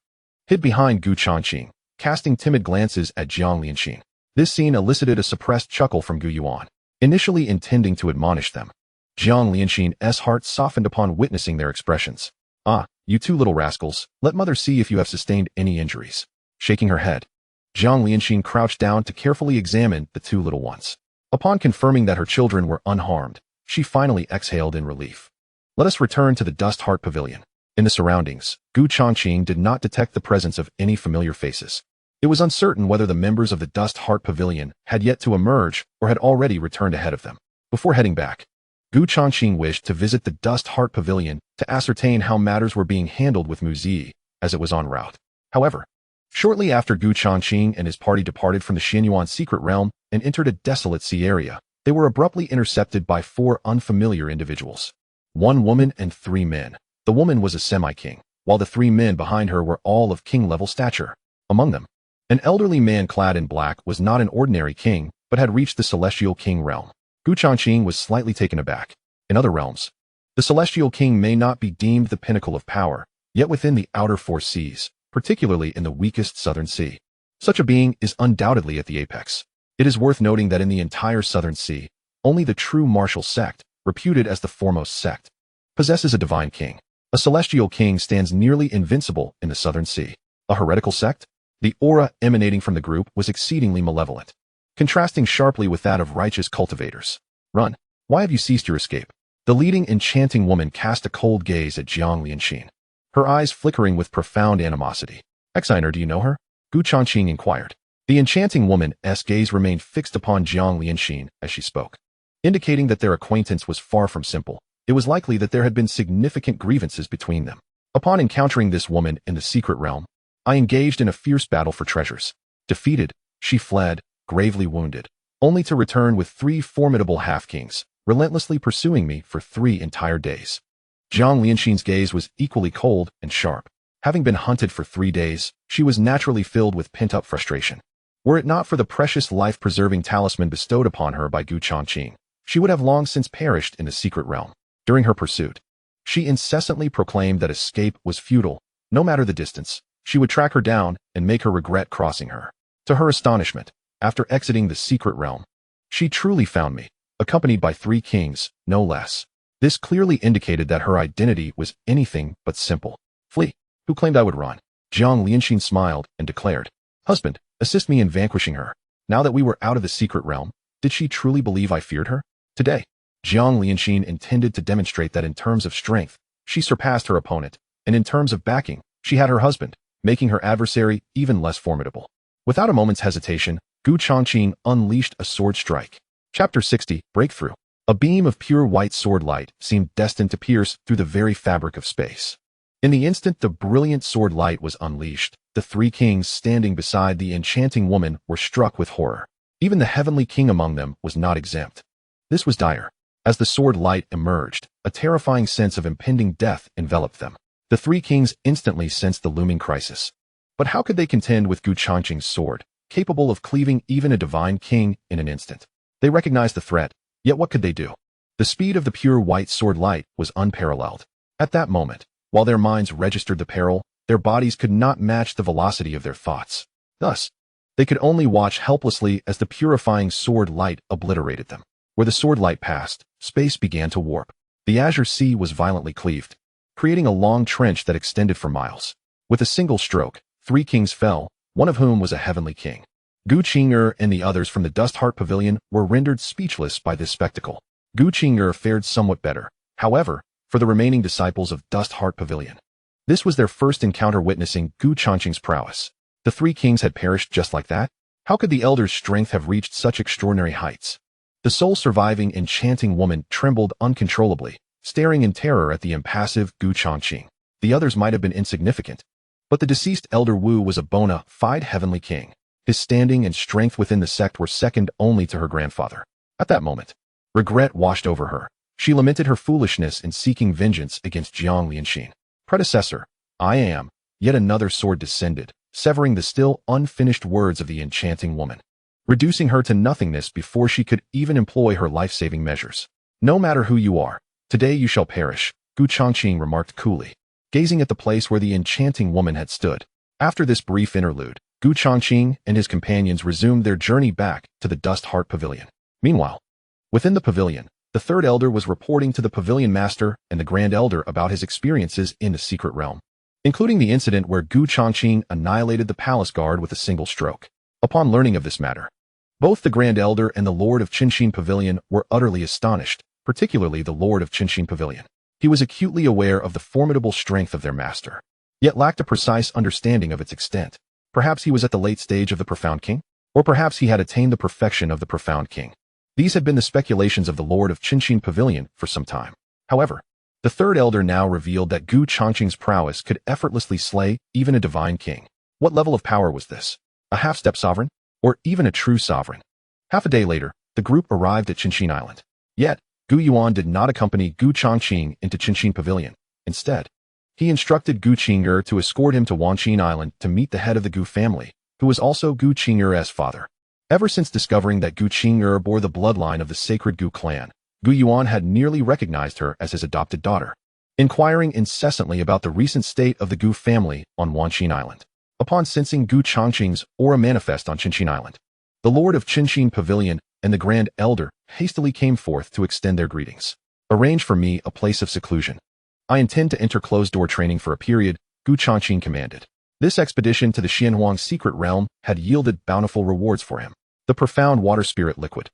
hid behind Gu Changqing, casting timid glances at Jiang Lianxin. This scene elicited a suppressed chuckle from Gu Yuan, initially intending to admonish them. Jiang Lianxin's heart softened upon witnessing their expressions. Ah, you 2 little rascals, let mother see if you have sustained any injuries. Shaking her head, Jiang Lianxin crouched down to carefully examine the 2 little ones. Upon confirming that her children were unharmed, she finally exhaled in relief. Let us return to the Dust Heart Pavilion. In the surroundings, Changqing did not detect the presence of any familiar faces. It was uncertain whether the members of the Dust Heart Pavilion had yet to emerge or had already returned ahead of them. Before heading back, Changqing wished to visit the Dust Heart Pavilion to ascertain how matters were being handled with Mu Zi as it was en route. However, shortly after Changqing and his party departed from the Xianyuan secret realm and entered a desolate sea area, they were abruptly intercepted by 4 unfamiliar individuals. 1 woman and 3 men. The woman was a semi-king, while the 3 men behind her were all of king-level stature. Among them, an elderly man clad in black was not an ordinary king, but had reached the Celestial King realm. Changqing was slightly taken aback. In other realms, the Celestial King may not be deemed the pinnacle of power, yet within the outer 4 seas, particularly in the weakest southern sea, such a being is undoubtedly at the apex. It is worth noting that in the entire southern sea, only the true martial sect, reputed as the foremost sect, possesses a divine king. A celestial king stands nearly invincible in the southern sea. A heretical sect? The aura emanating from the group was exceedingly malevolent, contrasting sharply with that of righteous cultivators. Run. Why have you ceased your escape? The leading enchanting woman cast a cold gaze at Jiang Lianxin, her eyes flickering with profound animosity. Exiner, do you know her? Changqing inquired. The enchanting woman's gaze remained fixed upon Jiang Lianxin as she spoke, indicating that their acquaintance was far from simple. It was likely that there had been significant grievances between them. Upon encountering this woman in the secret realm, I engaged in a fierce battle for treasures. Defeated, she fled, gravely wounded, only to return with 3 formidable half-kings, relentlessly pursuing me for 3 entire days. Jiang Lianxin's gaze was equally cold and sharp. Having been hunted for 3 days, she was naturally filled with pent-up frustration. Were it not for the precious life-preserving talisman bestowed upon her by Changqing, she would have long since perished in the secret realm. During her pursuit, she incessantly proclaimed that escape was futile. No matter the distance, she would track her down and make her regret crossing her. To her astonishment, after exiting the secret realm, she truly found me, accompanied by 3 kings, no less. This clearly indicated that her identity was anything but simple. Flee. Who claimed I would run? Jiang Lianxin smiled and declared, Husband, assist me in vanquishing her. Now that we were out of the secret realm, did she truly believe I feared her? Today, Jiang Lianxin intended to demonstrate that in terms of strength, she surpassed her opponent, and in terms of backing, she had her husband, making her adversary even less formidable. Without a moment's hesitation, Changqing unleashed a sword strike. Chapter 60, Breakthrough. A beam of pure white sword light seemed destined to pierce through the very fabric of space. In the instant the brilliant sword light was unleashed, the 3 kings standing beside the enchanting woman were struck with horror. Even the heavenly king among them was not exempt. This was dire. As the sword light emerged, a terrifying sense of impending death enveloped them. The 3 kings instantly sensed the looming crisis. But how could they contend with Changqing's sword, capable of cleaving even a divine king in an instant? They recognized the threat, yet what could they do? The speed of the pure white sword light was unparalleled. At that moment, while their minds registered the peril, their bodies could not match the velocity of their thoughts. Thus, they could only watch helplessly as the purifying sword light obliterated them. Where the sword light passed, space began to warp. The azure sea was violently cleaved, creating a long trench that extended for miles. With a single stroke, 3 kings fell, one of whom was a heavenly king. Changqing and the others from the Dust Heart Pavilion were rendered speechless by this spectacle. Changqing fared somewhat better, however, for the remaining disciples of Dust Heart Pavilion. This was their first encounter witnessing Changqing's prowess. The 3 kings had perished just like that? How could the elder's strength have reached such extraordinary heights? The sole surviving enchanting woman trembled uncontrollably, staring in terror at the impassive Changqing. The others might have been insignificant, but the deceased elder Wu was a bona fide heavenly king. His standing and strength within the sect were second only to her grandfather. At that moment, regret washed over her. She lamented her foolishness in seeking vengeance against Jiang Lianxin. Predecessor, I am, yet another sword descended, severing the still unfinished words of the enchanting woman, reducing her to nothingness before she could even employ her life-saving measures. No matter who you are, today you shall perish, Changqing remarked coolly, gazing at the place where the enchanting woman had stood. After this brief interlude, Changqing and his companions resumed their journey back to the Dust Heart Pavilion. Meanwhile, within the pavilion, the 3rd elder was reporting to the pavilion master and the grand elder about his experiences in the secret realm, including the incident where Changqing annihilated the palace guard with a single stroke. Upon learning of this matter, both the grand elder and the lord of Changqing Pavilion were utterly astonished, particularly the lord of Changqing Pavilion. He was acutely aware of the formidable strength of their master, yet lacked a precise understanding of its extent. Perhaps he was at the late stage of the Profound King? Or perhaps he had attained the perfection of the Profound King. These had been the speculations of the Lord of Changqing Pavilion for some time. However, the third elder now revealed that Changqing's prowess could effortlessly slay even a divine king. What level of power was this? A half-step sovereign? Or even a true sovereign? Half a day later, the group arrived at Changqing Island. Yet, Gu Yuan did not accompany Changqing into Changqing Pavilion. Instead, he instructed Gu Qing'er to escort him to Wanqing Island to meet the head of the Gu family, who was also Gu Qing'er's father. Ever since discovering that Gu Qing'er bore the bloodline of the sacred Gu clan, Gu Yuan had nearly recognized her as his adopted daughter, inquiring incessantly about the recent state of the Gu family on Wanqing Island. Upon sensing Gu Changqing's aura manifest on Changqing Island, the Lord of Changqing Pavilion and the Grand Elder hastily came forth to extend their greetings. Arrange for me a place of seclusion. I intend to enter closed-door training for a period, Gu Changqing commanded. This expedition to the Xianhuang's secret realm had yielded bountiful rewards for him. The profound water spirit liquid,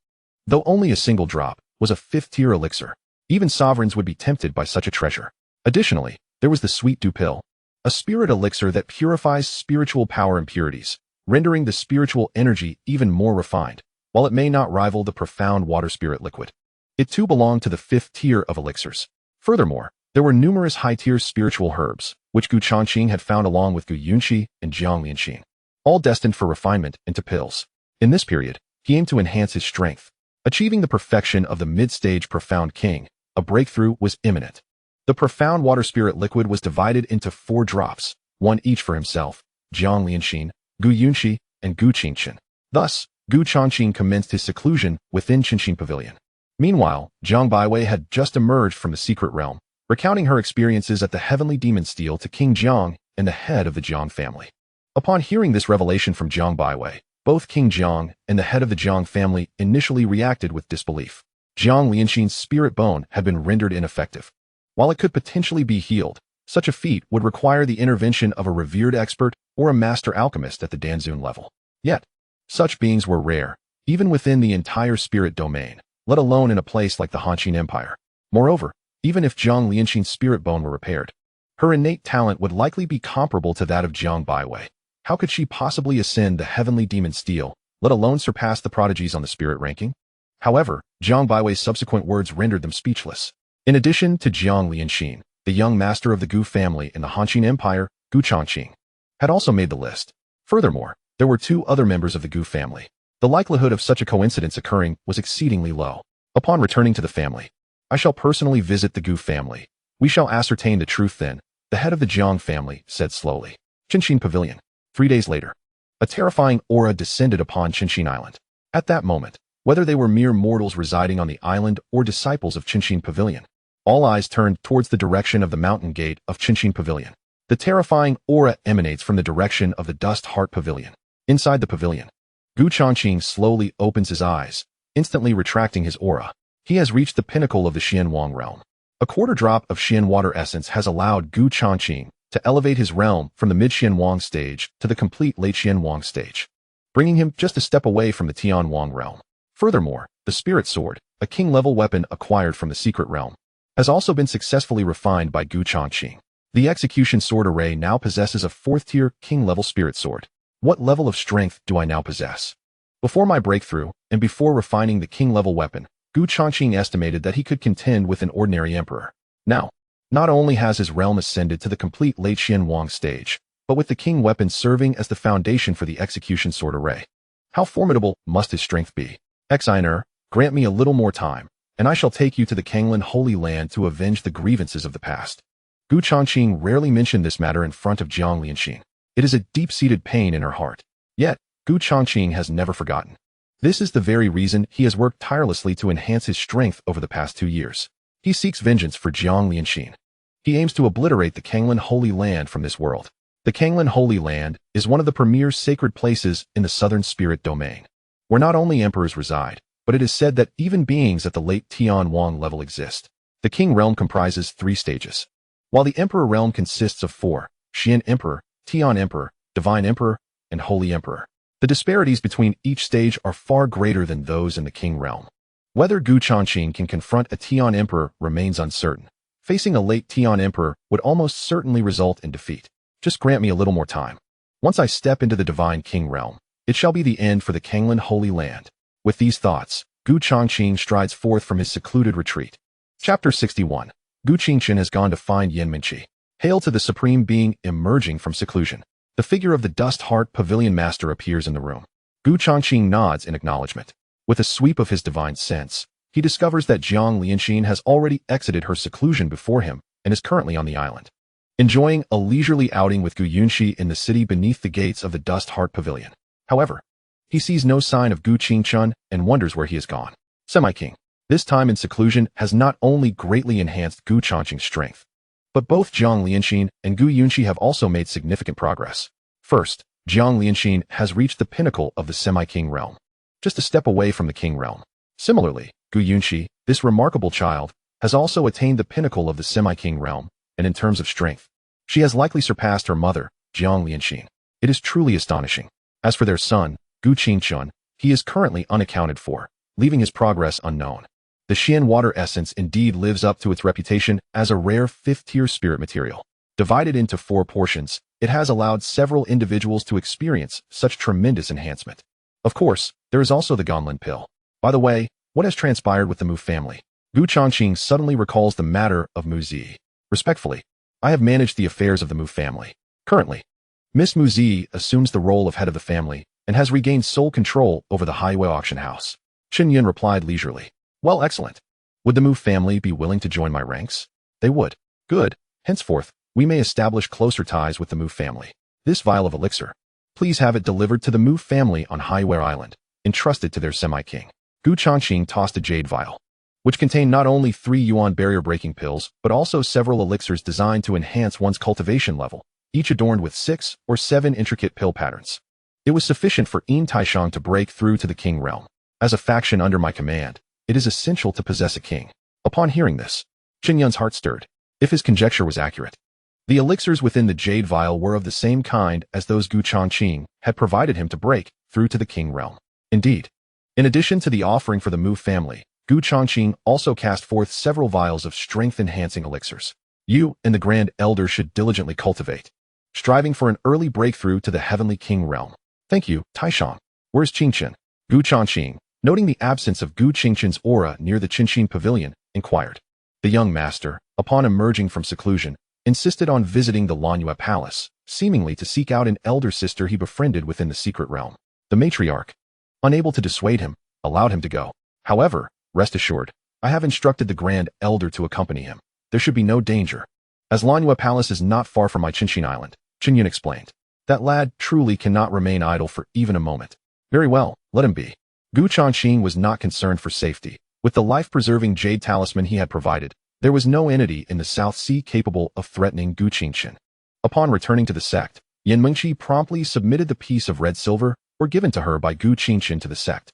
though only a single drop, was a fifth-tier elixir. Even sovereigns would be tempted by such a treasure. Additionally, there was the sweet dew pill, a spirit elixir that purifies spiritual power impurities, rendering the spiritual energy even more refined. While it may not rival the profound water spirit liquid, it too belonged to the fifth tier of elixirs. Furthermore, there were numerous high-tier spiritual herbs, which Gu Changqing had found along with Gu Yunqi and Jiang Lianxin, all destined for refinement into pills. In this period, he aimed to enhance his strength. Achieving the perfection of the mid-stage Profound King, a breakthrough was imminent. The profound water spirit liquid was divided into 4 drops, one each for himself, Jiang Lianxin, Gu Yunqi, and Gu Qingchen. Thus, Gu Changqing commenced his seclusion within Changqing Pavilion. Meanwhile, Zhang Baiwei had just emerged from the secret realm, recounting her experiences at the Heavenly Demon Steel to King Jiang and the head of the Jiang family. Upon hearing this revelation from Zhang Baiwei, both King Jiang and the head of the Jiang family initially reacted with disbelief. Jiang Lianxin's spirit bone had been rendered ineffective. While it could potentially be healed, such a feat would require the intervention of a revered expert or a master alchemist at the Danzun level. Yet, such beings were rare, even within the entire spirit domain, let alone in a place like the Han Empire. Moreover, even if Jiang Lianxin's spirit bone were repaired, her innate talent would likely be comparable to that of Zhang Baiwei. How could she possibly ascend the Heavenly Demon Steel, let alone surpass the prodigies on the spirit ranking? However, Zhang Baiwei's subsequent words rendered them speechless. In addition to Jiang Lianxin, the young master of the Gu family in the Han Empire, Gu Changqing, had also made the list. Furthermore, there were 2 other members of the Gu family. The likelihood of such a coincidence occurring was exceedingly low. Upon returning to the family, I shall personally visit the Gu family. We shall ascertain the truth then, the head of the Jiang family said slowly. Changqing Pavilion. 3 days later, a terrifying aura descended upon Changqing Island. At that moment, whether they were mere mortals residing on the island or disciples of Changqing Pavilion, all eyes turned towards the direction of the mountain gate of Changqing Pavilion. The terrifying aura emanates from the direction of the Dust Heart Pavilion. Inside the pavilion, Gu Changqing slowly opens his eyes, instantly retracting his aura. He has reached the pinnacle of the Xianhuang realm. A quarter drop of Xian water essence has allowed Gu Changqing to elevate his realm from the mid-Xianhuang stage to the complete late Xianhuang stage, bringing him just a step away from the Tianhuang realm. Furthermore, the Spirit Sword, a king-level weapon acquired from the secret realm, has also been successfully refined by Gu Changqing. The Execution Sword Array now possesses a 4th-tier king-level Spirit Sword. What level of strength do I now possess? Before my breakthrough, and before refining the king-level weapon, Gu Changqing estimated that he could contend with an ordinary emperor. Now, not only has his realm ascended to the complete late Xianhuang stage, but with the king weapon serving as the foundation for the Execution Sword Array. How formidable must his strength be? Exiner, grant me a little more time, and I shall take you to the Kanglan Holy Land to avenge the grievances of the past. Gu Changqing rarely mentioned this matter in front of Jiang Lianxin. It is a deep-seated pain in her heart. Yet, Gu Changqing has never forgotten. This is the very reason he has worked tirelessly to enhance his strength over the past 2 years. He seeks vengeance for Jiang Lianxin. He aims to obliterate the Kanglan Holy Land from this world. The Kanglan Holy Land is one of the premier sacred places in the southern spirit domain, where not only emperors reside, but it is said that even beings at the late Tianhuang level exist. The King realm comprises 3 stages, while the Emperor realm consists of 4, Xian Emperor, Tian Emperor, Divine Emperor, and Holy Emperor. The disparities between each stage are far greater than those in the King realm. Whether Gu Changqing can confront a Tian Emperor remains uncertain. Facing a late Tian Emperor would almost certainly result in defeat. Just grant me a little more time. Once I step into the Divine King realm, it shall be the end for the Kanglan Holy Land. With these thoughts, Gu Changqing strides forth from his secluded retreat. Chapter 61. Gu Qingchen has gone to find Yin Mingqi. Hail to the Supreme Being emerging from seclusion. The figure of the Dust Heart Pavilion Master appears in the room. Gu Changqing nods in acknowledgement. With a sweep of his divine sense, he discovers that Jiang Lianxin has already exited her seclusion before him and is currently on the island, enjoying a leisurely outing with Gu Yunxi in the city beneath the gates of the Dust Heart Pavilion. However, he sees no sign of Gu Qingchen and wonders where he has gone. Semi-King. This time in seclusion has not only greatly enhanced Gu Changqing's strength, but both Jiang Lianxin and Gu Yunxi have also made significant progress. First, Jiang Lianxin has reached the pinnacle of the Semi-King realm, just a step away from the King realm. Similarly, Gu Yunxi, this remarkable child, has also attained the pinnacle of the Semi-King realm, and in terms of strength, she has likely surpassed her mother, Jiang Lianxin. It is truly astonishing. As for their son, Gu Qingchen, he is currently unaccounted for, leaving his progress unknown. The Xian water essence indeed lives up to its reputation as a rare fifth-tier spirit material. Divided into 4 portions, it has allowed several individuals to experience such tremendous enhancement. Of course, there is also the Gonlin pill. By the way, what has transpired with the Mu family? Gu Changqing suddenly recalls the matter of Mu Zi. Respectfully, I have managed the affairs of the Mu family. Currently, Miss Mu Zi assumes the role of head of the family and has regained sole control over the highway auction house. Qin Yun replied leisurely. Well, excellent. Would the Mu family be willing to join my ranks? They would. Good. Henceforth, we may establish closer ties with the Mu family. This vial of elixir. Please have it delivered to the Mu family on Highware Island, entrusted to their Semi-King. Gu Changqing tossed a jade vial, which contained not only 3 yuan barrier-breaking pills, but also several elixirs designed to enhance one's cultivation level, each adorned with 6 or 7 intricate pill patterns. It was sufficient for Yin Taishang to break through to the King realm. As a faction under my command, it is essential to possess a king. Upon hearing this, Qin Yun's heart stirred. If his conjecture was accurate, the elixirs within the jade vial were of the same kind as those Gu Changqing had provided him to break through to the King realm. Indeed, in addition to the offering for the Mu family, Gu Changqing also cast forth several vials of strength-enhancing elixirs. You and the Grand Elder should diligently cultivate, striving for an early breakthrough to the Heavenly King realm. Thank you, Taishang. Where's Qingchen? Gu Changqing, noting the absence of Gu Qingchen's aura near the Qingqing pavilion, inquired. The young master, upon emerging from seclusion, insisted on visiting the Lanyue Palace, seemingly to seek out an elder sister he befriended within the secret realm. The matriarch, unable to dissuade him, allowed him to go. However, rest assured, I have instructed the Grand Elder to accompany him. There should be no danger, as Lanyue Palace is not far from my Qingqing Island, Qin Yun explained. That lad truly cannot remain idle for even a moment. Very well, let him be. Gu Changqing was not concerned for safety. With the life-preserving jade talisman he had provided, there was no entity in the South Sea capable of threatening Gu Qingchen. Upon returning to the sect, Yin Mingqi promptly submitted the piece of red silver or given to her by Gu Qingchen to the sect.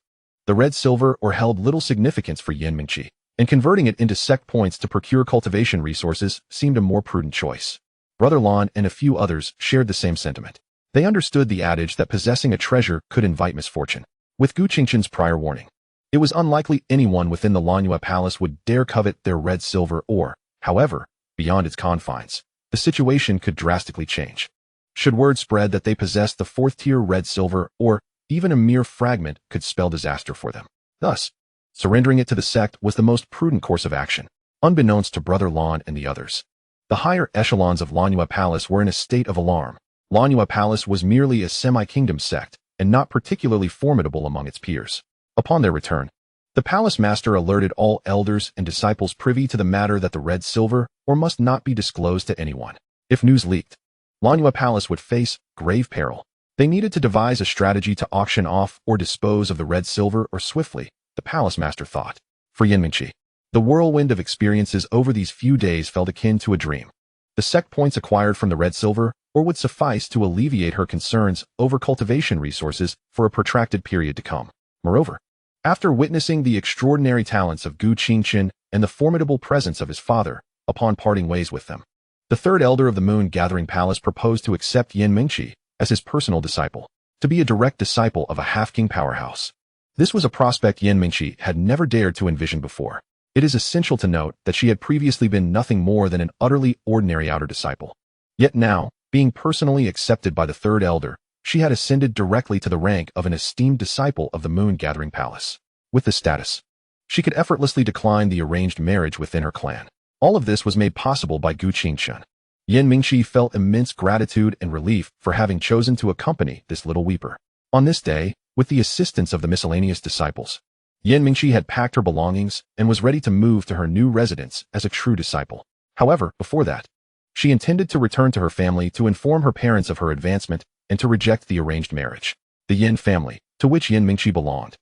The red silver or held little significance for Yin Mingqi, and converting it into sect points to procure cultivation resources seemed a more prudent choice. Brother Lon and a few others shared the same sentiment. They understood the adage that possessing a treasure could invite misfortune. With Gu Qingchen's prior warning, it was unlikely anyone within the Lanyue Palace would dare covet their red silver ore. However, beyond its confines, the situation could drastically change. Should word spread that they possessed the 4th-tier red silver or even a mere fragment could spell disaster for them. Thus, surrendering it to the sect was the most prudent course of action, unbeknownst to Brother Lon and the others. The higher echelons of Lanyue Palace were in a state of alarm. Lanyue Palace was merely a semi-kingdom sect and not particularly formidable among its peers. Upon their return, the palace master alerted all elders and disciples privy to the matter that the red silver or must not be disclosed to anyone. If news leaked, Lanyue Palace would face grave peril. They needed to devise a strategy to auction off or dispose of the red silver or swiftly, the palace master thought. For Yin Mingqi, the whirlwind of experiences over these few days felt akin to a dream. The sect points acquired from the red silver or would suffice to alleviate her concerns over cultivation resources for a protracted period to come. Moreover, after witnessing the extraordinary talents of Gu Qingchen and the formidable presence of his father, upon parting ways with them, the third elder of the Moon Gathering Palace proposed to accept Yin Mingqi as his personal disciple, to be a direct disciple of a half-king powerhouse. This was a prospect Yin Mingqi had never dared to envision before. It is essential to note that she had previously been nothing more than an utterly ordinary outer disciple. Yet now, being personally accepted by the third elder, she had ascended directly to the rank of an esteemed disciple of the Moon Gathering Palace. With this status, she could effortlessly decline the arranged marriage within her clan. All of this was made possible by Gu Qingchen. Yin Mingqi felt immense gratitude and relief for having chosen to accompany this little weeper. On this day, with the assistance of the miscellaneous disciples, Yin Mingqi had packed her belongings and was ready to move to her new residence as a true disciple. However, before that, she intended to return to her family to inform her parents of her advancement and to reject the arranged marriage. The Yin family, to which Yin Mingqi belonged,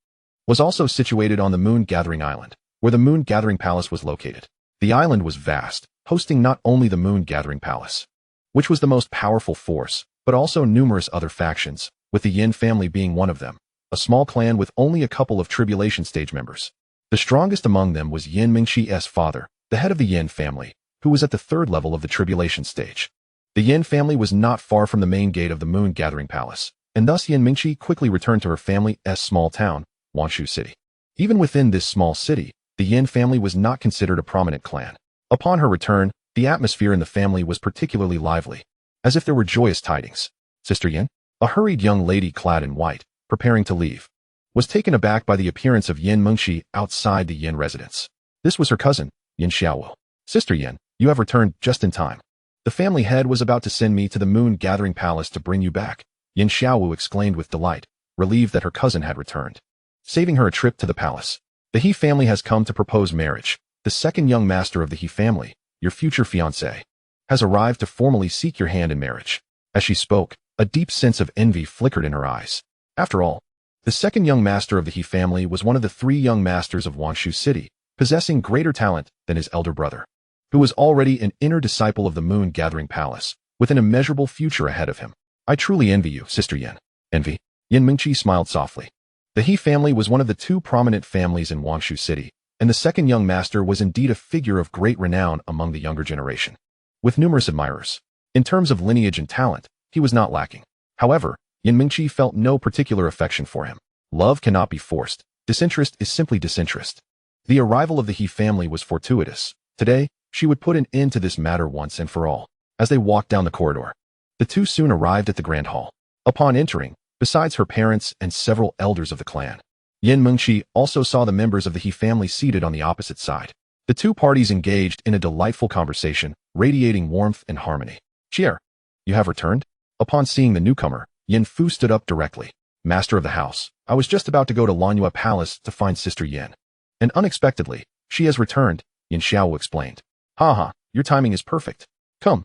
was also situated on the Moon Gathering Island, where the Moon Gathering Palace was located. The island was vast, hosting not only the Moon Gathering Palace, which was the most powerful force, but also numerous other factions, with the Yin family being one of them, a small clan with only a couple of tribulation stage members. The strongest among them was Yin Mingqi's father, the head of the Yin family, who was at the third level of the tribulation stage. The Yin family was not far from the main gate of the Moon Gathering Palace, and thus Yin Mingqi quickly returned to her family's small town, Wanshu City. Even within this small city, the Yin family was not considered a prominent clan. Upon her return, the atmosphere in the family was particularly lively, as if there were joyous tidings. Sister Yin, a hurried young lady clad in white, preparing to leave, was taken aback by the appearance of Yin Mingqi outside the Yin residence. This was her cousin, Yin Xiaowu. Sister Yin, you have returned just in time. The family head was about to send me to the Moon Gathering Palace to bring you back, Yin Xiaowu exclaimed with delight, relieved that her cousin had returned, saving her a trip to the palace. The He family has come to propose marriage. The second young master of the He family, your future fiancé, has arrived to formally seek your hand in marriage. As she spoke, a deep sense of envy flickered in her eyes. After all, the second young master of the He family was one of the 3 young masters of Wanshu City, possessing greater talent than his elder brother, who was already an inner disciple of the Moon Gathering Palace, with an immeasurable future ahead of him. I truly envy you, Sister Yin. Envy? Yin Mingqi smiled softly. The He family was one of the 2 prominent families in Wanshu City, and the second young master was indeed a figure of great renown among the younger generation, with numerous admirers. In terms of lineage and talent, he was not lacking. However, Yin Mingqi felt no particular affection for him. Love cannot be forced. Disinterest is simply disinterest. The arrival of the He family was fortuitous. Today, she would put an end to this matter once and for all. As they walked down the corridor, the 2 soon arrived at the grand hall. Upon entering, besides her parents and several elders of the clan, Yin Mingqi also saw the members of the He family seated on the opposite side. The 2 parties engaged in a delightful conversation, radiating warmth and harmony. Cheer, you have returned? Upon seeing the newcomer, Yin Fu stood up directly. Master of the house, I was just about to go to Lanyue Palace to find Sister Yin. And unexpectedly, she has returned, Yin Xiaowu explained. Haha, your timing is perfect. Come,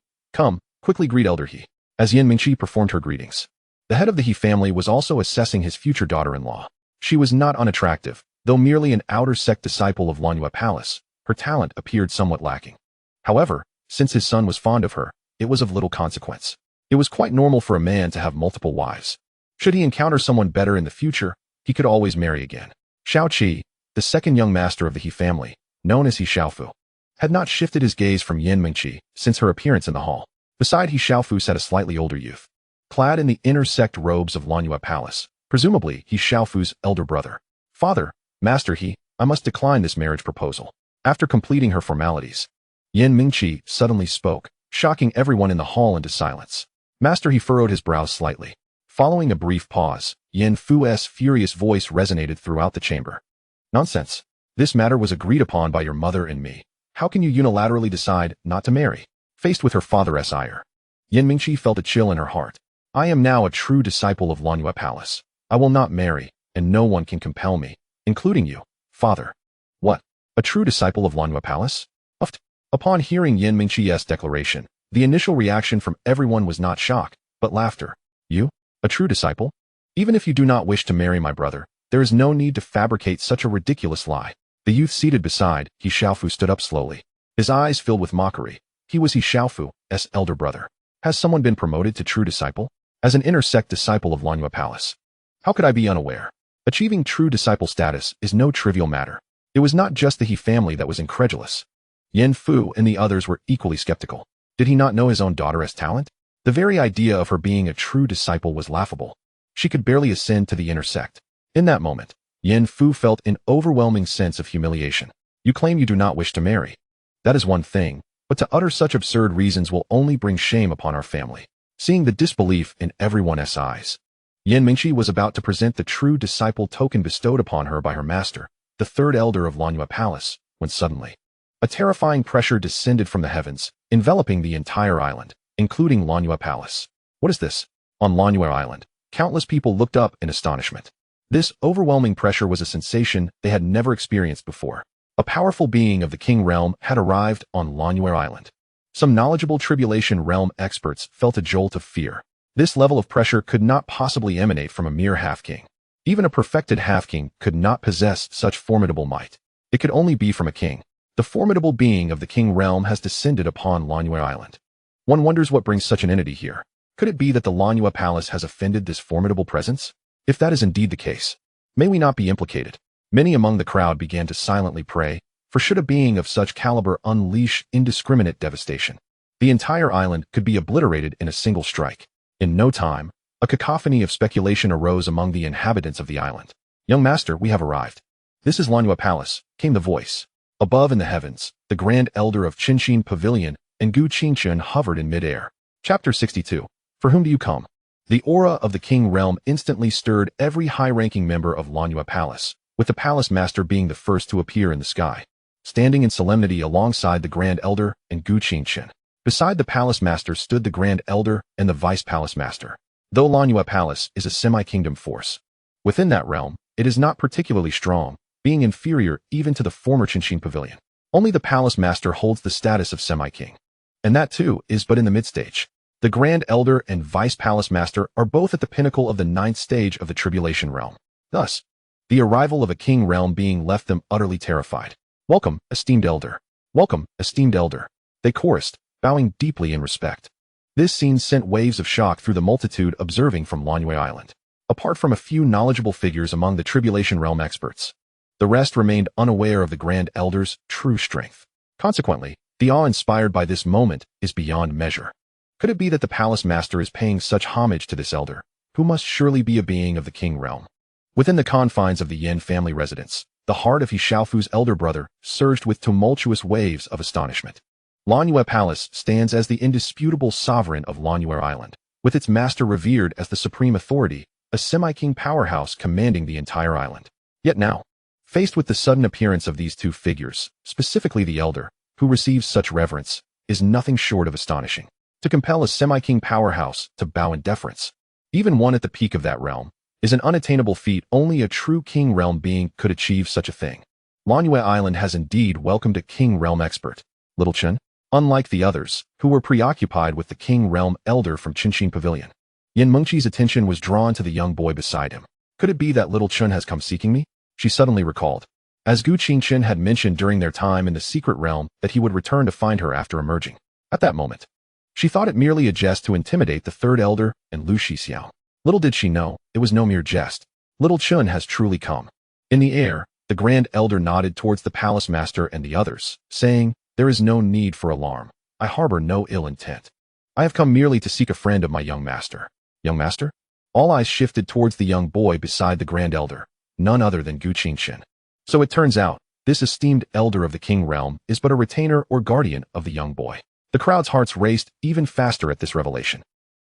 quickly greet Elder He. As Yin Mingqi performed her greetings, the head of the He family was also assessing his future daughter-in-law. She was not unattractive, though merely an outer sect disciple of Lanyue Palace. Her talent appeared somewhat lacking. However, since his son was fond of her, it was of little consequence. It was quite normal for a man to have multiple wives. Should he encounter someone better in the future, he could always marry again. Shao Qi, the second young master of the He family, known as He Xiaofu, had not shifted his gaze from Yin Mingqi since her appearance in the hall. Beside He Xiaofu sat a slightly older youth, clad in the inner sect robes of Lanyue Palace, presumably He Xiaofu's elder brother. Father, Master He, I must decline this marriage proposal. After completing her formalities, Yin Mingqi suddenly spoke, shocking everyone in the hall into silence. Master He furrowed his brows slightly. Following a brief pause, Yin Fu's furious voice resonated throughout the chamber. Nonsense. This matter was agreed upon by your mother and me. How can you unilaterally decide not to marry? Faced with her father's ire, Yin Mingqi felt a chill in her heart. I am now a true disciple of Lanyue Palace. I will not marry, and no one can compel me, including you, father. What? A true disciple of Lanyue Palace? Uffed. Upon hearing Yin Mingqi's declaration, the initial reaction from everyone was not shock, but laughter. You? A true disciple? Even if you do not wish to marry my brother, there is no need to fabricate such a ridiculous lie. The youth seated beside He Xiaofu stood up slowly, his eyes filled with mockery. He was He Xiaofu's elder brother. Has someone been promoted to true disciple? As an inner sect disciple of Lanyue Palace, how could I be unaware? Achieving true disciple status is no trivial matter. It was not just the He family that was incredulous. Yin Fu and the others were equally skeptical. Did he not know his own daughter's talent? The very idea of her being a true disciple was laughable. She could barely ascend to the inner sect. In that moment, Yin Fu felt an overwhelming sense of humiliation. You claim you do not wish to marry. That is one thing, but to utter such absurd reasons will only bring shame upon our family. Seeing the disbelief in everyone's eyes, Yan Mingqi was about to present the true disciple token bestowed upon her by her master, the third elder of Lanyue Palace, when suddenly a terrifying pressure descended from the heavens, enveloping the entire island, including Lanyue Palace. What is this? On Lanyue Island, countless people looked up in astonishment. This overwhelming pressure was a sensation they had never experienced before. A powerful being of the King Realm had arrived on Lanyue Island. Some knowledgeable Tribulation Realm experts felt a jolt of fear. This level of pressure could not possibly emanate from a mere half-king. Even a perfected half-king could not possess such formidable might. It could only be from a king. The formidable being of the King Realm has descended upon Lanyue Island. One wonders what brings such an entity here. Could it be that the Lanyue Palace has offended this formidable presence? If that is indeed the case, may we not be implicated? Many among the crowd began to silently pray, for should a being of such caliber unleash indiscriminate devastation, the entire island could be obliterated in a single strike. In no time, a cacophony of speculation arose among the inhabitants of the island. Young master, we have arrived. This is Lanyue Palace, came the voice. Above in the heavens, the Grand Elder of Changqing Pavilion and Gu Qingchen hovered in mid-air. Chapter 62. For whom do you come? The aura of the King Realm instantly stirred every high-ranking member of Lanyue Palace, with the Palace Master being the first to appear in the sky, standing in solemnity alongside the Grand Elder and Gu Qingchen. Beside the Palace Master stood the Grand Elder and the Vice Palace Master. Though Lanyue Palace is a semi-kingdom force, within that realm, it is not particularly strong, being inferior even to the former Changqing Pavilion. Only the Palace Master holds the status of semi-king. And that too is but in the mid-stage. The Grand Elder and Vice Palace Master are both at the pinnacle of the 9th stage of the Tribulation Realm. Thus, the arrival of a King Realm being left them utterly terrified. Welcome, esteemed Elder. Welcome, esteemed Elder. They chorused, bowing deeply in respect. This scene sent waves of shock through the multitude observing from Lanyue Island. Apart from a few knowledgeable figures among the Tribulation Realm experts, the rest remained unaware of the Grand Elder's true strength. Consequently, the awe inspired by this moment is beyond measure. Could it be that the Palace Master is paying such homage to this elder, who must surely be a being of the King Realm? Within the confines of the Yin family residence, the heart of He Xiaofu's elder brother surged with tumultuous waves of astonishment. Lanyue Palace stands as the indisputable sovereign of Lanyue Island, with its master revered as the supreme authority, a semi-king powerhouse commanding the entire island. Yet now, faced with the sudden appearance of these two figures, specifically the elder, who receives such reverence, is nothing short of astonishing. To compel a semi-king powerhouse to bow in deference, even one at the peak of that realm, is an unattainable feat. Only a true King Realm being could achieve such a thing. Lanyue Island has indeed welcomed a King Realm expert, Little Chen. Unlike the others, who were preoccupied with the King Realm elder from Changqing Pavilion, Yan Mengqi's attention was drawn to the young boy beside him. Could it be that Little Chen has come seeking me? She suddenly recalled, as Gu Qingchen had mentioned during their time in the secret realm that he would return to find her after emerging. At that moment, she thought it merely a jest to intimidate the third elder and Lu Shixiao. Little did she know, it was no mere jest. Little Chen has truly come. In the air, the Grand Elder nodded towards the Palace Master and the others, saying, "There is no need for alarm. I harbor no ill intent. I have come merely to seek a friend of my young master." Young master? All eyes shifted towards the young boy beside the Grand Elder, none other than Gu Qingchen. So it turns out, this esteemed elder of the King Realm is but a retainer or guardian of the young boy. The crowd's hearts raced even faster at this revelation.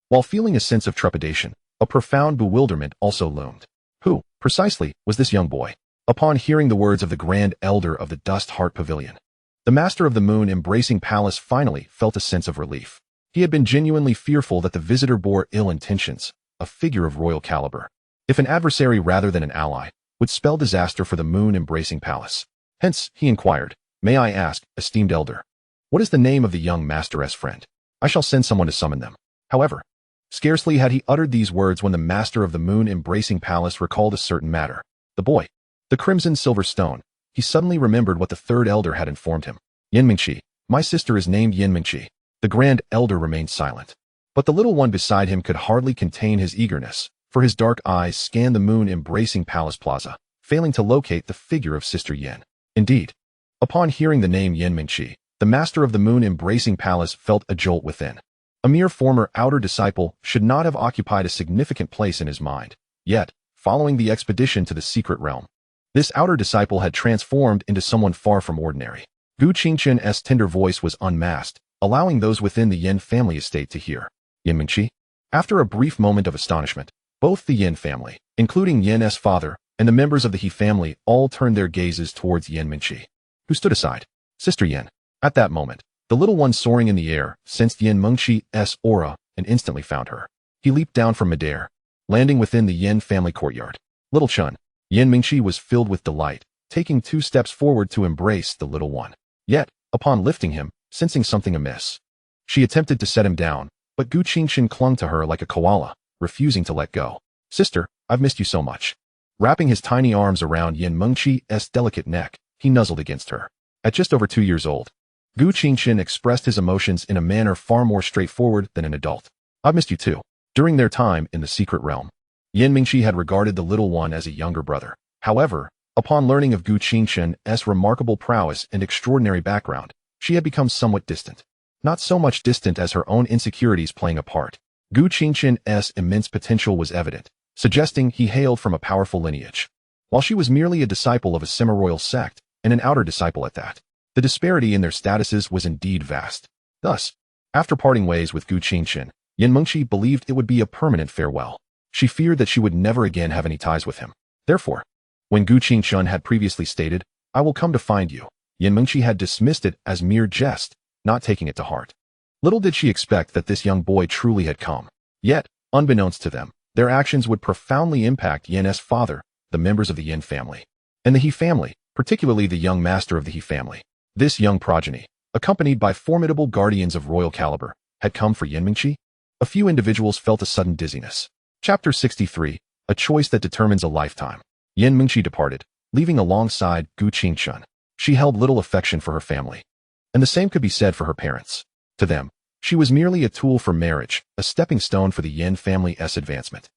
While feeling a sense of trepidation, a profound bewilderment also loomed. Who, precisely, was this young boy? Upon hearing the words of the Grand Elder of the Dust Heart Pavilion, the Master of the Moon Embracing Palace finally felt a sense of relief. He had been genuinely fearful that the visitor bore ill intentions, a figure of royal caliber, if an adversary rather than an ally, would spell disaster for the Moon Embracing Palace. Hence, he inquired, "May I ask, esteemed elder, what is the name of the young master's friend? I shall send someone to summon them." However, scarcely had he uttered these words when the Master of the Moon Embracing Palace recalled a certain matter. The boy, the crimson silver stone. He suddenly remembered what the third elder had informed him. "Yan Mingqi, my sister is named Yan Mingqi." The Grand Elder remained silent, but the little one beside him could hardly contain his eagerness, for his dark eyes scanned the Moon Embracing Palace plaza, failing to locate the figure of Sister Yan. Indeed, upon hearing the name Yan Mingqi, the Master of the Moon Embracing Palace felt a jolt within. A mere former outer disciple should not have occupied a significant place in his mind. Yet, following the expedition to the secret realm, This outer disciple had transformed into someone far from ordinary. Gu Qingquan's tender voice was unmasked, allowing those within the Yin family estate to hear. Yin Mingqi? After a brief moment of astonishment, both the Yin family, including Yin's father, and the members of the He family all turned their gazes towards Yin Mingqi, who stood aside. Sister Yin. At that moment, the little one soaring in the air sensed Yin Mingqi's aura and instantly found her. He leaped down from midair, landing within the Yin family courtyard. Little Chun. Yin Mingqi was filled with delight, taking 2 steps forward to embrace the little one. Yet, upon lifting him, sensing something amiss, she attempted to set him down, but Gu Qingquan clung to her like a koala, refusing to let go. Sister, I've missed you so much. Wrapping his tiny arms around Yin Mingqi's delicate neck, he nuzzled against her. At just over 2 years old, Gu Qingquan expressed his emotions in a manner far more straightforward than an adult. I've missed you too. During their time in the secret realm, Yin Mingqi had regarded the little one as a younger brother. However, upon learning of Gu Qingquan's remarkable prowess and extraordinary background, she had become somewhat distant. Not so much distant as her own insecurities playing a part. Gu Qingquan's immense potential was evident, suggesting he hailed from a powerful lineage, while she was merely a disciple of a semi-royal sect, and an outer disciple at that. The disparity in their statuses was indeed vast. Thus, after parting ways with Gu Qingquan, Yin Mingqi believed it would be a permanent farewell. She feared that she would never again have any ties with him. Therefore, when Gu Qingquan had previously stated, "I will come to find you," Yin Mingqi had dismissed it as mere jest, not taking it to heart. Little did she expect that this young boy truly had come. Yet, unbeknownst to them, their actions would profoundly impact Yin's father, the members of the Yin family, and the He family, particularly the young master of the He family. This young progeny, accompanied by formidable guardians of royal caliber, had come for Yin Mingqi. A few individuals felt a sudden dizziness. Chapter 63, A Choice That Determines a Lifetime. Yin Mingqi departed, leaving alongside Gu Qingquan. She held little affection for her family, and the same could be said for her parents. To them, she was merely a tool for marriage, a stepping stone for the Yin family's advancement.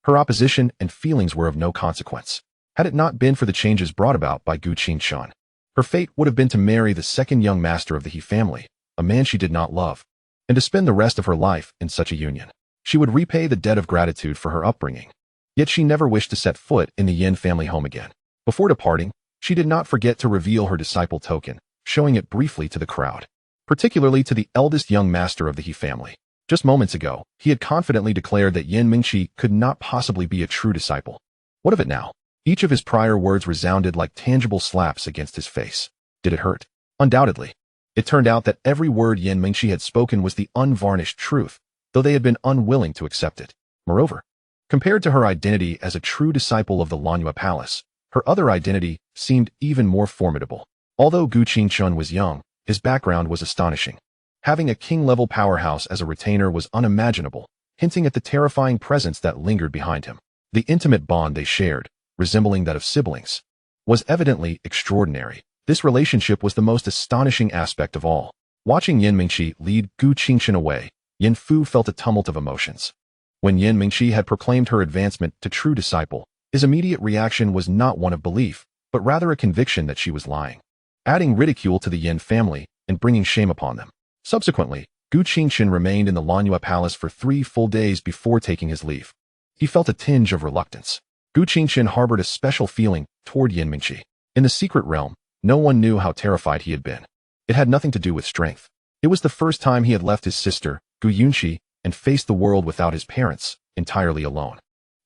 Her opposition and feelings were of no consequence. Had it not been for the changes brought about by Gu Qingquan, her fate would have been to marry the second young master of the He family, a man she did not love, and to spend the rest of her life in such a union. She would repay the debt of gratitude for her upbringing. Yet she never wished to set foot in the Yin family home again. Before departing, she did not forget to reveal her disciple token, showing it briefly to the crowd, particularly to the eldest young master of the He family. Just moments ago, he had confidently declared that Yin Mingqi could not possibly be a true disciple. What of it now? Each of his prior words resounded like tangible slaps against his face. Did it hurt? Undoubtedly. It turned out that every word Yin Mingqi had spoken was the unvarnished truth, though they had been unwilling to accept it. Moreover, compared to her identity as a true disciple of the Lanhua Palace, her other identity seemed even more formidable. Although Gu Qingquan was young, his background was astonishing. Having a king-level powerhouse as a retainer was unimaginable, hinting at the terrifying presence that lingered behind him. The intimate bond they shared, resembling that of siblings, was evidently extraordinary. This relationship was the most astonishing aspect of all. Watching Yin Mingqi lead Gu Qingquan away, Yin Fu felt a tumult of emotions. When Yin Mingqi had proclaimed her advancement to true disciple, his immediate reaction was not one of belief, but rather a conviction that she was lying, adding ridicule to the Yin family and bringing shame upon them. Subsequently, Gu Qingquan remained in the Lanhua Palace for 3 full days before taking his leave. He felt a tinge of reluctance. Gu Qingquan harbored a special feeling toward Yin Mingqi. In the secret realm, no one knew how terrified he had been. It had nothing to do with strength. It was the first time he had left his sister, Gu Yunqi, and faced the world without his parents, entirely alone.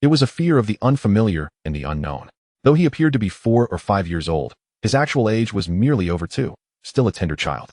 It was a fear of the unfamiliar and the unknown. Though he appeared to be 4 or 5 years old, his actual age was merely over 2, still a tender child.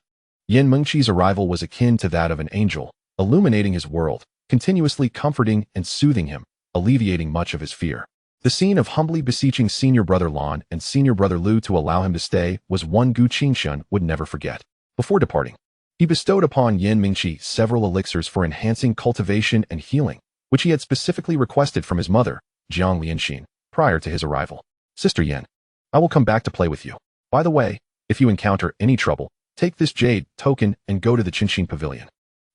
Yin Mingqi's arrival was akin to that of an angel, illuminating his world, continuously comforting and soothing him, alleviating much of his fear. The scene of humbly beseeching senior brother Lan and senior brother Lu to allow him to stay was one Gu Qingquan would never forget. Before departing, he bestowed upon Yin Mingqi several elixirs for enhancing cultivation and healing, which he had specifically requested from his mother, Jiang Lianxin, prior to his arrival. Sister Yin, I will come back to play with you. By the way, if you encounter any trouble, take this jade token and go to the Changqing Pavilion.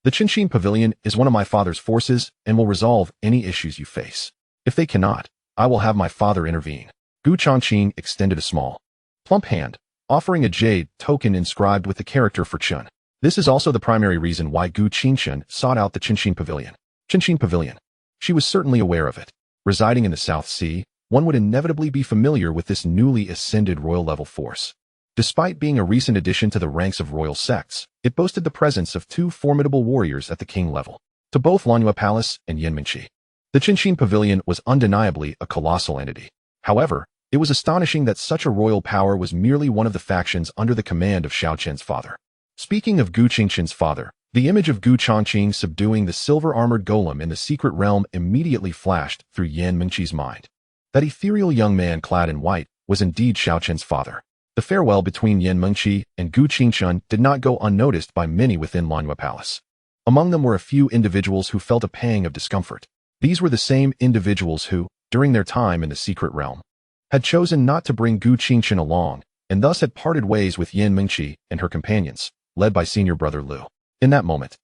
The Changqing Pavilion is one of my father's forces and will resolve any issues you face. If they cannot, I will have my father intervene. Gu Changqing extended a small, plump hand, offering a jade token inscribed with the character for Chun. This is also the primary reason why Gu Qingquan sought out the Changqing Pavilion. Changqing Pavilion. She was certainly aware of it. Residing in the South Sea, one would inevitably be familiar with this newly ascended royal-level force. Despite being a recent addition to the ranks of royal sects, it boasted the presence of two formidable warriors at the king level, to both Lanyue Palace and Yanmingqi. The Changqing Pavilion was undeniably a colossal entity. However, it was astonishing that such a royal power was merely one of the factions under the command of Xiao Qian's father. Speaking of Gu Qingqian's father, the image of Gu Changqing subduing the silver-armored golem in the secret realm immediately flashed through Yanmingqi's mind. That ethereal young man clad in white was indeed Xiao Qian's father. The farewell between Yanmingqi and Gu Qingqian did not go unnoticed by many within Lanyue Palace. Among them were a few individuals who felt a pang of discomfort. These were the same individuals who, during their time in the secret realm, had chosen not to bring Gu Qingqian along, and thus had parted ways with Yanmingqi and her companions, led by senior brother Lu. In that moment,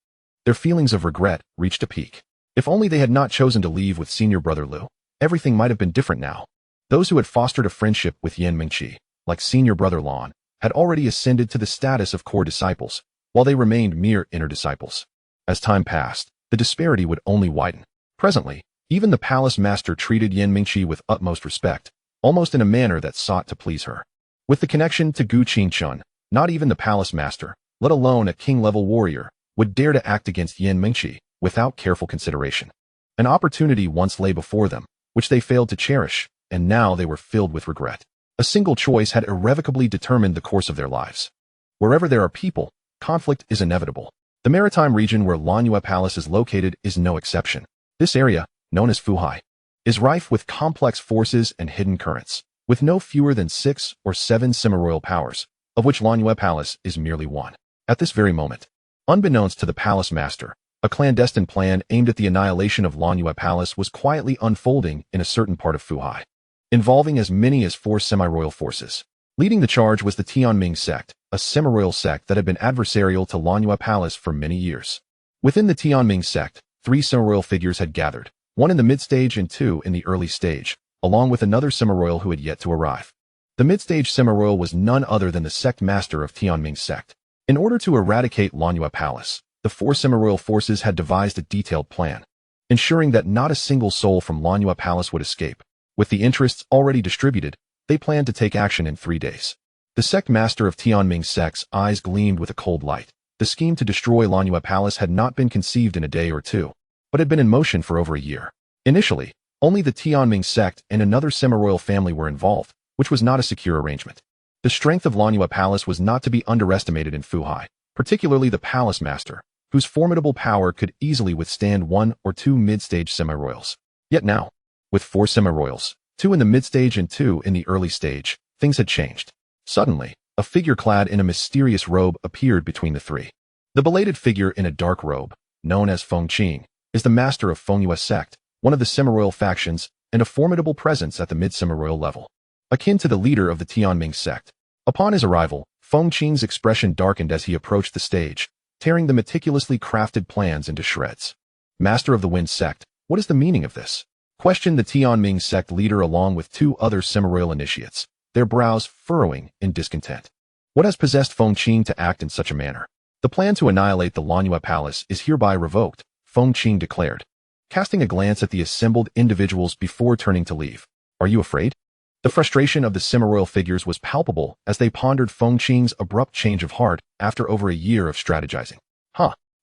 their feelings of regret reached a peak. If only they had not chosen to leave with senior brother Lu, everything might have been different now. Those who had fostered a friendship with Yanmingqi, like senior brother Lan, had already ascended to the status of core disciples, while they remained mere inner disciples. As time passed, the disparity would only widen. Presently, even the palace master treated Yanmingqi with utmost respect, almost in a manner that sought to please her. With the connection to Gu Qingqian, not even the palace master, let alone a king-level warrior, would dare to act against Yanmingqi without careful consideration. An opportunity once lay before them, which they failed to cherish, and now they were filled with regret. A single choice had irrevocably determined the course of their lives. Wherever there are people, conflict is inevitable. The maritime region where Lanyue Palace is located is no exception. This area, known as Fuhai, is rife with complex forces and hidden currents, with no fewer than 6 or 7 semi-royal powers, of which Lanyue Palace is merely one. At this very moment, unbeknownst to the palace master, a clandestine plan aimed at the annihilation of Lanyue Palace was quietly unfolding in a certain part of Fuhai, involving as many as 4 semi-royal forces. Leading the charge was the Tianming sect, a semi-royal sect that had been adversarial to Lanyue Palace for many years. Within the Tianming sect, 3 semi-royal figures had gathered, 1 in the mid-stage and 2 in the early stage, along with another semi-royal who had yet to arrive. The mid-stage semi-royal was none other than the sect master of Tianming sect. In order to eradicate Lanyue Palace, the 4 semi-royal forces had devised a detailed plan, ensuring that not a single soul from Lanyue Palace would escape. With the interests already distributed, they planned to take action in 3 days. The sect master of Tianming sect's eyes gleamed with a cold light. The scheme to destroy Lanyue Palace had not been conceived in a day or two, but had been in motion for over a year. Initially, only the Tianming sect and another semi-royal family were involved, which was not a secure arrangement. The strength of Lanyue Palace was not to be underestimated in Fuhai, particularly the palace master, whose formidable power could easily withstand 1 or 2 mid-stage semi-royals. Yet now, with 4 semi-royals, 2 in the mid-stage and 2 in the early stage, things had changed. Suddenly, a figure clad in a mysterious robe appeared between the 3. The belated figure in a dark robe, known as Fengqing, is the master of Fengyue sect, one of the semi-royal factions, and a formidable presence at the mid-semi-royal level. Akin to the leader of the Tianming sect. Upon his arrival, Fengqing's expression darkened as he approached the stage, tearing the meticulously crafted plans into shreds. Master of the Wind sect, what is the meaning of this? Questioned the Tianming sect leader along with 2 other semi-royal initiates, their brows furrowing in discontent. What has possessed Fengqing to act in such a manner? The plan to annihilate the Lanyue Palace is hereby revoked, Fengqing declared, casting a glance at the assembled individuals before turning to leave. Are you afraid? The frustration of the semi-royal figures was palpable as they pondered Fengqing's abrupt change of heart after over a year of strategizing.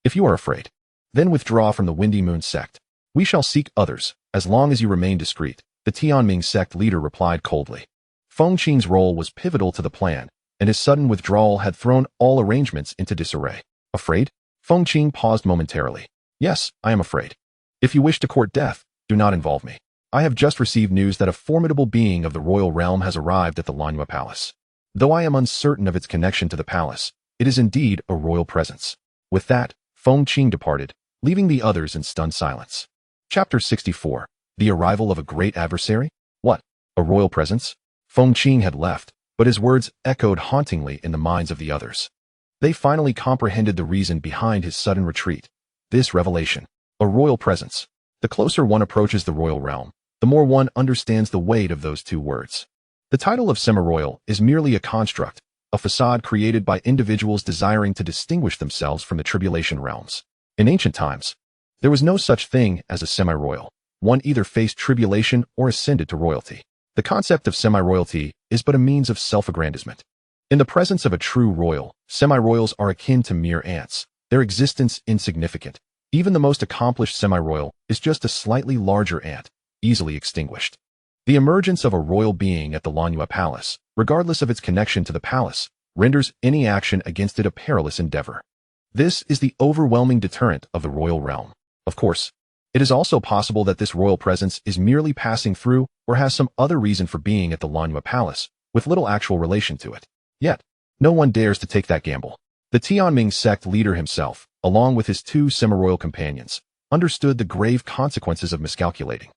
If you are afraid, then withdraw from the Windy Moon sect. We shall seek others, as long as you remain discreet, the Tianming sect leader replied coldly. Fengqing's role was pivotal to the plan, and his sudden withdrawal had thrown all arrangements into disarray. Afraid? Fengqing paused momentarily. Yes, I am afraid. If you wish to court death, do not involve me. I have just received news that a formidable being of the royal realm has arrived at the Lanyue Palace. Though I am uncertain of its connection to the palace, it is indeed a royal presence. With that, Fengqing departed, leaving the others in stunned silence. Chapter 64. The arrival of a great adversary? What? A royal presence? Fengqing had left, but his words echoed hauntingly in the minds of the others. They finally comprehended the reason behind his sudden retreat. This revelation. A royal presence. The closer one approaches the royal realm, the more one understands the weight of those 2 words. The title of semi-royal is merely a construct, a facade created by individuals desiring to distinguish themselves from the tribulation realms. In ancient times, there was no such thing as a semi-royal. One either faced tribulation or ascended to royalty. The concept of semi-royalty is but a means of self-aggrandizement. In the presence of a true royal, semi-royals are akin to mere ants, their existence insignificant. Even the most accomplished semi-royal is just a slightly larger ant, easily extinguished. The emergence of a royal being at the Lanua Palace, regardless of its connection to the palace, renders any action against it a perilous endeavor. This is the overwhelming deterrent of the royal realm. Of course, it is also possible that this royal presence is merely passing through or has some other reason for being at the Lanua Palace, with little actual relation to it. Yet, no one dares to take that gamble. The Tianming sect leader himself, along with his two semi-royal companions, understood the grave consequences of miscalculating.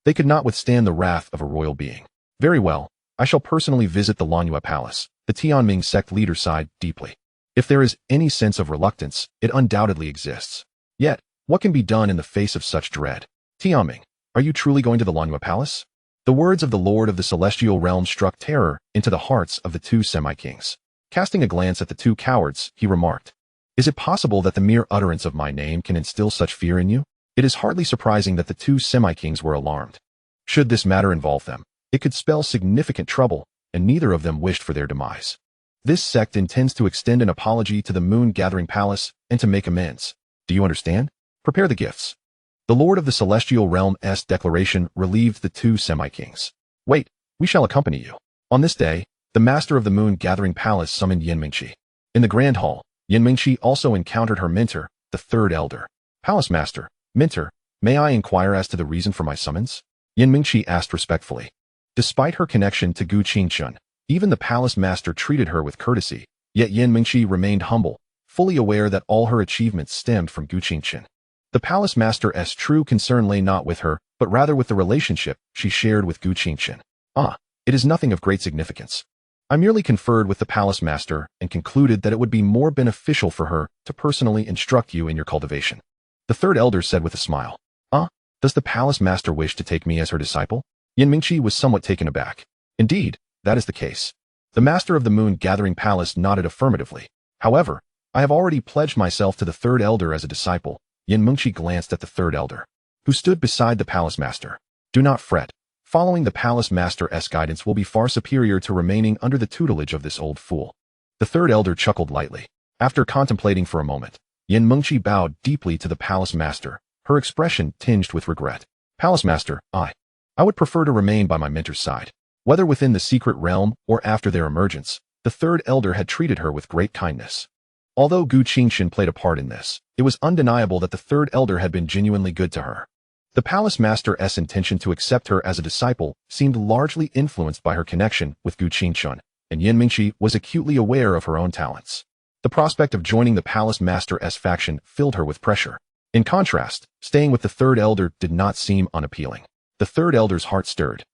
They could not withstand the wrath of a royal being. Very well, I shall personally visit the Lanua Palace. The Tianming sect leader sighed deeply. If there is any sense of reluctance, it undoubtedly exists. Yet, what can be done in the face of such dread? Tianming, are you truly going to the Lanua Palace? The words of the Lord of the Celestial Realm struck terror into the hearts of the two semi-kings. Casting a glance at the two cowards, he remarked, "Is it possible that the mere utterance of my name can instill such fear in you?" It is hardly surprising that the two semi-kings were alarmed. Should this matter involve them, it could spell significant trouble, and neither of them wished for their demise. This sect intends to extend an apology to the Moon-Gathering Palace and to make amends. Do you understand? Prepare the gifts. The Lord of the Celestial Realm's declaration relieved the two semi-kings. Wait, we shall accompany you. On this day, the master of the Moon-Gathering Palace summoned Yan Mingqi. In the Grand Hall, Yan Mingqi also encountered her mentor, the Third Elder. Palace Master, Mentor, may I inquire as to the reason for my summons? Yan Mingqi asked respectfully. Despite her connection to Gu Qingchun, even the Palace Master treated her with courtesy, yet Yan Mingqi remained humble, fully aware that all her achievements stemmed from Gu Qingchun. The Palace Master's true concern lay not with her, but rather with the relationship she shared with Gu Qingchun. It is nothing of great significance. I merely conferred with the Palace Master and concluded that it would be more beneficial for her to personally instruct you in your cultivation. The Third Elder said with a smile. Does the Palace Master wish to take me as her disciple? Yan Mingqi was somewhat taken aback. Indeed, that is the case. The Master of the Moon-Gathering Palace nodded affirmatively. However, I have already pledged myself to the Third Elder as a disciple. Yan Mingqi glanced at the Third Elder, who stood beside the Palace Master. Do not fret. Following the Palace Master's guidance will be far superior to remaining under the tutelage of this old fool. The Third Elder chuckled lightly. After contemplating for a moment, Yan Mingqi bowed deeply to the Palace Master, her expression tinged with regret. Palace Master, I would prefer to remain by my mentor's side. Whether within the secret realm or after their emergence, the Third Elder had treated her with great kindness. Although Gu Qingchun played a part in this, it was undeniable that the Third Elder had been genuinely good to her. The Palace Master's intention to accept her as a disciple seemed largely influenced by her connection with Gu Qingchun, and Yan Mingqi was acutely aware of her own talents. The prospect of joining the Palace Master's faction filled her with pressure. In contrast, staying with the Third Elder did not seem unappealing. The Third Elder's heart stirred,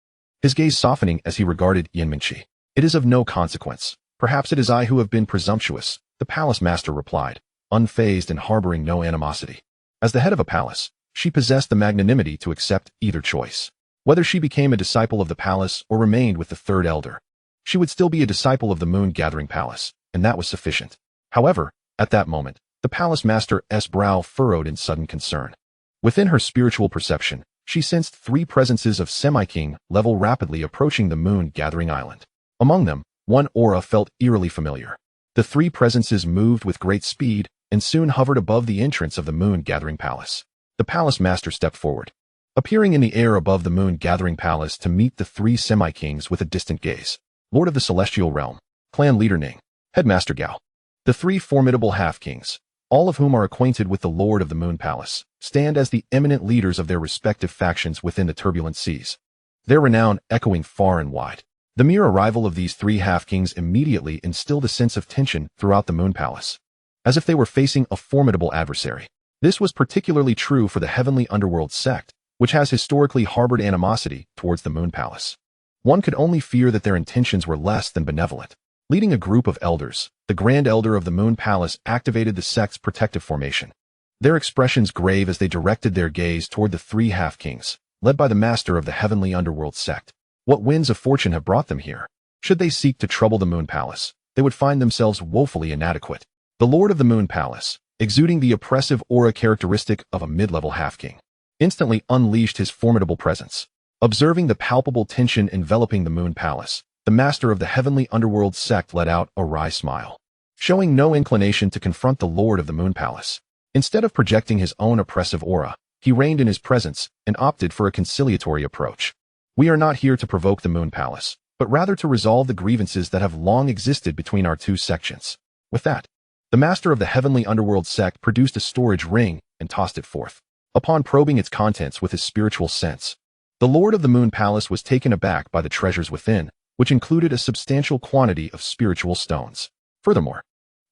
his gaze softening as he regarded Yan Mingqi. It is of no consequence. Perhaps it is I who have been presumptuous, the Palace Master replied, unfazed and harboring no animosity. As the head of a palace, she possessed the magnanimity to accept either choice. Whether she became a disciple of the palace or remained with the Third Elder, she would still be a disciple of the Moon-Gathering Palace, and that was sufficient. However, at that moment, the Palace Master's brow furrowed in sudden concern. Within her spiritual perception, she sensed three presences of semi-king level rapidly approaching the Moon-Gathering Island. Among them, one aura felt eerily familiar. The three presences moved with great speed and soon hovered above the entrance of the Moon-Gathering Palace. The Palace Master stepped forward, appearing in the air above the Moon-Gathering Palace to meet the three semi-kings with a distant gaze. Lord of the Celestial Realm, Clan Leader Ning, Headmaster Gao. The three formidable half-kings, all of whom are acquainted with the Lord of the Moon Palace, stand as the eminent leaders of their respective factions within the turbulent seas, their renown echoing far and wide. The mere arrival of these three half-kings immediately instilled a sense of tension throughout the Moon Palace, as if they were facing a formidable adversary. This was particularly true for the Heavenly Underworld sect, which has historically harbored animosity towards the Moon Palace. One could only fear that their intentions were less than benevolent. Leading a group of elders, the Grand Elder of the Moon Palace activated the sect's protective formation. Their expressions grave as they directed their gaze toward the three half-kings, led by the master of the Heavenly Underworld sect. What winds of fortune have brought them here? Should they seek to trouble the Moon Palace, they would find themselves woefully inadequate. The Lord of the Moon Palace, exuding the oppressive aura characteristic of a mid-level half-king, instantly unleashed his formidable presence. Observing the palpable tension enveloping the Moon Palace, the master of the heavenly underworld sect let out a wry smile, showing no inclination to confront the lord of the Moon Palace. Instead of projecting his own oppressive aura, he reigned in his presence and opted for a conciliatory approach. We are not here to provoke the Moon Palace, but rather to resolve the grievances that have long existed between our two sections. With that, the master of the heavenly underworld sect produced a storage ring and tossed it forth. Upon probing its contents with his spiritual sense, the lord of the Moon Palace was taken aback by the treasures within, which included a substantial quantity of spiritual stones. Furthermore,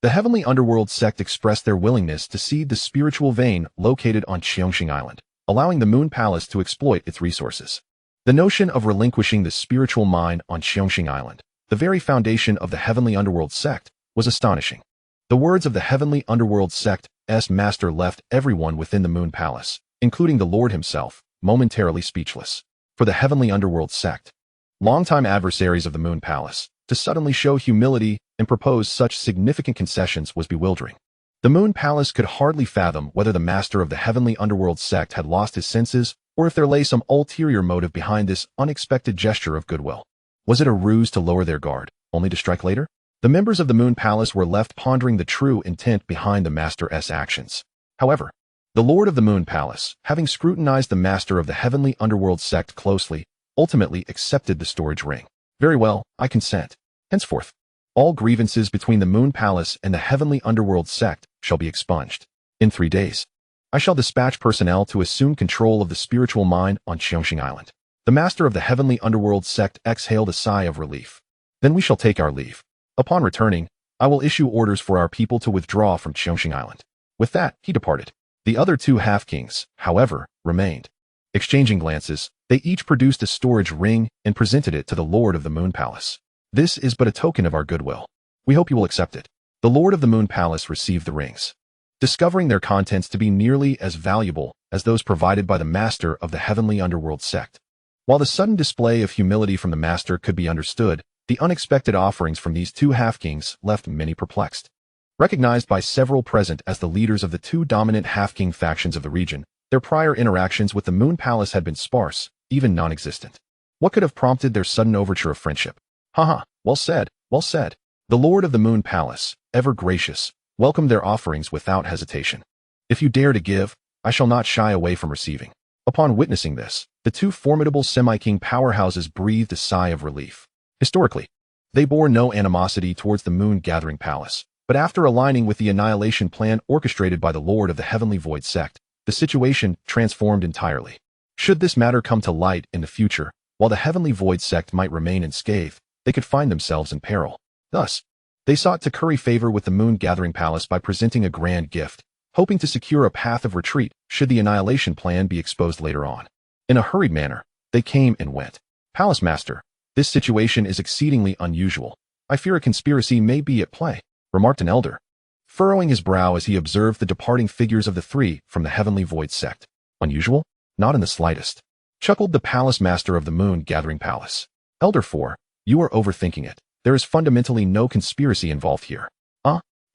the heavenly underworld sect expressed their willingness to cede the spiritual vein located on Changqing Island, allowing the Moon Palace to exploit its resources. The notion of relinquishing the spiritual mine on Changqing Island, the very foundation of the heavenly underworld sect, was astonishing. The words of the heavenly underworld sect's master left everyone within the Moon Palace, including the Lord himself, momentarily speechless. For the heavenly underworld sect, longtime adversaries of the Moon Palace, to suddenly show humility and propose such significant concessions was bewildering. The Moon Palace could hardly fathom whether the master of the heavenly underworld sect had lost his senses or if there lay some ulterior motive behind this unexpected gesture of goodwill. Was it a ruse to lower their guard, only to strike later? The members of the Moon Palace were left pondering the true intent behind the master's actions. However, the Lord of the Moon Palace, having scrutinized the master of the heavenly underworld sect closely, ultimately accepted the storage ring. Very well, I consent. Henceforth, all grievances between the Moon Palace and the heavenly underworld sect shall be expunged. In 3 days, I shall dispatch personnel to assume control of the spiritual mine on Changqing Island. The master of the heavenly underworld sect exhaled a sigh of relief. Then we shall take our leave. Upon returning, I will issue orders for our people to withdraw from Changqing Island. With that, he departed. The other two half-kings, however, remained. Exchanging glances, they each produced a storage ring and presented it to the Lord of the Moon Palace. This is but a token of our goodwill. We hope you will accept it. The Lord of the Moon Palace received the rings, discovering their contents to be nearly as valuable as those provided by the master of the heavenly underworld sect. While the sudden display of humility from the master could be understood, the unexpected offerings from these two half-kings left many perplexed. Recognized by several present as the leaders of the two dominant half-king factions of the region, their prior interactions with the Moon Palace had been sparse, even non-existent. What could have prompted their sudden overture of friendship? Haha, well said, well said. The Lord of the Moon Palace, ever gracious, welcomed their offerings without hesitation. If you dare to give, I shall not shy away from receiving. Upon witnessing this, the two formidable semi-king powerhouses breathed a sigh of relief. Historically, they bore no animosity towards the Moon Gathering Palace, but after aligning with the annihilation plan orchestrated by the Lord of the Heavenly Void sect, the situation transformed entirely. Should this matter come to light in the future, while the Heavenly Void sect might remain unscathed, they could find themselves in peril. Thus, they sought to curry favor with the Moon Gathering Palace by presenting a grand gift, hoping to secure a path of retreat should the annihilation plan be exposed later on. In a hurried manner, they came and went. Palace Master, this situation is exceedingly unusual. I fear a conspiracy may be at play, remarked an elder, furrowing his brow as he observed the departing figures of the three from the Heavenly Void sect. Unusual? Not in the slightest, chuckled the Palace Master of the Moon Gathering Palace. Elder 4, you are overthinking it. There is fundamentally no conspiracy involved here.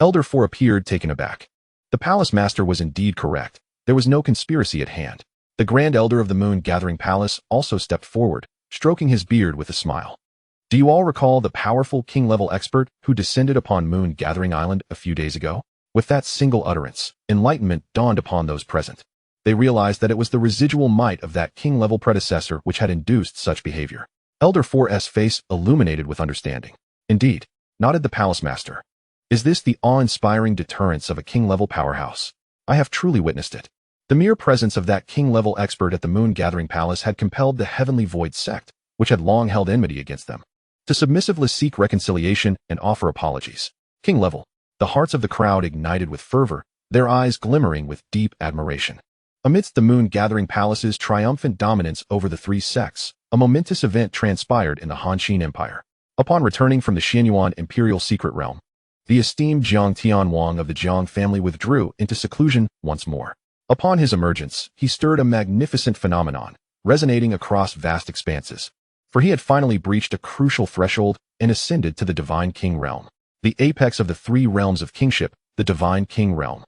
Elder 4 appeared taken aback. The Palace Master was indeed correct. There was no conspiracy at hand. The Grand Elder of the Moon Gathering Palace also stepped forward, stroking his beard with a smile. Do you all recall the powerful king-level expert who descended upon Moon Gathering Island a few days ago? With that single utterance, enlightenment dawned upon those present. They realized that it was the residual might of that king-level predecessor which had induced such behavior. Elder 4's face illuminated with understanding. Indeed, nodded the Palace Master. Is this the awe-inspiring deterrence of a king-level powerhouse? I have truly witnessed it. The mere presence of that king-level expert at the Moon Gathering Palace had compelled the Heavenly Void sect, which had long held enmity against them, to submissively seek reconciliation and offer apologies. King-level, the hearts of the crowd ignited with fervor, their eyes glimmering with deep admiration. Amidst the Moon Gathering Palace's triumphant dominance over the three sects, a momentous event transpired in the Han Empire. Upon returning from the Xianyuan Imperial Secret Realm, the esteemed Jiang Tianwang of the Jiang family withdrew into seclusion once more. Upon his emergence, he stirred a magnificent phenomenon, resonating across vast expanses, for he had finally breached a crucial threshold and ascended to the Divine King realm, the apex of the three realms of kingship, the Divine King realm.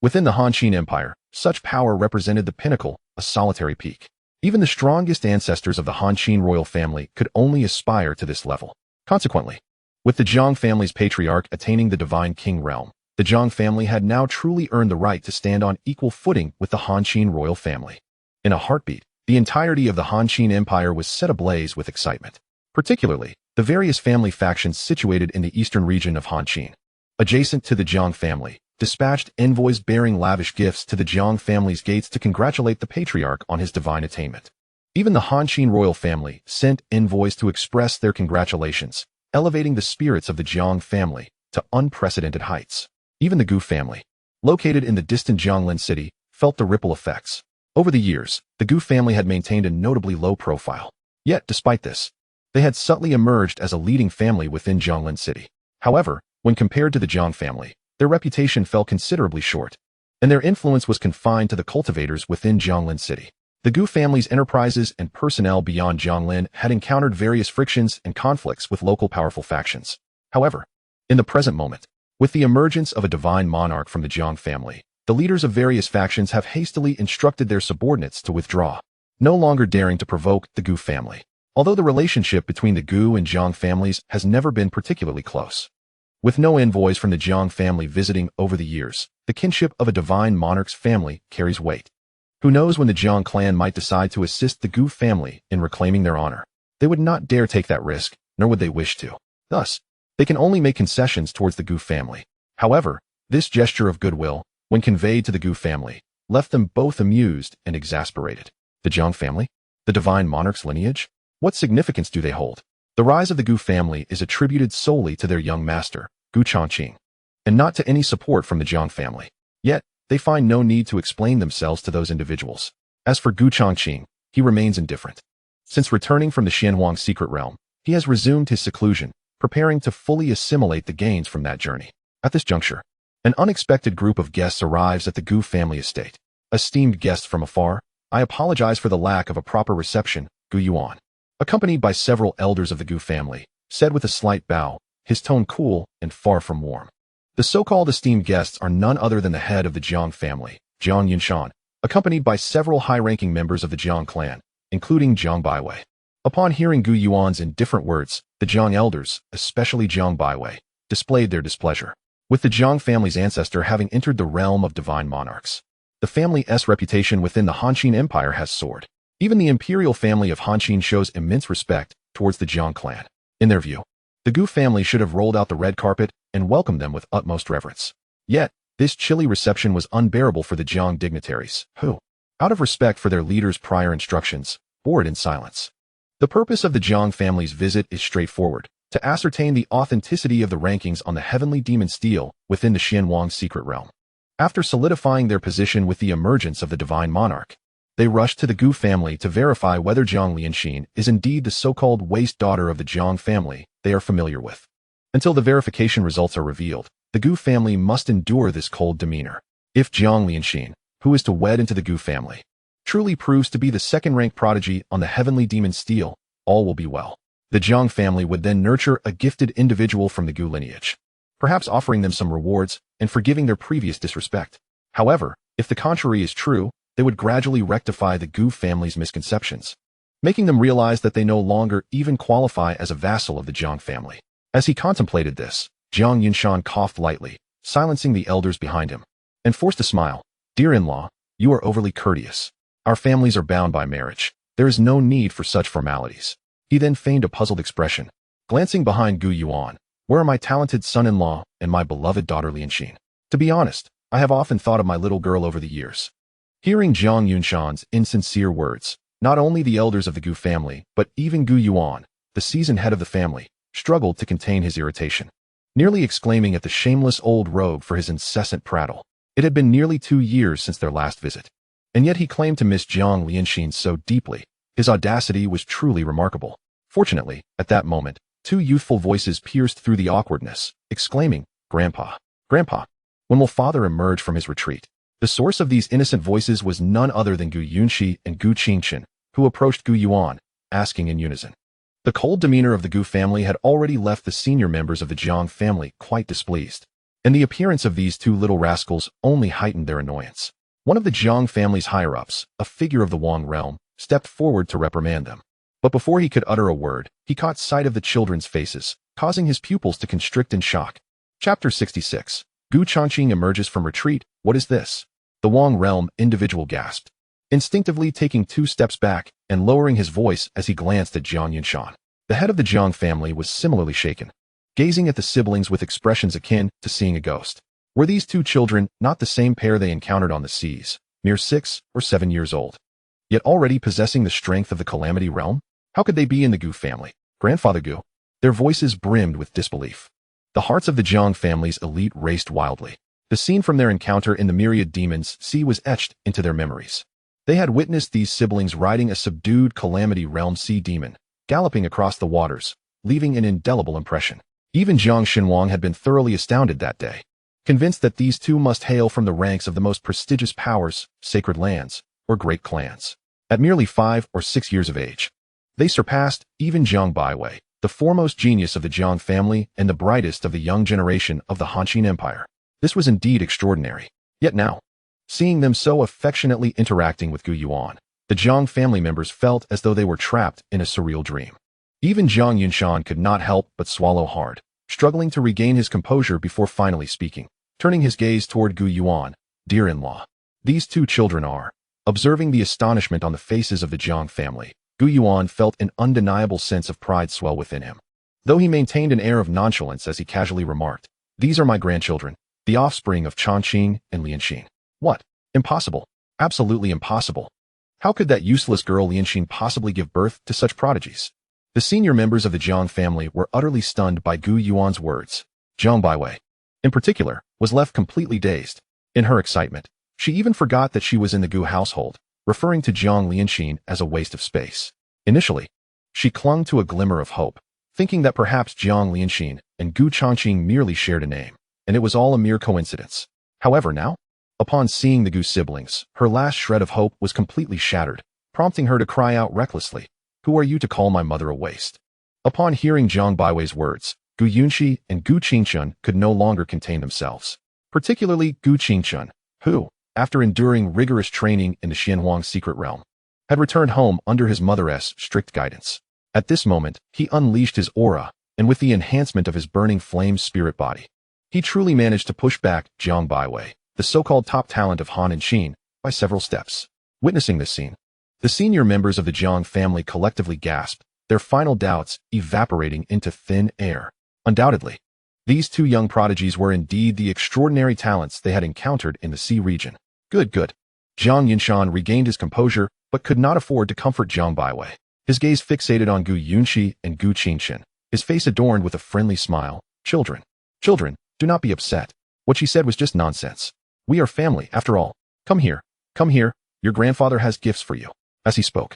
Within the Han Empire, such power represented the pinnacle, a solitary peak. Even the strongest ancestors of the Changqing royal family could only aspire to this level. Consequently, with the Zhang family's patriarch attaining the divine king realm, the Zhang family had now truly earned the right to stand on equal footing with the Changqing royal family. In a heartbeat, the entirety of the Changqing Empire was set ablaze with excitement. Particularly, the various family factions situated in the eastern region of Changqing, adjacent to the Zhang family, dispatched envoys bearing lavish gifts to the Zhang family's gates to congratulate the patriarch on his divine attainment. Even the Changqing royal family sent envoys to express their congratulations, elevating the spirits of the Zhang family to unprecedented heights. Even the Gu family, located in the distant Jianglin city, felt the ripple effects. Over the years, the Gu family had maintained a notably low profile. Yet, despite this, they had subtly emerged as a leading family within Jianglin city. However, when compared to the Zhang family, their reputation fell considerably short, and their influence was confined to the cultivators within Jianglin city. The Gu family's enterprises and personnel beyond Jianglin had encountered various frictions and conflicts with local powerful factions. However, in the present moment, with the emergence of a divine monarch from the Zhang family, the leaders of various factions have hastily instructed their subordinates to withdraw, no longer daring to provoke the Gu family. Although the relationship between the Gu and Zhang families has never been particularly close, with no envoys from the Zhang family visiting over the years, the kinship of a divine monarch's family carries weight. Who knows when the Zhang clan might decide to assist the Gu family in reclaiming their honor? They would not dare take that risk, nor would they wish to. Thus, they can only make concessions towards the Gu family. However, this gesture of goodwill, when conveyed to the Gu family, left them both amused and exasperated. The Zhang family? The divine monarch's lineage? What significance do they hold? The rise of the Gu family is attributed solely to their young master, Gu Changqing, and not to any support from the Zhang family. Yet, they find no need to explain themselves to those individuals. As for Gu Changqing, he remains indifferent. Since returning from the Xianhuang secret realm, he has resumed his seclusion, preparing to fully assimilate the gains from that journey. At this juncture, an unexpected group of guests arrives at the Gu family estate. Esteemed guests from afar, I apologize for the lack of a proper reception, Gu Yuan. Accompanied by several elders of the Gu family, said with a slight bow, his tone cool and far from warm. The so-called esteemed guests are none other than the head of the Jiang family, Jiang Yunshan, accompanied by several high-ranking members of the Jiang clan, including Jiang Baiwei. Upon hearing Gu Yuan's indifferent words, the Jiang elders, especially Jiang Baiwei, displayed their displeasure. With the Jiang family's ancestor having entered the realm of divine monarchs, the family's reputation within the Changqing Empire has soared. Even the imperial family of Changqing shows immense respect towards the Jiang clan. In their view, the Gu family should have rolled out the red carpet and welcomed them with utmost reverence. Yet, this chilly reception was unbearable for the Jiang dignitaries, who, out of respect for their leader's prior instructions, bore it in silence. The purpose of the Jiang family's visit is straightforward: to ascertain the authenticity of the rankings on the heavenly demon steel within the Xianhuang secret realm. After solidifying their position with the emergence of the divine monarch, they rushed to the Gu family to verify whether Zhang Lianxin is indeed the so-called waste daughter of the Zhang family they are familiar with. Until the verification results are revealed, the Gu family must endure this cold demeanor. If Zhang Lianxin, who is to wed into the Gu family, truly proves to be the second-rank prodigy on the heavenly demon steel, all will be well. The Zhang family would then nurture a gifted individual from the Gu lineage, perhaps offering them some rewards and forgiving their previous disrespect. However, if the contrary is true, they would gradually rectify the Gu family's misconceptions, making them realize that they no longer even qualify as a vassal of the Zhang family. As he contemplated this, Jiang Yunshan coughed lightly, silencing the elders behind him, and forced a smile. "Dear in-law, you are overly courteous. Our families are bound by marriage. There is no need for such formalities." He then feigned a puzzled expression, glancing behind Gu Yuan. "Where are my talented son-in-law and my beloved daughter Lianxin? To be honest, I have often thought of my little girl over the years." Hearing Jiang Yunshan's insincere words, not only the elders of the Gu family, but even Gu Yuan, the seasoned head of the family, struggled to contain his irritation, nearly exclaiming at the shameless old rogue for his incessant prattle. It had been nearly 2 years since their last visit, and yet he claimed to miss Zhang Lianxin so deeply. His audacity was truly remarkable. Fortunately, at that moment, 2 youthful voices pierced through the awkwardness, exclaiming, "Grandpa! Grandpa! When will father emerge from his retreat?" The source of these innocent voices was none other than Gu Yunxi and Gu Qingchen, who approached Gu Yuan, asking in unison. The cold demeanor of the Gu family had already left the senior members of the Jiang family quite displeased, and the appearance of these 2 little rascals only heightened their annoyance. One of the Jiang family's higher-ups, a figure of the Wang realm, stepped forward to reprimand them. But before he could utter a word, he caught sight of the children's faces, causing his pupils to constrict in shock. Chapter 66. Changqing emerges from retreat. What is this? The Wang realm individual gasped, instinctively taking 2 steps back and lowering his voice as he glanced at Jiang Yunshan. The head of the Jiang family was similarly shaken, gazing at the siblings with expressions akin to seeing a ghost. Were these 2 children not the same pair they encountered on the seas, mere 6 or 7 years old, yet already possessing the strength of the Calamity realm? How could they be in the Gu family? Grandfather Gu. Their voices brimmed with disbelief. The hearts of the Jiang family's elite raced wildly. The scene from their encounter in the Myriad Demons Sea was etched into their memories. They had witnessed these siblings riding a subdued Calamity realm sea demon, galloping across the waters, leaving an indelible impression. Even Jiang Xinhuang had been thoroughly astounded that day, convinced that these 2 must hail from the ranks of the most prestigious powers, sacred lands, or great clans. At merely 5 or 6 years of age, they surpassed even Jiang Baiwei, the foremost genius of the Jiang family and the brightest of the young generation of the Han Empire. This was indeed extraordinary. Yet now, seeing them so affectionately interacting with Gu Yuan, the Jiang family members felt as though they were trapped in a surreal dream. Even Jiang Yunshan could not help but swallow hard, struggling to regain his composure before finally speaking, turning his gaze toward Gu Yuan. Dear-in-law, these 2 children are. Observing the astonishment on the faces of the Jiang family, Gu Yuan felt an undeniable sense of pride swell within him. Though he maintained an air of nonchalance as he casually remarked, "These are my grandchildren, the offspring of Changqing and Lianxin." What? Impossible. Absolutely impossible. How could that useless girl Lianxin possibly give birth to such prodigies? The senior members of the Jiang family were utterly stunned by Gu Yuan's words. Jiang Baiwei, in particular, was left completely dazed. In her excitement, she even forgot that she was in the Gu household, referring to Jiang Lianxin as a waste of space. Initially, she clung to a glimmer of hope, thinking that perhaps Jiang Lianxin and Gu Changqing merely shared a name, and it was all a mere coincidence. However, now, upon seeing the Gu siblings, her last shred of hope was completely shattered, prompting her to cry out recklessly, "Who are you to call my mother a waste?" Upon hearing Jiang Baiwei's words, Gu Yunxi and Gu Qingchun could no longer contain themselves, particularly Gu Qingchun, who, after enduring rigorous training in the Xianhuang secret realm, had returned home under his mother's strict guidance. At this moment, he unleashed his aura, and with the enhancement of his burning flame spirit body, he truly managed to push back Jiang Baiwei, the so-called top talent of Han and Qin, by several steps. Witnessing this scene, the senior members of the Jiang family collectively gasped, their final doubts evaporating into thin air. Undoubtedly, these 2 young prodigies were indeed the extraordinary talents they had encountered in the sea region. Good. Jiang Yunshan regained his composure, but could not afford to comfort Jiang Baiwei. His gaze fixated on Gu Yunxi and Gu Qingchen, his face adorned with a friendly smile. Children, do not be upset. What she said was just nonsense. We are family, after all. Come here. Your grandfather has gifts for you. As he spoke,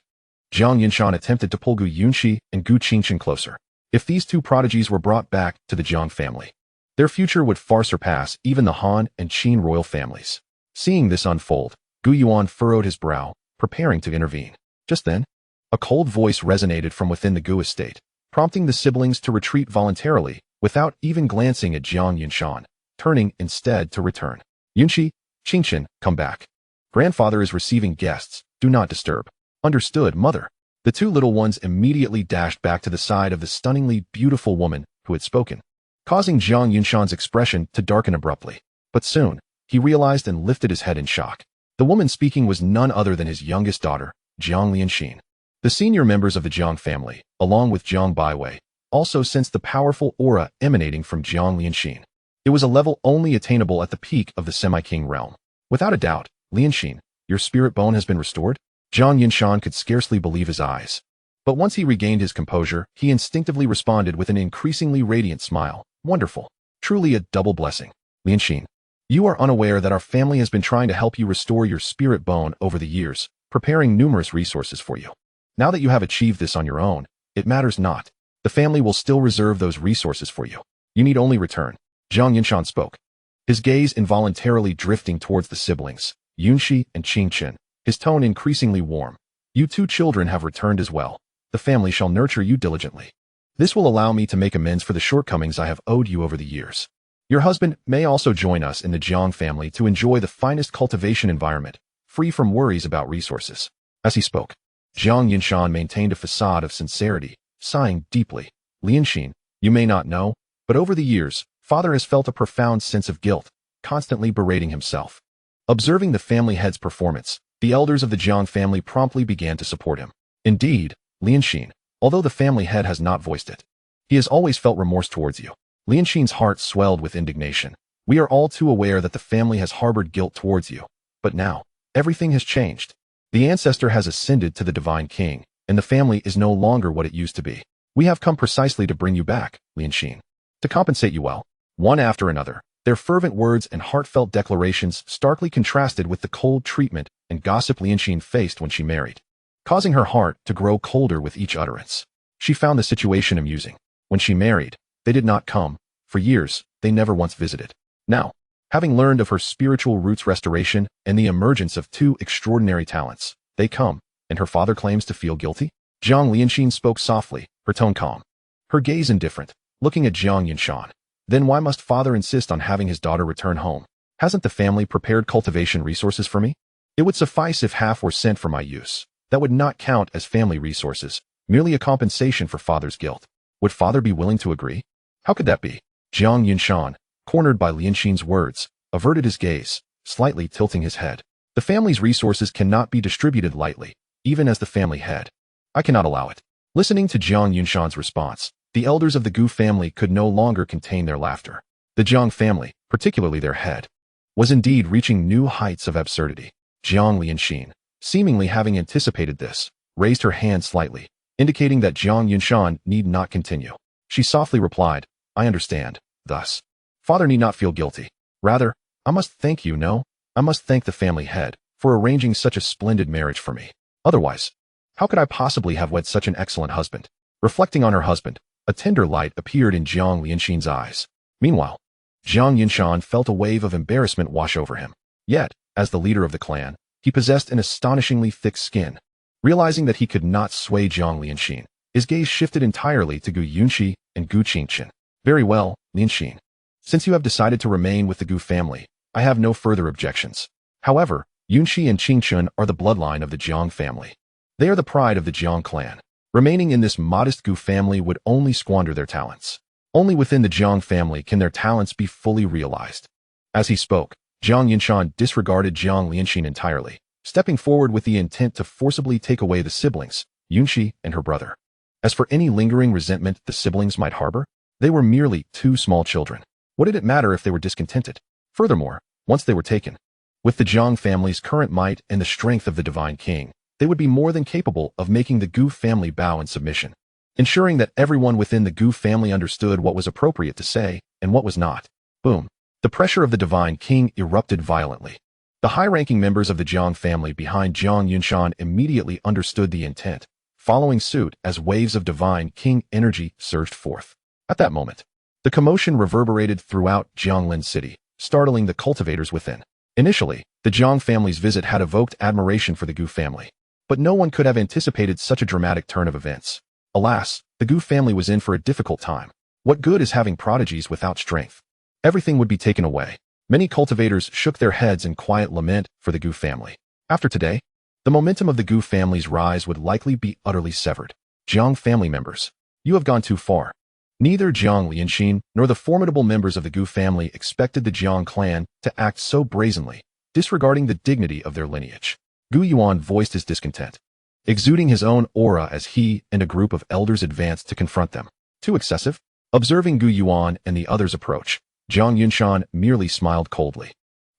Jiang Yunshan attempted to pull Gu Yunxi and Gu Qingchen closer. If these 2 prodigies were brought back to the Jiang family, their future would far surpass even the Han and Qin royal families. Seeing this unfold, Gu Yuan furrowed his brow, preparing to intervene. Just then, a cold voice resonated from within the Gu estate, prompting the siblings to retreat voluntarily, without even glancing at Jiang Yunshan, turning instead to return. Yunxi, Qingchen, come back. Grandfather is receiving guests, do not disturb. Understood, mother. The 2 little ones immediately dashed back to the side of the stunningly beautiful woman who had spoken, causing Jiang Yunshan's expression to darken abruptly. But soon, he realized and lifted his head in shock. The woman speaking was none other than his youngest daughter, Jiang Lianxin. The senior members of the Jiang family, along with Jiang Baiwei, also sensed the powerful aura emanating from Jiang Lianxin. It was a level only attainable at the peak of the semi-king realm. Without a doubt, Lianxin, your spirit bone has been restored? Jiang Yunshan could scarcely believe his eyes. But once he regained his composure, he instinctively responded with an increasingly radiant smile. Wonderful. Truly a double blessing. Lianxin, you are unaware that our family has been trying to help you restore your spirit bone over the years, preparing numerous resources for you. Now that you have achieved this on your own, it matters not. The family will still reserve those resources for you. You need only return. Jiang Yunshan spoke, his gaze involuntarily drifting towards the siblings, Yunxi and Qingchen, his tone increasingly warm. You 2 children have returned as well. The family shall nurture you diligently. This will allow me to make amends for the shortcomings I have owed you over the years. Your husband may also join us in the Jiang family to enjoy the finest cultivation environment, free from worries about resources. As he spoke, Jiang Yinshan maintained a facade of sincerity, sighing deeply. Lianxin, you may not know, but over the years, father has felt a profound sense of guilt, constantly berating himself. Observing the family head's performance, the elders of the Jiang family promptly began to support him. Indeed, Lianxin, although the family head has not voiced it, he has always felt remorse towards you. Lianxin's heart swelled with indignation. We are all too aware that the family has harbored guilt towards you. But now, everything has changed. The ancestor has ascended to the divine king, and the family is no longer what it used to be. We have come precisely to bring you back, Lianxin. To compensate you well. One after another, their fervent words and heartfelt declarations starkly contrasted with the cold treatment and gossip Lianxin faced when she married, causing her heart to grow colder with each utterance. She found the situation amusing. When she married, they did not come. For years, they never once visited. Now, having learned of her spiritual roots restoration and the emergence of two extraordinary talents, they come, and her father claims to feel guilty? Jiang Lianxin spoke softly, her tone calm, her gaze indifferent, looking at Jiang Yinshan. Then why must father insist on having his daughter return home? Hasn't the family prepared cultivation resources for me? It would suffice if half were sent for my use. That would not count as family resources, merely a compensation for father's guilt. Would father be willing to agree? How could that be? Jiang Yinshan, cornered by Lianxin's words, averted his gaze, slightly tilting his head. The family's resources cannot be distributed lightly, even as the family head. I cannot allow it. Listening to Jiang Yinshan's response, the elders of the Gu family could no longer contain their laughter. The Jiang family, particularly their head, was indeed reaching new heights of absurdity. Jiang Lianxin, seemingly having anticipated this, raised her hand slightly, indicating that Jiang Yinshan need not continue. She softly replied, I understand. Thus, father need not feel guilty. Rather, I must thank you, no? I must thank the family head for arranging such a splendid marriage for me. Otherwise, how could I possibly have wed such an excellent husband? Reflecting on her husband, a tender light appeared in Jiang Lianxin's eyes. Meanwhile, Jiang Yinshan felt a wave of embarrassment wash over him. Yet, as the leader of the clan, he possessed an astonishingly thick skin. Realizing that he could not sway Jiang Lianxin, his gaze shifted entirely to Gu Yunxi and Gu Qingchen. Very well, Lianxin. Since you have decided to remain with the Gu family, I have no further objections. However, Yunxi and Changqing are the bloodline of the Jiang family. They are the pride of the Jiang clan. Remaining in this modest Gu family would only squander their talents. Only within the Jiang family can their talents be fully realized. As he spoke, Jiang Yinshan disregarded Jiang Lianxin entirely, stepping forward with the intent to forcibly take away the siblings, Yunxi and her brother. As for any lingering resentment the siblings might harbor, they were merely two small children. What did it matter if they were discontented? Furthermore, once they were taken, with the Jiang family's current might and the strength of the divine king, they would be more than capable of making the Gu family bow in submission, ensuring that everyone within the Gu family understood what was appropriate to say and what was not. Boom. The pressure of the divine king erupted violently. The high-ranking members of the Jiang family behind Jiang Yinshan immediately understood the intent, following suit as waves of divine king energy surged forth. At that moment, the commotion reverberated throughout Jianglin City, startling the cultivators within. Initially, the Jiang family's visit had evoked admiration for the Gu family, but no one could have anticipated such a dramatic turn of events. Alas, the Gu family was in for a difficult time. What good is having prodigies without strength? Everything would be taken away. Many cultivators shook their heads in quiet lament for the Gu family. After today, the momentum of the Gu family's rise would likely be utterly severed. Jiang family members, you have gone too far. Neither Jiang Lianxin nor the formidable members of the Gu family expected the Jiang clan to act so brazenly, disregarding the dignity of their lineage. Gu Yuan voiced his discontent, exuding his own aura as he and a group of elders advanced to confront them. Too excessive? Observing Gu Yuan and the others approach, Jiang Yinshan merely smiled coldly.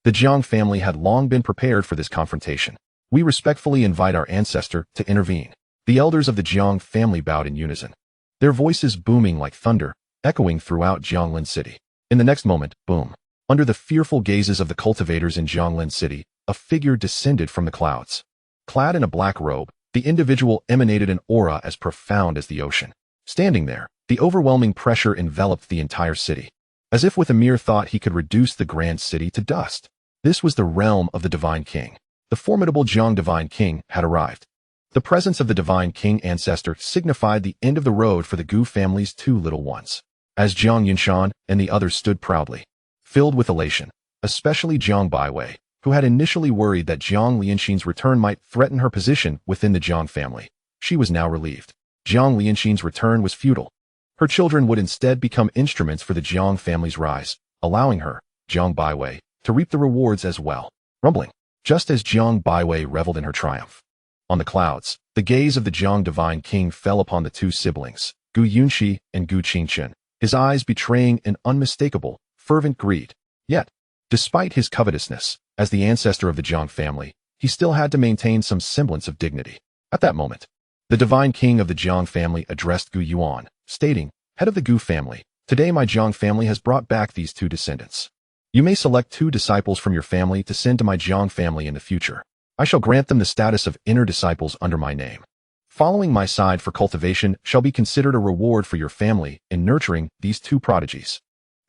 The Jiang family had long been prepared for this confrontation. We respectfully invite our ancestor to intervene. The elders of the Jiang family bowed in unison, their voices booming like thunder, echoing throughout Jianglin City. In the next moment, boom. Under the fearful gazes of the cultivators in Jianglin City, a figure descended from the clouds. Clad in a black robe, the individual emanated an aura as profound as the ocean. Standing there, the overwhelming pressure enveloped the entire city, as if with a mere thought he could reduce the grand city to dust. This was the realm of the Divine King. The formidable Jiang Divine King had arrived. The presence of the Divine King ancestor signified the end of the road for the Gu family's two little ones. As Jiang Yinshan and the others stood proudly, filled with elation, especially Jiang Baiwei, who had initially worried that Jiang Lianxin's return might threaten her position within the Jiang family. She was now relieved. Jiang Lianxin's return was futile. Her children would instead become instruments for the Jiang family's rise, allowing her, Jiang Baiwei, to reap the rewards as well. Rumbling. Just as Jiang Baiwei reveled in her triumph. On the clouds, the gaze of the Jiang Divine King fell upon the two siblings, Gu Yunxi and Gu Qingchen, his eyes betraying an unmistakable, fervent greed. Yet, despite his covetousness, as the ancestor of the Jiang family, he still had to maintain some semblance of dignity. At that moment, the Divine King of the Jiang family addressed Gu Yuan, stating, "Head of the Gu family, today my Jiang family has brought back these two descendants. You may select 2 disciples from your family to send to my Jiang family in the future. I shall grant them the status of inner disciples under my name. Following my side for cultivation shall be considered a reward for your family in nurturing these 2 prodigies."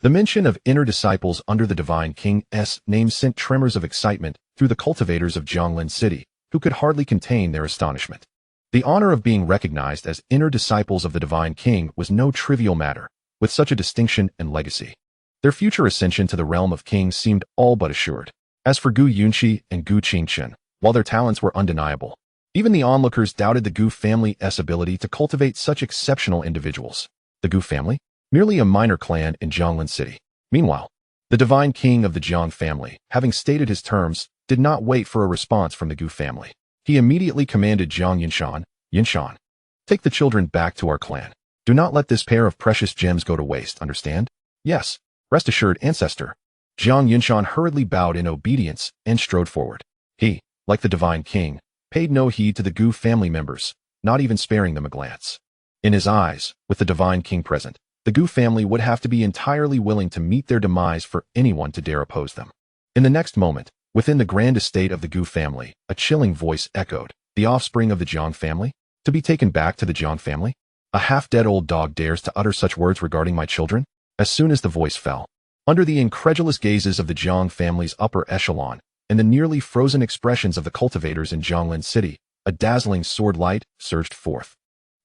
The mention of inner disciples under the Divine King's name sent tremors of excitement through the cultivators of Jianglin City, who could hardly contain their astonishment. The honor of being recognized as inner disciples of the Divine King was no trivial matter, with such a distinction and legacy. Their future ascension to the realm of kings seemed all but assured. As for Gu Yunxi and Gu Qingchen, while their talents were undeniable, even the onlookers doubted the Gu family's ability to cultivate such exceptional individuals. The Gu family? Merely a minor clan in Jianglin City. Meanwhile, the Divine King of the Jiang family, having stated his terms, did not wait for a response from the Gu family. He immediately commanded Jiang Yinshan, take the children back to our clan. Do not let this pair of precious gems go to waste, understand? Yes. Rest assured, ancestor. Jiang Yinshan hurriedly bowed in obedience and strode forward. He, like the Divine King, paid no heed to the Gu family members, not even sparing them a glance. In his eyes, with the Divine King present, the Gu family would have to be entirely willing to meet their demise for anyone to dare oppose them. In the next moment, within the grand estate of the Gu family, a chilling voice echoed, "The offspring of the Jiang family? To be taken back to the Jiang family? A half-dead old dog dares to utter such words regarding my children?" As soon as the voice fell, under the incredulous gazes of the Jiang family's upper echelon and the nearly frozen expressions of the cultivators in Jianglin City, a dazzling sword light surged forth,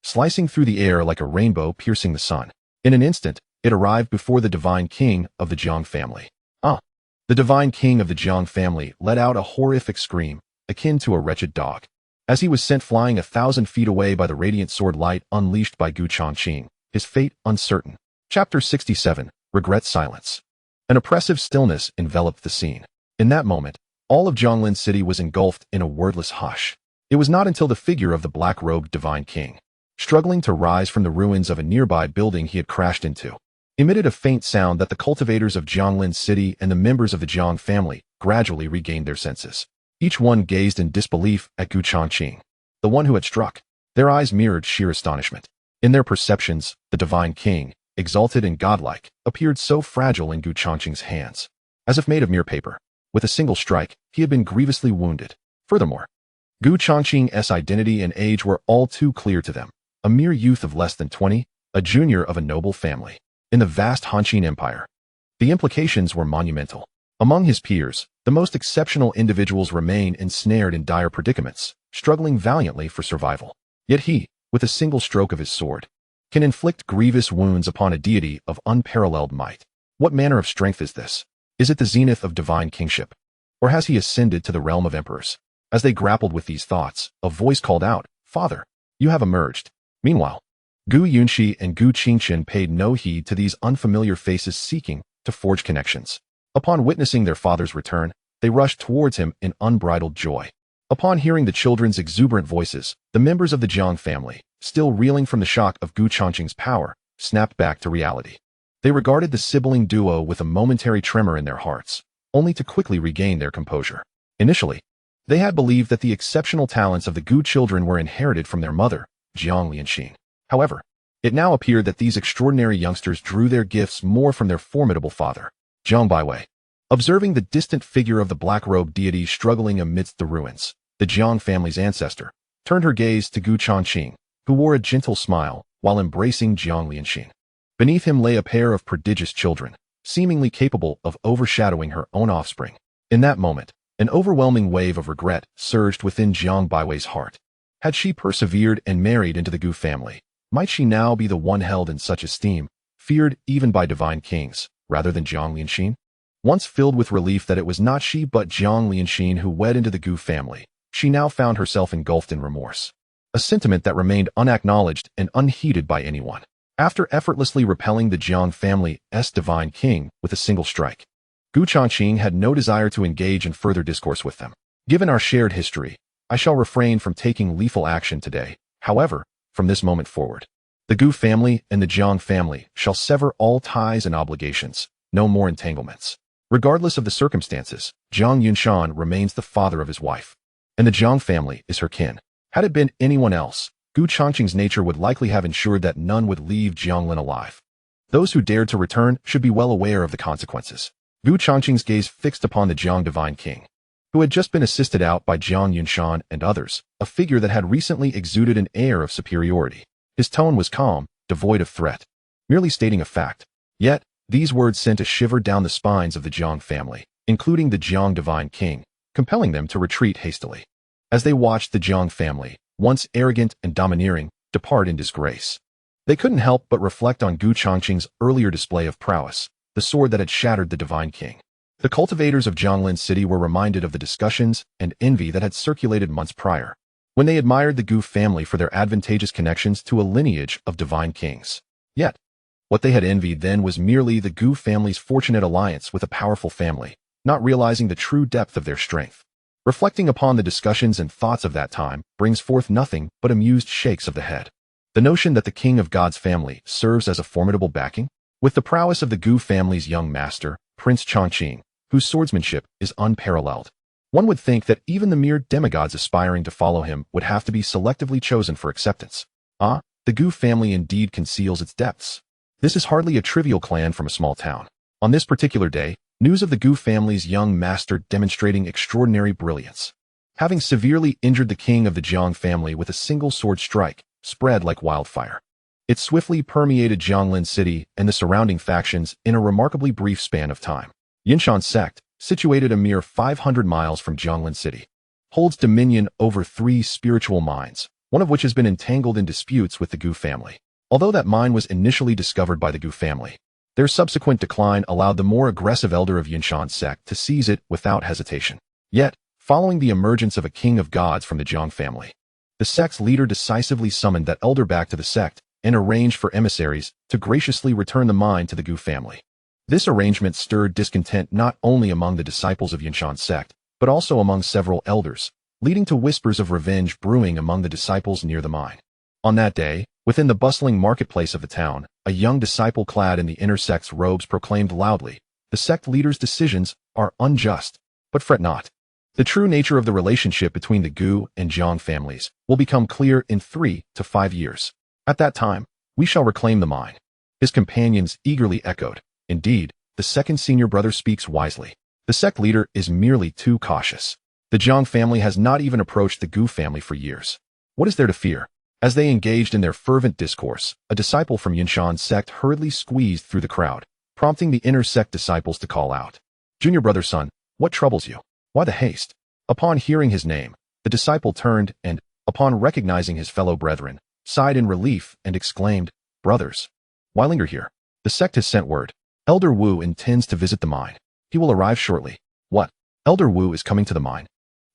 slicing through the air like a rainbow piercing the sun. In an instant, it arrived before the Divine King of the Jiang family. The Divine King of the Jiang family let out a horrific scream, akin to a wretched dog, as he was sent flying 1,000 feet away by the radiant sword light unleashed by Gu Changqing, his fate uncertain. Chapter 67, Regret Silence. An oppressive stillness enveloped the scene. In that moment, all of Jianglin City was engulfed in a wordless hush. It was not until the figure of the black-robed Divine King, struggling to rise from the ruins of a nearby building he had crashed into, emitted a faint sound that the cultivators of Jianglin City and the members of the Jiang family gradually regained their senses. Each one gazed in disbelief at Gu Changqing, the one who had struck. Their eyes mirrored sheer astonishment. In their perceptions, the Divine King, exalted and godlike, appeared so fragile in Gu Changqing's hands, as if made of mere paper. With a single strike, he had been grievously wounded. Furthermore, Gu Changqing's identity and age were all too clear to them. A mere youth of less than 20, a junior of a noble family, in the vast Han Empire. The implications were monumental. Among his peers, the most exceptional individuals remain ensnared in dire predicaments, struggling valiantly for survival. Yet he, with a single stroke of his sword, can inflict grievous wounds upon a deity of unparalleled might. What manner of strength is this? Is it the zenith of divine kingship? Or has he ascended to the realm of emperors? As they grappled with these thoughts, a voice called out, "Father, you have emerged." Meanwhile, Gu Yunxi and Gu Qingchen paid no heed to these unfamiliar faces seeking to forge connections. Upon witnessing their father's return, they rushed towards him in unbridled joy. Upon hearing the children's exuberant voices, the members of the Jiang family, still reeling from the shock of Gu Changqing's power, snapped back to reality. They regarded the sibling duo with a momentary tremor in their hearts, only to quickly regain their composure. Initially, they had believed that the exceptional talents of the Gu children were inherited from their mother, Jiang Lianxin. However, it now appeared that these extraordinary youngsters drew their gifts more from their formidable father, Jiang Baiwei. Observing the distant figure of the black-robed deity struggling amidst the ruins, the Jiang family's ancestor turned her gaze to Gu Changqing, who wore a gentle smile while embracing Jiang Lianxin. Beneath him lay a pair of prodigious children, seemingly capable of overshadowing her own offspring. In that moment, an overwhelming wave of regret surged within Jiang Baiwei's heart. Had she persevered and married into the Gu family, might she now be the one held in such esteem, feared even by divine kings, rather than Jiang Lianxin? Once filled with relief that it was not she but Jiang Lianxin who wed into the Gu family, she now found herself engulfed in remorse. A sentiment that remained unacknowledged and unheeded by anyone. After effortlessly repelling the Jiang family's divine king with a single strike, Gu Changqing had no desire to engage in further discourse with them. Given our shared history, I shall refrain from taking lethal action today. However, from this moment forward, the Gu family and the Jiang family shall sever all ties and obligations, no more entanglements. Regardless of the circumstances, Jiang Yunshan remains the father of his wife, and the Jiang family is her kin. Had it been anyone else, Gu Changqing's nature would likely have ensured that none would leave Jianglin alive. Those who dared to return should be well aware of the consequences. Gu Changqing's gaze fixed upon the Jiang divine king, who had just been assisted out by Jiang Yunshan and others, a figure that had recently exuded an air of superiority. His tone was calm, devoid of threat, merely stating a fact. Yet, these words sent a shiver down the spines of the Jiang family, including the Jiang divine king, compelling them to retreat hastily. As they watched the Jiang family, once arrogant and domineering, depart in disgrace, they couldn't help but reflect on Gu Changqing's earlier display of prowess, the sword that had shattered the divine king. The cultivators of Jianglin City were reminded of the discussions and envy that had circulated months prior, when they admired the Gu family for their advantageous connections to a lineage of divine kings. Yet, what they had envied then was merely the Gu family's fortunate alliance with a powerful family, not realizing the true depth of their strength. Reflecting upon the discussions and thoughts of that time brings forth nothing but amused shakes of the head. The notion that the king of God's family serves as a formidable backing, with the prowess of the Gu family's young master, Prince Changqing, whose swordsmanship is unparalleled. One would think that even the mere demigods aspiring to follow him would have to be selectively chosen for acceptance. The Gu family indeed conceals its depths. This is hardly a trivial clan from a small town. On this particular day, news of the Gu family's young master demonstrating extraordinary brilliance, having severely injured the king of the Jiang family with a single sword strike, spread like wildfire. It swiftly permeated Jianglin City and the surrounding factions in a remarkably brief span of time. Yinshan sect, situated a mere 500 miles from Jianglin City, holds dominion over 3 spiritual mines, one of which has been entangled in disputes with the Gu family. Although that mine was initially discovered by the Gu family, their subsequent decline allowed the more aggressive elder of Yinshan sect to seize it without hesitation. Yet, following the emergence of a king of gods from the Jiang family, the sect's leader decisively summoned that elder back to the sect and arranged for emissaries to graciously return the mine to the Gu family. This arrangement stirred discontent not only among the disciples of Yinshan sect, but also among several elders, leading to whispers of revenge brewing among the disciples near the mine. On that day, within the bustling marketplace of the town, a young disciple clad in the inner sect's robes proclaimed loudly, "The sect leader's decisions are unjust, but fret not. The true nature of the relationship between the Gu and Jiang families will become clear in 3 to 5 years. At that time, we shall reclaim the mine." His companions eagerly echoed, "Indeed, the second senior brother speaks wisely. The sect leader is merely too cautious. The Jiang family has not even approached the Gu family for years. What is there to fear?" As they engaged in their fervent discourse, a disciple from Yinshan sect hurriedly squeezed through the crowd, prompting the inner sect disciples to call out, "Junior brother son, what troubles you? Why the haste?" Upon hearing his name, the disciple turned and, upon recognizing his fellow brethren, sighed in relief and exclaimed, "Brothers, why linger here? The sect has sent word. Elder Wu intends to visit the mine. He will arrive shortly." "What? Elder Wu is coming to the mine?"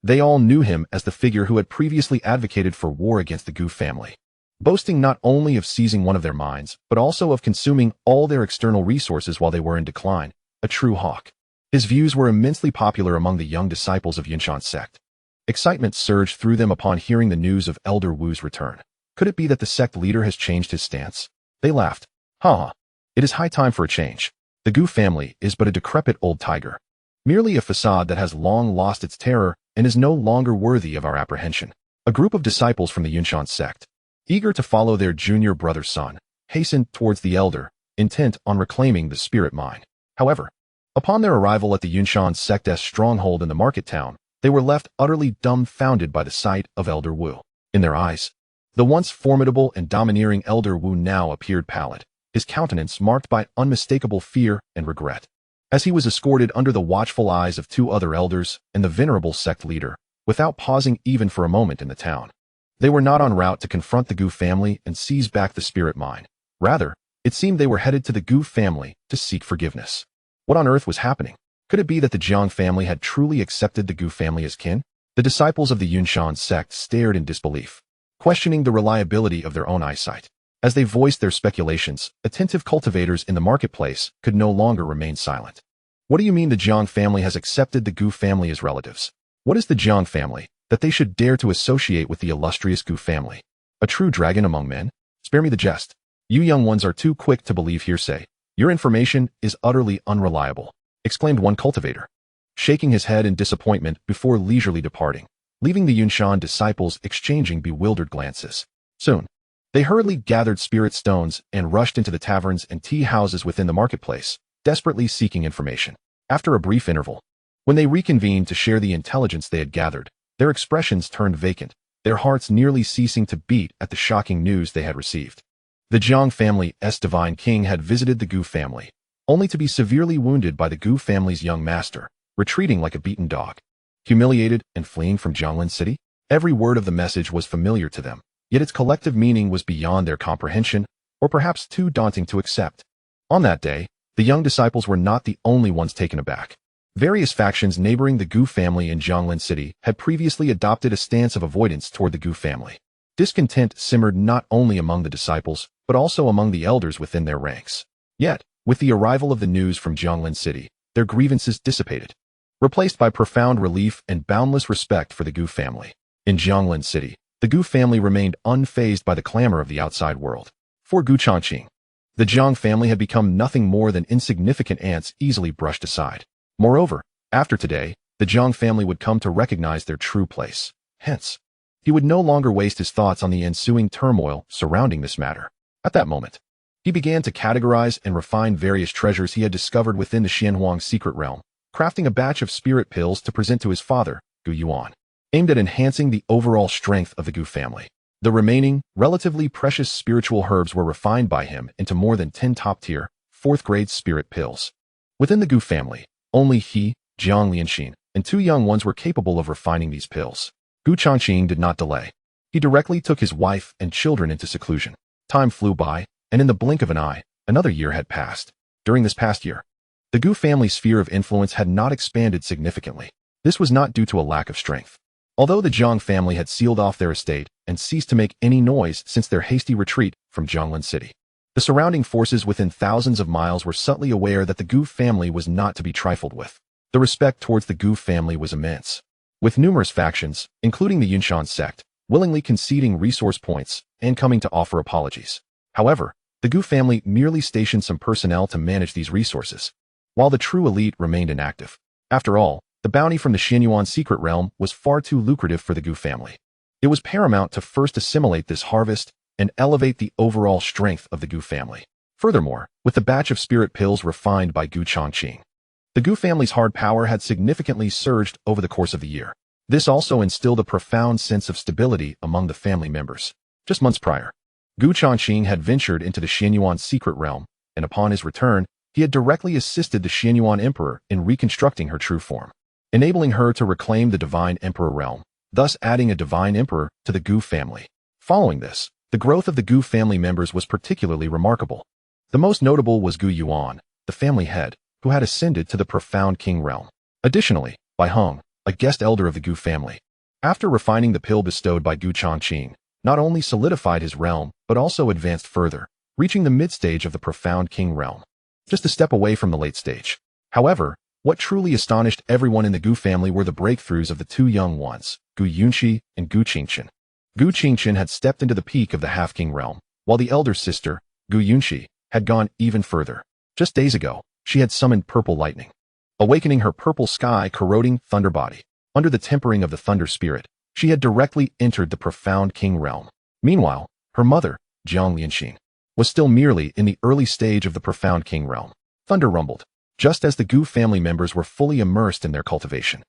They all knew him as the figure who had previously advocated for war against the Gu family, boasting not only of seizing one of their mines, but also of consuming all their external resources while they were in decline, a true hawk. His views were immensely popular among the young disciples of Yinshan sect. Excitement surged through them upon hearing the news of Elder Wu's return. Could it be that the sect leader has changed his stance? They laughed. "Ha! It is high time for a change. The Gu family is but a decrepit old tiger, merely a facade that has long lost its terror and is no longer worthy of our apprehension." A group of disciples from the Yinshan sect, eager to follow their junior brother's son, hastened towards the elder, intent on reclaiming the spirit mine. However, upon their arrival at the Yinshan sect's stronghold in the market town, they were left utterly dumbfounded by the sight of Elder Wu. In their eyes, the once formidable and domineering Elder Wu now appeared pallid, his countenance marked by unmistakable fear and regret. As he was escorted under the watchful eyes of 2 other elders and the venerable sect leader, without pausing even for a moment in the town. They were not en route to confront the Gu family and seize back the spirit mine. Rather, it seemed they were headed to the Gu family to seek forgiveness. What on earth was happening? Could it be that the Jiang family had truly accepted the Gu family as kin? The disciples of the Yunshan sect stared in disbelief, questioning the reliability of their own eyesight. As they voiced their speculations, attentive cultivators in the marketplace could no longer remain silent. What do you mean the Jiang family has accepted the Gu family as relatives? What is the Jiang family, that they should dare to associate with the illustrious Gu family? A true dragon among men? Spare me the jest. You young ones are too quick to believe hearsay. Your information is utterly unreliable, exclaimed one cultivator, shaking his head in disappointment before leisurely departing, leaving the Yunshan disciples exchanging bewildered glances. Soon, they hurriedly gathered spirit stones and rushed into the taverns and tea houses within the marketplace, desperately seeking information. After a brief interval, when they reconvened to share the intelligence they had gathered, their expressions turned vacant, their hearts nearly ceasing to beat at the shocking news they had received. The Jiang family's divine king had visited the Gu family, only to be severely wounded by the Gu family's young master, retreating like a beaten dog. Humiliated and fleeing from Jianglin City? Every word of the message was familiar to them, yet its collective meaning was beyond their comprehension, or perhaps too daunting to accept. On that day, the young disciples were not the only ones taken aback. Various factions neighboring the Gu family in Jianglin City had previously adopted a stance of avoidance toward the Gu family. Discontent simmered not only among the disciples, but also among the elders within their ranks. Yet, with the arrival of the news from Jianglin City, their grievances dissipated, replaced by profound relief and boundless respect for the Gu family. In Jianglin City, the Gu family remained unfazed by the clamor of the outside world. For Gu Changqing, the Jiang family had become nothing more than insignificant ants easily brushed aside. Moreover, after today, the Jiang family would come to recognize their true place. Hence, he would no longer waste his thoughts on the ensuing turmoil surrounding this matter. At that moment, he began to categorize and refine various treasures he had discovered within the Xianhuang secret realm, crafting a batch of spirit pills to present to his father, Gu Yuan, aimed at enhancing the overall strength of the Gu family. The remaining, relatively precious spiritual herbs were refined by him into more than 10 top-tier, 4th-grade spirit pills. Within the Gu family, only he, Jiang Lianxin, and 2 young ones were capable of refining these pills. Gu Changqing did not delay. He directly took his wife and children into seclusion. Time flew by, and in the blink of an eye, another year had passed. During this past year, the Gu family's sphere of influence had not expanded significantly. This was not due to a lack of strength. Although the Jiang family had sealed off their estate and ceased to make any noise since their hasty retreat from Jianglin City, the surrounding forces within thousands of miles were subtly aware that the Gu family was not to be trifled with. The respect towards the Gu family was immense, with numerous factions, including the Yunshan sect, willingly conceding resource points and coming to offer apologies. However, the Gu family merely stationed some personnel to manage these resources, while the true elite remained inactive. After all, the bounty from the Xianyuan secret realm was far too lucrative for the Gu family. It was paramount to first assimilate this harvest and elevate the overall strength of the Gu family. Furthermore, with the batch of spirit pills refined by Gu Changqing, the Gu family's hard power had significantly surged over the course of the year. This also instilled a profound sense of stability among the family members. Just months prior, Gu Changqing had ventured into the Xianyuan secret realm, and upon his return, he had directly assisted the Xianyuan emperor in reconstructing her true form, enabling her to reclaim the divine emperor realm, thus adding a divine emperor to the Gu family. Following this, the growth of the Gu family members was particularly remarkable. The most notable was Gu Yuan, the family head, who had ascended to the profound king realm. Additionally, Bai Heng, a guest elder of the Gu family, after refining the pill bestowed by Gu Changqing, not only solidified his realm, but also advanced further, reaching the mid-stage of the profound king realm, just a step away from the late stage. However, what truly astonished everyone in the Gu family were the breakthroughs of the 2 young ones, Gu Yunqi and Gu Qingqian. Gu Qingqian had stepped into the peak of the half-king realm, while the elder sister, Gu Yunqi, had gone even further. Just days ago, she had summoned purple lightning, awakening her purple sky-corroding thunder body. Under the tempering of the thunder spirit, she had directly entered the profound king realm. Meanwhile, her mother, Jiang Lianxin, was still merely in the early stage of the profound king realm. Thunder rumbled, just as the Gu family members were fully immersed in their cultivation.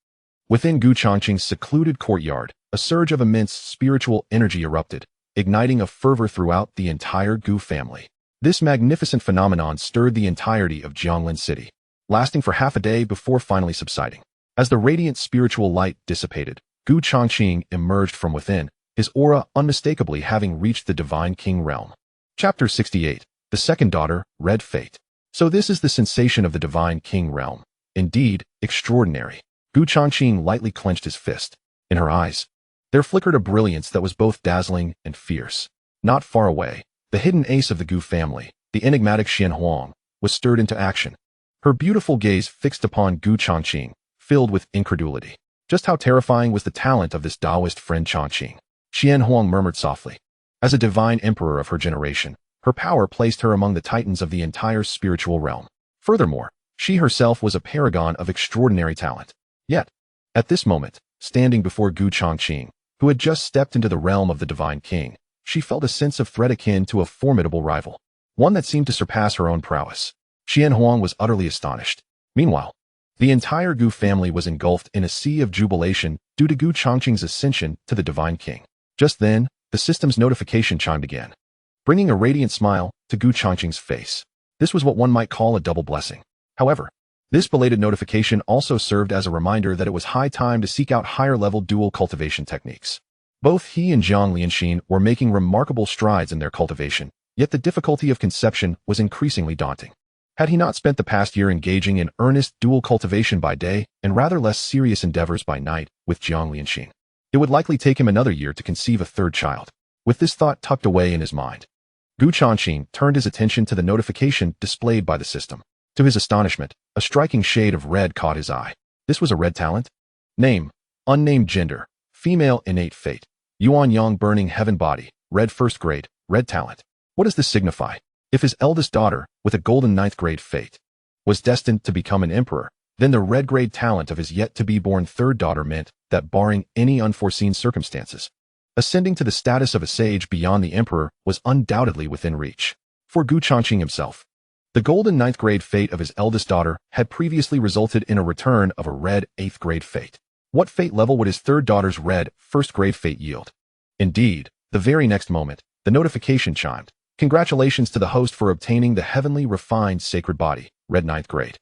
Within Gu Changqing's secluded courtyard, a surge of immense spiritual energy erupted, igniting a fervor throughout the entire Gu family. This magnificent phenomenon stirred the entirety of Jianglin City, lasting for half a day before finally subsiding. As the radiant spiritual light dissipated, Gu Changqing emerged from within, his aura unmistakably having reached the divine king realm. Chapter 68. The second daughter, Red Fate. So this is the sensation of the divine king realm. Indeed, extraordinary. Gu Changqing lightly clenched his fist. In her eyes, there flickered a brilliance that was both dazzling and fierce. Not far away, the hidden ace of the Gu family, the enigmatic Xian Huang, was stirred into action. Her beautiful gaze fixed upon Gu Changqing, filled with incredulity. Just how terrifying was the talent of this Taoist friend Changqing? Xian Huang murmured softly. As a divine emperor of her generation, her power placed her among the titans of the entire spiritual realm. Furthermore, she herself was a paragon of extraordinary talent. Yet, at this moment, standing before Gu Changqing, who had just stepped into the realm of the divine king, she felt a sense of threat akin to a formidable rival, one that seemed to surpass her own prowess. Xian Huang was utterly astonished. Meanwhile, the entire Gu family was engulfed in a sea of jubilation due to Gu Changqing's ascension to the divine king. Just then, the system's notification chimed again, bringing a radiant smile to Gu Changqing's face. This was what one might call a double blessing. However, this belated notification also served as a reminder that it was high time to seek out higher-level dual cultivation techniques. Both he and Jiang Lianxin were making remarkable strides in their cultivation, yet the difficulty of conception was increasingly daunting. Had he not spent the past year engaging in earnest dual cultivation by day and rather less serious endeavors by night with Jiang Lianxin, it would likely take him another year to conceive a third child. With this thought tucked away in his mind, Gu Changqing turned his attention to the notification displayed by the system. To his astonishment, a striking shade of red caught his eye. This was a red talent? Name: unnamed gender, female innate fate, Yuan Yang burning heaven body, red first grade, red talent. What does this signify? If his eldest daughter, with a golden ninth grade fate, was destined to become an emperor, then the red grade talent of his yet-to-be-born third daughter meant that, barring any unforeseen circumstances, ascending to the status of a sage beyond the emperor was undoubtedly within reach. For Gu Changqing himself, the golden ninth grade fate of his eldest daughter had previously resulted in a return of a red eighth grade fate. What fate level would his third daughter's red first grade fate yield? Indeed, the very next moment, the notification chimed. Congratulations to the host for obtaining the Heavenly Refined Sacred Body, red ninth grade.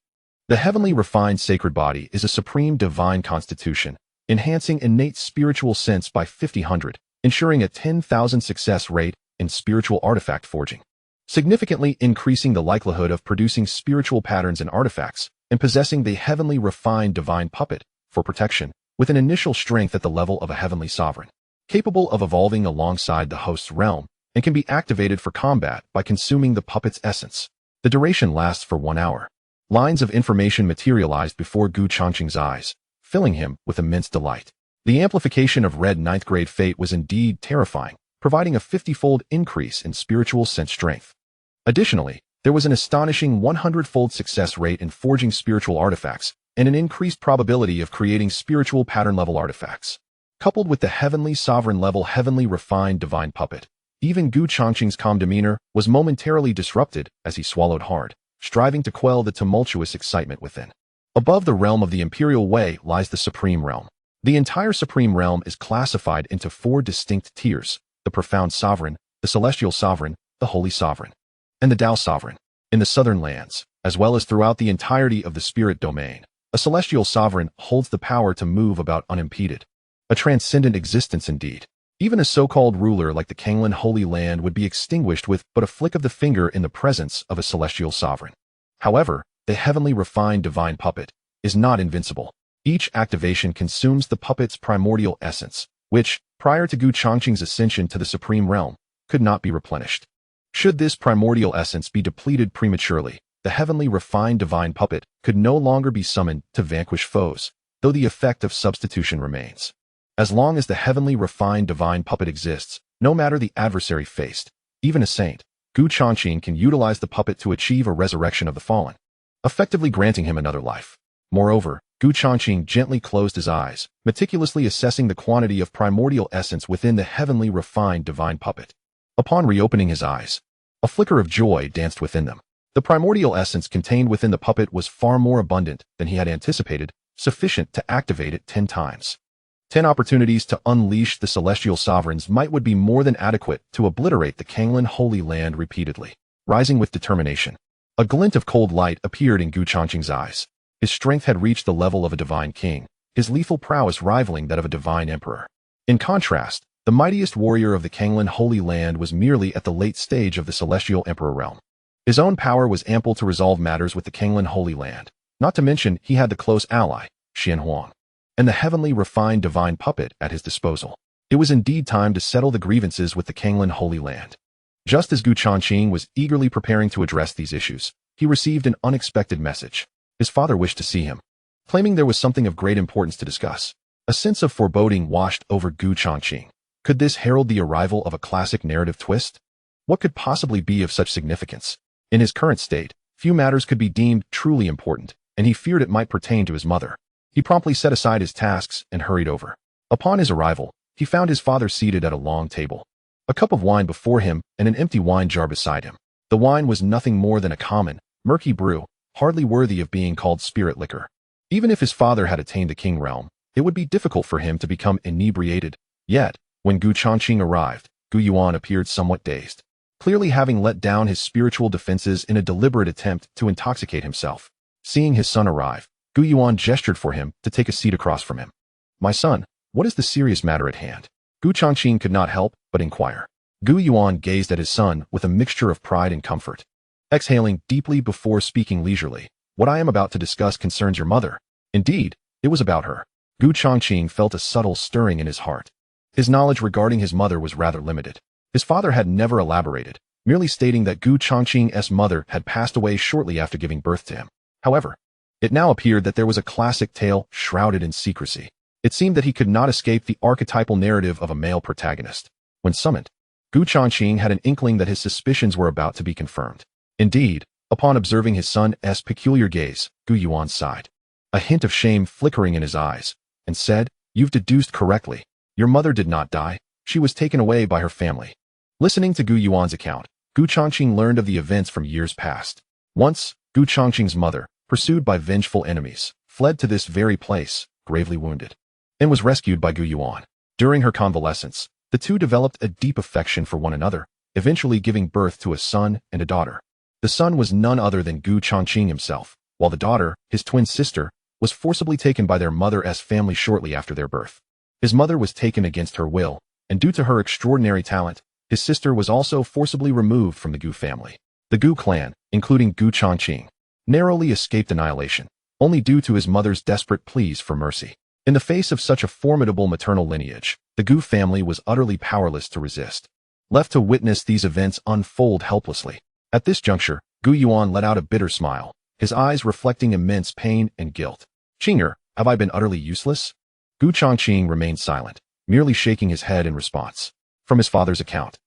The Heavenly Refined Sacred Body is a supreme divine constitution, enhancing innate spiritual sense by 50/100, ensuring a 10,000 success rate in spiritual artifact forging, significantly increasing the likelihood of producing spiritual patterns and artifacts, and possessing the Heavenly Refined Divine Puppet for protection, with an initial strength at the level of a Heavenly Sovereign, capable of evolving alongside the host's realm, and can be activated for combat by consuming the puppet's essence. The duration lasts for 1 hour. Lines of information materialized before Gu Changqing's eyes, filling him with immense delight. The amplification of red ninth grade fate was indeed terrifying, providing a 50-fold increase in spiritual sense strength. Additionally, there was an astonishing 100-fold success rate in forging spiritual artifacts, and an increased probability of creating spiritual pattern-level artifacts. Coupled with the Heavenly Sovereign-level Heavenly Refined Divine Puppet, even Gu Changqing's calm demeanor was momentarily disrupted as he swallowed hard, striving to quell the tumultuous excitement within. Above the realm of the Imperial Way lies the Supreme Realm. The entire Supreme Realm is classified into 4 distinct tiers: the Profound Sovereign, the Celestial Sovereign, the Holy Sovereign, and the Tao Sovereign. In the southern lands, as well as throughout the entirety of the Spirit Domain, a Celestial Sovereign holds the power to move about unimpeded. A transcendent existence indeed. Even a so-called ruler like the Kanglan Holy Land would be extinguished with but a flick of the finger in the presence of a celestial sovereign. However, the Heavenly Refined Divine Puppet is not invincible. Each activation consumes the puppet's primordial essence, which, prior to Gu Changqing's ascension to the Supreme Realm, could not be replenished. Should this primordial essence be depleted prematurely, the Heavenly Refined Divine Puppet could no longer be summoned to vanquish foes, though the effect of substitution remains. As long as the Heavenly Refined Divine Puppet exists, no matter the adversary faced, even a saint, Gu Changqing can utilize the puppet to achieve a resurrection of the fallen, effectively granting him another life. Moreover, Gu Changqing gently closed his eyes, meticulously assessing the quantity of primordial essence within the Heavenly Refined Divine Puppet. Upon reopening his eyes, a flicker of joy danced within them. The primordial essence contained within the puppet was far more abundant than he had anticipated, sufficient to activate it 10 times. 10 opportunities to unleash the Celestial Sovereign's might would be more than adequate to obliterate the Kanglan Holy Land repeatedly. Rising with determination, a glint of cold light appeared in Gu Changqing's eyes. His strength had reached the level of a divine king, his lethal prowess rivaling that of a divine emperor. In contrast, the mightiest warrior of the Kanglan Holy Land was merely at the late stage of the Celestial Emperor realm. His own power was ample to resolve matters with the Kanglan Holy Land, Not to mention, he had the close ally, Xian Huang, and the heavenly refined divine puppet at his disposal. It was indeed time to settle the grievances with the Kanglan Holy Land. Just as Changqing was eagerly preparing to address these issues, he received an unexpected message. His father wished to see him, claiming there was something of great importance to discuss. A sense of foreboding washed over Changqing. Could this herald the arrival of a classic narrative twist? What could possibly be of such significance? In his current state, few matters could be deemed truly important, and he feared it might pertain to his mother. He promptly set aside his tasks and hurried over. Upon his arrival, he found his father seated at a long table, a cup of wine before him and an empty wine jar beside him. The wine was nothing more than a common, murky brew, hardly worthy of being called spirit liquor. Even if his father had attained the king realm, it would be difficult for him to become inebriated. Yet, when Changqing arrived, Gu Yuan appeared somewhat dazed, clearly having let down his spiritual defenses in a deliberate attempt to intoxicate himself. Seeing his son arrive, Gu Yuan gestured for him to take a seat across from him. "My son, what is the serious matter at hand?" Changqing could not help but inquire. Gu Yuan gazed at his son with a mixture of pride and comfort, exhaling deeply before speaking leisurely. "What I am about to discuss concerns your mother." Indeed, it was about her. Changqing felt a subtle stirring in his heart. His knowledge regarding his mother was rather limited. His father had never elaborated, merely stating that Changqing's mother had passed away shortly after giving birth to him. However, it now appeared that there was a classic tale shrouded in secrecy. It seemed that he could not escape the archetypal narrative of a male protagonist. When summoned, Changqing had an inkling that his suspicions were about to be confirmed. Indeed, upon observing his son's peculiar gaze, Gu Yuan sighed, a hint of shame flickering in his eyes, and said, "You've deduced correctly. Your mother did not die. She was taken away by her family." Listening to Gu Yuan's account, Changqing learned of the events from years past. Once, Changqing's mother, pursued by vengeful enemies, fled to this very place, gravely wounded, and was rescued by Gu Yuan. During her convalescence, the two developed a deep affection for one another, eventually giving birth to a son and a daughter. The son was none other than Changqing himself, while the daughter, his twin sister, was forcibly taken by their mother's family shortly after their birth. His mother was taken against her will, and due to her extraordinary talent, his sister was also forcibly removed from the Gu family. The Gu clan, including Changqing, narrowly escaped annihilation, only due to his mother's desperate pleas for mercy. In the face of such a formidable maternal lineage, the Gu family was utterly powerless to resist, left to witness these events unfold helplessly. At this juncture, Gu Yuan let out a bitter smile, his eyes reflecting immense pain and guilt. "Qinger, have I been utterly useless?" Changqing remained silent, merely shaking his head in response. From his father's account,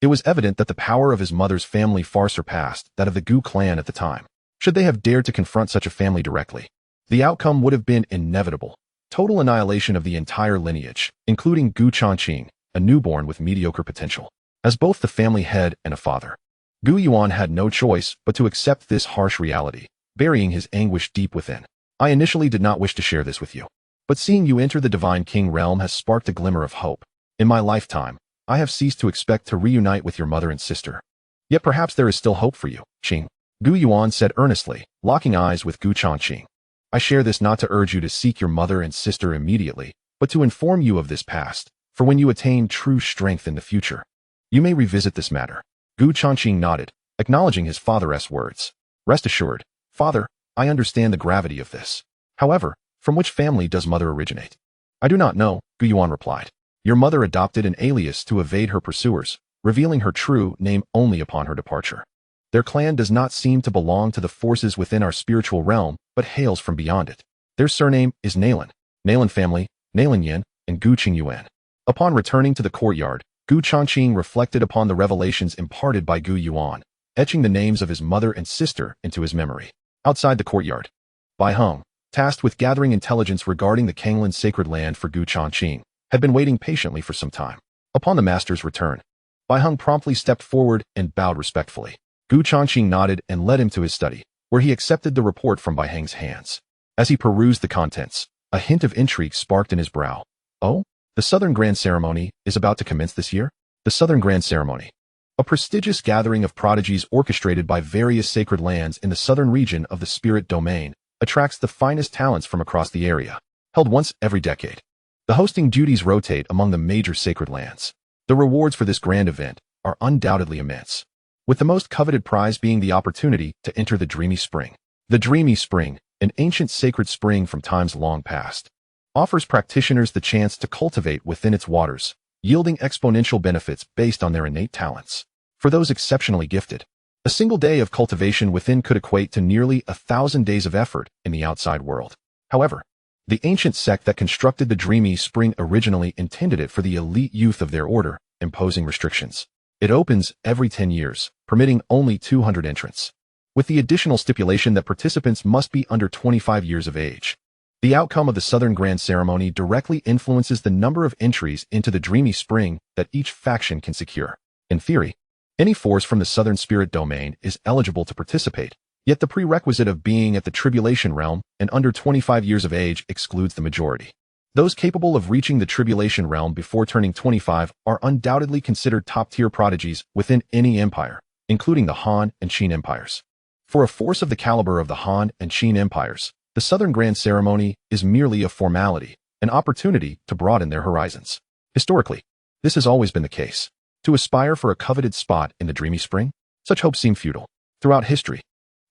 it was evident that the power of his mother's family far surpassed that of the Gu clan at the time. Should they have dared to confront such a family directly, the outcome would have been inevitable. Total annihilation of the entire lineage, including Changqing, a newborn with mediocre potential. As both the family head and a father, Gu Yuan had no choice but to accept this harsh reality, burying his anguish deep within. "I initially did not wish to share this with you, but seeing you enter the Divine King realm has sparked a glimmer of hope. In my lifetime, I have ceased to expect to reunite with your mother and sister. Yet perhaps there is still hope for you, Qing," Gu Yuan said earnestly, locking eyes with Changqing. "I share this not to urge you to seek your mother and sister immediately, but to inform you of this past, for when you attain true strength in the future, you may revisit this matter." Changqing nodded, acknowledging his father's words. "Rest assured, father, I understand the gravity of this. However, from which family does mother originate?" "I do not know," Gu Yuan replied. "Your mother adopted an alias to evade her pursuers, revealing her true name only upon her departure. Their clan does not seem to belong to the forces within our spiritual realm, but hails from beyond it. Their surname is Nalan. Nalan family, Nalan Yin, and Gu Qingyuan." Upon returning to the courtyard, Changqing reflected upon the revelations imparted by Gu Yuan, etching the names of his mother and sister into his memory. Outside the courtyard, Bai Heng, tasked with gathering intelligence regarding the Kanglan sacred land for Changqing, had been waiting patiently for some time. Upon the master's return, Bai Heng promptly stepped forward and bowed respectfully. Changqing nodded and led him to his study, where he accepted the report from Bai Heng's hands. As he perused the contents, a hint of intrigue sparked in his brow. "Oh? The Southern Grand Ceremony is about to commence this year?" The Southern Grand Ceremony, a prestigious gathering of prodigies orchestrated by various sacred lands in the southern region of the spirit domain, attracts the finest talents from across the area. Held once every decade, the hosting duties rotate among the major sacred lands. The rewards for this grand event are undoubtedly immense, with the most coveted prize being the opportunity to enter the dreamy spring. The Dreamy Spring, an ancient sacred spring from times long past, offers practitioners the chance to cultivate within its waters, yielding exponential benefits based on their innate talents. For those exceptionally gifted, a single day of cultivation within could equate to nearly 1,000 days of effort in the outside world. However, the ancient sect that constructed the Dreamy Spring originally intended it for the elite youth of their order, imposing restrictions. It opens every 10 years, permitting only 200 entrants, with the additional stipulation that participants must be under 25 years of age. The outcome of the Southern Grand Ceremony directly influences the number of entries into the Dreamy Spring that each faction can secure. In theory, any force from the Southern Spirit Domain is eligible to participate, yet the prerequisite of being at the Tribulation Realm and under 25 years of age excludes the majority. Those capable of reaching the Tribulation Realm before turning 25 are undoubtedly considered top-tier prodigies within any empire, including the Han and Qin empires. For a force of the caliber of the Han and Qin empires, the Southern Grand Ceremony is merely a formality, an opportunity to broaden their horizons. Historically, this has always been the case. To aspire for a coveted spot in the Dreamy Spring, such hopes seem futile. Throughout history,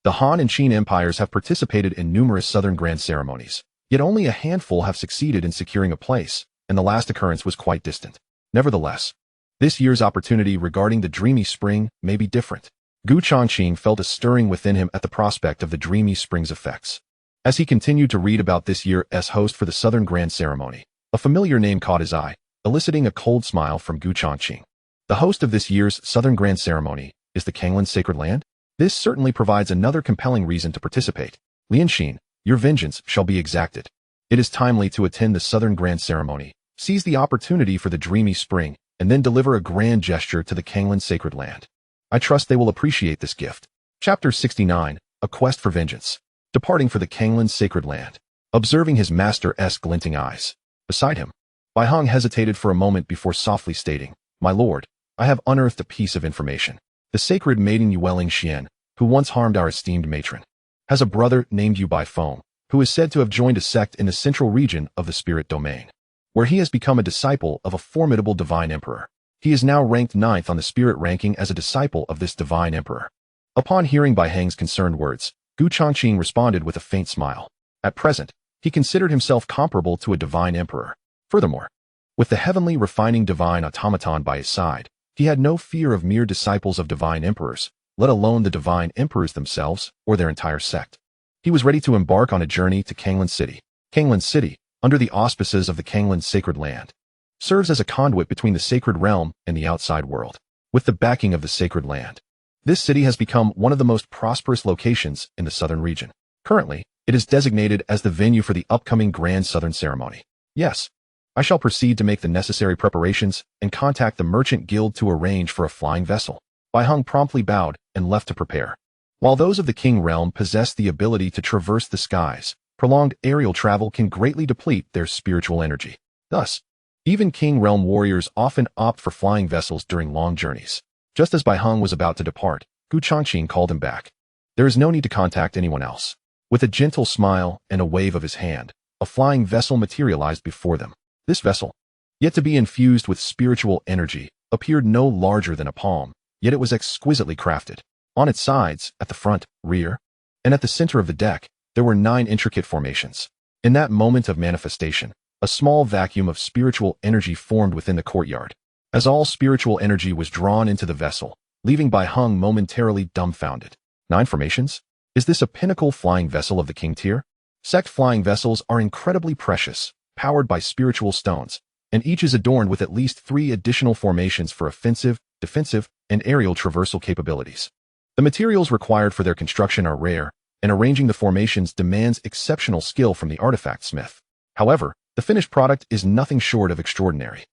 the Han and Qin empires have participated in numerous Southern Grand Ceremonies, yet only a handful have succeeded in securing a place, and the last occurrence was quite distant. Nevertheless, this year's opportunity regarding the Dreamy Spring may be different. Changqing felt a stirring within him at the prospect of the Dreamy Spring's effects. As he continued to read about this year's host for the Southern Grand Ceremony, a familiar name caught his eye, eliciting a cold smile from Changqing. The host of this year's Southern Grand Ceremony is the Kanglin's Sacred Land? This certainly provides another compelling reason to participate. Lianxin, your vengeance shall be exacted. It is timely to attend the Southern Grand Ceremony, seize the opportunity for the Dreamy Spring, and then deliver a grand gesture to the Kanglin's Sacred Land. I trust they will appreciate this gift. Chapter 69, A Quest for Vengeance. Departing for the Kanglin's Sacred Land. Observing his master's glinting eyes. Beside him, Bai Hong hesitated for a moment before softly stating, "My lord, I have unearthed a piece of information. The sacred maiden Yueling Xian, who once harmed our esteemed matron, has a brother named Yu Bai Feng, who is said to have joined a sect in the central region of the Spirit Domain, where he has become a disciple of a formidable divine emperor. He is now ranked 9th on the spirit ranking as a disciple of this divine emperor." Upon hearing Bai Hang's concerned words, Changqing responded with a faint smile. At present, he considered himself comparable to a divine emperor. Furthermore, with the heavenly refining divine automaton by his side, he had no fear of mere disciples of divine emperors, let alone the divine emperors themselves or their entire sect. He was ready to embark on a journey to Kanglin City. Kanglin City, under the auspices of the Kanglin's Sacred Land, serves as a conduit between the sacred realm and the outside world. With the backing of the Sacred Land, this city has become one of the most prosperous locations in the southern region. Currently, it is designated as the venue for the upcoming Grand Southern Ceremony. Yes, I shall proceed to make the necessary preparations and contact the Merchant Guild to arrange for a flying vessel. Bai Hong promptly bowed and left to prepare. While those of the King Realm possess the ability to traverse the skies, prolonged aerial travel can greatly deplete their spiritual energy. Thus, even King Realm warriors often opt for flying vessels during long journeys. Just as Bai Hong was about to depart, Changqing called him back. There is no need to contact anyone else. With a gentle smile and a wave of his hand, a flying vessel materialized before them. This vessel, yet to be infused with spiritual energy, appeared no larger than a palm, yet it was exquisitely crafted. On its sides, at the front, rear, and at the center of the deck, there were 9 intricate formations. In that moment of manifestation, a small vacuum of spiritual energy formed within the courtyard, as all spiritual energy was drawn into the vessel, leaving Bai Hong momentarily dumbfounded. 9 formations? Is this a pinnacle flying vessel of the king tier? Sect flying vessels are incredibly precious, powered by spiritual stones, and each is adorned with at least 3 additional formations for offensive, defensive, and aerial traversal capabilities. The materials required for their construction are rare, and arranging the formations demands exceptional skill from the artifact smith. However, the finished product is nothing short of extraordinary.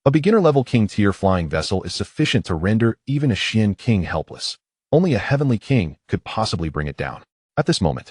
A beginner-level king-tier flying vessel is sufficient to render even a Xian king helpless. Only a heavenly king could possibly bring it down. At this moment,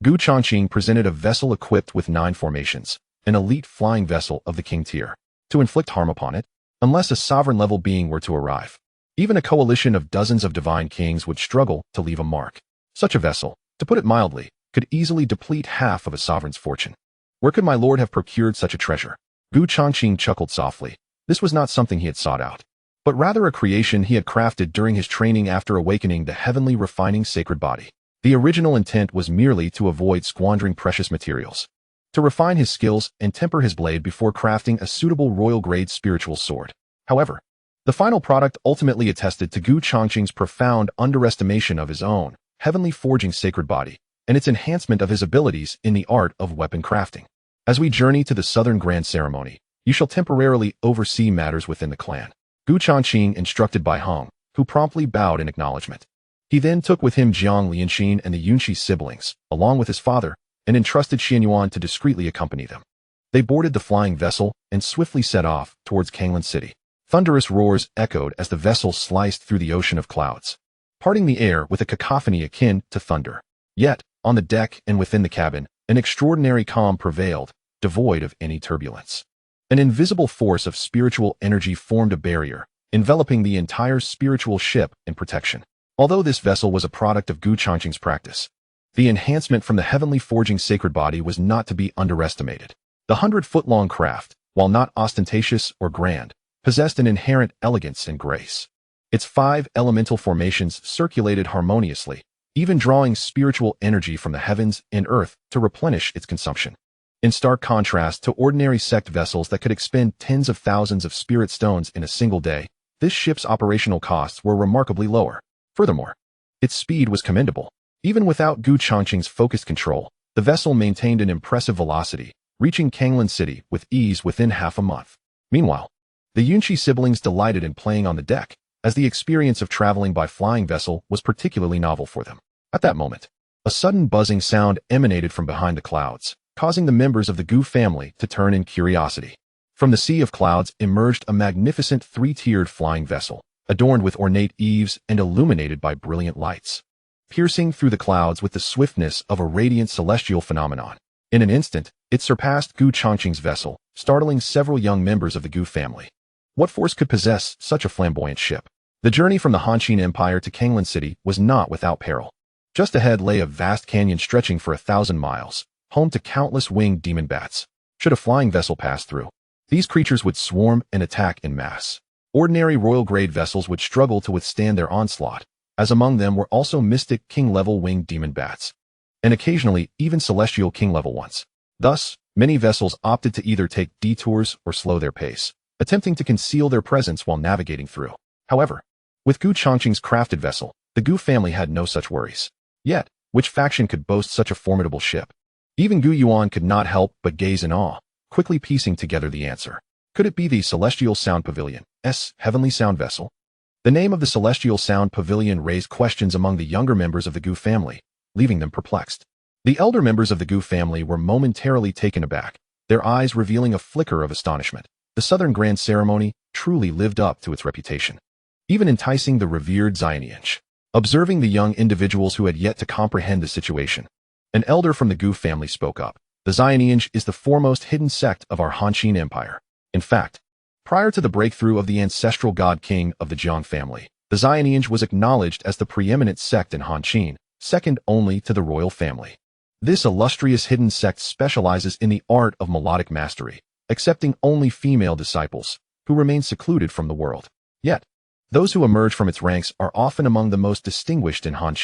Changqing presented a vessel equipped with 9 formations, an elite flying vessel of the king tier, to inflict harm upon it, unless a sovereign-level being were to arrive. Even a coalition of dozens of divine kings would struggle to leave a mark. Such a vessel, to put it mildly, could easily deplete half of a sovereign's fortune. Where could my lord have procured such a treasure? Changqing chuckled softly. This was not something he had sought out, but rather a creation he had crafted during his training after awakening the heavenly refining sacred body. The original intent was merely to avoid squandering precious materials, to refine his skills and temper his blade before crafting a suitable royal-grade spiritual sword. However, the final product ultimately attested to Changqing's profound underestimation of his own heavenly forging sacred body and its enhancement of his abilities in the art of weapon crafting. As we journey to the Southern Grand Ceremony, you shall temporarily oversee matters within the clan. Changqing instructed by Hong, who promptly bowed in acknowledgement. He then took with him Jiang Lianxin and the Yunqi siblings, along with his father, and entrusted Xianyuan to discreetly accompany them. They boarded the flying vessel and swiftly set off towards Kanglan City. Thunderous roars echoed as the vessel sliced through the ocean of clouds, parting the air with a cacophony akin to thunder. Yet, on the deck and within the cabin, an extraordinary calm prevailed, devoid of any turbulence. An invisible force of spiritual energy formed a barrier, enveloping the entire spiritual ship in protection. Although this vessel was a product of Changqing's practice, the enhancement from the heavenly forging sacred body was not to be underestimated. The 100-foot-long craft, while not ostentatious or grand, possessed an inherent elegance and grace. Its 5 elemental formations circulated harmoniously, even drawing spiritual energy from the heavens and earth to replenish its consumption. In stark contrast to ordinary sect vessels that could expend tens of thousands of spirit stones in a single day, this ship's operational costs were remarkably lower. Furthermore, its speed was commendable. Even without Changqing's focused control, the vessel maintained an impressive velocity, reaching Kanglan City with ease within half a month. Meanwhile, the Yunqi siblings delighted in playing on the deck, as the experience of traveling by flying vessel was particularly novel for them. At that moment, a sudden buzzing sound emanated from behind the clouds, causing the members of the Gu family to turn in curiosity. From the sea of clouds emerged a magnificent 3-tiered flying vessel, adorned with ornate eaves and illuminated by brilliant lights, piercing through the clouds with the swiftness of a radiant celestial phenomenon. In an instant, it surpassed Changqing's vessel, startling several young members of the Gu family. What force could possess such a flamboyant ship? The journey from the Han Empire to Kanglan City was not without peril. Just ahead lay a vast canyon stretching for 1,000 miles, home to countless winged demon bats. Should a flying vessel pass through, these creatures would swarm and attack in mass. Ordinary royal-grade vessels would struggle to withstand their onslaught, as among them were also mystic king-level winged demon bats, and occasionally even celestial king-level ones. Thus, many vessels opted to either take detours or slow their pace, attempting to conceal their presence while navigating through. However, with Changqing's crafted vessel, the Gu family had no such worries. Yet, which faction could boast such a formidable ship? Even Gu Yuan could not help but gaze in awe, quickly piecing together the answer. Could it be the Celestial Sound Pavilion's Heavenly Sound Vessel? The name of the Celestial Sound Pavilion raised questions among the younger members of the Gu family, leaving them perplexed. The elder members of the Gu family were momentarily taken aback, their eyes revealing a flicker of astonishment. The Southern Grand Ceremony truly lived up to its reputation, even enticing the revered lineage. Observing the young individuals who had yet to comprehend the situation, an elder from the Gu family spoke up. The lineage is the foremost hidden sect of our Han Empire. In fact, prior to the breakthrough of the ancestral god king of the Jiang family, the lineage was acknowledged as the preeminent sect in Han, second only to the royal family. This illustrious hidden sect specializes in the art of melodic mastery, accepting only female disciples, who remain secluded from the world. Yet, those who emerge from its ranks are often among the most distinguished in Han,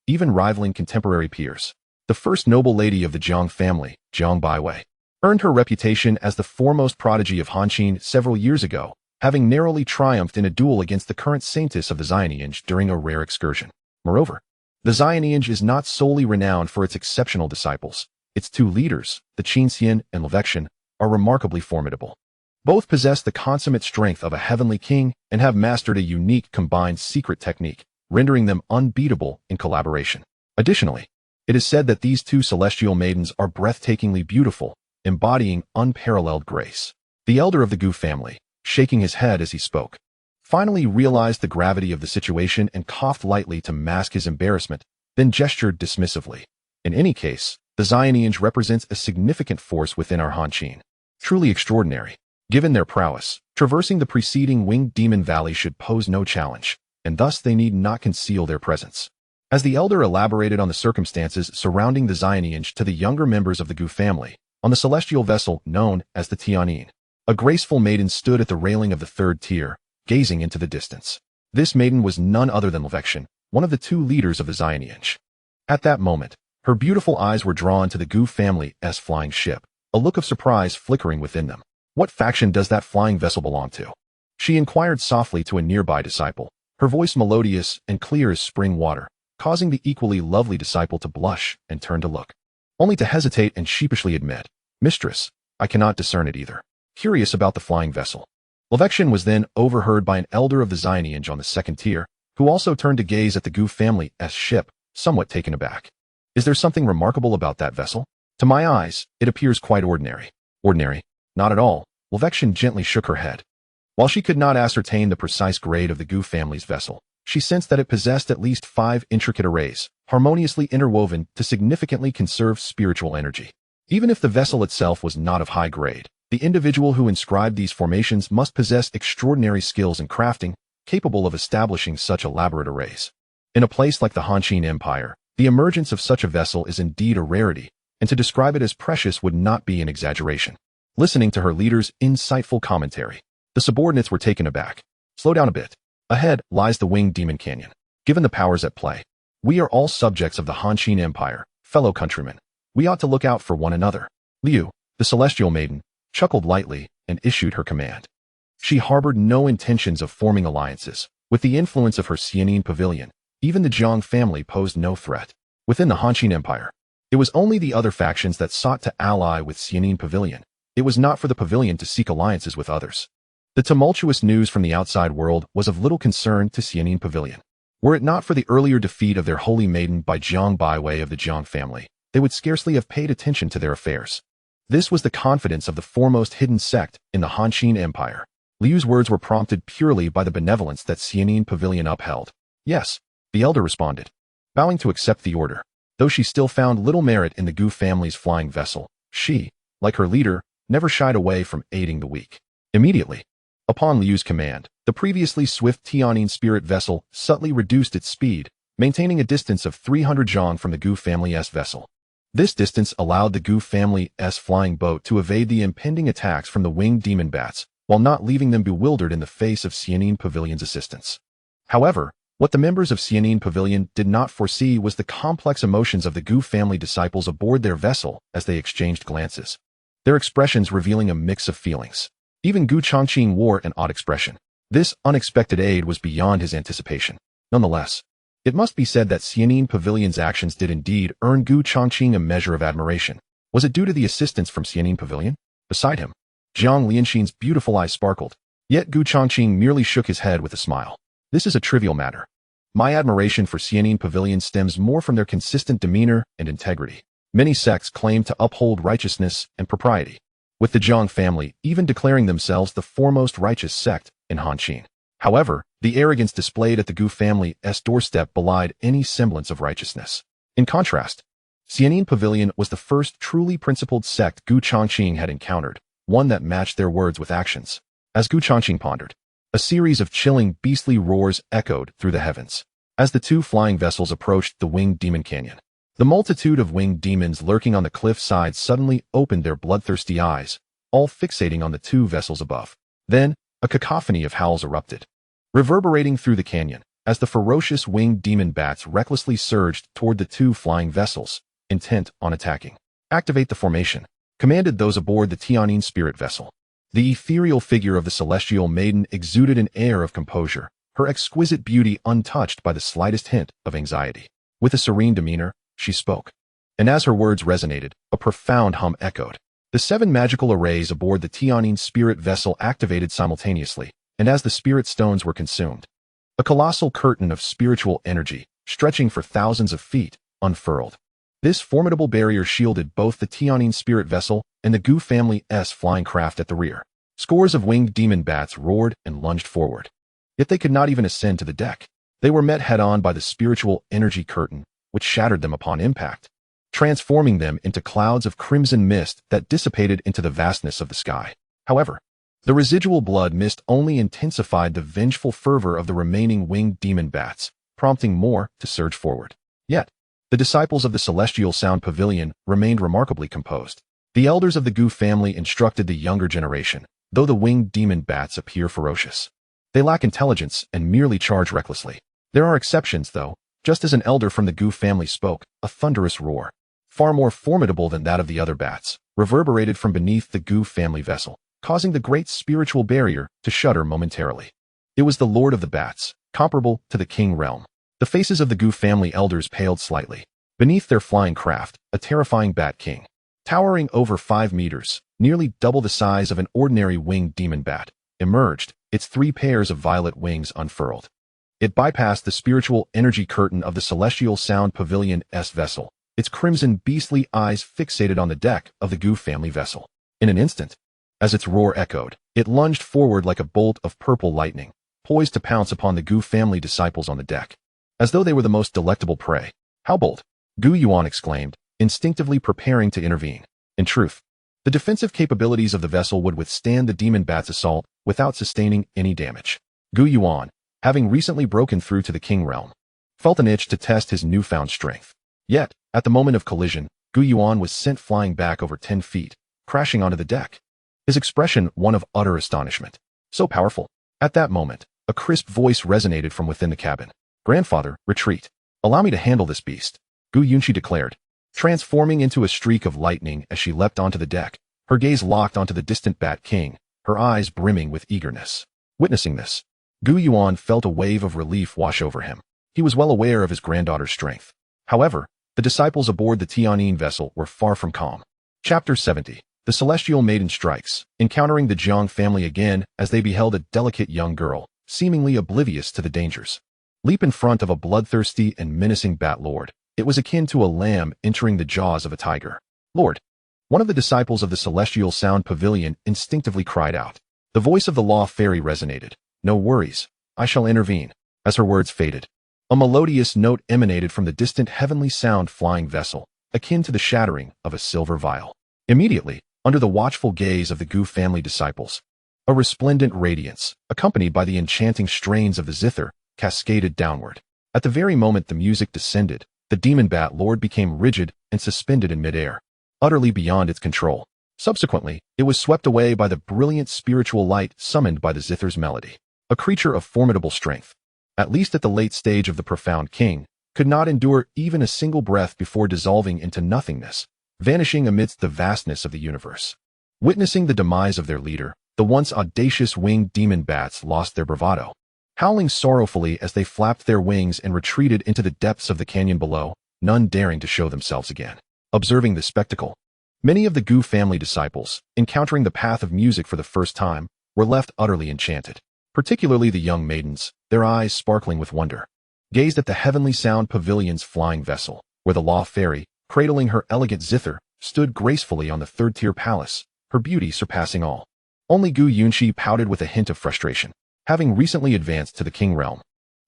even rivaling contemporary peers. The first noble lady of the Jiang family, Jiang Baiwei, earned her reputation as the foremost prodigy of Han several years ago, having narrowly triumphed in a duel against the current saintess of the lineage during a rare excursion. Moreover, the lineage is not solely renowned for its exceptional disciples. Its 2 leaders, the Qinxian and Livexian, are remarkably formidable. Both possess the consummate strength of a heavenly king and have mastered a unique combined secret technique, rendering them unbeatable in collaboration. Additionally, it is said that these 2 celestial maidens are breathtakingly beautiful, embodying unparalleled grace. The elder of the Gu family, shaking his head as he spoke, finally realized the gravity of the situation and coughed lightly to mask his embarrassment, then gestured dismissively. In any case, the lineage represents a significant force within our Han. Truly extraordinary. Given their prowess, traversing the preceding winged demon valley should pose no challenge, and thus they need not conceal their presence. As the elder elaborated on the circumstances surrounding the lineage to the younger members of the Gu family, on the celestial vessel known as the Tianyin, a graceful maiden stood at the railing of the 3rd tier, gazing into the distance. This maiden was none other than Livexian, one of the 2 leaders of the lineage. At that moment, her beautiful eyes were drawn to the Gu family's flying ship, a look of surprise flickering within them. What faction does that flying vessel belong to? She inquired softly to a nearby disciple, her voice melodious and clear as spring water, causing the equally lovely disciple to blush and turn to look, only to hesitate and sheepishly admit, "Mistress, I cannot discern it either." Curious about the flying vessel, Lovection was then overheard by an elder of the lineage on the second tier, who also turned to gaze at the Gu family's ship, somewhat taken aback. "Is there something remarkable about that vessel? To my eyes, it appears quite ordinary." "Ordinary? Not at all." Lovection gently shook her head. While she could not ascertain the precise grade of the Gu family's vessel, she sensed that it possessed at least 5 intricate arrays, harmoniously interwoven to significantly conserve spiritual energy. Even if the vessel itself was not of high grade, the individual who inscribed these formations must possess extraordinary skills in crafting, capable of establishing such elaborate arrays. In a place like the Changqing Empire, the emergence of such a vessel is indeed a rarity, and to describe it as precious would not be an exaggeration. Listening to her leader's insightful commentary, the subordinates were taken aback. "Slow down a bit. Ahead lies the Winged Demon Canyon. Given the powers at play, we are all subjects of the Changqing Empire, fellow countrymen. We ought to look out for one another." Liu, the celestial maiden, chuckled lightly and issued her command. She harbored no intentions of forming alliances. With the influence of her Xianin pavilion, even the Jiang family posed no threat. Within the Changqing Empire, it was only the other factions that sought to ally with Xianin pavilion. It was not for the pavilion to seek alliances with others. The tumultuous news from the outside world was of little concern to Xianin pavilion. Were it not for the earlier defeat of their holy maiden by Jiang by way of the Jiang family, they would scarcely have paid attention to their affairs. This was the confidence of the foremost hidden sect in the Changqing Empire. Liu's words were prompted purely by the benevolence that Xianin pavilion upheld. "Yes," the elder responded, bowing to accept the order. Though she still found little merit in the Gu family's flying vessel, she, like her leader, never shied away from aiding the weak. Immediately, upon Liu's command, the previously swift Tianyin spirit vessel subtly reduced its speed, maintaining a distance of 300 zhang from the Gu family's vessel. This distance allowed the Gu family's flying boat to evade the impending attacks from the winged demon bats, while not leaving them bewildered in the face of Xianin Pavilion's assistance. However, what the members of Xianin Pavilion did not foresee was the complex emotions of the Gu family disciples aboard their vessel as they exchanged glances, their expressions revealing a mix of feelings. Even Gu Changqing wore an odd expression. This unexpected aid was beyond his anticipation. Nonetheless, it must be said that Xianin Pavilion's actions did indeed earn Gu Changqing a measure of admiration. Was it due to the assistance from Xianin Pavilion? Beside him, Jiang Lianxin's beautiful eyes sparkled, yet Gu Changqing merely shook his head with a smile. "This is a trivial matter. My admiration for Xianin Pavilion stems more from their consistent demeanor and integrity. Many sects claim to uphold righteousness and propriety, with the Jiang family even declaring themselves the foremost righteous sect in Changqing. However, the arrogance displayed at the Gu family's doorstep belied any semblance of righteousness. In contrast, Xianin Pavilion was the first truly principled sect Gu Changqing had encountered, one that matched their words with actions. As Gu Changqing pondered, a series of chilling, beastly roars echoed through the heavens. As the two flying vessels approached the Winged Demon Canyon, the multitude of winged demons lurking on the cliff side suddenly opened their bloodthirsty eyes, all fixating on the two vessels above. Then, a cacophony of howls erupted, reverberating through the canyon, as the ferocious winged demon bats recklessly surged toward the two flying vessels, intent on attacking. "Activate the formation," commanded those aboard the Tianyin spirit vessel. The ethereal figure of the celestial maiden exuded an air of composure, her exquisite beauty untouched by the slightest hint of anxiety. With a serene demeanor, she spoke. And as her words resonated, a profound hum echoed. The 7 magical arrays aboard the Tianyin spirit vessel activated simultaneously, and as the spirit stones were consumed, a colossal curtain of spiritual energy, stretching for thousands of feet, unfurled. This formidable barrier shielded both the Tianyin spirit vessel and the Gu family's flying craft at the rear. Scores of winged demon bats roared and lunged forward. Yet they could not even ascend to the deck. They were met head-on by the spiritual energy curtain, which shattered them upon impact, transforming them into clouds of crimson mist that dissipated into the vastness of the sky. However, the residual blood mist only intensified the vengeful fervor of the remaining winged demon bats, prompting more to surge forward. Yet, the disciples of the Celestial Sound Pavilion remained remarkably composed. The elders of the Gu family instructed the younger generation, though the winged demon bats appear ferocious, they lack intelligence and merely charge recklessly. There are exceptions, though. Just as an elder from the Gu family spoke, a thunderous roar, far more formidable than that of the other bats, reverberated from beneath the Gu family vessel, causing the great spiritual barrier to shudder momentarily. It was the Lord of the Bats, comparable to the King realm. The faces of the Gu family elders paled slightly. Beneath their flying craft, a terrifying Bat King, towering over 5 meters, nearly double the size of an ordinary winged demon bat, emerged, its 3 pairs of violet wings unfurled. It bypassed the spiritual energy curtain of the Celestial Sound Pavilion's vessel, its crimson beastly eyes fixated on the deck of the Gu family vessel. In an instant, as its roar echoed, it lunged forward like a bolt of purple lightning, poised to pounce upon the Gu family disciples on the deck, as though they were the most delectable prey. How bold! Gu Yuan exclaimed, instinctively preparing to intervene. In truth, the defensive capabilities of the vessel would withstand the demon bat's assault without sustaining any damage. Gu Yuan, having recently broken through to the King realm, felt an itch to test his newfound strength. Yet, at the moment of collision, Gu Yuan was sent flying back over 10 feet, crashing onto the deck. His expression one of utter astonishment. So powerful. At that moment, a crisp voice resonated from within the cabin. "Grandfather, retreat. Allow me to handle this beast," Gu Yunqi declared, transforming into a streak of lightning as she leapt onto the deck, her gaze locked onto the distant Bat King, her eyes brimming with eagerness. Witnessing this, Gu Yuan felt a wave of relief wash over him. He was well aware of his granddaughter's strength. However, the disciples aboard the Tianyin vessel were far from calm. Chapter 70. The Celestial Maiden Strikes, encountering the Jiang family again as they beheld a delicate young girl, seemingly oblivious to the dangers, leap in front of a bloodthirsty and menacing Bat Lord. It was akin to a lamb entering the jaws of a tiger. "Lord!" One of the disciples of the Celestial Sound Pavilion instinctively cried out. The voice of the Law Fairy resonated. "No worries, I shall intervene." As her words faded, a melodious note emanated from the distant heavenly sound flying vessel, akin to the shattering of a silver vial. Immediately, under the watchful gaze of the Gu family disciples, a resplendent radiance, accompanied by the enchanting strains of the zither, cascaded downward. At the very moment the music descended, the demon Bat Lord became rigid and suspended in midair, utterly beyond its control. Subsequently, it was swept away by the brilliant spiritual light summoned by the zither's melody. A creature of formidable strength, at least at the late stage of the profound king, could not endure even a single breath before dissolving into nothingness, vanishing amidst the vastness of the universe. Witnessing the demise of their leader, the once audacious winged demon bats lost their bravado, howling sorrowfully as they flapped their wings and retreated into the depths of the canyon below, none daring to show themselves again. Observing this spectacle, many of the Gu family disciples, encountering the path of music for the first time, were left utterly enchanted. Particularly the young maidens, their eyes sparkling with wonder, gazed at the heavenly sound pavilion's flying vessel, where the Law Fairy, cradling her elegant zither, stood gracefully on the third-tier palace, her beauty surpassing all. Only Gu Yunqi pouted with a hint of frustration, having recently advanced to the King realm.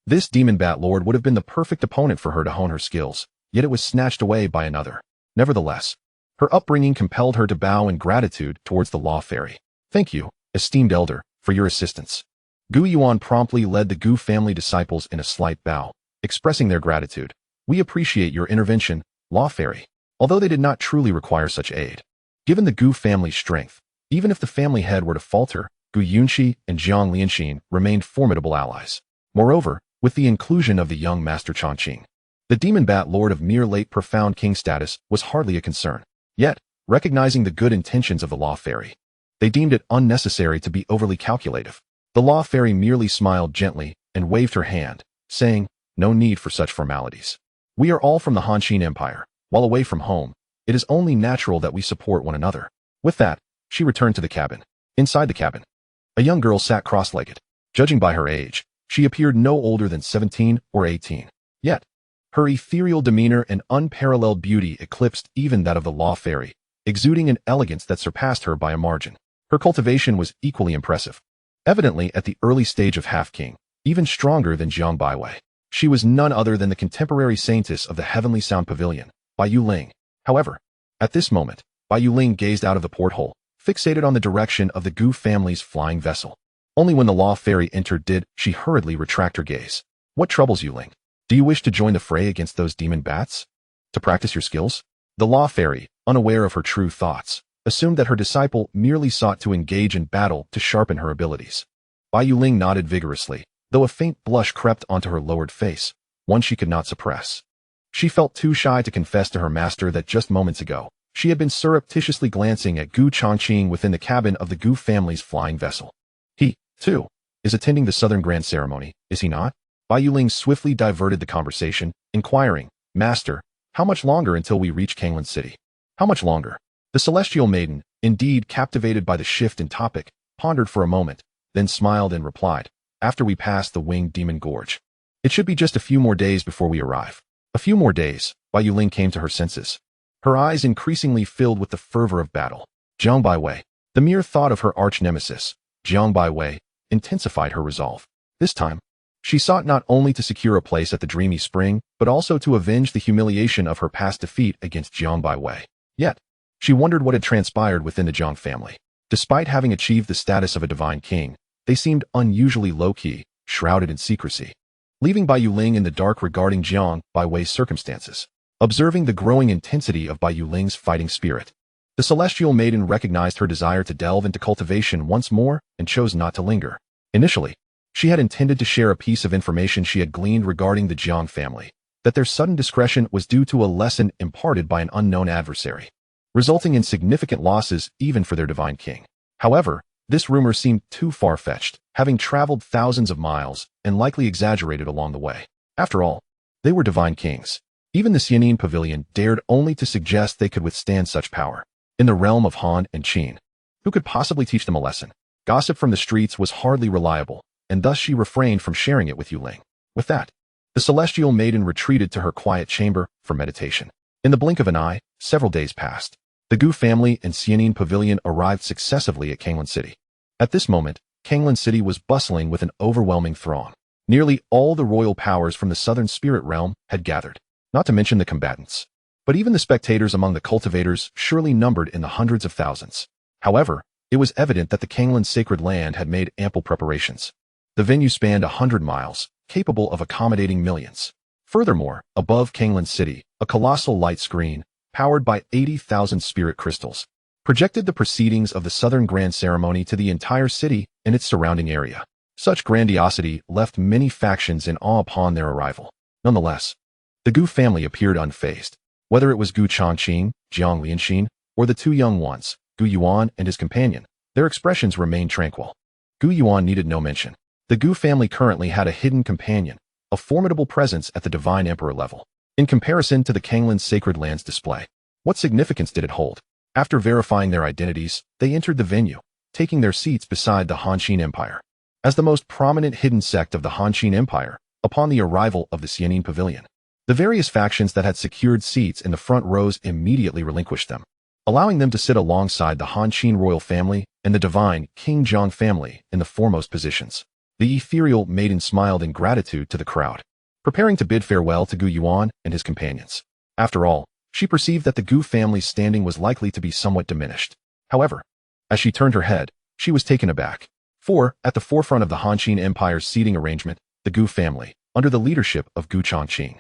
This demon Bat Lord would have been the perfect opponent for her to hone her skills, yet it was snatched away by another. Nevertheless, her upbringing compelled her to bow in gratitude towards the Law Fairy. "Thank you, esteemed elder, for your assistance." Gu Yuan promptly led the Gu family disciples in a slight bow, expressing their gratitude. "We appreciate your intervention, Law Fairy," although they did not truly require such aid. Given the Gu family's strength, even if the family head were to falter, Gu Yunqi and Jiang Lianxin remained formidable allies. Moreover, with the inclusion of the young Master Changqing, the demon Bat Lord of mere late profound king status was hardly a concern. Yet, recognizing the good intentions of the Law Fairy, they deemed it unnecessary to be overly calculative. The Law Fairy merely smiled gently and waved her hand, saying, "No need for such formalities. We are all from the Hanshin Empire. While away from home, it is only natural that we support one another." With that, she returned to the cabin. Inside the cabin, a young girl sat cross-legged. Judging by her age, she appeared no older than 17 or 18. Yet, her ethereal demeanor and unparalleled beauty eclipsed even that of the Law Fairy, exuding an elegance that surpassed her by a margin. Her cultivation was equally impressive. Evidently at the early stage of Half-King, even stronger than Jiang Baiwei. She was none other than the contemporary saintess of the Heavenly Sound Pavilion, Bai Yuling. However, at this moment, Bai Yuling gazed out of the porthole, fixated on the direction of the Gu family's flying vessel. Only when the Law Fairy entered did she hurriedly retract her gaze. "What troubles you, Ling? Do you wish to join the fray against those demon bats? To practice your skills?" The Law Fairy, unaware of her true thoughts, assumed that her disciple merely sought to engage in battle to sharpen her abilities. Bai Yuling nodded vigorously, though a faint blush crept onto her lowered face, one she could not suppress. She felt too shy to confess to her master that just moments ago, she had been surreptitiously glancing at Gu Changqing within the cabin of the Gu family's flying vessel. He, too, is attending the Southern Grand Ceremony, is he not? Bai Yuling swiftly diverted the conversation, inquiring, Master, how much longer until we reach Kanglan City? How much longer? The celestial maiden, indeed captivated by the shift in topic, pondered for a moment, then smiled and replied, after we pass the winged demon gorge. It should be just a few more days before we arrive. A few more days, Bai Yuling came to her senses. Her eyes increasingly filled with the fervor of battle. Jiang Baiwei. The mere thought of her arch-nemesis, Jiang Baiwei, intensified her resolve. This time, she sought not only to secure a place at the Dreamy Spring, but also to avenge the humiliation of her past defeat against Jiang Baiwei. Yet, she wondered what had transpired within the Jiang family. Despite having achieved the status of a divine king, they seemed unusually low-key, shrouded in secrecy. Leaving Bai Yuling in the dark regarding Jiang Baiwei's circumstances. Observing the growing intensity of Bai Yuling's fighting spirit, the celestial maiden recognized her desire to delve into cultivation once more and chose not to linger. Initially, she had intended to share a piece of information she had gleaned regarding the Jiang family, that their sudden discretion was due to a lesson imparted by an unknown adversary, resulting in significant losses even for their divine king. However, this rumor seemed too far-fetched, having traveled thousands of miles and likely exaggerated along the way. After all, they were divine kings. Even the Xianin Pavilion dared only to suggest they could withstand such power. In the realm of Han and Qin, who could possibly teach them a lesson? Gossip from the streets was hardly reliable, and thus she refrained from sharing it with Yuling. With that, the celestial maiden retreated to her quiet chamber for meditation. In the blink of an eye, several days passed. The Gu family and Xianin Pavilion arrived successively at Kanglan City. At this moment, Kanglan City was bustling with an overwhelming throng. Nearly all the royal powers from the southern spirit realm had gathered. Not to mention the combatants. But even the spectators among the cultivators surely numbered in the hundreds of thousands. However, it was evident that the Kanglan sacred land had made ample preparations. The venue spanned 100 miles, capable of accommodating millions. Furthermore, above Kanglan City, a colossal light screen, powered by 80,000 spirit crystals, projected the proceedings of the Southern Grand Ceremony to the entire city and its surrounding area. Such grandiosity left many factions in awe upon their arrival. Nonetheless, the Gu family appeared unfazed. Whether it was Gu Changqing, Jiang Lianxin, or the two young ones, Gu Yuan and his companion, their expressions remained tranquil. Gu Yuan needed no mention. The Gu family currently had a hidden companion, a formidable presence at the divine emperor level. In comparison to the Kanglan sacred lands display, what significance did it hold? After verifying their identities, they entered the venue, taking their seats beside the Han-Qin Empire. As the most prominent hidden sect of the Han-Qin Empire, upon the arrival of the Xianin Pavilion, the various factions that had secured seats in the front rows immediately relinquished them, allowing them to sit alongside the Han-Qin royal family and the divine King Jiang family in the foremost positions. The ethereal maiden smiled in gratitude to the crowd, preparing to bid farewell to Gu Yuan and his companions. After all, she perceived that the Gu family's standing was likely to be somewhat diminished. However, as she turned her head, she was taken aback. For, at the forefront of the Han-Qin Empire's seating arrangement, the Gu family, under the leadership of Gu Changqing,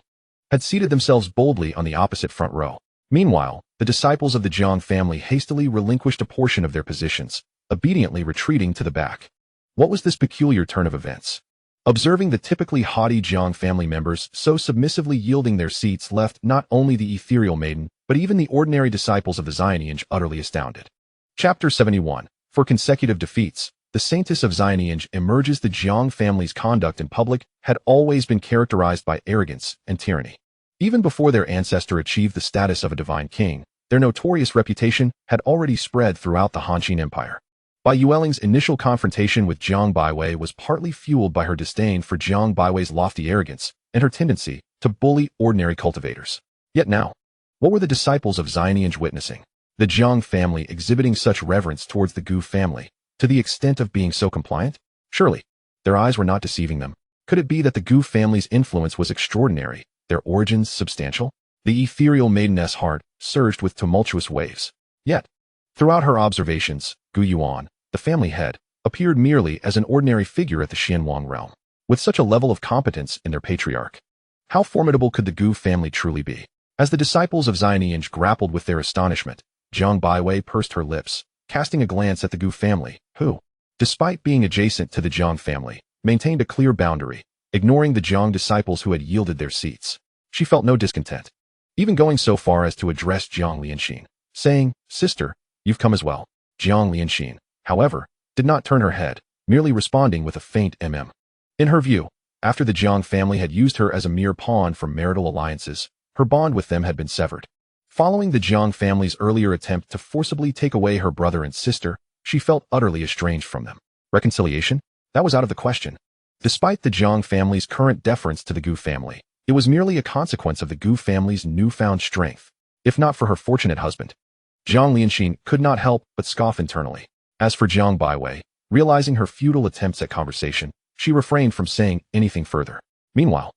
had seated themselves boldly on the opposite front row. Meanwhile, the disciples of the Jiang family hastily relinquished a portion of their positions, obediently retreating to the back. What was this peculiar turn of events? Observing the typically haughty Jiang family members so submissively yielding their seats left not only the ethereal maiden, but even the ordinary disciples of the lineage utterly astounded. Chapter 71. For consecutive defeats, the Saintess of lineage emerges. The Jiang family's conduct in public had always been characterized by arrogance and tyranny. Even before their ancestor achieved the status of a divine king, their notorious reputation had already spread throughout the Han-Qin Empire. Bai Yueling's initial confrontation with Jiang Baiwei was partly fueled by her disdain for Jiang Baiwei's lofty arrogance and her tendency to bully ordinary cultivators. Yet now, what were the disciples of lineage witnessing? The Jiang family exhibiting such reverence towards the Gu family, to the extent of being so compliant? Surely, their eyes were not deceiving them. Could it be that the Gu family's influence was extraordinary, their origins substantial? The ethereal maideness heart surged with tumultuous waves. Yet, throughout her observations, Gu Yuan, the family head, appeared merely as an ordinary figure at the Xianwang realm. With such a level of competence in their patriarch, how formidable could the Gu family truly be? As the disciples of lineage grappled with their astonishment, Jiang Baiwei pursed her lips, casting a glance at the Gu family, who, despite being adjacent to the Jiang family, maintained a clear boundary, ignoring the Jiang disciples who had yielded their seats. She felt no discontent, even going so far as to address Jiang Lianxin, saying, "Sister, you've come as well." Jiang Lianxin, however, did not turn her head, merely responding with a faint In her view, after the Jiang family had used her as a mere pawn for marital alliances, her bond with them had been severed. Following the Jiang family's earlier attempt to forcibly take away her brother and sister, she felt utterly estranged from them. Reconciliation? That was out of the question. Despite the Jiang family's current deference to the Gu family, it was merely a consequence of the Gu family's newfound strength, if not for her fortunate husband. Jiang Lianxin could not help but scoff internally. As for Jiang Baiwei, realizing her futile attempts at conversation, she refrained from saying anything further. Meanwhile,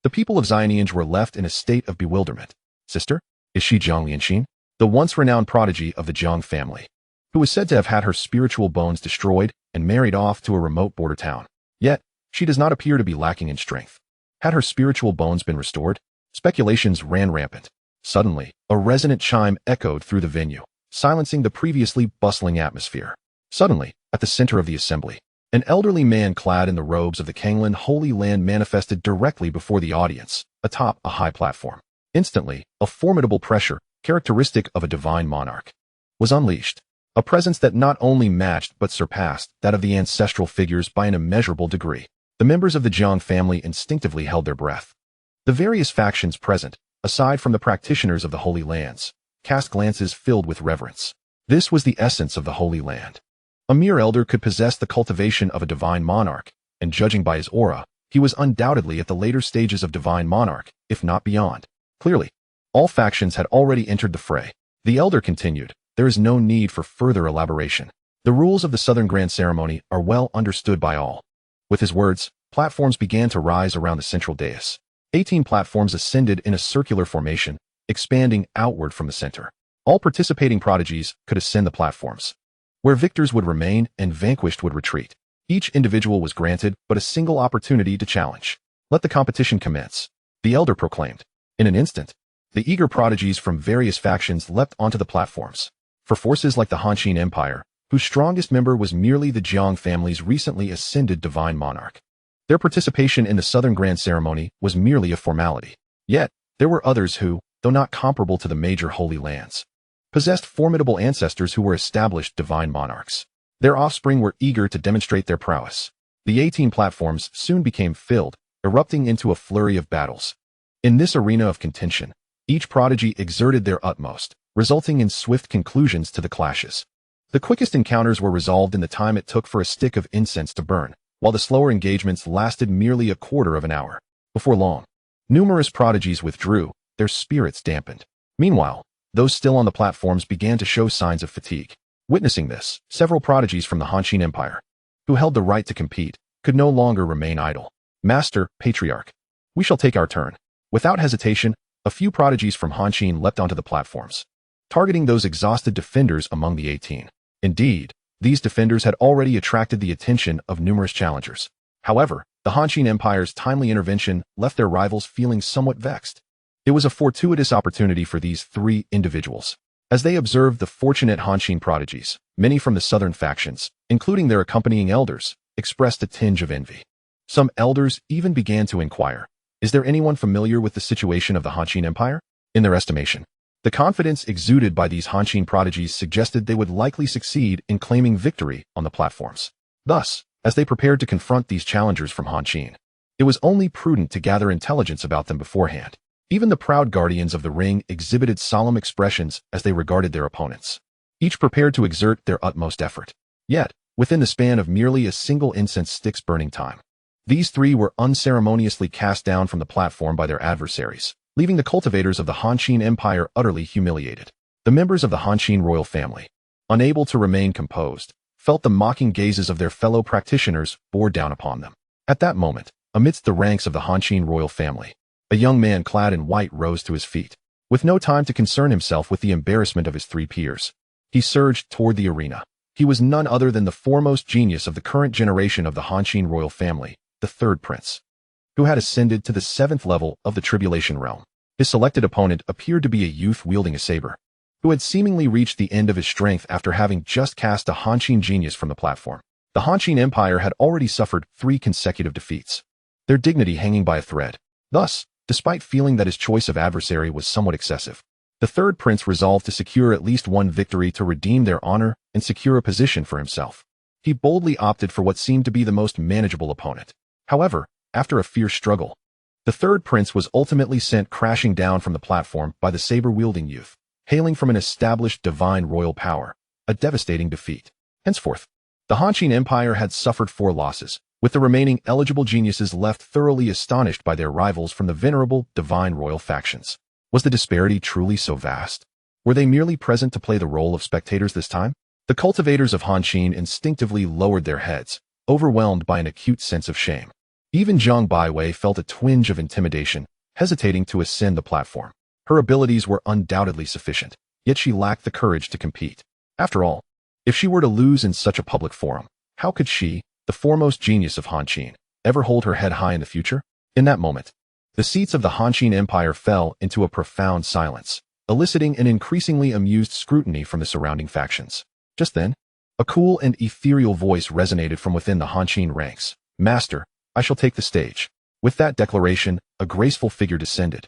the people of Lineage were left in a state of bewilderment. Sister? Is she Jiang Lianxin? The once renowned prodigy of the Jiang family, who was said to have had her spiritual bones destroyed and married off to a remote border town. Yet, she does not appear to be lacking in strength. Had her spiritual bones been restored? Speculations ran rampant. Suddenly, a resonant chime echoed through the venue, silencing the previously bustling atmosphere. Suddenly, at the center of the assembly, an elderly man clad in the robes of the Kanglan Holy Land manifested directly before the audience, atop a high platform. Instantly, a formidable pressure, characteristic of a divine monarch, was unleashed. A presence that not only matched but surpassed that of the ancestral figures by an immeasurable degree. The members of the Jiang family instinctively held their breath. The various factions present, aside from the practitioners of the Holy Lands, cast glances filled with reverence. This was the essence of the Holy Land. A mere elder could possess the cultivation of a divine monarch, and judging by his aura, he was undoubtedly at the later stages of divine monarch, if not beyond. Clearly, all factions had already entered the fray. The elder continued, "There is no need for further elaboration. The rules of the Southern Grand Ceremony are well understood by all." With his words, platforms began to rise around the central dais. 18 platforms ascended in a circular formation, expanding outward from the center. All participating prodigies could ascend the platforms, where victors would remain and vanquished would retreat. Each individual was granted but a single opportunity to challenge. "Let the competition commence," the elder proclaimed. In an instant, the eager prodigies from various factions leapt onto the platforms. For forces like the Han Empire, whose strongest member was merely the Jiang family's recently ascended divine monarch, their participation in the Southern Grand Ceremony was merely a formality. Yet, there were others who, though not comparable to the major Holy Lands, possessed formidable ancestors who were established divine monarchs. Their offspring were eager to demonstrate their prowess. The 18 platforms soon became filled, erupting into a flurry of battles. In this arena of contention, each prodigy exerted their utmost, resulting in swift conclusions to the clashes. The quickest encounters were resolved in the time it took for a stick of incense to burn, while the slower engagements lasted merely a quarter of an hour. Before long, numerous prodigies withdrew, their spirits dampened. Meanwhile, those still on the platforms began to show signs of fatigue. Witnessing this, several prodigies from the Han Empire, who held the right to compete, could no longer remain idle. "Master, Patriarch, we shall take our turn." Without hesitation, a few prodigies from Han leapt onto the platforms, targeting those exhausted defenders among the 18. Indeed, these defenders had already attracted the attention of numerous challengers. However, the Han Empire's timely intervention left their rivals feeling somewhat vexed. It was a fortuitous opportunity for these three individuals. As they observed the fortunate Han prodigies, many from the southern factions, including their accompanying elders, expressed a tinge of envy. Some elders even began to inquire, "Is there anyone familiar with the situation of the Han Empire?" In their estimation, the confidence exuded by these Han prodigies suggested they would likely succeed in claiming victory on the platforms. Thus, as they prepared to confront these challengers from Han, it was only prudent to gather intelligence about them beforehand. Even the proud guardians of the ring exhibited solemn expressions as they regarded their opponents, each prepared to exert their utmost effort. Yet, within the span of merely a single incense stick's burning time, these three were unceremoniously cast down from the platform by their adversaries, leaving the cultivators of the Han Empire utterly humiliated. The members of the Han royal family, unable to remain composed, felt the mocking gazes of their fellow practitioners bore down upon them. At that moment, amidst the ranks of the Han royal family, a young man clad in white rose to his feet. With no time to concern himself with the embarrassment of his three peers, he surged toward the arena. He was none other than the foremost genius of the current generation of the Han royal family, the third prince, who had ascended to the 7th level of the Tribulation Realm. His selected opponent appeared to be a youth wielding a saber, who had seemingly reached the end of his strength after having just cast a Han genius from the platform. The Han Empire had already suffered 3 consecutive defeats. their dignity hanging by a thread. Thus, despite feeling that his choice of adversary was somewhat excessive, the third prince resolved to secure at least one victory to redeem their honor and secure a position for himself. He boldly opted for what seemed to be the most manageable opponent. However, after a fierce struggle, the third prince was ultimately sent crashing down from the platform by the saber-wielding youth, hailing from an established divine royal power, a devastating defeat. Henceforth, the Han Empire had suffered 4 losses, with the remaining eligible geniuses left thoroughly astonished by their rivals from the venerable divine royal factions. Was the disparity truly so vast? Were they merely present to play the role of spectators this time? The cultivators of Han instinctively lowered their heads, overwhelmed by an acute sense of shame. Even Zhang Baiwei felt a twinge of intimidation, hesitating to ascend the platform. Her abilities were undoubtedly sufficient, yet she lacked the courage to compete. After all, if she were to lose in such a public forum, how could she, the foremost genius of Han, ever hold her head high in the future? In that moment, the seats of the Han Empire fell into a profound silence, eliciting an increasingly amused scrutiny from the surrounding factions. Just then, a cool and ethereal voice resonated from within the Han ranks. "Master, I shall take the stage." With that declaration, a graceful figure descended,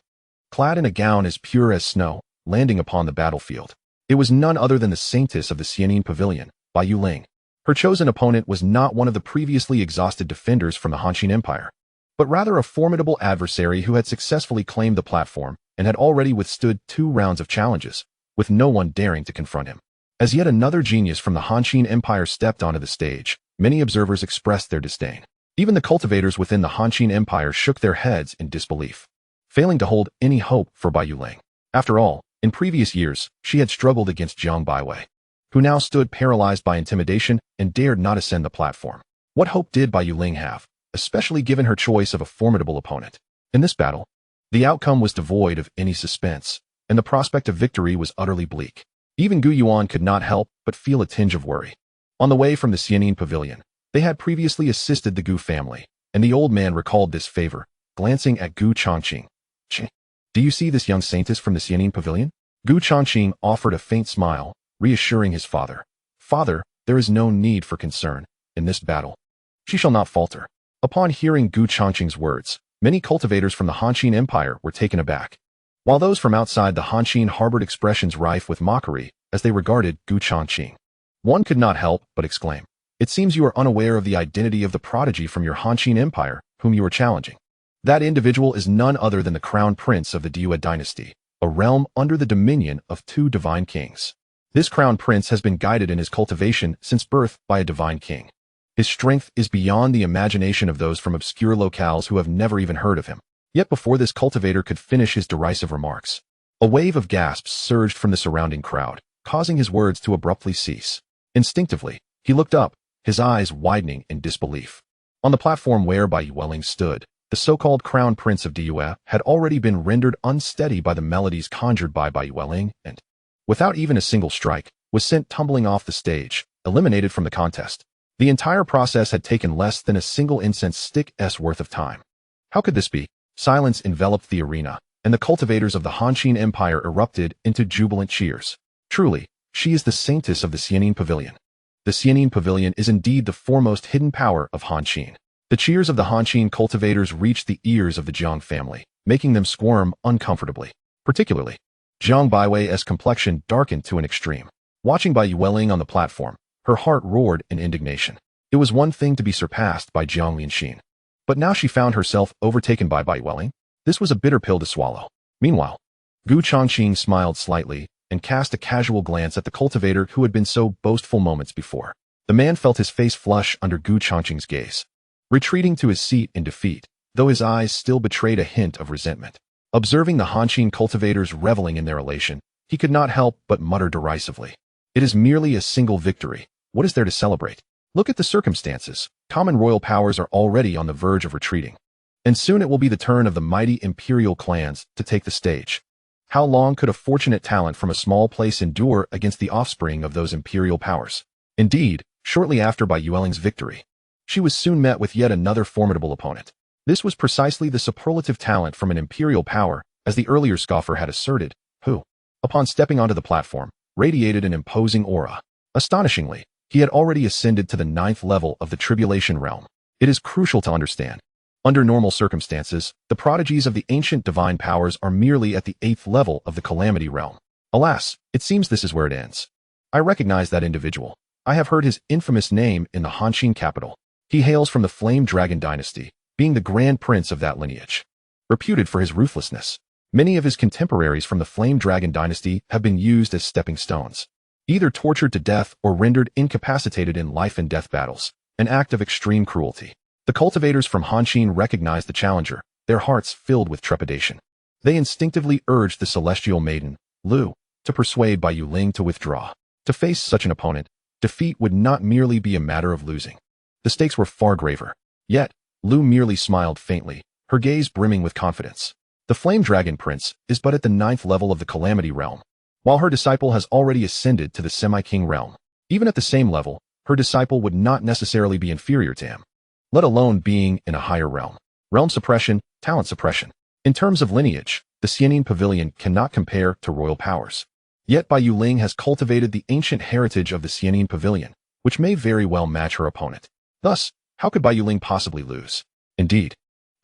clad in a gown as pure as snow, landing upon the battlefield. It was none other than the saintess of the Xianin Pavilion, Bai Yuling. Her chosen opponent was not one of the previously exhausted defenders from the Han Empire, but rather a formidable adversary who had successfully claimed the platform and had already withstood 2 rounds of challenges, with no one daring to confront him. As yet another genius from the Han Empire stepped onto the stage, many observers expressed their disdain. Even the cultivators within the Han Empire shook their heads in disbelief, failing to hold any hope for Bai Yuling. After all, in previous years, she had struggled against Zhang Baiwei, who now stood paralyzed by intimidation and dared not ascend the platform. What hope did Bai Yuling have, especially given her choice of a formidable opponent? In this battle, the outcome was devoid of any suspense, and the prospect of victory was utterly bleak. Even Gu Yuan could not help but feel a tinge of worry. On the way from the Xianin Pavilion, they had previously assisted the Gu family, and the old man recalled this favor, glancing at Gu Changqing. "Do you see this young saintess from the Xianin Pavilion?" Gu Changqing offered a faint smile, reassuring his father. "Father, there is no need for concern. In this battle, she shall not falter." Upon hearing Gu Changqing's words, many cultivators from the Han Empire were taken aback, while those from outside the Han harbored expressions rife with mockery as they regarded Gu Changqing. One could not help but exclaim, "It seems you are unaware of the identity of the prodigy from your Han Empire, whom you are challenging. That individual is none other than the crown prince of the Diyue dynasty, a realm under the dominion of 2 divine kings. This crown prince has been guided in his cultivation since birth by a divine king. His strength is beyond the imagination of those from obscure locales who have never even heard of him." Yet before this cultivator could finish his derisive remarks, a wave of gasps surged from the surrounding crowd, causing his words to abruptly cease. Instinctively, he looked up, his eyes widening in disbelief. On the platform where Bai Yuling stood, the so-called crown prince of Diyue had already been rendered unsteady by the melodies conjured by Bai Yuling and, without even a single strike, was sent tumbling off the stage, eliminated from the contest. The entire process had taken less than a single incense stick's worth of time. How could this be? Silence enveloped the arena, and the cultivators of the Han Empire erupted into jubilant cheers. "Truly, she is the saintess of the Xianin Pavilion. The Xianin Pavilion is indeed the foremost hidden power of Han." The cheers of the Han cultivators reached the ears of the Jiang family, making them squirm uncomfortably. Particularly, Zhang Baiwei's complexion darkened to an extreme. Watching Bai Yuling on the platform, her heart roared in indignation. It was one thing to be surpassed by Jiang Lianxin, but now she found herself overtaken by Bai Yuling. This was a bitter pill to swallow. Meanwhile, Gu Changqing smiled slightly and cast a casual glance at the cultivator who had been so boastful moments before. The man felt his face flush under Gu Changqing's gaze, retreating to his seat in defeat, though his eyes still betrayed a hint of resentment. Observing the Han cultivators reveling in their elation, he could not help but mutter derisively, "It is merely a single victory. What is there to celebrate? Look at the circumstances. Common royal powers are already on the verge of retreating, and soon it will be the turn of the mighty imperial clans to take the stage. How long could a fortunate talent from a small place endure against the offspring of those imperial powers?" Indeed, shortly after Bai Yuling's victory, she was soon met with yet another formidable opponent. This was precisely the superlative talent from an imperial power, as the earlier scoffer had asserted, who, upon stepping onto the platform, radiated an imposing aura. Astonishingly, he had already ascended to the 9th level of the tribulation realm. It is crucial to understand Under normal circumstances, the prodigies of the ancient divine powers are merely at the 8th level of the Calamity realm. Alas, it seems this is where it ends. I recognize that individual. I have heard his infamous name in the Changqing capital. He hails from the Flame Dragon dynasty, being the Grand Prince of that lineage. Reputed for his ruthlessness, many of his contemporaries from the Flame Dragon dynasty have been used as stepping stones, either tortured to death or rendered incapacitated in life and death battles, an act of extreme cruelty. The cultivators from Changqing recognized the challenger, their hearts filled with trepidation. They instinctively urged the celestial maiden, Lu, to persuade Bai Yuling to withdraw. To face such an opponent, defeat would not merely be a matter of losing. The stakes were far graver. Yet, Lu merely smiled faintly, her gaze brimming with confidence. The Flame Dragon Prince is but at the 9th level of the Calamity realm, while her disciple has already ascended to the Semi-King realm. Even at the same level, her disciple would not necessarily be inferior to him, let alone being in a higher realm. Realm suppression, talent suppression. In terms of lineage, the Xianin Pavilion cannot compare to royal powers. Yet Bai Yuling has cultivated the ancient heritage of the Xianin Pavilion, which may very well match her opponent. Thus, how could Bai Yuling possibly lose? Indeed,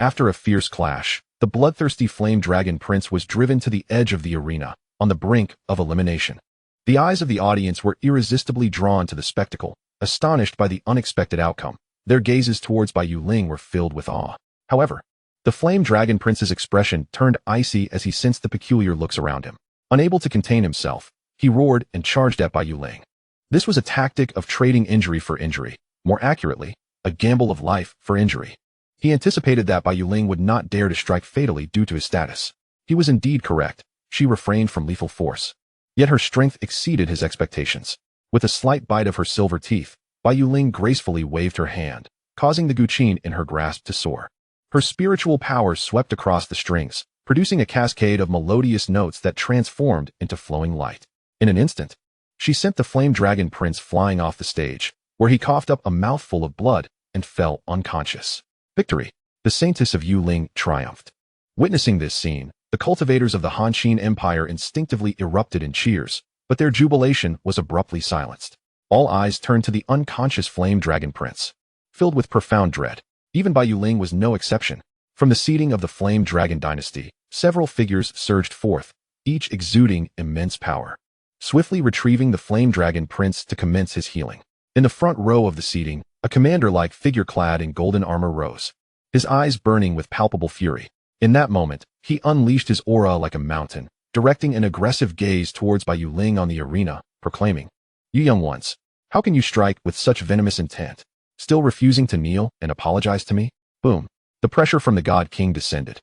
after a fierce clash, the bloodthirsty Flame Dragon Prince was driven to the edge of the arena, on the brink of elimination. The eyes of the audience were irresistibly drawn to the spectacle, astonished by the unexpected outcome. Their gazes towards Bai Yuling were filled with awe. However, the Flame Dragon Prince's expression turned icy as he sensed the peculiar looks around him. Unable to contain himself, he roared and charged at Bai Yuling. This was a tactic of trading injury for injury, more accurately, a gamble of life for injury. He anticipated that Bai Yuling would not dare to strike fatally due to his status. He was indeed correct. She refrained from lethal force. Yet her strength exceeded his expectations. With a slight bite of her silver teeth, Bai Yuling gracefully waved her hand, causing the guqin in her grasp to soar. Her spiritual power swept across the strings, producing a cascade of melodious notes that transformed into flowing light. In an instant, she sent the Flame Dragon Prince flying off the stage, where he coughed up a mouthful of blood and fell unconscious. Victory! The Saintess of Yuling triumphed. Witnessing this scene, the cultivators of the Changqing Empire instinctively erupted in cheers, but their jubilation was abruptly silenced. All eyes turned to the unconscious Flame Dragon Prince, filled with profound dread. Even Bai Yuling was no exception. From the seating of the Flame Dragon dynasty, several figures surged forth, each exuding immense power. Swiftly retrieving the Flame Dragon Prince to commence his healing. In the front row of the seating, a commander-like figure clad in golden armor rose, his eyes burning with palpable fury. In that moment, he unleashed his aura like a mountain, directing an aggressive gaze towards Bai Yuling on the arena, proclaiming, "You young ones, how can you strike with such venomous intent? Still refusing to kneel and apologize to me?" Boom. The pressure from the God King descended.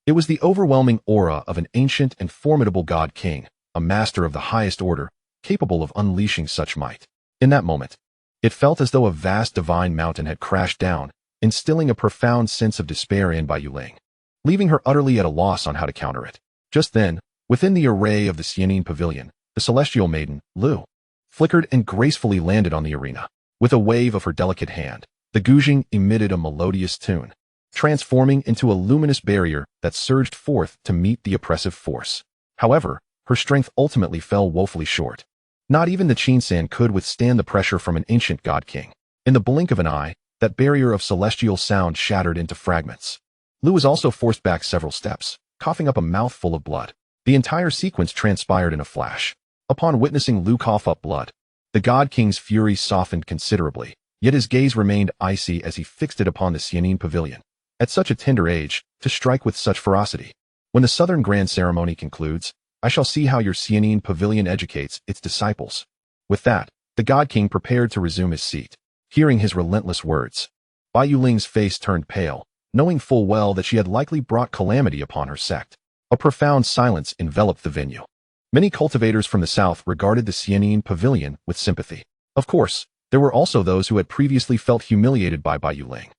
It was the overwhelming aura of an ancient and formidable God King, a master of the highest order, capable of unleashing such might. In that moment, it felt as though a vast divine mountain had crashed down, instilling a profound sense of despair in Bai Yuling, leaving her utterly at a loss on how to counter it. Just then, within the array of the Xianin Pavilion, the celestial maiden, Lu, flickered and gracefully landed on the arena. With a wave of her delicate hand, the guzheng emitted a melodious tune, transforming into a luminous barrier that surged forth to meet the oppressive force. However, her strength ultimately fell woefully short. Not even the Qinsan could withstand the pressure from an ancient God King. In the blink of an eye, that barrier of celestial sound shattered into fragments. Lu was also forced back several steps, coughing up a mouthful of blood. The entire sequence transpired in a flash. Upon witnessing Lu cough up blood, the God King's fury softened considerably, yet his gaze remained icy as he fixed it upon the Xianin Pavilion. At such a tender age, to strike with such ferocity. When the Southern Grand Ceremony concludes, I shall see how your Xianin Pavilion educates its disciples. With that, the God King prepared to resume his seat. Hearing his relentless words, Bai Yuling's face turned pale, knowing full well that she had likely brought calamity upon her sect. A profound silence enveloped the venue. Many cultivators from the south regarded the Xianin Pavilion with sympathy. Of course, there were also those who had previously felt humiliated by Bai Yuling,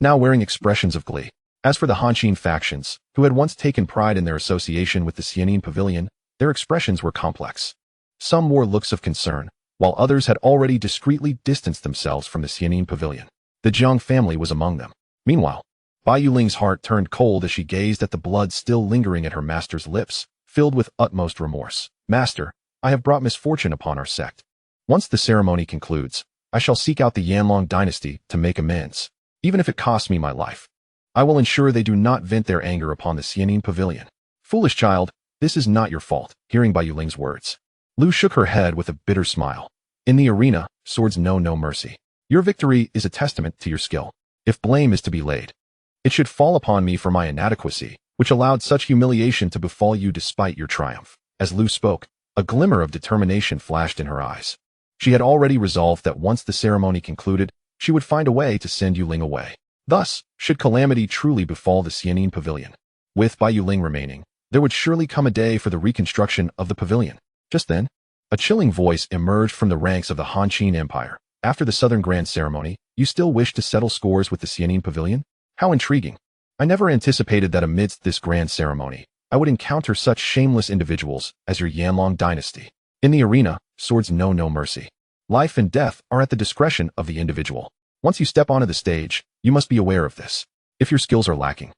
now wearing expressions of glee. As for the Changqing factions, who had once taken pride in their association with the Xianin Pavilion, their expressions were complex. Some wore looks of concern, while others had already discreetly distanced themselves from the Xianin Pavilion. The Jiang family was among them. Meanwhile, Bai Yuling's heart turned cold as she gazed at the blood still lingering at her master's lips, filled with utmost remorse. Master, I have brought misfortune upon our sect. Once the ceremony concludes, I shall seek out the Yanlong dynasty to make amends, even if it costs me my life. I will ensure they do not vent their anger upon the Xianin Pavilion. Foolish child, this is not your fault. Hearing Bai Yuling's words, Lu shook her head with a bitter smile. In the arena, swords know no mercy. Your victory is a testament to your skill. If blame is to be laid, it should fall upon me for my inadequacy, which allowed such humiliation to befall you despite your triumph. As Lu spoke, a glimmer of determination flashed in her eyes. She had already resolved that once the ceremony concluded, she would find a way to send Yuling away. Thus, should calamity truly befall the Xianin Pavilion, with Bai Yuling remaining, there would surely come a day for the reconstruction of the pavilion. Just then, a chilling voice emerged from the ranks of the Han-Chin Empire. After the Southern Grand Ceremony, you still wish to settle scores with the Xianin Pavilion? How intriguing. I never anticipated that amidst this grand ceremony, I would encounter such shameless individuals as your Yanlong dynasty. In the arena, swords know no mercy. Life and death are at the discretion of the individual. Once you step onto the stage, you must be aware of this. If your skills are lacking,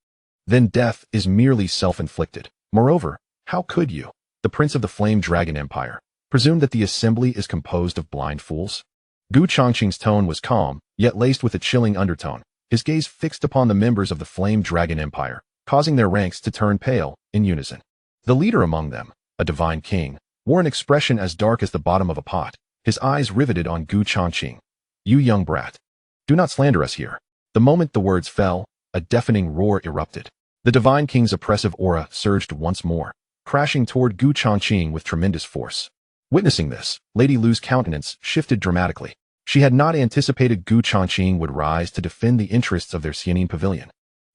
then death is merely self-inflicted. Moreover, how could you, the Prince of the Flame Dragon Empire, presume that the assembly is composed of blind fools? Gu Changqing's tone was calm, yet laced with a chilling undertone, his gaze fixed upon the members of the Flame Dragon Empire, causing their ranks to turn pale, in unison. The leader among them, a divine king, wore an expression as dark as the bottom of a pot, his eyes riveted on Gu Changqing. You young brat. Do not slander us here. The moment the words fell, a deafening roar erupted. The divine king's oppressive aura surged once more, crashing toward Gu Changqing with tremendous force. Witnessing this, Lady Lu's countenance shifted dramatically. She had not anticipated Gu Changqing would rise to defend the interests of their Xianin Pavilion.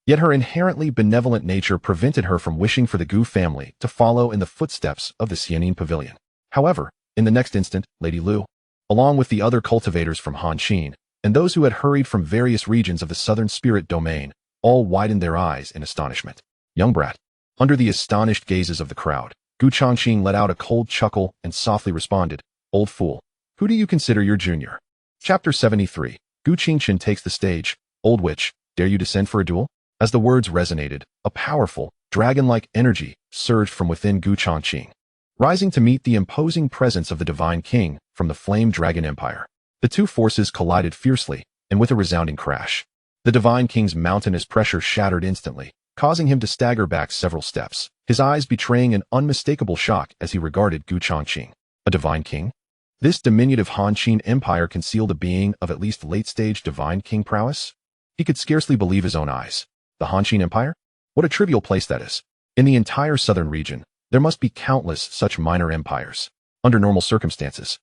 Yet her inherently benevolent nature prevented her from wishing for the Gu family to follow in the footsteps of the Xianin Pavilion. However, in the next instant, Lady Lu, along with the other cultivators from Han-Chin, and those who had hurried from various regions of the Southern Spirit Domain, all widened their eyes in astonishment. Young brat. Under the astonished gazes of the crowd, Gu Changqing let out a cold chuckle and softly responded, Old fool, who do you consider your junior? Chapter 73. Gu Changqing takes the stage. Old witch, dare you descend for a duel? As the words resonated, a powerful, dragon-like energy surged from within Gu Changqing, rising to meet the imposing presence of the Divine King from the Flame Dragon Empire. The two forces collided fiercely, and with a resounding crash, the Divine King's mountainous pressure shattered instantly, causing him to stagger back several steps, his eyes betraying an unmistakable shock as he regarded Gu Changqing. A Divine King? This diminutive Han-Chin Empire concealed a being of at least late-stage Divine King prowess? He could scarcely believe his own eyes. The Han-Chin Empire? What a trivial place that is. In the entire southern region, there must be countless such minor empires. Under normal circumstances,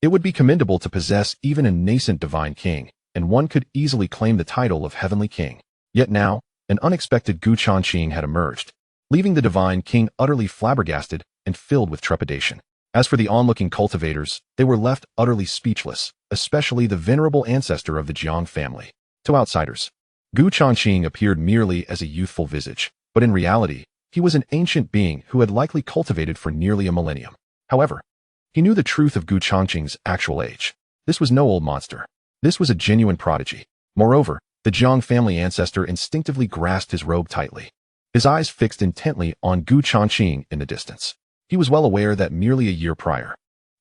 it would be commendable to possess even a nascent Divine King, and one could easily claim the title of Heavenly King. Yet now, an unexpected Gu Changqing had emerged, leaving the Divine King utterly flabbergasted and filled with trepidation. As for the onlooking cultivators, they were left utterly speechless, especially the venerable ancestor of the Jiang family. To outsiders, Gu Changqing appeared merely as a youthful visage, but in reality, he was an ancient being who had likely cultivated for nearly a millennium. However, he knew the truth of Gu Changqing's actual age. This was no old monster. This was a genuine prodigy. Moreover, the Jiang family ancestor instinctively grasped his robe tightly, his eyes fixed intently on Gu Changqing in the distance. He was well aware that merely a year prior,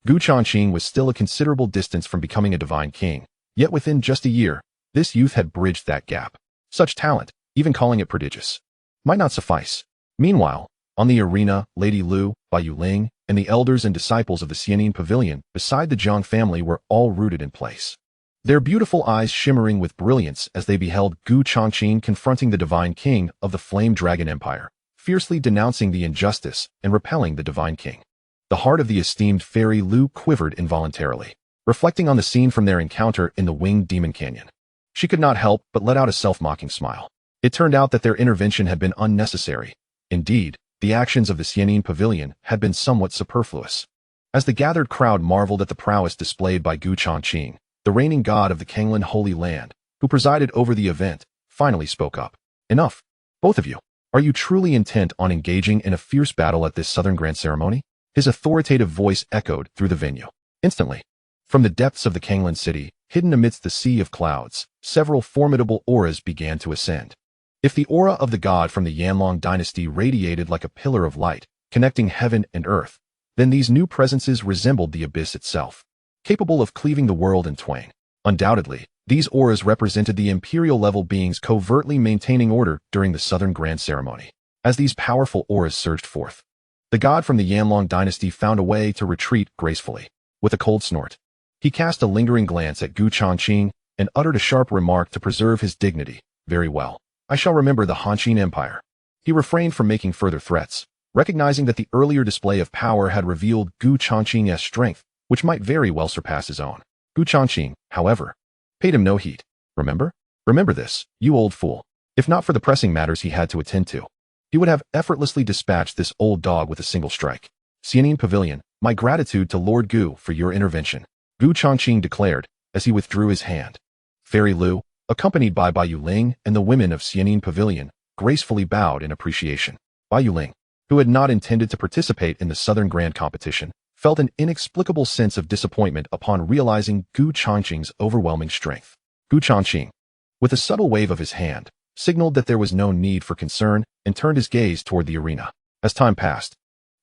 Gu Changqing was still a considerable distance from becoming a Divine King, yet within just a year, this youth had bridged that gap. Such talent, even calling it prodigious, might not suffice. Meanwhile, on the arena, Lady Lu, Bai Yuling, and the elders and disciples of the Xianin Pavilion beside the Jiang family were all rooted in place, their beautiful eyes shimmering with brilliance as they beheld Gu Changqing confronting the Divine King of the Flame Dragon Empire, fiercely denouncing the injustice and repelling the Divine King. The heart of the esteemed fairy Lu quivered involuntarily, reflecting on the scene from their encounter in the Winged Demon Canyon. She could not help but let out a self-mocking smile. It turned out that their intervention had been unnecessary. Indeed, the actions of the Xianin Pavilion had been somewhat superfluous. As the gathered crowd marveled at the prowess displayed by Gu Changqing, the reigning god of the Kanglan Holy Land, who presided over the event, finally spoke up. Enough. Both of you. Are you truly intent on engaging in a fierce battle at this Southern Grand Ceremony? His authoritative voice echoed through the venue. Instantly, from the depths of the Kanglan city, hidden amidst the sea of clouds, several formidable auras began to ascend. If the aura of the god from the Yanlong dynasty radiated like a pillar of light, connecting heaven and earth, then these new presences resembled the abyss itself, capable of cleaving the world in twain. Undoubtedly, These auras represented the imperial-level beings covertly maintaining order during the Southern Grand Ceremony. As these powerful auras surged forth, the god from the Yanlong dynasty found a way to retreat gracefully. With a cold snort, he cast a lingering glance at Changqing and uttered a sharp remark to preserve his dignity. Very well. I shall remember the Han Empire. He refrained from making further threats, recognizing that the earlier display of power had revealed Changqing's strength, which might very well surpass his own. Changqing, however, paid him no heed. Remember? Remember this, you old fool. If not for the pressing matters he had to attend to, he would have effortlessly dispatched this old dog with a single strike. Xianin Pavilion, my gratitude to Lord Gu for your intervention, Changqing declared as he withdrew his hand. Fairy Lu, accompanied by Bai Yuling and the women of Xianin Pavilion, gracefully bowed in appreciation. Bai Yuling, who had not intended to participate in the Southern Grand Competition, felt an inexplicable sense of disappointment upon realizing Changqing's overwhelming strength. Changqing, with a subtle wave of his hand, signaled that there was no need for concern and turned his gaze toward the arena. As time passed,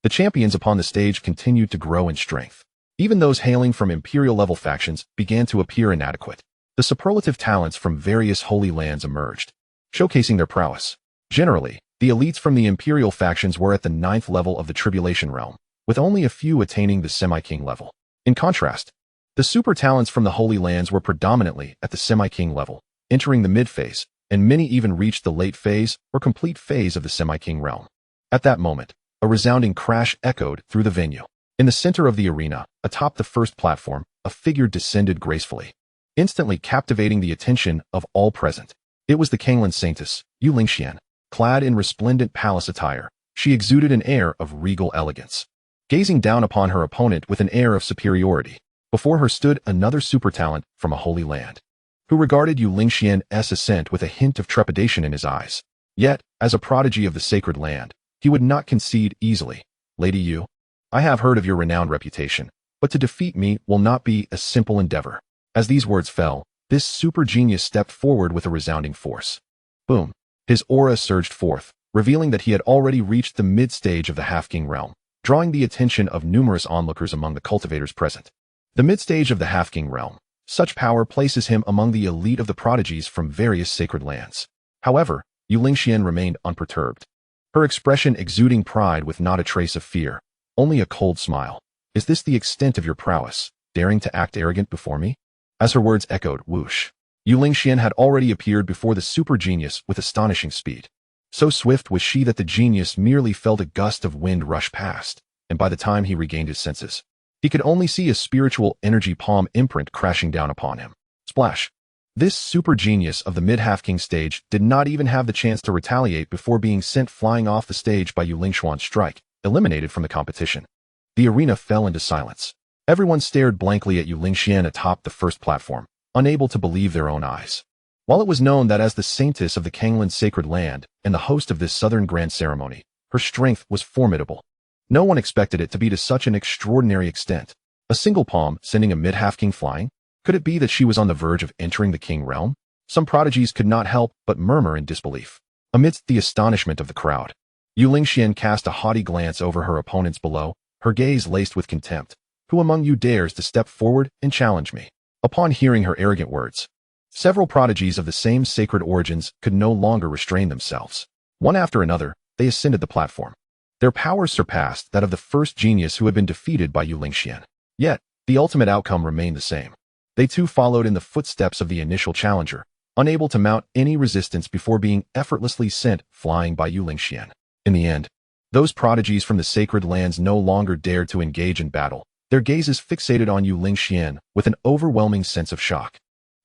the champions upon the stage continued to grow in strength. Even those hailing from imperial-level factions began to appear inadequate. The superlative talents from various holy lands emerged, showcasing their prowess. Generally, the elites from the imperial factions were at the 9th level of the tribulation realm, with only a few attaining the semi-king level. In contrast, the super talents from the holy lands were predominantly at the semi-king level, entering the mid-phase, and many even reached the late phase or complete phase of the semi-king realm. At that moment, a resounding crash echoed through the venue. In the center of the arena, atop the first platform, a figure descended gracefully, instantly captivating the attention of all present. It was the Kanglan Saintess, Yu Lingxian. Clad in resplendent palace attire, she exuded an air of regal elegance. Gazing down upon her opponent with an air of superiority, before her stood another super talent from a holy land, who regarded Yu Lingxian's ascent with a hint of trepidation in his eyes. Yet, as a prodigy of the sacred land, he would not concede easily. Lady Yu, I have heard of your renowned reputation, but to defeat me will not be a simple endeavor. As these words fell, this super genius stepped forward with a resounding force. Boom. His aura surged forth, revealing that he had already reached the mid-stage of the half-king realm, drawing the attention of numerous onlookers among the cultivators present. The mid-stage of the half-king realm. Such power places him among the elite of the prodigies from various sacred lands. However, Yu Lingxian remained unperturbed, her expression exuding pride with not a trace of fear, only a cold smile. Is this the extent of your prowess, daring to act arrogant before me? As her words echoed, whoosh, Yu Lingxian had already appeared before the super genius with astonishing speed. So swift was she that the genius merely felt a gust of wind rush past, and by the time he regained his senses, he could only see a spiritual energy palm imprint crashing down upon him. Splash! This super genius of the mid-half-king stage did not even have the chance to retaliate before being sent flying off the stage by Yu Lingxian's strike, eliminated from the competition. The arena fell into silence. Everyone stared blankly at Yu Lingxian atop the first platform, unable to believe their own eyes. While it was known that as the saintess of the Kanglan sacred land and the host of this southern grand ceremony, her strength was formidable, no one expected it to be to such an extraordinary extent. A single palm sending a mid-half-king flying? Could it be that she was on the verge of entering the king realm? Some prodigies could not help but murmur in disbelief. Amidst the astonishment of the crowd, Yu Lingxian cast a haughty glance over her opponents below, her gaze laced with contempt. Who among you dares to step forward and challenge me? Upon hearing her arrogant words, several prodigies of the same sacred origins could no longer restrain themselves. One after another, they ascended the platform. Their powers surpassed that of the first genius who had been defeated by Yu Lingxian. Yet, the ultimate outcome remained the same. They too followed in the footsteps of the initial challenger, unable to mount any resistance before being effortlessly sent flying by Yu Lingxian. In the end, those prodigies from the sacred lands no longer dared to engage in battle, their gazes fixated on Yu Lingxian with an overwhelming sense of shock.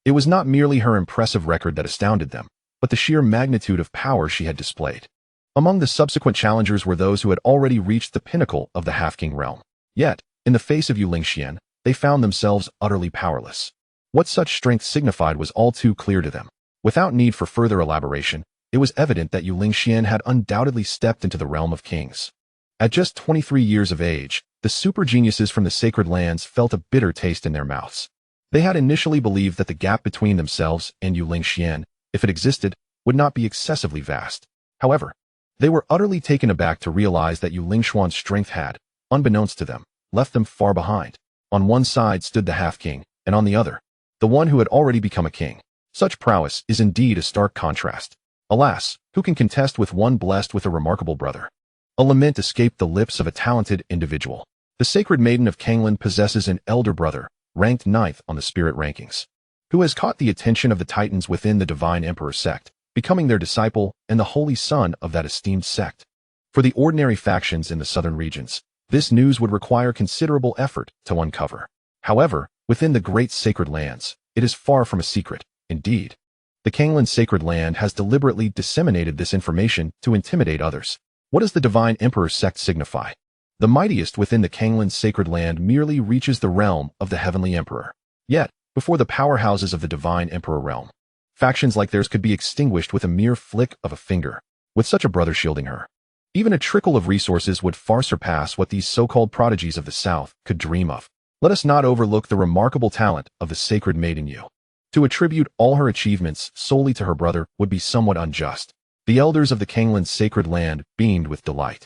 It was not merely her impressive record that astounded them, but the sheer magnitude of power she had displayed. Among the subsequent challengers were those who had already reached the pinnacle of the half-king realm. Yet, in the face of Yu Lingxian, they found themselves utterly powerless. What such strength signified was all too clear to them. Without need for further elaboration, it was evident that Yu Lingxian had undoubtedly stepped into the realm of kings. At just 23 years of age, the super geniuses from the sacred lands felt a bitter taste in their mouths. They had initially believed that the gap between themselves and Yu Lingxian, if it existed, would not be excessively vast. However, they were utterly taken aback to realize that Yu Lingxian's strength had, unbeknownst to them, left them far behind. On one side stood the half-king, and on the other, the one who had already become a king. Such prowess is indeed a stark contrast. Alas, who can contest with one blessed with a remarkable brother? A lament escaped the lips of a talented individual. The sacred maiden of Kanglan possesses an elder brother, ranked 9th on the spirit rankings, who has caught the attention of the titans within the Divine Emperor sect, becoming their disciple and the holy son of that esteemed sect. For the ordinary factions in the southern regions, this news would require considerable effort to uncover. However, within the great sacred lands, it is far from a secret. Indeed, the Kanglan sacred land has deliberately disseminated this information to intimidate others. What does the Divine Emperor sect signify? The mightiest within the Kanglan sacred land merely reaches the realm of the Heavenly Emperor. Yet, before the powerhouses of the Divine Emperor realm, factions like theirs could be extinguished with a mere flick of a finger, with such a brother shielding her. Even a trickle of resources would far surpass what these so-called prodigies of the South could dream of. Let us not overlook the remarkable talent of the sacred maiden Yu. To attribute all her achievements solely to her brother would be somewhat unjust. The elders of the Kanglan sacred land beamed with delight,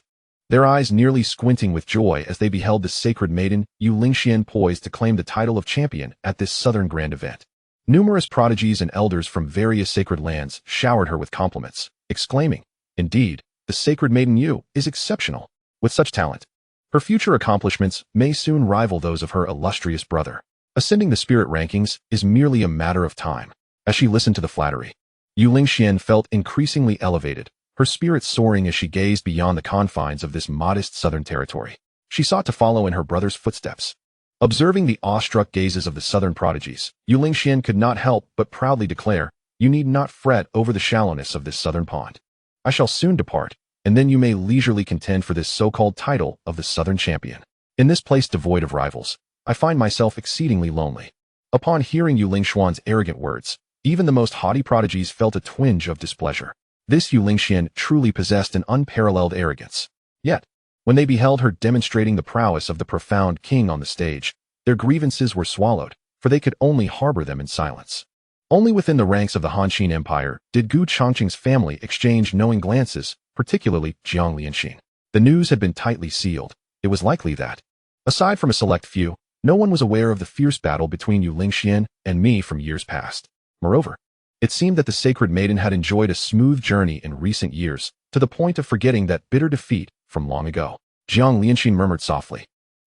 their eyes nearly squinting with joy as they beheld the sacred maiden Yu Lingxian poised to claim the title of champion at this southern grand event. Numerous prodigies and elders from various sacred lands showered her with compliments, exclaiming, "Indeed, the sacred maiden Yu is exceptional. With such talent, her future accomplishments may soon rival those of her illustrious brother. Ascending the spirit rankings is merely a matter of time." As she listened to the flattery, Yu Lingxian felt increasingly elevated, her spirit soaring as she gazed beyond the confines of this modest southern territory. She sought to follow in her brother's footsteps. Observing the awestruck gazes of the southern prodigies, Yu Lingxian could not help but proudly declare, "You need not fret over the shallowness of this southern pond. I shall soon depart, and then you may leisurely contend for this so-called title of the southern champion. In this place devoid of rivals, I find myself exceedingly lonely." Upon hearing Yu Lingxuan's arrogant words, even the most haughty prodigies felt a twinge of displeasure. This Yu Lingxian truly possessed an unparalleled arrogance. Yet, when they beheld her demonstrating the prowess of the profound king on the stage, their grievances were swallowed, for they could only harbor them in silence. Only within the ranks of the Hanxin Empire did Changqing's family exchange knowing glances, particularly Jiang Lianxin. The news had been tightly sealed. It was likely that, aside from a select few, no one was aware of the fierce battle between Yu Lingxian and me from years past. Moreover, it seemed that the sacred maiden had enjoyed a smooth journey in recent years, to the point of forgetting that bitter defeat from long ago. Jiang Lianxin murmured softly,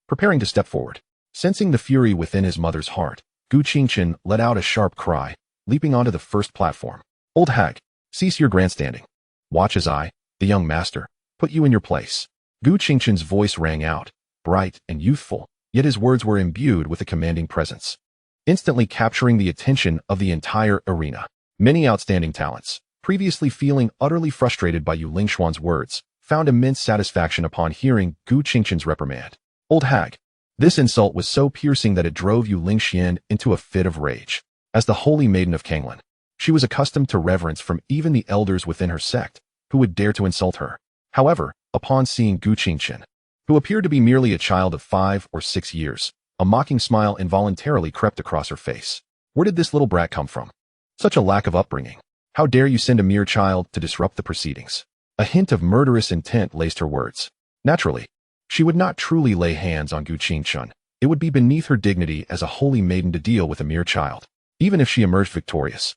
preparing to step forward. Sensing the fury within his mother's heart, Changqing let out a sharp cry, leaping onto the first platform. "Old hag, cease your grandstanding. Watch as I, the young master, put you in your place." Changqing's voice rang out, bright and youthful, yet his words were imbued with a commanding presence, instantly capturing the attention of the entire arena. Many outstanding talents, previously feeling utterly frustrated by Yu Lingxuan's words, found immense satisfaction upon hearing Changqing's reprimand. "Old hag." This insult was so piercing that it drove Yu Lingxian into a fit of rage. As the holy maiden of Kanglan, she was accustomed to reverence from even the elders within her sect, who would dare to insult her. However, upon seeing Changqing, who appeared to be merely a child of 5 or 6 years, a mocking smile involuntarily crept across her face. Where did this little brat come from? Such a lack of upbringing. How dare you send a mere child to disrupt the proceedings? A hint of murderous intent laced her words. Naturally, she would not truly lay hands on Changqing. It would be beneath her dignity as a holy maiden to deal with a mere child. Even if she emerged victorious,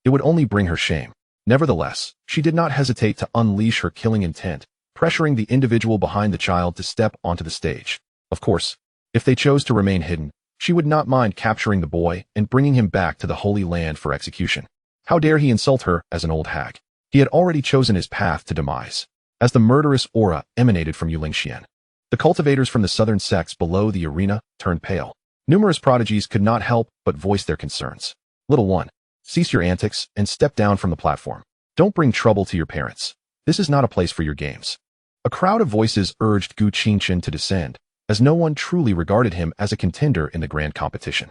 it would only bring her shame. Nevertheless, she did not hesitate to unleash her killing intent, pressuring the individual behind the child to step onto the stage. Of course, if they chose to remain hidden, she would not mind capturing the boy and bringing him back to the Holy Land for execution. How dare he insult her as an old hag? He had already chosen his path to demise. As the murderous aura emanated from Yu Lingxian, the cultivators from the southern sects below the arena turned pale. Numerous prodigies could not help but voice their concerns. "Little one, cease your antics and step down from the platform. Don't bring trouble to your parents. This is not a place for your games." A crowd of voices urged Changqing to descend, as no one truly regarded him as a contender in the grand competition.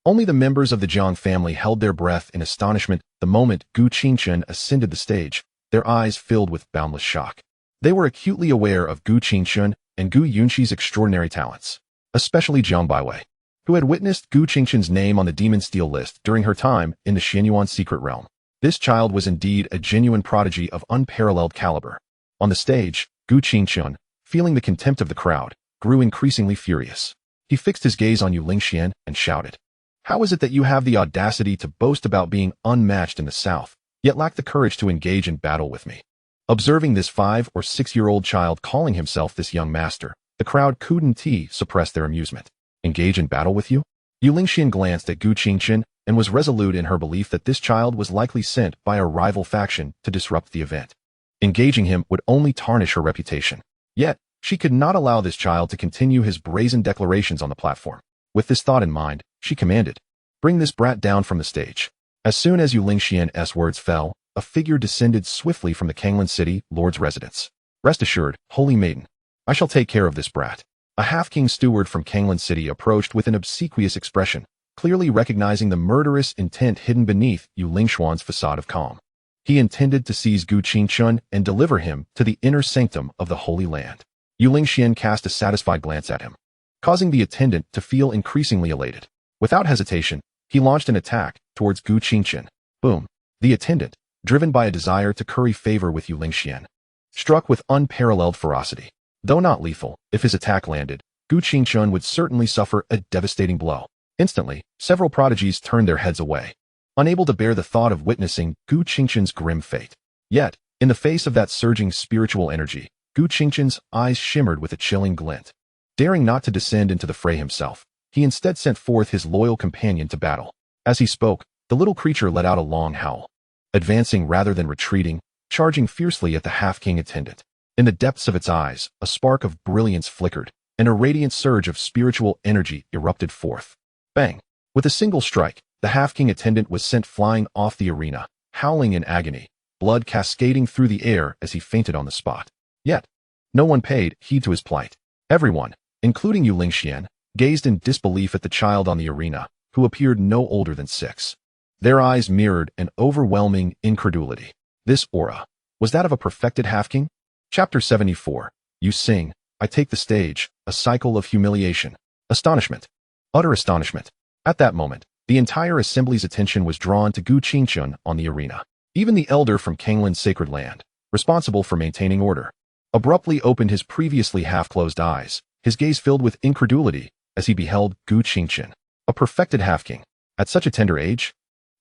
Only the members of the Jiang family held their breath in astonishment the moment Changqing ascended the stage, their eyes filled with boundless shock. They were acutely aware of Changqing and Yunxi's extraordinary talents, especially Jiang Baiwei, who had witnessed Changqing's name on the Demon Steel list during her time in the Xianyuan secret realm. This child was indeed a genuine prodigy of unparalleled caliber. On the stage, Changqing, feeling the contempt of the crowd, grew increasingly furious. He fixed his gaze on Yu Lingxian and shouted, How is it that you have the audacity to boast about being unmatched in the South, yet lack the courage to engage in battle with me? Observing this 5 or 6-year-old child calling himself this young master, the crowd couldn't suppress their amusement. Engage in battle with you? Yu Lingxian glanced at Gu Qingchen and was resolute in her belief that this child was likely sent by a rival faction to disrupt the event. Engaging him would only tarnish her reputation. Yet, she could not allow this child to continue his brazen declarations on the platform. With this thought in mind, she commanded, "Bring this brat down from the stage." As soon as Yu Lingxian's words fell, a figure descended swiftly from the Kanglan City Lord's residence. "Rest assured, holy maiden, I shall take care of this brat." A half-king steward from Kanglan City approached with an obsequious expression, clearly recognizing the murderous intent hidden beneath Yu Lingxuan's facade of calm. He intended to seize Gu Qingchen and deliver him to the inner sanctum of the Holy Land. Yu Lingxian cast a satisfied glance at him, causing the attendant to feel increasingly elated. Without hesitation, he launched an attack towards Gu Qingchen. Boom! The attendant, driven by a desire to curry favor with Yu Lingxian, struck with unparalleled ferocity. Though not lethal, if his attack landed, Gu Qingchen would certainly suffer a devastating blow. Instantly, several prodigies turned their heads away, unable to bear the thought of witnessing Gu Qingchen's grim fate. Yet, in the face of that surging spiritual energy, Gu Qingchen's eyes shimmered with a chilling glint. Daring not to descend into the fray himself, he instead sent forth his loyal companion to battle. As he spoke, the little creature let out a long howl, advancing rather than retreating, charging fiercely at the half-king attendant. In the depths of its eyes, a spark of brilliance flickered, and a radiant surge of spiritual energy erupted forth. Bang! With a single strike, the half-king attendant was sent flying off the arena, howling in agony, blood cascading through the air as he fainted on the spot. Yet, no one paid heed to his plight. Everyone, including Yu Lingxian, gazed in disbelief at the child on the arena, who appeared no older than 6. Their eyes mirrored an overwhelming incredulity. This aura, was that of a perfected half-king? Chapter 74. You sing, I take the stage, a cycle of humiliation. Astonishment. Utter astonishment. At that moment, the entire assembly's attention was drawn to Gu Qingchen on the arena. Even the elder from Kanglan's sacred land, responsible for maintaining order, abruptly opened his previously half-closed eyes, his gaze filled with incredulity as he beheld Gu Qingchen, a perfected half-king. At such a tender age?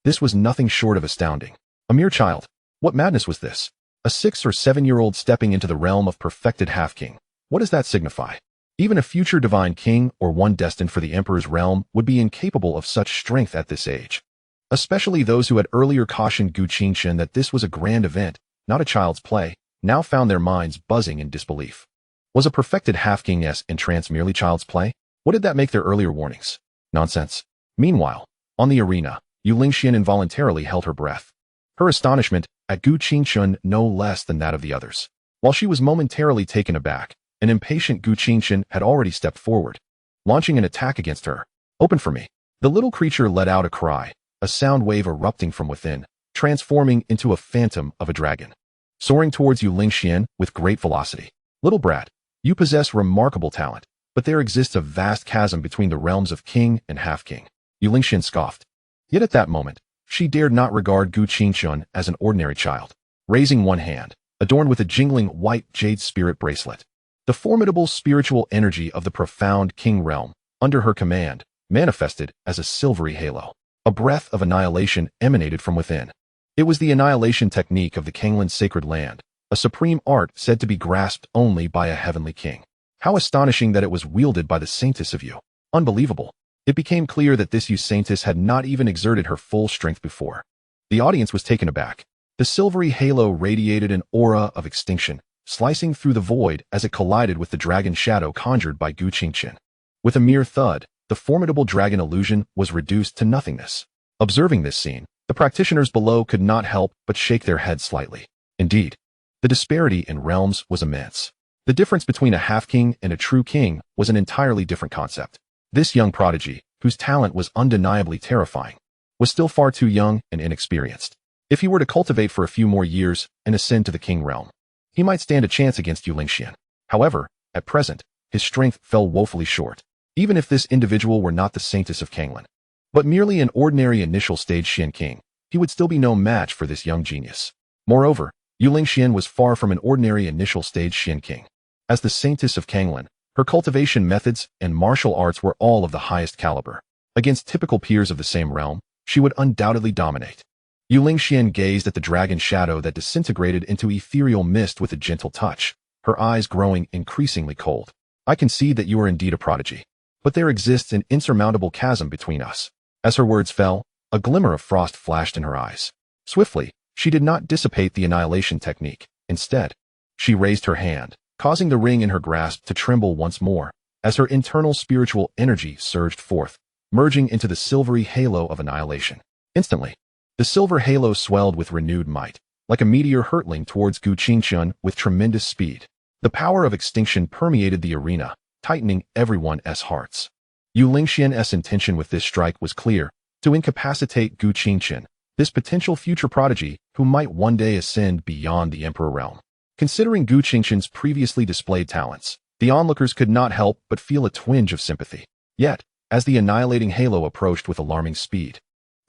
This was nothing short of astounding. A mere child. What madness was this? A 6 or 7-year-old stepping into the realm of perfected half-king. What does that signify? Even a future divine king or one destined for the emperor's realm would be incapable of such strength at this age. Especially those who had earlier cautioned Gu Qingchen that this was a grand event, not a child's play, now found their minds buzzing in disbelief. Was a perfected half-king entrance merely child's play? What did that make their earlier warnings? Nonsense. Meanwhile, on the arena, Yu Lingxian involuntarily held her breath. Her astonishment at Gu Qingchen no less than that of the others. While she was momentarily taken aback, an impatient Gu Qingchen had already stepped forward, launching an attack against her. Open for me. The little creature let out a cry, a sound wave erupting from within, transforming into a phantom of a dragon, soaring towards Yu Lingxian with great velocity. Little brat, you possess remarkable talent, but there exists a vast chasm between the realms of king and half-king. Yu Lingxian scoffed. Yet at that moment, she dared not regard Gu Qingchen as an ordinary child. Raising one hand, adorned with a jingling white jade spirit bracelet, the formidable spiritual energy of the profound king realm, under her command, manifested as a silvery halo. A breath of annihilation emanated from within. It was the annihilation technique of the Kanglan sacred land, a supreme art said to be grasped only by a heavenly king. How astonishing that it was wielded by the Saintess of Yu. Unbelievable. It became clear that this Yu Saintess had not even exerted her full strength before. The audience was taken aback. The silvery halo radiated an aura of extinction, slicing through the void as it collided with the dragon shadow conjured by Gu Qingchen. With a mere thud, the formidable dragon illusion was reduced to nothingness. Observing this scene, the practitioners below could not help but shake their heads slightly. Indeed, the disparity in realms was immense. The difference between a half-king and a true king was an entirely different concept. This young prodigy, whose talent was undeniably terrifying, was still far too young and inexperienced. If he were to cultivate for a few more years and ascend to the king realm, he might stand a chance against Yu Lingxian. However, at present, his strength fell woefully short. Even if this individual were not the Saintess of Kanglan, but merely an ordinary initial stage Xian king, he would still be no match for this young genius. Moreover, Yu Lingxian was far from an ordinary initial stage Xian king. As the Saintess of Kanglan, her cultivation methods and martial arts were all of the highest caliber. Against typical peers of the same realm, she would undoubtedly dominate. Yu Lingxian gazed at the dragon shadow that disintegrated into ethereal mist with a gentle touch, her eyes growing increasingly cold. I concede that you are indeed a prodigy, but there exists an insurmountable chasm between us. As her words fell, a glimmer of frost flashed in her eyes. Swiftly, she did not dissipate the annihilation technique. Instead, she raised her hand, causing the ring in her grasp to tremble once more, as her internal spiritual energy surged forth, merging into the silvery halo of annihilation. Instantly, the silver halo swelled with renewed might, like a meteor hurtling towards Gu Qingchun with tremendous speed. The power of extinction permeated the arena, tightening everyone's hearts. Yu Lingxian's intention with this strike was clear: to incapacitate Gu Qingchun, this potential future prodigy who might one day ascend beyond the Emperor realm. Considering Gu Qingchun's previously displayed talents, the onlookers could not help but feel a twinge of sympathy. Yet, as the annihilating halo approached with alarming speed,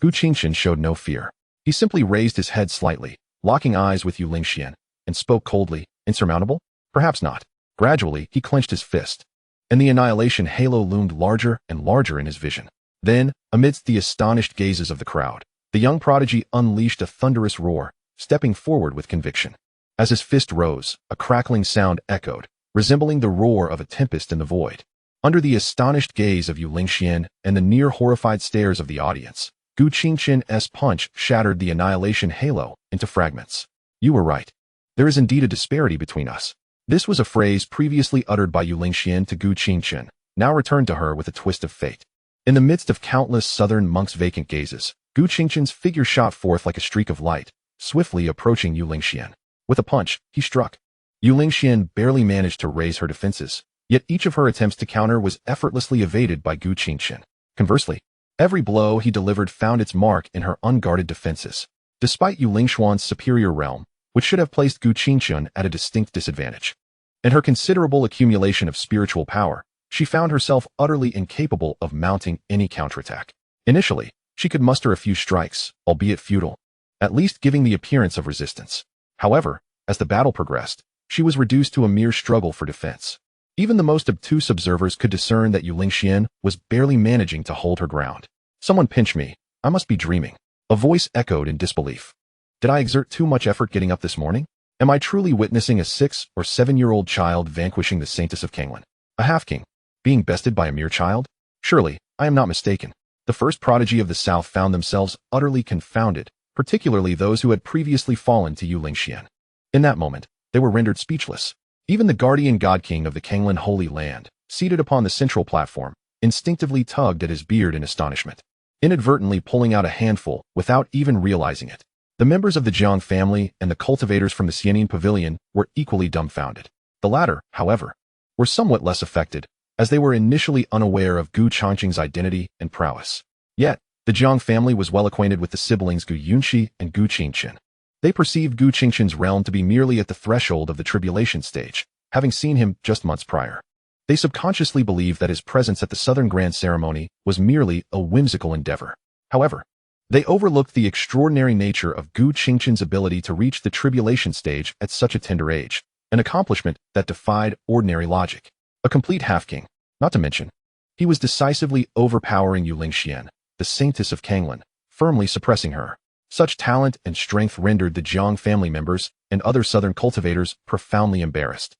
Gu Qingchun showed no fear. He simply raised his head slightly, locking eyes with Yu Lingxian, and spoke coldly. Insurmountable? Perhaps not. Gradually, he clenched his fist, and the annihilation halo loomed larger and larger in his vision. Then, amidst the astonished gazes of the crowd, the young prodigy unleashed a thunderous roar, stepping forward with conviction. As his fist rose, a crackling sound echoed, resembling the roar of a tempest in the void. Under the astonished gaze of Yu Lingxian and the near-horrified stares of the audience, Gu Qingchun's punch shattered the annihilation halo into fragments. You were right. There is indeed a disparity between us. This was a phrase previously uttered by Yu Lingxian to Gu Qingchun, now returned to her with a twist of fate. In the midst of countless southern monks' vacant gazes, Gu Qingchun's figure shot forth like a streak of light, swiftly approaching Yu Lingxian. With a punch, he struck. Yu Lingxian barely managed to raise her defenses, yet each of her attempts to counter was effortlessly evaded by Gu Qingchun. Conversely, every blow he delivered found its mark in her unguarded defenses. Despite Yu Lingxian's superior realm, which should have placed Gu Qingchun at a distinct disadvantage, and her considerable accumulation of spiritual power, she found herself utterly incapable of mounting any counterattack. Initially, she could muster a few strikes, albeit futile, at least giving the appearance of resistance. However, as the battle progressed, she was reduced to a mere struggle for defense. Even the most obtuse observers could discern that Yu Lingxian was barely managing to hold her ground. Someone pinch me. I must be dreaming. A voice echoed in disbelief. Did I exert too much effort getting up this morning? Am I truly witnessing a 6- or 7-year-old child vanquishing the Saintess of Changqing, a half-king, being bested by a mere child? Surely, I am not mistaken. The first prodigy of the South found themselves utterly confounded, particularly those who had previously fallen to Yu Lingxian. In that moment, they were rendered speechless. Even the guardian god-king of the Kanglan Holy Land, seated upon the central platform, instinctively tugged at his beard in astonishment, inadvertently pulling out a handful without even realizing it. The members of the Jiang family and the cultivators from the Xianin Pavilion were equally dumbfounded. The latter, however, were somewhat less affected, as they were initially unaware of Gu Changqing's identity and prowess. Yet, the Jiang family was well acquainted with the siblings Gu Yunxi and Gu Qingchun. They perceived Gu Qingchun's realm to be merely at the threshold of the tribulation stage, having seen him just months prior. They subconsciously believed that his presence at the Southern Grand Ceremony was merely a whimsical endeavor. However, they overlooked the extraordinary nature of Gu Qingchun's ability to reach the tribulation stage at such a tender age, an accomplishment that defied ordinary logic. A complete half-king, not to mention, he was decisively overpowering Yu Lingxian, the Saintess of Kanglan, firmly suppressing her. Such talent and strength rendered the Jiang family members and other southern cultivators profoundly embarrassed.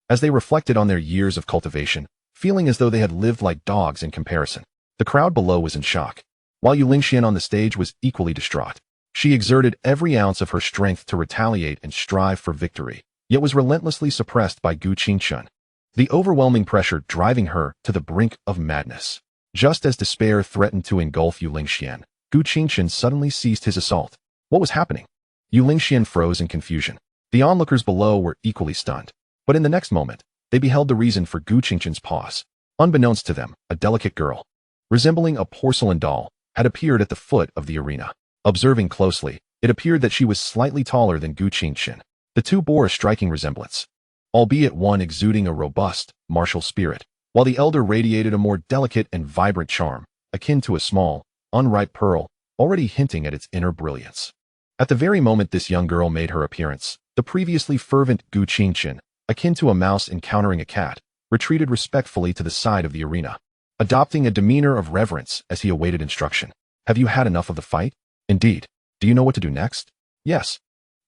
As they reflected on their years of cultivation, feeling as though they had lived like dogs in comparison, the crowd below was in shock, while Yu Lingxian on the stage was equally distraught. She exerted every ounce of her strength to retaliate and strive for victory, yet was relentlessly suppressed by Gu Qingchun, the overwhelming pressure driving her to the brink of madness. Just as despair threatened to engulf Yu Lingxian, Gu Qingchun suddenly ceased his assault. What was happening? Yu Lingxian froze in confusion. The onlookers below were equally stunned. But in the next moment, they beheld the reason for Gu Qingchun's pause. Unbeknownst to them, a delicate girl, resembling a porcelain doll, had appeared at the foot of the arena. Observing closely, it appeared that she was slightly taller than Gu Qingchun. The two bore a striking resemblance, albeit one exuding a robust, martial spirit, while the elder radiated a more delicate and vibrant charm, akin to a small, unripe pearl, already hinting at its inner brilliance. At the very moment this young girl made her appearance, the previously fervent Gu Qingchun, akin to a mouse encountering a cat, retreated respectfully to the side of the arena. adopting a demeanor of reverence as he awaited instruction. Have you had enough of the fight? Indeed. Do you know what to do next? Yes.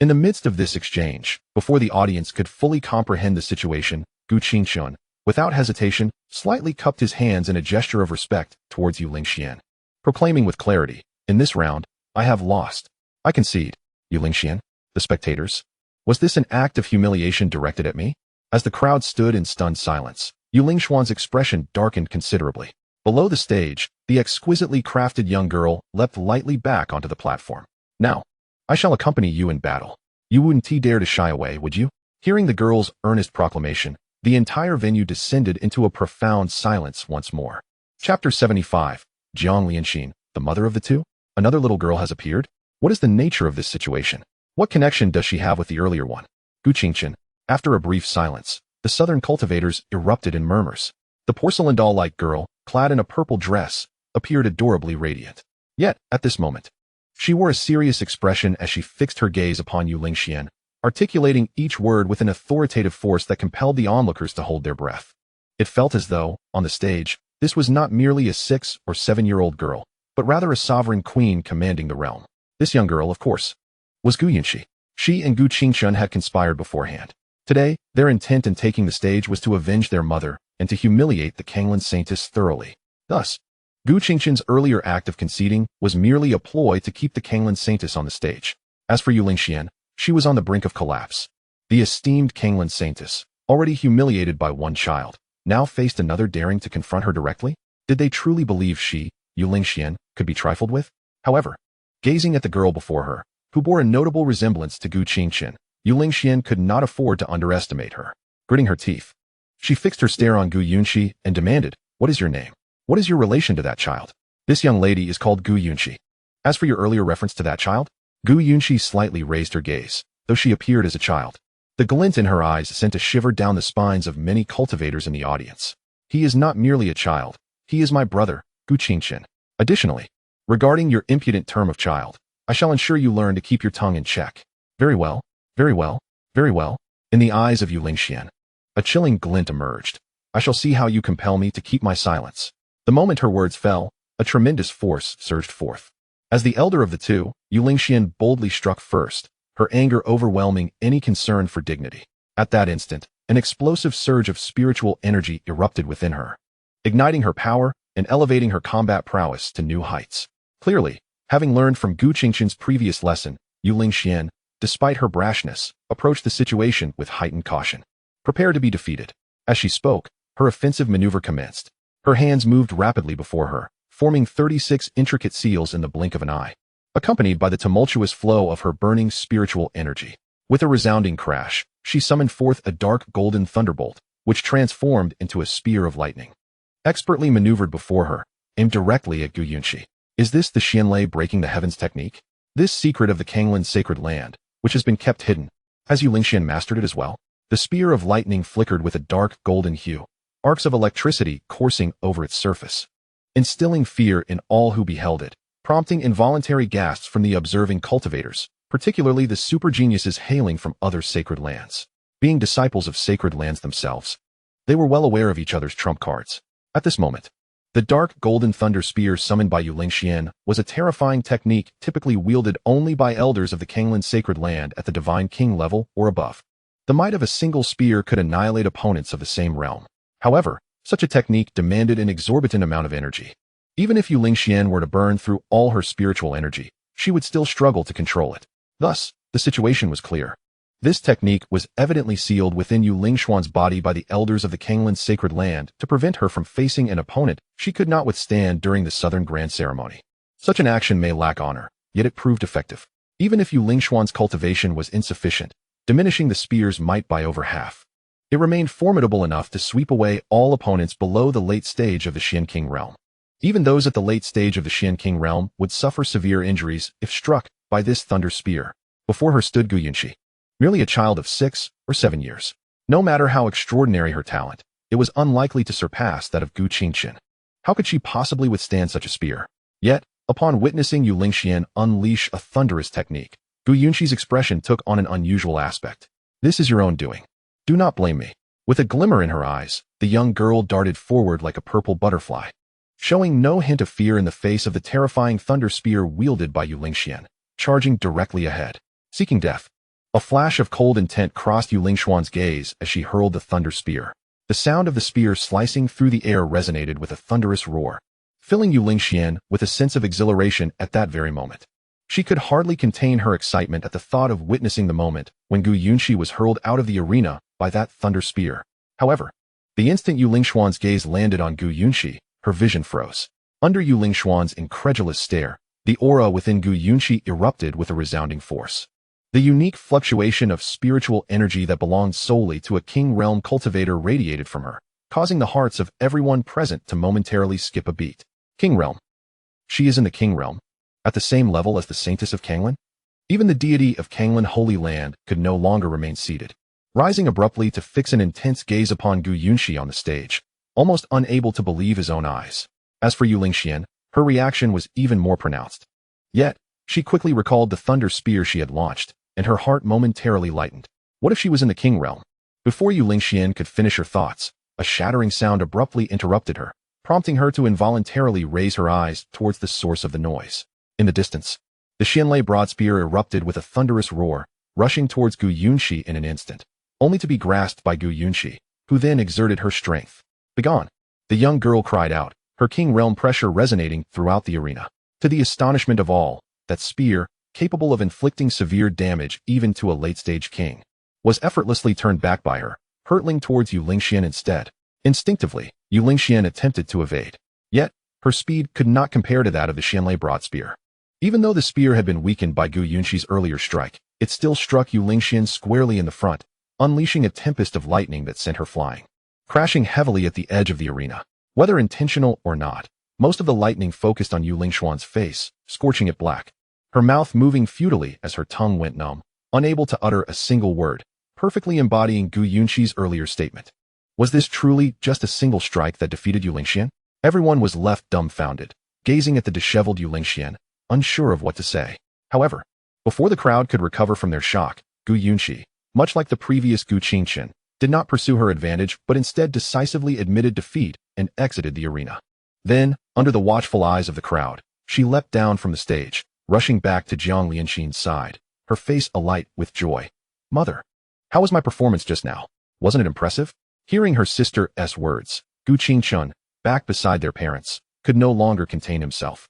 In the midst of this exchange, before the audience could fully comprehend the situation, Changqing, without hesitation, slightly cupped his hands in a gesture of respect towards Yulingxian, proclaiming with clarity, "In this round, I have lost. I concede." Yulingxian, the spectators. Was this an act of humiliation directed at me? As the crowd stood in stunned silence, Yulingxian's expression darkened considerably. Below the stage, the exquisitely crafted young girl leapt lightly back onto the platform. "Now, I shall accompany you in battle. You wouldn't dare to shy away, would you?" Hearing the girl's earnest proclamation, the entire venue descended into a profound silence once more. Chapter 75. Jiang Lianxin, the mother of the two? Another little girl has appeared? What is the nature of this situation? What connection does she have with the earlier one? Changqing. After a brief silence, the southern cultivators erupted in murmurs. The porcelain doll-like girl, clad in a purple dress, appeared adorably radiant. Yet, at this moment, she wore a serious expression as she fixed her gaze upon Yulingxian, articulating each word with an authoritative force that compelled the onlookers to hold their breath. It felt as though, on the stage, this was not merely a 6- or 7-year-old girl, but rather a sovereign queen commanding the realm. This young girl, of course, was Gu Yunxi. She and Changqing had conspired beforehand. Today, their intent in taking the stage was to avenge their mother and to humiliate the Kanglan Saintess thoroughly. Thus, Changqing's earlier act of conceding was merely a ploy to keep the Kanglan Saintess on the stage. As for Yulingxian, she was on the brink of collapse. The esteemed Kanglan Saintess, already humiliated by one child, now faced another daring to confront her directly? Did they truly believe she, Yulingxian, could be trifled with? However, gazing at the girl before her, who bore a notable resemblance to Changqing, Yulingxian could not afford to underestimate her. Gritting her teeth, she fixed her stare on Gu Yunxi and demanded, "What is your name? What is your relation to that child?" "This young lady is called Gu Yunxi." As for your earlier reference to that child? Gu Yunxi slightly raised her gaze, though she appeared as a child. The glint in her eyes sent a shiver down the spines of many cultivators in the audience. "He is not merely a child. He is my brother, Changqing. Additionally, regarding your impudent term of child, I shall ensure you learn to keep your tongue in check." "Very well, very well, very well." In the eyes of Yulingxian, a chilling glint emerged. "I shall see how you compel me to keep my silence." The moment her words fell, a tremendous force surged forth. As the elder of the two, Yulingxian boldly struck first, her anger overwhelming any concern for dignity. At that instant, an explosive surge of spiritual energy erupted within her, igniting her power and elevating her combat prowess to new heights. Clearly, having learned from Changqing's previous lesson, Yulingxian, despite her brashness, approached the situation with heightened caution. Prepared to be defeated. As she spoke, her offensive maneuver commenced. Her hands moved rapidly before her, forming 36 intricate seals in the blink of an eye, accompanied by the tumultuous flow of her burning spiritual energy. With a resounding crash, she summoned forth a dark golden thunderbolt, which transformed into a spear of lightning. Expertly maneuvered before her, aimed directly at Gu Yunxi. Is this the Xianlei breaking the heavens technique? This secret of the Kanglan sacred land, which has been kept hidden, has Yulingxian mastered it as well? The spear of lightning flickered with a dark golden hue, arcs of electricity coursing over its surface, instilling fear in all who beheld it, prompting involuntary gasps from the observing cultivators, particularly the super geniuses hailing from other sacred lands. Being disciples of sacred lands themselves, they were well aware of each other's trump cards. At this moment, the dark golden thunder spear summoned by Yulingxian was a terrifying technique typically wielded only by elders of the Kanglan sacred land at the divine king level or above. The might of a single spear could annihilate opponents of the same realm. However, such a technique demanded an exorbitant amount of energy. Even if Yulingxian were to burn through all her spiritual energy, she would still struggle to control it. Thus, the situation was clear. This technique was evidently sealed within Yulingxian's body by the elders of the Kanglan sacred land to prevent her from facing an opponent she could not withstand during the Southern Grand Ceremony. Such an action may lack honor, yet it proved effective. Even if Yulingxian's cultivation was insufficient, diminishing the spear's might by over half, it remained formidable enough to sweep away all opponents below the late stage of the Changqing realm. Even those at the late stage of the Changqing realm would suffer severe injuries if struck by this thunder spear. Before her stood Gu Yunxi, merely a child of 6 or 7 years. No matter how extraordinary her talent, it was unlikely to surpass that of Changqing. How could she possibly withstand such a spear? Yet, upon witnessing Yulingxian unleash a thunderous technique, Gu Yunxi's expression took on an unusual aspect. "This is your own doing. Do not blame me." With a glimmer in her eyes, the young girl darted forward like a purple butterfly, showing no hint of fear in the face of the terrifying thunder spear wielded by Yu Lingxian, charging directly ahead, seeking death. A flash of cold intent crossed Yu Lingxuan's gaze as she hurled the thunder spear. The sound of the spear slicing through the air resonated with a thunderous roar, filling Yu Lingxian with a sense of exhilaration at that very moment. She could hardly contain her excitement at the thought of witnessing the moment when Gu Yunxi was hurled out of the arena by that thunder spear. However, the instant Yu Lingxuan's gaze landed on Gu Yunxi, her vision froze. Under Yu Lingxuan's incredulous stare, the aura within Gu Yunxi erupted with a resounding force. The unique fluctuation of spiritual energy that belonged solely to a King Realm cultivator radiated from her, causing the hearts of everyone present to momentarily skip a beat. King Realm. She is in the King Realm, at the same level as the Saintess of Kanglan? Even the deity of Kanglan Holy Land could no longer remain seated, rising abruptly to fix an intense gaze upon Gu Yunxi on the stage, almost unable to believe his own eyes. As for Yu Lingxian, her reaction was even more pronounced. Yet, she quickly recalled the thunder spear she had launched, and her heart momentarily lightened. What if she was in the King Realm? Before Yu Lingxian could finish her thoughts, a shattering sound abruptly interrupted her, prompting her to involuntarily raise her eyes towards the source of the noise. In the distance, the Xianlei broadspear erupted with a thunderous roar, rushing towards Gu Yunxi in an instant, only to be grasped by Gu Yunxi, who then exerted her strength. Begone! The young girl cried out, her King Realm pressure resonating throughout the arena. To the astonishment of all, that spear, capable of inflicting severe damage even to a late-stage king, was effortlessly turned back by her, hurtling towards Yu Lingxian instead. Instinctively, Yu Lingxian attempted to evade. Yet, her speed could not compare to that of the Xianlei broadspear. Even though the spear had been weakened by Gu Yunxi's earlier strike, it still struck Yu Lingxian squarely in the front, unleashing a tempest of lightning that sent her flying, crashing heavily at the edge of the arena. Whether intentional or not, most of the lightning focused on Yu Lingxuan's face, scorching it black, her mouth moving futilely as her tongue went numb, unable to utter a single word, perfectly embodying Gu Yunxi's earlier statement. Was this truly just a single strike that defeated Yu Lingxian? Everyone was left dumbfounded, gazing at the disheveled Yu Lingxian, unsure of what to say. However, before the crowd could recover from their shock, Gu Yunxi, much like the previous Gu Qingqian, did not pursue her advantage but instead decisively admitted defeat and exited the arena. Then, under the watchful eyes of the crowd, she leapt down from the stage, rushing back to Jiang Lianxin's side, her face alight with joy. Mother, how was my performance just now? Wasn't it impressive? Hearing her sister's words, Gu Qingqian, back beside their parents, could no longer contain himself.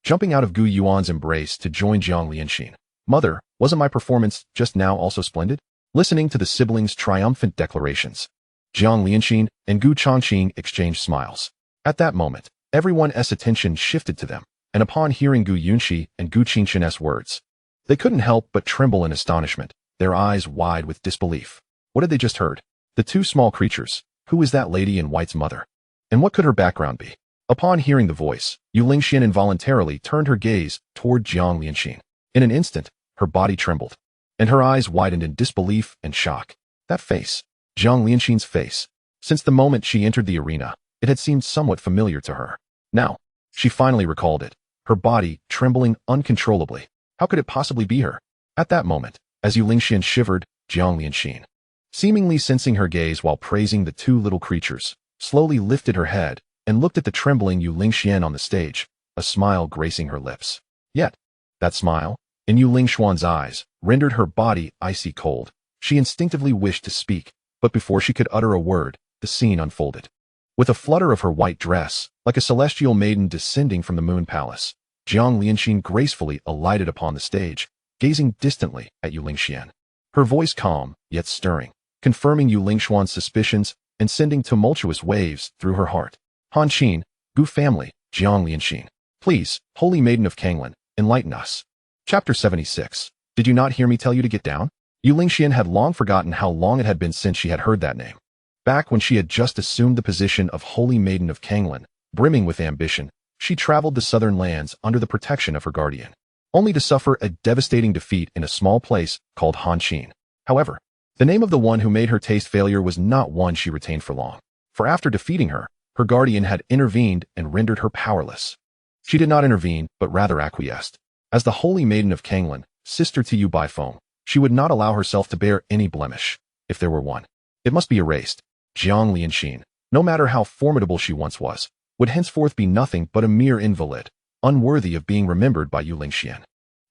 Jumping out of Gu Yuan's embrace to join Jiang Lianxin. Mother, wasn't my performance just now also splendid? Listening to the siblings' triumphant declarations, Jiang Lianxin and Gu Changqing exchanged smiles. At that moment, everyone's attention shifted to them, and upon hearing Gu Yunxi and Gu Qingqian's words, they couldn't help but tremble in astonishment, their eyes wide with disbelief. What had they just heard? The two small creatures. Who is that lady in white's mother? And what could her background be? Upon hearing the voice, Yu Lingxian involuntarily turned her gaze toward Jiang Lianxin. In an instant, her body trembled, and her eyes widened in disbelief and shock. That face, Jiang Lianxin's face. Since the moment she entered the arena, it had seemed somewhat familiar to her. Now, she finally recalled it, her body trembling uncontrollably. How could it possibly be her? At that moment, as Yu Lingxian shivered, Jiang Lianxin, seemingly sensing her gaze while praising the two little creatures, slowly lifted her head and looked at the trembling Yu Lingxian on the stage, a smile gracing her lips. Yet, that smile, in Yu Lingxuan's eyes, rendered her body icy cold. She instinctively wished to speak, but before she could utter a word, the scene unfolded. With a flutter of her white dress, like a celestial maiden descending from the moon palace, Jiang Lianxin gracefully alighted upon the stage, gazing distantly at Yu Lingxian. Her voice calm, yet stirring, confirming Yu Lingxuan's suspicions and sending tumultuous waves through her heart. Han Qin, Gu family, Jiang Lianxin. Please, Holy Maiden of Kanglan, enlighten us. Chapter 76. Did you not hear me tell you to get down? Yu Lingxian had long forgotten how long it had been since she had heard that name. Back when she had just assumed the position of Holy Maiden of Kanglan, brimming with ambition, she traveled the southern lands under the protection of her guardian, only to suffer a devastating defeat in a small place called Han Qin. However, the name of the one who made her taste failure was not one she retained for long, for after defeating her, her guardian had intervened and rendered her powerless. She did not intervene, but rather acquiesced. As the Holy Maiden of Kanglan, sister to Yu Baifeng, she would not allow herself to bear any blemish. If there were one, it must be erased. Jiang Lianxin, no matter how formidable she once was, would henceforth be nothing but a mere invalid, unworthy of being remembered by Yu Lingxian.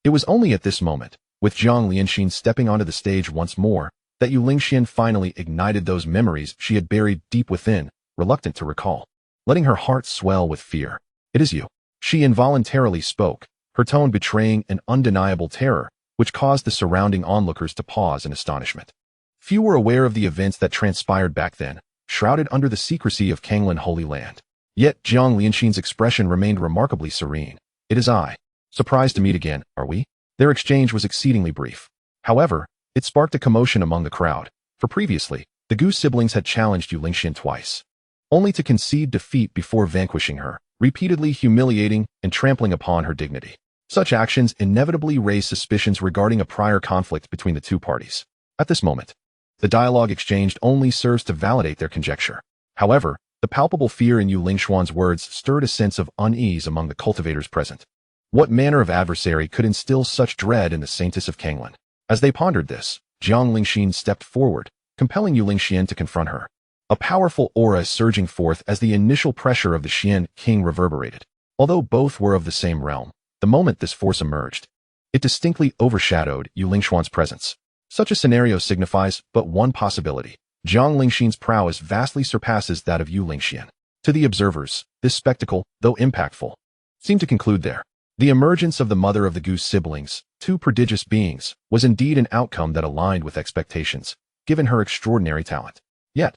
It was only at this moment, with Jiang Lianxin stepping onto the stage once more, that Yu Lingxian finally ignited those memories she had buried deep within, reluctant to recall, letting her heart swell with fear. "It is you." She involuntarily spoke, her tone betraying an undeniable terror, which caused the surrounding onlookers to pause in astonishment. Few were aware of the events that transpired back then, shrouded under the secrecy of Kanglan Holy Land. Yet Jiang Lianxin's expression remained remarkably serene. "It is I. Surprised to meet again, are we?" Their exchange was exceedingly brief. However, it sparked a commotion among the crowd, for previously, the Gu siblings had challenged Yu Lingxian twice, only to concede defeat before vanquishing her, repeatedly humiliating and trampling upon her dignity. Such actions inevitably raised suspicions regarding a prior conflict between the two parties. At this moment, the dialogue exchanged only serves to validate their conjecture. However, the palpable fear in Yu Lingxuan's words stirred a sense of unease among the cultivators present. What manner of adversary could instill such dread in the Saintess of Kanglan? As they pondered this, Jiang Lingxin stepped forward, compelling Yu Lingxian to confront her. A powerful aura surging forth as the initial pressure of the Xian king reverberated. Although both were of the same realm, the moment this force emerged, it distinctly overshadowed Yu Lingxuan's presence. Such a scenario signifies but one possibility. Jiang Lingxin's prowess vastly surpasses that of Yu Lingxian. To the observers, this spectacle, though impactful, seemed to conclude there. The emergence of the mother of the Gu siblings, two prodigious beings, was indeed an outcome that aligned with expectations, given her extraordinary talent. Yet,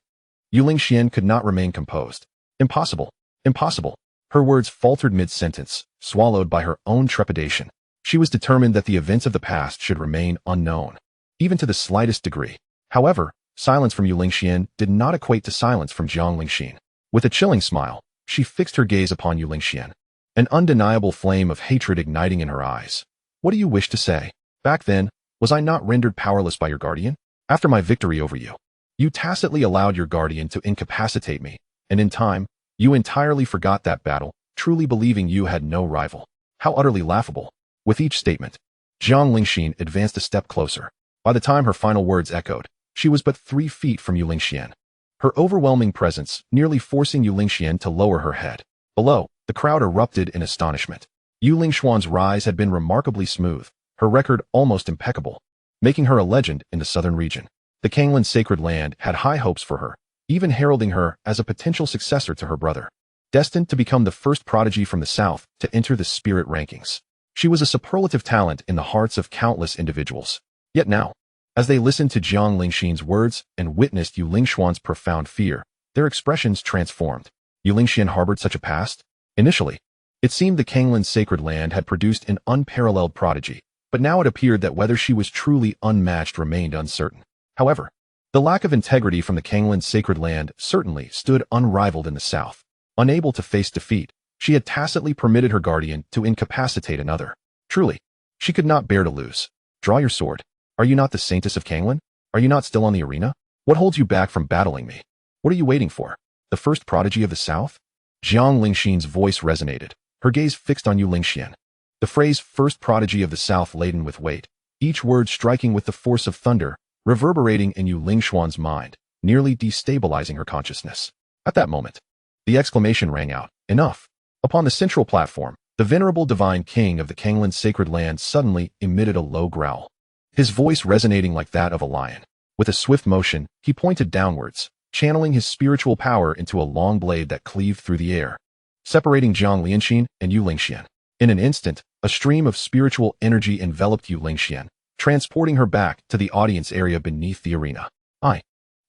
Yu Lingxian could not remain composed. "Impossible. Impossible." Her words faltered mid-sentence, swallowed by her own trepidation. She was determined that the events of the past should remain unknown, even to the slightest degree. However, silence from Yu Lingxian did not equate to silence from Jiang Lingxin. With a chilling smile, she fixed her gaze upon Yu Lingxian, an undeniable flame of hatred igniting in her eyes. "What do you wish to say? Back then, was I not rendered powerless by your guardian? After my victory over you, you tacitly allowed your guardian to incapacitate me, and in time, you entirely forgot that battle, truly believing you had no rival. How utterly laughable." With each statement, Jiang Lingxin advanced a step closer. By the time her final words echoed, she was but 3 feet from Yu Lingxian, her overwhelming presence nearly forcing Yu Lingxian to lower her head. Below, the crowd erupted in astonishment. Yu Lingxuan's rise had been remarkably smooth, her record almost impeccable, making her a legend in the southern region. The Kanglan Sacred Land had high hopes for her, even heralding her as a potential successor to her brother, destined to become the first prodigy from the south to enter the spirit rankings. She was a superlative talent in the hearts of countless individuals. Yet now, as they listened to Jiang Lingxin's words and witnessed Yu Lingxuan's profound fear, their expressions transformed. Yu Lingxian harbored such a past? Initially, it seemed the Kanglan Sacred Land had produced an unparalleled prodigy, but now it appeared that whether she was truly unmatched remained uncertain. However, the lack of integrity from the Kanglan Sacred Land certainly stood unrivaled in the south. Unable to face defeat, she had tacitly permitted her guardian to incapacitate another. Truly, she could not bear to lose. "Draw your sword. Are you not the Saintess of Kanglan? Are you not still on the arena? What holds you back from battling me? What are you waiting for? The first prodigy of the south?" Jiang Lingxin's voice resonated, her gaze fixed on Yu Lingxian. The phrase "first prodigy of the south" laden with weight, each word striking with the force of thunder, reverberating in Yu Lingxuan's mind, nearly destabilizing her consciousness. At that moment, the exclamation rang out, "Enough!" Upon the central platform, the venerable divine king of the Kanglan Sacred Land suddenly emitted a low growl, his voice resonating like that of a lion. With a swift motion, he pointed downwards, channeling his spiritual power into a long blade that cleaved through the air, separating Jiang Lianxin and Yu Lingxian. In an instant, a stream of spiritual energy enveloped Yu Lingxian, transporting her back to the audience area beneath the arena. "I,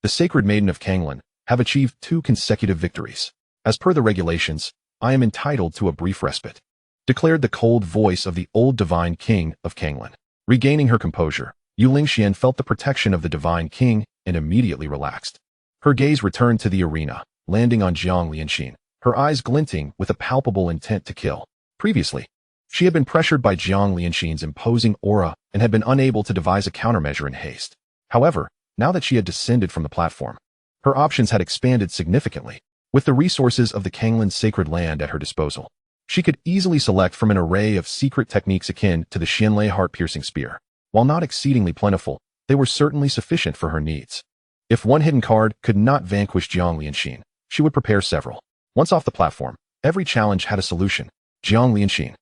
the Sacred Maiden of Kanglan, have achieved 2 consecutive victories. As per the regulations, I am entitled to a brief respite," declared the cold voice of the old divine king of Kanglan. Regaining her composure, Yu Lingxian felt the protection of the divine king and immediately relaxed. Her gaze returned to the arena, landing on Jiang Lianxin, her eyes glinting with a palpable intent to kill. Previously, she had been pressured by Jiang Lianxin's imposing aura and had been unable to devise a countermeasure in haste. However, now that she had descended from the platform, her options had expanded significantly. With the resources of the Kanglan Sacred Land at her disposal, she could easily select from an array of secret techniques akin to the Xianlei heart-piercing spear. While not exceedingly plentiful, they were certainly sufficient for her needs. If one hidden card could not vanquish Jiang Lianxin, she would prepare several. Once off the platform, Every challenge had a solution. Jiang Lianxin.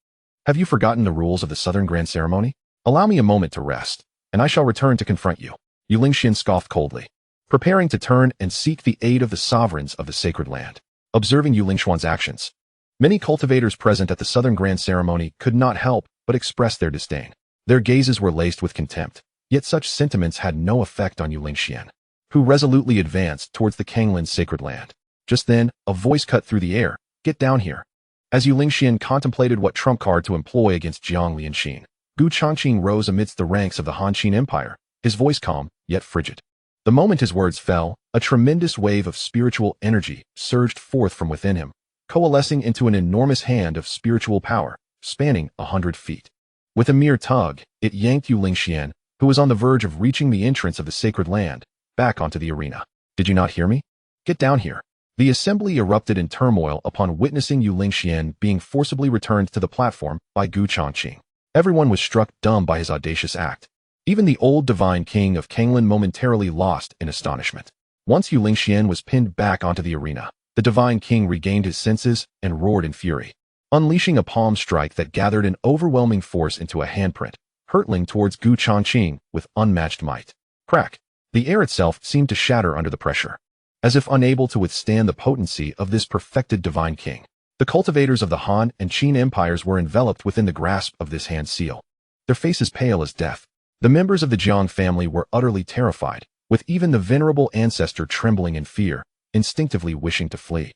Have you forgotten the rules of the Southern Grand Ceremony? Allow me a moment to rest, and I shall return to confront you. Yu Lingxian scoffed coldly, preparing to turn and seek the aid of the sovereigns of the sacred land. Observing Yu Lingxuan's actions, many cultivators present at the Southern Grand Ceremony could not help but express their disdain. Their gazes were laced with contempt, yet such sentiments had no effect on Yu Lingxian, who resolutely advanced towards the Kanglin's sacred land. Just then, a voice cut through the air, "Get down here." As Yu Lingxian contemplated what trump card to employ against Jiang Lianxin, Changqing rose amidst the ranks of the Han-Qin Empire, his voice calm, yet frigid. The moment his words fell, a tremendous wave of spiritual energy surged forth from within him, coalescing into an enormous hand of spiritual power, spanning 100 feet. With a mere tug, it yanked Yu Lingxian, who was on the verge of reaching the entrance of the sacred land, back onto the arena. "Did you not hear me? Get down here." The assembly erupted in turmoil upon witnessing Yu Lingxian being forcibly returned to the platform by Changqing. Everyone was struck dumb by his audacious act. Even the old divine king of Kanglin momentarily lost in astonishment. Once Yu Lingxian was pinned back onto the arena, the divine king regained his senses and roared in fury, unleashing a palm strike that gathered an overwhelming force into a handprint, hurtling towards Changqing with unmatched might. Crack! The air itself seemed to shatter under the pressure. As if unable to withstand the potency of this perfected divine king, the cultivators of the Han and Qin empires were enveloped within the grasp of this hand seal, their faces pale as death. The members of the Jiang family were utterly terrified, with even the venerable ancestor trembling in fear, instinctively wishing to flee,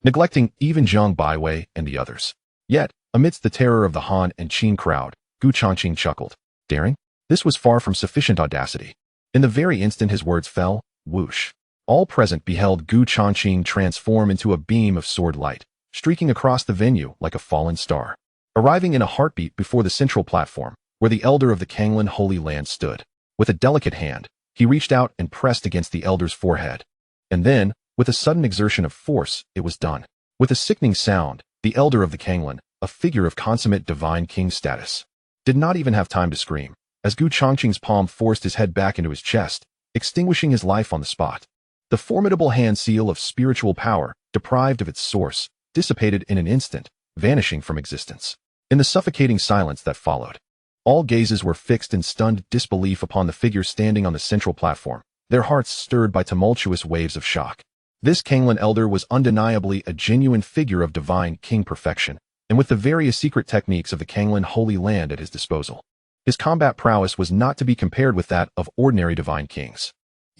neglecting even Jiang Baiwei and the others. Yet, amidst the terror of the Han and Qin crowd, Changqing chuckled. Daring? This was far from sufficient audacity. In the very instant his words fell, whoosh. All present beheld Changqing transform into a beam of sword light, streaking across the venue like a fallen star, arriving in a heartbeat before the central platform, where the elder of the Kanglin Holy Land stood. With a delicate hand, he reached out and pressed against the elder's forehead. And then, with a sudden exertion of force, it was done. With a sickening sound, the elder of the Kanglin, a figure of consummate divine king status, did not even have time to scream, as Changqing's palm forced his head back into his chest, extinguishing his life on the spot. The formidable hand seal of spiritual power, deprived of its source, dissipated in an instant, vanishing from existence. In the suffocating silence that followed, all gazes were fixed in stunned disbelief upon the figure standing on the central platform, their hearts stirred by tumultuous waves of shock. This Kanglin elder was undeniably a genuine figure of divine king perfection, and with the various secret techniques of the Kanglin Holy Land at his disposal. His combat prowess was not to be compared with that of ordinary divine kings.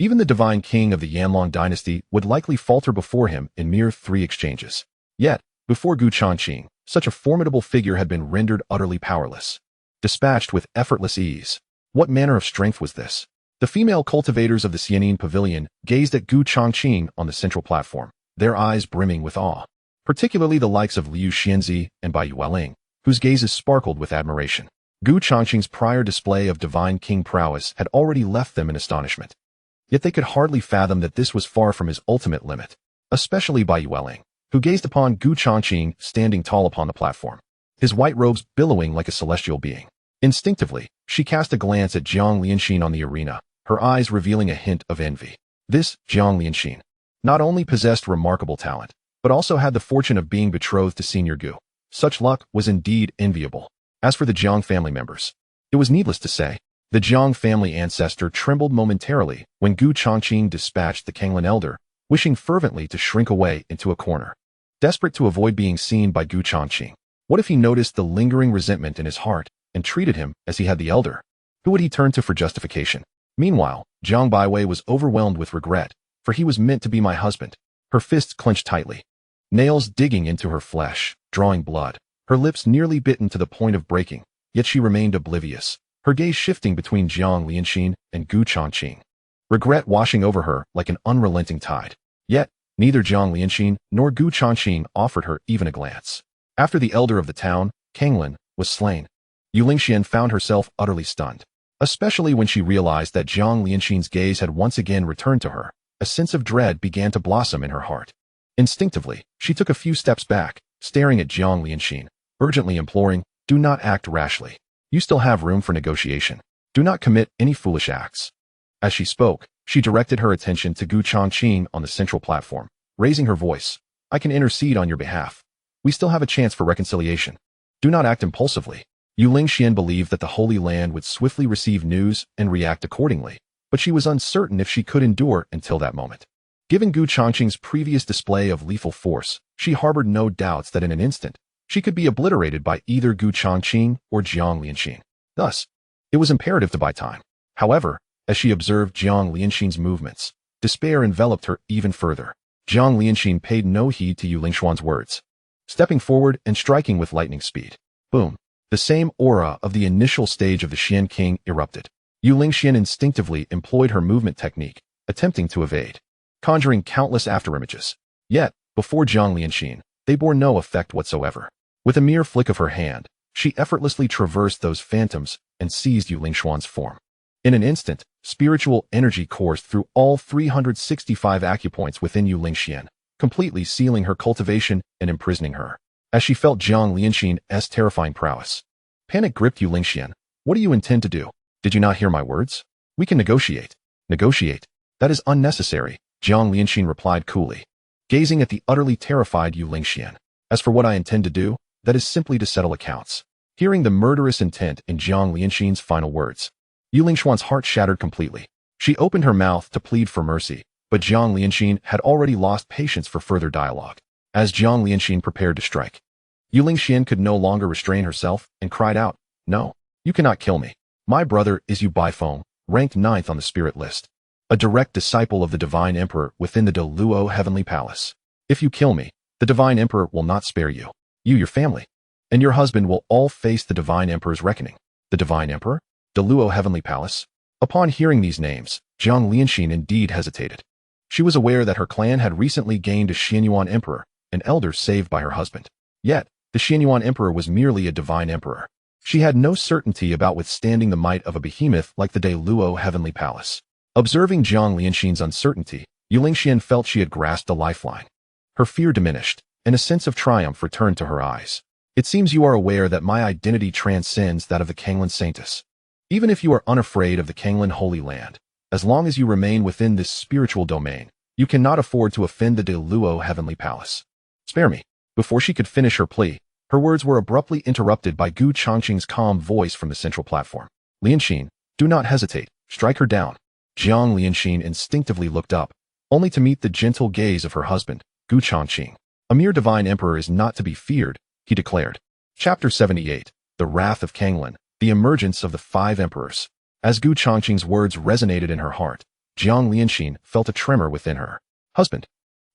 Even the divine king of the Yanlong dynasty would likely falter before him in mere 3 exchanges. Yet, before Changqing, such a formidable figure had been rendered utterly powerless, dispatched with effortless ease. What manner of strength was this? The female cultivators of the Xianin Pavilion gazed at Changqing on the central platform, their eyes brimming with awe, particularly the likes of Liu Xianzi and Bai Yueling, whose gazes sparkled with admiration. Changqing's prior display of divine king prowess had already left them in astonishment. Yet they could hardly fathom that this was far from his ultimate limit, especially Bai Yueling, who gazed upon Changqing standing tall upon the platform, his white robes billowing like a celestial being. Instinctively, she cast a glance at Jiang Lianxin on the arena, her eyes revealing a hint of envy. This Jiang Lianxin not only possessed remarkable talent, but also had the fortune of being betrothed to Senior Gu. Such luck was indeed enviable. As for the Jiang family members, it was needless to say, the Jiang family ancestor trembled momentarily when Changqing dispatched the Kanglin elder, wishing fervently to shrink away into a corner, desperate to avoid being seen by Changqing. What if he noticed the lingering resentment in his heart and treated him as he had the elder? Who would he turn to for justification? Meanwhile, Jiang Baiwei was overwhelmed with regret, for he was meant to be my husband. Her fists clenched tightly, nails digging into her flesh, drawing blood, her lips nearly bitten to the point of breaking, yet she remained oblivious, her gaze shifting between Jiang Lianxin and Changqing, regret washing over her like an unrelenting tide. Yet, neither Jiang Lianxin nor Changqing offered her even a glance. After the elder of the town, Kanglin, was slain, Yu Lingxian found herself utterly stunned, especially when she realized that Jiang Lianxin's gaze had once again returned to her. A sense of dread began to blossom in her heart. Instinctively, she took a few steps back, staring at Jiang Lianxin, urgently imploring, "Do not act rashly. You still have room for negotiation. Do not commit any foolish acts." As she spoke, she directed her attention to Changqing on the central platform, raising her voice. "I can intercede on your behalf. We still have a chance for reconciliation. Do not act impulsively. Yu Lingxian believed that the Holy Land would swiftly receive news and react accordingly, but she was uncertain if she could endure until that moment. Given Gu Changqing's previous display of lethal force, she harbored no doubts that in an instant, she could be obliterated by either Gu Changqing or Jiang Lianxin. Thus, it was imperative to buy time. However, as she observed Jiang Lianxin's movements, despair enveloped her even further. Jiang Lianxin paid no heed to Yu Lingxuan's words, stepping forward and striking with lightning speed. Boom! The same aura of the initial stage of the Xian King erupted. Yu Lingxian instinctively employed her movement technique, attempting to evade, conjuring countless afterimages. Yet, before Jiang Lianxin, they bore no effect whatsoever. With a mere flick of her hand, she effortlessly traversed those phantoms and seized Yu Lingxuan's form. In an instant, spiritual energy coursed through all 365 acupoints within Yu Lingxian, completely sealing her cultivation and imprisoning her. As she felt Jiang Lianxin's terrifying prowess, panic gripped Yu Lingxian. What do you intend to do? Did you not hear my words? We can negotiate. Negotiate? That is unnecessary, Jiang Lianxin replied coolly, gazing at the utterly terrified Yu Lingxian. As for what I intend to do, that is simply to settle accounts. Hearing the murderous intent in Jiang Lianxin's final words, Yu Lingxuan's heart shattered completely. She opened her mouth to plead for mercy, but Jiang Lianxin had already lost patience for further dialogue. As Jiang Lianxin prepared to strike, Yu Lingxian could no longer restrain herself and cried out, "No, you cannot kill me. My brother is Yu Baifeng, ranked 9th on the spirit list, a direct disciple of the Divine Emperor within the Deluo Heavenly Palace. If you kill me, the Divine Emperor will not spare you. You, your family, and your husband will all face the Divine Emperor's reckoning." The Divine Emperor? Deluo Heavenly Palace? Upon hearing these names, Jiang Lianxin indeed hesitated. She was aware that her clan had recently gained a Xianyuan Emperor, an elder saved by her husband. Yet, the Xianyuan Emperor was merely a Divine Emperor. She had no certainty about withstanding the might of a behemoth like the Deluo Heavenly Palace. Observing Jiang Lianxin's uncertainty, Yu Lingxian felt she had grasped a lifeline. Her fear diminished, and a sense of triumph returned to her eyes. It seems you are aware that my identity transcends that of the Kanglan Saintess. Even if you are unafraid of the Kanglan Holy Land, as long as you remain within this spiritual domain, you cannot afford to offend the Deluo Heavenly Palace. Spare me. Before she could finish her plea, her words were abruptly interrupted by Gu Changqing's calm voice from the central platform. Lianxin, do not hesitate. Strike her down. Jiang Lianxin instinctively looked up, only to meet the gentle gaze of her husband, Gu Changqing. A mere divine emperor is not to be feared, he declared. Chapter 78, The Wrath of Kanglan, The Emergence of the Five Emperors. As Gu Changqing's words resonated in her heart, Jiang Lianxin felt a tremor within her. Husband.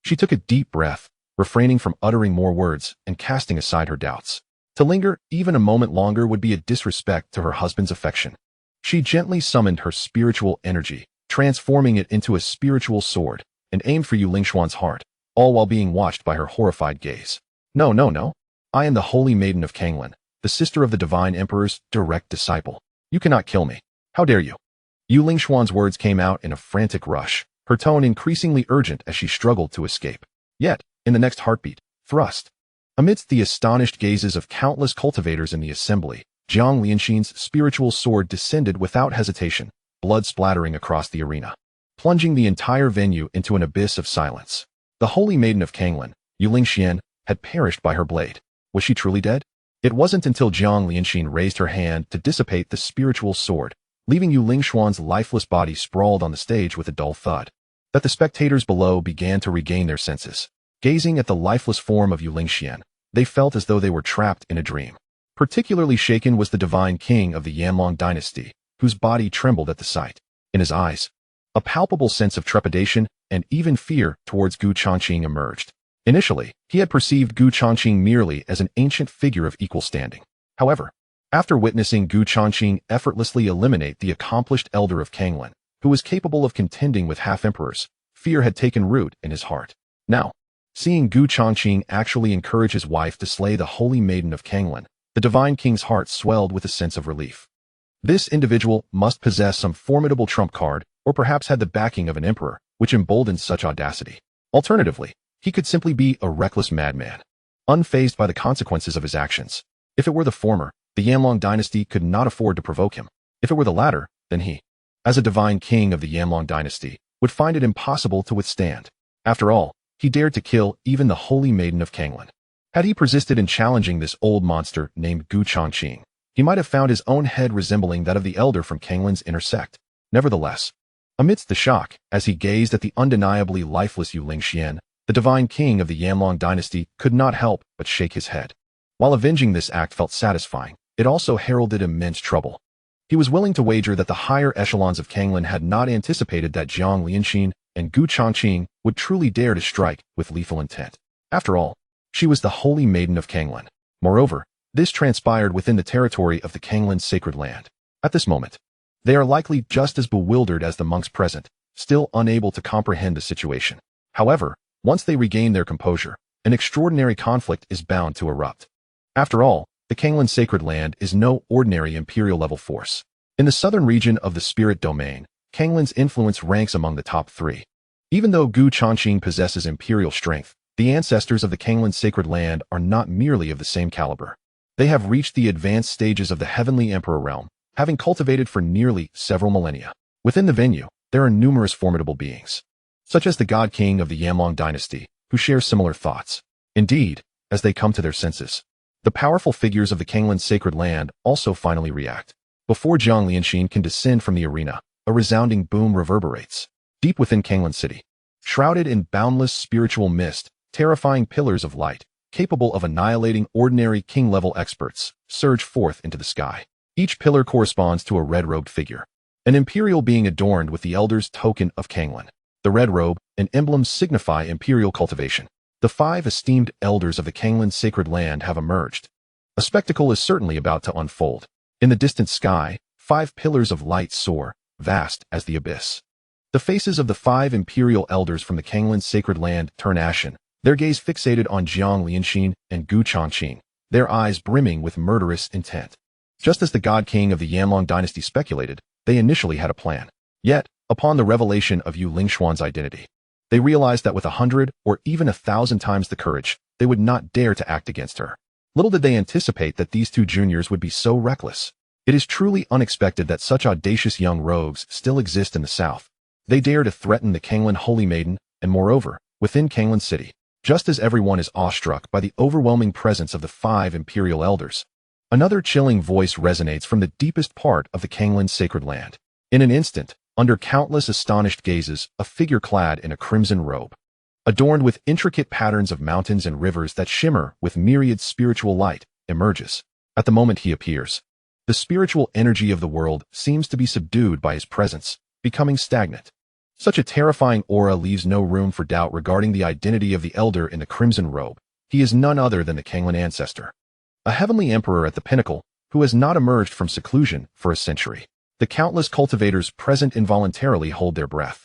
She took a deep breath, refraining from uttering more words and casting aside her doubts. To linger even a moment longer would be a disrespect to her husband's affection. She gently summoned her spiritual energy, transforming it into a spiritual sword, and aimed for Yu Lingxuan's heart, all while being watched by her horrified gaze. No, no, no. I am the Holy Maiden of Kanglan, the sister of the Divine Emperor's direct disciple. You cannot kill me. How dare you? Yu Lingxuan's words came out in a frantic rush, her tone increasingly urgent as she struggled to escape. Yet, in the next heartbeat, thrust. Amidst the astonished gazes of countless cultivators in the assembly, Jiang Lianxin's spiritual sword descended without hesitation, blood splattering across the arena, plunging the entire venue into an abyss of silence. The Holy Maiden of Kanglan, Yu Lingxian, had perished by her blade. Was she truly dead? It wasn't until Jiang Lianxin raised her hand to dissipate the spiritual sword, leaving Yu Lingxuan's lifeless body sprawled on the stage with a dull thud, that the spectators below began to regain their senses. Gazing at the lifeless form of Yu Lingxian, they felt as though they were trapped in a dream. Particularly shaken was the divine king of the Yanlong dynasty, whose body trembled at the sight. In his eyes, a palpable sense of trepidation and even fear towards Gu Changqing emerged. Initially, he had perceived Gu Changqing merely as an ancient figure of equal standing. However, after witnessing Gu Changqing effortlessly eliminate the accomplished elder of Kanglan, who was capable of contending with half-emperors, fear had taken root in his heart. Now, seeing Gu Changqing actually encourage his wife to slay the Holy Maiden of Kanglan, the divine king's heart swelled with a sense of relief. This individual must possess some formidable trump card, or perhaps had the backing of an emperor, which emboldened such audacity. Alternatively, he could simply be a reckless madman, unfazed by the consequences of his actions. If it were the former, the Yanlong dynasty could not afford to provoke him. If it were the latter, then he, as a divine king of the Yanlong dynasty, would find it impossible to withstand. After all, he dared to kill even the Holy Maiden of Kanglan. Had he persisted in challenging this old monster named Changqing, he might have found his own head resembling that of the elder from Kanglin's inner sect. Nevertheless, amidst the shock, as he gazed at the undeniably lifeless Yuling, the divine king of the Yanlong dynasty could not help but shake his head. While avenging this act felt satisfying, it also heralded immense trouble. He was willing to wager that the higher echelons of Kanglin had not anticipated that Jiang Lianxin and Changqing would truly dare to strike with lethal intent. After all, she was the holy maiden of Kanglin. Moreover, this transpired within the territory of the Kanglin sacred land. At this moment, they are likely just as bewildered as the monks present, still unable to comprehend the situation. However, once they regain their composure, an extraordinary conflict is bound to erupt. After all, the Kanglin sacred land is no ordinary imperial-level force. In the southern region of the spirit domain, Kanglin's influence ranks among the top 3. Even though Changqing possesses imperial strength, the ancestors of the Kanglin sacred land are not merely of the same caliber. They have reached the advanced stages of the heavenly emperor realm, having cultivated for nearly several millennia. Within the venue, there are numerous formidable beings, such as the God King of the Yanlong dynasty, who share similar thoughts. Indeed, as they come to their senses, the powerful figures of the Kanglin sacred land also finally react. Before Jiang Lianxin can descend from the arena, a resounding boom reverberates. Deep within Kanglin City, shrouded in boundless spiritual mist, terrifying pillars of light, capable of annihilating ordinary king-level experts, surge forth into the sky. Each pillar corresponds to a red-robed figure, an imperial being adorned with the elder's token of Kanglin. The red robe and emblems signify imperial cultivation. The 5 esteemed elders of the Kanglin sacred land have emerged. A spectacle is certainly about to unfold. In the distant sky, 5 pillars of light soar, vast as the abyss. The faces of the 5 imperial elders from the Kanglin sacred land turn ashen, their gaze fixated on Jiang Lianxin and Changqing, their eyes brimming with murderous intent. Just as the God King of the Yanlong dynasty speculated, they initially had a plan. Yet, upon the revelation of Yu Lingshuan's identity, they realized that with 100 or even 1,000 times the courage, they would not dare to act against her. Little did they anticipate that these 2 juniors would be so reckless. It is truly unexpected that such audacious young rogues still exist in the south. They dare to threaten the Kanglin Holy Maiden, and moreover, within Kanglin City, just as everyone is awestruck by the overwhelming presence of the 5 imperial elders. Another chilling voice resonates from the deepest part of the Kanglin sacred land. In an instant, under countless astonished gazes, a figure clad in a crimson robe, adorned with intricate patterns of mountains and rivers that shimmer with myriad spiritual light, emerges. At the moment he appears, the spiritual energy of the world seems to be subdued by his presence, becoming stagnant. Such a terrifying aura leaves no room for doubt regarding the identity of the elder in the crimson robe. He is none other than the Kanglin ancestor, a heavenly emperor at the pinnacle, who has not emerged from seclusion for a century. The countless cultivators present involuntarily hold their breath,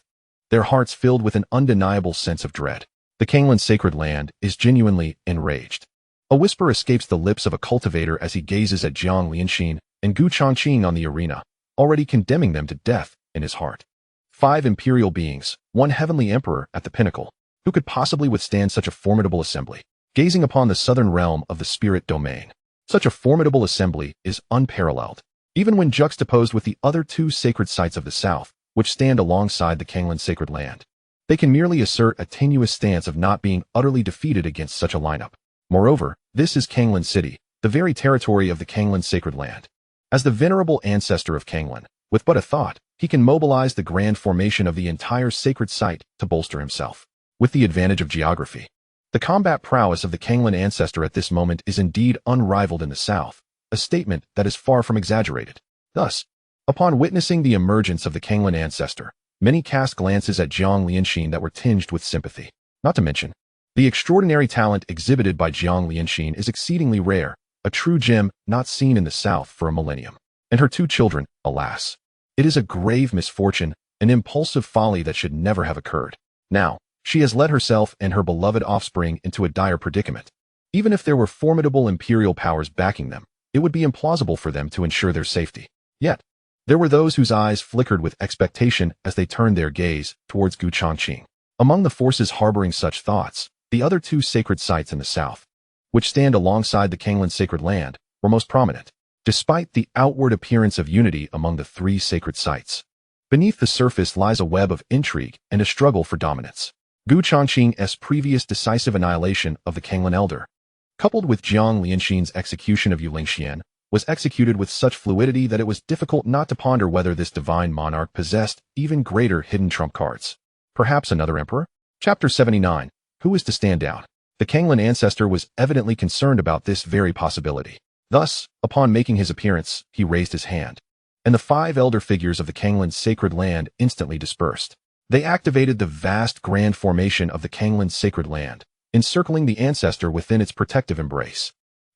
their hearts filled with an undeniable sense of dread. The Kanglin sacred land is genuinely enraged. A whisper escapes the lips of a cultivator as he gazes at Jiang Lianxin and Changqing on the arena, already condemning them to death in his heart. 5 imperial beings, 1 heavenly emperor at the pinnacle. Who could possibly withstand such a formidable assembly? Gazing upon the southern realm of the spirit domain, such a formidable assembly is unparalleled. Even when juxtaposed with the other 2 sacred sites of the south, which stand alongside the Kanglin sacred land, they can merely assert a tenuous stance of not being utterly defeated against such a lineup. Moreover, this is Kanglin City, the very territory of the Kanglin sacred land. As the venerable ancestor of Kanglin, with but a thought, he can mobilize the grand formation of the entire sacred site to bolster himself. With the advantage of geography, the combat prowess of the Kanglin ancestor at this moment is indeed unrivaled in the south, a statement that is far from exaggerated. Thus, upon witnessing the emergence of the Kanglin ancestor, many cast glances at Jiang Lianxin that were tinged with sympathy. Not to mention, the extraordinary talent exhibited by Jiang Lianxin is exceedingly rare, a true gem not seen in the south for a millennium. And her 2 children, alas. It is a grave misfortune, an impulsive folly that should never have occurred. Now, she has led herself and her beloved offspring into a dire predicament. Even if there were formidable imperial powers backing them, it would be implausible for them to ensure their safety. Yet, there were those whose eyes flickered with expectation as they turned their gaze towards Changqing. Among the forces harboring such thoughts, the other 2 sacred sites in the south, which stand alongside the Kanglin sacred land, were most prominent. Despite the outward appearance of unity among the 3 sacred sites, beneath the surface lies a web of intrigue and a struggle for dominance. Changqing's previous decisive annihilation of the Kanglin elder, coupled with Jiang Lianxin's execution of Yu Lingxian, was executed with such fluidity that it was difficult not to ponder whether this divine monarch possessed even greater hidden trump cards. Perhaps another emperor? Chapter 79. Who is to stand down? The Kanglan ancestor was evidently concerned about this very possibility. Thus, upon making his appearance, he raised his hand, and the 5 elder figures of the Kanglan's sacred land instantly dispersed. They activated the vast grand formation of the Kanglan's sacred land, encircling the ancestor within its protective embrace.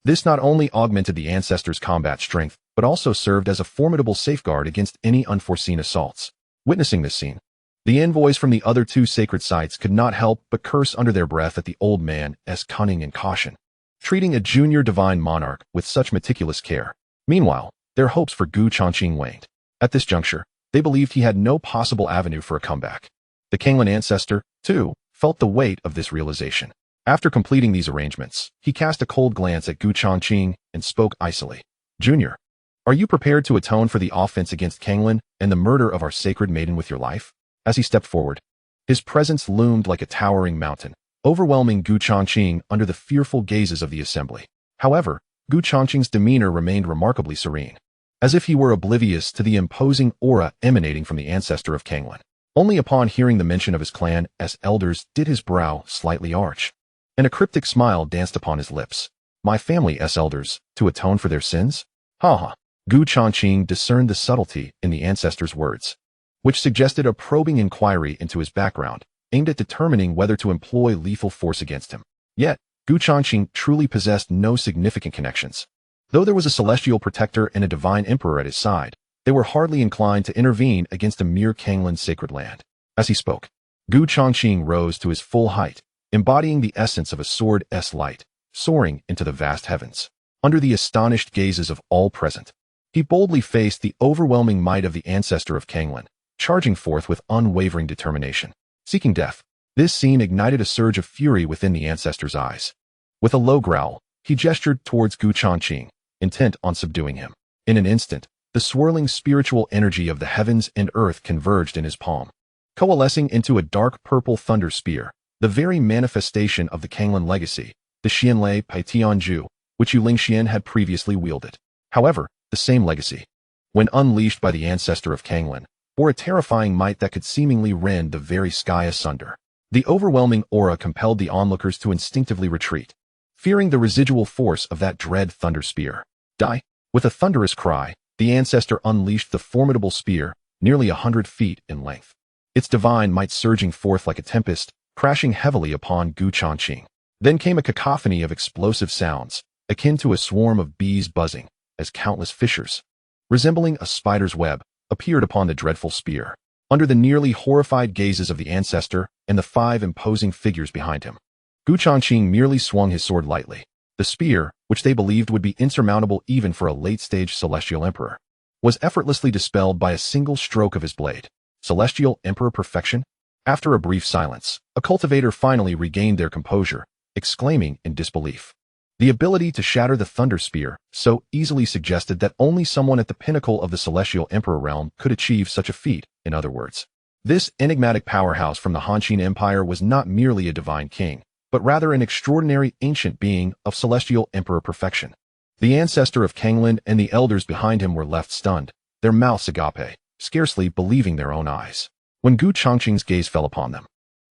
This not only augmented the ancestor's combat strength, but also served as a formidable safeguard against any unforeseen assaults. Witnessing this scene, the envoys from the other 2 sacred sites could not help but curse under their breath at the old man's cunning and caution, treating a junior divine monarch with such meticulous care. Meanwhile, their hopes for Gu Changqing waned. At this juncture, they believed he had no possible avenue for a comeback. The Kanglan ancestor, too, felt the weight of this realization. After completing these arrangements, he cast a cold glance at Gu Changqing and spoke icily. Junior, are you prepared to atone for the offense against Kanglan and the murder of our sacred maiden with your life? As he stepped forward, his presence loomed like a towering mountain, overwhelming Gu Changqing under the fearful gazes of the assembly. However, Gu Changqing's demeanor remained remarkably serene, as if he were oblivious to the imposing aura emanating from the ancestor of Kanglan. Only upon hearing the mention of his clan as elders did his brow slightly arch, and a cryptic smile danced upon his lips. My family as elders, to atone for their sins? Ha ha. Gu Changqing discerned the subtlety in the ancestor's words, which suggested a probing inquiry into his background, aimed at determining whether to employ lethal force against him. Yet, Gu Changqing truly possessed no significant connections. Though there was a celestial protector and a divine emperor at his side, they were hardly inclined to intervene against a mere Kanglan sacred land. As he spoke, Gu Changqing rose to his full height, embodying the essence of a sword's light, soaring into the vast heavens. Under the astonished gazes of all present, he boldly faced the overwhelming might of the ancestor of Kanglan, charging forth with unwavering determination. Seeking death, this scene ignited a surge of fury within the ancestor's eyes. With a low growl, he gestured towards Gu Changqing, intent on subduing him. In an instant, the swirling spiritual energy of the heavens and earth converged in his palm, coalescing into a dark purple thunder spear, the very manifestation of the Kanglan legacy, the Xianlei Pai Tianju, which Yu Lingxian had previously wielded. However, the same legacy, when unleashed by the ancestor of Kanglan, bore a terrifying might that could seemingly rend the very sky asunder. The overwhelming aura compelled the onlookers to instinctively retreat, fearing the residual force of that dread thunder spear. Die! With a thunderous cry, the ancestor unleashed the formidable spear, nearly 100 feet in length, its divine might surging forth like a tempest, crashing heavily upon Gu Changqing. Then came a cacophony of explosive sounds, akin to a swarm of bees buzzing, as countless fissures, resembling a spider's web, appeared upon the dreadful spear. Under the nearly horrified gazes of the ancestor and the 5 imposing figures behind him, Gu Changqing merely swung his sword lightly. The spear, which they believed would be insurmountable even for a late-stage celestial emperor, was effortlessly dispelled by a single stroke of his blade. Celestial Emperor perfection? After a brief silence, a cultivator finally regained their composure, exclaiming in disbelief. The ability to shatter the thunder spear so easily suggested that only someone at the pinnacle of the celestial emperor realm could achieve such a feat. In other words, this enigmatic powerhouse from the Hanqin Empire was not merely a divine king, but rather an extraordinary ancient being of celestial emperor perfection. The ancestor of Kanglan and the elders behind him were left stunned, their mouths agape, scarcely believing their own eyes. When Gu Changqing's gaze fell upon them,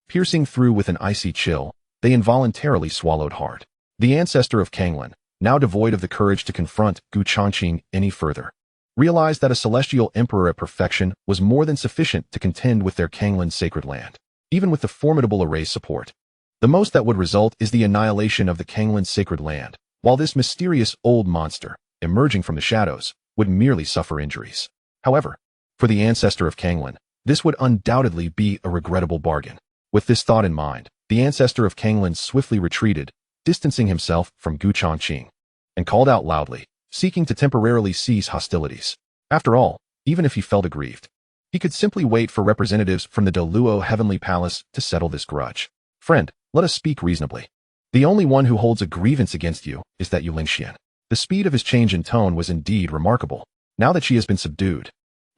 piercing through with an icy chill, they involuntarily swallowed hard. The ancestor of Kanglan, now devoid of the courage to confront Gu Changqing any further, realized that a celestial emperor at perfection was more than sufficient to contend with their Kanglan sacred land. Even with the formidable array's support, the most that would result is the annihilation of the Kanglan sacred land, while this mysterious old monster, emerging from the shadows, would merely suffer injuries. However, for the ancestor of Kanglan, this would undoubtedly be a regrettable bargain. With this thought in mind, the ancestor of Kanglan swiftly retreated, distancing himself from Gu Changqing, and called out loudly, seeking to temporarily cease hostilities. After all, even if he felt aggrieved, he could simply wait for representatives from the Deluo Heavenly Palace to settle this grudge. Friend, let us speak reasonably. The only one who holds a grievance against you is that Yu Lingxian. The speed of his change in tone was indeed remarkable. Now that she has been subdued,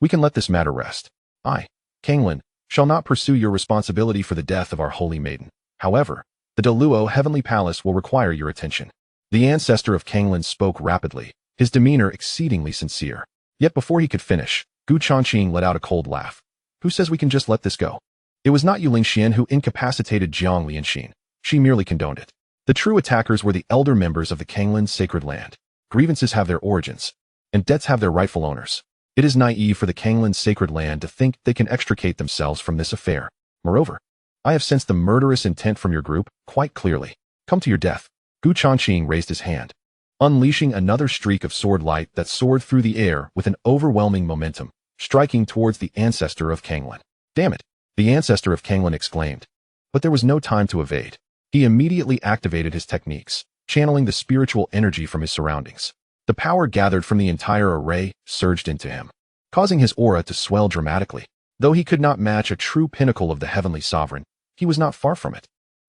we can let this matter rest. I, Kanglan, shall not pursue your responsibility for the death of our holy maiden. However, the Deluo Heavenly Palace will require your attention. The ancestor of Kanglan spoke rapidly, his demeanor exceedingly sincere. Yet before he could finish, Changqing let out a cold laugh. Who says we can just let this go? It was not Yuling Xian who incapacitated Jiang Lianxin. She merely condoned it. The true attackers were the elder members of the Kanglan sacred land. Grievances have their origins, and debts have their rightful owners. It is naive for the Kanglan sacred land to think they can extricate themselves from this affair. Moreover, I have sensed the murderous intent from your group quite clearly. Come to your death. Changqing raised his hand, unleashing another streak of sword light that soared through the air with an overwhelming momentum, striking towards the ancestor of Kanglan. Damn it! The ancestor of Kanglan exclaimed. But there was no time to evade. He immediately activated his techniques, channeling the spiritual energy from his surroundings. The power gathered from the entire array surged into him, causing his aura to swell dramatically. Though he could not match a true pinnacle of the heavenly sovereign, he was not far from it.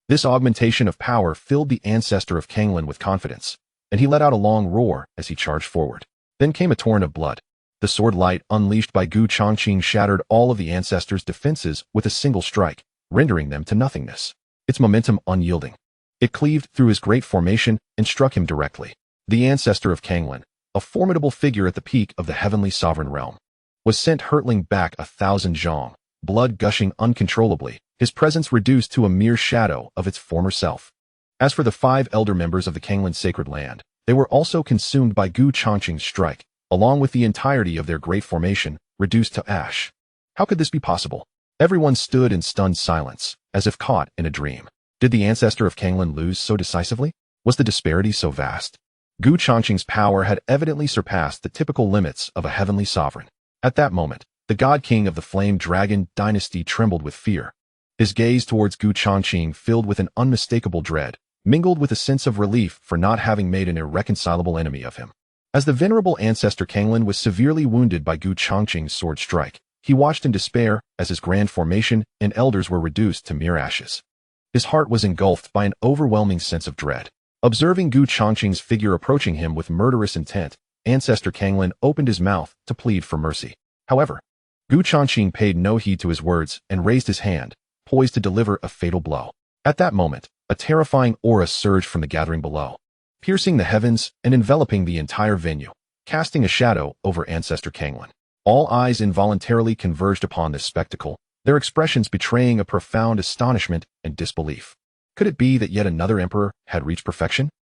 This augmentation of power filled the ancestor of Kanglan with confidence, and he let out a long roar as he charged forward. Then came a torrent of blood. The sword light unleashed by Changqing shattered all of the ancestor's defenses with a single strike, rendering them to nothingness. Its momentum unyielding. It cleaved through his great formation and struck him directly. The ancestor of Kanglan, a formidable figure at the peak of the heavenly sovereign realm, was sent hurtling back 1,000 zhong, blood gushing uncontrollably, his presence reduced to a mere shadow of its former self. As for the 5 elder members of the Kanglan sacred land, they were also consumed by Changqing's strike, along with the entirety of their great formation, reduced to ash. How could this be possible? Everyone stood in stunned silence, as if caught in a dream. Did the ancestor of Kanglan lose so decisively? Was the disparity so vast? Changqing's power had evidently surpassed the typical limits of a heavenly sovereign. At that moment, the god king of the Flame Dragon dynasty trembled with fear. His gaze towards Changqing filled with an unmistakable dread, mingled with a sense of relief for not having made an irreconcilable enemy of him. As the venerable ancestor Kanglan was severely wounded by Changqing's sword strike, he watched in despair as his grand formation and elders were reduced to mere ashes. His heart was engulfed by an overwhelming sense of dread. Observing Changqing's figure approaching him with murderous intent, ancestor Kanglan opened his mouth to plead for mercy. However, Changqing paid no heed to his words and raised his hand, poised to deliver a fatal blow. At that moment, a terrifying aura surged from the gathering below, piercing the heavens and enveloping the entire venue, casting a shadow over ancestor Kanglan. All eyes involuntarily converged upon this spectacle, their expressions betraying a profound astonishment and disbelief. Could it be that yet another emperor had reached perfection?